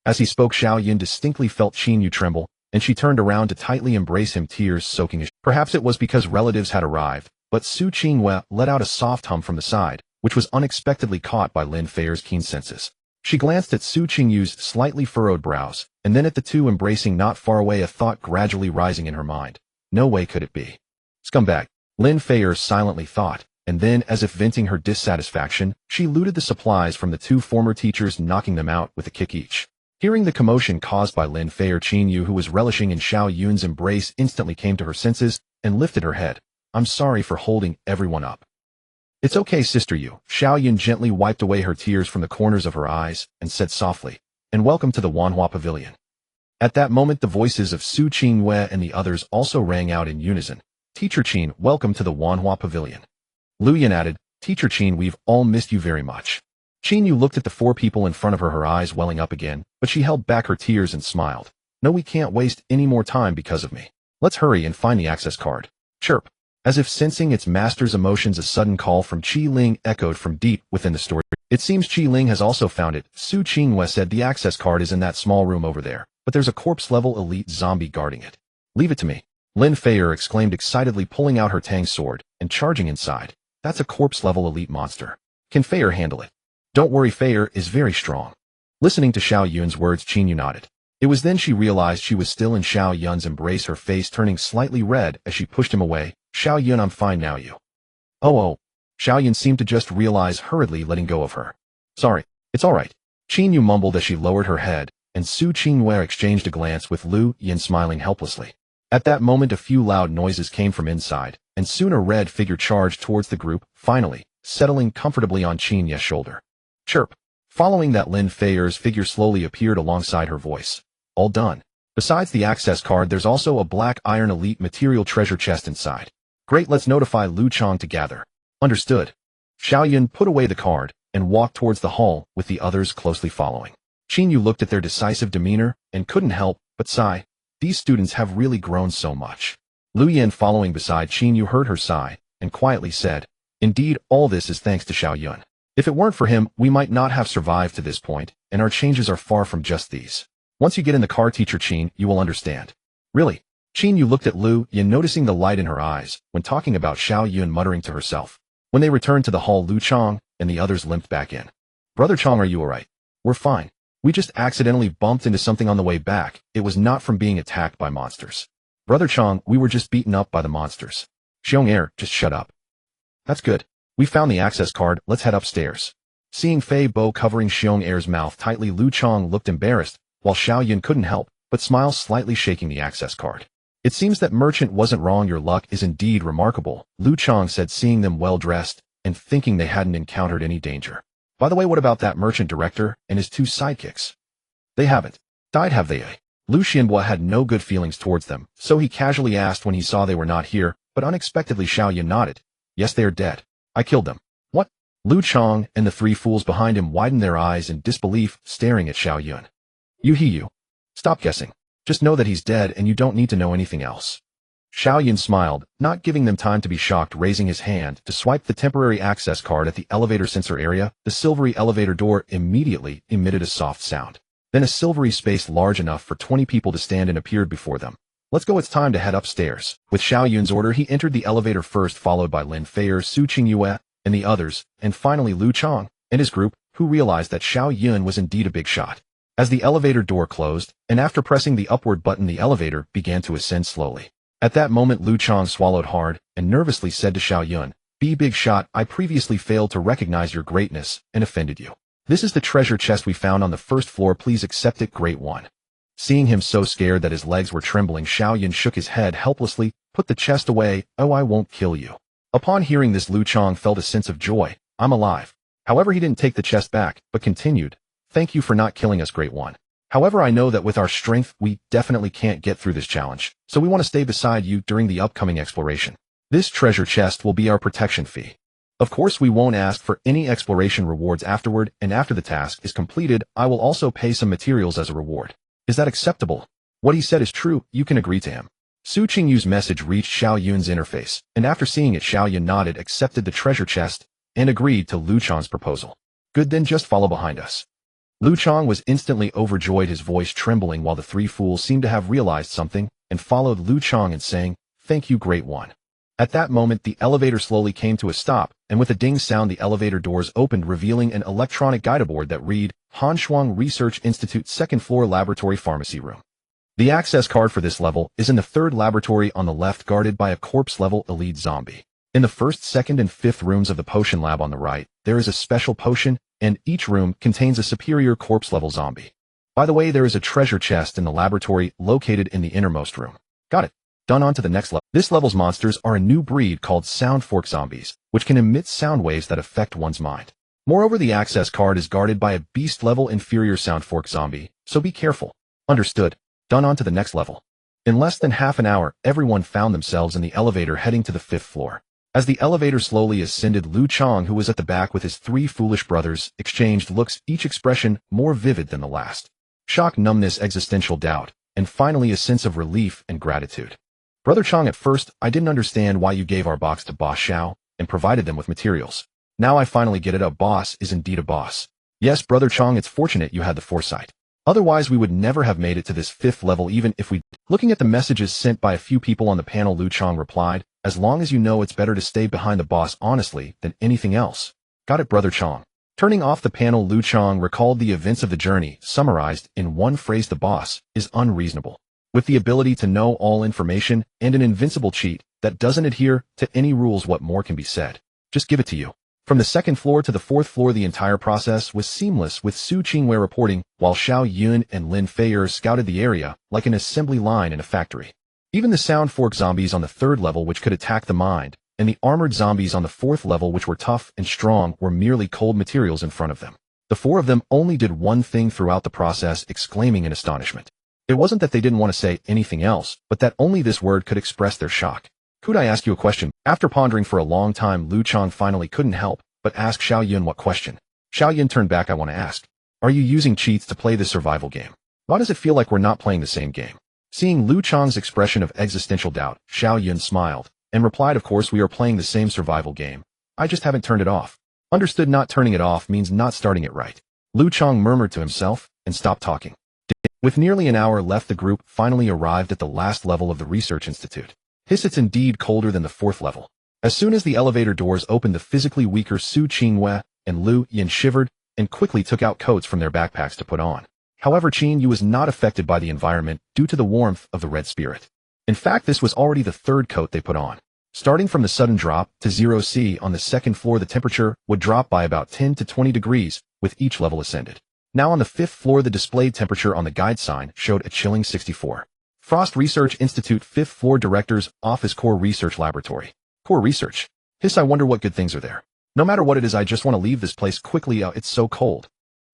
As he spoke, Xiao Yun distinctly felt Qin Yu tremble, and she turned around to tightly embrace him, tears soaking his. Perhaps it was because relatives had arrived, but Su Qingwei let out a soft hum from the side, which was unexpectedly caught by Lin Feier's keen senses. She glanced at Su Qingyu's slightly furrowed brows, and then at the two embracing not far away, a thought gradually rising in her mind. No way could it be. Scumbag, Lin Feier silently thought, and then, as if venting her dissatisfaction, she looted the supplies from the two former teachers, knocking them out with a kick each. Hearing the commotion caused by Lin Feier, Qinyu, who was relishing in Xiao Yun's embrace, instantly came to her senses and lifted her head. I'm sorry for holding everyone up. It's okay, Sister Yu. Xiao Yun gently wiped away her tears from the corners of her eyes and said softly, and welcome to the Wanhua Pavilion. At that moment, the voices of Su Qingyue and the others also rang out in unison. Teacher Qin, welcome to the Wanhua Pavilion. Lu Yan added, Teacher Qin, we've all missed you very much. Qinyu looked at the four people in front of her, her eyes welling up again, but she held back her tears and smiled. No, we can't waste any more time because of me. Let's hurry and find the access card. Chirp. As if sensing its master's emotions, a sudden call from Qi Ling echoed from deep within the story. It seems Qi Ling has also found it. Su Qingyue said the access card is in that small room over there, but there's a corpse-level elite zombie guarding it. Leave it to me. Lin Feier exclaimed excitedly, pulling out her Tang sword and charging inside. That's a corpse-level elite monster. Can Feier handle it? Don't worry, Feier is very strong. Listening to Xiao Yun's words, Qinyu nodded. It was then she realized she was still in Xiao Yun's embrace, her face turning slightly red as she pushed him away. Xiao Yun, I'm fine now, you. Oh. Xiao Yun seemed to just realize, hurriedly letting go of her. Sorry, it's all right. Qinyu mumbled as she lowered her head, and Su Qingyue exchanged a glance with Lu Yan, smiling helplessly. At that moment, a few loud noises came from inside, and soon a red figure charged towards the group, finally, settling comfortably on Qingyu's shoulder. Chirp. Following that, Lin Feier's figure slowly appeared alongside her voice. All done. Besides the access card, there's also a black iron elite material treasure chest inside. Great, let's notify Lu Chang to gather. Understood. Xiao Yun put away the card and walked towards the hall with the others closely following. Qinyu looked at their decisive demeanor and couldn't help but sigh. These students have really grown so much. Lu Yan, following beside Qinyu, heard her sigh and quietly said, Indeed, all this is thanks to Xiao Yun. If it weren't for him, we might not have survived to this point, and our changes are far from just these. Once you get in the car, Teacher Qin, you will understand. Really? Qinyu looked at Lu Yan, noticing the light in her eyes when talking about Xiao Yun, muttering to herself. When they returned to the hall, Lu Chang and the others limped back in. Brother Chang, are you alright? We're fine. We just accidentally bumped into something on the way back. It was not from being attacked by monsters. Brother Chang, we were just beaten up by the monsters. Xiong, just shut up. That's good. We found the access card, let's head upstairs. Seeing Fei Bo covering Xiong's mouth tightly, Lu Chang looked embarrassed, while Xiao Yun couldn't help but smile, slightly shaking the access card. It seems that merchant wasn't wrong, your luck is indeed remarkable, Lu Chang said, seeing them well dressed and thinking they hadn't encountered any danger. By the way, what about that merchant director and his two sidekicks? They haven't died, have they? Lu Xianhua had no good feelings towards them, so he casually asked when he saw they were not here, but unexpectedly Xiao Yun nodded. Yes, they are dead. I killed them. What? Lu Chang and the three fools behind him widened their eyes in disbelief, staring at Xiao Yun. You. Stop guessing. Just know that he's dead and you don't need to know anything else. Xiao Yun smiled, not giving them time to be shocked, raising his hand to swipe the temporary access card at the elevator sensor area. The silvery elevator door immediately emitted a soft sound. Then a silvery space large enough for 20 people to stand in appeared before them. Let's go, it's time to head upstairs. With Xiao Yun's order, he entered the elevator first, followed by Lin Feier, Su Qingyue, and the others, and finally Lu Chang and his group, who realized that Xiao Yun was indeed a big shot. As the elevator door closed, and after pressing the upward button, the elevator began to ascend slowly. At that moment, Lu Chang swallowed hard and nervously said to Xiao Yun, "Be big shot, I previously failed to recognize your greatness and offended you. This is the treasure chest we found on the first floor, please accept it, Great One." Seeing him so scared that his legs were trembling, Xiao Yun shook his head helplessly. "Put the chest away, oh, I won't kill you." Upon hearing this, Lu Chang felt a sense of joy. "I'm alive." However, he didn't take the chest back, but continued, "Thank you for not killing us, Great One. However, I know that with our strength, we definitely can't get through this challenge, so we want to stay beside you during the upcoming exploration. This treasure chest will be our protection fee. Of course, we won't ask for any exploration rewards afterward, and after the task is completed, I will also pay some materials as a reward. Is that acceptable?" What he said is true, you can agree to him. Su Qingyu's message reached Xiao Yun's interface, and after seeing it, Xiao Yun nodded, accepted the treasure chest, and agreed to Lu Chang's proposal. "Good, then just follow behind us." Lu Chang was instantly overjoyed, his voice trembling, while the three fools seemed to have realized something, and followed Lu Chang in saying, "Thank you, Great One." At that moment, the elevator slowly came to a stop, and with a ding sound, the elevator doors opened, revealing an electronic guideboard that read, Hanshuang Research Institute, second floor laboratory pharmacy room. The access card for this level is in the third laboratory on the left, guarded by a corpse-level elite zombie. In the first, second, and fifth rooms of the potion lab on the right, there is a special potion, and each room contains a superior corpse-level zombie. By the way, there is a treasure chest in the laboratory located in the innermost room. Got it. Done. On to the next level. This level's monsters are a new breed called sound fork zombies, which can emit sound waves that affect one's mind. Moreover, the access card is guarded by a beast-level inferior sound fork zombie, so be careful. Understood. Done. On to the next level. In less than half an hour, everyone found themselves in the elevator heading to the 5th floor. As the elevator slowly ascended, Lu Chang, who was at the back with his 3 foolish brothers, exchanged looks, each expression more vivid than the last. Shock, numbness, existential doubt, and finally a sense of relief and gratitude. Brother Chang, at first, I didn't understand why you gave our box to Boss Xiao and provided them with materials. Now I finally get it. A boss is indeed a boss. Yes, Brother Chang, it's fortunate you had the foresight. Otherwise, we would never have made it to this 5th level even if we... Looking at the messages sent by a few people on the panel, Lu Chang replied, as long as you know, it's better to stay behind the boss honestly than anything else. Got it, Brother Chang. Turning off the panel, Lu Chang recalled the events of the journey, summarized in one phrase: the boss is unreasonable. With the ability to know all information and an invincible cheat that doesn't adhere to any rules, what more can be said? Just give it to you. From the 2nd floor to the 4th floor, the entire process was seamless, with Su Qingwei reporting, while Xiao Yun and Lin Feier scouted the area like an assembly line in a factory. Even the sound fork zombies on the 3rd level, which could attack the mind, and the armored zombies on the 4th level, which were tough and strong, were merely cold materials in front of them. The 4 of them only did one thing throughout the process, exclaiming in astonishment. It wasn't that they didn't want to say anything else, but that only this word could express their shock. Could I ask you a question? After pondering for a long time, Lu Chang finally couldn't help but ask Xiao Yun what question. Xiao Yun turned back. I want to ask, are you using cheats to play this survival game? Why does it feel like we're not playing the same game? Seeing Lu Chang's expression of existential doubt, Xiao Yun smiled and replied, of course we are playing the same survival game. I just haven't turned it off. Understood. Not turning it off means not starting it right. Lu Chang murmured to himself and stopped talking. With nearly an hour left, the group finally arrived at the last level of the research institute. Hiss, it's indeed colder than the 4th level. As soon as the elevator doors opened, the physically weaker Su Qingwei and Lu Yin shivered and quickly took out coats from their backpacks to put on. However, Qin Yu was not affected by the environment due to the warmth of the red spirit. In fact, this was already the 3rd coat they put on. Starting from the sudden drop to 0°C on the 2nd floor, the temperature would drop by about 10 to 20 degrees with each level ascended. Now on the 5th floor, the displayed temperature on the guide sign showed a chilling 64. Frost Research Institute 5th floor Director's Office, Core Research Laboratory. Core Research. Hiss, I wonder what good things are there. No matter what it is, I just want to leave this place quickly. It's so cold.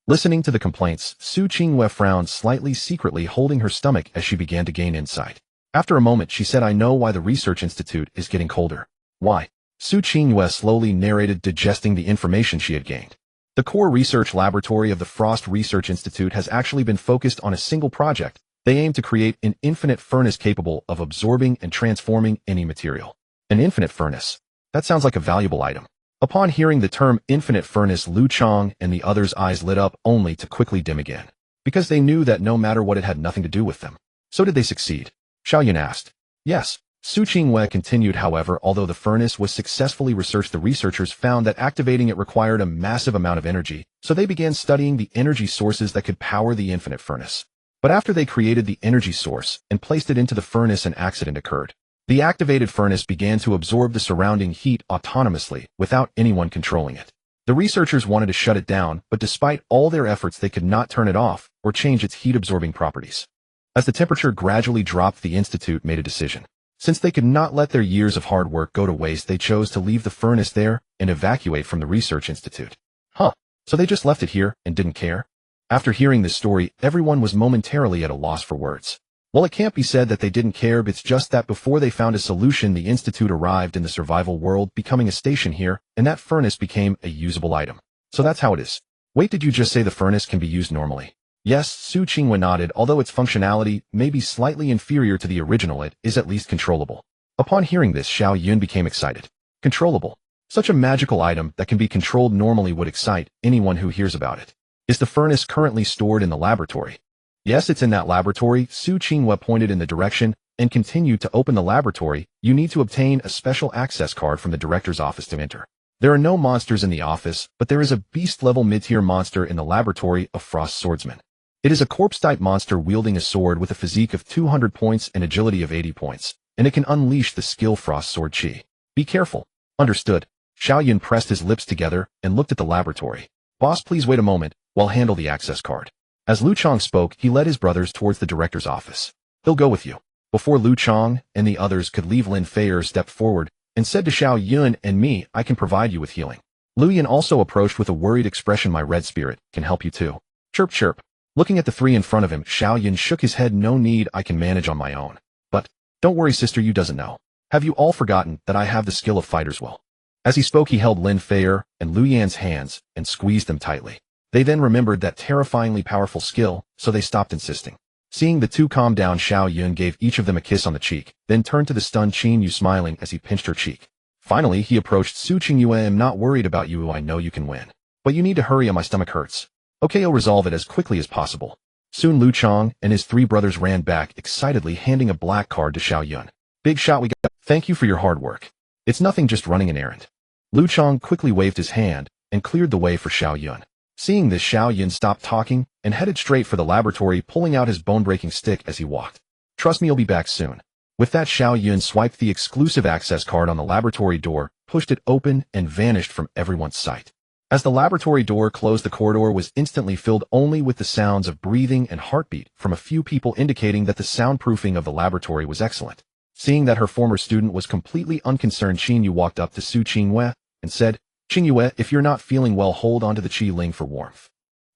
Listening to the complaints, Su Qingwei frowned slightly, secretly holding her stomach as she began to gain insight. After a moment, she said, I know why the Research Institute is getting colder. Why? Su Qingwei slowly narrated, digesting the information she had gained. The core research laboratory of the Frost Research Institute has actually been focused on a single project. They aim to create an infinite furnace capable of absorbing and transforming any material. An infinite furnace. That sounds like a valuable item. Upon hearing the term infinite furnace, Lu Chang and the others' eyes lit up, only to quickly dim again. Because they knew that no matter what, it had nothing to do with them. So did they succeed? Xiao Yun asked. Yes. Su Qingwei continued. However, although the furnace was successfully researched, the researchers found that activating it required a massive amount of energy, so they began studying the energy sources that could power the infinite furnace. But after they created the energy source and placed it into the furnace, an accident occurred. The activated furnace began to absorb the surrounding heat autonomously without anyone controlling it. The researchers wanted to shut it down, but despite all their efforts, they could not turn it off or change its heat-absorbing properties. As the temperature gradually dropped, the institute made a decision. Since they could not let their years of hard work go to waste, they chose to leave the furnace there and evacuate from the research institute. Huh, so they just left it here and didn't care? After hearing this story, everyone was momentarily at a loss for words. Well, it can't be said that they didn't care, but it's just that before they found a solution, the institute arrived in the survival world, becoming a station here, and that furnace became a usable item. So that's how it is. Wait, did you just say the furnace can be used normally? Yes, Su Qingwei nodded. Although its functionality may be slightly inferior to the original, it is at least controllable. Upon hearing this, Xiao Yun became excited. Controllable. Such a magical item that can be controlled normally would excite anyone who hears about it. Is the furnace currently stored in the laboratory? Yes, it's in that laboratory. Su Qinghua pointed in the direction and continued to open the laboratory. You need to obtain a special access card from the director's office to enter. There are no monsters in the office, but there is a beast-level mid-tier monster in the laboratory of Frost Swordsman. It is a corpse-type monster wielding a sword with a physique of 200 points and agility of 80 points, and it can unleash the skill Frost Sword Chi. Be careful. Understood. Xiao Yun pressed his lips together and looked at the laboratory. Boss, please wait a moment, while handle the access card. As Lu Chong spoke, he led his brothers towards the director's office. He'll go with you. Before Lu Chong and the others could leave, Lin Feier stepped forward and said to Xiao Yun and me, I can provide you with healing. Lu Yan also approached with a worried expression. My red spirit can help you too. Chirp chirp. Looking at the three in front of him, Xiao Yun shook his head. No need, I can manage on my own. But, don't worry sister, you doesn't know. Have you all forgotten that I have the skill of fighter's will? As he spoke, he held Lin Feier and Lu Yan's hands and squeezed them tightly. They then remembered that terrifyingly powerful skill, so they stopped insisting. Seeing the two calm down, Xiao Yun gave each of them a kiss on the cheek, then turned to the stunned Qin Yu, smiling as he pinched her cheek. Finally, he approached Su Qingyue. I'm not worried about you, I know you can win. But you need to hurry, my stomach hurts. Okay, I'll resolve it as quickly as possible. Soon Lu Chong and his three brothers ran back, excitedly handing a black card to Xiao Yun. Big shot, we got. Thank you for your hard work. It's nothing, just running an errand. Lu Chong quickly waved his hand and cleared the way for Xiao Yun. Seeing this, Xiao Yun stopped talking and headed straight for the laboratory, pulling out his bone-breaking stick as he walked. Trust me, I'll be back soon. With that, Xiao Yun swiped the exclusive access card on the laboratory door, pushed it open, and vanished from everyone's sight. As the laboratory door closed, the corridor was instantly filled only with the sounds of breathing and heartbeat from a few people, indicating that the soundproofing of the laboratory was excellent. Seeing that her former student was completely unconcerned, Qin Yu walked up to Su Qingyue and said, Qingyue, if you're not feeling well, hold on to the Qi Ling for warmth.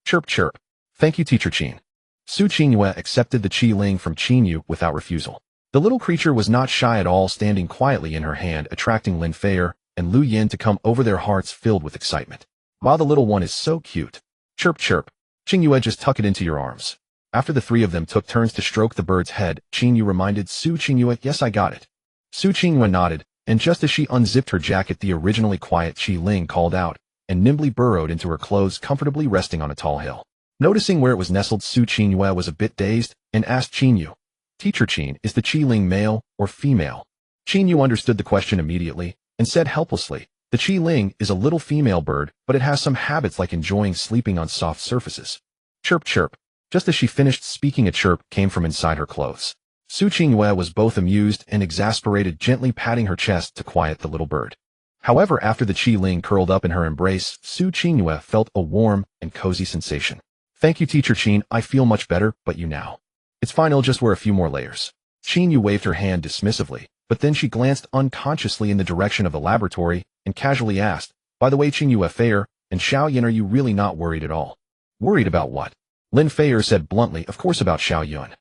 Chirp chirp. Thank you, teacher Qin. Su Qingyue accepted the Qi Ling from Qin Yu without refusal. The little creature was not shy at all, standing quietly in her hand, attracting Lin Feier and Lu Yan to come over, their hearts filled with excitement. Wow, the little one is so cute. Chirp chirp. Qingyue, just tuck it into your arms. After the three of them took turns to stroke the bird's head, Qin Yu reminded Su Qingyue, yes, I got it. Su Qingyue nodded, and just as she unzipped her jacket, the originally quiet Qi Ling called out and nimbly burrowed into her clothes, comfortably resting on a tall hill. Noticing where it was nestled, Su Qingyue was a bit dazed and asked Qin Yu, Teacher Qin, is the Qi Ling male or female? Qin Yu understood the question immediately and said helplessly, the Qi Ling is a little female bird, but it has some habits like enjoying sleeping on soft surfaces. Chirp chirp. Just as she finished speaking, a chirp came from inside her clothes. Su Qingyue was both amused and exasperated, gently patting her chest to quiet the little bird. However, after the Qi Ling curled up in her embrace, Su Qingyue felt a warm and cozy sensation. Thank you, teacher Qin, I feel much better, but you now. It's fine, I'll just wear a few more layers. Qin Yu waved her hand dismissively, but then she glanced unconsciously in the direction of the laboratory and casually asked, by the way, Qin Yu Feier and Xiao Yun, are you really not worried at all? Worried about what? Lin Feier said bluntly, of course about Xiao Yun.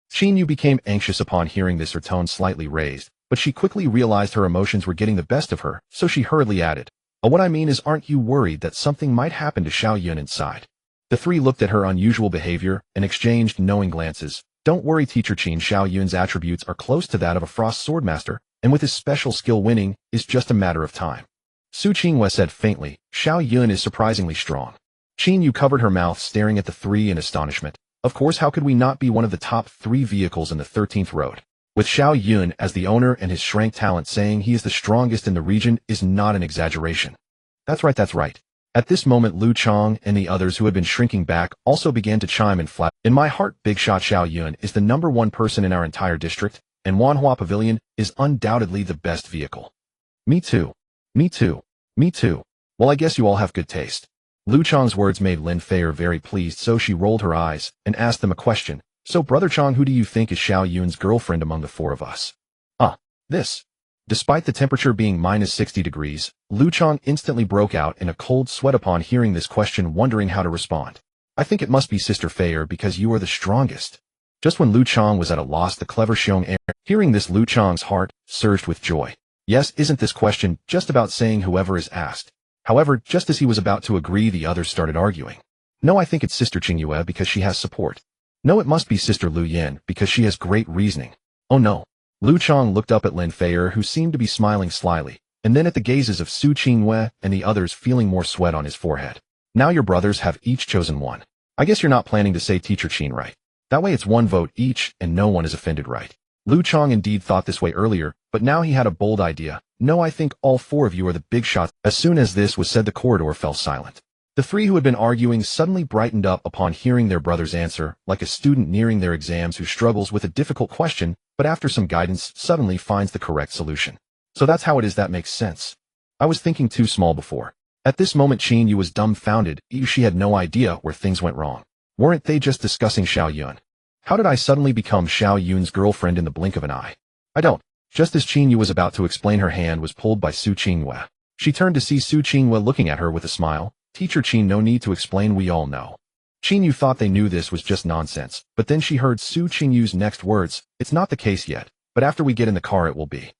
Qin Yu became anxious upon hearing this, her tone slightly raised, but she quickly realized her emotions were getting the best of her, so she hurriedly added, oh, what I mean is, aren't you worried that something might happen to Xiao Yun inside? The three looked at her unusual behavior and exchanged knowing glances. Don't worry, teacher Qin, Xiao Yun's attributes are close to that of a frost swordmaster, and with his special skill, winning is just a matter of time. Su Qingyue said faintly, Xiao Yun is surprisingly strong. Qin Yu covered her mouth, staring at the three in astonishment. Of course, how could we not be one of the top 3 vehicles in the 13th road? With Xiao Yun as the owner and his strength talent, saying he is the strongest in the region is not an exaggeration. That's right, that's right. At this moment, Lu Chong and the others who had been shrinking back also began to chime in flat. In my heart, Big Shot Xiao Yun is the #1 person in our entire district, and Wanhua Pavilion is undoubtedly the best vehicle. Me too. Me too. Me too. Well, I guess you all have good taste. Lu Chong's words made Lin Feier very pleased, so she rolled her eyes and asked them a question. So, Brother Chong, who do you think is Xiao Yun's girlfriend among the 4 of us? This. Despite the temperature being -60 degrees, Lu Chong instantly broke out in a cold sweat upon hearing this question, wondering how to respond. I think it must be Sister Feier because you are the strongest. Just when Lu Chong was at a loss, the clever Xiong Air. Hearing this, Lu Chong's heart surged with joy. Yes, isn't this question just about saying whoever is asked? However, just as he was about to agree, the others started arguing. No, I think it's Sister Qingyue because she has support. No, it must be Sister Lu Yan because she has great reasoning. Oh no. Lu Chong looked up at Lin Feier, who seemed to be smiling slyly, and then at the gazes of Su Qingyue and the others, feeling more sweat on his forehead. Now your brothers have each chosen one. I guess you're not planning to say Teacher Qin, right? That way it's one vote each and no one is offended, right? Lu Chong indeed thought this way earlier, but now he had a bold idea. No, I think all four of you are the big shots. As soon as this was said, the corridor fell silent. The three who had been arguing suddenly brightened up upon hearing their brother's answer, like a student nearing their exams who struggles with a difficult question, but after some guidance suddenly finds the correct solution. So that's how it is. That makes sense. I was thinking too small before. At this moment Qin Yu was dumbfounded. She had no idea where things went wrong. Weren't they just discussing Xiao Yun? How did I suddenly become Xiao Yun's girlfriend in the blink of an eye? I don't. Just as Qin Yu was about to explain, her hand was pulled by Su Qinghua. She turned to see Su Qinghua looking at her with a smile. Teacher Qin, no need to explain, we all know. Qin Yu thought they knew this was just nonsense, but then she heard Su Qingyu's next words, it's not the case yet, but after we get in the car it will be.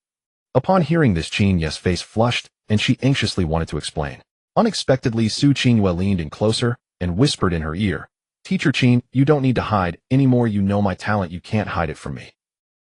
Upon hearing this, Qin Yu's face flushed, and she anxiously wanted to explain. Unexpectedly, Su Qinghua leaned in closer and whispered in her ear, Teacher Qin, you don't need to hide anymore, you know my talent, you can't hide it from me.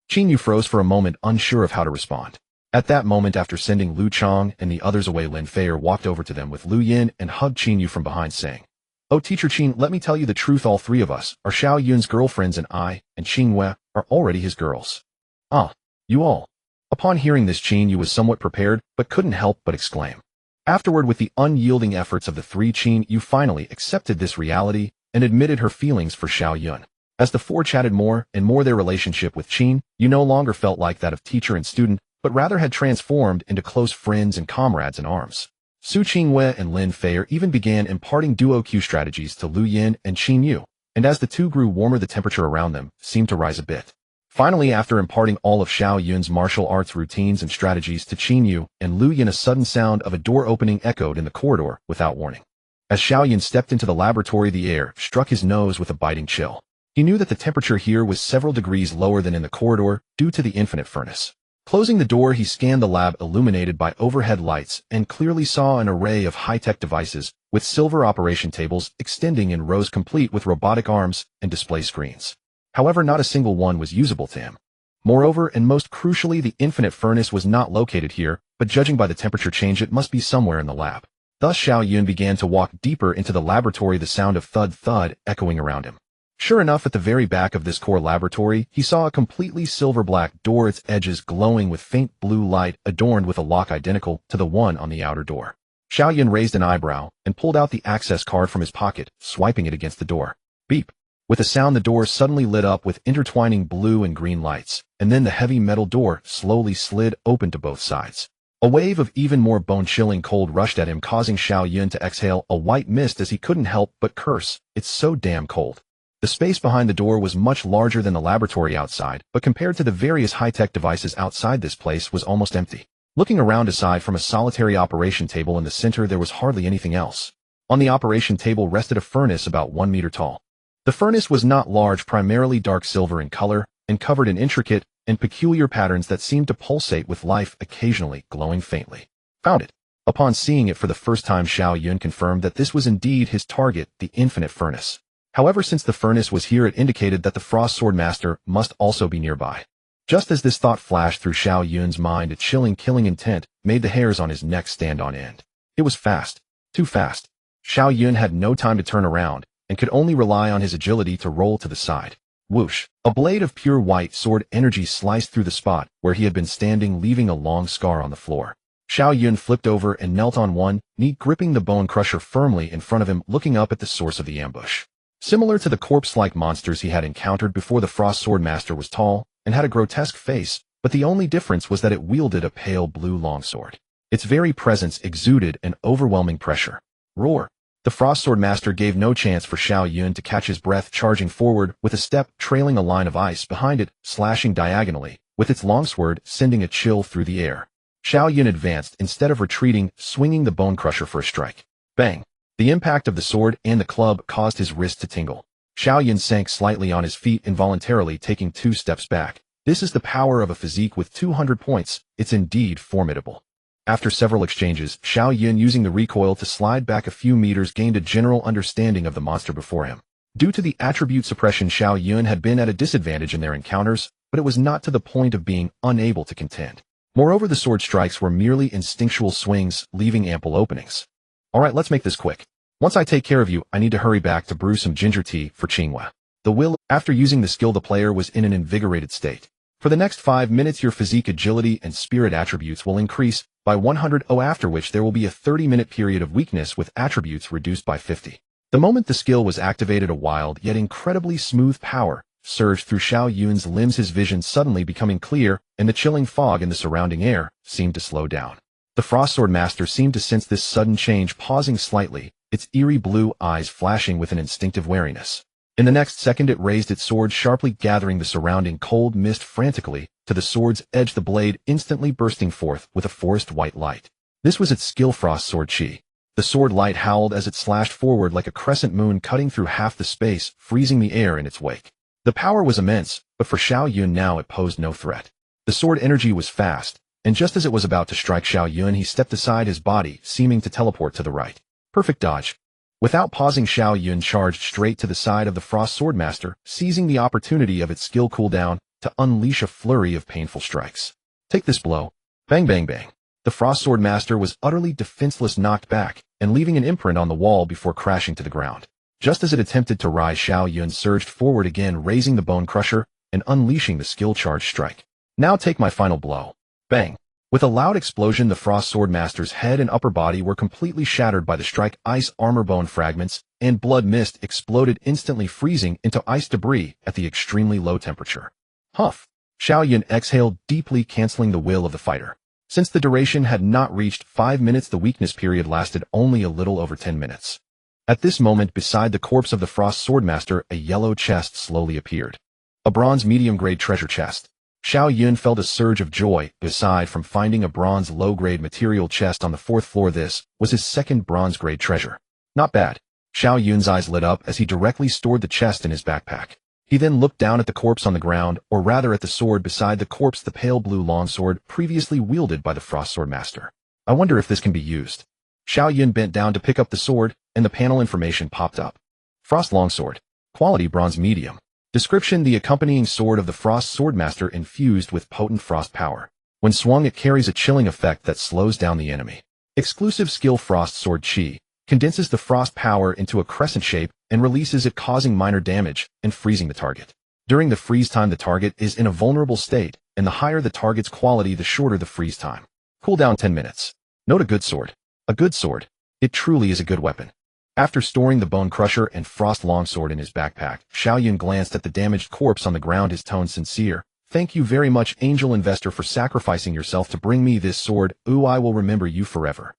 Qin Yu froze for a moment, unsure of how to respond. At that moment, after sending Lu Chong and the others away, Lin Feier walked over to them with Lu Yin and hugged Qin Yu from behind, saying, Oh, Teacher Qin, let me tell you the truth, all three of us are Xiao Yun's girlfriends, and I and Qinghua are already his girls. Ah, you all. Upon hearing this, Qin Yu was somewhat prepared, but couldn't help but exclaim. Afterward, with the unyielding efforts of the three, Qin Yu finally accepted this reality and admitted her feelings for Xiao Yun. As the four chatted more and more, their relationship with Qin Yu no longer felt like that of teacher and student, but rather had transformed into close friends and comrades in arms. Su Qinghua and Lin Feier even began imparting duo Q strategies to Lu Yin and Qin Yu, and as the two grew warmer, the temperature around them seemed to rise a bit. Finally, after imparting all of Xiao Yun's martial arts routines and strategies to Qin Yu and Lu Yin, a sudden sound of a door opening echoed in the corridor without warning. As Xiao Yun stepped into the laboratory, the air struck his nose with a biting chill. He knew that the temperature here was several degrees lower than in the corridor due to the infinite furnace. Closing the door, he scanned the lab illuminated by overhead lights and clearly saw an array of high-tech devices with silver operation tables extending in rows, complete with robotic arms and display screens. However, not a single one was usable to him. Moreover, and most crucially, the infinite furnace was not located here, but judging by the temperature change, it must be somewhere in the lab. Thus Xiao Yun began to walk deeper into the laboratory, the sound of thud-thud echoing around him. Sure enough, at the very back of this core laboratory, he saw a completely silver-black door, its edges glowing with faint blue light, adorned with a lock identical to the one on the outer door. Xiao Yun raised an eyebrow and pulled out the access card from his pocket, swiping it against the door. Beep. With a sound, the door suddenly lit up with intertwining blue and green lights, and then the heavy metal door slowly slid open to both sides. A wave of even more bone-chilling cold rushed at him, causing Xiao Yun to exhale a white mist as he couldn't help but curse, it's so damn cold. The space behind the door was much larger than the laboratory outside, but compared to the various high-tech devices outside, this place was almost empty. Looking around, aside from a solitary operation table in the center, there was hardly anything else. On the operation table rested a furnace about 1 meter tall. The furnace was not large, primarily dark silver in color, and covered in intricate and peculiar patterns that seemed to pulsate with life, occasionally glowing faintly. Found it. Upon seeing it for the first time, Xiao Yun confirmed that this was indeed his target, the infinite furnace. However, since the furnace was here, it indicated that the Frost Sword Master must also be nearby. Just as this thought flashed through Xiao Yun's mind, a chilling, killing intent made the hairs on his neck stand on end. It was fast. Too fast. Xiao Yun had no time to turn around, and could only rely on his agility to roll to the side. Whoosh! A blade of pure white sword energy sliced through the spot where he had been standing, leaving a long scar on the floor. Xiao Yun flipped over and knelt on one knee, gripping the bone crusher firmly in front of him, looking up at the source of the ambush. Similar to the corpse-like monsters he had encountered before, the Frost Sword Master was tall and had a grotesque face, but the only difference was that it wielded a pale blue longsword. Its very presence exuded an overwhelming pressure. Roar! The Frost Sword Master gave no chance for Xiao Yun to catch his breath, charging forward with a step, trailing a line of ice behind it, slashing diagonally, with its longsword sending a chill through the air. Xiao Yun advanced instead of retreating, swinging the bone crusher for a strike. Bang! The impact of the sword and the club caused his wrist to tingle. Xiao Yun sank slightly on his feet, involuntarily taking 2 steps back. This is the power of a physique with 200 points. It's indeed formidable. After several exchanges, Xiao Yun, using the recoil to slide back a few meters, gained a general understanding of the monster before him. Due to the attribute suppression, Xiao Yun had been at a disadvantage in their encounters, but it was not to the point of being unable to contend. Moreover, the sword strikes were merely instinctual swings, leaving ample openings. Alright, let's make this quick. Once I take care of you, I need to hurry back to brew some ginger tea for Qinghua. The will, after using the skill, the player was in an invigorated state. For the next 5 minutes, your physique, agility, and spirit attributes will increase by 100, after which there will be a 30-minute period of weakness with attributes reduced by 50. The moment the skill was activated, a wild yet incredibly smooth power surged through Xiao Yun's limbs, his vision suddenly becoming clear, and the chilling fog in the surrounding air seemed to slow down. The Frost Sword Master seemed to sense this sudden change, pausing slightly, its eerie blue eyes flashing with an instinctive wariness. In the next second, it raised its sword sharply, gathering the surrounding cold mist frantically to the sword's edge, the blade instantly bursting forth with a forest white light. This was its skill, Frost Sword Chi. The sword light howled as it slashed forward like a crescent moon, cutting through half the space, freezing the air in its wake. The power was immense, but for Xiao Yun now it posed no threat. The sword energy was fast, and just as it was about to strike Xiao Yun, he stepped aside, his body seeming to teleport to the right. Perfect dodge. Without pausing, Xiao Yun charged straight to the side of the Frost Sword Master, seizing the opportunity of its skill cooldown to unleash a flurry of painful strikes. Take this blow. Bang, bang, bang. The Frost Sword Master was utterly defenseless, knocked back, and leaving an imprint on the wall before crashing to the ground. Just as it attempted to rise, Xiao Yun surged forward again, raising the Bone Crusher and unleashing the skill charge strike. Now take my final blow. Bang. With a loud explosion, the Frost Sword Master's head and upper body were completely shattered by the strike. Ice armor, bone fragments, and blood mist exploded, instantly freezing into ice debris at the extremely low temperature. Huff. Xiao Yun exhaled deeply, canceling the will of the fighter. Since the duration had not reached 5 minutes, the weakness period lasted only a little over 10 minutes. At this moment, beside the corpse of the Frost Sword Master, a yellow chest slowly appeared. A bronze medium-grade treasure chest. Xiao Yun felt a surge of joy. Aside from finding a bronze low-grade material chest on the 4th floor, this was his second bronze-grade treasure. Not bad. Xiao Yun's eyes lit up as he directly stored the chest in his backpack. He then looked down at the corpse on the ground, or rather at the sword beside the corpse, the pale blue longsword previously wielded by the Frost Sword Master. I wonder if this can be used. Xiao Yun bent down to pick up the sword, and the panel information popped up. Frost Longsword. Quality bronze medium. Description: the accompanying sword of the Frost Sword Master infused with potent frost power. When swung, it carries a chilling effect that slows down the enemy. Exclusive skill: Frost Sword Chi. Condenses the frost power into a crescent shape and releases it, causing minor damage and freezing the target. During the freeze time, the target is in a vulnerable state, and the higher the target's quality, the shorter the freeze time. Cooldown 10 minutes. Note: a good sword. A good sword. It truly is a good weapon. After storing the Bone Crusher and Frost Longsword in his backpack, Xiao Yun glanced at the damaged corpse on the ground, his tone sincere. Thank you very much, angel investor, for sacrificing yourself to bring me this sword. Ooh, I will remember you forever.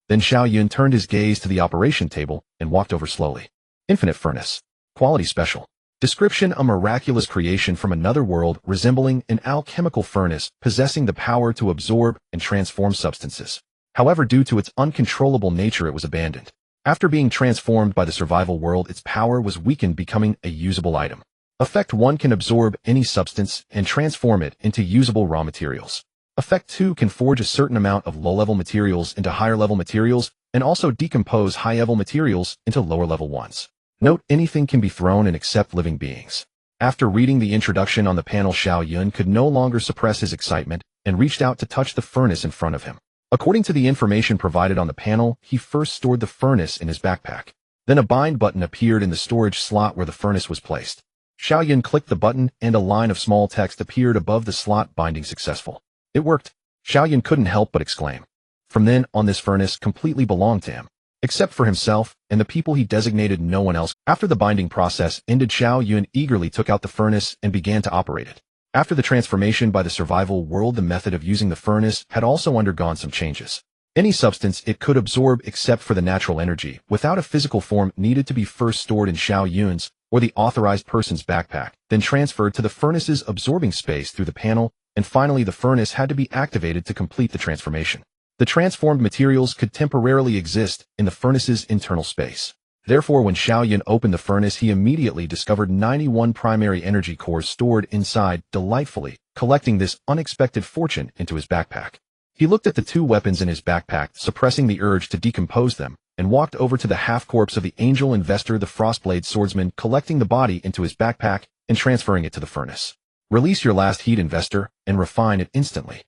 Then Xiao Yun turned his gaze to the operation table and walked over slowly. Infinite Furnace. Quality special. Description: a miraculous creation from another world resembling an alchemical furnace, possessing the power to absorb and transform substances. However, due to its uncontrollable nature, it was abandoned. After being transformed by the survival world, its power was weakened, becoming a usable item. Effect 1 can absorb any substance and transform it into usable raw materials. Effect 2 can forge a certain amount of low-level materials into higher-level materials, and also decompose high-level materials into lower-level ones. Note: anything can be thrown in except living beings. After reading the introduction on the panel, Xiao Yun could no longer suppress his excitement and reached out to touch the furnace in front of him. According to the information provided on the panel, he first stored the furnace in his backpack. Then a bind button appeared in the storage slot where the furnace was placed. Xiao Yun clicked the button, and a line of small text appeared above the slot: binding successful. It worked. Xiao Yun couldn't help but exclaim. From then on, this furnace completely belonged to him. Except for himself and the people he designated, no one else. After the binding process ended, Xiao Yun eagerly took out the furnace and began to operate it. After the transformation by the survival world, the method of using the furnace had also undergone some changes. Any substance it could absorb except for the natural energy, without a physical form, needed to be first stored in Xiao Yun's or the authorized person's backpack, then transferred to the furnace's absorbing space through the panel, and finally the furnace had to be activated to complete the transformation. The transformed materials could temporarily exist in the furnace's internal space. Therefore, when Xiao Yun opened the furnace, he immediately discovered 91 primary energy cores stored inside, delightfully collecting this unexpected fortune into his backpack. He looked at the 2 weapons in his backpack, suppressing the urge to decompose them, and walked over to the half-corpse of the angel investor, the Frostblade Swordsman, collecting the body into his backpack and transferring it to the furnace. Release your last heat, investor, and refine it instantly.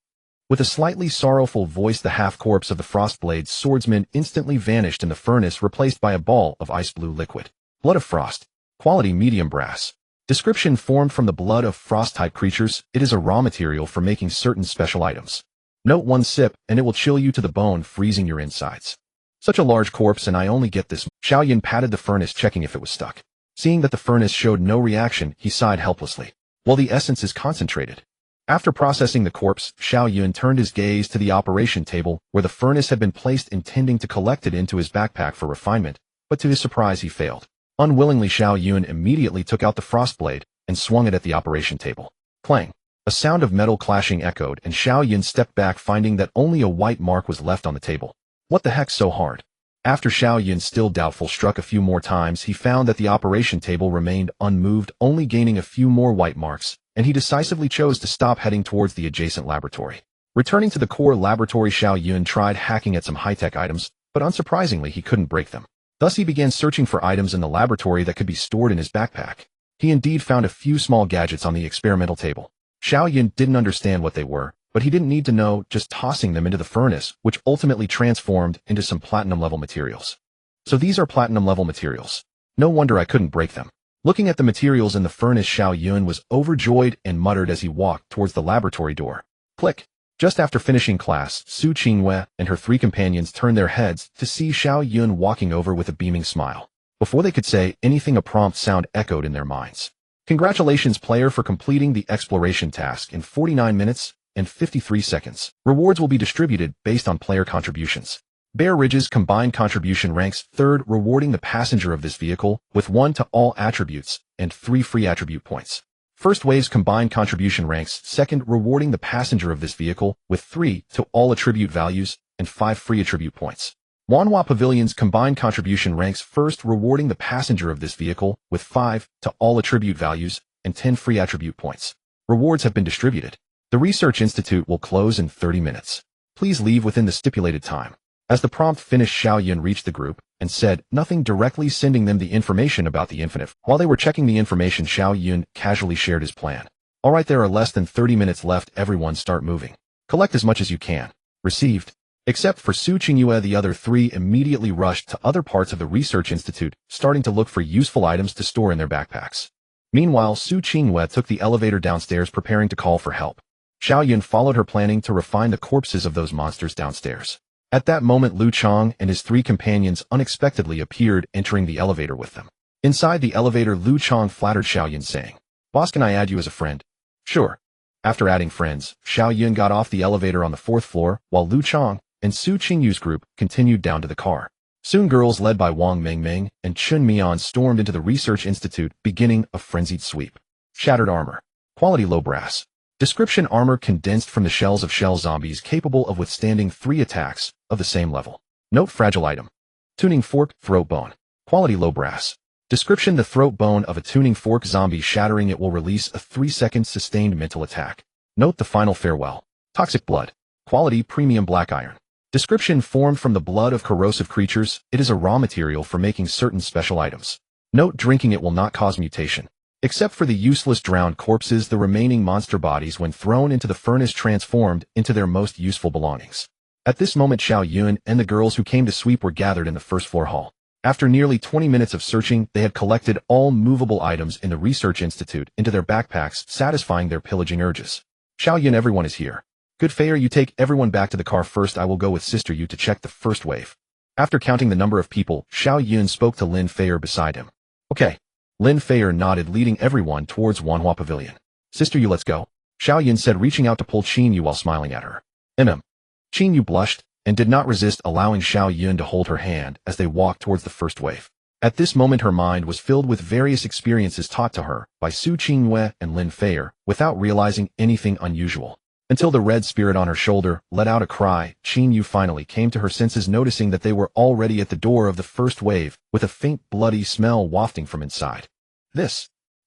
With a slightly sorrowful voice, the half-corpse of the Frostblade Swordsman instantly vanished in the furnace, replaced by a ball of ice blue liquid. Blood of Frost. Quality medium brass. Description: formed from the blood of frost-type creatures, it is a raw material for making certain special items. Note: one sip, and it will chill you to the bone, freezing your insides. Such a large corpse, and I only get this. Xiao Yun patted the furnace, checking if it was stuck. Seeing that the furnace showed no reaction, he sighed helplessly. Well, the essence is concentrated. After processing the corpse, Xiao Yun turned his gaze to the operation table, where the furnace had been placed, intending to collect it into his backpack for refinement, but to his surprise he failed. Unwillingly, Xiao Yun immediately took out the frost blade and swung it at the operation table. Clang! A sound of metal clashing echoed, and Xiao Yun stepped back, finding that only a white mark was left on the table. What the heck's so hard? After Xiao Yun, still doubtful, struck a few more times, he found that the operation table remained unmoved, only gaining a few more white marks, and he decisively chose to stop, heading towards the adjacent laboratory. Returning to the core laboratory, Xiao Yun tried hacking at some high-tech items, but unsurprisingly he couldn't break them. Thus he began searching for items in the laboratory that could be stored in his backpack. He indeed found a few small gadgets on the experimental table. Xiao Yun didn't understand what they were, but he didn't need to know, just tossing them into the furnace, which ultimately transformed into some platinum-level materials. So these are platinum-level materials. No wonder I couldn't break them. Looking at the materials in the furnace, Xiao Yun was overjoyed and muttered as he walked towards the laboratory door. Click! Just after finishing class, Su Qingwei and her 3 companions turned their heads to see Xiao Yun walking over with a beaming smile. Before they could say anything, a prompt sound echoed in their minds. Congratulations, player, for completing the exploration task in 49 minutes and 53 seconds. Rewards will be distributed based on player contributions. Bear Ridge's combined contribution ranks 3rd, rewarding the passenger of this vehicle with 1 to all attributes and 3 free attribute points. First Wave's combined contribution ranks 2nd, rewarding the passenger of this vehicle with 3 to all attribute values and 5 free attribute points. Wanhua Pavilion's combined contribution ranks 1st, rewarding the passenger of this vehicle with 5 to all attribute values and 10 free attribute points. Rewards have been distributed. The Research Institute will close in 30 minutes. Please leave within the stipulated time. As the prompt finished, Xiao Yun reached the group and said nothing, directly sending them the information about the Infinite. While they were checking the information, Xiao Yun casually shared his plan. Alright, there are less than 30 minutes left. Everyone start moving. Collect as much as you can. Received. Except for Su Qingyue, the other 3 immediately rushed to other parts of the Research Institute, starting to look for useful items to store in their backpacks. Meanwhile, Su Qingyue took the elevator downstairs, preparing to call for help. Xiao Yun followed her, planning to refine the corpses of those monsters downstairs. At that moment, Lu Chang and his 3 companions unexpectedly appeared, entering the elevator with them. Inside the elevator, Lu Chang flattered Xiao Yun, saying, "Boss, can I add you as a friend?" "Sure." After adding friends, Xiao Yun got off the elevator on the 4th floor, while Lu Chang and Su Qingyu's group continued down to the car. Soon girls led by Wang Mengmeng and Chun Mian stormed into the Research Institute, beginning a frenzied sweep. Shattered armor. Quality low brass. Description: armor condensed from the shells of shell zombies, capable of withstanding 3 attacks of the same level. Note: fragile item. Tuning fork, throat bone. Quality low brass. Description: the throat bone of a tuning fork zombie, shattering it will release a 3-second sustained mental attack. Note: the final farewell. Toxic blood. Quality premium black iron. Description: formed from the blood of corrosive creatures, it is a raw material for making certain special items. Note: drinking it will not cause mutation. Except for the useless drowned corpses, the remaining monster bodies, when thrown into the furnace, transformed into their most useful belongings. At this moment, Xiao Yun and the girls who came to sweep were gathered in the 1st floor hall. After nearly 20 minutes of searching, they had collected all movable items in the Research Institute into their backpacks, satisfying their pillaging urges. Xiao Yun, everyone is here. Good, Fair, you take everyone back to the car first. I will go with Sister Yu to check the first wave. After counting the number of people, Xiao Yun spoke to Lin Feier beside him. Okay. Lin Feier nodded, leading everyone towards Wanhua Pavilion. Sister Yu, let's go. Xiao Yun said, reaching out to pull Qin Yu while smiling at her. Qin Yu blushed and did not resist, allowing Xiao Yun to hold her hand as they walked towards the first wave. At this moment, her mind was filled with various experiences taught to her by Su Qingyue and Lin Feier, without realizing anything unusual. Until the red spirit on her shoulder let out a cry, Qin Yu finally came to her senses, noticing that they were already at the door of the first wave, with a faint bloody smell wafting from inside.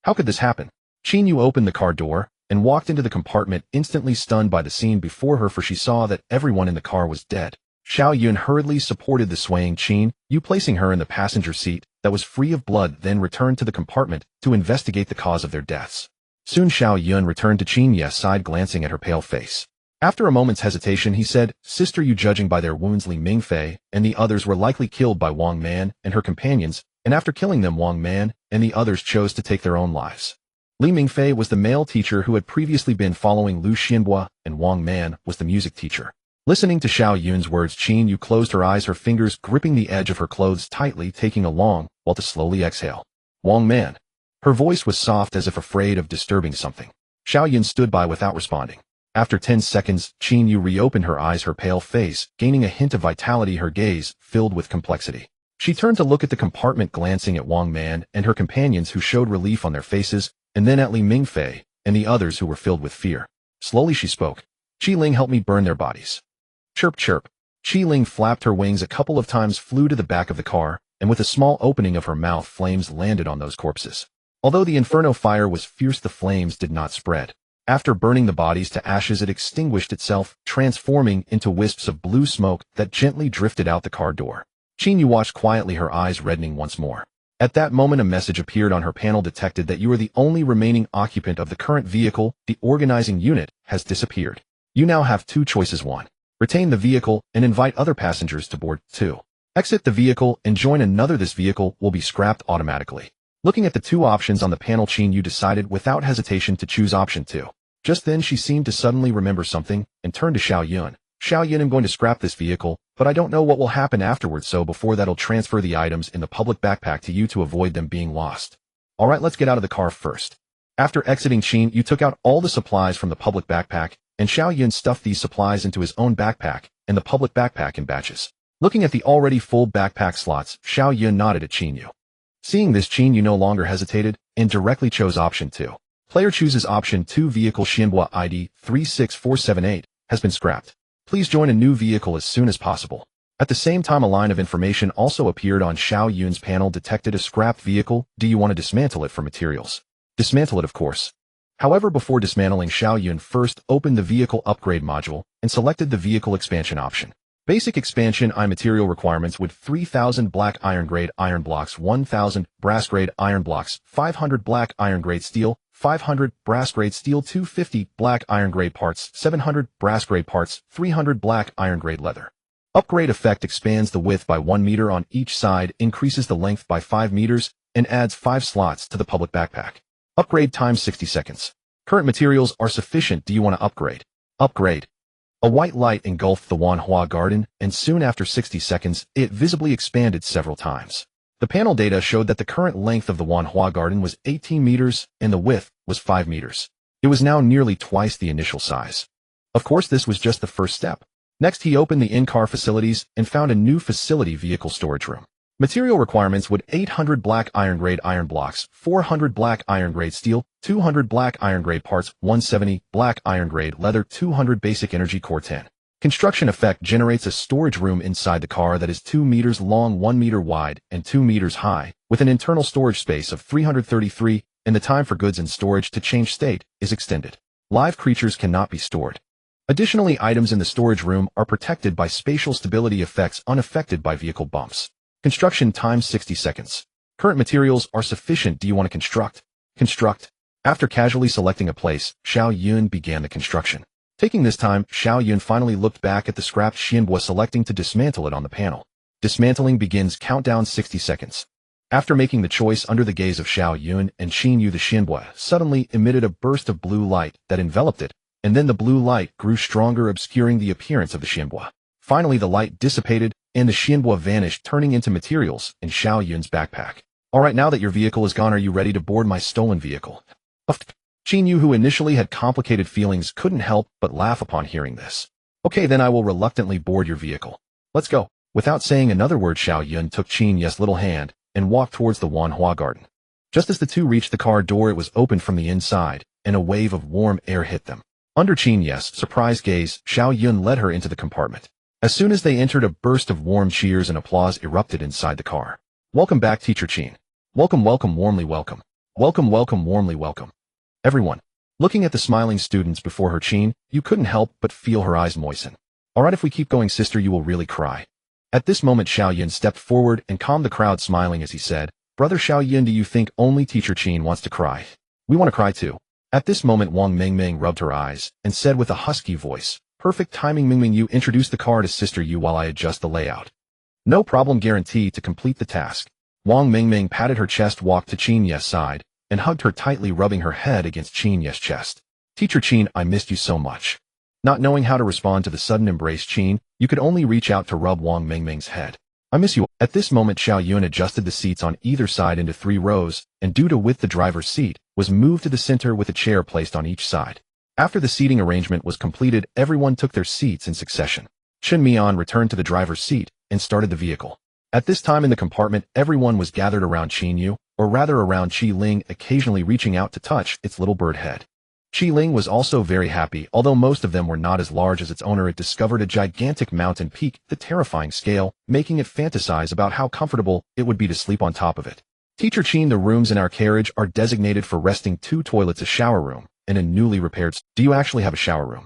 How could this happen? Qin Yu opened the car door and walked into the compartment, instantly stunned by the scene before her, for she saw that everyone in the car was dead. Xiao Yun hurriedly supported the swaying Qin Yu, placing her in the passenger seat that was free of blood, then returned to the compartment to investigate the cause of their deaths. Soon Xiao Yun returned to Qin Yu's side, glancing at her pale face. After a moment's hesitation, he said, Sister Yu, judging by their wounds, Li Mingfei and the others were likely killed by Wang Man and her companions, and after killing them, Wang Man and the others chose to take their own lives. Li Mingfei was the male teacher who had previously been following Lu Xianbua, and Wang Man was the music teacher. Listening to Xiao Yun's words, Qin Yu closed her eyes, her fingers gripping the edge of her clothes tightly, taking a long while to slowly exhale. Wang Man. Her voice was soft as if afraid of disturbing something. Xiao Yun stood by without responding. After 10 seconds, Qin Yu reopened her eyes, her pale face gaining a hint of vitality, her gaze filled with complexity. She turned to look at the compartment, glancing at Wang Man and her companions who showed relief on their faces, and then at Li Mingfei and the others who were filled with fear. Slowly she spoke. Qi Ling, help me burn their bodies. Chirp chirp. Qi Ling flapped her wings a couple of times, flew to the back of the car, and with a small opening of her mouth, flames landed on those corpses. Although the inferno fire was fierce, the flames did not spread. After burning the bodies to ashes, it extinguished itself, transforming into wisps of blue smoke that gently drifted out the car door. Qin Yu watched quietly, her eyes reddening once more. At that moment, a message appeared on her panel, detected that you are the only remaining occupant of the current vehicle. The organizing unit has disappeared. You now have two choices. 1. Retain the vehicle and invite other passengers to board. 2. Exit the vehicle and join another. This vehicle will be scrapped automatically. Looking at the two options on the panel, Qin Yu decided without hesitation to choose option 2. Just then she seemed to suddenly remember something and turned to Xiao Yun. Xiao Yun, I'm going to scrap this vehicle, but I don't know what will happen afterwards, so before that I'll transfer the items in the public backpack to you to avoid them being lost. Alright, let's get out of the car first. After exiting, Qin Yu took out all the supplies from the public backpack, and Xiao Yun stuffed these supplies into his own backpack and the public backpack in batches. Looking at the already full backpack slots, Xiao Yun nodded at Qin Yu. Seeing this, Qin Yu no longer hesitated and directly chose option 2. Player chooses option 2. Vehicle Xianbua ID 36478 has been scrapped. Please join a new vehicle as soon as possible. At the same time, a line of information also appeared on Xiao Yun's panel. Detected a scrapped vehicle. Do you want to dismantle it for materials? Dismantle it, of course. However, before dismantling, Xiao Yun first opened the vehicle upgrade module and selected the vehicle expansion option. Basic expansion material requirements would 3,000 black iron grade iron blocks, 1,000 brass grade iron blocks, 500 black iron grade steel, 500 brass grade steel, 250 black iron grade parts, 700 brass grade parts, 300 black iron grade leather. Upgrade effect expands the width by 1 meter on each side, increases the length by 5 meters, and adds 5 slots to the public backpack. Upgrade time 60 seconds. Current materials are sufficient. Do you want to upgrade? Upgrade. A white light engulfed the Wanhua garden, and soon after 60 seconds, it visibly expanded several times. The panel data showed that the current length of the Wanhua garden was 18 meters, and the width was 5 meters. It was now nearly twice the initial size. Of course, this was just the first step. Next, he opened the in-car facilities and found a new facility, vehicle storage room. Material requirements would 800 black iron grade iron blocks, 400 black iron grade steel, 200 black iron grade parts, 170 black iron grade leather, 200 basic energy core 10. Construction effect generates a storage room inside the car that is 2 meters long, 1 meter wide, and 2 meters high, with an internal storage space of 333, and the time for goods in storage to change state is extended. Live creatures cannot be stored. Additionally, items in the storage room are protected by spatial stability effects, unaffected by vehicle bumps. Construction time 60 seconds. Current materials are sufficient. Do you want to construct? Construct. After casually selecting a place, Xiao Yun began the construction. Taking this time, Xiao Yun finally looked back at the scrapped Xianbua, selecting to dismantle it on the panel. Dismantling begins. Countdown 60 seconds. After making the choice under the gaze of Xiao Yun and Qin Yu, the Xianbua suddenly emitted a burst of blue light that enveloped it, and then the blue light grew stronger, obscuring the appearance of the Xianbua. Finally, the light dissipated, and the Xianbua vanished, turning into materials in Xiao Yun's backpack. Alright, now that your vehicle is gone, are you ready to board my stolen vehicle? Qin Yu, who initially had complicated feelings, couldn't help but laugh upon hearing this. Okay, then I will reluctantly board your vehicle. Let's go. Without saying another word, Xiao Yun took Qin Yu's little hand and walked towards the Wanhua garden. Just as the two reached the car door, it was opened from the inside, and a wave of warm air hit them. Under Qin Yu's surprised gaze, Xiao Yun led her into the compartment. As soon as they entered, a burst of warm cheers and applause erupted inside the car. Welcome back, Teacher Qin. Welcome, welcome, warmly welcome. Welcome, welcome, warmly welcome. Everyone. Looking at the smiling students before her, Qin Yu couldn't help but feel her eyes moisten. Alright, if we keep going, sister, you will really cry. At this moment, Xiao Yun stepped forward and calmed the crowd, smiling as he said, Brother Xiao Yun, do you think only Teacher Qin wants to cry? We want to cry too. At this moment, Wang Mingming rubbed her eyes and said with a husky voice, Perfect timing, Mingming. You introduce the car to Sister Yu while I adjust the layout. No problem, guarantee to complete the task. Wang Mingming patted her chest, walked to Qin Yu's side, and hugged her tightly, rubbing her head against Qin Ye's chest. Teacher Qin, I missed you so much. Not knowing how to respond to the sudden embrace Qin, you could only reach out to rub Wang Mingming's head. I miss you. At this moment, Xiao Yun adjusted the seats on either side into 3 rows, and due to width the driver's seat, was moved to the center with a chair placed on each side. After the seating arrangement was completed, everyone took their seats in succession. Chen Mian returned to the driver's seat and started the vehicle. At this time in the compartment, everyone was gathered around Qin Yu, or rather around Qi Ling, occasionally reaching out to touch its little bird head. Qi Ling was also very happy. Although most of them were not as large as its owner, it discovered a gigantic mountain peak, the terrifying scale, making it fantasize about how comfortable it would be to sleep on top of it. Teacher Qin, the rooms in our carriage are designated for resting: 2 toilets, a shower room, and a newly repaired. Do you actually have a shower room?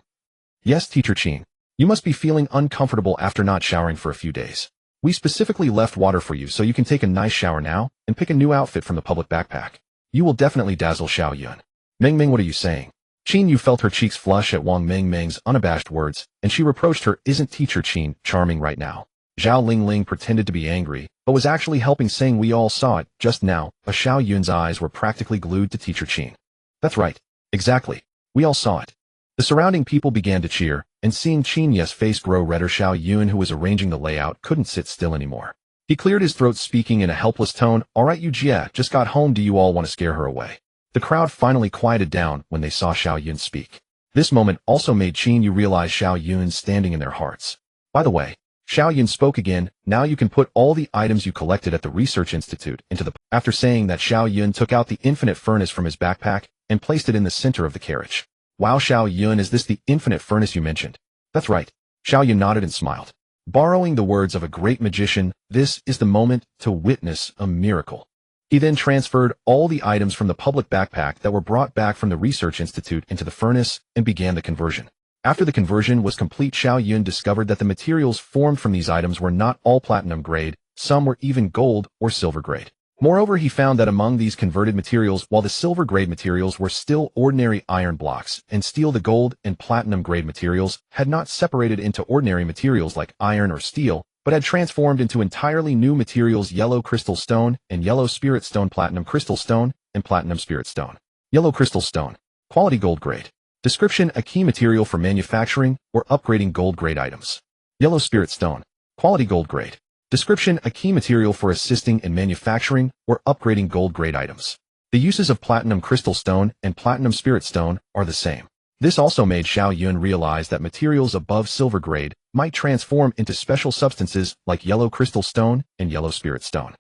Yes, Teacher Qin. You must be feeling uncomfortable after not showering for a few days. We specifically left water for you so you can take a nice shower now and pick a new outfit from the public backpack. You will definitely dazzle Xiao Yun. Mingming, what are you saying? Qin Yu felt her cheeks flush at Wang Mingming's unabashed words, and she reproached her. Isn't Teacher Qin charming right now? Zhao Lingling pretended to be angry, but was actually helping, saying, we all saw it just now. Xiao Yun's eyes were practically glued to Teacher Qin. That's right. Exactly. We all saw it. The surrounding people began to cheer, and seeing Qin Ye's face grow redder, Xiao Yun, who was arranging the layout, couldn't sit still anymore. He cleared his throat, speaking in a helpless tone. All right, you Jia, just got home. Do you all want to scare her away? The crowd finally quieted down when they saw Xiao Yun speak. This moment also made Qin Yu realize Xiao Yun's standing in their hearts. By the way, Xiao Yun spoke again. Now you can put all the items you collected at the Research Institute into the... After saying that, Xiao Yun took out the infinite furnace from his backpack and placed it in the center of the carriage. Wow, Xiao Yun, is this the infinite furnace you mentioned? That's right. Xiao Yun nodded and smiled. Borrowing the words of a great magician, this is the moment to witness a miracle. He then transferred all the items from the public backpack that were brought back from the Research Institute into the furnace and began the conversion. After the conversion was complete, Xiao Yun discovered that the materials formed from these items were not all platinum grade, some were even gold or silver grade. Moreover, he found that among these converted materials, while the silver grade materials were still ordinary iron blocks, and steel, the gold and platinum grade materials had not separated into ordinary materials like iron or steel, but had transformed into entirely new materials: yellow crystal stone and yellow spirit stone, platinum crystal stone and platinum spirit stone. Yellow crystal stone. Quality gold grade. Description: a key material for manufacturing or upgrading gold grade items. Yellow spirit stone. Quality gold grade. Description: a key material for assisting in manufacturing or upgrading gold grade items. The uses of platinum crystal stone and platinum spirit stone are the same. This also made Xiao Yun realize that materials above silver grade might transform into special substances like yellow crystal stone and yellow spirit stone.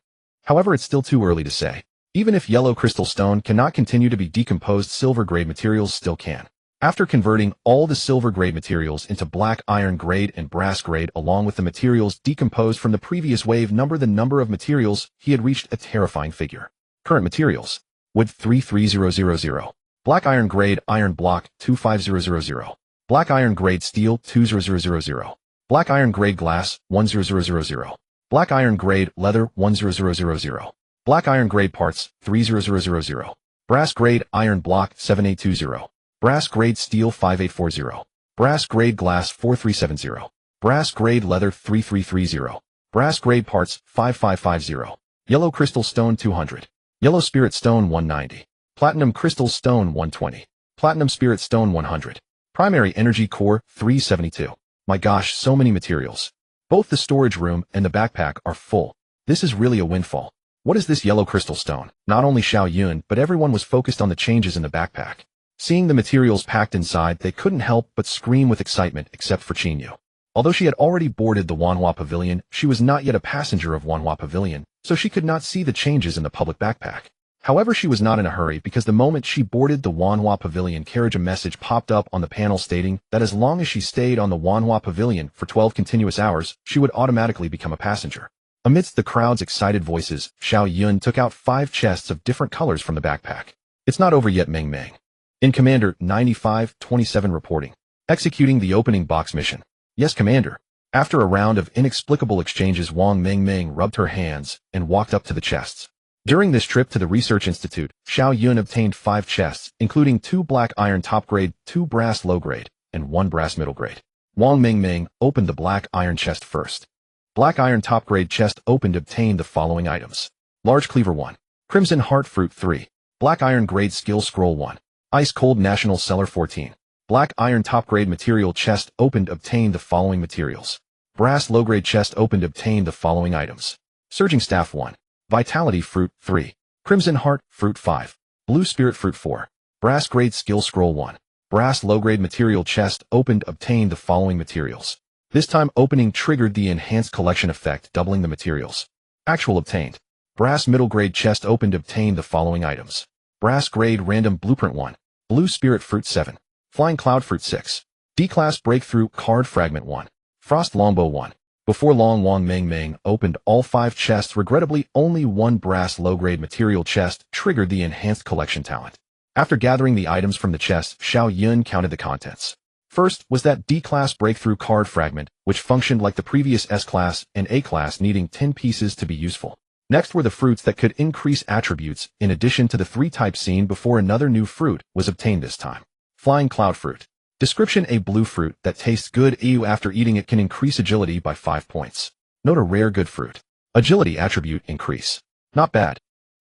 However, it's still too early to say. Even if yellow crystal stone cannot continue to be decomposed, silver grade materials still can. After converting all the silver grade materials into black iron grade and brass grade, along with the materials decomposed from the previous wave, the number of materials, he had reached a terrifying figure. Current materials: wood 33000, black iron grade iron block 25000, black iron grade steel 20000, black iron grade glass 10000, black iron grade leather 10000, black iron grade parts 30000, brass grade iron block 7820, brass grade steel 5840, brass grade glass 4370, brass grade leather 3330, brass grade parts 5550, yellow crystal stone 200, yellow spirit stone 190, platinum crystal stone 120, platinum spirit stone 100, primary energy core 372. My gosh, so many materials. Both the storage room and the backpack are full. This is really a windfall. What is this yellow crystal stone? Not only Xiao Yun, but everyone was focused on the changes in the backpack. Seeing the materials packed inside, they couldn't help but scream with excitement, except for Qin Yu. Although she had already boarded the Wanhua Pavilion, she was not yet a passenger of Wanhua Pavilion, so she could not see the changes in the public backpack. However, she was not in a hurry, because the moment she boarded the Wanhua Pavilion carriage, a message popped up on the panel stating that as long as she stayed on the Wanhua Pavilion for 12 continuous hours, she would automatically become a passenger. Amidst the crowd's excited voices, Xiao Yun took out 5 chests of different colors from the backpack. It's not over yet, Meng Meng. In Commander 9527 reporting. Executing the opening box mission. Yes, Commander. After a round of inexplicable exchanges, Wang Mingming rubbed her hands and walked up to the chests. During this trip to the Research Institute, Xiao Yun obtained 5 chests, including 2 black iron top grade, 2 brass low grade, and 1 brass middle grade. Wang Mingming opened the black iron chest first. Black iron top grade chest opened, obtained the following items. Large cleaver 1. Crimson heart fruit 3. Black Iron Grade Skill Scroll 1. Ice Cold National Seller 14. Black Iron Top Grade Material Chest opened obtained the following materials. Brass Low Grade Chest opened obtained the following items. Surging Staff 1. Vitality Fruit 3. Crimson Heart Fruit 5. Blue Spirit Fruit 4. Brass Grade Skill Scroll 1. Brass Low Grade Material Chest opened obtained the following materials. This time opening triggered the Enhanced Collection effect, doubling the materials. Actual obtained. Brass Middle Grade Chest opened obtained the following items. Brass Grade Random Blueprint 1. Blue Spirit Fruit 7. Flying Cloud Fruit 6. D-Class Breakthrough Card Fragment 1. Frost Longbow 1. Before long Wang Meng Meng opened all 5 chests, regrettably only one brass low-grade material chest triggered the Enhanced Collection talent. After gathering the items from the chest, Xiao Yun counted the contents. First was that D-Class Breakthrough Card Fragment, which functioned like the previous S-Class and A-Class, needing 10 pieces to be useful. Next were the fruits that could increase attributes, in addition to the 3 types seen before. Another new fruit was obtained this time. Flying Cloud Fruit. Description: a blue fruit that tastes good. After eating it can increase agility by 5 points. Note: a rare good fruit. Agility attribute increase. Not bad.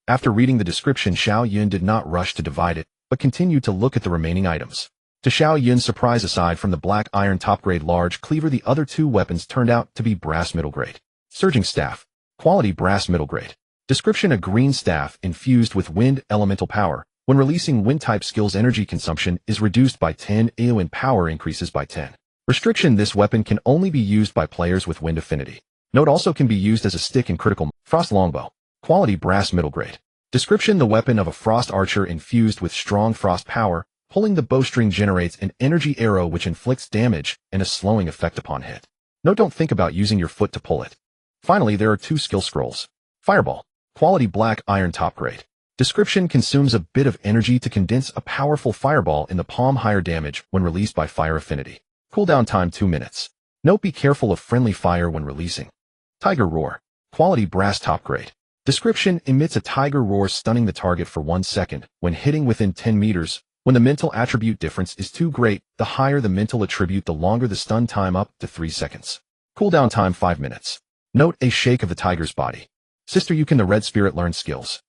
After reading the description, Xiao Yun did not rush to divide it, but continued to look at the remaining items. To Xiao Yun's surprise, aside from the Black Iron Top Grade Large Cleaver, the other 2 weapons turned out to be Brass Middle Grade. Surging Staff. Quality: Brass Middle Grade. Description: a green staff infused with wind elemental power. When releasing wind-type skills, energy consumption is reduced by 10 and power increases by 10. Restriction: this weapon can only be used by players with wind affinity. Note: also can be used as a stick in critical. Frost Longbow. Quality: Brass Middle Grade. Description: the weapon of a frost archer infused with strong frost power. Pulling the bowstring generates an energy arrow which inflicts damage and a slowing effect upon hit. Note: don't think about using your foot to pull it. Finally, there are 2 skill scrolls. Fireball. Quality: Black Iron Top Grade. Description: consumes a bit of energy to condense a powerful fireball in the palm. Higher damage when released by fire affinity. Cooldown time 2 minutes. Note: be careful of friendly fire when releasing. Tiger Roar. Quality: Brass Top Grade. Description: emits a tiger roar, stunning the target for 1 second when hitting within 10 meters. When the mental attribute difference is too great, the higher the mental attribute, the longer the stun time, up to 3 seconds. Cooldown time 5 minutes. Note: a shake of the tiger's body. Sister, you can the Red Spirit learn skills?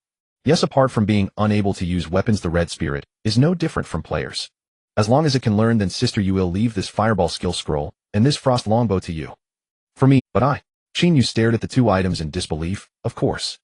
Yes, apart from being unable to use weapons, the Red Spirit is no different from players. As long as it can learn, then Sister, you will leave this Fireball skill scroll and this Frost Longbow to you. For me, but I. Qin Yu stared at the 2 items in disbelief. Of course.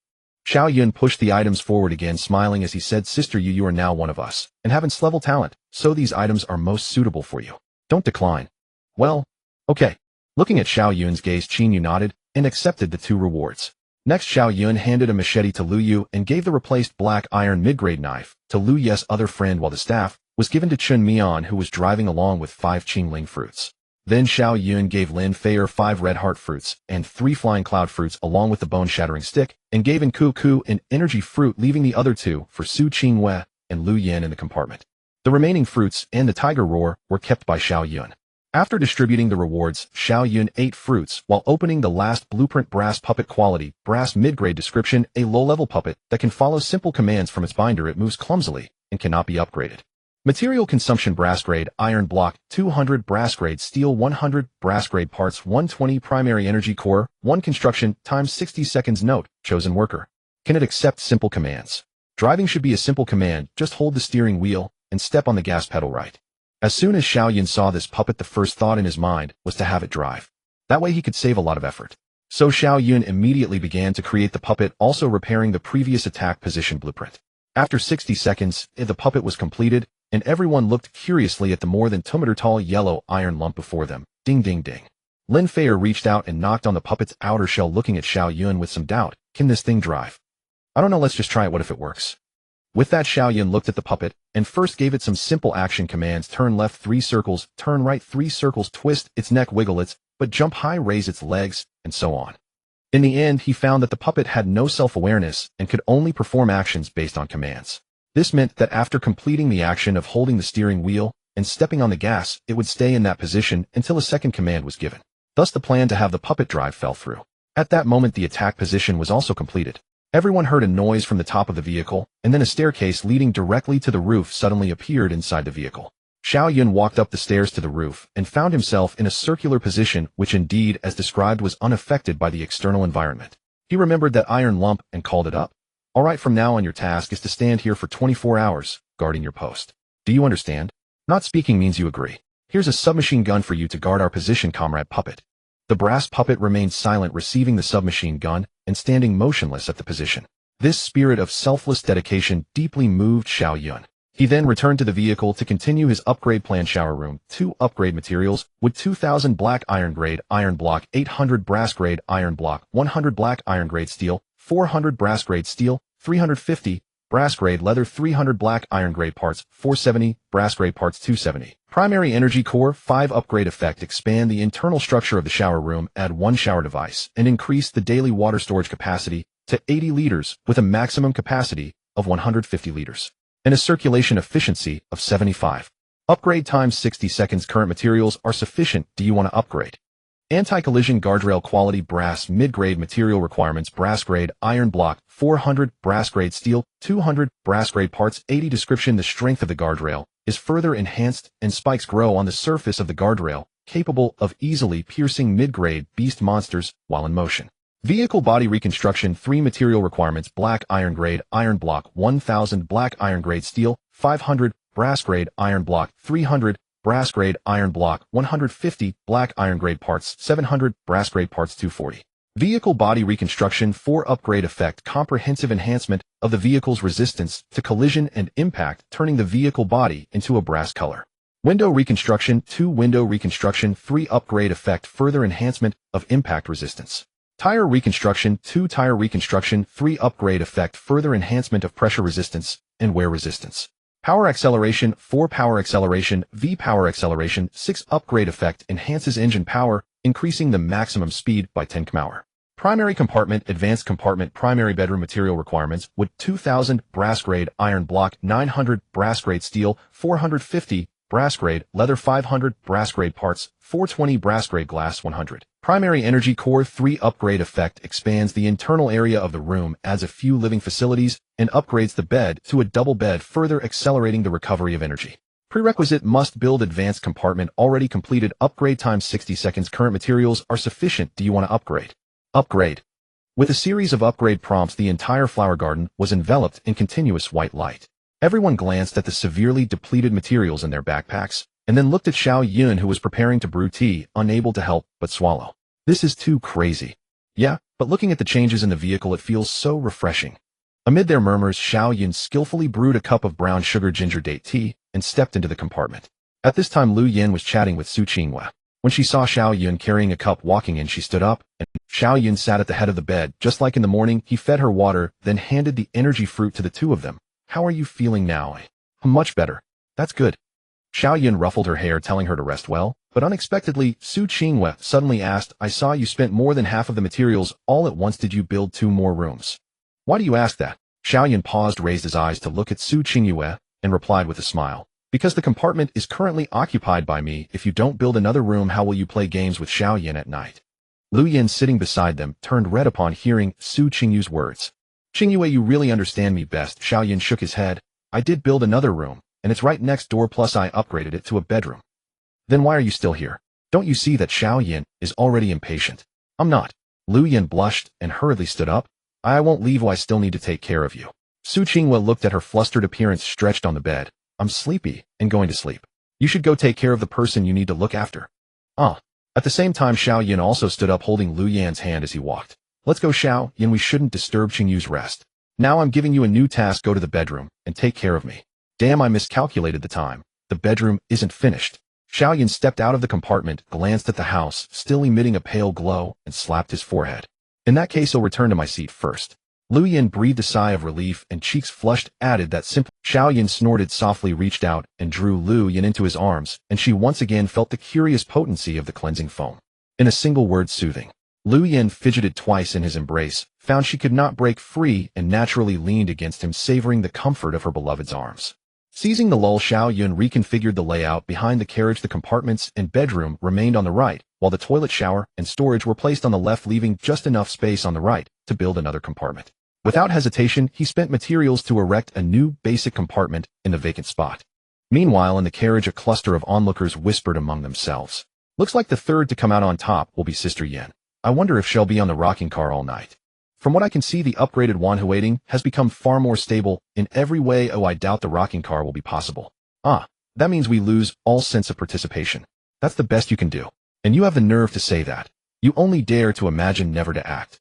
Xiao Yun pushed the items forward again, smiling as he said, Sister, you are now one of us, and have S-level talent, so these items are most suitable for you. Don't decline. Well, okay. Looking at Xiao Yun's gaze, Qin Yu nodded and accepted the 2 rewards. Next, Xiao Yun handed a machete to Lu Yu and gave the replaced Black Iron Mid-Grade Knife to Lu Ye's other friend, while the staff was given to Chun Mian, who was driving along with 5 Qingling fruits. Then Xiao Yun gave Lin Feier 5 Red Heart fruits and 3 Flying Cloud fruits along with the Bone-Shattering Stick, and gave in Ku Ku an Energy Fruit, leaving the other 2 for Su Qingwei and Lu Yan in the compartment. The remaining fruits and the Tiger Roar were kept by Xiao Yun. After distributing the rewards, Xiao Yun ate fruits while opening the last blueprint. Brass Puppet. Quality: Brass Mid-Grade. Description: a low-level puppet that can follow simple commands from its binder. It moves clumsily and cannot be upgraded. Material consumption: Brass Grade Iron Block 200, Brass Grade Steel 100, Brass Grade Parts 120, Primary Energy Core 1, Construction times 60 seconds. Note: chosen worker. Can it accept simple commands? Driving should be a simple command. Just hold the steering wheel and step on the gas pedal right. As soon as Xiao Yun saw this puppet, the first thought in his mind was to have it drive. That way he could save a lot of effort. So Xiao Yun immediately began to create the puppet, also repairing the previous attack position blueprint. After 60 seconds, the puppet was completed, and everyone looked curiously at the more than 2 meter tall yellow iron lump before them. Ding ding ding. Lin Feier reached out and knocked on the puppet's outer shell, looking at Xiao Yun with some doubt. Can this thing drive? I don't know, let's just try it. What if it works? With that, Xiao Yun looked at the puppet and first gave it some simple action commands. Turn left 3 circles, turn right 3 circles, twist its neck, wiggle its butt, jump high, raise its legs, and so on. In the end, he found that the puppet had no self-awareness and could only perform actions based on commands. This meant that after completing the action of holding the steering wheel and stepping on the gas, it would stay in that position until a second command was given. Thus, the plan to have the puppet drive fell through. At that moment, the attack position was also completed. Everyone heard a noise from the top of the vehicle, and then a staircase leading directly to the roof suddenly appeared inside the vehicle. Xiao Yun walked up the stairs to the roof and found himself in a circular position, which indeed, as described, was unaffected by the external environment. He remembered that iron lump and called it up. Alright, from now on your task is to stand here for 24 hours, guarding your post. Do you understand? Not speaking means you agree. Here's a submachine gun for you to guard our position, Comrade Puppet. The brass puppet remained silent, receiving the submachine gun and standing motionless at the position. This spirit of selfless dedication deeply moved Xiao Yun. He then returned to the vehicle to continue his upgrade plan. Shower room, 2 upgrade materials with 2000 black iron grade iron block, 800 brass grade iron block, 100 black iron grade steel, 400 brass grade steel, 350 brass grade leather, 300 black iron grade parts, 470 brass grade parts, 270. Primary energy core, 5 upgrade effect. Expand the internal structure of the shower room, add 1 shower device, and increase the daily water storage capacity to 80 liters with a maximum capacity of 150 liters. And a circulation efficiency of 75. Upgrade time 60 seconds. Current materials are sufficient. Do you want to upgrade? Anti-collision guardrail quality brass mid-grade material requirements brass grade iron block 400 brass grade steel 200 brass grade parts 80 description. The strength of the guardrail is further enhanced and spikes grow on the surface of the guardrail, capable of easily piercing mid-grade beast monsters while in motion. Vehicle body reconstruction 3 material requirements black iron grade iron block 1000 black iron grade steel 500 brass grade iron block 300 brass grade iron block 150 black iron grade parts 700 brass grade parts 240. Vehicle body reconstruction 4 upgrade effect comprehensive enhancement of the vehicle's resistance to collision and impact, turning the vehicle body into a brass color. Window reconstruction 2 window reconstruction 3 upgrade effect further enhancement of impact resistance. Tire reconstruction 2 tire reconstruction 3 upgrade effect further enhancement of pressure resistance and wear resistance. Power acceleration 4 power acceleration V power acceleration 6 upgrade effect enhances engine power, increasing the maximum speed by 10 km/h. Primary compartment advanced compartment primary bedroom material requirements with 2000 brass grade iron block 900 brass grade steel 450 brass grade leather 500 brass grade parts 420 brass grade glass 100. Primary energy core 3 upgrade effect expands the internal area of the room, adds a few living facilities, and upgrades the bed to a double bed, further accelerating the recovery of energy. Prerequisite must build advanced compartment already completed. Upgrade time 60 seconds. Current materials are sufficient. Do you want to upgrade? Upgrade. With a series of upgrade prompts, the entire flower garden was enveloped in continuous white light. Everyone glanced at the severely depleted materials in their backpacks, and then looked at Xiao Yun, who was preparing to brew tea, unable to help but swallow. This is too crazy. Yeah, but looking at the changes in the vehicle, it feels so refreshing. Amid their murmurs, Xiao Yun skillfully brewed a cup of brown sugar ginger date tea and stepped into the compartment. At this time, Lu Yin was chatting with Su Qinghua. When she saw Xiao Yun carrying a cup walking in, she stood up, and Xiao Yun sat at the head of the bed. Just like in the morning, he fed her water, then handed the energy fruit to the two of them. How are you feeling now? Much better. That's good. Xiao Yun ruffled her hair, telling her to rest well, but unexpectedly, Su Qinghua suddenly asked, I saw you spent more than half of the materials all at once. Did you build 2 more rooms? Why do you ask that? Xiao Yun paused, raised his eyes to look at Su Qinghua, and replied with a smile. Because the compartment is currently occupied by me. If you don't build another room, how will you play games with Xiao Yun at night? Lu Yin, sitting beside them, turned red upon hearing Su Qingyu's words. Qinghua, you really understand me best. Xiao Yun shook his head. I did build another room, and it's right next door, plus I upgraded it to a bedroom. Then why are you still here? Don't you see that Xiao Yun is already impatient? I'm not. Lu Yin blushed and hurriedly stood up. I won't leave. I still need to take care of you. Su Qinghua looked at her flustered appearance, stretched on the bed. I'm sleepy and going to sleep. You should go take care of the person you need to look after. At the same time, Xiao Yun also stood up, holding Lu Yan's hand as he walked. Let's go, Xiao Yun. We shouldn't disturb Qingyu's rest. Now I'm giving you a new task. Go to the bedroom and take care of me. Damn, I miscalculated the time. The bedroom isn't finished. Xiao Yun stepped out of the compartment, glanced at the house, still emitting a pale glow, and slapped his forehead. In that case, I'll return to my seat first. Lu Yin breathed a sigh of relief, and cheeks flushed, added that simple. Xiao Yun snorted softly, reached out, and drew Lu Yin into his arms, and she once again felt the curious potency of the cleansing foam. In a single word, soothing. Lu Yin fidgeted twice in his embrace, found she could not break free, and naturally leaned against him, savoring the comfort of her beloved's arms. Seizing the lull, Xiao Yun reconfigured the layout behind the carriage. The compartments and bedroom remained on the right, while the toilet, shower, and storage were placed on the left, leaving just enough space on the right to build another compartment. Without hesitation, he spent materials to erect a new basic compartment in the vacant spot. Meanwhile, in the carriage, a cluster of onlookers whispered among themselves. Looks like the third to come out on top will be Sister Yin. I wonder if she'll be on the rocking car all night. From what I can see, the upgraded Wanhuating has become far more stable in every way. Oh, I doubt the rocking car will be possible. Ah, that means we lose all sense of participation. That's the best you can do. And you have the nerve to say that. You only dare to imagine, never to act.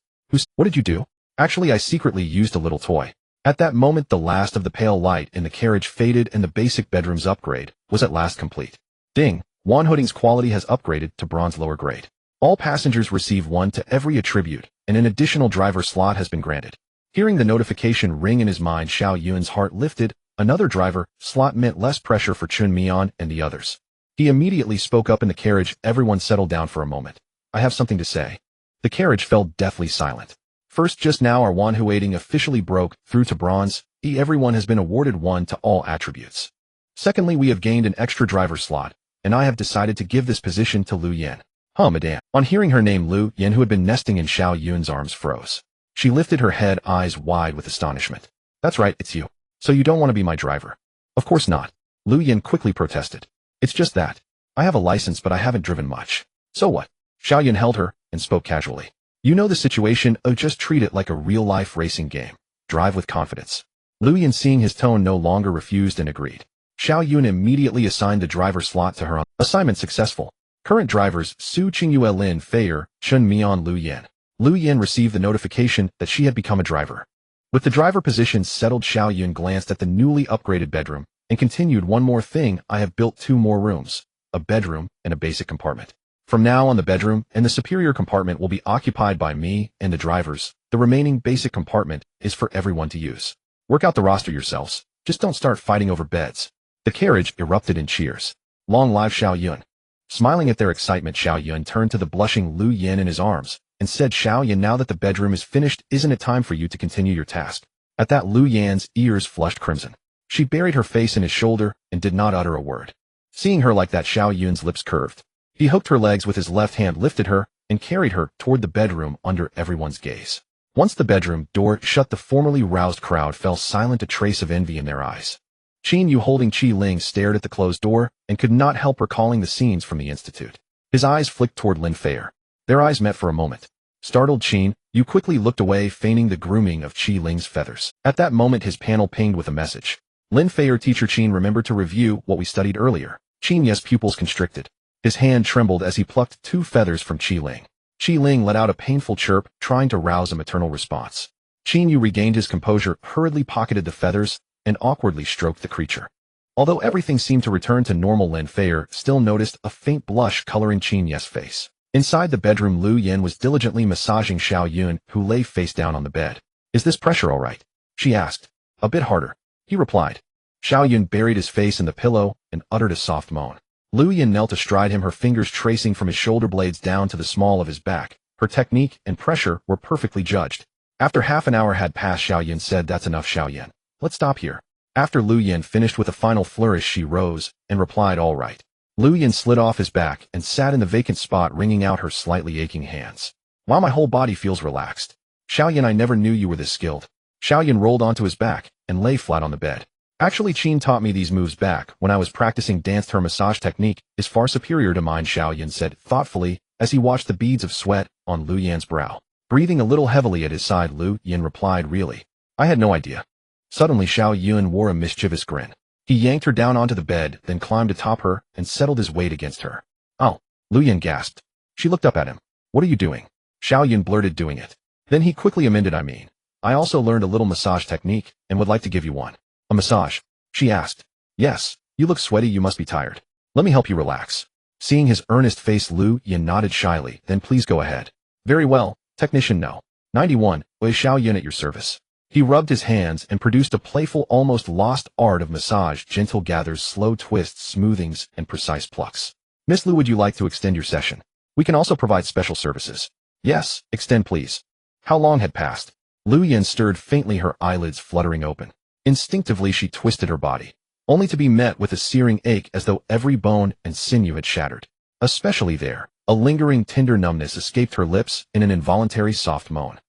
What did you do? Actually, I secretly used a little toy. At that moment, the last of the pale light in the carriage faded and the basic bedroom's upgrade was at last complete. Ding! Wanhuating's quality has upgraded to bronze lower grade. All passengers receive 1 to every attribute, and an additional driver slot has been granted. Hearing the notification ring in his mind, Xiao Yun's heart lifted. Another driver slot meant less pressure for Chun Mian and the others. He immediately spoke up in the carriage. Everyone settled down for a moment. I have something to say. The carriage fell deathly silent. First, just now our Wanhuating officially broke through to bronze. Everyone has been awarded 1 to all attributes. Secondly, we have gained an extra driver slot, and I have decided to give this position to Lu Yan. Huh, madame. On hearing her name, Lu Yan, who had been nesting in Xiao Yun's arms, froze. She lifted her head, eyes wide with astonishment. That's right, it's you. So you don't want to be my driver? Of course not. Lu Yan quickly protested. It's just that. I have a license, but I haven't driven much. So what? Xiao Yun held her and spoke casually. You know the situation. Oh, just treat it like a real-life racing game. Drive with confidence. Lu Yan, seeing his tone, no longer refused and agreed. Xiao Yun immediately assigned the driver slot to her. Assignment successful. Current drivers Su Qingyue, Lin Feier, Chun Mian, Lu Yan. Lu Yan received the notification that she had become a driver. With the driver positions settled, Xiao Yun glanced at the newly upgraded bedroom and continued, one more thing, I have built 2 more rooms, a bedroom and a basic compartment. From now on, the bedroom and the superior compartment will be occupied by me and the drivers. The remaining basic compartment is for everyone to use. Work out the roster yourselves. Just don't start fighting over beds. The carriage erupted in cheers. Long live Xiao Yun. Smiling at their excitement, Xiao Yun turned to the blushing Lu Yan in his arms and said, Xiao Yun, now that the bedroom is finished, isn't it time for you to continue your task? At that, Lu Yan's ears flushed crimson. She buried her face in his shoulder and did not utter a word. Seeing her like that, Xiao Yun's lips curved. He hooked her legs with his left hand, lifted her, and carried her toward the bedroom under everyone's gaze. Once the bedroom door shut, the formerly roused crowd fell silent, a trace of envy in their eyes. Qin Yu, holding Qi Ling, stared at the closed door and could not help recalling the scenes from the institute. His eyes flicked toward Lin Feier. Their eyes met for a moment. Startled, Qin Yu quickly looked away, feigning the grooming of Qi Ling's feathers. At that moment, his panel pinged with a message. Lin Feier, teacher Qin, remember to review what we studied earlier. Qin Yu's pupils constricted. His hand trembled as he plucked 2 feathers from Qi Ling. Qi Ling let out a painful chirp, trying to rouse a maternal response. Qin Yu regained his composure, hurriedly pocketed the feathers, and awkwardly stroked the creature. Although everything seemed to return to normal, Lin Feier still noticed a faint blush coloring Qin Yu's face. Inside the bedroom, Lu Yan was diligently massaging Xiao Yun, who lay face down on the bed. Is this pressure all right? She asked. A bit harder, he replied. Xiao Yun buried his face in the pillow and uttered a soft moan. Lu Yan knelt astride him, her fingers tracing from his shoulder blades down to the small of his back. Her technique and pressure were perfectly judged. After half an hour had passed, Xiao Yun said, That's enough, Xiao Yan. Let's stop here. After Lu Yan finished with a final flourish, she rose and replied, All right. Lu Yan slid off his back and sat in the vacant spot, wringing out her slightly aching hands. Wow, my whole body feels relaxed. Xiao Yan, I never knew you were this skilled. Xiao Yun rolled onto his back and lay flat on the bed. Actually, Qin taught me these moves back when I was practicing dance. Her massage technique is far superior to mine, Xiao Yun said thoughtfully as he watched the beads of sweat on Lu Yan's brow. Breathing a little heavily at his side, Lu Yan replied, Really? I had no idea. Suddenly, Xiao Yun wore a mischievous grin. He yanked her down onto the bed, then climbed atop her and settled his weight against her. Oh, Lu Yan gasped. She looked up at him. What are you doing? Xiao Yun blurted, Doing it. Then he quickly amended, I also learned a little massage technique and would like to give you one. A massage? She asked. Yes, you look sweaty, you must be tired. Let me help you relax. Seeing his earnest face, Lu Yan nodded shyly, then please go ahead. Very well, technician no. 91, Wei Xiao Yun at your service. He rubbed his hands and produced a playful, almost lost art of massage, gentle gathers, slow twists, smoothings, and precise plucks. Miss Lu, would you like to extend your session? We can also provide special services. Yes, extend please. How long had passed? Lu Yan stirred faintly, her eyelids fluttering open. Instinctively, she twisted her body, only to be met with a searing ache as though every bone and sinew had shattered. Especially there, a lingering tender numbness escaped her lips in an involuntary soft moan.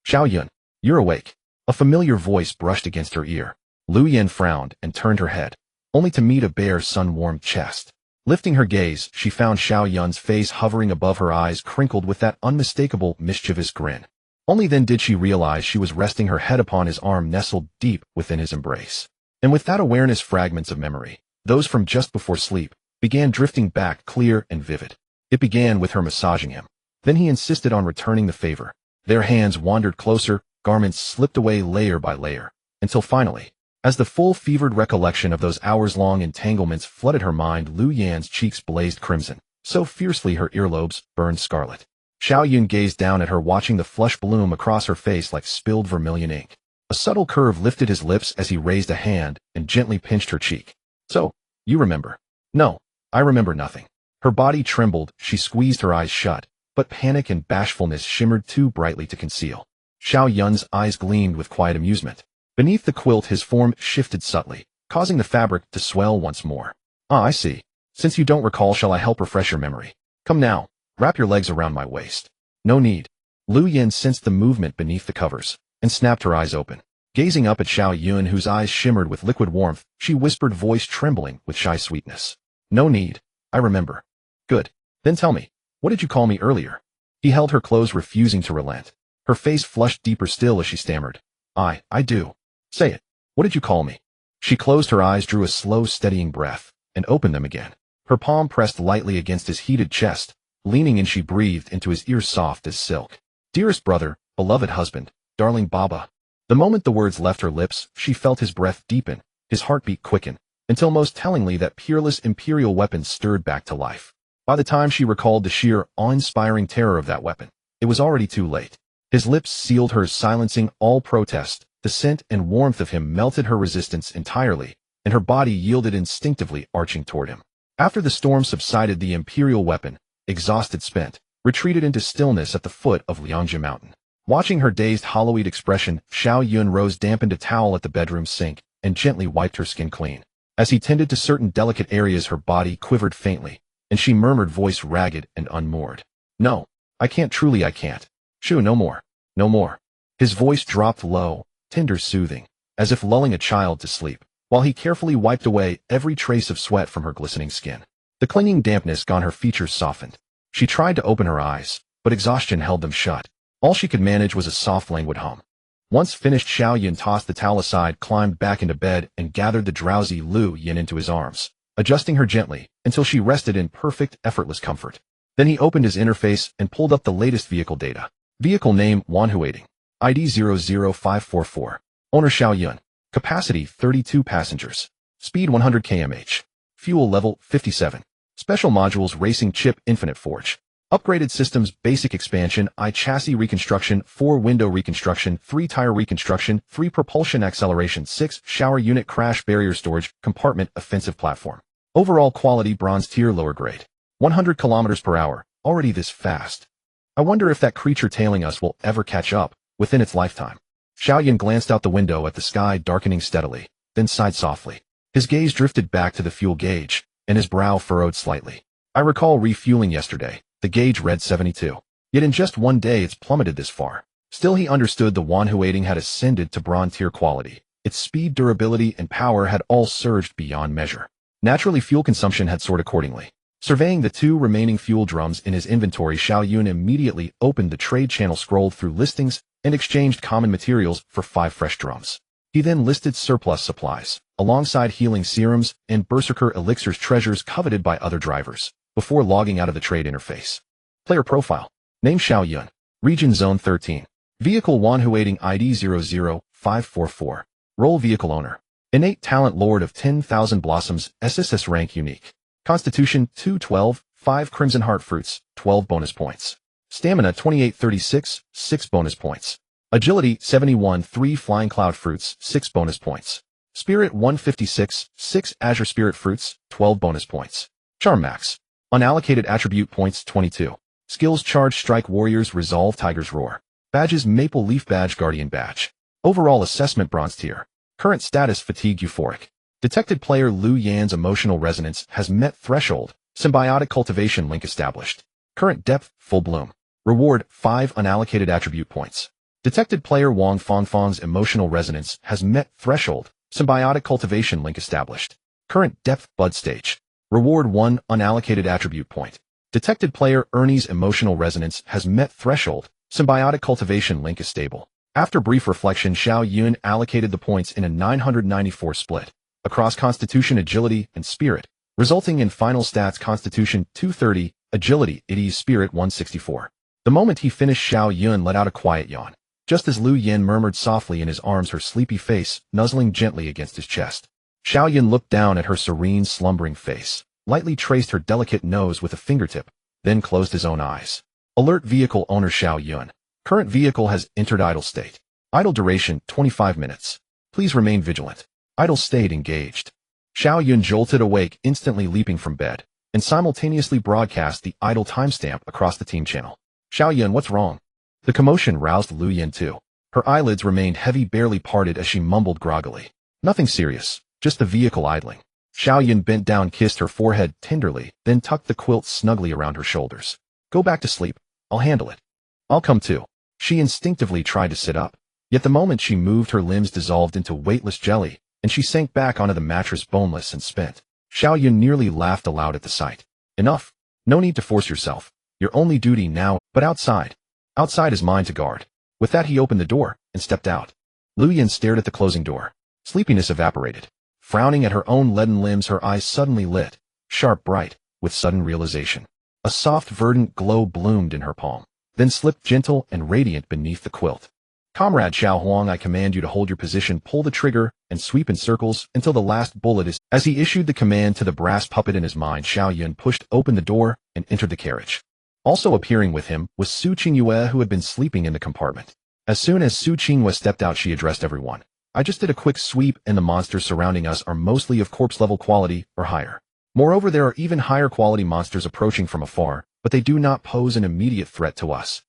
Xiao Yun, you're awake. A familiar voice brushed against her ear. Lu Yan frowned and turned her head, only to meet a bare, sun-warmed chest. Lifting her gaze, she found Xiao Yun's face hovering above her, eyes crinkled with that unmistakable, mischievous grin. Only then did she realize she was resting her head upon his arm nestled deep within his embrace. And with that awareness, fragments of memory, those from just before sleep, began drifting back clear and vivid. It began with her massaging him. Then he insisted on returning the favor. Their hands wandered closer, garments slipped away layer by layer, until finally, as the full fevered recollection of those hours-long entanglements flooded her mind, Lu Yan's cheeks blazed crimson, so fiercely her earlobes burned scarlet. Xiao Yun gazed down at her, watching the flush bloom across her face like spilled vermilion ink. A subtle curve lifted his lips as he raised a hand and gently pinched her cheek. "So, you remember?" "No, I remember nothing." Her body trembled, she squeezed her eyes shut, but panic and bashfulness shimmered too brightly to conceal. Xiao Yun's eyes gleamed with quiet amusement. Beneath the quilt his form shifted subtly, causing the fabric to swell once more. "Ah, I see. Since you don't recall, shall I help refresh your memory? Come now, wrap your legs around my waist." "No need." Lu Yan sensed the movement beneath the covers, and snapped her eyes open. Gazing up at Xiao Yun, whose eyes shimmered with liquid warmth, she whispered, voice trembling with shy sweetness. "No need. I remember." "Good. Then tell me, what did you call me earlier?" He held her close, refusing to relent. Her face flushed deeper still as she stammered. I do. Say it. What did you call me?" She closed her eyes, drew a slow, steadying breath, and opened them again. Her palm pressed lightly against his heated chest. Leaning in, she breathed into his ears soft as silk. "Dearest brother, beloved husband, darling Baba." The moment the words left her lips, she felt his breath deepen, his heartbeat quicken, until most tellingly that peerless imperial weapon stirred back to life. By the time she recalled the sheer, awe-inspiring terror of that weapon, it was already too late. His lips sealed hers, silencing all protest. The scent and warmth of him melted her resistance entirely, and her body yielded instinctively, arching toward him. After the storm subsided, the imperial weapon, exhausted, spent, retreated into stillness at the foot of Liangzhi Mountain. Watching her dazed, hollow-eyed expression, Xiao Yun rose, dampened a towel at the bedroom sink, and gently wiped her skin clean. As he tended to certain delicate areas, her body quivered faintly, and she murmured, voice ragged and unmoored. "No, I can't, truly I can't. Shoo, no more. No more." His voice dropped low, tender, soothing, as if lulling a child to sleep, while he carefully wiped away every trace of sweat from her glistening skin. The clinging dampness gone, her features softened. She tried to open her eyes, but exhaustion held them shut. All she could manage was a soft, languid hum. Once finished, Xiao Yun tossed the towel aside, climbed back into bed, and gathered the drowsy Lu Yan into his arms, adjusting her gently until she rested in perfect, effortless comfort. Then he opened his interface and pulled up the latest vehicle data. Vehicle name, Wanhuating. ID 00544. Owner Xiao Yun. Capacity 32 passengers. Speed 100 km/h. Fuel level 57. Special modules, racing chip, infinite forge. Upgraded systems, basic expansion, chassis reconstruction, 4-window reconstruction, 3-tire reconstruction, 3 propulsion acceleration, 6 shower unit, crash barrier storage, compartment, offensive platform. Overall quality, bronze tier, lower grade. 100 km/h, already this fast. I wonder if that creature tailing us will ever catch up within its lifetime. Xiao Yun glanced out the window at the sky darkening steadily, then sighed softly. His gaze drifted back to the fuel gauge, and his brow furrowed slightly. "I recall refueling yesterday. The gauge read 72. Yet in just one day it's plummeted this far." Still, he understood the Wanhuating had ascended to bronze tier quality. Its speed, durability, and power had all surged beyond measure. Naturally, fuel consumption had soared accordingly. Surveying the 2 remaining fuel drums in his inventory, Xiao Yun immediately opened the trade channel, scrolled through listings, and exchanged common materials for 5 fresh drums. He then listed surplus supplies, alongside healing serums and berserker elixirs, treasures coveted by other drivers, before logging out of the trade interface. Player profile. Name Xiao Yun. Region Zone 13. Vehicle Wanhuating ID 00544. Role Vehicle Owner. Innate Talent Lord of 10,000 Blossoms, SSS-rank unique. Constitution 212, 5 Crimson Heart Fruits, 12 bonus points. Stamina 2836, 6 bonus points. Agility 71, 3 Flying Cloud Fruits, 6 bonus points. Spirit 156, 6 Azure Spirit Fruits, 12 bonus points. Charm Max. Unallocated attribute points 22. Skills Charge Strike Warriors, Resolve Tiger's Roar. Badges Maple Leaf Badge, Guardian Badge. Overall assessment, bronze tier. Current status, Fatigue, Euphoric. Detected player Lu Yan's emotional resonance has met threshold. Symbiotic cultivation link established. Current depth, Full Bloom. Reward 5 unallocated attribute points. Detected player Wang Fangfang's emotional resonance has met threshold. Symbiotic cultivation link established. Current depth, Bud Stage. Reward 1 unallocated attribute point. Detected player Ernie's emotional resonance has met threshold. Symbiotic cultivation link is stable. After brief reflection, Xiao Yun allocated the points in a 994 split across Constitution, Agility, and Spirit, resulting in final stats Constitution 230, Agility, ID's Spirit 164. The moment he finished, Xiao Yun let out a quiet yawn, just as Lu Yin murmured softly in his arms, her sleepy face nuzzling gently against his chest. Xiao Yun looked down at her serene, slumbering face, lightly traced her delicate nose with a fingertip, then closed his own eyes. Alert vehicle owner Xiao Yun. Current vehicle has entered idle state. Idle duration 25 minutes. Please remain vigilant. Idle state engaged. Xiao Yun jolted awake, instantly leaping from bed, and simultaneously broadcast the idle timestamp across the team channel. Xiao Yun, what's wrong? The commotion roused Lu Yin too. Her eyelids remained heavy, barely parted as she mumbled groggily. Nothing serious, just the vehicle idling. Xiao Yun bent down, kissed her forehead tenderly, then tucked the quilt snugly around her shoulders. Go back to sleep. I'll handle it. I'll come too. She instinctively tried to sit up, yet the moment she moved, her limbs dissolved into weightless jelly, and she sank back onto the mattress, boneless and spent. Xiao Yun nearly laughed aloud at the sight. Enough. No need to force yourself. Your only duty now, but outside. Outside is mine to guard. With that, he opened the door and stepped out. Lu Yin stared at the closing door. Sleepiness evaporated. Frowning at her own leaden limbs, her eyes suddenly lit, sharp, bright, with sudden realization. A soft, verdant glow bloomed in her palm, then slipped gentle and radiant beneath the quilt. Comrade Xiao Huang, I command you to hold your position, pull the trigger, and sweep in circles until the last bullet is... As he issued the command to the brass puppet in his mind, Xiao Yun pushed open the door and entered the carriage. Also appearing with him was Su Qingyue, who had been sleeping in the compartment. As soon as Su Qingyue stepped out, she addressed everyone. I just did a quick sweep, and the monsters surrounding us are mostly of corpse-level quality or higher. Moreover, there are even higher quality monsters approaching from afar, but they do not pose an immediate threat to us.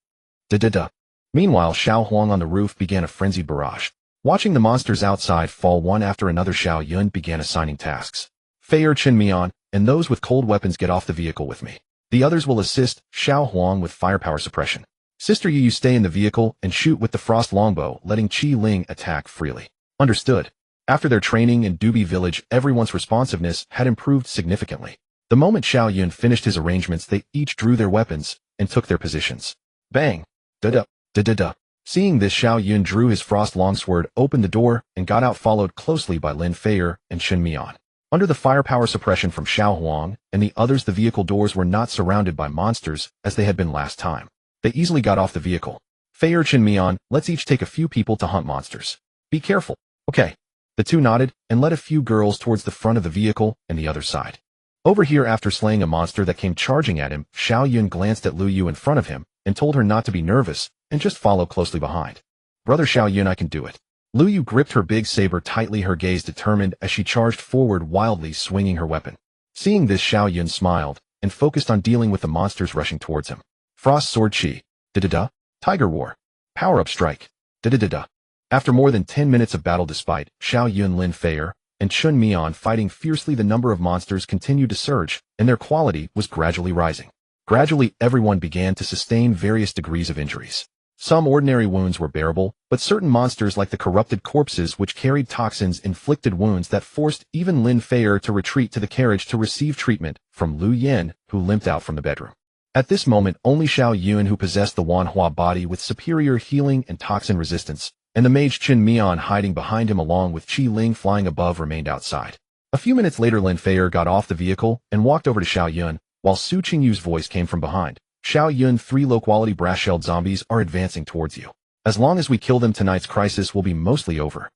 Da-da-da. Meanwhile, Xiao Huang on the roof began a frenzied barrage. Watching the monsters outside fall one after another, Xiao Yun began assigning tasks. Fei Chen Mian, and those with cold weapons, get off the vehicle with me. The others will assist Xiao Huang with firepower suppression. Sister Yu, you stay in the vehicle and shoot with the frost longbow, letting Qi Ling attack freely. Understood. After their training in Dubi village, everyone's responsiveness had improved significantly. The moment Xiao Yun finished his arrangements, they each drew their weapons and took their positions. Bang! Da-da! Da-da-da! Seeing this, Xiao Yun drew his frost longsword, opened the door, and got out, followed closely by Lin Feier and Chen Mian. Under the firepower suppression from Xiao Huang and the others, the vehicle doors were not surrounded by monsters as they had been last time. They easily got off the vehicle. Feier, Chen Mian, let's each take a few people to hunt monsters. Be careful. Okay. The two nodded and led a few girls towards the front of the vehicle and the other side. Over here, after slaying a monster that came charging at him, Xiao Yun glanced at Lu Yu in front of him and told her not to be nervous and just follow closely behind. Brother Xiao Yun, I can do it. Lu Yu gripped her big saber tightly, her gaze determined as she charged forward, wildly swinging her weapon. Seeing this, Xiao Yun smiled and focused on dealing with the monsters rushing towards him. Frost Sword Chi. Da-da-da. Tiger Roar. Power-up strike. Da-da-da-da. After more than 10 minutes of battle, despite Xiao Yun, Lin Feier, and Chen Mian fighting fiercely, the number of monsters continued to surge, and their quality was gradually rising. Gradually, everyone began to sustain various degrees of injuries. Some ordinary wounds were bearable, but certain monsters like the corrupted corpses which carried toxins inflicted wounds that forced even Lin Feier to retreat to the carriage to receive treatment from Lu Yin, who limped out from the bedroom. At this moment, only Xiao Yun, who possessed the Wanhua body with superior healing and toxin resistance, and the mage Chen Mian hiding behind him along with Qi Ling flying above, remained outside. A few minutes later, Lin Feier got off the vehicle and walked over to Xiao Yun, while Su Qingyu's voice came from behind. Xiao Yun, 3 low-quality brass-shelled zombies are advancing towards you. As long as we kill them, tonight's crisis will be mostly over.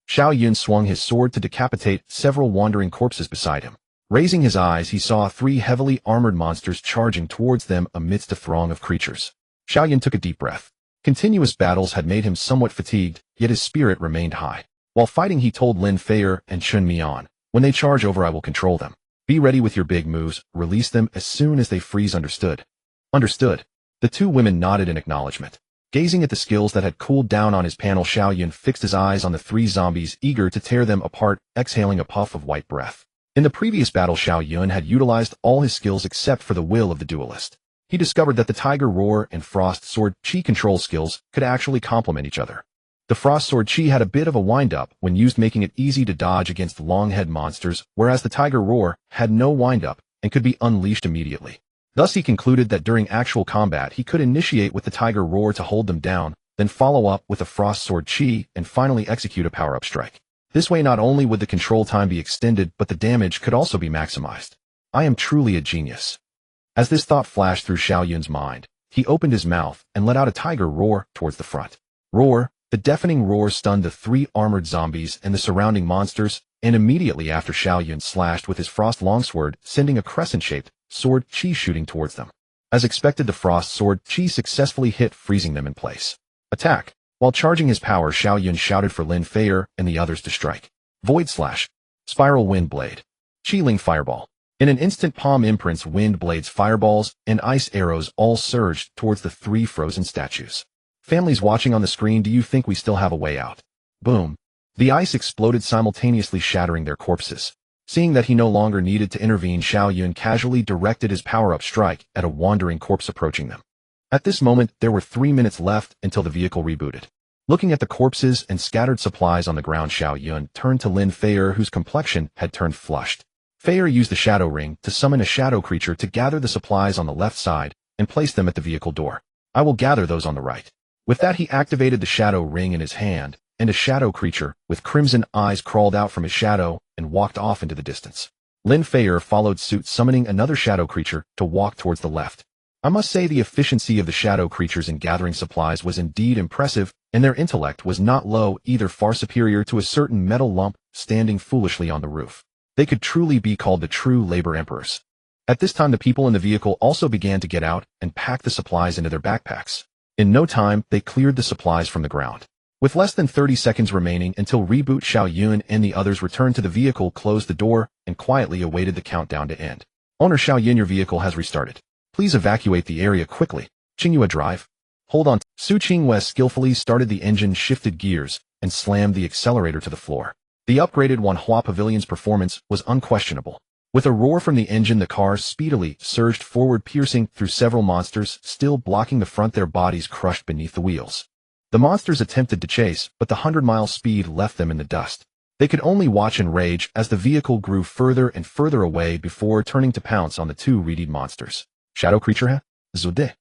Xiao Yun swung his sword to decapitate several wandering corpses beside him. Raising his eyes, he saw 3 heavily armored monsters charging towards them amidst a throng of creatures. Xiao Yun took a deep breath. Continuous battles had made him somewhat fatigued, yet his spirit remained high. While fighting, he told Lin Feier and Chen Mian, when they charge over, I will control them. Be ready with your big moves, release them as soon as they freeze. Understood? Understood. The 2 women nodded in acknowledgement. Gazing at the skills that had cooled down on his panel, Xiao Yun fixed his eyes on the 3 zombies, eager to tear them apart, exhaling a puff of white breath. In the previous battle, Xiao Yun had utilized all his skills except for the will of the duelist. He discovered that the Tiger Roar and Frost Sword Chi control skills could actually complement each other. The Frost Sword Chi had a bit of a wind-up when used, making it easy to dodge against long-head monsters, whereas the Tiger Roar had no wind-up and could be unleashed immediately. Thus he concluded that during actual combat he could initiate with the tiger roar to hold them down, then follow up with a frost sword chi, and finally execute a power-up strike. This way not only would the control time be extended, but the damage could also be maximized. I am truly a genius. As this thought flashed through Xiao Yun's mind, he opened his mouth and let out a tiger roar towards the front. Roar! The deafening roar stunned the 3 armored zombies and the surrounding monsters, and immediately after Xiao Yun slashed with his frost longsword, sending a crescent-shaped sword chi shooting towards them. As expected, the frost sword chi successfully hit, freezing them in place. Attack! While charging his power, Xiao Yun shouted for Lin Feier and the others to strike. Void Slash. Spiral Wind Blade. Chi-Ling Fireball. In an instant, palm imprints, wind blades, fireballs, and ice arrows all surged towards the 3 frozen statues. Families watching on the screen, do you think we still have a way out? Boom. The ice exploded, simultaneously shattering their corpses. Seeing that he no longer needed to intervene, Xiao Yun casually directed his power-up strike at a wandering corpse approaching them. At this moment, there were 3 minutes left until the vehicle rebooted. Looking at the corpses and scattered supplies on the ground, Xiao Yun turned to Lin Feier, whose complexion had turned flushed. Feier used the shadow ring to summon a shadow creature to gather the supplies on the left side and place them at the vehicle door. I will gather those on the right. With that, he activated the shadow ring in his hand, and a shadow creature with crimson eyes crawled out from his shadow and walked off into the distance. Lin Feier followed suit, summoning another shadow creature to walk towards the left. I must say the efficiency of the shadow creatures in gathering supplies was indeed impressive, and their intellect was not low either, far superior to a certain metal lump standing foolishly on the roof. They could truly be called the true labor emperors. At this time, the people in the vehicle also began to get out and pack the supplies into their backpacks. In no time, they cleared the supplies from the ground. With less than 30 seconds remaining until reboot, Xiao Yun and the others returned to the vehicle, closed the door, and quietly awaited the countdown to end. Owner Xiao Yun, your vehicle has restarted. Please evacuate the area quickly. Qingyue drive. Hold on. Su Qingwei skillfully started the engine, shifted gears, and slammed the accelerator to the floor. The upgraded Wanhua Pavilion's performance was unquestionable. With a roar from the engine, the car speedily surged forward, piercing through several monsters, still blocking the front, their bodies crushed beneath the wheels. The monsters attempted to chase, but the 100-mile speed left them in the dust. They could only watch in rage as the vehicle grew further and further away before turning to pounce on the 2 reedied monsters. Shadow creature, huh? Zude.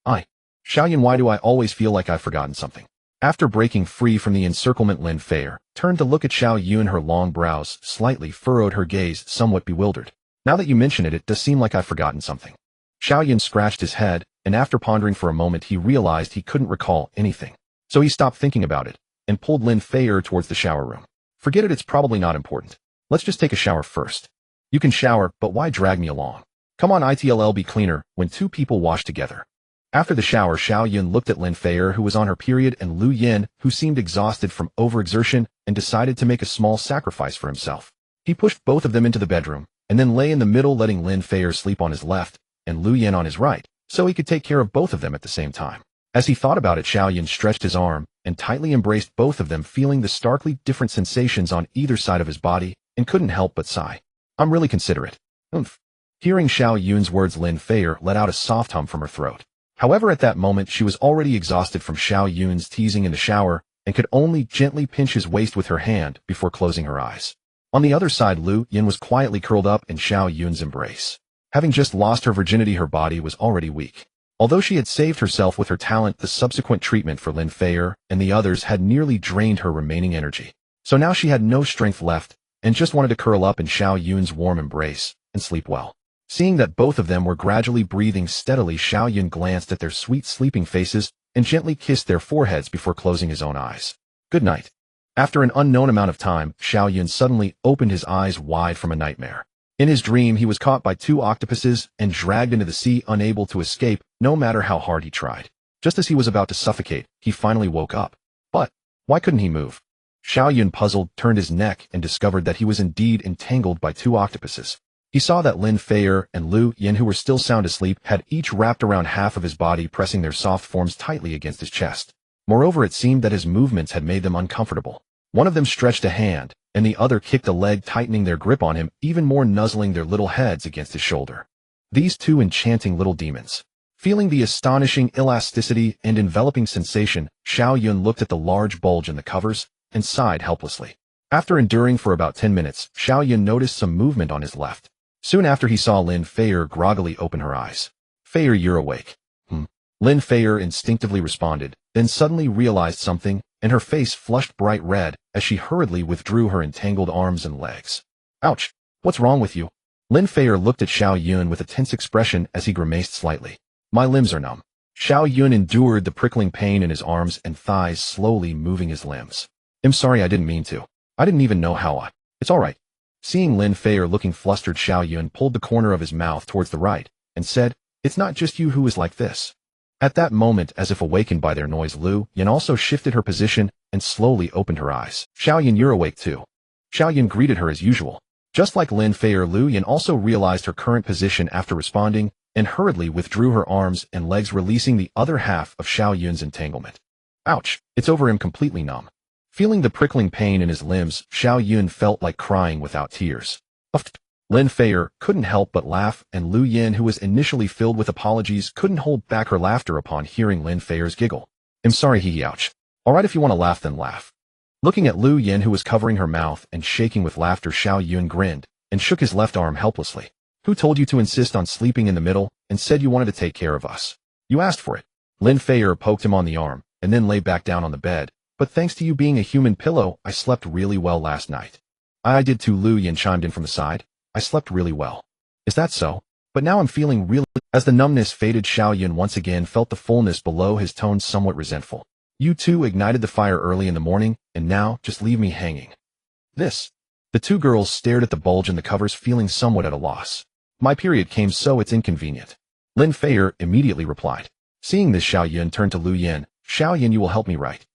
Xiao Yun, why do I always feel like I've forgotten something? After breaking free from the encirclement, Lin Feier turned to look at Xiao Yun, her long brows slightly furrowed, her gaze somewhat bewildered. Now that you mention it, it does seem like I've forgotten something. Xiao Yun scratched his head, and after pondering for a moment, he realized he couldn't recall anything. So he stopped thinking about it, and pulled Lin Feier towards the shower room. Forget it, it's probably not important. Let's just take a shower first. You can shower, but why drag me along? Come on, it'll be cleaner when 2 people wash together. After the shower, Xiao Yun looked at Lin Feier, who was on her period, and Lu Yin, who seemed exhausted from overexertion, and decided to make a small sacrifice for himself. He pushed both of them into the bedroom, and then lay in the middle, letting Lin Feier sleep on his left, and Lu Yin on his right, so he could take care of both of them at the same time. As he thought about it, Xiao Yun stretched his arm, and tightly embraced both of them, feeling the starkly different sensations on either side of his body, and couldn't help but sigh. I'm really considerate. Oomph. Hearing Xiao Yun's words, Lin Feier let out a soft hum from her throat. However, at that moment, she was already exhausted from Xiao Yun's teasing in the shower, and could only gently pinch his waist with her hand before closing her eyes. On the other side, Lu Yin was quietly curled up in Xiao Yun's embrace. Having just lost her virginity, her body was already weak. Although she had saved herself with her talent, the subsequent treatment for Lin Feier and the others had nearly drained her remaining energy. So now she had no strength left, and just wanted to curl up in Xiao Yun's warm embrace and sleep well. Seeing that both of them were gradually breathing steadily, Xiao Yun glanced at their sweet sleeping faces and gently kissed their foreheads before closing his own eyes. Good night. After an unknown amount of time, Xiao Yun suddenly opened his eyes wide from a nightmare. In his dream, he was caught by 2 octopuses and dragged into the sea, unable to escape, no matter how hard he tried. Just as he was about to suffocate, he finally woke up. But why couldn't he move? Xiao Yun, puzzled, turned his neck and discovered that he was indeed entangled by 2 octopuses. He saw that Lin Feier and Lu Yin, who were still sound asleep, had each wrapped around half of his body, pressing their soft forms tightly against his chest. Moreover, it seemed that his movements had made them uncomfortable. One of them stretched a hand, and the other kicked a leg, tightening their grip on him, even more, nuzzling their little heads against his shoulder. These 2 enchanting little demons. Feeling the astonishing elasticity and enveloping sensation, Xiao Yun looked at the large bulge in the covers and sighed helplessly. After enduring for about 10 minutes, Xiao Yun noticed some movement on his left. Soon after, he saw Lin Feier groggily open her eyes. Feier, you're awake. Lin Feier instinctively responded, then suddenly realized something, and her face flushed bright red as she hurriedly withdrew her entangled arms and legs. Ouch! What's wrong with you? Lin Feier looked at Xiao Yun with a tense expression as he grimaced slightly. My limbs are numb. Xiao Yun endured the prickling pain in his arms and thighs, slowly moving his limbs. I'm sorry, I didn't mean to. I didn't even know how I... It's all right. Seeing Lin Feier looking flustered, Xiao Yun pulled the corner of his mouth towards the right and said, It's not just you who is like this. At that moment, as if awakened by their noise, Lu Yun also shifted her position and slowly opened her eyes. Xiao Yun, you're awake too. Xiao Yun greeted her as usual. Just like Lin Feier, Lu Yun also realized her current position after responding and hurriedly withdrew her arms and legs, releasing the other half of Xiao Yun's entanglement. Ouch! It's over. Him completely numb. Feeling the prickling pain in his limbs, Xiao Yun felt like crying without tears. Lin Feier couldn't help but laugh, and Lu Yun, who was initially filled with apologies, couldn't hold back her laughter upon hearing Lin Feier's giggle. I'm sorry, hee ouch. Alright, if you want to laugh, then laugh. Looking at Lu Yun, who was covering her mouth and shaking with laughter, Xiao Yun grinned and shook his left arm helplessly. Who told you to insist on sleeping in the middle and said you wanted to take care of us? You asked for it. Lin Feier poked him on the arm and then lay back down on the bed. But thanks to you being a human pillow, I slept really well last night. I did too, Lu Yun chimed in from the side. I slept really well. Is that so? But now I'm feeling really... As the numbness faded, Xiao Yun once again felt the fullness below his tone, somewhat resentful. You two ignited the fire early in the morning, and now just leave me hanging. This. The two girls stared at the bulge in the covers, feeling somewhat at a loss. My period came, so it's inconvenient. Lin Feier immediately replied. Seeing this, Xiao Yun turned to Lu Yun. Xiao Yun, you will help me, right?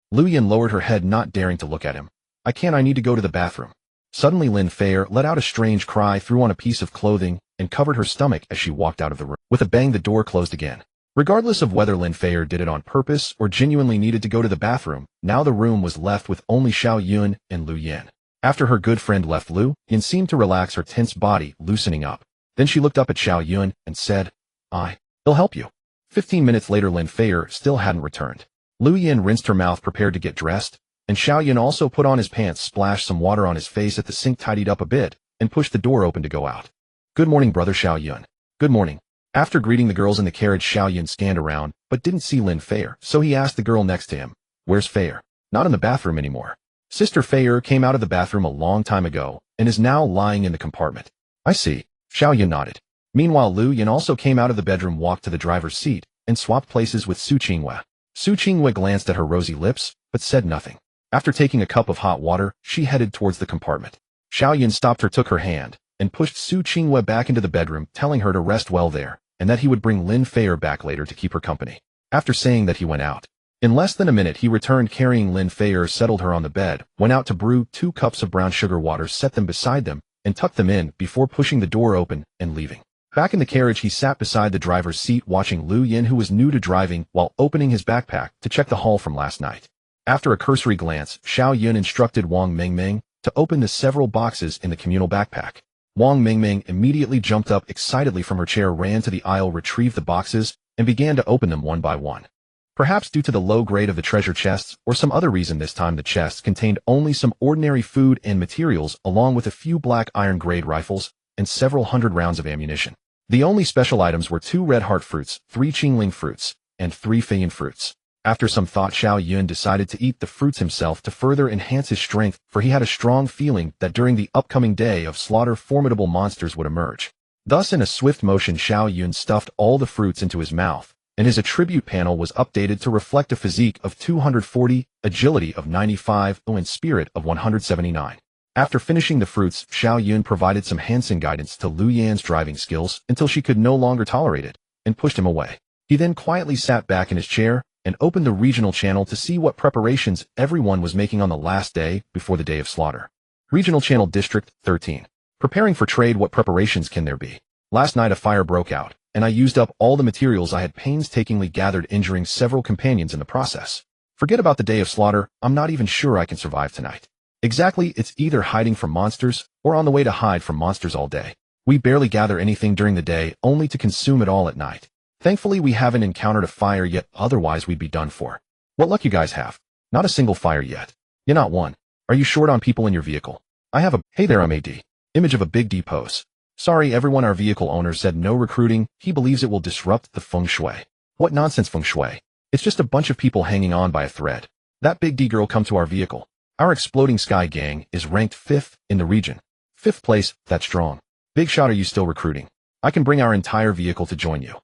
Lu Yun lowered her head, not daring to look at him. I need to go to the bathroom. Suddenly Lin Feier let out a strange cry, threw on a piece of clothing, and covered her stomach as she walked out of the room. With a bang, the door closed again. Regardless of whether Lin Feier did it on purpose or genuinely needed to go to the bathroom, now the room was left with only Xiao Yun and Lu Yun. After her good friend left, Lu Yun seemed to relax, her tense body loosening up. Then she looked up at Xiao Yun and said, He'll help you. 15 minutes later, Lin Feier still hadn't returned. Lu Yun rinsed her mouth, prepared to get dressed, and Xiao Yun also put on his pants, splashed some water on his face at the sink, tidied up a bit, and pushed the door open to go out. Good morning, brother Xiao Yun. Good morning. After greeting the girls in the carriage, Xiao Yun scanned around, but didn't see Lin Feier, so he asked the girl next to him, Where's Feier? Not in the bathroom anymore. Sister Feier came out of the bathroom a long time ago, and is now lying in the compartment. I see. Xiao Yun nodded. Meanwhile, Lu Yun also came out of the bedroom, walked to the driver's seat, and swapped places with Su Qinghua. Su Qinghua glanced at her rosy lips, but said nothing. After taking a cup of hot water, she headed towards the compartment. Xiao Yun stopped her, took her hand, and pushed Su Qinghua back into the bedroom, telling her to rest well there, and that he would bring Lin Feier back later to keep her company. After saying that, he went out. In less than a minute, he returned carrying Lin Feier, settled her on the bed, went out to brew 2 cups of brown sugar water, set them beside them, and tucked them in before pushing the door open and leaving. Back in the carriage, he sat beside the driver's seat, watching Lu Yun, who was new to driving, while opening his backpack to check the haul from last night. After a cursory glance, Xiao Yun instructed Wang Mingming to open the several boxes in the communal backpack. Wang Mingming immediately jumped up excitedly from her chair, ran to the aisle, retrieved the boxes, and began to open them one by one. Perhaps due to the low grade of the treasure chests, or some other reason, this time the chests contained only some ordinary food and materials, along with a few black iron grade rifles and several hundred rounds of ammunition. The only special items were 2 red heart fruits, 3 qingling fruits, and 3 feiyan fruits. After some thought, Xiao Yun decided to eat the fruits himself to further enhance his strength, for he had a strong feeling that during the upcoming day of slaughter, formidable monsters would emerge. Thus, in a swift motion, Xiao Yun stuffed all the fruits into his mouth, and his attribute panel was updated to reflect a physique of 240, agility of 95, and spirit of 179. After finishing the fruits, Xiao Yun provided some Hansen guidance to Lu Yan's driving skills until she could no longer tolerate it, and pushed him away. He then quietly sat back in his chair and opened the regional channel to see what preparations everyone was making on the last day before the day of slaughter. Regional Channel District 13. Preparing for trade. What preparations can there be? Last night a fire broke out, and I used up all the materials I had painstakingly gathered, injuring several companions in the process. Forget about the day of slaughter, I'm not even sure I can survive tonight. Exactly, it's either hiding from monsters or on the way to hide from monsters all day. We barely gather anything during the day, only to consume it all at night. Thankfully, we haven't encountered a fire yet, otherwise we'd be done for. What luck you guys have. Not a single fire yet. You're not one. Are you short on people in your vehicle? I have a... Hey there, I'm AD. Image of a big D pose. Sorry everyone, our vehicle owner said no recruiting, he believes it will disrupt the feng shui. What nonsense feng shui? It's just a bunch of people hanging on by a thread. That big D girl come to our vehicle. Our exploding sky gang is ranked 5th in the region. 5th place, that's strong. Big shot, are you still recruiting? I can bring our entire vehicle to join you.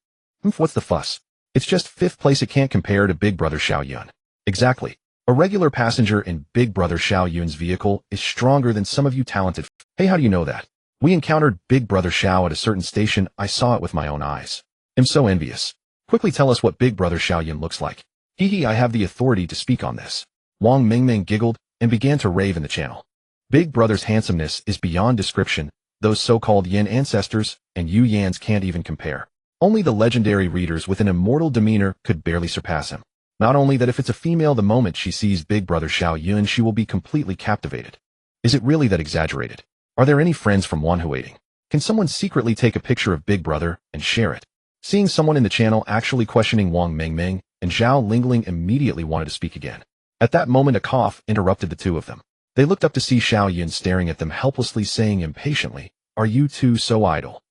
What's the fuss? It's just 5th place, it can't compare to Big Brother Xiao Yun. Exactly. A regular passenger in Big Brother Xiao Yun's vehicle is stronger than some of you talented. Hey, how do you know that? We encountered Big Brother Xiao at a certain station, I saw it with my own eyes. I'm so envious. Quickly tell us what Big Brother Xiao Yun looks like. Hee, I have the authority to speak on this. Wang Mingming giggled and began to rave in the channel. Big Brother's handsomeness is beyond description. Those so-called Yin ancestors and Yu Yans can't even compare. Only the legendary readers with an immortal demeanor could barely surpass him. Not only that, if it's a female, the moment she sees Big Brother Xiao Yun, she will be completely captivated. Is it really that exaggerated? Are there any friends from Wanhuating? Can someone secretly take a picture of Big Brother and share it? Seeing someone in the channel actually questioning Wang Mingming, and Zhao Lingling immediately wanted to speak again. At that moment, a cough interrupted the two of them. They looked up to see Xiao Yun staring at them helplessly, saying impatiently, "Are you two so idle?"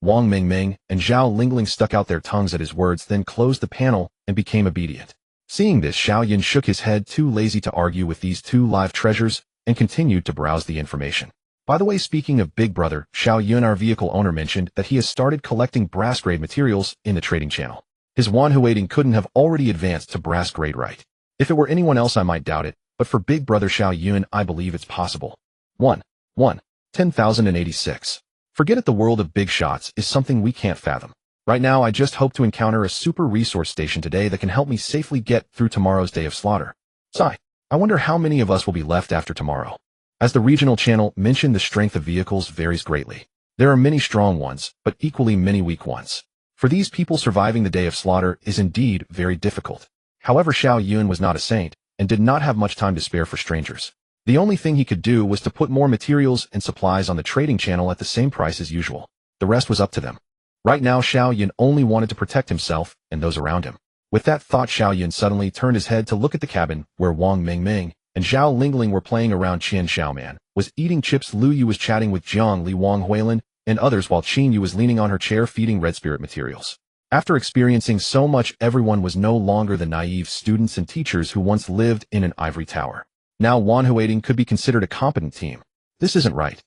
Wang Mingming and Zhao Lingling stuck out their tongues at his words, then closed the panel and became obedient. Seeing this, Xiao Yun shook his head, too lazy to argue with these two live treasures, and continued to browse the information. By the way, speaking of Big Brother, Xiao Yun, our vehicle owner, mentioned that he has started collecting brass-grade materials in the trading channel. His Wanhuating couldn't have already advanced to brass-grade, right? If it were anyone else, I might doubt it, but for Big Brother Xiao Yun, I believe it's possible. 10,086. Forget it, the world of big shots is something we can't fathom. Right now, I just hope to encounter a super resource station today that can help me safely get through tomorrow's day of slaughter. Sigh. I wonder how many of us will be left after tomorrow. As the regional channel mentioned, the strength of vehicles varies greatly. There are many strong ones, but equally many weak ones. For these people, surviving the day of slaughter is indeed very difficult. However, Xiao Yun was not a saint, and did not have much time to spare for strangers. The only thing he could do was to put more materials and supplies on the trading channel at the same price as usual. The rest was up to them. Right now, Xiao Yun only wanted to protect himself and those around him. With that thought, Xiao Yun suddenly turned his head to look at the cabin, where Wang Mingming and Zhao Lingling were playing around. Qian Xiaoman was eating chips, Lu Yu was chatting with Jiang Li, Wang Huilin, and others, while Qin Yu was leaning on her chair feeding red spirit materials. After experiencing so much, everyone was no longer the naive students and teachers who once lived in an ivory tower. Now Wanhuating could be considered a competent team. This isn't right.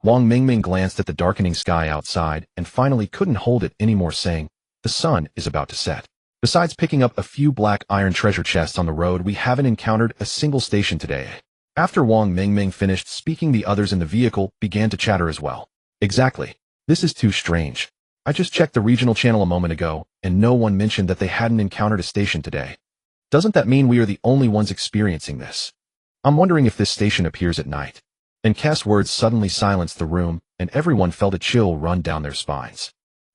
Wang Mingming glanced at the darkening sky outside and finally couldn't hold it anymore, saying, "The sun is about to set." Besides picking up a few black iron treasure chests on the road, we haven't encountered a single station today. After Wang Mingming finished speaking, the others in the vehicle began to chatter as well. Exactly. This is too strange. I just checked the regional channel a moment ago, and no one mentioned that they hadn't encountered a station today. Doesn't that mean we are the only ones experiencing this? I'm wondering if this station appears at night. And Cass' words suddenly silenced the room, and everyone felt a chill run down their spines.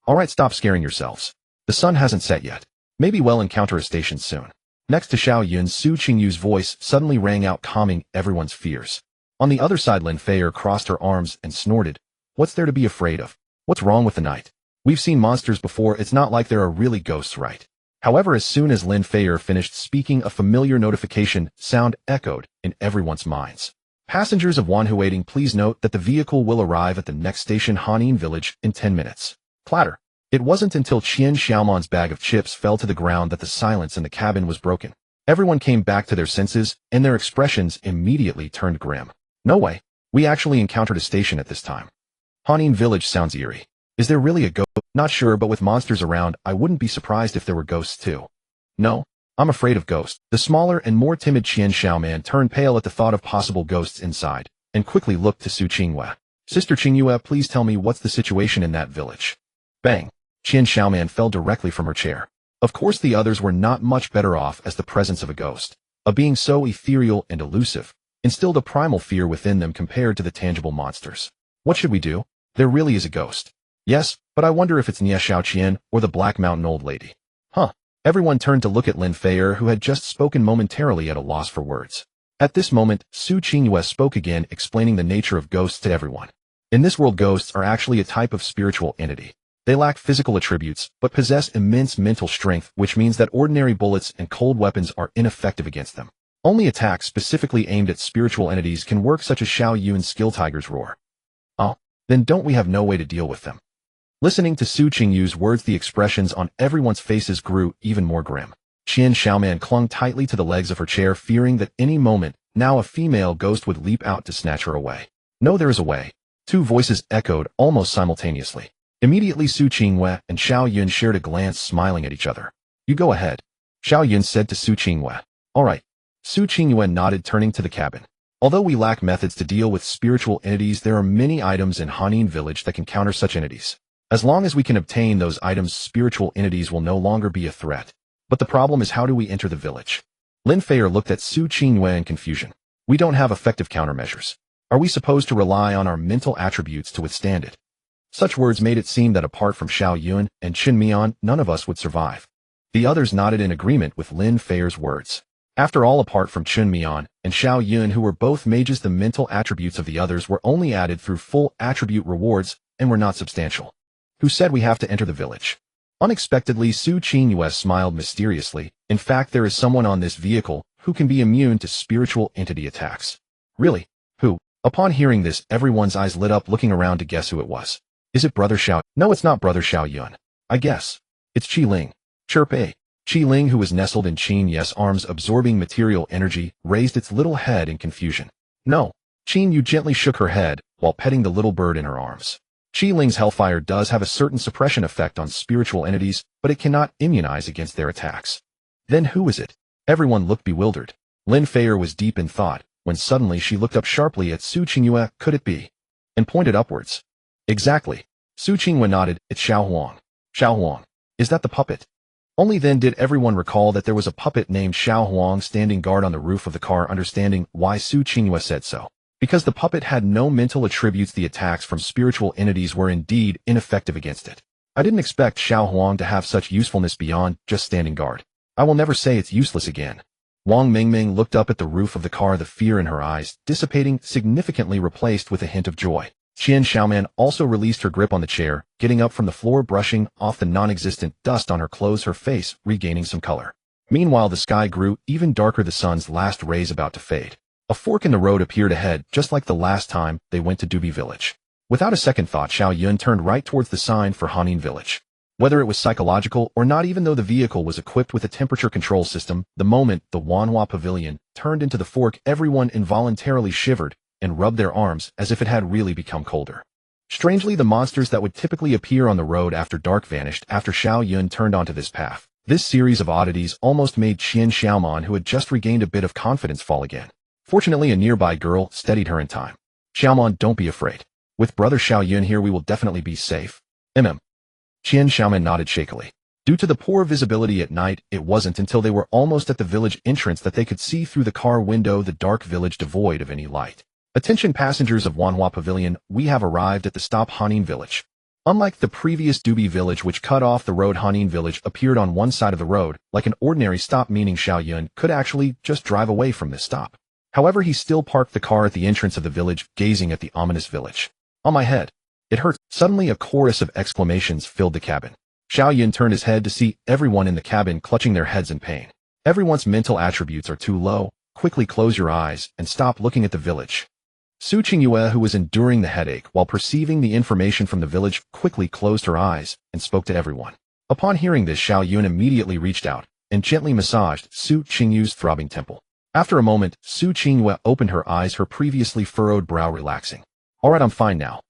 Alright, stop scaring yourselves. The sun hasn't set yet. Maybe we'll encounter a station soon. Next to Xiao Yun, Su Qingyu's voice suddenly rang out, calming everyone's fears. On the other side, Lin Feier crossed her arms and snorted. What's there to be afraid of? What's wrong with the night? We've seen monsters before, it's not like there are really ghosts, right? However, as soon as Lin Feier finished speaking, a familiar notification sound echoed in everyone's minds. Passengers of Wanhuating, please note that the vehicle will arrive at the next station, Hanin Village, in 10 minutes. Clatter. It wasn't until Qian Xiaoman's bag of chips fell to the ground that the silence in the cabin was broken. Everyone came back to their senses, and their expressions immediately turned grim. No way. We actually encountered a station at this time. Hanin Village sounds eerie. Is there really a ghost? Not sure, but with monsters around, I wouldn't be surprised if there were ghosts too. No, I'm afraid of ghosts. The smaller and more timid Qian Xiaoman turned pale at the thought of possible ghosts inside, and quickly looked to Su Qingyue. Sister Qingyue, please tell me what's the situation in that village. Bang. Qian Xiaoman fell directly from her chair. Of course, the others were not much better off, as the presence of a ghost, a being so ethereal and elusive, instilled a primal fear within them compared to the tangible monsters. What should we do? There really is a ghost. Yes, but I wonder if it's Nie Xiaoqian or the Black Mountain Old Lady. Huh. Everyone turned to look at Lin Feier, who had just spoken, momentarily at a loss for words. At this moment, Su Qingyue spoke again, explaining the nature of ghosts to everyone. In this world, ghosts are actually a type of spiritual entity. They lack physical attributes, but possess immense mental strength, which means that ordinary bullets and cold weapons are ineffective against them. Only attacks specifically aimed at spiritual entities can work, such as Xiao Yun's Skill Tiger's Roar. Oh, Then don't we have no way to deal with them? Listening to Su Qingyu's words, the expressions on everyone's faces grew even more grim. Qian Xiaoman clung tightly to the legs of her chair, fearing that any moment, now a female ghost would leap out to snatch her away. No, there is a way. Two voices echoed almost simultaneously. Immediately Su Qingyue and Xiao Yun shared a glance, smiling at each other. You go ahead, Xiao Yun said to Su Qingyue. All right. Su Qingyue nodded, turning to the cabin. Although we lack methods to deal with spiritual entities, there are many items in Hanin Village that can counter such entities. As long as we can obtain those items, spiritual entities will no longer be a threat. But the problem is, how do we enter the village? Lin Feier looked at Su Qingyue in confusion. We don't have effective countermeasures. Are we supposed to rely on our mental attributes to withstand it? Such words made it seem that apart from Xiao Yun and Qin Mian, none of us would survive. The others nodded in agreement with Lin Feier's words. After all, apart from Qin Mian and Xiao Yun, who were both mages, the mental attributes of the others were only added through full attribute rewards and were not substantial. Who said we have to enter the village? Unexpectedly, Su Qingyue smiled mysteriously. In fact, there is someone on this vehicle who can be immune to spiritual entity attacks. Really? Who? Upon hearing this, everyone's eyes lit up, looking around to guess who it was. Is it Brother Xiao? No, it's not Brother Xiao Yun. I guess. It's Qi Ling. Chirp A. Qi Ling, who was nestled in Qin Ye's arms, absorbing material energy, raised its little head in confusion. No. Qin Yu gently shook her head while petting the little bird in her arms. Qi Ling's hellfire does have a certain suppression effect on spiritual entities, but it cannot immunize against their attacks. Then who is it? Everyone looked bewildered. Lin Feier was deep in thought, when suddenly she looked up sharply at Su Qingyue. Could it be? And pointed upwards. Exactly. Su Qingyue nodded. It's Xiao Huang. Xiao Huang. Is that the puppet? Only then did everyone recall that there was a puppet named Xiao Huang standing guard on the roof of the car, understanding why Su Qingyue said so. Because the puppet had no mental attributes, the attacks from spiritual entities were indeed ineffective against it. I didn't expect Xiao Huang to have such usefulness beyond just standing guard. I will never say it's useless again. Wang Mingming looked up at the roof of the car, the fear in her eyes dissipating, significantly replaced with a hint of joy. Qian Xiaoman also released her grip on the chair, getting up from the floor, brushing off the non-existent dust on her clothes, her face regaining some color. Meanwhile, the sky grew even darker, the sun's last rays about to fade. A fork in the road appeared ahead, just like the last time they went to Dubi Village. Without a second thought, Xiao Yun turned right towards the sign for Hanin Village. Whether it was psychological or not, even though the vehicle was equipped with a temperature control system, the moment the Wanhua Pavilion turned into the fork, everyone involuntarily shivered and rubbed their arms as if it had really become colder. Strangely, the monsters that would typically appear on the road after dark vanished after Xiao Yun turned onto this path. This series of oddities almost made Qian Xiaoman, who had just regained a bit of confidence, fall again. Fortunately, a nearby girl steadied her in time. Xiaoman, don't be afraid. With Brother Xiao Yun here, we will definitely be safe. Qian Xiaoman nodded shakily. Due to the poor visibility at night, it wasn't until they were almost at the village entrance that they could see through the car window the dark village devoid of any light. Attention passengers of Wanhua Pavilion, we have arrived at the stop Hanin Village. Unlike the previous Dubi Village, which cut off the road, Hanin Village appeared on one side of the road, like an ordinary stop, meaning Xiao Yun could actually just drive away from this stop. However, he still parked the car at the entrance of the village, gazing at the ominous village. On my head. It hurts. Suddenly a chorus of exclamations filled the cabin. Xiao Yun turned his head to see everyone in the cabin clutching their heads in pain. Everyone's mental attributes are too low. Quickly close your eyes and stop looking at the village. Su Qingyue, who was enduring the headache while perceiving the information from the village, quickly closed her eyes and spoke to everyone. Upon hearing this, Xiao Yun immediately reached out and gently massaged Su Qingyue's throbbing temple. After a moment, Su Qingyue opened her eyes, her previously furrowed brow relaxing. All right, I'm fine now.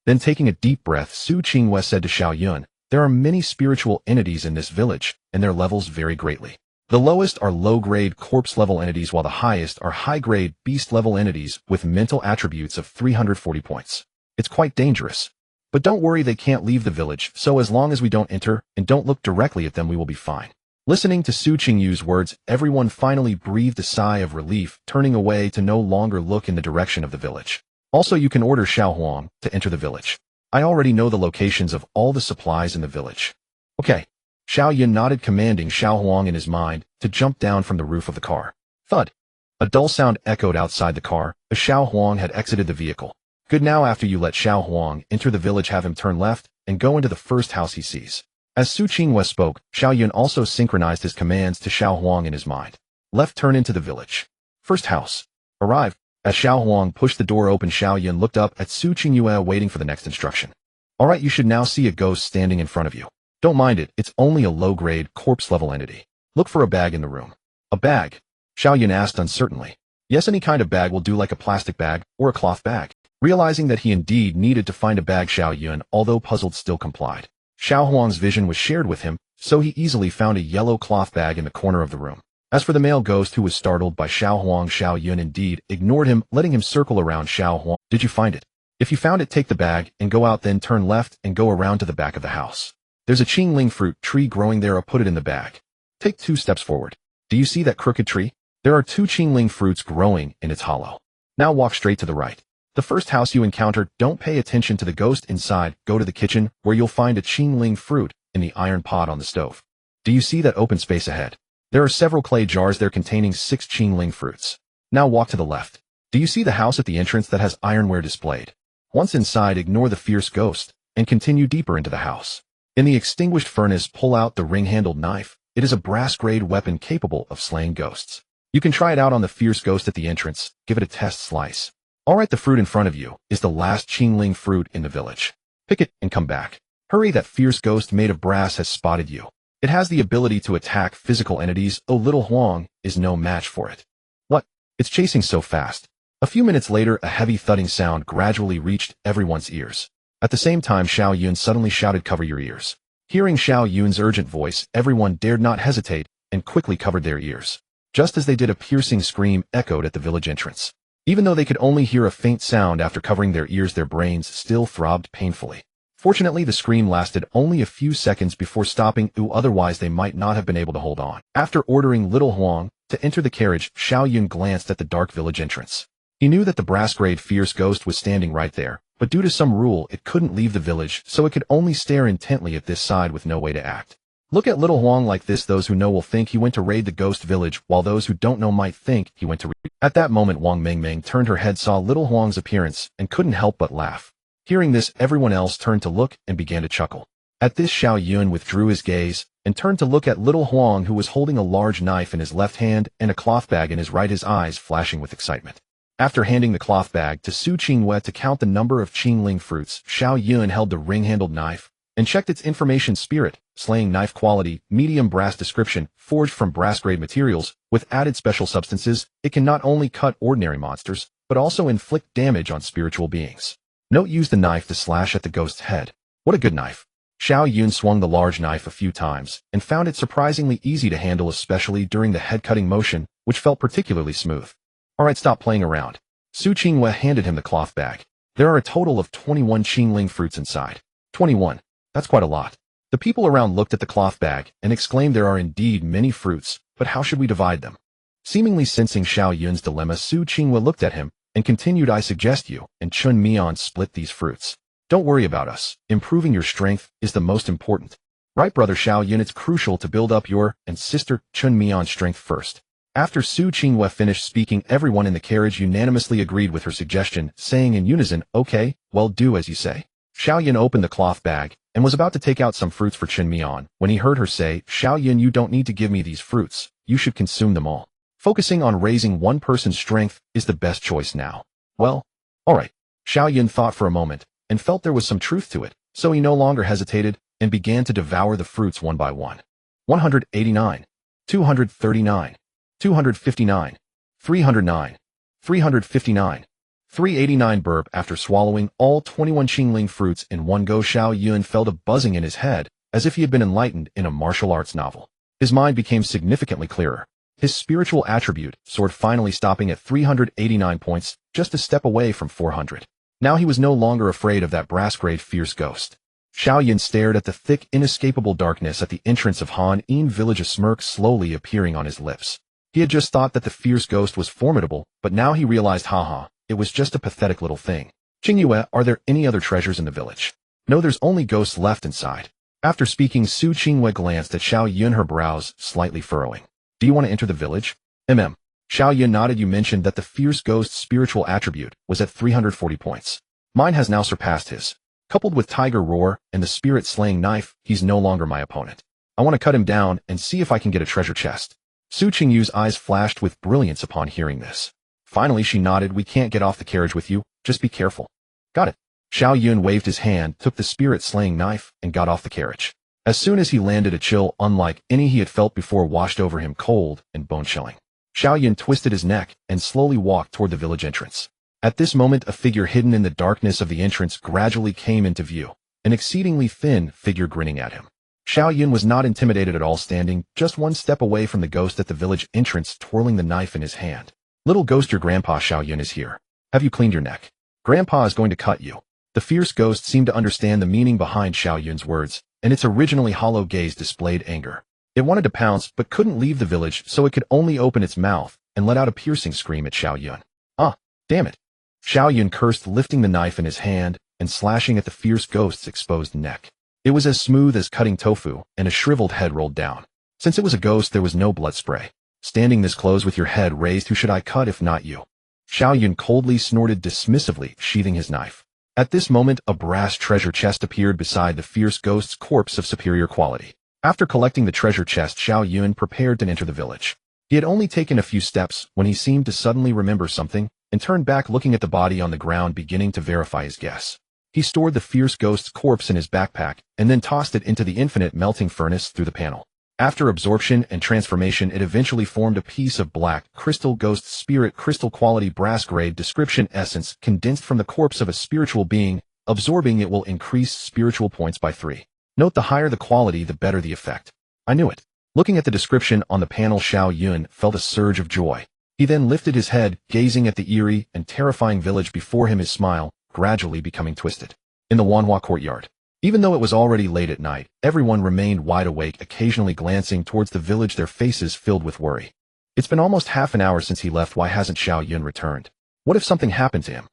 Then taking a deep breath, Su Qingyue said to Xiao Yun, there are many spiritual entities in this village, and their levels vary greatly. The lowest are low-grade corpse-level entities, while the highest are high-grade beast-level entities with mental attributes of 340 points. It's quite dangerous. But don't worry, they can't leave the village, so as long as we don't enter and don't look directly at them, we will be fine. Listening to Su Qingyu's words, everyone finally breathed a sigh of relief, turning away to no longer look in the direction of the village. Also, you can order Xiao Huang to enter the village. I already know the locations of all the supplies in the village. Okay. Xiao Yun nodded, commanding Xiao Huang in his mind to jump down from the roof of the car. Thud. A dull sound echoed outside the car as Xiao Huang had exited the vehicle. Good, now after you let Xiao Huang enter the village, have him turn left and go into the first house he sees. As Su Qingyue spoke, Xiao Yun also synchronized his commands to Xiao Huang in his mind. Left, turn into the village. First house. Arrive. As Xiao Huang pushed the door open, Xiao Yun looked up at Su Qingyue, waiting for the next instruction. Alright, you should now see a ghost standing in front of you. Don't mind it, it's only a low-grade, corpse-level entity. Look for a bag in the room. A bag? Xiao Yun asked uncertainly. Yes, any kind of bag will do, like a plastic bag or a cloth bag. Realizing that he indeed needed to find a bag, Xiao Yun, although puzzled, still complied. Xiao Huang's vision was shared with him, so he easily found a yellow cloth bag in the corner of the room. As for the male ghost who was startled by Xiao Huang, Xiao Yun indeed ignored him, letting him circle around Xiao Huang. Did you find it? If you found it, take the bag and go out, then turn left and go around to the back of the house. There's a qingling fruit tree growing there, put it in the bag. Take 2 steps forward. Do you see that crooked tree? There are 2 qingling fruits growing in its hollow. Now walk straight to the right. The first house you encounter, don't pay attention to the ghost inside, go to the kitchen, where you'll find a qingling fruit in the iron pot on the stove. Do you see that open space ahead? There are several clay jars there containing 6 qingling fruits. Now walk to the left. Do you see the house at the entrance that has ironware displayed? Once inside, ignore the fierce ghost and continue deeper into the house. In the extinguished furnace, pull out the ring-handled knife. It is a brass-grade weapon capable of slaying ghosts. You can try it out on the fierce ghost at the entrance. Give it a test slice. Alright, the fruit in front of you is the last qingling fruit in the village. Pick it and come back. Hurry, that fierce ghost made of brass has spotted you. It has the ability to attack physical entities. Oh, little Huang is no match for it. What? It's chasing so fast. A few minutes later, a heavy thudding sound gradually reached everyone's ears. At the same time, Xiao Yun suddenly shouted, "Cover your ears." Hearing Xiao Yun's urgent voice, everyone dared not hesitate and quickly covered their ears. Just as they did, a piercing scream echoed at the village entrance. Even though they could only hear a faint sound after covering their ears, their brains still throbbed painfully. Fortunately, the scream lasted only a few seconds before stopping, otherwise they might not have been able to hold on. After ordering little Huang to enter the carriage, Xiao Yun glanced at the dark village entrance. He knew that the brass-grade fierce ghost was standing right there, but due to some rule it couldn't leave the village, so it could only stare intently at this side with no way to act. Look at little Huang like this. Those who know will think he went to raid the ghost village, while those who don't know might think he went to raid. At that moment, Wang Mingming turned her head, saw little Huang's appearance, and couldn't help but laugh. Hearing this, everyone else turned to look and began to chuckle. At this, Xiao Yun withdrew his gaze and turned to look at little Huang, who was holding a large knife in his left hand and a cloth bag in his right, his eyes flashing with excitement. After handing the cloth bag to Su Qingyue to count the number of qingling fruits, Xiao Yun held the ring-handled knife and checked its information: spirit, slaying knife quality, medium brass description, forged from brass-grade materials, with added special substances. It can not only cut ordinary monsters, but also inflict damage on spiritual beings. Note: use the knife to slash at the ghost's head. What a good knife. Xiao Yun swung the large knife a few times and found it surprisingly easy to handle, especially during the head-cutting motion, which felt particularly smooth. Alright, stop playing around. Su Qingyue handed him the cloth bag. There are a total of 21 qingling fruits inside. 21. That's quite a lot. The people around looked at the cloth bag and exclaimed, there are indeed many fruits, but how should we divide them? Seemingly sensing Xiao Yun's dilemma, Su Qingyue looked at him and continued, I suggest you and Chun Mian split these fruits. Don't worry about us. Improving your strength is the most important. Right, brother Xiao Yun, it's crucial to build up your and sister Chun Mian's strength first. After Su Qingyue finished speaking, everyone in the carriage unanimously agreed with her suggestion, saying in unison, okay, well, do as you say. Xiao Yun opened the cloth bag and was about to take out some fruits for Chun Mian when he heard her say, Xiao Yun, you don't need to give me these fruits. You should consume them all. Focusing on raising one person's strength is the best choice now. Well, alright. Xiao Yun thought for a moment and felt there was some truth to it, so he no longer hesitated and began to devour the fruits one by one. 189, 239, 259, 309, 359, 389 burp. After swallowing all 21 qingling fruits in one go, Xiao Yun felt a buzzing in his head, as if he had been enlightened in a martial arts novel. His mind became significantly clearer. His spiritual attribute soared, finally stopping at 389 points, just a step away from 400. Now he was no longer afraid of that brass-grade fierce ghost. Xiao Yun stared at the thick, inescapable darkness at the entrance of Han En village, a smirk slowly appearing on his lips. He had just thought that the fierce ghost was formidable, but now he realized, haha, it was just a pathetic little thing. Qingyue, are there any other treasures in the village? No, there's only ghosts left inside. After speaking, Su Qingyue glanced at Xiao Yun, her brows slightly furrowing. Do you want to enter the village? Xiao Yun nodded. You mentioned that the fierce ghost's spiritual attribute was at 340 points. Mine has now surpassed his. Coupled with Tiger Roar and the spirit-slaying knife, he's no longer my opponent. I want to cut him down and see if I can get a treasure chest. Su Qingyue's eyes flashed with brilliance upon hearing this. Finally she nodded. We can't get off the carriage with you, just be careful. Got it. Xiao Yun waved his hand, took the spirit-slaying knife, and got off the carriage. As soon as he landed, a chill unlike any he had felt before washed over him, cold and bone-chilling. Xiao Yun twisted his neck and slowly walked toward the village entrance. At this moment, a figure hidden in the darkness of the entrance gradually came into view, an exceedingly thin figure grinning at him. Xiao Yun was not intimidated at all, standing just one step away from the ghost at the village entrance, twirling the knife in his hand. Little ghost, your grandpa Xiao Yun is here. Have you cleaned your neck? Grandpa is going to cut you. The fierce ghost seemed to understand the meaning behind Xiao Yun's words, and its originally hollow gaze displayed anger. It wanted to pounce, but couldn't leave the village, so it could only open its mouth and let out a piercing scream at Xiao Yun. Ah, damn it. Xiao Yun cursed, lifting the knife in his hand and slashing at the fierce ghost's exposed neck. It was as smooth as cutting tofu, and a shriveled head rolled down. Since it was a ghost, there was no blood spray. Standing this close with your head raised, who should I cut if not you? Xiao Yun coldly snorted dismissively, sheathing his knife. At this moment, a brass treasure chest appeared beside the fierce ghost's corpse of superior quality. After collecting the treasure chest, Xiao Yun prepared to enter the village. He had only taken a few steps when he seemed to suddenly remember something and turned back, looking at the body on the ground, beginning to verify his guess. He stored the fierce ghost's corpse in his backpack and then tossed it into the infinite melting furnace through the panel. After absorption and transformation, it eventually formed a piece of black crystal ghost spirit crystal quality brass grade description essence condensed from the corpse of a spiritual being. Absorbing it will increase spiritual points by 3. Note, the higher the quality, the better the effect. I knew it. Looking at the description on the panel, Xiao Yun felt a surge of joy. He then lifted his head, gazing at the eerie and terrifying village before him, his smile gradually becoming twisted. In the Wanhua courtyard. Even though it was already late at night, everyone remained wide awake, occasionally glancing towards the village, their faces filled with worry. It's been almost half an hour since he left. Why hasn't Xiao Yun returned? What if something happened to him?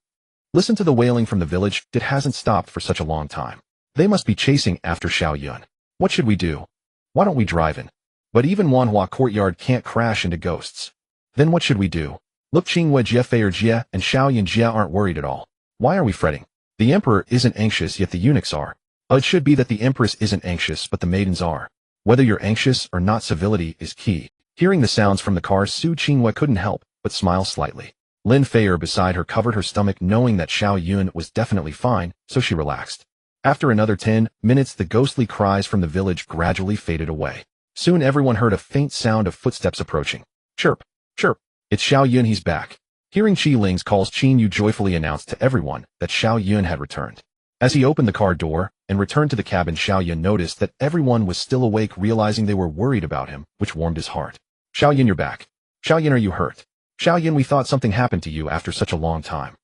Listen to the wailing from the village. It hasn't stopped for such a long time. They must be chasing after Xiao Yun. What should we do? Why don't we drive in? But even Wanhua courtyard can't crash into ghosts. Then what should we do? Look, Qinghua Jie, Fei Jie, and Xiao Yun Jie aren't worried at all. Why are we fretting? The emperor isn't anxious, yet the eunuchs are. It should be that the empress isn't anxious, but the maidens are. Whether you're anxious or not, civility is key. Hearing the sounds from the car, Su Qinghua couldn't help but smile slightly. Lin Fei beside her covered her stomach, knowing that Xiao Yun was definitely fine, so she relaxed. After another 10 minutes, the ghostly cries from the village gradually faded away. Soon everyone heard a faint sound of footsteps approaching. Chirp, chirp, it's Xiao Yun, he's back. Hearing Qi Ling's calls, Qin Yu joyfully announced to everyone that Xiao Yun had returned. As he opened the car door and returned to the cabin, Xiao Yun noticed that everyone was still awake, realizing they were worried about him, which warmed his heart. Xiao Yun, you're back. Xiao Yun, are you hurt? Xiao Yun, we thought something happened to you after such a long time.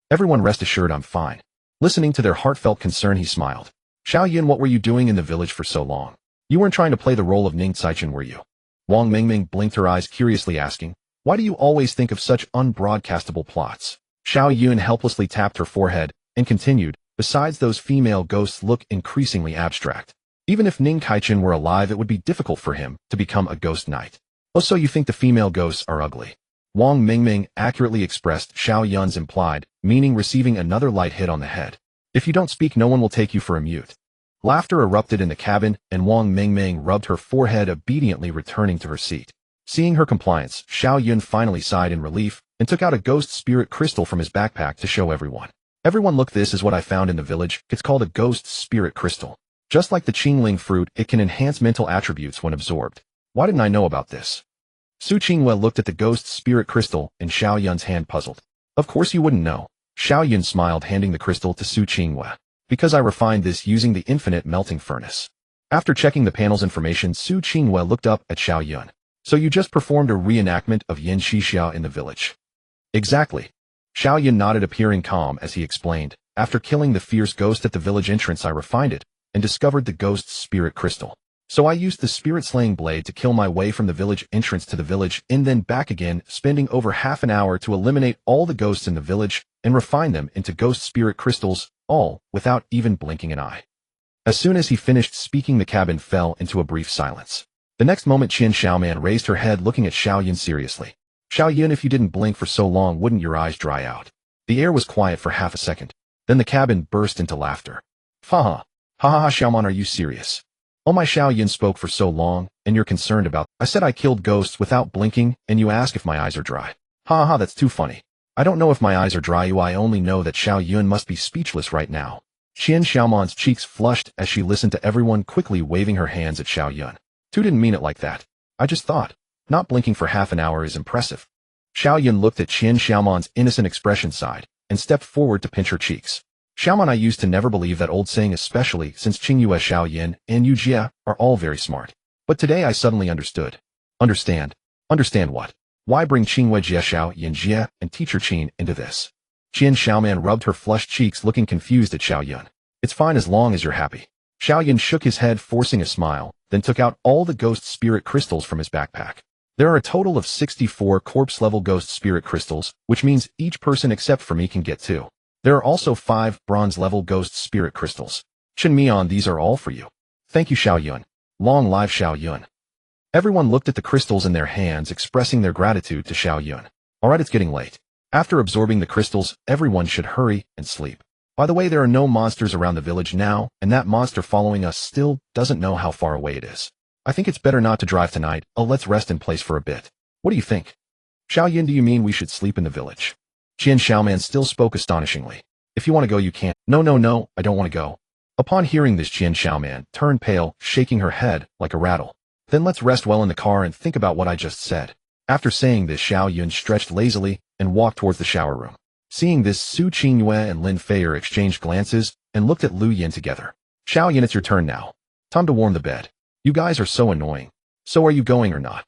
Everyone rest assured, I'm fine. Listening to their heartfelt concern, he smiled. Xiao Yun, what were you doing in the village for so long? You weren't trying to play the role of Ning Caichun, were you? Wang Mingming blinked her eyes, curiously asking, why do you always think of such unbroadcastable plots? Xiao Yun helplessly tapped her forehead and continued, besides, those female ghosts look increasingly abstract. Even if Ning Caichun were alive, it would be difficult for him to become a ghost knight. Oh, so you think the female ghosts are ugly? Wang Mingming accurately expressed Xiao Yun's implied meaning, receiving another light hit on the head. If you don't speak, no one will take you for a mute. Laughter erupted in the cabin, and Wang Mingming rubbed her forehead, obediently returning to her seat. Seeing her compliance, Xiao Yun finally sighed in relief and took out a ghost spirit crystal from his backpack to show everyone. Everyone, look, this is what I found in the village. It's called a ghost spirit crystal. Just like the Qingling fruit, it can enhance mental attributes when absorbed. Why didn't I know about this? Su Qinghua looked at the ghost spirit crystal in Xiao Yun's hand, puzzled. Of course you wouldn't know. Xiao Yun smiled, handing the crystal to Su Qinghua. Because I refined this using the infinite melting furnace. After checking the panel's information, Su Qinghua looked up at Xiao Yun. So you just performed a reenactment of Yin Shixiao in the village? Exactly. Xiao Yun nodded, appearing calm as he explained. After killing the fierce ghost at the village entrance, I refined it and discovered the ghost's spirit crystal. So I used the spirit-slaying blade to kill my way from the village entrance to the village and then back again, spending over half an hour to eliminate all the ghosts in the village and refine them into ghost spirit crystals, all without even blinking an eye. As soon as he finished speaking, the cabin fell into a brief silence. The next moment, Qin Xiaoman raised her head, looking at Xiao Yun seriously. Xiao Yun, if you didn't blink for so long, wouldn't your eyes dry out? The air was quiet for half a second. Then the cabin burst into laughter. Ha ha, Xiaoman, are you serious? Oh my, Xiao Yun spoke for so long, and you're concerned about. I said I killed ghosts without blinking, and you ask if my eyes are dry. Ha ha, that's too funny. I don't know if my eyes are dry. I only know that Xiao Yun must be speechless right now. Qian Xiaoman's cheeks flushed as she listened to everyone quickly waving her hands at Xiao Yun. Tu didn't mean it like that. I just thought. Not blinking for half an hour is impressive. Xiao Yun looked at Qian Xiaoman's innocent expression side and stepped forward to pinch her cheeks. Xiaoman, I used to never believe that old saying, especially since Qingyue, Xiao Yin, and Yu Jie are all very smart. But today I suddenly understood. Understand? Understand what? Why bring Qingyue Jie Xiao Yin Jie and teacher Qin into this? Qian Xiaoman rubbed her flushed cheeks, looking confused at Xiao Yun. It's fine as long as you're happy. Xiao Yun shook his head, forcing a smile, then took out all the ghost spirit crystals from his backpack. There are a total of 64 corpse-level ghost spirit crystals, which means each person except for me can get 2. There are also 5 bronze-level ghost spirit crystals. Chen Mian, these are all for you. Thank you, Xiao Yun. Long live Xiao Yun. Everyone looked at the crystals in their hands, expressing their gratitude to Xiao Yun. Alright, it's getting late. After absorbing the crystals, everyone should hurry and sleep. By the way, there are no monsters around the village now, and that monster following us still doesn't know how far away it is. I think it's better not to drive tonight. Let's rest in place for a bit. What do you think? Xiao Yun, do you mean we should sleep in the village? Qian Xiaoman still spoke astonishingly. If you want to go, you can. No, I don't want to go. Upon hearing this, Qian Xiaoman turned pale, shaking her head like a rattle. Then let's rest well in the car and think about what I just said. After saying this, Xiao Yun stretched lazily and walked towards the shower room. Seeing this, Su Qingyue and Lin Feier exchanged glances and looked at Lu Yin together. Xiao Yun, it's your turn now. Time to warm the bed. You guys are so annoying. So are you going or not?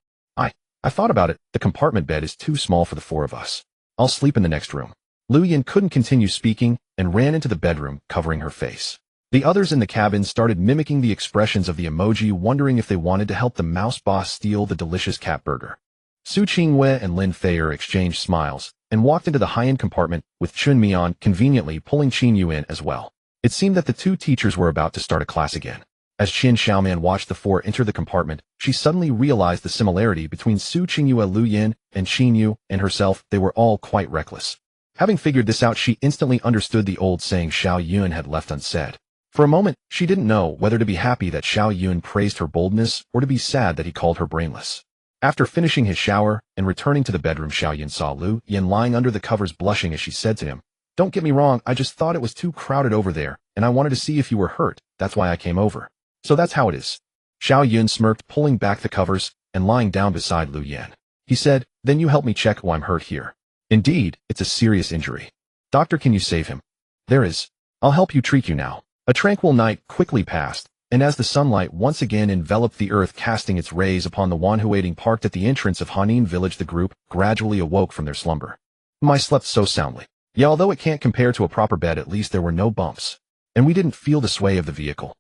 I thought about it. The compartment bed is too small for the 4 of us. I'll sleep in the next room. Lu Yin couldn't continue speaking and ran into the bedroom, covering her face. The others in the cabin started mimicking the expressions of the emoji, wondering if they wanted to help the mouse boss steal the delicious cat burger. Su Qingyue and Lin Feier exchanged smiles and walked into the high-end compartment, with Chun Mian conveniently pulling Qin Yu in as well. It seemed that the 2 teachers were about to start a class again. As Qian Xiaoman watched the 4 enter the compartment, she suddenly realized the similarity between Su Qingyue, Lu Yin, and Qin Yu and herself. They were all quite reckless. Having figured this out, she instantly understood the old saying Xiao Yun had left unsaid. For a moment, she didn't know whether to be happy that Xiao Yun praised her boldness or to be sad that he called her brainless. After finishing his shower and returning to the bedroom, Xiao Yun saw Lu Yin lying under the covers, blushing as she said to him, "Don't get me wrong, I just thought it was too crowded over there, and I wanted to see if you were hurt. That's why I came over." So that's how it is. Xiao Yun smirked, pulling back the covers and lying down beside Lu Yin. He said, "Then you help me check who I'm hurt here." "Indeed, it's a serious injury. Doctor, can you save him?" "There is. I'll help you treat you now." A tranquil night quickly passed, and as the sunlight once again enveloped the earth, casting its rays upon the one waiting parked at the entrance of Hanin village, the group gradually awoke from their slumber. I slept so soundly. Yeah, although it can't compare to a proper bed, at least there were no bumps. And we didn't feel the sway of the vehicle.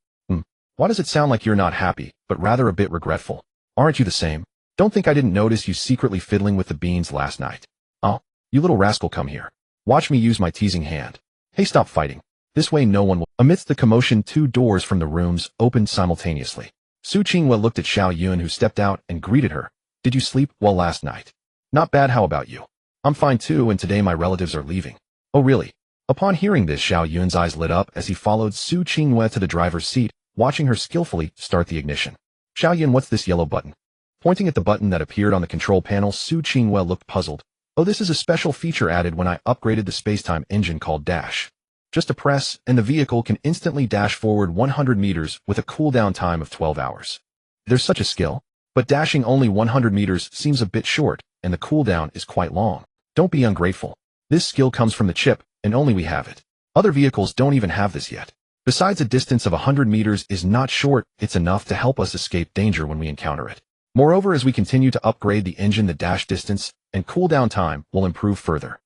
Why does it sound like you're not happy, but rather a bit regretful? Aren't you the same? Don't think I didn't notice you secretly fiddling with the beans last night. Oh, you little rascal, come here. Watch me use my teasing hand. Hey, stop fighting. This way no one will. Amidst the commotion, 2 doors from the rooms opened simultaneously. Su Qinghua looked at Xiao Yun, who stepped out and greeted her. Did you sleep well last night? Not bad, how about you? I'm fine too, and today my relatives are leaving. Oh really? Upon hearing this, Xiao Yun's eyes lit up as he followed Su Qinghua to the driver's seat, watching her skillfully start the ignition. Xiao Yun, what's this yellow button? Pointing at the button that appeared on the control panel, Su Qinghua looked puzzled. Oh, this is a special feature added when I upgraded the space-time engine called Dash. Just a press, and the vehicle can instantly dash forward 100 meters with a cooldown time of 12 hours. There's such a skill, but dashing only 100 meters seems a bit short, and the cooldown is quite long. Don't be ungrateful. This skill comes from the chip, and only we have it. Other vehicles don't even have this yet. Besides, a distance of 100 meters is not short, it's enough to help us escape danger when we encounter it. Moreover, as we continue to upgrade the engine, the dash distance and cooldown time will improve further.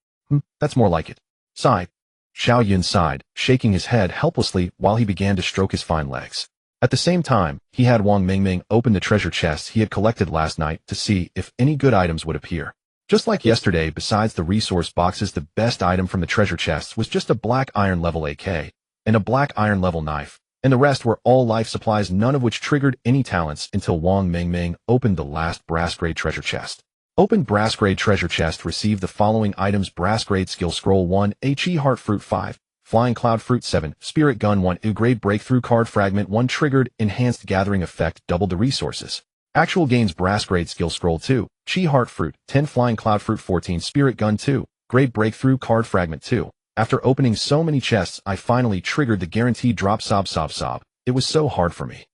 That's more like it. Sigh. Xiao Yun sighed, shaking his head helplessly while he began to stroke his fine legs. At the same time, he had Wang Mingming open the treasure chests he had collected last night to see if any good items would appear. Just like yesterday, besides the resource boxes, the best item from the treasure chests was just a black iron level AK and a black iron level knife, and the rest were all life supplies, none of which triggered any talents until Wang Mingming opened the last brass grade treasure chest. Opened brass grade treasure chest received the following items: brass grade skill scroll 1, HE heart fruit 5, flying cloud fruit 7, spirit gun 1, U grade breakthrough card fragment 1, triggered enhanced gathering effect, doubled the resources. Actual gains: brass grade skill scroll 2, chi heart fruit 10, flying cloud fruit 14, spirit gun 2, Great breakthrough card fragment 2. After opening so many chests, I finally triggered the guaranteed drop sob. It was so hard for me.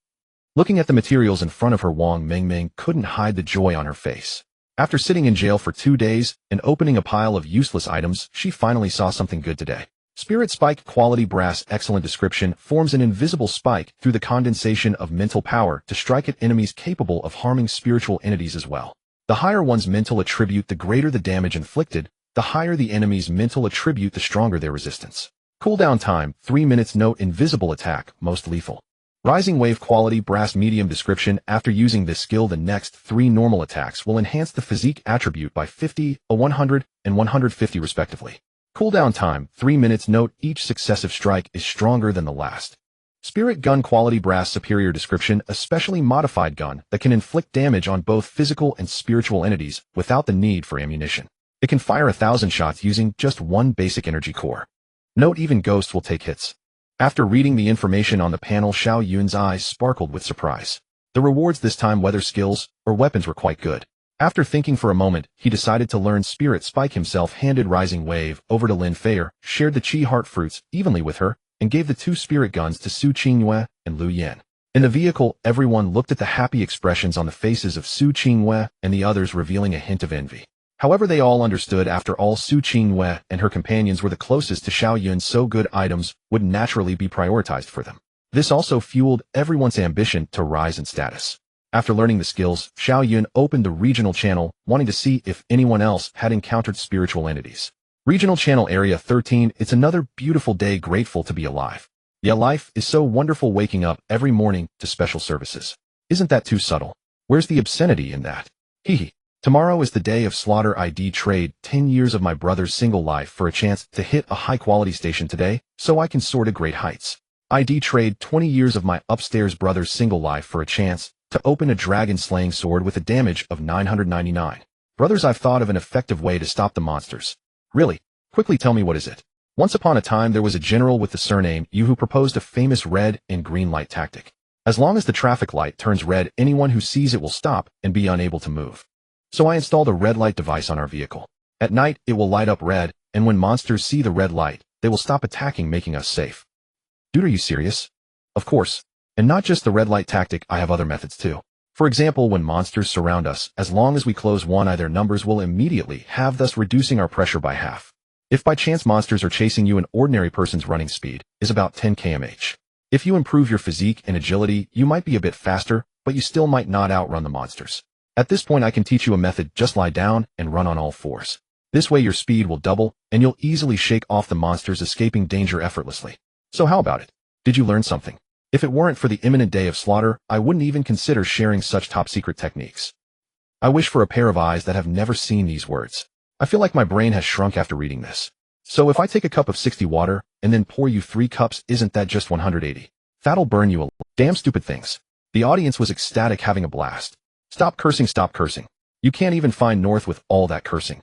Looking at the materials in front of her, Wang Mingming couldn't hide the joy on her face. After sitting in jail for 2 days and opening a pile of useless items, she finally saw something good today. Spirit Spike quality brass. Excellent description. Forms an invisible spike through the condensation of mental power to strike at enemies capable of harming spiritual entities as well. The higher one's mental attribute, the greater the damage inflicted. The higher the enemy's mental attribute, the stronger their resistance. Cooldown time, 3 minutes. Note: invisible attack, most lethal. Rising wave quality brass. Medium description. After using this skill, the next 3 normal attacks will enhance the physique attribute by 50, 100, and 150 respectively. Cooldown time, 3 minutes. Note: each successive strike is stronger than the last. Spirit gun quality brass. Superior description. A specially modified gun that can inflict damage on both physical and spiritual entities without the need for ammunition. It can fire 1,000 shots using just 1 basic energy core. Note: even ghosts will take hits. After reading the information on the panel, Xiao Yun's eyes sparkled with surprise. The rewards this time, whether skills or weapons, were quite good. After thinking for a moment, he decided to learn Spirit Spike himself. Handed Rising Wave over to Lin Feier, shared the Chi Heart Fruits evenly with her, and gave the 2 spirit guns to Su Qingyue and Lu Yan. In the vehicle, everyone looked at the happy expressions on the faces of Su Qingyue and the others, revealing a hint of envy. However, they all understood. After all, Su Qingyue and her companions were the closest to Xiao Yun, so good items would naturally be prioritized for them. This also fueled everyone's ambition to rise in status. After learning the skills, Xiao Yun opened the regional channel, wanting to see if anyone else had encountered spiritual entities. Regional channel area 13. It's another beautiful day, grateful to be alive. Yeah, life is so wonderful, waking up every morning to special services. Isn't that too subtle? Where's the obscenity in that? Hee. Tomorrow is the day of slaughter. ID trade 10 years of my brother's single life for a chance to hit a high-quality station today, so I can soar to great heights. ID trade 20 years of my upstairs brother's single life for a chance to open a dragon-slaying sword with a damage of 999. Brothers, I've thought of an effective way to stop the monsters. Really? Quickly tell me, what is it? Once upon a time, there was a general with the surname Yu who proposed a famous red and green light tactic. As long as the traffic light turns red, anyone who sees it will stop and be unable to move. So I installed a red light device on our vehicle. At night, it will light up red, and when monsters see the red light, they will stop attacking, making us safe. Dude, are you serious? Of course. And not just the red light tactic, I have other methods too. For example, when monsters surround us, as long as we close one eye, their numbers will immediately halve, thus reducing our pressure by half. If by chance monsters are chasing you, an ordinary person's running speed is about 10 km/h. If you improve your physique and agility, you might be a bit faster, but you still might not outrun the monsters. At this point, I can teach you a method. Just lie down and run on all fours. This way your speed will double, and you'll easily shake off the monsters, escaping danger effortlessly. So how about it? Did you learn something? If it weren't for the imminent day of slaughter, I wouldn't even consider sharing such top-secret techniques. I wish for a pair of eyes that have never seen these words. I feel like my brain has shrunk after reading this. So if I take a cup of 60 water, and then pour you 3 cups, isn't that just 180? That'll burn you a damn stupid things. The audience was ecstatic, having a blast. Stop cursing, stop cursing. You can't even find north with all that cursing.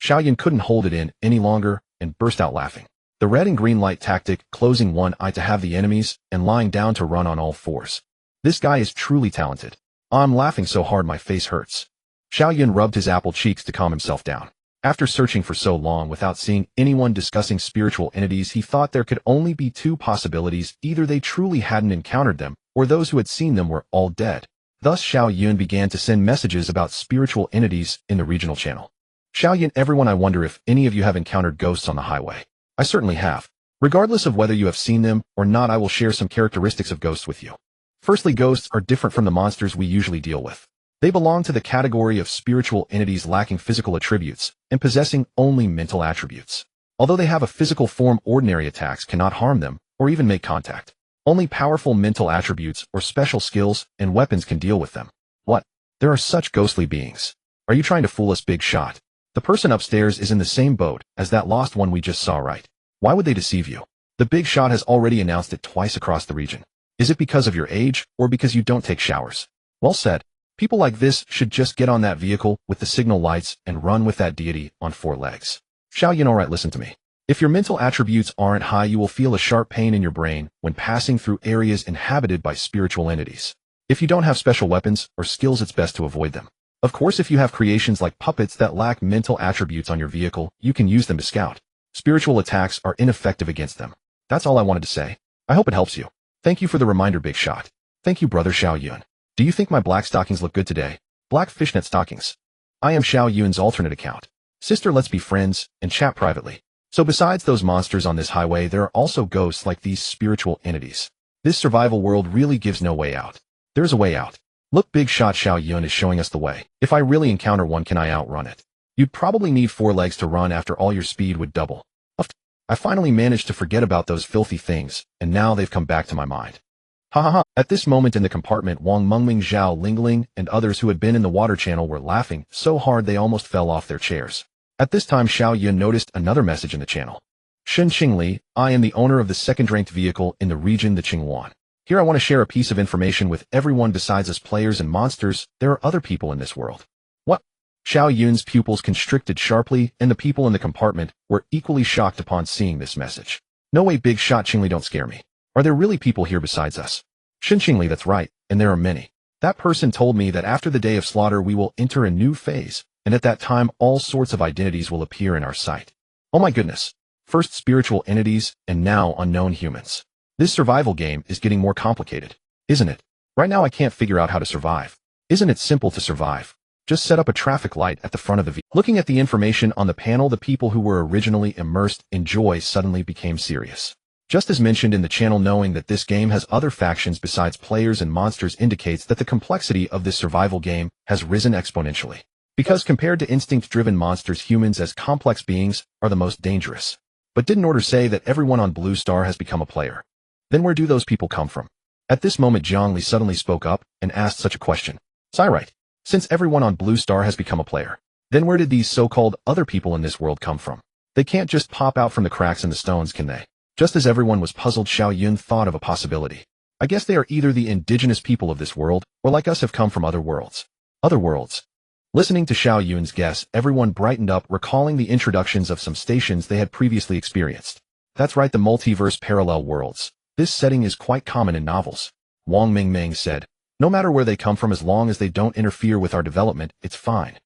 Xiao Yun couldn't hold it in any longer and burst out laughing. The red and green light tactic, closing one eye to have the enemies and lying down to run on all fours. This guy is truly talented. I'm laughing so hard my face hurts. Xiao Yun rubbed his apple cheeks to calm himself down. After searching for so long without seeing anyone discussing spiritual entities, he thought there could only be 2 possibilities. Either they truly hadn't encountered them, or those who had seen them were all dead. Thus, Xiao Yun began to send messages about spiritual entities in the regional channel. Xiao Yun, everyone, I wonder if any of you have encountered ghosts on the highway. I certainly have. Regardless of whether you have seen them or not, I will share some characteristics of ghosts with you. Firstly, ghosts are different from the monsters we usually deal with. They belong to the category of spiritual entities lacking physical attributes and possessing only mental attributes. Although they have a physical form, ordinary attacks cannot harm them or even make contact. Only powerful mental attributes or special skills and weapons can deal with them. What? There are such ghostly beings. Are you trying to fool us, big shot? The person upstairs is in the same boat as that lost one we just saw, right? Why would they deceive you? The big shot has already announced it twice across the region. Is it because of your age or because you don't take showers? Well said. People like this should just get on that vehicle with the signal lights and run with that deity on 4 legs. Xiao Yun, alright, listen to me. If your mental attributes aren't high, you will feel a sharp pain in your brain when passing through areas inhabited by spiritual entities. If you don't have special weapons or skills, it's best to avoid them. Of course, if you have creations like puppets that lack mental attributes on your vehicle, you can use them to scout. Spiritual attacks are ineffective against them. That's all I wanted to say. I hope it helps you. Thank you for the reminder, Big Shot. Thank you, brother Xiao Yun. Do you think my black stockings look good today? Black fishnet stockings. I am Xiao Yun's alternate account. Sister, let's be friends and chat privately. So besides those monsters on this highway, there are also ghosts like these spiritual entities. This survival world really gives no way out. There's a way out. Look, Big Shot, Xiao Yun is showing us the way. If I really encounter one, can I outrun it? You'd probably need 4 legs to run after all your speed would double. I finally managed to forget about those filthy things, and now they've come back to my mind. Ha ha ha. At this moment in the compartment, Wang Mengming, Zhao Lingling, and others who had been in the water channel were laughing so hard they almost fell off their chairs. At this time, Xiao Yun noticed another message in the channel. Shen Qingli, I am the owner of the second-ranked vehicle in the region, the Qingwan. Here I want to share a piece of information with everyone. Besides us players and monsters, there are other people in this world. What? Xiao Yun's pupils constricted sharply, and the people in the compartment were equally shocked upon seeing this message. No way, Big Shot Qingli, don't scare me. Are there really people here besides us? Shen Qingli, that's right, and there are many. That person told me that after the day of slaughter we will enter a new phase, and at that time all sorts of identities will appear in our sight. Oh my goodness. First spiritual entities, and now unknown humans. This survival game is getting more complicated, isn't it? Right now I can't figure out how to survive. Isn't it simple to survive? Just set up a traffic light at the front of the vehicle. Looking at the information on the panel, the people who were originally immersed in joy suddenly became serious. Just as mentioned in the channel, knowing that this game has other factions besides players and monsters indicates that the complexity of this survival game has risen exponentially. Because compared to instinct-driven monsters, humans as complex beings are the most dangerous. But didn't Order say that everyone on Blue Star has become a player? Then where do those people come from? At this moment, Zhongli suddenly spoke up and asked such a question. Cyrite, since everyone on Blue Star has become a player, then where did these so-called other people in this world come from? They can't just pop out from the cracks in the stones, can they? Just as everyone was puzzled, Xiao Yun thought of a possibility. I guess they are either the indigenous people of this world, or like us have come from other worlds. Other worlds. Listening to Xiao Yun's guess, everyone brightened up, recalling the introductions of some stations they had previously experienced. That's right, the multiverse parallel worlds. This setting is quite common in novels. Wang Mingming said, no matter where they come from, as long as they don't interfere with our development, it's fine.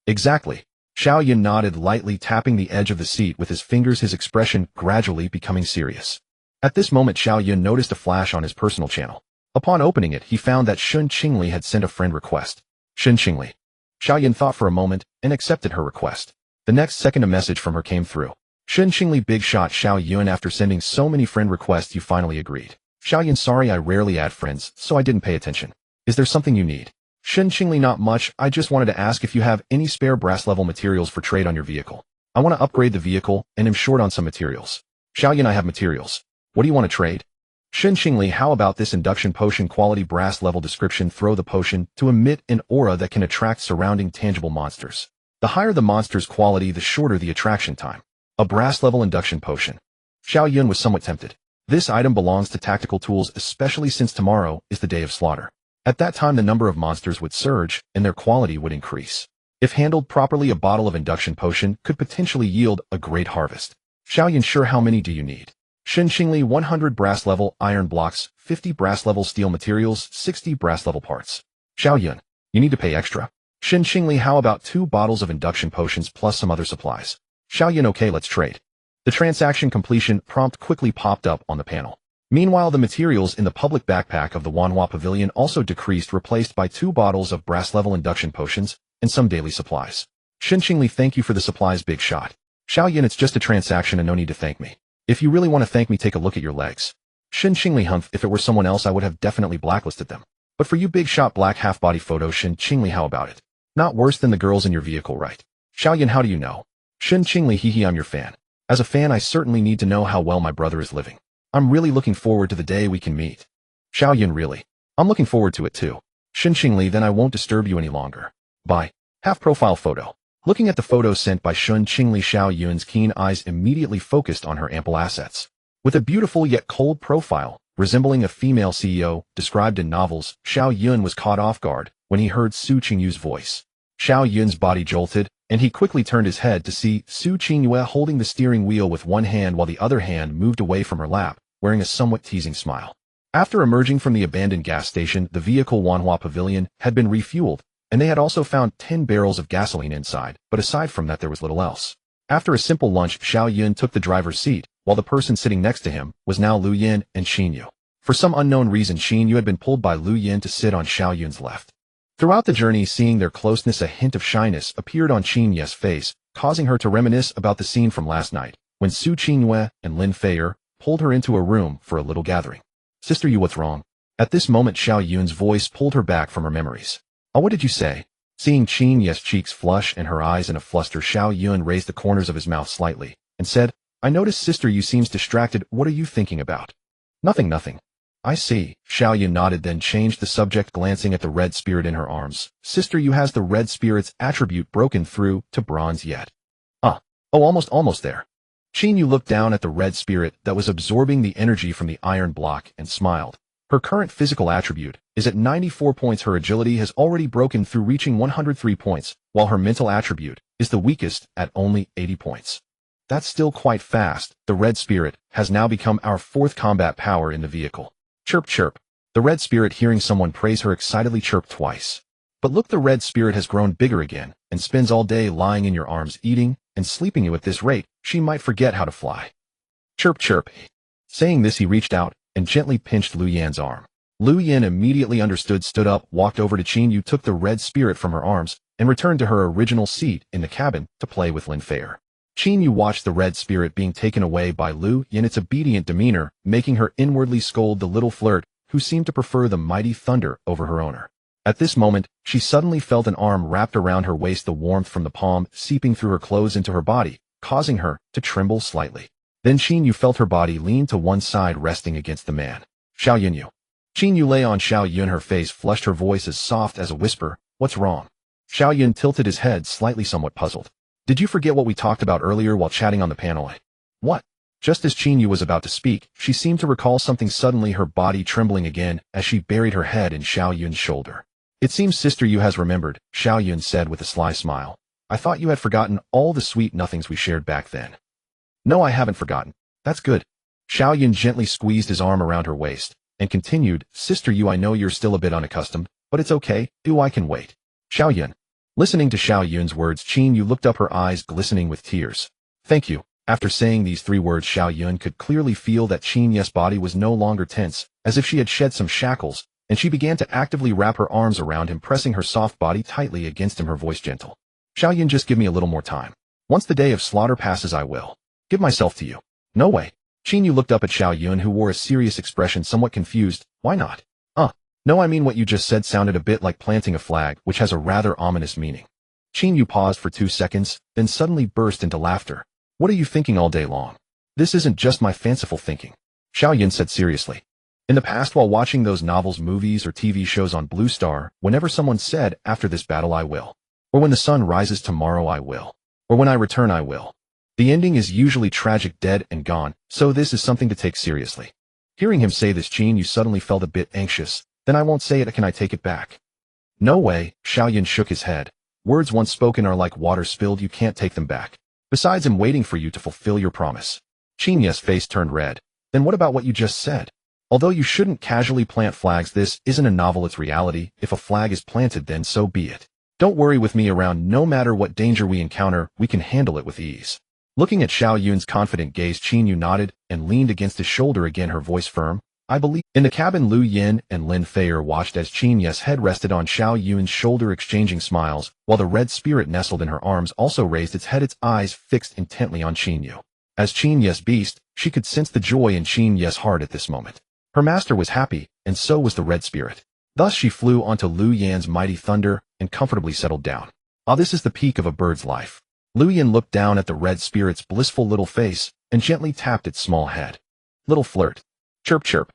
Exactly. Xiao Yun nodded lightly, tapping the edge of the seat with his fingers, his expression gradually becoming serious. At this moment, Xiao Yun noticed a flash on his personal channel. Upon opening it, he found that Shen Qingli had sent a friend request. Shen Qingli. Xiao Yun thought for a moment and accepted her request. The next second, a message from her came through. Shen Qingli, Big Shot Xiao Yun, after sending so many friend requests, you finally agreed. Xiao Yun, sorry, I rarely add friends, so I didn't pay attention. Is there something you need? Shen Qingli, not much. I just wanted to ask if you have any spare brass level materials for trade on your vehicle. I want to upgrade the vehicle and am short on some materials. Xiao Yun, I have materials. What do you want to trade? Shen Qingli, how about this induction potion, quality brass level description, throw the potion to emit an aura that can attract surrounding tangible monsters. The higher the monster's quality, the shorter the attraction time. A brass level induction potion. Xiao Yun was somewhat tempted. This item belongs to tactical tools, especially since tomorrow is the day of slaughter. At that time, the number of monsters would surge and their quality would increase. If handled properly, a bottle of induction potion could potentially yield a great harvest. Xiao Yun, sure, how many do you need? Shen Qingli, 100 brass level iron blocks, 50 brass level steel materials, 60 brass level parts. Xiao Yun, you need to pay extra. Shen Qingli, how about 2 bottles of induction potions plus some other supplies? Xiao Yun, okay, let's trade. The transaction completion prompt quickly popped up on the panel. Meanwhile, the materials in the public backpack of the Wanhua Pavilion also decreased, replaced by 2 bottles of brass level induction potions and some daily supplies. Shen Qingli, thank you for the supplies, Big Shot. Xiao Yun, it's just a transaction and no need to thank me. If you really want to thank me, take a look at your legs. Shen Qingli, humph, if it were someone else I would have definitely blacklisted them. But for you, Big Shot, black half-body photo. Shen Qingli, how about it? Not worse than the girls in your vehicle, right? Xiao Yun, how do you know? Shen Qingli, hee, I'm your fan. As a fan, I certainly need to know how well my brother is living. I'm really looking forward to the day we can meet. Xiao Yun, really? I'm looking forward to it too. Shen Qingli, then I won't disturb you any longer. Bye. Half-profile photo. Looking at the photo sent by Shen Qingli, Xiao Yun's keen eyes immediately focused on her ample assets. With a beautiful yet cold profile, resembling a female CEO described in novels, Xiao Yun was caught off guard when he heard Su Qingyu's voice. Xiao Yun's body jolted, and he quickly turned his head to see Su Qingyue holding the steering wheel with one hand while the other hand moved away from her lap, wearing a somewhat teasing smile. After emerging from the abandoned gas station, the vehicle Wanhua Pavilion had been refueled, and they had also found 10 barrels of gasoline inside, but aside from that there was little else. After a simple lunch, Xiao Yun took the driver's seat, while the person sitting next to him was now Lu Yin and Xin Yu. For some unknown reason, Xin Yu had been pulled by Lu Yin to sit on Xiao Yun's left. Throughout the journey, seeing their closeness, a hint of shyness appeared on Xin Yu's face, causing her to reminisce about the scene from last night, when Su Qingyue and Lin Feier pulled her into a room for a little gathering. Sister Yu, what's wrong? At this moment, Xiao Yun's voice pulled her back from her memories. Oh, what did you say? Seeing Qin Yu's cheeks flush and her eyes in a fluster, Xiao Yun raised the corners of his mouth slightly, and said, I noticed Sister Yu seems distracted. What are you thinking about? Nothing. I see. Xiao Yun nodded, then changed the subject, glancing at the red spirit in her arms. Sister Yu has the red spirit's attribute broken through to bronze yet. Oh, almost there. Qin Yu looked down at the red spirit that was absorbing the energy from the iron block and smiled. Her current physical attribute is at 94 points. Her agility has already broken through, reaching 103 points, while her mental attribute is the weakest at only 80 points. That's still quite fast. The red spirit has now become our fourth combat power in the vehicle. Chirp chirp. The red spirit, hearing someone praise her, excitedly chirped twice. But look, the red spirit has grown bigger again and spends all day lying in your arms, eating and sleeping you. At this rate, she might forget how to fly. Chirp chirp. Saying this, he reached out and gently pinched Lu Yan's arm. Lu Yan immediately understood, stood up, walked over to Qin Yu, took the red spirit from her arms, and returned to her original seat in the cabin to play with Lin Feier. Qin Yu watched the red spirit being taken away by Lu Yan, its obedient demeanor making her inwardly scold the little flirt who seemed to prefer the mighty thunder over her owner. At this moment, she suddenly felt an arm wrapped around her waist, the warmth from the palm seeping through her clothes into her body, causing her to tremble slightly. Then Qin Yu felt her body lean to one side, resting against the man. Xiao Yun Yu. Qin Yu lay on Xiao Yun, her face flushed, her voice as soft as a whisper. What's wrong? Xiao Yun tilted his head slightly, somewhat puzzled. Did you forget what we talked about earlier while chatting on the panel? What? Just as Qin Yu was about to speak, she seemed to recall something, suddenly her body trembling again as she buried her head in Xiao Yun's shoulder. It seems Sister Yu has remembered, Xiao Yun said with a sly smile. I thought you had forgotten all the sweet nothings we shared back then. No, I haven't forgotten. That's good. Xiao Yun gently squeezed his arm around her waist and continued, Sister Yu, I know you're still a bit unaccustomed, but it's okay. I can wait. Xiao Yun. Listening to Xiao Yun's words, Qin Yu looked up, her eyes glistening with tears. Thank you. After saying these three words, Xiao Yun could clearly feel that Qin Yu's body was no longer tense, as if she had shed some shackles, and she began to actively wrap her arms around him, pressing her soft body tightly against him, her voice gentle. Xiao Yun, just give me a little more time. Once the day of slaughter passes, I will give myself to you. No way. Qin Yu looked up at Xiao Yun, who wore a serious expression, somewhat confused. Why not? No, I mean, what you just said sounded a bit like planting a flag, which has a rather ominous meaning. Qin Yu paused for 2 seconds, then suddenly burst into laughter. What are you thinking all day long? This isn't just my fanciful thinking, Xiao Yun said seriously. In the past, while watching those novels, movies, or TV shows on Blue Star, whenever someone said, after this battle I will, or when the sun rises tomorrow I will, or when I return I will, the ending is usually tragic, dead and gone, so this is something to take seriously. Hearing him say this, Qin Yu suddenly felt a bit anxious. Then I won't say it. Can I take it back? No way. Xiao Yun shook his head. Words once spoken are like water spilled. You can't take them back. Besides, I'm waiting for you to fulfill your promise. Qin Yu's face turned red. Then what about what you just said? Although you shouldn't casually plant flags, this isn't a novel, it's reality. If a flag is planted, then so be it. Don't worry with me around. No matter what danger we encounter, we can handle it with ease. Looking at Xiao Yun's confident gaze, Qin Yu nodded and leaned against his shoulder again, her voice firm. I believe. In the cabin, Lu Yin and Lin Feier watched as Qin Yu's head rested on Xiao Yun's shoulder, exchanging smiles, while the red spirit nestled in her arms also raised its head, its eyes fixed intently on Qin Yu. As Qin Yu's beast, she could sense the joy in Qin Yu's heart at this moment. Her master was happy, and so was the red spirit. Thus she flew onto Lu Yan's mighty thunder and comfortably settled down. This is the peak of a bird's life. Lu Yan looked down at the red spirit's blissful little face and gently tapped its small head. Little flirt. Chirp chirp.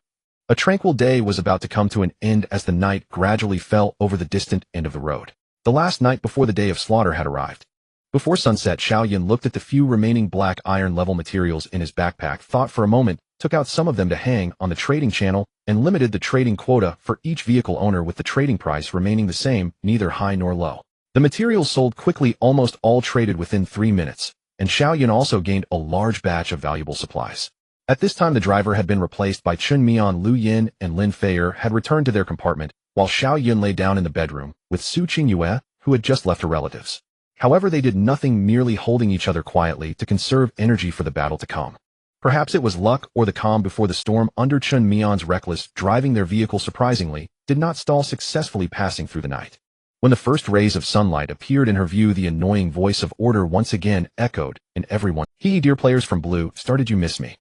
A tranquil day was about to come to an end as the night gradually fell over the distant end of the road. The last night before the day of slaughter had arrived. Before sunset, Xiao Yun looked at the few remaining black iron-level materials in his backpack, thought for a moment, took out some of them to hang on the trading channel, and limited the trading quota for each vehicle owner, with the trading price remaining the same, neither high nor low. The materials sold quickly, almost all traded within 3 minutes, and Xiao Yun also gained a large batch of valuable supplies. At this time, the driver had been replaced by Chun Mian. Lu Yin and Lin Feier had returned to their compartment, while Xiao Yun lay down in the bedroom with Su Qingyue, who had just left her relatives. However, they did nothing, merely holding each other quietly to conserve energy for the battle to come. Perhaps it was luck or the calm before the storm under Chun Mion's reckless driving. Their vehicle surprisingly did not stall, successfully passing through the night. When the first rays of sunlight appeared in her view, the annoying voice of order once again echoed, and everyone, "Hee, dear players from Blue, started you miss me?"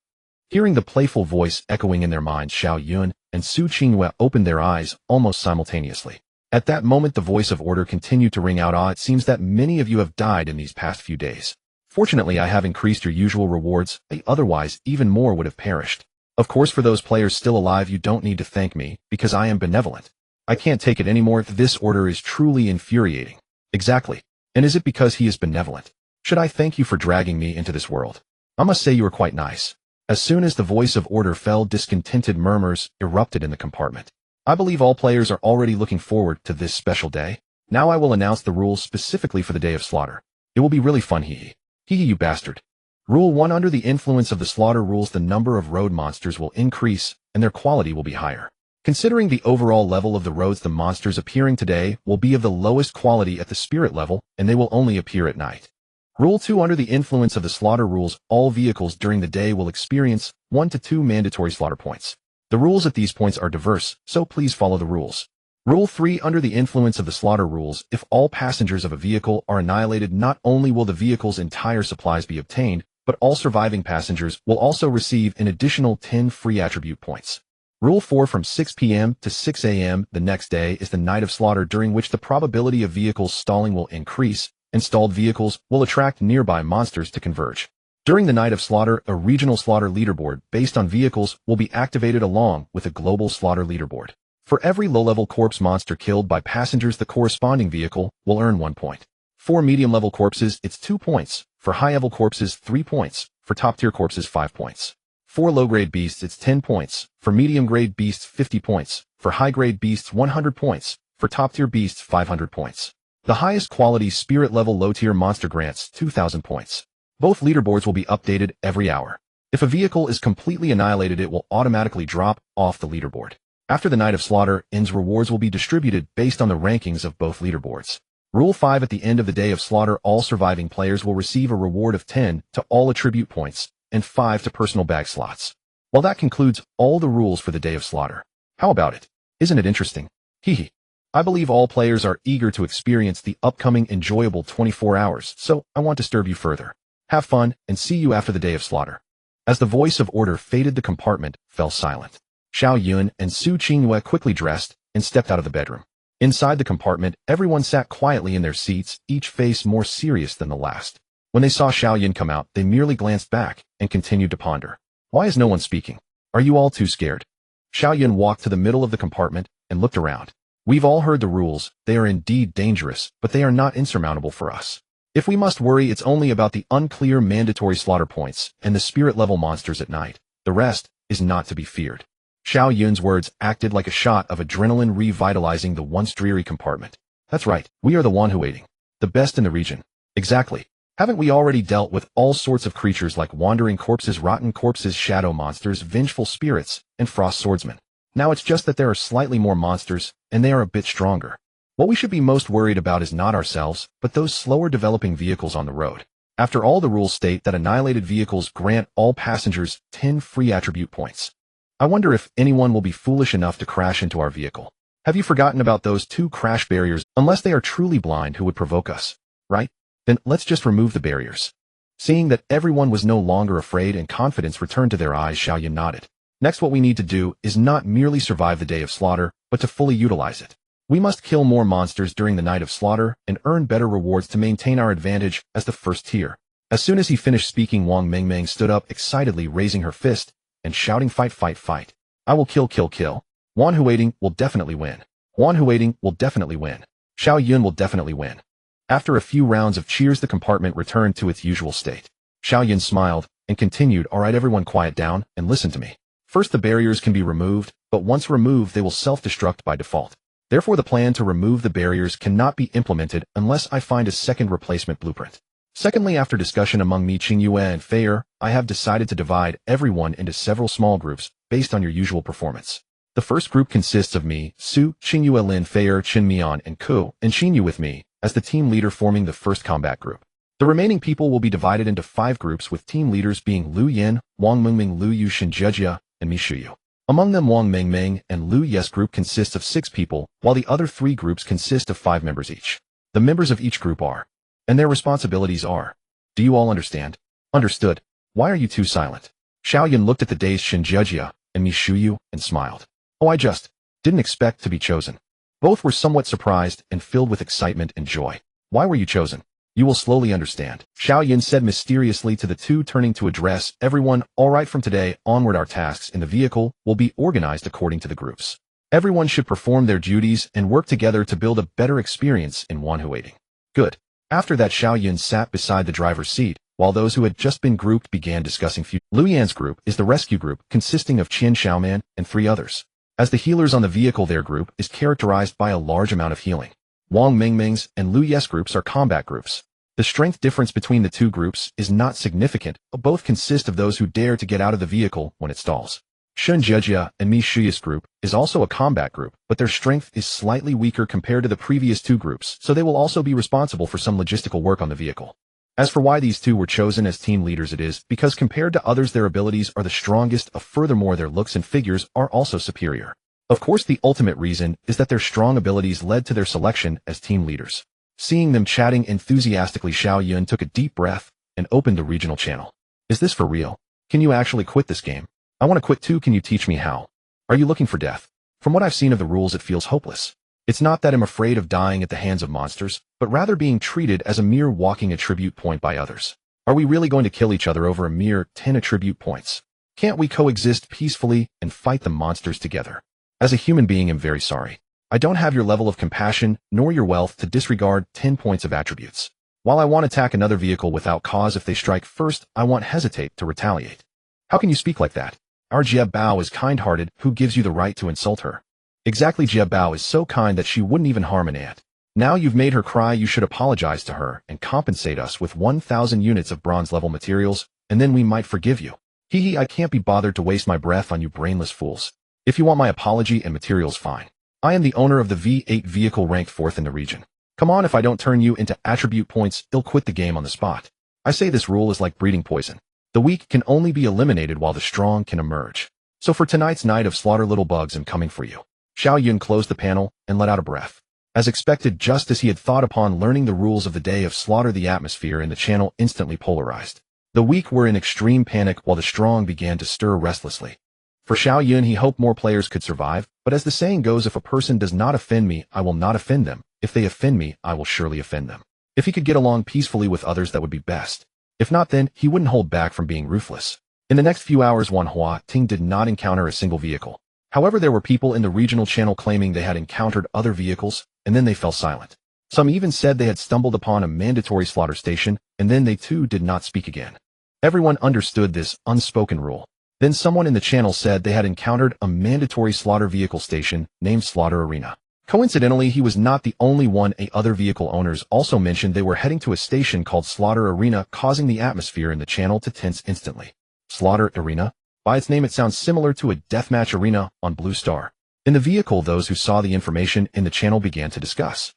Hearing the playful voice echoing in their minds, Xiao Yun and Su Qingyue opened their eyes almost simultaneously. At that moment, the voice of order continued to ring out. "It seems that many of you have died in these past few days. Fortunately, I have increased your usual rewards, otherwise even more would have perished. Of course, for those players still alive, you don't need to thank me, because I am benevolent. I can't take it anymore. This order is truly infuriating." "Exactly. And is it because he is benevolent? Should I thank you for dragging me into this world? I must say you are quite nice." As soon as the voice of order fell, discontented murmurs erupted in the compartment. "I believe all players are already looking forward to this special day. Now I will announce the rules specifically for the Day of Slaughter. It will be really fun, hee hee, you bastard. Rule 1. Under the influence of the slaughter rules, the number of road monsters will increase, and their quality will be higher. Considering the overall level of the roads, the monsters appearing today will be of the lowest quality at the spirit level, and they will only appear at night. Rule 2. Under the influence of the slaughter rules, all vehicles during the day will experience 1 to 2 mandatory slaughter points. The rules at these points are diverse, so please follow the rules. Rule 3. Under the influence of the slaughter rules, if all passengers of a vehicle are annihilated, not only will the vehicle's entire supplies be obtained, but all surviving passengers will also receive an additional 10 free attribute points. Rule 4. From 6 p.m. to 6 a.m. the next day is the night of slaughter, during which the probability of vehicles stalling will increase. Installed vehicles will attract nearby monsters to converge. During the night of slaughter, a regional slaughter leaderboard based on vehicles will be activated along with a global slaughter leaderboard. For every low-level corpse monster killed by passengers, the corresponding vehicle will earn 1 point. For medium-level corpses, it's 2 points. For high-level corpses, 3 points. For top-tier corpses, 5 points. For low-grade beasts, it's 10 points. For medium-grade beasts, 50 points. For high-grade beasts, 100 points. For top-tier beasts, 500 points. The highest quality spirit level low-tier monster grants 2,000 points. Both leaderboards will be updated every hour. If a vehicle is completely annihilated, it will automatically drop off the leaderboard. After the night of slaughter ends, rewards will be distributed based on the rankings of both leaderboards. Rule 5. At the end of the Day of Slaughter, all surviving players will receive a reward of 10 to all attribute points and 5 to personal bag slots. Well, that concludes all the rules for the Day of Slaughter. How about it? Isn't it interesting? Hee hee. I believe all players are eager to experience the upcoming enjoyable 24 hours, so I won't disturb you further. Have fun, and see you after the Day of Slaughter. As the voice of order faded, the compartment fell silent. Xiao Yun and Su Qingyue quickly dressed and stepped out of the bedroom. Inside the compartment, everyone sat quietly in their seats, each face more serious than the last. When they saw Xiao Yun come out, they merely glanced back and continued to ponder. Why is no one speaking? Are you all too scared? Xiao Yun walked to the middle of the compartment and looked around. We've all heard the rules. They are indeed dangerous, but they are not insurmountable for us. If we must worry, it's only about the unclear mandatory slaughter points and the spirit level monsters at night. The rest is not to be feared. Xiao Yun's words acted like a shot of adrenaline, revitalizing the once dreary compartment. That's right, we are the one who waiting. The best in the region. Exactly. Haven't we already dealt with all sorts of creatures like wandering corpses, rotten corpses, shadow monsters, vengeful spirits, and frost swordsmen? Now it's just that there are slightly more monsters, and they are a bit stronger. What we should be most worried about is not ourselves, but those slower developing vehicles on the road. After all, the rules state that annihilated vehicles grant all passengers 10 free attribute points. I wonder if anyone will be foolish enough to crash into our vehicle. Have you forgotten about those 2 crash barriers? Unless they are truly blind who would provoke us, right? Then let's just remove the barriers. Seeing that everyone was no longer afraid and confidence returned to their eyes, Xiao Yun nodded. Next, what we need to do is not merely survive the Day of Slaughter, but to fully utilize it. We must kill more monsters during the night of slaughter and earn better rewards to maintain our advantage as the first tier. As soon as he finished speaking, Wang Mengmeng stood up excitedly, raising her fist and shouting, "Fight, fight, fight. I will kill, kill, kill. Wan Huiting will definitely win. Wan Huiting will definitely win. Xiao Yun will definitely win." After a few rounds of cheers, the compartment returned to its usual state. Xiao Yun smiled and continued, "All right, everyone, quiet down and listen to me. First, the barriers can be removed, but once removed, they will self-destruct by default. Therefore, the plan to remove the barriers cannot be implemented unless I find a second replacement blueprint. Secondly, after discussion among me, Qingyue, and Feier, I have decided to divide everyone into several small groups based on your usual performance. The first group consists of me, Su, Qingyue Lin Feier Qin Mian and Ku, and Xinyu with me, as the team leader forming the first combat group. The remaining people will be divided into 5 groups with team leaders being Lu Yin, Wang Mingming Lu Yu Shinjejia, and Mi Shuyu. Among them Wang Mingming and Lu Yes group consists of 6 people, while the other 3 groups consist of 5 members each. The members of each group are, and their responsibilities are. Do you all understand? Understood. Why are you two silent? Xiao Yun looked at the dazed Shinjejia and Mi Shuyu and smiled. Oh, I just didn't expect to be chosen. Both were somewhat surprised and filled with excitement and joy. Why were you chosen? You will slowly understand. Xiao Yun said mysteriously to the two, turning to address everyone. All right, from today onward our tasks in the vehicle will be organized according to the groups. Everyone should perform their duties and work together to build a better experience in Wanhuating. Good. After that, Xiao Yun sat beside the driver's seat, while those who had just been grouped began discussing future. Lu Yan's group is the rescue group, consisting of Qian Xiaoman and 3 others. As the healers on the vehicle, their group is characterized by a large amount of healing. Wang Mingming's and Lu Yes groups are combat groups. The strength difference between the 2 groups is not significant, but both consist of those who dare to get out of the vehicle when it stalls. Shinjejia and Mi Shuyu's group is also a combat group, but their strength is slightly weaker compared to the previous 2 groups, so they will also be responsible for some logistical work on the vehicle. As for why these 2 were chosen as team leaders, it is because compared to others their abilities are the strongest, furthermore their looks and figures are also superior. Of course, the ultimate reason is that their strong abilities led to their selection as team leaders. Seeing them chatting enthusiastically, Xiao Yun took a deep breath and opened the regional channel. Is this for real? Can you actually quit this game? I want to quit too. Can you teach me how? Are you looking for death? From what I've seen of the rules, it feels hopeless. It's not that I'm afraid of dying at the hands of monsters, but rather being treated as a mere walking attribute point by others. Are we really going to kill each other over a mere 10 attribute points? Can't we coexist peacefully and fight the monsters together? As a human being, I'm very sorry. I don't have your level of compassion nor your wealth to disregard 10 points of attributes. While I won't attack another vehicle without cause if they strike first, I won't hesitate to retaliate. How can you speak like that? Our Jie Bao is kind-hearted. Who gives you the right to insult her? Exactly, Jie Bao is so kind that she wouldn't even harm an ant. Now you've made her cry, you should apologize to her and compensate us with 1,000 units of bronze-level materials, and then we might forgive you. Hee, I can't be bothered to waste my breath on you brainless fools. If you want my apology and materials, fine. I am the owner of the V8 vehicle ranked 4th in the region. Come on, if I don't turn you into attribute points, I'll quit the game on the spot. I say this rule is like breeding poison. The weak can only be eliminated while the strong can emerge. So for tonight's night of slaughter, little bugs, I'm coming for you. Xiao Yun closed the panel and let out a breath. As expected, just as he had thought, upon learning the rules of the day of slaughter, the atmosphere in the channel instantly polarized. The weak were in extreme panic while the strong began to stir restlessly. For Xiao Yun, he hoped more players could survive, but as the saying goes, if a person does not offend me, I will not offend them. If they offend me, I will surely offend them. If he could get along peacefully with others, that would be best. If not, then he wouldn't hold back from being ruthless. In the next few hours, Wanhuating did not encounter a single vehicle. However, there were people in the regional channel claiming they had encountered other vehicles, and then they fell silent. Some even said they had stumbled upon a mandatory slaughter station, and then they too did not speak again. Everyone understood this unspoken rule. Then someone in the channel said they had encountered a mandatory slaughter vehicle station named Slaughter Arena. Coincidentally, he was not the only one. Other vehicle owners also mentioned they were heading to a station called Slaughter Arena, causing the atmosphere in the channel to tense instantly. Slaughter Arena? By its name, it sounds similar to a deathmatch arena on Blue Star. In the vehicle, those who saw the information in the channel began to discuss.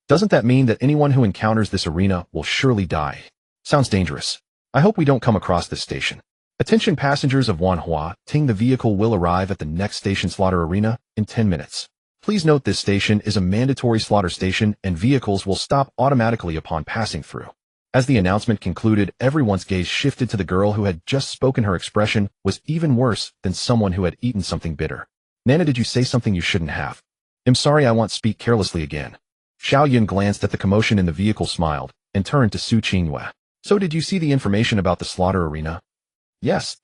Doesn't that mean that anyone who encounters this arena will surely die? Sounds dangerous. I hope we don't come across this station. Attention passengers of Wanhuating, the vehicle will arrive at the next station, Slaughter Arena, in 10 minutes. Please note this station is a mandatory slaughter station and vehicles will stop automatically upon passing through. As the announcement concluded, everyone's gaze shifted to the girl who had just spoken. Her expression was even worse than someone who had eaten something bitter. Nana, did you say something you shouldn't have? I'm sorry, I won't speak carelessly again. Xiao Yun glanced at the commotion in the vehicle, smiled, and turned to Su Qingyue. So did you see the information about the slaughter arena? Yes.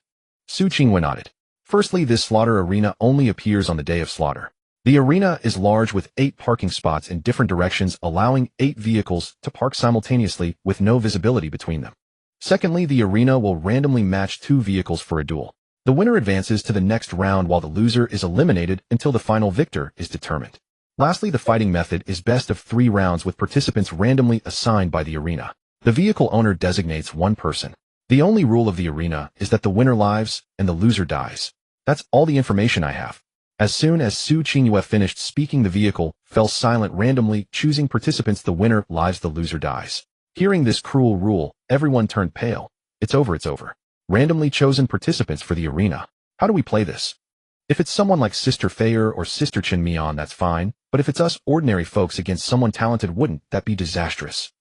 Su Qingyue nodded. Firstly, this slaughter arena only appears on the day of slaughter. The arena is large with 8 parking spots in different directions, allowing 8 vehicles to park simultaneously with no visibility between them. Secondly, the arena will randomly match 2 vehicles for a duel. The winner advances to the next round while the loser is eliminated until the final victor is determined. Lastly, the fighting method is best of 3 rounds with participants randomly assigned by the arena. The vehicle owner designates one person. The only rule of the arena is that the winner lives and the loser dies. That's all the information I have. As soon as Su Qingyue finished speaking, the vehicle fell silent, randomly choosing participants. The winner lives, the loser dies. Hearing this cruel rule, everyone turned pale. It's over, it's over. Randomly chosen participants for the arena. How do we play this? If it's someone like Sister Feier or Sister Chen Mian, that's fine, but if it's us ordinary folks against someone talented, wouldn't that be disastrous?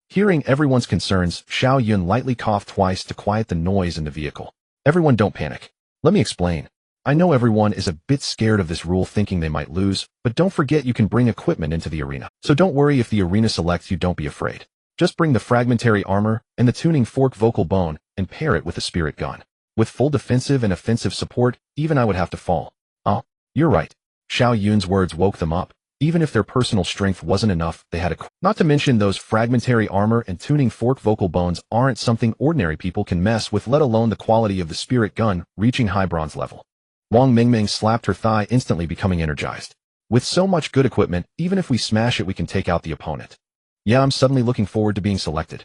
Hearing everyone's concerns, Xiao Yun lightly coughed twice to quiet the noise in the vehicle. Everyone, don't panic. Let me explain. I know everyone is a bit scared of this rule, thinking they might lose, but don't forget you can bring equipment into the arena. So don't worry if the arena selects you, don't be afraid. Just bring the fragmentary armor and the tuning fork vocal bone and pair it with a spirit gun. With full defensive and offensive support, even I would have to fall. Oh, you're right. Xiao Yun's words woke them up. Even if their personal strength wasn't enough, they had not to mention those fragmentary armor and tuning fork vocal bones aren't something ordinary people can mess with, let alone the quality of the spirit gun reaching high bronze level. Wang Mingming slapped her thigh, instantly becoming energized. With so much good equipment, even if we smash it, we can take out the opponent. Yeah, I'm suddenly looking forward to being selected.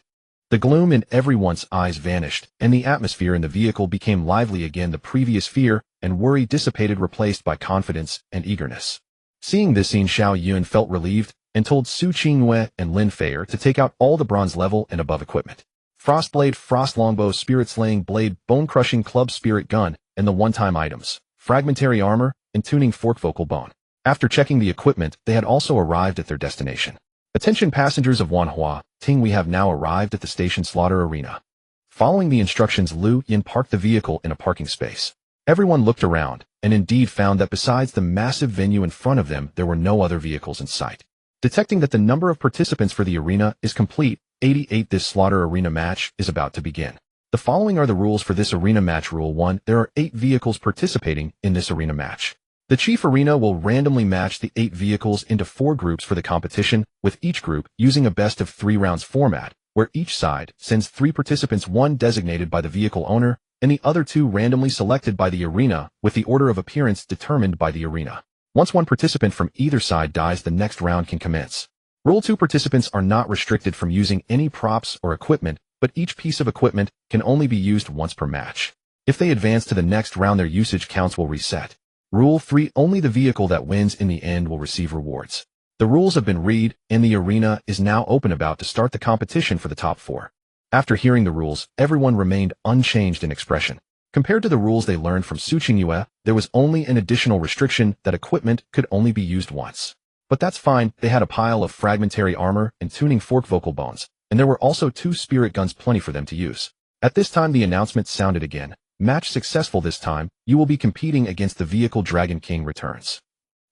The gloom in everyone's eyes vanished, and the atmosphere in the vehicle became lively again. The previous fear and worry dissipated, replaced by confidence and eagerness. Seeing this scene, Xiao Yun felt relieved and told Su Qingyue and Lin Feier to take out all the bronze level and above equipment. Frostblade, Frost Longbow, Spirit Slaying Blade, Bone Crushing Club, Spirit Gun, and the one-time items, fragmentary armor, and tuning fork vocal bone. After checking the equipment, they had also arrived at their destination. Attention passengers of Wanhua, Ting, we have now arrived at the station slaughter arena. Following the instructions, Lu Yin parked the vehicle in a parking space. Everyone looked around, and indeed found that besides the massive venue in front of them, there were no other vehicles in sight. Detecting that the number of participants for the arena is complete, 88, this slaughter arena match is about to begin. The following are the rules for this arena match. Rule 1, there are 8 vehicles participating in this arena match. The chief arena will randomly match the 8 vehicles into 4 groups for the competition, with each group using a best of 3 rounds format, where each side sends 3 participants, 1 designated by the vehicle owner, and the other 2 randomly selected by the arena, with the order of appearance determined by the arena. Once 1 participant from either side dies, the next round can commence. Rule 2, participants are not restricted from using any props or equipment, but each piece of equipment can only be used once per match. If they advance to the next round, their usage counts will reset. Rule 3, only the vehicle that wins in the end will receive rewards. The rules have been read, and the arena is now open, about to start the competition for the top 4. After hearing the rules, everyone remained unchanged in expression. Compared to the rules they learned from Su Qingyue, there was only an additional restriction that equipment could only be used once. But that's fine, they had a pile of fragmentary armor and tuning fork vocal bones, and there were also 2 spirit guns, plenty for them to use. At this time the announcement sounded again. Match successful. This time, you will be competing against the vehicle Dragon King returns.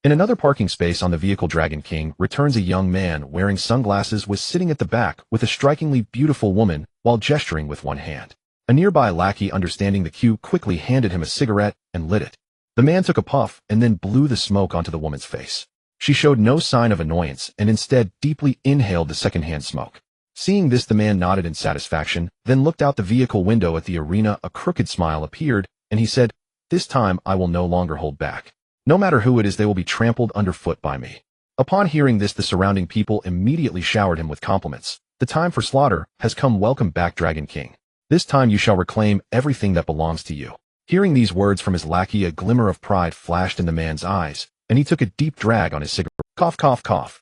In another parking space on the vehicle Dragon King returns, a young man wearing sunglasses was sitting at the back with a strikingly beautiful woman while gesturing with one hand. A nearby lackey, understanding the cue, quickly handed him a cigarette and lit it. The man took a puff and then blew the smoke onto the woman's face. She showed no sign of annoyance and instead deeply inhaled the secondhand smoke. Seeing this, the man nodded in satisfaction, then looked out the vehicle window at the arena. A crooked smile appeared, and he said, "This time I will no longer hold back. No matter who it is, they will be trampled underfoot by me." Upon hearing this, the surrounding people immediately showered him with compliments. "The time for slaughter has come. Welcome back, Dragon King. This time you shall reclaim everything that belongs to you." Hearing these words from his lackey, a glimmer of pride flashed in the man's eyes, and he took a deep drag on his cigarette. Cough, cough, cough.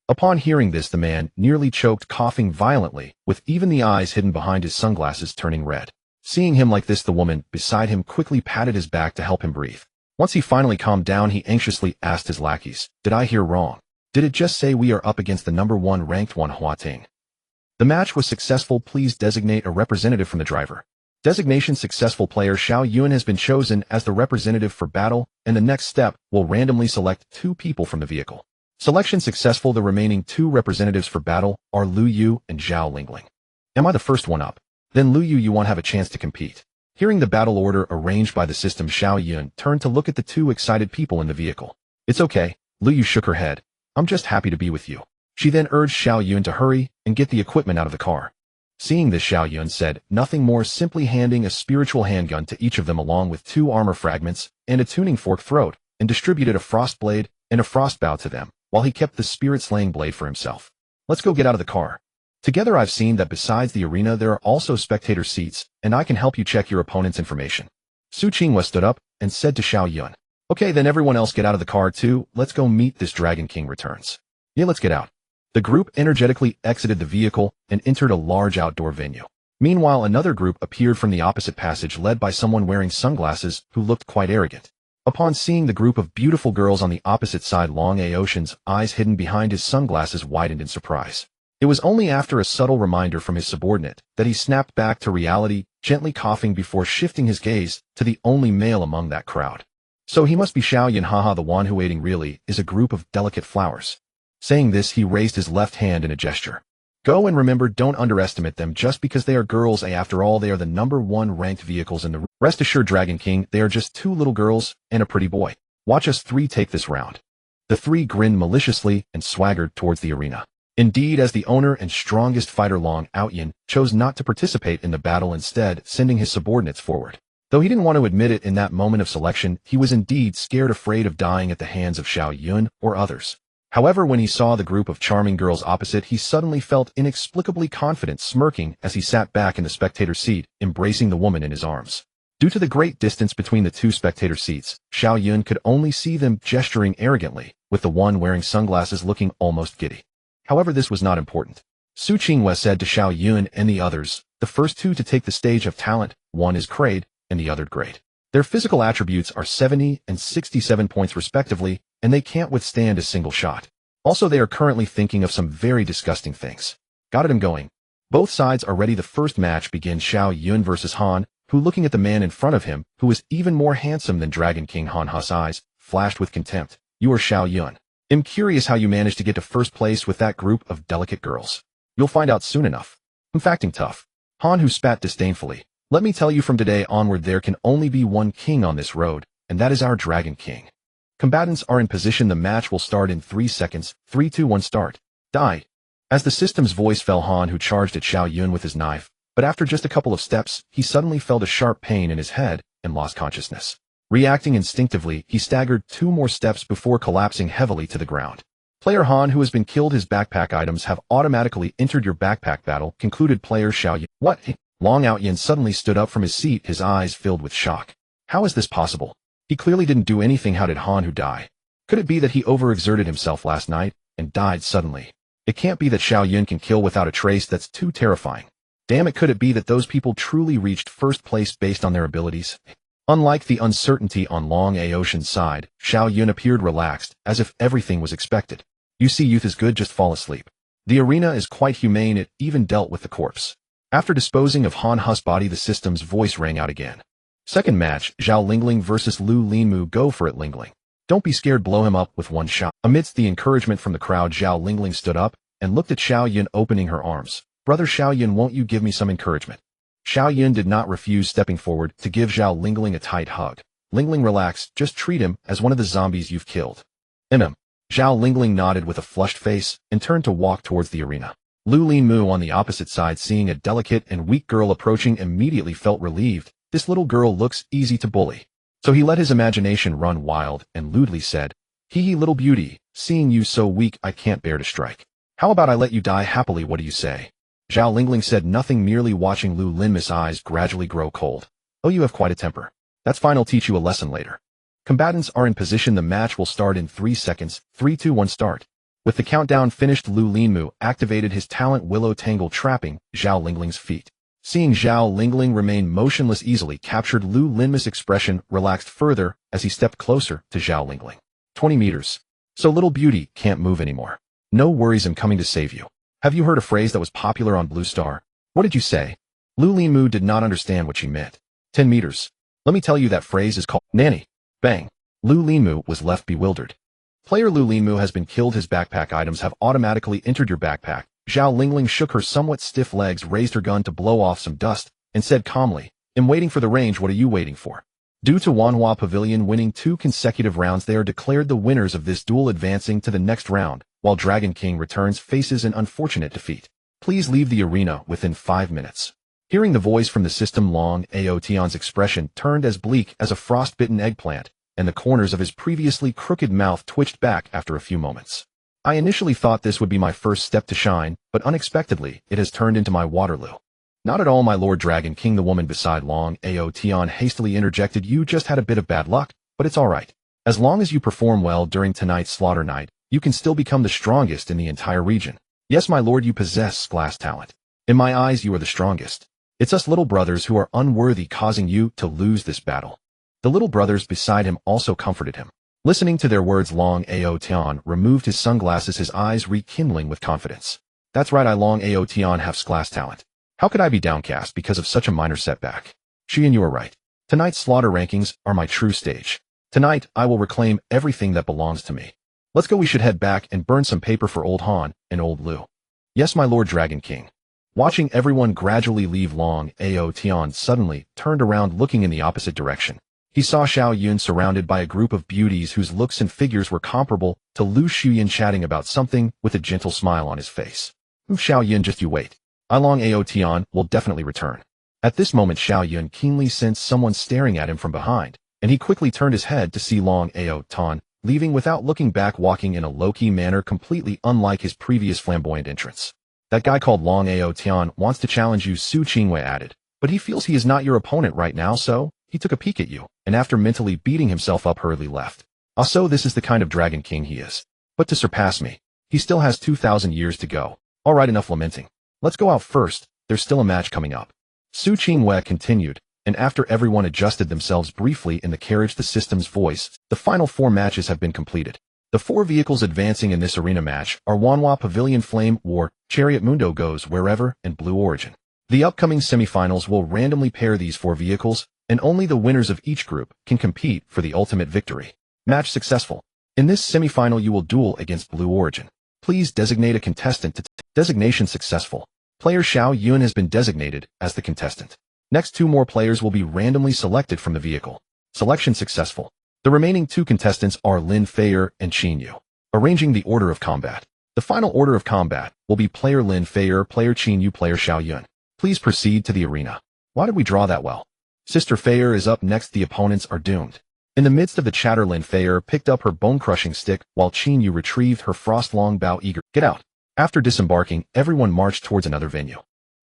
Upon hearing this, the man nearly choked, coughing violently, with even the eyes hidden behind his sunglasses turning red. Seeing him like this, the woman beside him quickly patted his back to help him breathe. Once he finally calmed down, he anxiously asked his lackeys, "Did I hear wrong? Did it just say we are up against the number 1 ranked Wanhua Ting?" The match was successful. Please designate a representative from the driver. Designation successful. Player Xiao Yun has been chosen as the representative for battle, and the next step will randomly select 2 people from the vehicle. Selection successful. The remaining 2 representatives for battle are Lu Yu and Zhao Lingling. Am I the first one up? Then Lu Yu, you won't have a chance to compete. Hearing the battle order arranged by the system, Xiao Yun turned to look at the 2 excited people in the vehicle. "It's okay." Lu Yu shook her head. "I'm just happy to be with you." She then urged Xiao Yun to hurry and get the equipment out of the car. Seeing this, Xiao Yun said nothing more, simply handing a spiritual handgun to each of them along with 2 armor fragments and a tuning fork throat, and distributed a frost blade and a frost bow to them, while he kept the spirit slaying blade for himself. "Let's go get out of the car. Together I've seen that besides the arena there are also spectator seats, and I can help you check your opponent's information." Su Qinghua stood up and said to Xiao Yun, Okay, then everyone else get out of the car too. Let's go meet this Dragon King returns. Yeah, let's get out. The group energetically exited the vehicle and entered a large outdoor venue. Meanwhile, another group appeared from the opposite passage led by someone wearing sunglasses who looked quite arrogant. Upon seeing the group of beautiful girls on the opposite side, Long Aocean's eyes hidden behind his sunglasses widened in surprise. It was only after a subtle reminder from his subordinate that he snapped back to reality, gently coughing before shifting his gaze to the only male among that crowd. So he must be Xiao Yun, haha, the one who waiting really is a group of delicate flowers. Saying this, he raised his left hand in a gesture. Go, and remember, don't underestimate them just because they are girls. After all, they are the #1 ranked vehicles in the rest assured Dragon King, they are just 2 little girls and a pretty boy. Watch us 3 take this round. The 3 grinned maliciously and swaggered towards the arena. Indeed, as the owner and strongest fighter, Long Aocean chose not to participate in the battle, instead sending his subordinates forward. Though he didn't want to admit it in that moment of selection, he was indeed scared, afraid of dying at the hands of Xiao Yun or others. However, when he saw the group of charming girls opposite, he suddenly felt inexplicably confident, smirking as he sat back in the spectator seat, embracing the woman in his arms. Due to the great distance between the 2 spectator seats, Xiao Yun could only see them gesturing arrogantly, with the one wearing sunglasses looking almost giddy. However, this was not important. Su Qinghua said to Xiao Yun and the others, the first 2 to take the stage have talent, one is grade, and the other grade. Their physical attributes are 70 and 67 points respectively, and they can't withstand a single shot. Also, they are currently thinking of some very disgusting things. Got him going. Both sides are ready. The first match begins. Xiao Yun versus Han, who, looking at the man in front of him, who is even more handsome than Dragon King, Han's eyes flashed with contempt. You are Xiao Yun. I'm curious how you managed to get to first place with that group of delicate girls. You'll find out soon enough. I'm facting tough. Han, who spat disdainfully. Let me tell you, from today onward there can only be one king on this road, and that is our Dragon King. Combatants are in position. The match will start in 3 seconds. 3, 2, 1, start. Die. As the system's voice fell, Han, who charged at Xiao Yun with his knife, but after just a couple of steps, he suddenly felt a sharp pain in his head and lost consciousness. Reacting instinctively, he staggered 2 more steps before collapsing heavily to the ground. Player Han, who has been killed, his backpack items have automatically entered your backpack battle, concluded player Xiao Yun. What? Long Aocean suddenly stood up from his seat, his eyes filled with shock. How is this possible? He clearly didn't do anything. How did Han who die? Could it be that he overexerted himself last night and died suddenly? It can't be that Xiao Yun can kill without a trace. That's too terrifying. Damn it, could it be that those people truly reached first place based on their abilities? Unlike the uncertainty on Long Aocean's side, Xiao Yun appeared relaxed, as if everything was expected. You see, youth is good, just fall asleep. The arena is quite humane, it even dealt with the corpse. After disposing of Han's body, the system's voice rang out again. Second match, Zhao Lingling versus Lu Linmu. Go for it, Lingling. Don't be scared, blow him up with one shot. Amidst the encouragement from the crowd, Zhao Lingling stood up and looked at Xiao Yun, opening her arms. Brother Xiao Yun, won't you give me some encouragement? Xiao Yun did not refuse, stepping forward to give Zhao Lingling a tight hug. Lingling, relax, just treat him as one of the zombies you've killed. Zhao Lingling nodded with a flushed face and turned to walk towards the arena. Lu Linmu on the opposite side, seeing a delicate and weak girl approaching, immediately felt relieved. This little girl looks easy to bully. So he let his imagination run wild and lewdly said, Hee little beauty, seeing you so weak I can't bear to strike. How about I let you die happily, what do you say? Zhao Lingling said nothing, merely watching Lu Linmu's eyes gradually grow cold. Oh, you have quite a temper. That's fine, I'll teach you a lesson later. Combatants are in position. The match will start in 3 seconds. 3, 2, 1, start. With the countdown finished, Lu Linmu activated his talent Willow Tangle, trapping Zhao Lingling's feet. Seeing Zhao Lingling remain motionless, easily captured, Lu Linmu's expression relaxed further as he stepped closer to Zhao Lingling. 20 meters. So little beauty can't move anymore. No worries, I'm coming to save you. Have you heard a phrase that was popular on Blue Star? What did you say? Lu Linmu did not understand what she meant. 10 meters. Let me tell you, that phrase is called nanny. Bang. Lu Linmu was left bewildered. Player Lu Linmu has been killed. His backpack items have automatically entered your backpack. Zhao Lingling shook her somewhat stiff legs, raised her gun to blow off some dust, and said calmly, I'm waiting for the range. What are you waiting for? Due to Wanhua Pavilion winning 2 consecutive rounds, they are declared the winners of this duel, advancing to the next round, while Dragon King returns faces an unfortunate defeat. Please leave the arena within 5 minutes. Hearing the voice from the system, Long Aotian's expression turned as bleak as a frostbitten eggplant, and the corners of his previously crooked mouth twitched back after a few moments. I initially thought this would be my first step to shine, but unexpectedly, it has turned into my Waterloo. Not at all, my Lord Dragon King, the woman beside Long Aotian hastily interjected. You just had a bit of bad luck, but it's alright. As long as you perform well during tonight's slaughter night, you can still become the strongest in the entire region. Yes, my lord, you possess class talent. In my eyes, you are the strongest. It's us little brothers who are unworthy, causing you to lose this battle. The little brothers beside him also comforted him. Listening to their words, Long Ao Tian removed his sunglasses, his eyes rekindling with confidence. That's right, I Long Ao Tian have class talent. How could I be downcast because of such a minor setback? Xian, you are right. Tonight's slaughter rankings are my true stage. Tonight, I will reclaim everything that belongs to me. Let's go, we should head back and burn some paper for old Han and old Lu. Yes, my lord Dragon King. Watching everyone gradually leave, Long Ao Tian suddenly turned around, looking in the opposite direction. He saw Xiao Yun surrounded by a group of beauties whose looks and figures were comparable to Lu Xiaoyun, chatting about something with a gentle smile on his face. Xiao Yun, just you wait. I Long Ao Tian will definitely return. At this moment, Xiao Yun keenly sensed someone staring at him from behind, and he quickly turned his head to see Long Ao Tian leaving without looking back, walking in a low-key manner completely unlike his previous flamboyant entrance. That guy called Long Ao Tian wants to challenge you, Su Qingwei added, but he feels he is not your opponent right now, so he took a peek at you, and after mentally beating himself up, hurriedly left. So this is the kind of Dragon King he is. But to surpass me, he still has 2,000 years to go. Alright, enough lamenting. Let's go out first, there's still a match coming up. Su Qingwei continued, and after everyone adjusted themselves briefly in the carriage, the system's voice, the final 4 matches have been completed. The 4 vehicles advancing in this arena match are Wanhua Pavilion, Flame War, Chariot Mundo Goes Wherever, and Blue Origin. The upcoming semifinals will randomly pair these 4 vehicles, and only the winners of each group can compete for the ultimate victory. Match successful. In this semifinal, you will duel against Blue Origin. Please designate a contestant to designation successful. Player Xiao Yun has been designated as the contestant. Next, 2 more players will be randomly selected from the vehicle. Selection successful. The remaining 2 contestants are Lin Feier and Qin Yu. Arranging the order of combat. The final order of combat will be player Lin Feier, player Qin Yu, player Xiao Yun. Please proceed to the arena. Why did we draw that well? Sister Feier is up next. The opponents are doomed. In the midst of the chatter, Lin Feier picked up her bone-crushing stick while Qin Yu retrieved her frost-long bow, eager. Get out. After disembarking, everyone marched towards another venue.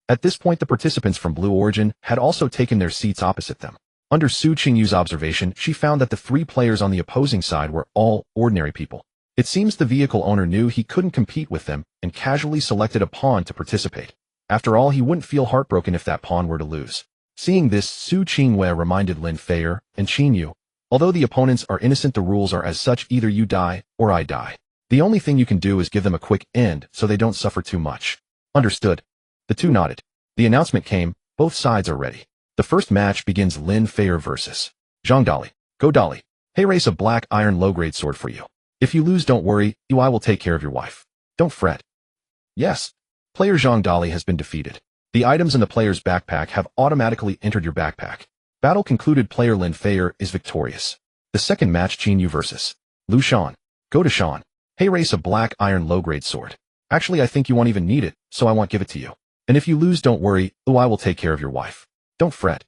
At this point, the participants from Blue Origin had also taken their seats opposite them. Under Su Qingyu's observation, she found that the 3 players on the opposing side were all ordinary people. It seems the vehicle owner knew he couldn't compete with them and casually selected a pawn to participate. After all, he wouldn't feel heartbroken if that pawn were to lose. Seeing this, Su Qingwei reminded Lin Feier and Qin Yu, although the opponents are innocent, the rules are as such: either you die or I die. The only thing you can do is give them a quick end so they don't suffer too much. Understood. The 2 nodded. The announcement came, both sides are ready. The first match begins. Lin Feier versus Zhang Dali. Go Dali. Hey, race a black iron low-grade sword for you. If you lose, don't worry, I will take care of your wife. Don't fret. Yes. Player Zhang Dali has been defeated. The items in the player's backpack have automatically entered your backpack. Battle concluded. Player Lin Feier is victorious. The second match, Qin Yu versus Lu Shan. Go to Shan. Hey, race a black iron low-grade sword. Actually, I think you won't even need it, so I won't give it to you. And if you lose, don't worry, I will take care of your wife. Don't fret.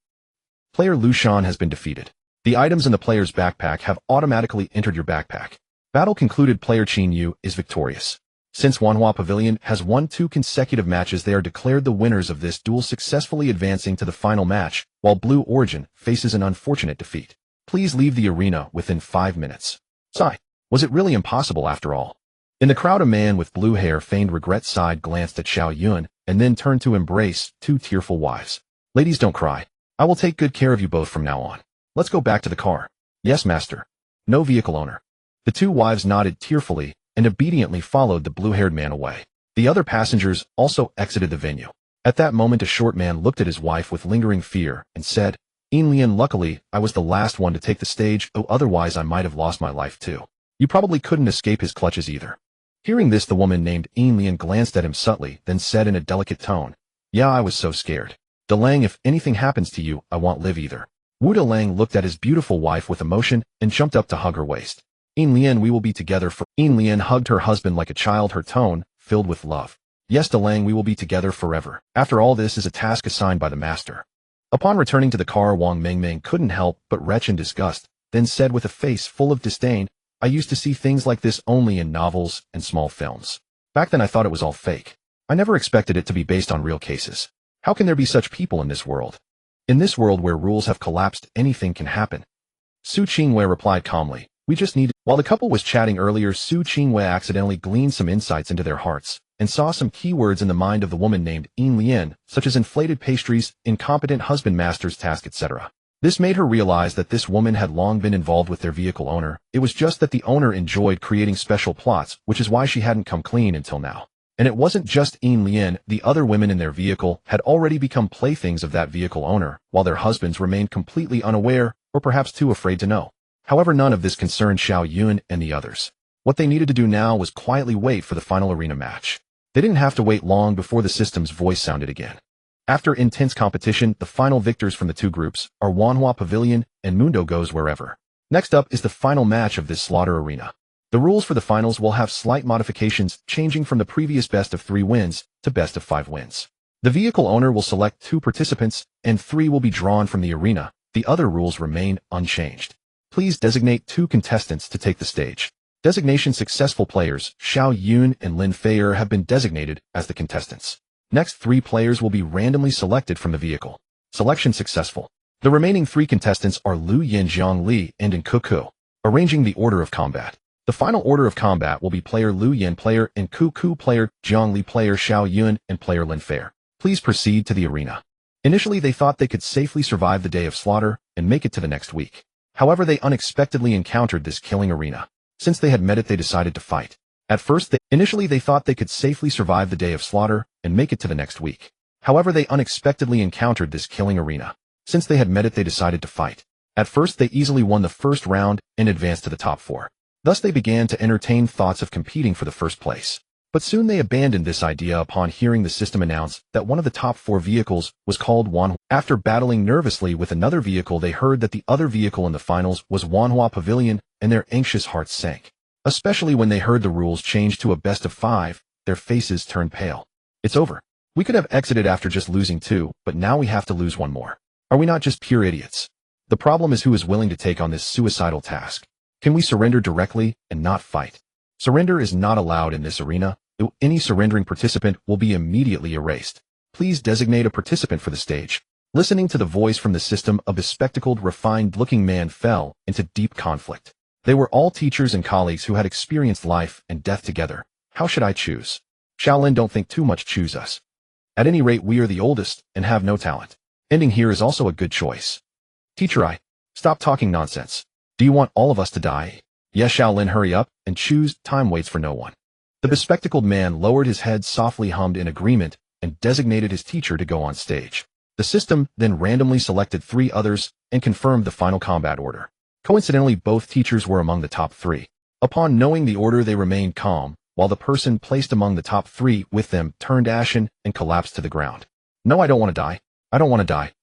Player Lu Shan has been defeated. The items in the player's backpack have automatically entered your backpack. Battle concluded. Player Qin Yu is victorious. Since Wanhua Pavilion has won 2 consecutive matches, they are declared the winners of this duel, successfully advancing to the final match, while Blue Origin faces an unfortunate defeat. Please leave the arena within 5 minutes. Sigh. Was it really impossible after all? In the crowd, a man with blue hair feigned regret, sighed, glanced at Xiao Yun, and then turned to embrace 2 tearful wives. Ladies, don't cry. I will take good care of you both from now on. Let's go back to the car. Yes, master. No, vehicle owner. The 2 wives nodded tearfully and obediently followed the blue-haired man away. The other passengers also exited the venue. At that moment, a short man looked at his wife with lingering fear and said, Yin Lian, luckily, I was the last one to take the stage, otherwise I might have lost my life too. You probably couldn't escape his clutches either. Hearing this, the woman named Yin Lian glanced at him subtly, then said in a delicate tone, Yeah, I was so scared. De Lang, if anything happens to you, I won't live either. Wu De Lang looked at his beautiful wife with emotion and jumped up to hug her waist. Yin Lian, we will be together for— Yin Lian hugged her husband like a child, her tone filled with love. Yes, De Lang, we will be together forever. After all, this is a task assigned by the master. Upon returning to the car, Wang Mengmeng couldn't help but retch in disgust, then said with a face full of disdain, I used to see things like this only in novels and small films. Back then I thought it was all fake. I never expected it to be based on real cases. How can there be such people in this world? In this world where rules have collapsed, anything can happen. Su Qingwei replied calmly, We just need— While the couple was chatting earlier, Su Qingwei accidentally gleaned some insights into their hearts and saw some keywords in the mind of the woman named Yin Lian, such as inflated pastries, incompetent husband master's task, etc. This made her realize that this woman had long been involved with their vehicle owner. It was just that the owner enjoyed creating special plots, which is why she hadn't come clean until now. And it wasn't just Yin Lian, the other women in their vehicle had already become playthings of that vehicle owner, while their husbands remained completely unaware or perhaps too afraid to know. However, none of this concerned Xiao Yun and the others. What they needed to do now was quietly wait for the final arena match. They didn't have to wait long before the system's voice sounded again. After intense competition, the final victors from the two groups are Wanhua Pavilion and Mundo Goes Wherever. Next up is the final match of this slaughter arena. The rules for the finals will have slight modifications, changing from the previous best of 3 wins to best of 5 wins. The vehicle owner will select 2 participants, and 3 will be drawn from the arena. The other rules remain unchanged. Please designate 2 contestants to take the stage. Designation successful players, Xiao Yun and Lin Feier, have been designated as the contestants. Next 3 players will be randomly selected from the vehicle. Selection successful. The remaining 3 contestants are Lu Yin, Zhang Li, and Nkuku. Arranging the order of combat. The final order of combat will be player Lu Yin, player Nkuku, player Zhang Li, player Xiao Yun, and player Lin Feier. Please proceed to the arena. Initially, they thought they could safely survive the day of slaughter and make it to the next week. However, they unexpectedly encountered this killing arena. Since they had met it, they decided to fight. At first, initially they thought they could safely survive the day of slaughter and make it to the next week. However, they unexpectedly encountered this killing arena. Since they had met it, they decided to fight. At first, they easily won the first round and advanced to the top 4. Thus, they began to entertain thoughts of competing for the first place. But soon they abandoned this idea upon hearing the system announce that one of the top 4 vehicles was called Wanhua. After battling nervously with another vehicle, they heard that the other vehicle in the finals was Wanhua Pavilion, and their anxious hearts sank. Especially when they heard the rules change to a best of 5, their faces turned pale. It's over. We could have exited after just losing 2, but now we have to lose 1 more. Are we not just pure idiots? The problem is who is willing to take on this suicidal task. Can we surrender directly and not fight? Surrender is not allowed in this arena. Any surrendering participant will be immediately erased. Please designate a participant for the stage. Listening to the voice from the system, a bespectacled, refined-looking man fell into deep conflict. They were all teachers and colleagues who had experienced life and death together. How should I choose? Shaolin, don't think too much, choose us. At any rate, we are the oldest and have no talent. Ending here is also a good choice. Teacher, stop talking nonsense. Do you want all of us to die? Yes, Shaolin, hurry up and choose. Time waits for no one. The bespectacled man lowered his head, softly hummed in agreement, and designated his teacher to go on stage. The system then randomly selected 3 others and confirmed the final combat order. Coincidentally, both teachers were among the top 3. Upon knowing the order, they remained calm, while the person placed among the top 3 with them turned ashen and collapsed to the ground. No, I don't want to die. I don't want to die.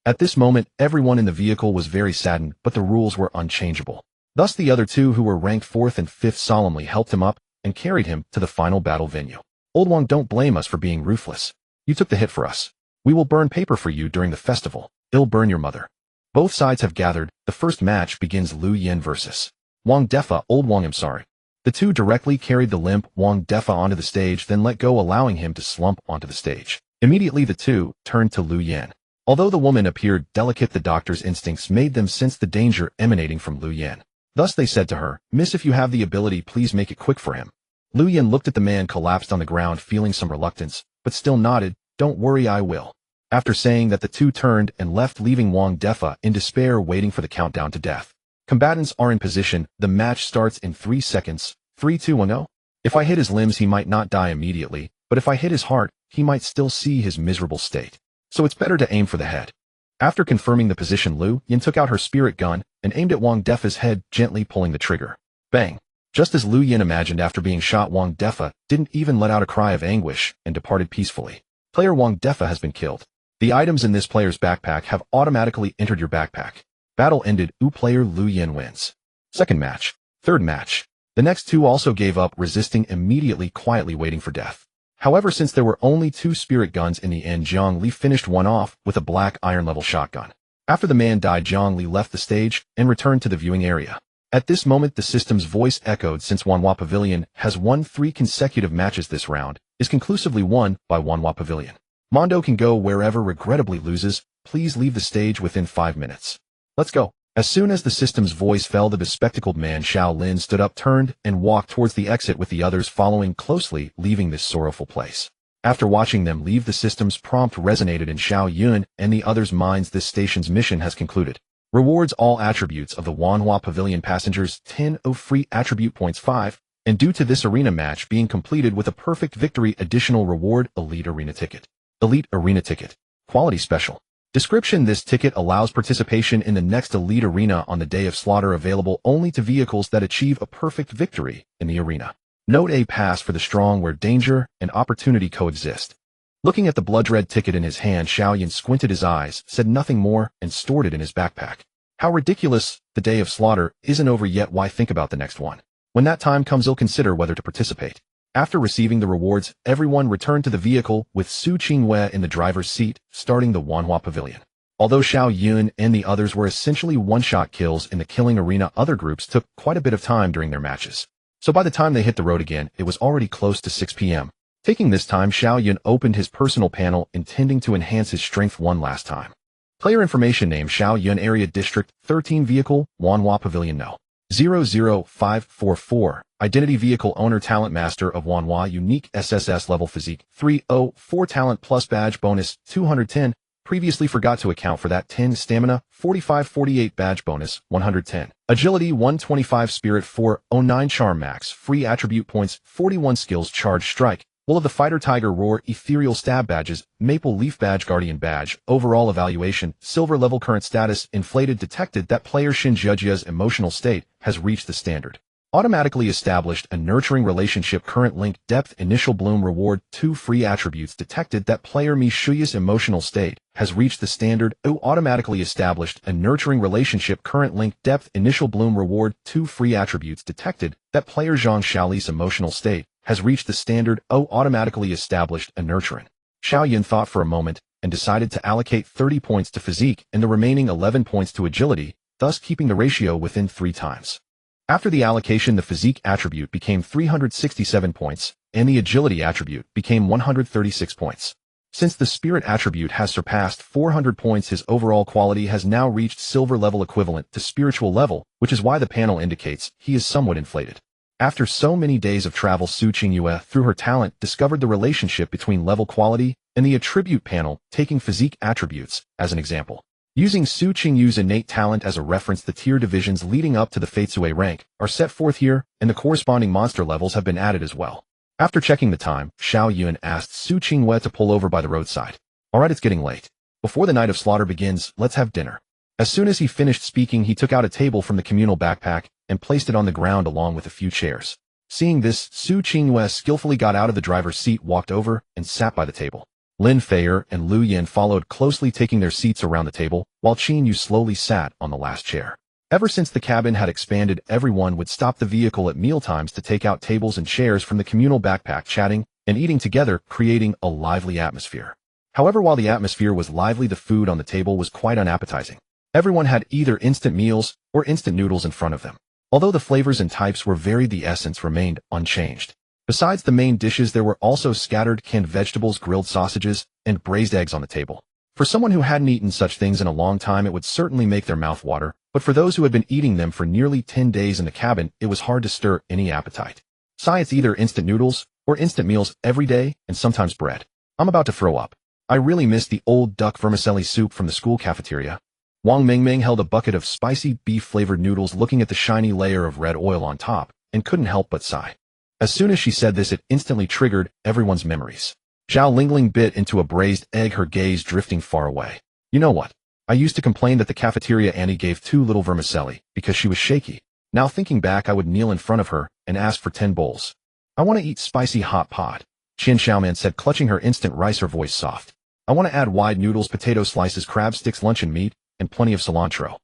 At this moment, everyone in the vehicle was very saddened, but the rules were unchangeable. Thus, the other 2 who were ranked 4th and 5th solemnly helped him up and carried him to the final battle venue. Old Wang, don't blame us for being ruthless. You took the hit for us. We will burn paper for you during the festival. It'll burn your mother. Both sides have gathered. The first match begins. Lu Yin versus Wang Defa. Old Wang, I'm sorry. The 2 directly carried the limp Wang Defa onto the stage, then let go, allowing him to slump onto the stage. Immediately, the 2 turned to Lu Yin. Although the woman appeared delicate, the doctor's instincts made them sense the danger emanating from Lu Yin. Thus they said to her, Miss, if you have the ability, please make it quick for him. Lu Yin looked at the man collapsed on the ground, feeling some reluctance, but still nodded. Don't worry, I will. After saying that, the 2 turned and left, leaving Wang Defa in despair, waiting for the countdown to death. Combatants are in position. The match starts in 3 seconds. 3, 2, 1, 0. If I hit his limbs, he might not die immediately, but if I hit his heart, he might still see his miserable state. So it's better to aim for the head. After confirming the position, Lu Yin took out her spirit gun and aimed at Wang Defa's head, gently pulling the trigger. Bang! Just as Lu Yin imagined after being shot, Wang Defa didn't even let out a cry of anguish and departed peacefully. Player Wang Defa has been killed. The items in this player's backpack have automatically entered your backpack. Battle ended. Player Lu Yin wins. Second match. Third match. The next 2 also gave up, resisting immediately, quietly waiting for death. However, since there were only 2 spirit guns in the end, Zhang Li finished one off with a black iron-level shotgun. After the man died, Zhang Li left the stage and returned to the viewing area. At this moment, the system's voice echoed. Since Wanhua Pavilion has won 3 consecutive matches, this round is conclusively won by Wanhua Pavilion. Mondo can go wherever regrettably loses. Please leave the stage within 5 minutes. Let's go. As soon as the system's voice fell, the bespectacled man Xiao Lin stood up, turned, and walked towards the exit with the others following closely, leaving this sorrowful place. After watching them leave, the system's prompt resonated in Xiao Yun and the others' minds. This station's mission has concluded. Rewards all attributes of the Wanhua Pavilion passengers 10 of free attribute points 5, and due to this arena match being completed with a perfect victory, additional reward, Elite Arena Ticket. Elite Arena Ticket. Quality Special. Description: this ticket allows participation in the next Elite Arena on the day of slaughter, available only to vehicles that achieve a perfect victory in the arena. Note: a pass for the strong where danger and opportunity coexist. Looking at the blood-red ticket in his hand, Xiao Yun squinted his eyes, said nothing more, and stored it in his backpack. How ridiculous! The day of slaughter isn't over yet. Why think about the next one? When that time comes, he'll consider whether to participate. After receiving the rewards, everyone returned to the vehicle, with Su Qingwei in the driver's seat, starting the Wanhua Pavilion. Although Xiao Yun and the others were essentially one-shot kills in the killing arena, other groups took quite a bit of time during their matches. So by the time they hit the road again, it was already close to 6 p.m. Taking this time, Xiao Yun opened his personal panel, intending to enhance his strength one last time. Player information: name Xiao Yun, area District 13, vehicle Wanhua Pavilion No. 00544. Identity: vehicle owner, talent master of Wanhua, unique SSS level, physique 304, talent plus badge bonus 210. Previously forgot to account for that. 10 stamina, 45-48 badge bonus 110. Agility 125, spirit 409, charm max, free attribute points 41, skills charge strike, will of the fighter, tiger roar, ethereal stab badges, maple leaf badge, guardian badge. Overall evaluation: silver level. Current status: inflated. Detected that player Shinjujia's emotional state has reached the standard. Automatically established a nurturing relationship. Current link: depth. Initial bloom. Reward 2 free attributes. Detected that player Mishuya's emotional state has reached the standard. Automatically established a nurturing relationship. Current link: depth. Initial bloom. Reward 2 free attributes. Detected that player Zhang Xiaoli's emotional state has reached the standard. Automatically established a nurturing. Xiao Yun thought for a moment and decided to allocate 30 points to physique and the remaining 11 points to agility, thus keeping the ratio within 3 times. After the allocation, the physique attribute became 367 points, and the agility attribute became 136 points. Since the spirit attribute has surpassed 400 points, his overall quality has now reached silver level, equivalent to spiritual level, which is why the panel indicates he is somewhat inflated. After so many days of travel, Su Qingyue, through her talent, discovered the relationship between level quality and the attribute panel, taking physique attributes as an example. Using Su Qingyu's innate talent as a reference, the tier divisions leading up to the Faitsue rank are set forth here, and the corresponding monster levels have been added as well. After checking the time, Xiao Yun asked Su Qingwei to pull over by the roadside. Alright, it's getting late. Before the night of slaughter begins, let's have dinner. As soon as he finished speaking, he took out a table from the communal backpack and placed it on the ground along with a few chairs. Seeing this, Su Qingwei skillfully got out of the driver's seat, walked over, and sat by the table. Lin Feier and Lu Yin followed closely, taking their seats around the table, while Qin Yu slowly sat on the last chair. Ever since the cabin had expanded, everyone would stop the vehicle at mealtimes to take out tables and chairs from the communal backpack, chatting and eating together, creating a lively atmosphere. However, while the atmosphere was lively, the food on the table was quite unappetizing. Everyone had either instant meals or instant noodles in front of them. Although the flavors and types were varied, the essence remained unchanged. Besides the main dishes, there were also scattered canned vegetables, grilled sausages, and braised eggs on the table. For someone who hadn't eaten such things in a long time, it would certainly make their mouth water, but for those who had been eating them for nearly 10 days in the cabin, it was hard to stir any appetite. It's either instant noodles or instant meals every day, and sometimes bread. I'm about to throw up. I really miss the old duck vermicelli soup from the school cafeteria. Wang Mingming held a bucket of spicy beef-flavored noodles, looking at the shiny layer of red oil on top, and couldn't help but sigh. As soon as she said this, it instantly triggered everyone's memories. Zhao Lingling bit into a braised egg, her gaze drifting far away. You know what? I used to complain that the cafeteria Annie gave too little vermicelli because she was shaky. Now thinking back, I would kneel in front of her and ask for 10 bowls. I want to eat spicy hot pot, Qin Xiaoman said, clutching her instant rice, her voice soft. I want to add wide noodles, potato slices, crab sticks, luncheon meat, and plenty of cilantro.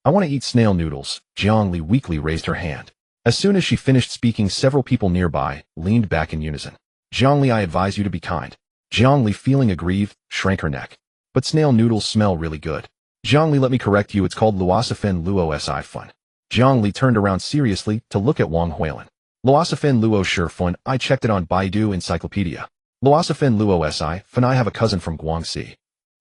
I want to eat snail noodles. Jiang Li weakly raised her hand. As soon as she finished speaking, several people nearby leaned back in unison. Jiang Li, I advise you to be kind. Jiang Li, feeling aggrieved, shrank her neck. But snail noodles smell really good. Jiang Li, let me correct you, it's called luosafen luo fun. Jiang Li turned around seriously to look at Wang Huilin. Luosafen luo sure fun, I checked it on Baidu Encyclopedia. Luosafen luo fun, I have a cousin from Guangxi.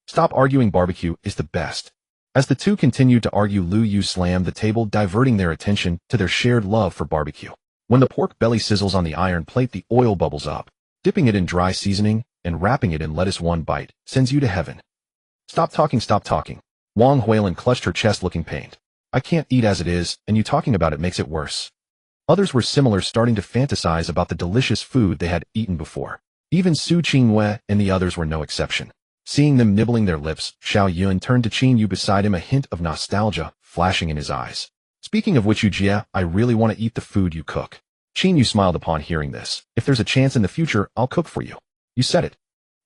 Stop arguing, barbecue is the best. As the two continued to argue, Lu Yu slammed the table, diverting their attention to their shared love for barbecue. When the pork belly sizzles on the iron plate, the oil bubbles up. Dipping it in dry seasoning and wrapping it in lettuce, one bite sends you to heaven. Stop talking, stop talking. Wang Huilin clutched her chest, looking pained. I can't eat as it is, and you talking about it makes it worse. Others were similar, starting to fantasize about the delicious food they had eaten before. Even Su Qingyue and the others were no exception. Seeing them nibbling their lips, Xiao Yun turned to Qin Yu beside him, a hint of nostalgia flashing in his eyes. Speaking of which, Yujie, I really want to eat the food you cook. Qin Yu smiled upon hearing this. If there's a chance in the future, I'll cook for you. You said it.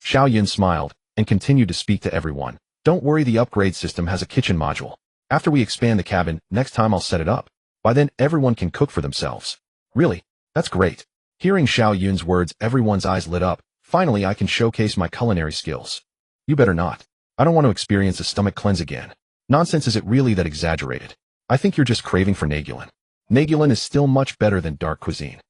Xiao Yun smiled and continued to speak to everyone. Don't worry, the upgrade system has a kitchen module. After we expand the cabin, next time I'll set it up. By then, everyone can cook for themselves. Really? That's great. Hearing Xiao Yun's words, everyone's eyes lit up. Finally, I can showcase my culinary skills. You better not. I don't want to experience a stomach cleanse again. Nonsense, is it really that exaggerated? I think you're just craving for Nagulin. Nagulin is still much better than dark cuisine.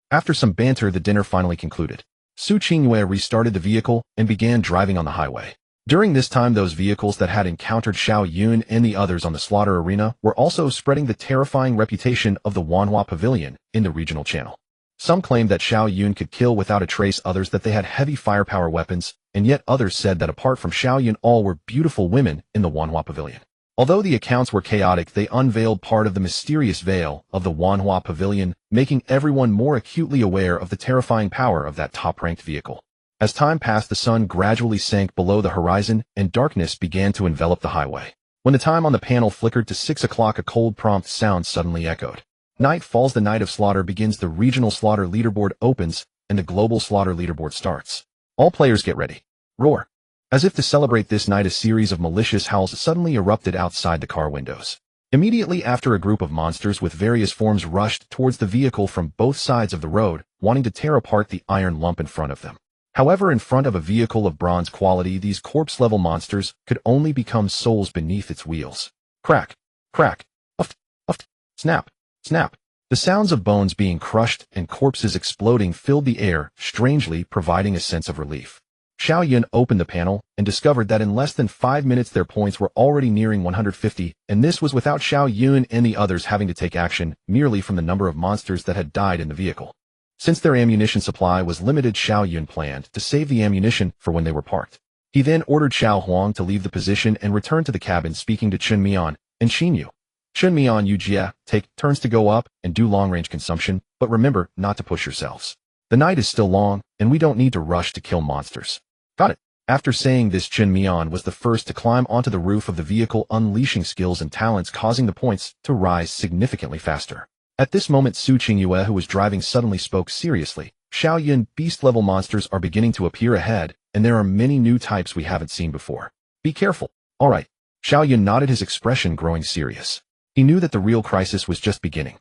After some banter, the dinner finally concluded. Su Qingyue restarted the vehicle and began driving on the highway. During this time, those vehicles that had encountered Xiao Yun and the others on the slaughter arena were also spreading the terrifying reputation of the Wanhua Pavilion in the regional channel. Some claimed that Xiao Yun could kill without a trace, others that they had heavy firepower weapons, and yet others said that apart from Xiao Yun, all were beautiful women in the Wanhua Pavilion. Although the accounts were chaotic, they unveiled part of the mysterious veil of the Wanhua Pavilion, making everyone more acutely aware of the terrifying power of that top-ranked vehicle. As time passed, the sun gradually sank below the horizon, and darkness began to envelop the highway. When the time on the panel flickered to 6 o'clock, a cold prompt sound suddenly echoed. Night falls, the night of slaughter begins, the regional slaughter leaderboard opens, and the global slaughter leaderboard starts. All players get ready. Roar. As if to celebrate this night, a series of malicious howls suddenly erupted outside the car windows. Immediately after, a group of monsters with various forms rushed towards the vehicle from both sides of the road, wanting to tear apart the iron lump in front of them. However, in front of a vehicle of bronze quality, these corpse-level monsters could only become souls beneath its wheels. Crack, crack, uft, uft, snap, snap. The sounds of bones being crushed and corpses exploding filled the air, strangely providing a sense of relief. Xiao Yun opened the panel and discovered that in less than 5 minutes their points were already nearing 150, and this was without Xiao Yun and the others having to take action, merely from the number of monsters that had died in the vehicle. Since their ammunition supply was limited, Xiao Yun planned to save the ammunition for when they were parked. He then ordered Xiao Huang to leave the position and return to the cabin, speaking to Chun Mian and Xin Yu. Chun Mian, Yujie, take turns to go up and do long-range consumption, but remember not to push yourselves. The night is still long, and we don't need to rush to kill monsters. Got it. After saying this, Chun Mian was the first to climb onto the roof of the vehicle, unleashing skills and talents causing the points to rise significantly faster. At this moment, Su Qingyue, who was driving, suddenly spoke seriously. Xiao Yun, beast-level monsters are beginning to appear ahead, and there are many new types we haven't seen before. Be careful. All right. Xiao Yun nodded, his expression growing serious. He knew that the real crisis was just beginning.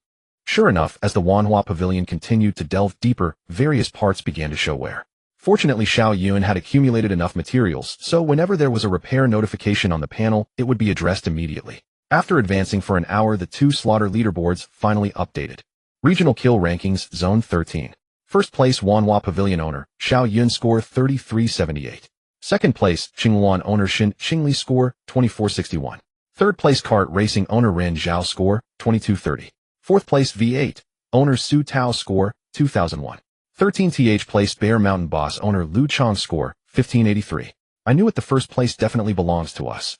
Sure enough, as the Wanhua Pavilion continued to delve deeper, various parts began to show wear. Fortunately, Xiao Yun had accumulated enough materials, so whenever there was a repair notification on the panel, it would be addressed immediately. After advancing for an hour, the two slaughter leaderboards finally updated. Regional kill rankings, Zone 13. First place, Wanhua Pavilion owner, Xiao Yun, score 3378. Second place, Qingluan owner Shin Qingli, score 2461. Third place, Kart Racing owner Ren Zhao, score 2230. Fourth place, V8 owner Su Tao, score 2001. 13th place, Bear Mountain Boss owner Lu Chong, score 1583. I knew it, the first place definitely belongs to us.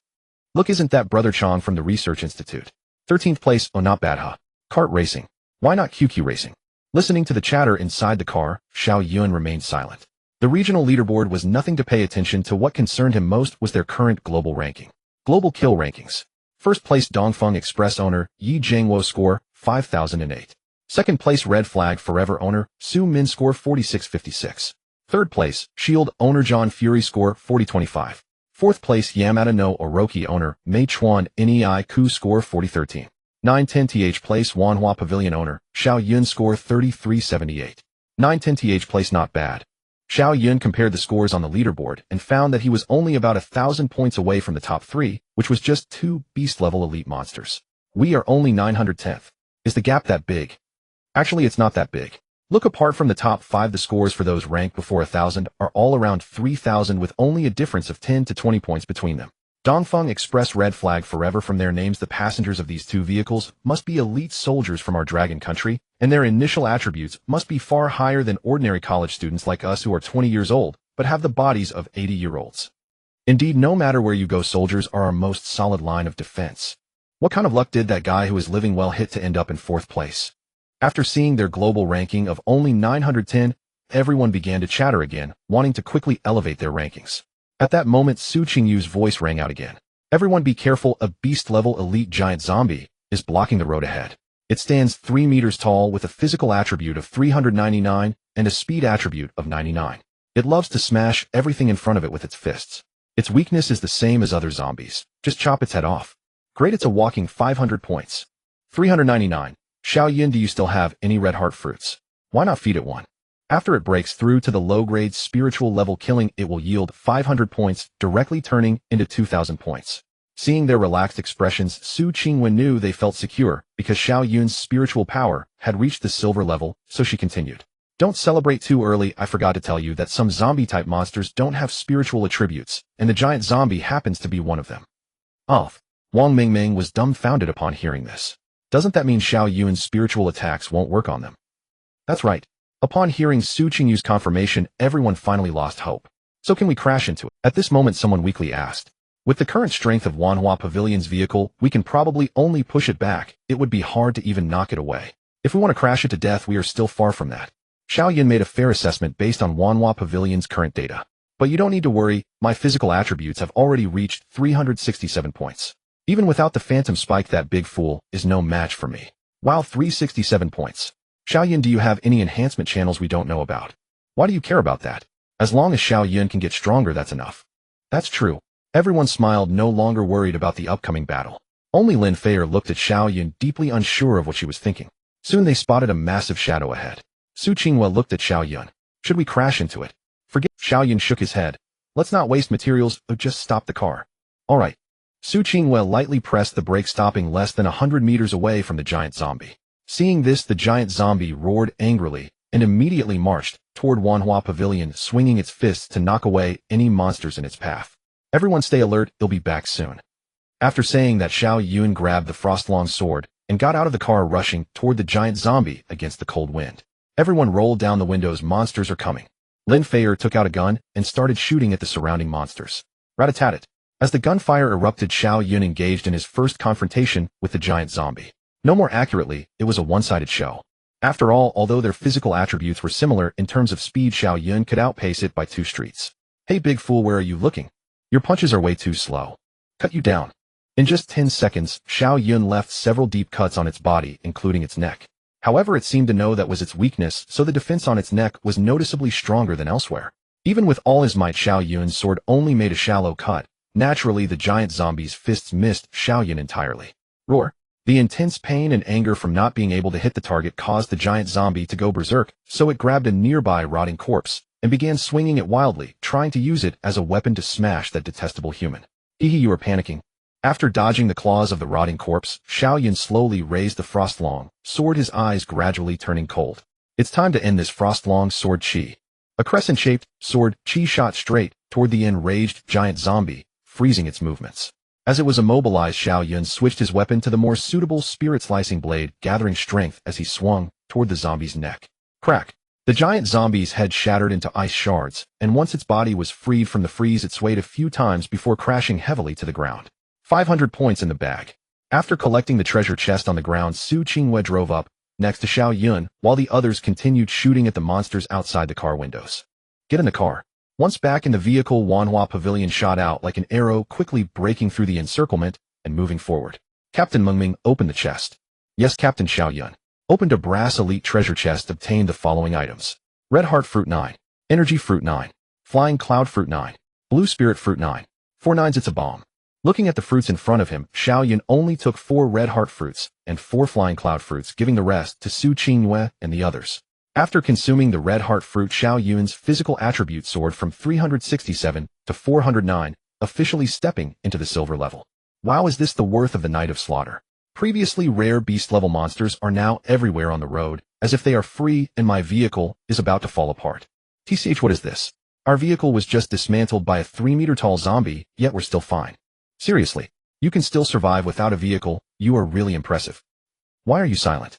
Look, isn't that Brother Chong from the Research Institute? 13th place, oh not bad huh? Kart Racing. Why not QQ Racing? Listening to the chatter inside the car, Xiao Yun remained silent. The regional leaderboard was nothing to pay attention to. What concerned him most was their current global ranking. Global kill rankings. First place, Dongfeng Express owner Yi Zhengwo, score 5008. Second place, Red Flag Forever owner Su Min, score 4656. Third place, Shield owner John Fury, score 4025. Fourth place, Yamada no Oroki owner Mei Chuan Nei Ku, score 4013. 9-10th place, Wanhua Pavilion owner Xiao Yun, score 3378. 9-10th place, not bad. Xiao Yun compared the scores on the leaderboard and found that he was only about 1,000 points away from the top 3, which was just 2 beast-level elite monsters. We are only 910th. Is the gap that big? Actually, it's not that big. Look, apart from the top 5, the scores for those ranked before 1,000 are all around 3,000, with only a difference of 10 to 20 points between them. Dongfeng Express red flag forever from their names. The passengers of these two vehicles must be elite soldiers from our dragon country, and their initial attributes must be far higher than ordinary college students like us who are 20 years old, but have the bodies of 80-year-olds. Indeed, no matter where you go, soldiers are our most solid line of defense. What kind of luck did that guy who is living well hit to end up in 4th place? After seeing their global ranking of only 910, everyone began to chatter again, wanting to quickly elevate their rankings. At that moment, Su Qingyu's voice rang out again. Everyone be careful, a beast-level elite giant zombie is blocking the road ahead. It stands 3 meters tall with a physical attribute of 399 and a speed attribute of 99. It loves to smash everything in front of it with its fists. Its weakness is the same as other zombies. Just chop its head off. Great, it's a walking 500 points. 399. Xiao Yun, do you still have any red heart fruits? Why not feed it one? After it breaks through to the low-grade spiritual level killing, it will yield 500 points, directly turning into 2,000 points. Seeing their relaxed expressions, Su Qingwen knew they felt secure, because Xiao Yun's spiritual power had reached the silver level, so she continued. Don't celebrate too early. I forgot to tell you that some zombie-type monsters don't have spiritual attributes, and the giant zombie happens to be one of them. Oh, Wang Mingming was dumbfounded upon hearing this. Doesn't that mean Xiao Yun's spiritual attacks won't work on them? That's right. Upon hearing Su Qingyu's confirmation, everyone finally lost hope. So can we crash into it? At this moment, someone weakly asked. With the current strength of Wanhua Pavilion's vehicle, we can probably only push it back. It would be hard to even knock it away. If we want to crash it to death, we are still far from that. Xiao Yun made a fair assessment based on Wanhua Pavilion's current data. But you don't need to worry, my physical attributes have already reached 367 points. Even without the phantom spike, that big fool is no match for me. Wow, 367 points. Xiao Yun, do you have any enhancement channels we don't know about? Why do you care about that? As long as Xiao Yun can get stronger, that's enough. That's true. Everyone smiled, no longer worried about the upcoming battle. Only Lin Feier looked at Xiao Yun, deeply unsure of what she was thinking. Soon they spotted a massive shadow ahead. Su Qinghua looked at Xiao Yun. Should we crash into it? Forget. Xiao Yun shook his head. Let's not waste materials, just stop the car. All right. Su Qinghua lightly pressed the brake, stopping less than 100 meters away from the giant zombie. Seeing this, the giant zombie roared angrily and immediately marched toward Wanhua Pavilion, swinging its fists to knock away any monsters in its path. Everyone stay alert, it'll be back soon. After saying that, Xiao Yun grabbed the Frostlong sword and got out of the car, rushing toward the giant zombie against the cold wind. Everyone rolled down the windows, monsters are coming. Lin Feier took out a gun and started shooting at the surrounding monsters. Rat-a-tat-tat. As the gunfire erupted, Xiao Yun engaged in his first confrontation with the giant zombie. No more accurately, it was a one-sided show. After all, although their physical attributes were similar in terms of speed, Xiao Yun could outpace it by 2 streets. Hey big fool, where are you looking? Your punches are way too slow. Cut you down. In just 10 seconds, Xiao Yun left several deep cuts on its body, including its neck. However, it seemed to know that was its weakness, so the defense on its neck was noticeably stronger than elsewhere. Even with all his might, Xiao Yun's sword only made a shallow cut. Naturally, the giant zombie's fists missed Xiao Yun entirely. Roar. The intense pain and anger from not being able to hit the target caused the giant zombie to go berserk, so it grabbed a nearby rotting corpse and began swinging it wildly, trying to use it as a weapon to smash that detestable human. Hehe, you are panicking. After dodging the claws of the rotting corpse, Xiao Yun slowly raised the Frostlong sword, his eyes gradually turning cold. It's time to end this. Frostlong sword chi. A crescent-shaped sword chi shot straight toward the enraged giant zombie, freezing its movements. As it was immobilized, Xiao Yun switched his weapon to the more suitable spirit-slicing blade, gathering strength as he swung toward the zombie's neck. Crack! The giant zombie's head shattered into ice shards, and once its body was freed from the freeze, it swayed a few times before crashing heavily to the ground. 500 points in the bag. After collecting the treasure chest on the ground, Su Qinghua drove up next to Xiao Yun, while the others continued shooting at the monsters outside the car windows. Get in the car. Once back in the vehicle, Wanhua Pavilion shot out like an arrow, quickly breaking through the encirclement and moving forward. Captain Mengming opened the chest. Yes, Captain. Xiao Yun opened a brass elite treasure chest, obtained the following items. Red Heart Fruit 9. Energy Fruit 9. Flying Cloud Fruit 9. Blue Spirit Fruit 9. 4 nines, it's a bomb. Looking at the fruits in front of him, Xiao Yun only took 4 red heart fruits and 4 flying cloud fruits, giving the rest to Su Qinghua and the others. After consuming the red heart fruit, Xiao Yun's physical attribute soared from 367 to 409, officially stepping into the silver level. Wow, is this the worth of the Night of Slaughter? Previously rare beast-level monsters are now everywhere on the road, as if they are free, and my vehicle is about to fall apart. TCH, what is this? Our vehicle was just dismantled by a 3-meter-tall zombie, yet we're still fine. Seriously, you can still survive without a vehicle. You are really impressive. Why are you silent?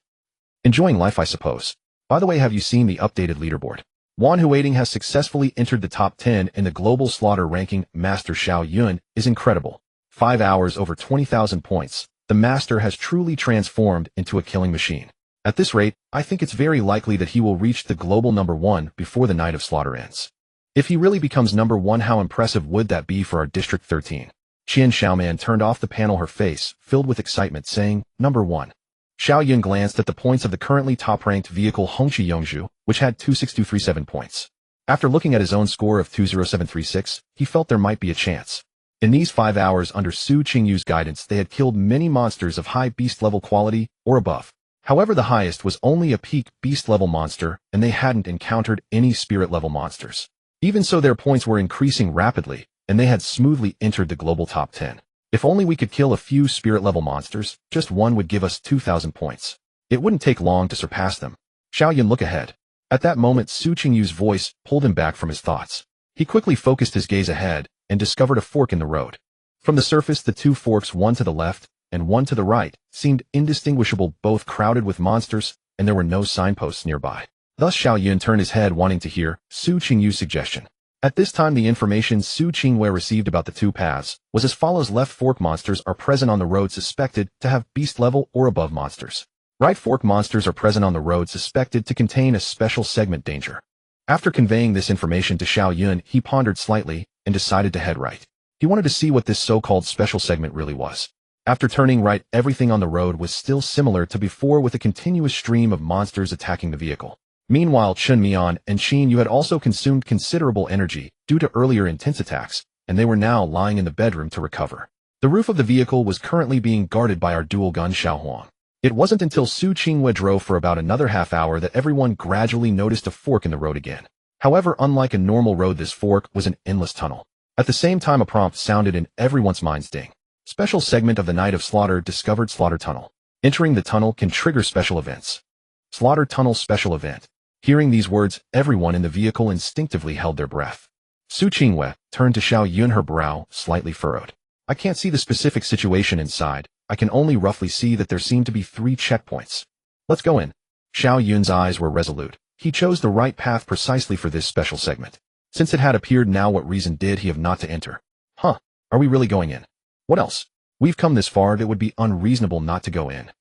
Enjoying life, I suppose. By the way, have you seen the updated leaderboard? Awakens has successfully entered the top 10 in the global slaughter ranking. Master Xiao Yun is incredible. 5 hours, over 20,000 points. The master has truly transformed into a killing machine. At this rate, I think it's very likely that he will reach the global #1 before the night of slaughter ends. If he really becomes #1, how impressive would that be for our District 13? Qian Xiaoman turned off the panel, her face filled with excitement, saying, #1. Xiao Yun glanced at the points of the currently top-ranked vehicle Hongqi Yongzhu, which had 26237 points. After looking at his own score of 20736, he felt there might be a chance. In these 5 hours under Su Qingyu's guidance, they had killed many monsters of high beast-level quality or above. However, the highest was only a peak beast-level monster, and they hadn't encountered any spirit-level monsters. Even so, their points were increasing rapidly, and they had smoothly entered the global top 10. If only we could kill a few spirit-level monsters, just one would give us 2,000 points. It wouldn't take long to surpass them. Xiao Yun, look ahead. At that moment, Su Qingyu's voice pulled him back from his thoughts. He quickly focused his gaze ahead and discovered a fork in the road. From the surface, the two forks, one to the left and one to the right, seemed indistinguishable, both crowded with monsters, and there were no signposts nearby. Thus Xiao Yun turned his head, wanting to hear Su Qingyu's suggestion. At this time, the information Su Qingyue received about the two paths was as follows: left fork monsters are present on the road suspected to have beast level or above monsters. Right fork monsters are present on the road suspected to contain a special segment danger. After conveying this information to Xiao Yun, he pondered slightly and decided to head right. He wanted to see what this so-called special segment really was. After turning right, everything on the road was still similar to before, with a continuous stream of monsters attacking the vehicle. Meanwhile, Chun Mian and Qin Yu had also consumed considerable energy due to earlier intense attacks, and they were now lying in the bedroom to recover. The roof of the vehicle was currently being guarded by our dual-gun Xiao Huang. It wasn't until Su Qingyue drove for about another half hour that everyone gradually noticed a fork in the road again. However, unlike a normal road, this fork was an endless tunnel. At the same time, a prompt sounded in everyone's minds: ding. Special segment of the Night of Slaughter discovered. Slaughter Tunnel. Entering the tunnel can trigger special events. Slaughter Tunnel special event. Hearing these words, everyone in the vehicle instinctively held their breath. Su Qingyue turned to Xiao Yun, her brow slightly furrowed. I can't see the specific situation inside. I can only roughly see that there seem to be 3 checkpoints. Let's go in. Xiao Yun's eyes were resolute. He chose the right path precisely for this special segment. Since it had appeared now, what reason did he have not to enter? Huh, are we really going in? What else? We've come this far, it would be unreasonable not to go in.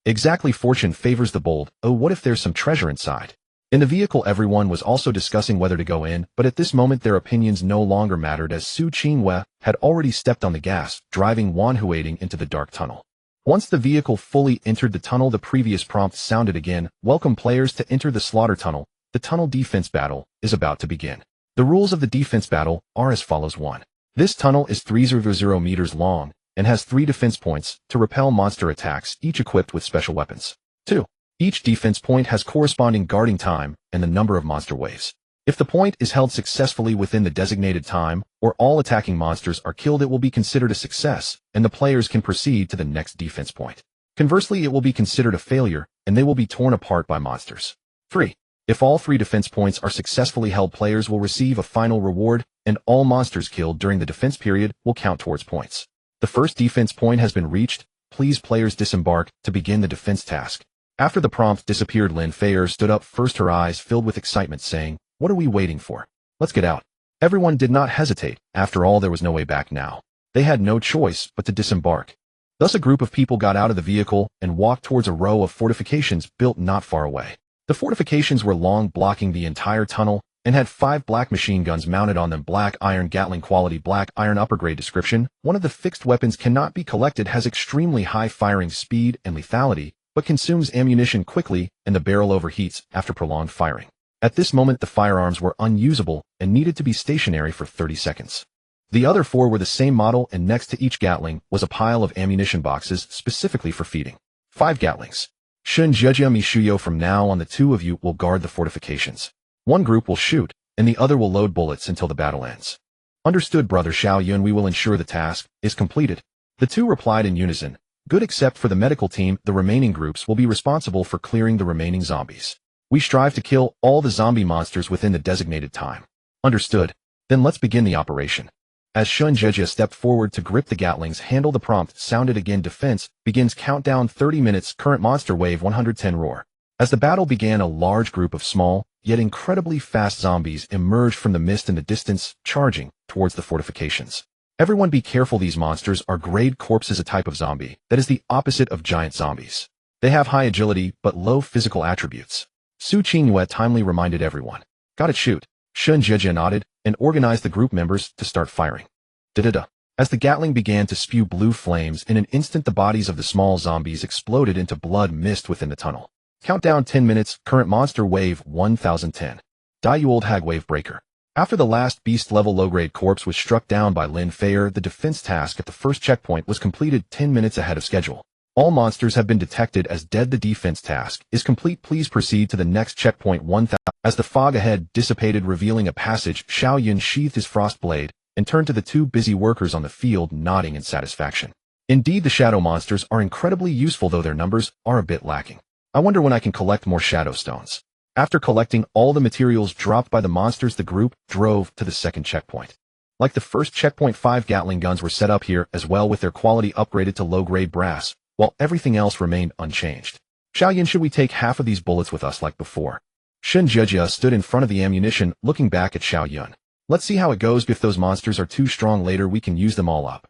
Exactly, fortune favors the bold. Oh, what if there's some treasure inside? In the vehicle, everyone was also discussing whether to go in, but at this moment their opinions no longer mattered, as Su Qingyue had already stepped on the gas, driving Wanhuating into the dark tunnel. Once the vehicle fully entered the tunnel, the previous prompt sounded again: welcome players to enter the Slaughter Tunnel. The tunnel defense battle is about to begin. The rules of the defense battle are as follows: 1. This tunnel is 300 meters long and has 3 defense points to repel monster attacks, each equipped with special weapons. 2. Each defense point has corresponding guarding time and the number of monster waves. If the point is held successfully within the designated time, or all attacking monsters are killed, it will be considered a success, and the players can proceed to the next defense point. Conversely, it will be considered a failure, and they will be torn apart by monsters. 3. If all 3 defense points are successfully held, players will receive a final reward, and all monsters killed during the defense period will count towards points. The first defense point has been reached. Please, players, disembark to begin the defense task. After the prompt disappeared, Lin Feier stood up first, her eyes filled with excitement, saying, what are we waiting for? Let's get out. Everyone did not hesitate. After all, there was no way back now. They had no choice but to disembark. Thus a group of people got out of the vehicle and walked towards a row of fortifications built not far away. The fortifications were long, blocking the entire tunnel, and had 5 black machine guns mounted on them. Black iron Gatling quality. Black iron upper grade. Description: one of the fixed weapons cannot be collected, has extremely high firing speed and lethality, but consumes ammunition quickly, and the barrel overheats after prolonged firing. At this moment, the firearms were unusable and needed to be stationary for 30 seconds. The other 4 were the same model, and next to each Gatling was a pile of ammunition boxes specifically for feeding. 5 Gatlings. Shun Zhejia Mishuyo, from now on the 2 of you will guard the fortifications. One group will shoot, and the other will load bullets until the battle ends. Understood, brother Xiao Yun, we will ensure the task is completed. The 2 replied in unison. Good, except for the medical team, the remaining groups will be responsible for clearing the remaining zombies. We strive to kill all the zombie monsters within the designated time. Understood. Then let's begin the operation. As Shunjia stepped forward to grip the Gatling's handle, the prompt sounded again. Defense begins. Countdown 30 minutes. Current monster wave 110 roar. As the battle began, a large group of small, yet incredibly fast zombies emerged from the mist in the distance, charging towards the fortifications. Everyone be careful, these monsters are grade corpses, a type of zombie that is the opposite of giant zombies. They have high agility but low physical attributes. Su Qingyue timely reminded everyone. Got it, shoot. Shunjia nodded and organized the group members to start firing. Da-da-da. As the Gatling began to spew blue flames, in an instant the bodies of the small zombies exploded into blood mist within the tunnel. Countdown 10 minutes. Current monster wave 1010. Die, you old hag wave breaker. After the last beast-level low-grade corpse was struck down by Lin Feier, the defense task at the first checkpoint was completed 10 minutes ahead of schedule. All monsters have been detected as dead. The defense task is complete. Please proceed to the next checkpoint 1000. As the fog ahead dissipated, revealing a passage, Xiao Yun sheathed his frost blade and turned to the two busy workers on the field, nodding in satisfaction. Indeed, the shadow monsters are incredibly useful, though their numbers are a bit lacking. I wonder when I can collect more shadow stones. After collecting all the materials dropped by the monsters, the group drove to the second checkpoint. Like the first checkpoint, 5 Gatling guns were set up here as well, with their quality upgraded to low-grade brass, while everything else remained unchanged. Xiao Yun, should we take half of these bullets with us like before? Shunjia stood in front of the ammunition, looking back at Xiao Yun. Let's see how it goes. If those monsters are too strong later, we can use them all up.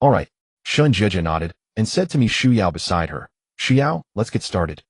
All right. Shunjia nodded and said to Mi Shuyao beside her. Xiao, let's get started.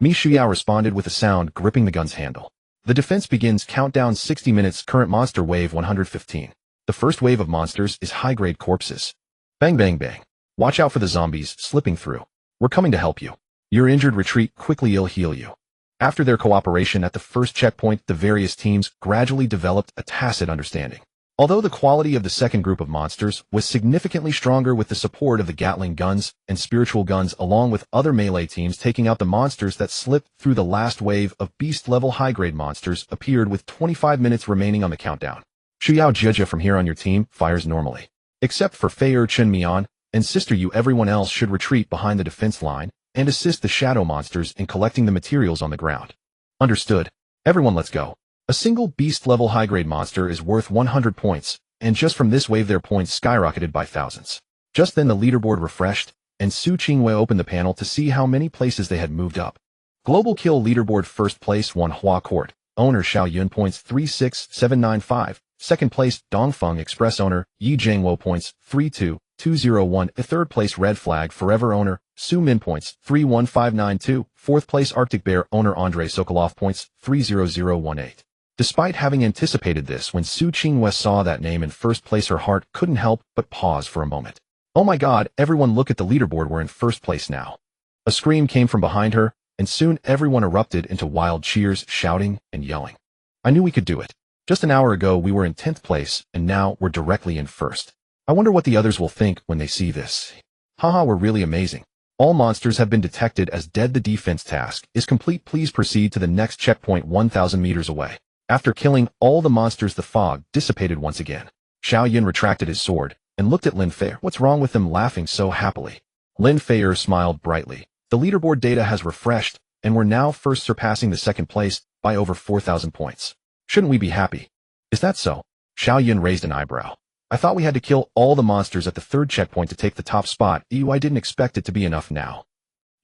Mi Shuyao responded with a sound, gripping the gun's handle. The defense begins. Countdown 60 minutes. Current monster wave 115. The first wave of monsters is high-grade corpses. Bang bang bang. Watch out for the zombies slipping through. We're coming to help you. You're injured, retreat quickly, I'll heal you. After their cooperation at the first checkpoint, the various teams gradually developed a tacit understanding. Although the quality of the second group of monsters was significantly stronger, with the support of the Gatling guns and spiritual guns along with other melee teams taking out the monsters that slipped through, the last wave of beast-level high-grade monsters appeared with 25 minutes remaining on the countdown. Xiao Jia, from here on your team fires normally. Except for Feier, Chen Mian, and Sister Yu, everyone else should retreat behind the defense line and assist the shadow monsters in collecting the materials on the ground. Understood. Everyone, let's go. A single beast-level high-grade monster is worth 100 points, and just from this wave their points skyrocketed by thousands. Just then the leaderboard refreshed, and Su Qingyue opened the panel to see how many places they had moved up. Global Kill Leaderboard: first place Wan Hua Court, owner Xiao Yun, points 36795. Second place Dongfeng Express, owner Yi Jiangwo, points 32201. Third place Red Flag Forever, owner Su Min, points 31592. Fourth place Arctic Bear, owner Andrei Sokolov, points 30018. Despite having anticipated this, when Su Qingyue saw that name in first place, her heart couldn't help but pause for a moment. Oh my god, everyone look at the leaderboard, we're in first place now. A scream came from behind her, and soon everyone erupted into wild cheers, shouting and yelling. I knew we could do it. Just an hour ago we were in 10th place, and now we're directly in first. I wonder what the others will think when they see this. Haha, we're really amazing. All monsters have been detected as dead. The defense task is complete. Please proceed to the next checkpoint 1,000 meters away. After killing all the monsters, the fog dissipated once again. Xiao Yun retracted his sword and looked at Lin Feier. What's wrong with them laughing so happily? Lin Feier smiled brightly. The leaderboard data has refreshed, and we're now first, surpassing the second place by over 4,000 points. Shouldn't we be happy? Is that so? Xiao Yun raised an eyebrow. I thought we had to kill all the monsters at the third checkpoint to take the top spot. I didn't expect it to be enough now.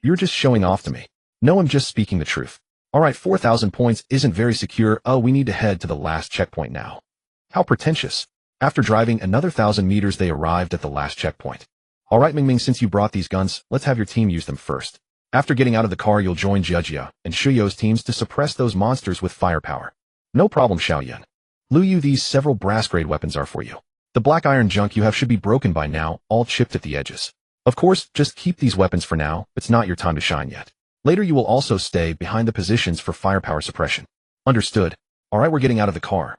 You're just showing off to me. No, I'm just speaking the truth. Alright, 4,000 points isn't very secure. Oh, we need to head to the last checkpoint now. How pretentious. After driving another 1,000 meters, they arrived at the last checkpoint. Alright, Mingming, since you brought these guns, let's have your team use them first. After getting out of the car, you'll join Jia and Shuyo's teams to suppress those monsters with firepower. No problem, Xiao Yun. Lu Yu, these several brass-grade weapons are for you. The black iron junk you have should be broken by now, all chipped at the edges. Of course, just keep these weapons for now. It's not your time to shine yet. Later you will also stay behind the positions for firepower suppression. Understood. Alright, we're getting out of the car.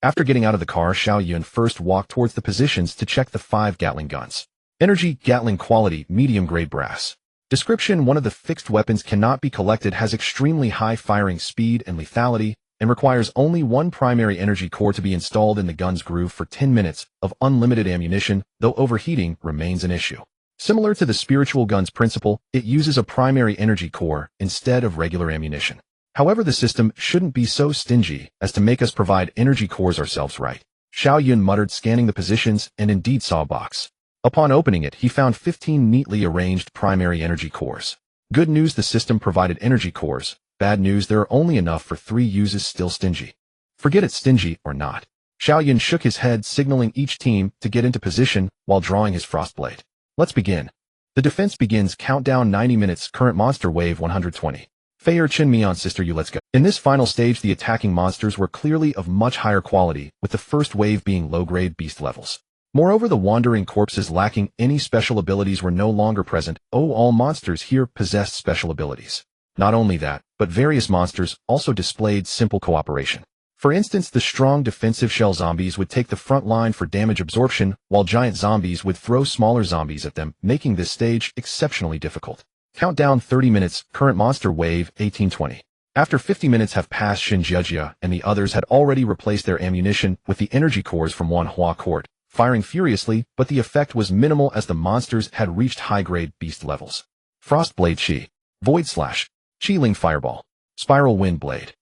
After getting out of the car, Xiao Yun first walked towards the positions to check the 5 Gatling guns. Energy, Gatling quality, medium-grade brass. Description: one of the fixed weapons cannot be collected, has extremely high firing speed and lethality, and requires only one primary energy core to be installed in the gun's groove for 10 minutes of unlimited ammunition, though overheating remains an issue. Similar to the spiritual gun's principle, it uses a primary energy core instead of regular ammunition. However, the system shouldn't be so stingy as to make us provide energy cores ourselves, right? Xiao Yun muttered, scanning the positions, and indeed saw a box. Upon opening it, he found 15 neatly arranged primary energy cores. Good news, the system provided energy cores. Bad news, there are only enough for 3 uses. Still stingy. Forget it, stingy or not. Xiao Yun shook his head, signaling each team to get into position while drawing his frostblade. Let's begin. The defense begins. Countdown 90 minutes. Current monster wave 120. Fei Chin Mian sister you, let's go. In this final stage, the attacking monsters were clearly of much higher quality, with the first wave being low-grade beast levels. Moreover, the wandering corpses lacking any special abilities were no longer present. All monsters here possessed special abilities. Not only that, but various monsters also displayed simple cooperation. For instance, the strong defensive shell zombies would take the front line for damage absorption, while giant zombies would throw smaller zombies at them, making this stage exceptionally difficult. Countdown 30 minutes, current monster wave 1820. After 50 minutes have passed, Shin Jiejia and the others had already replaced their ammunition with the energy cores from Wanhua Court, firing furiously, but the effect was minimal as the monsters had reached high-grade beast levels. Frostblade Chi, Void Slash, Chi-Ling Fireball, Spiral Wind Blade.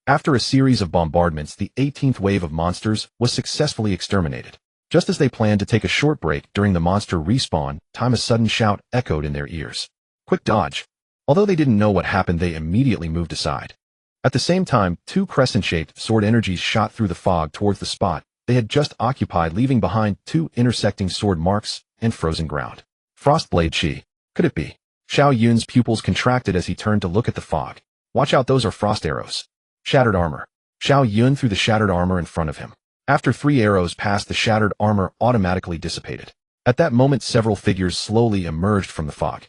After a series of bombardments, the 18th wave of monsters was successfully exterminated. Just as they planned to take a short break during the monster respawn time, a sudden shout echoed in their ears. Quick dodge. Although they didn't know what happened, they immediately moved aside. At the same time, 2 crescent-shaped sword energies shot through the fog towards the spot they had just occupied, leaving behind 2 intersecting sword marks and frozen ground. Frostblade Chi. Could it be? Xiao Yun's pupils contracted as he turned to look at the fog. Watch out, those are frost arrows. Shattered armor. Xiao Yun threw the shattered armor in front of him. After 3 arrows passed, the shattered armor automatically dissipated. At that moment, several figures slowly emerged from the fog.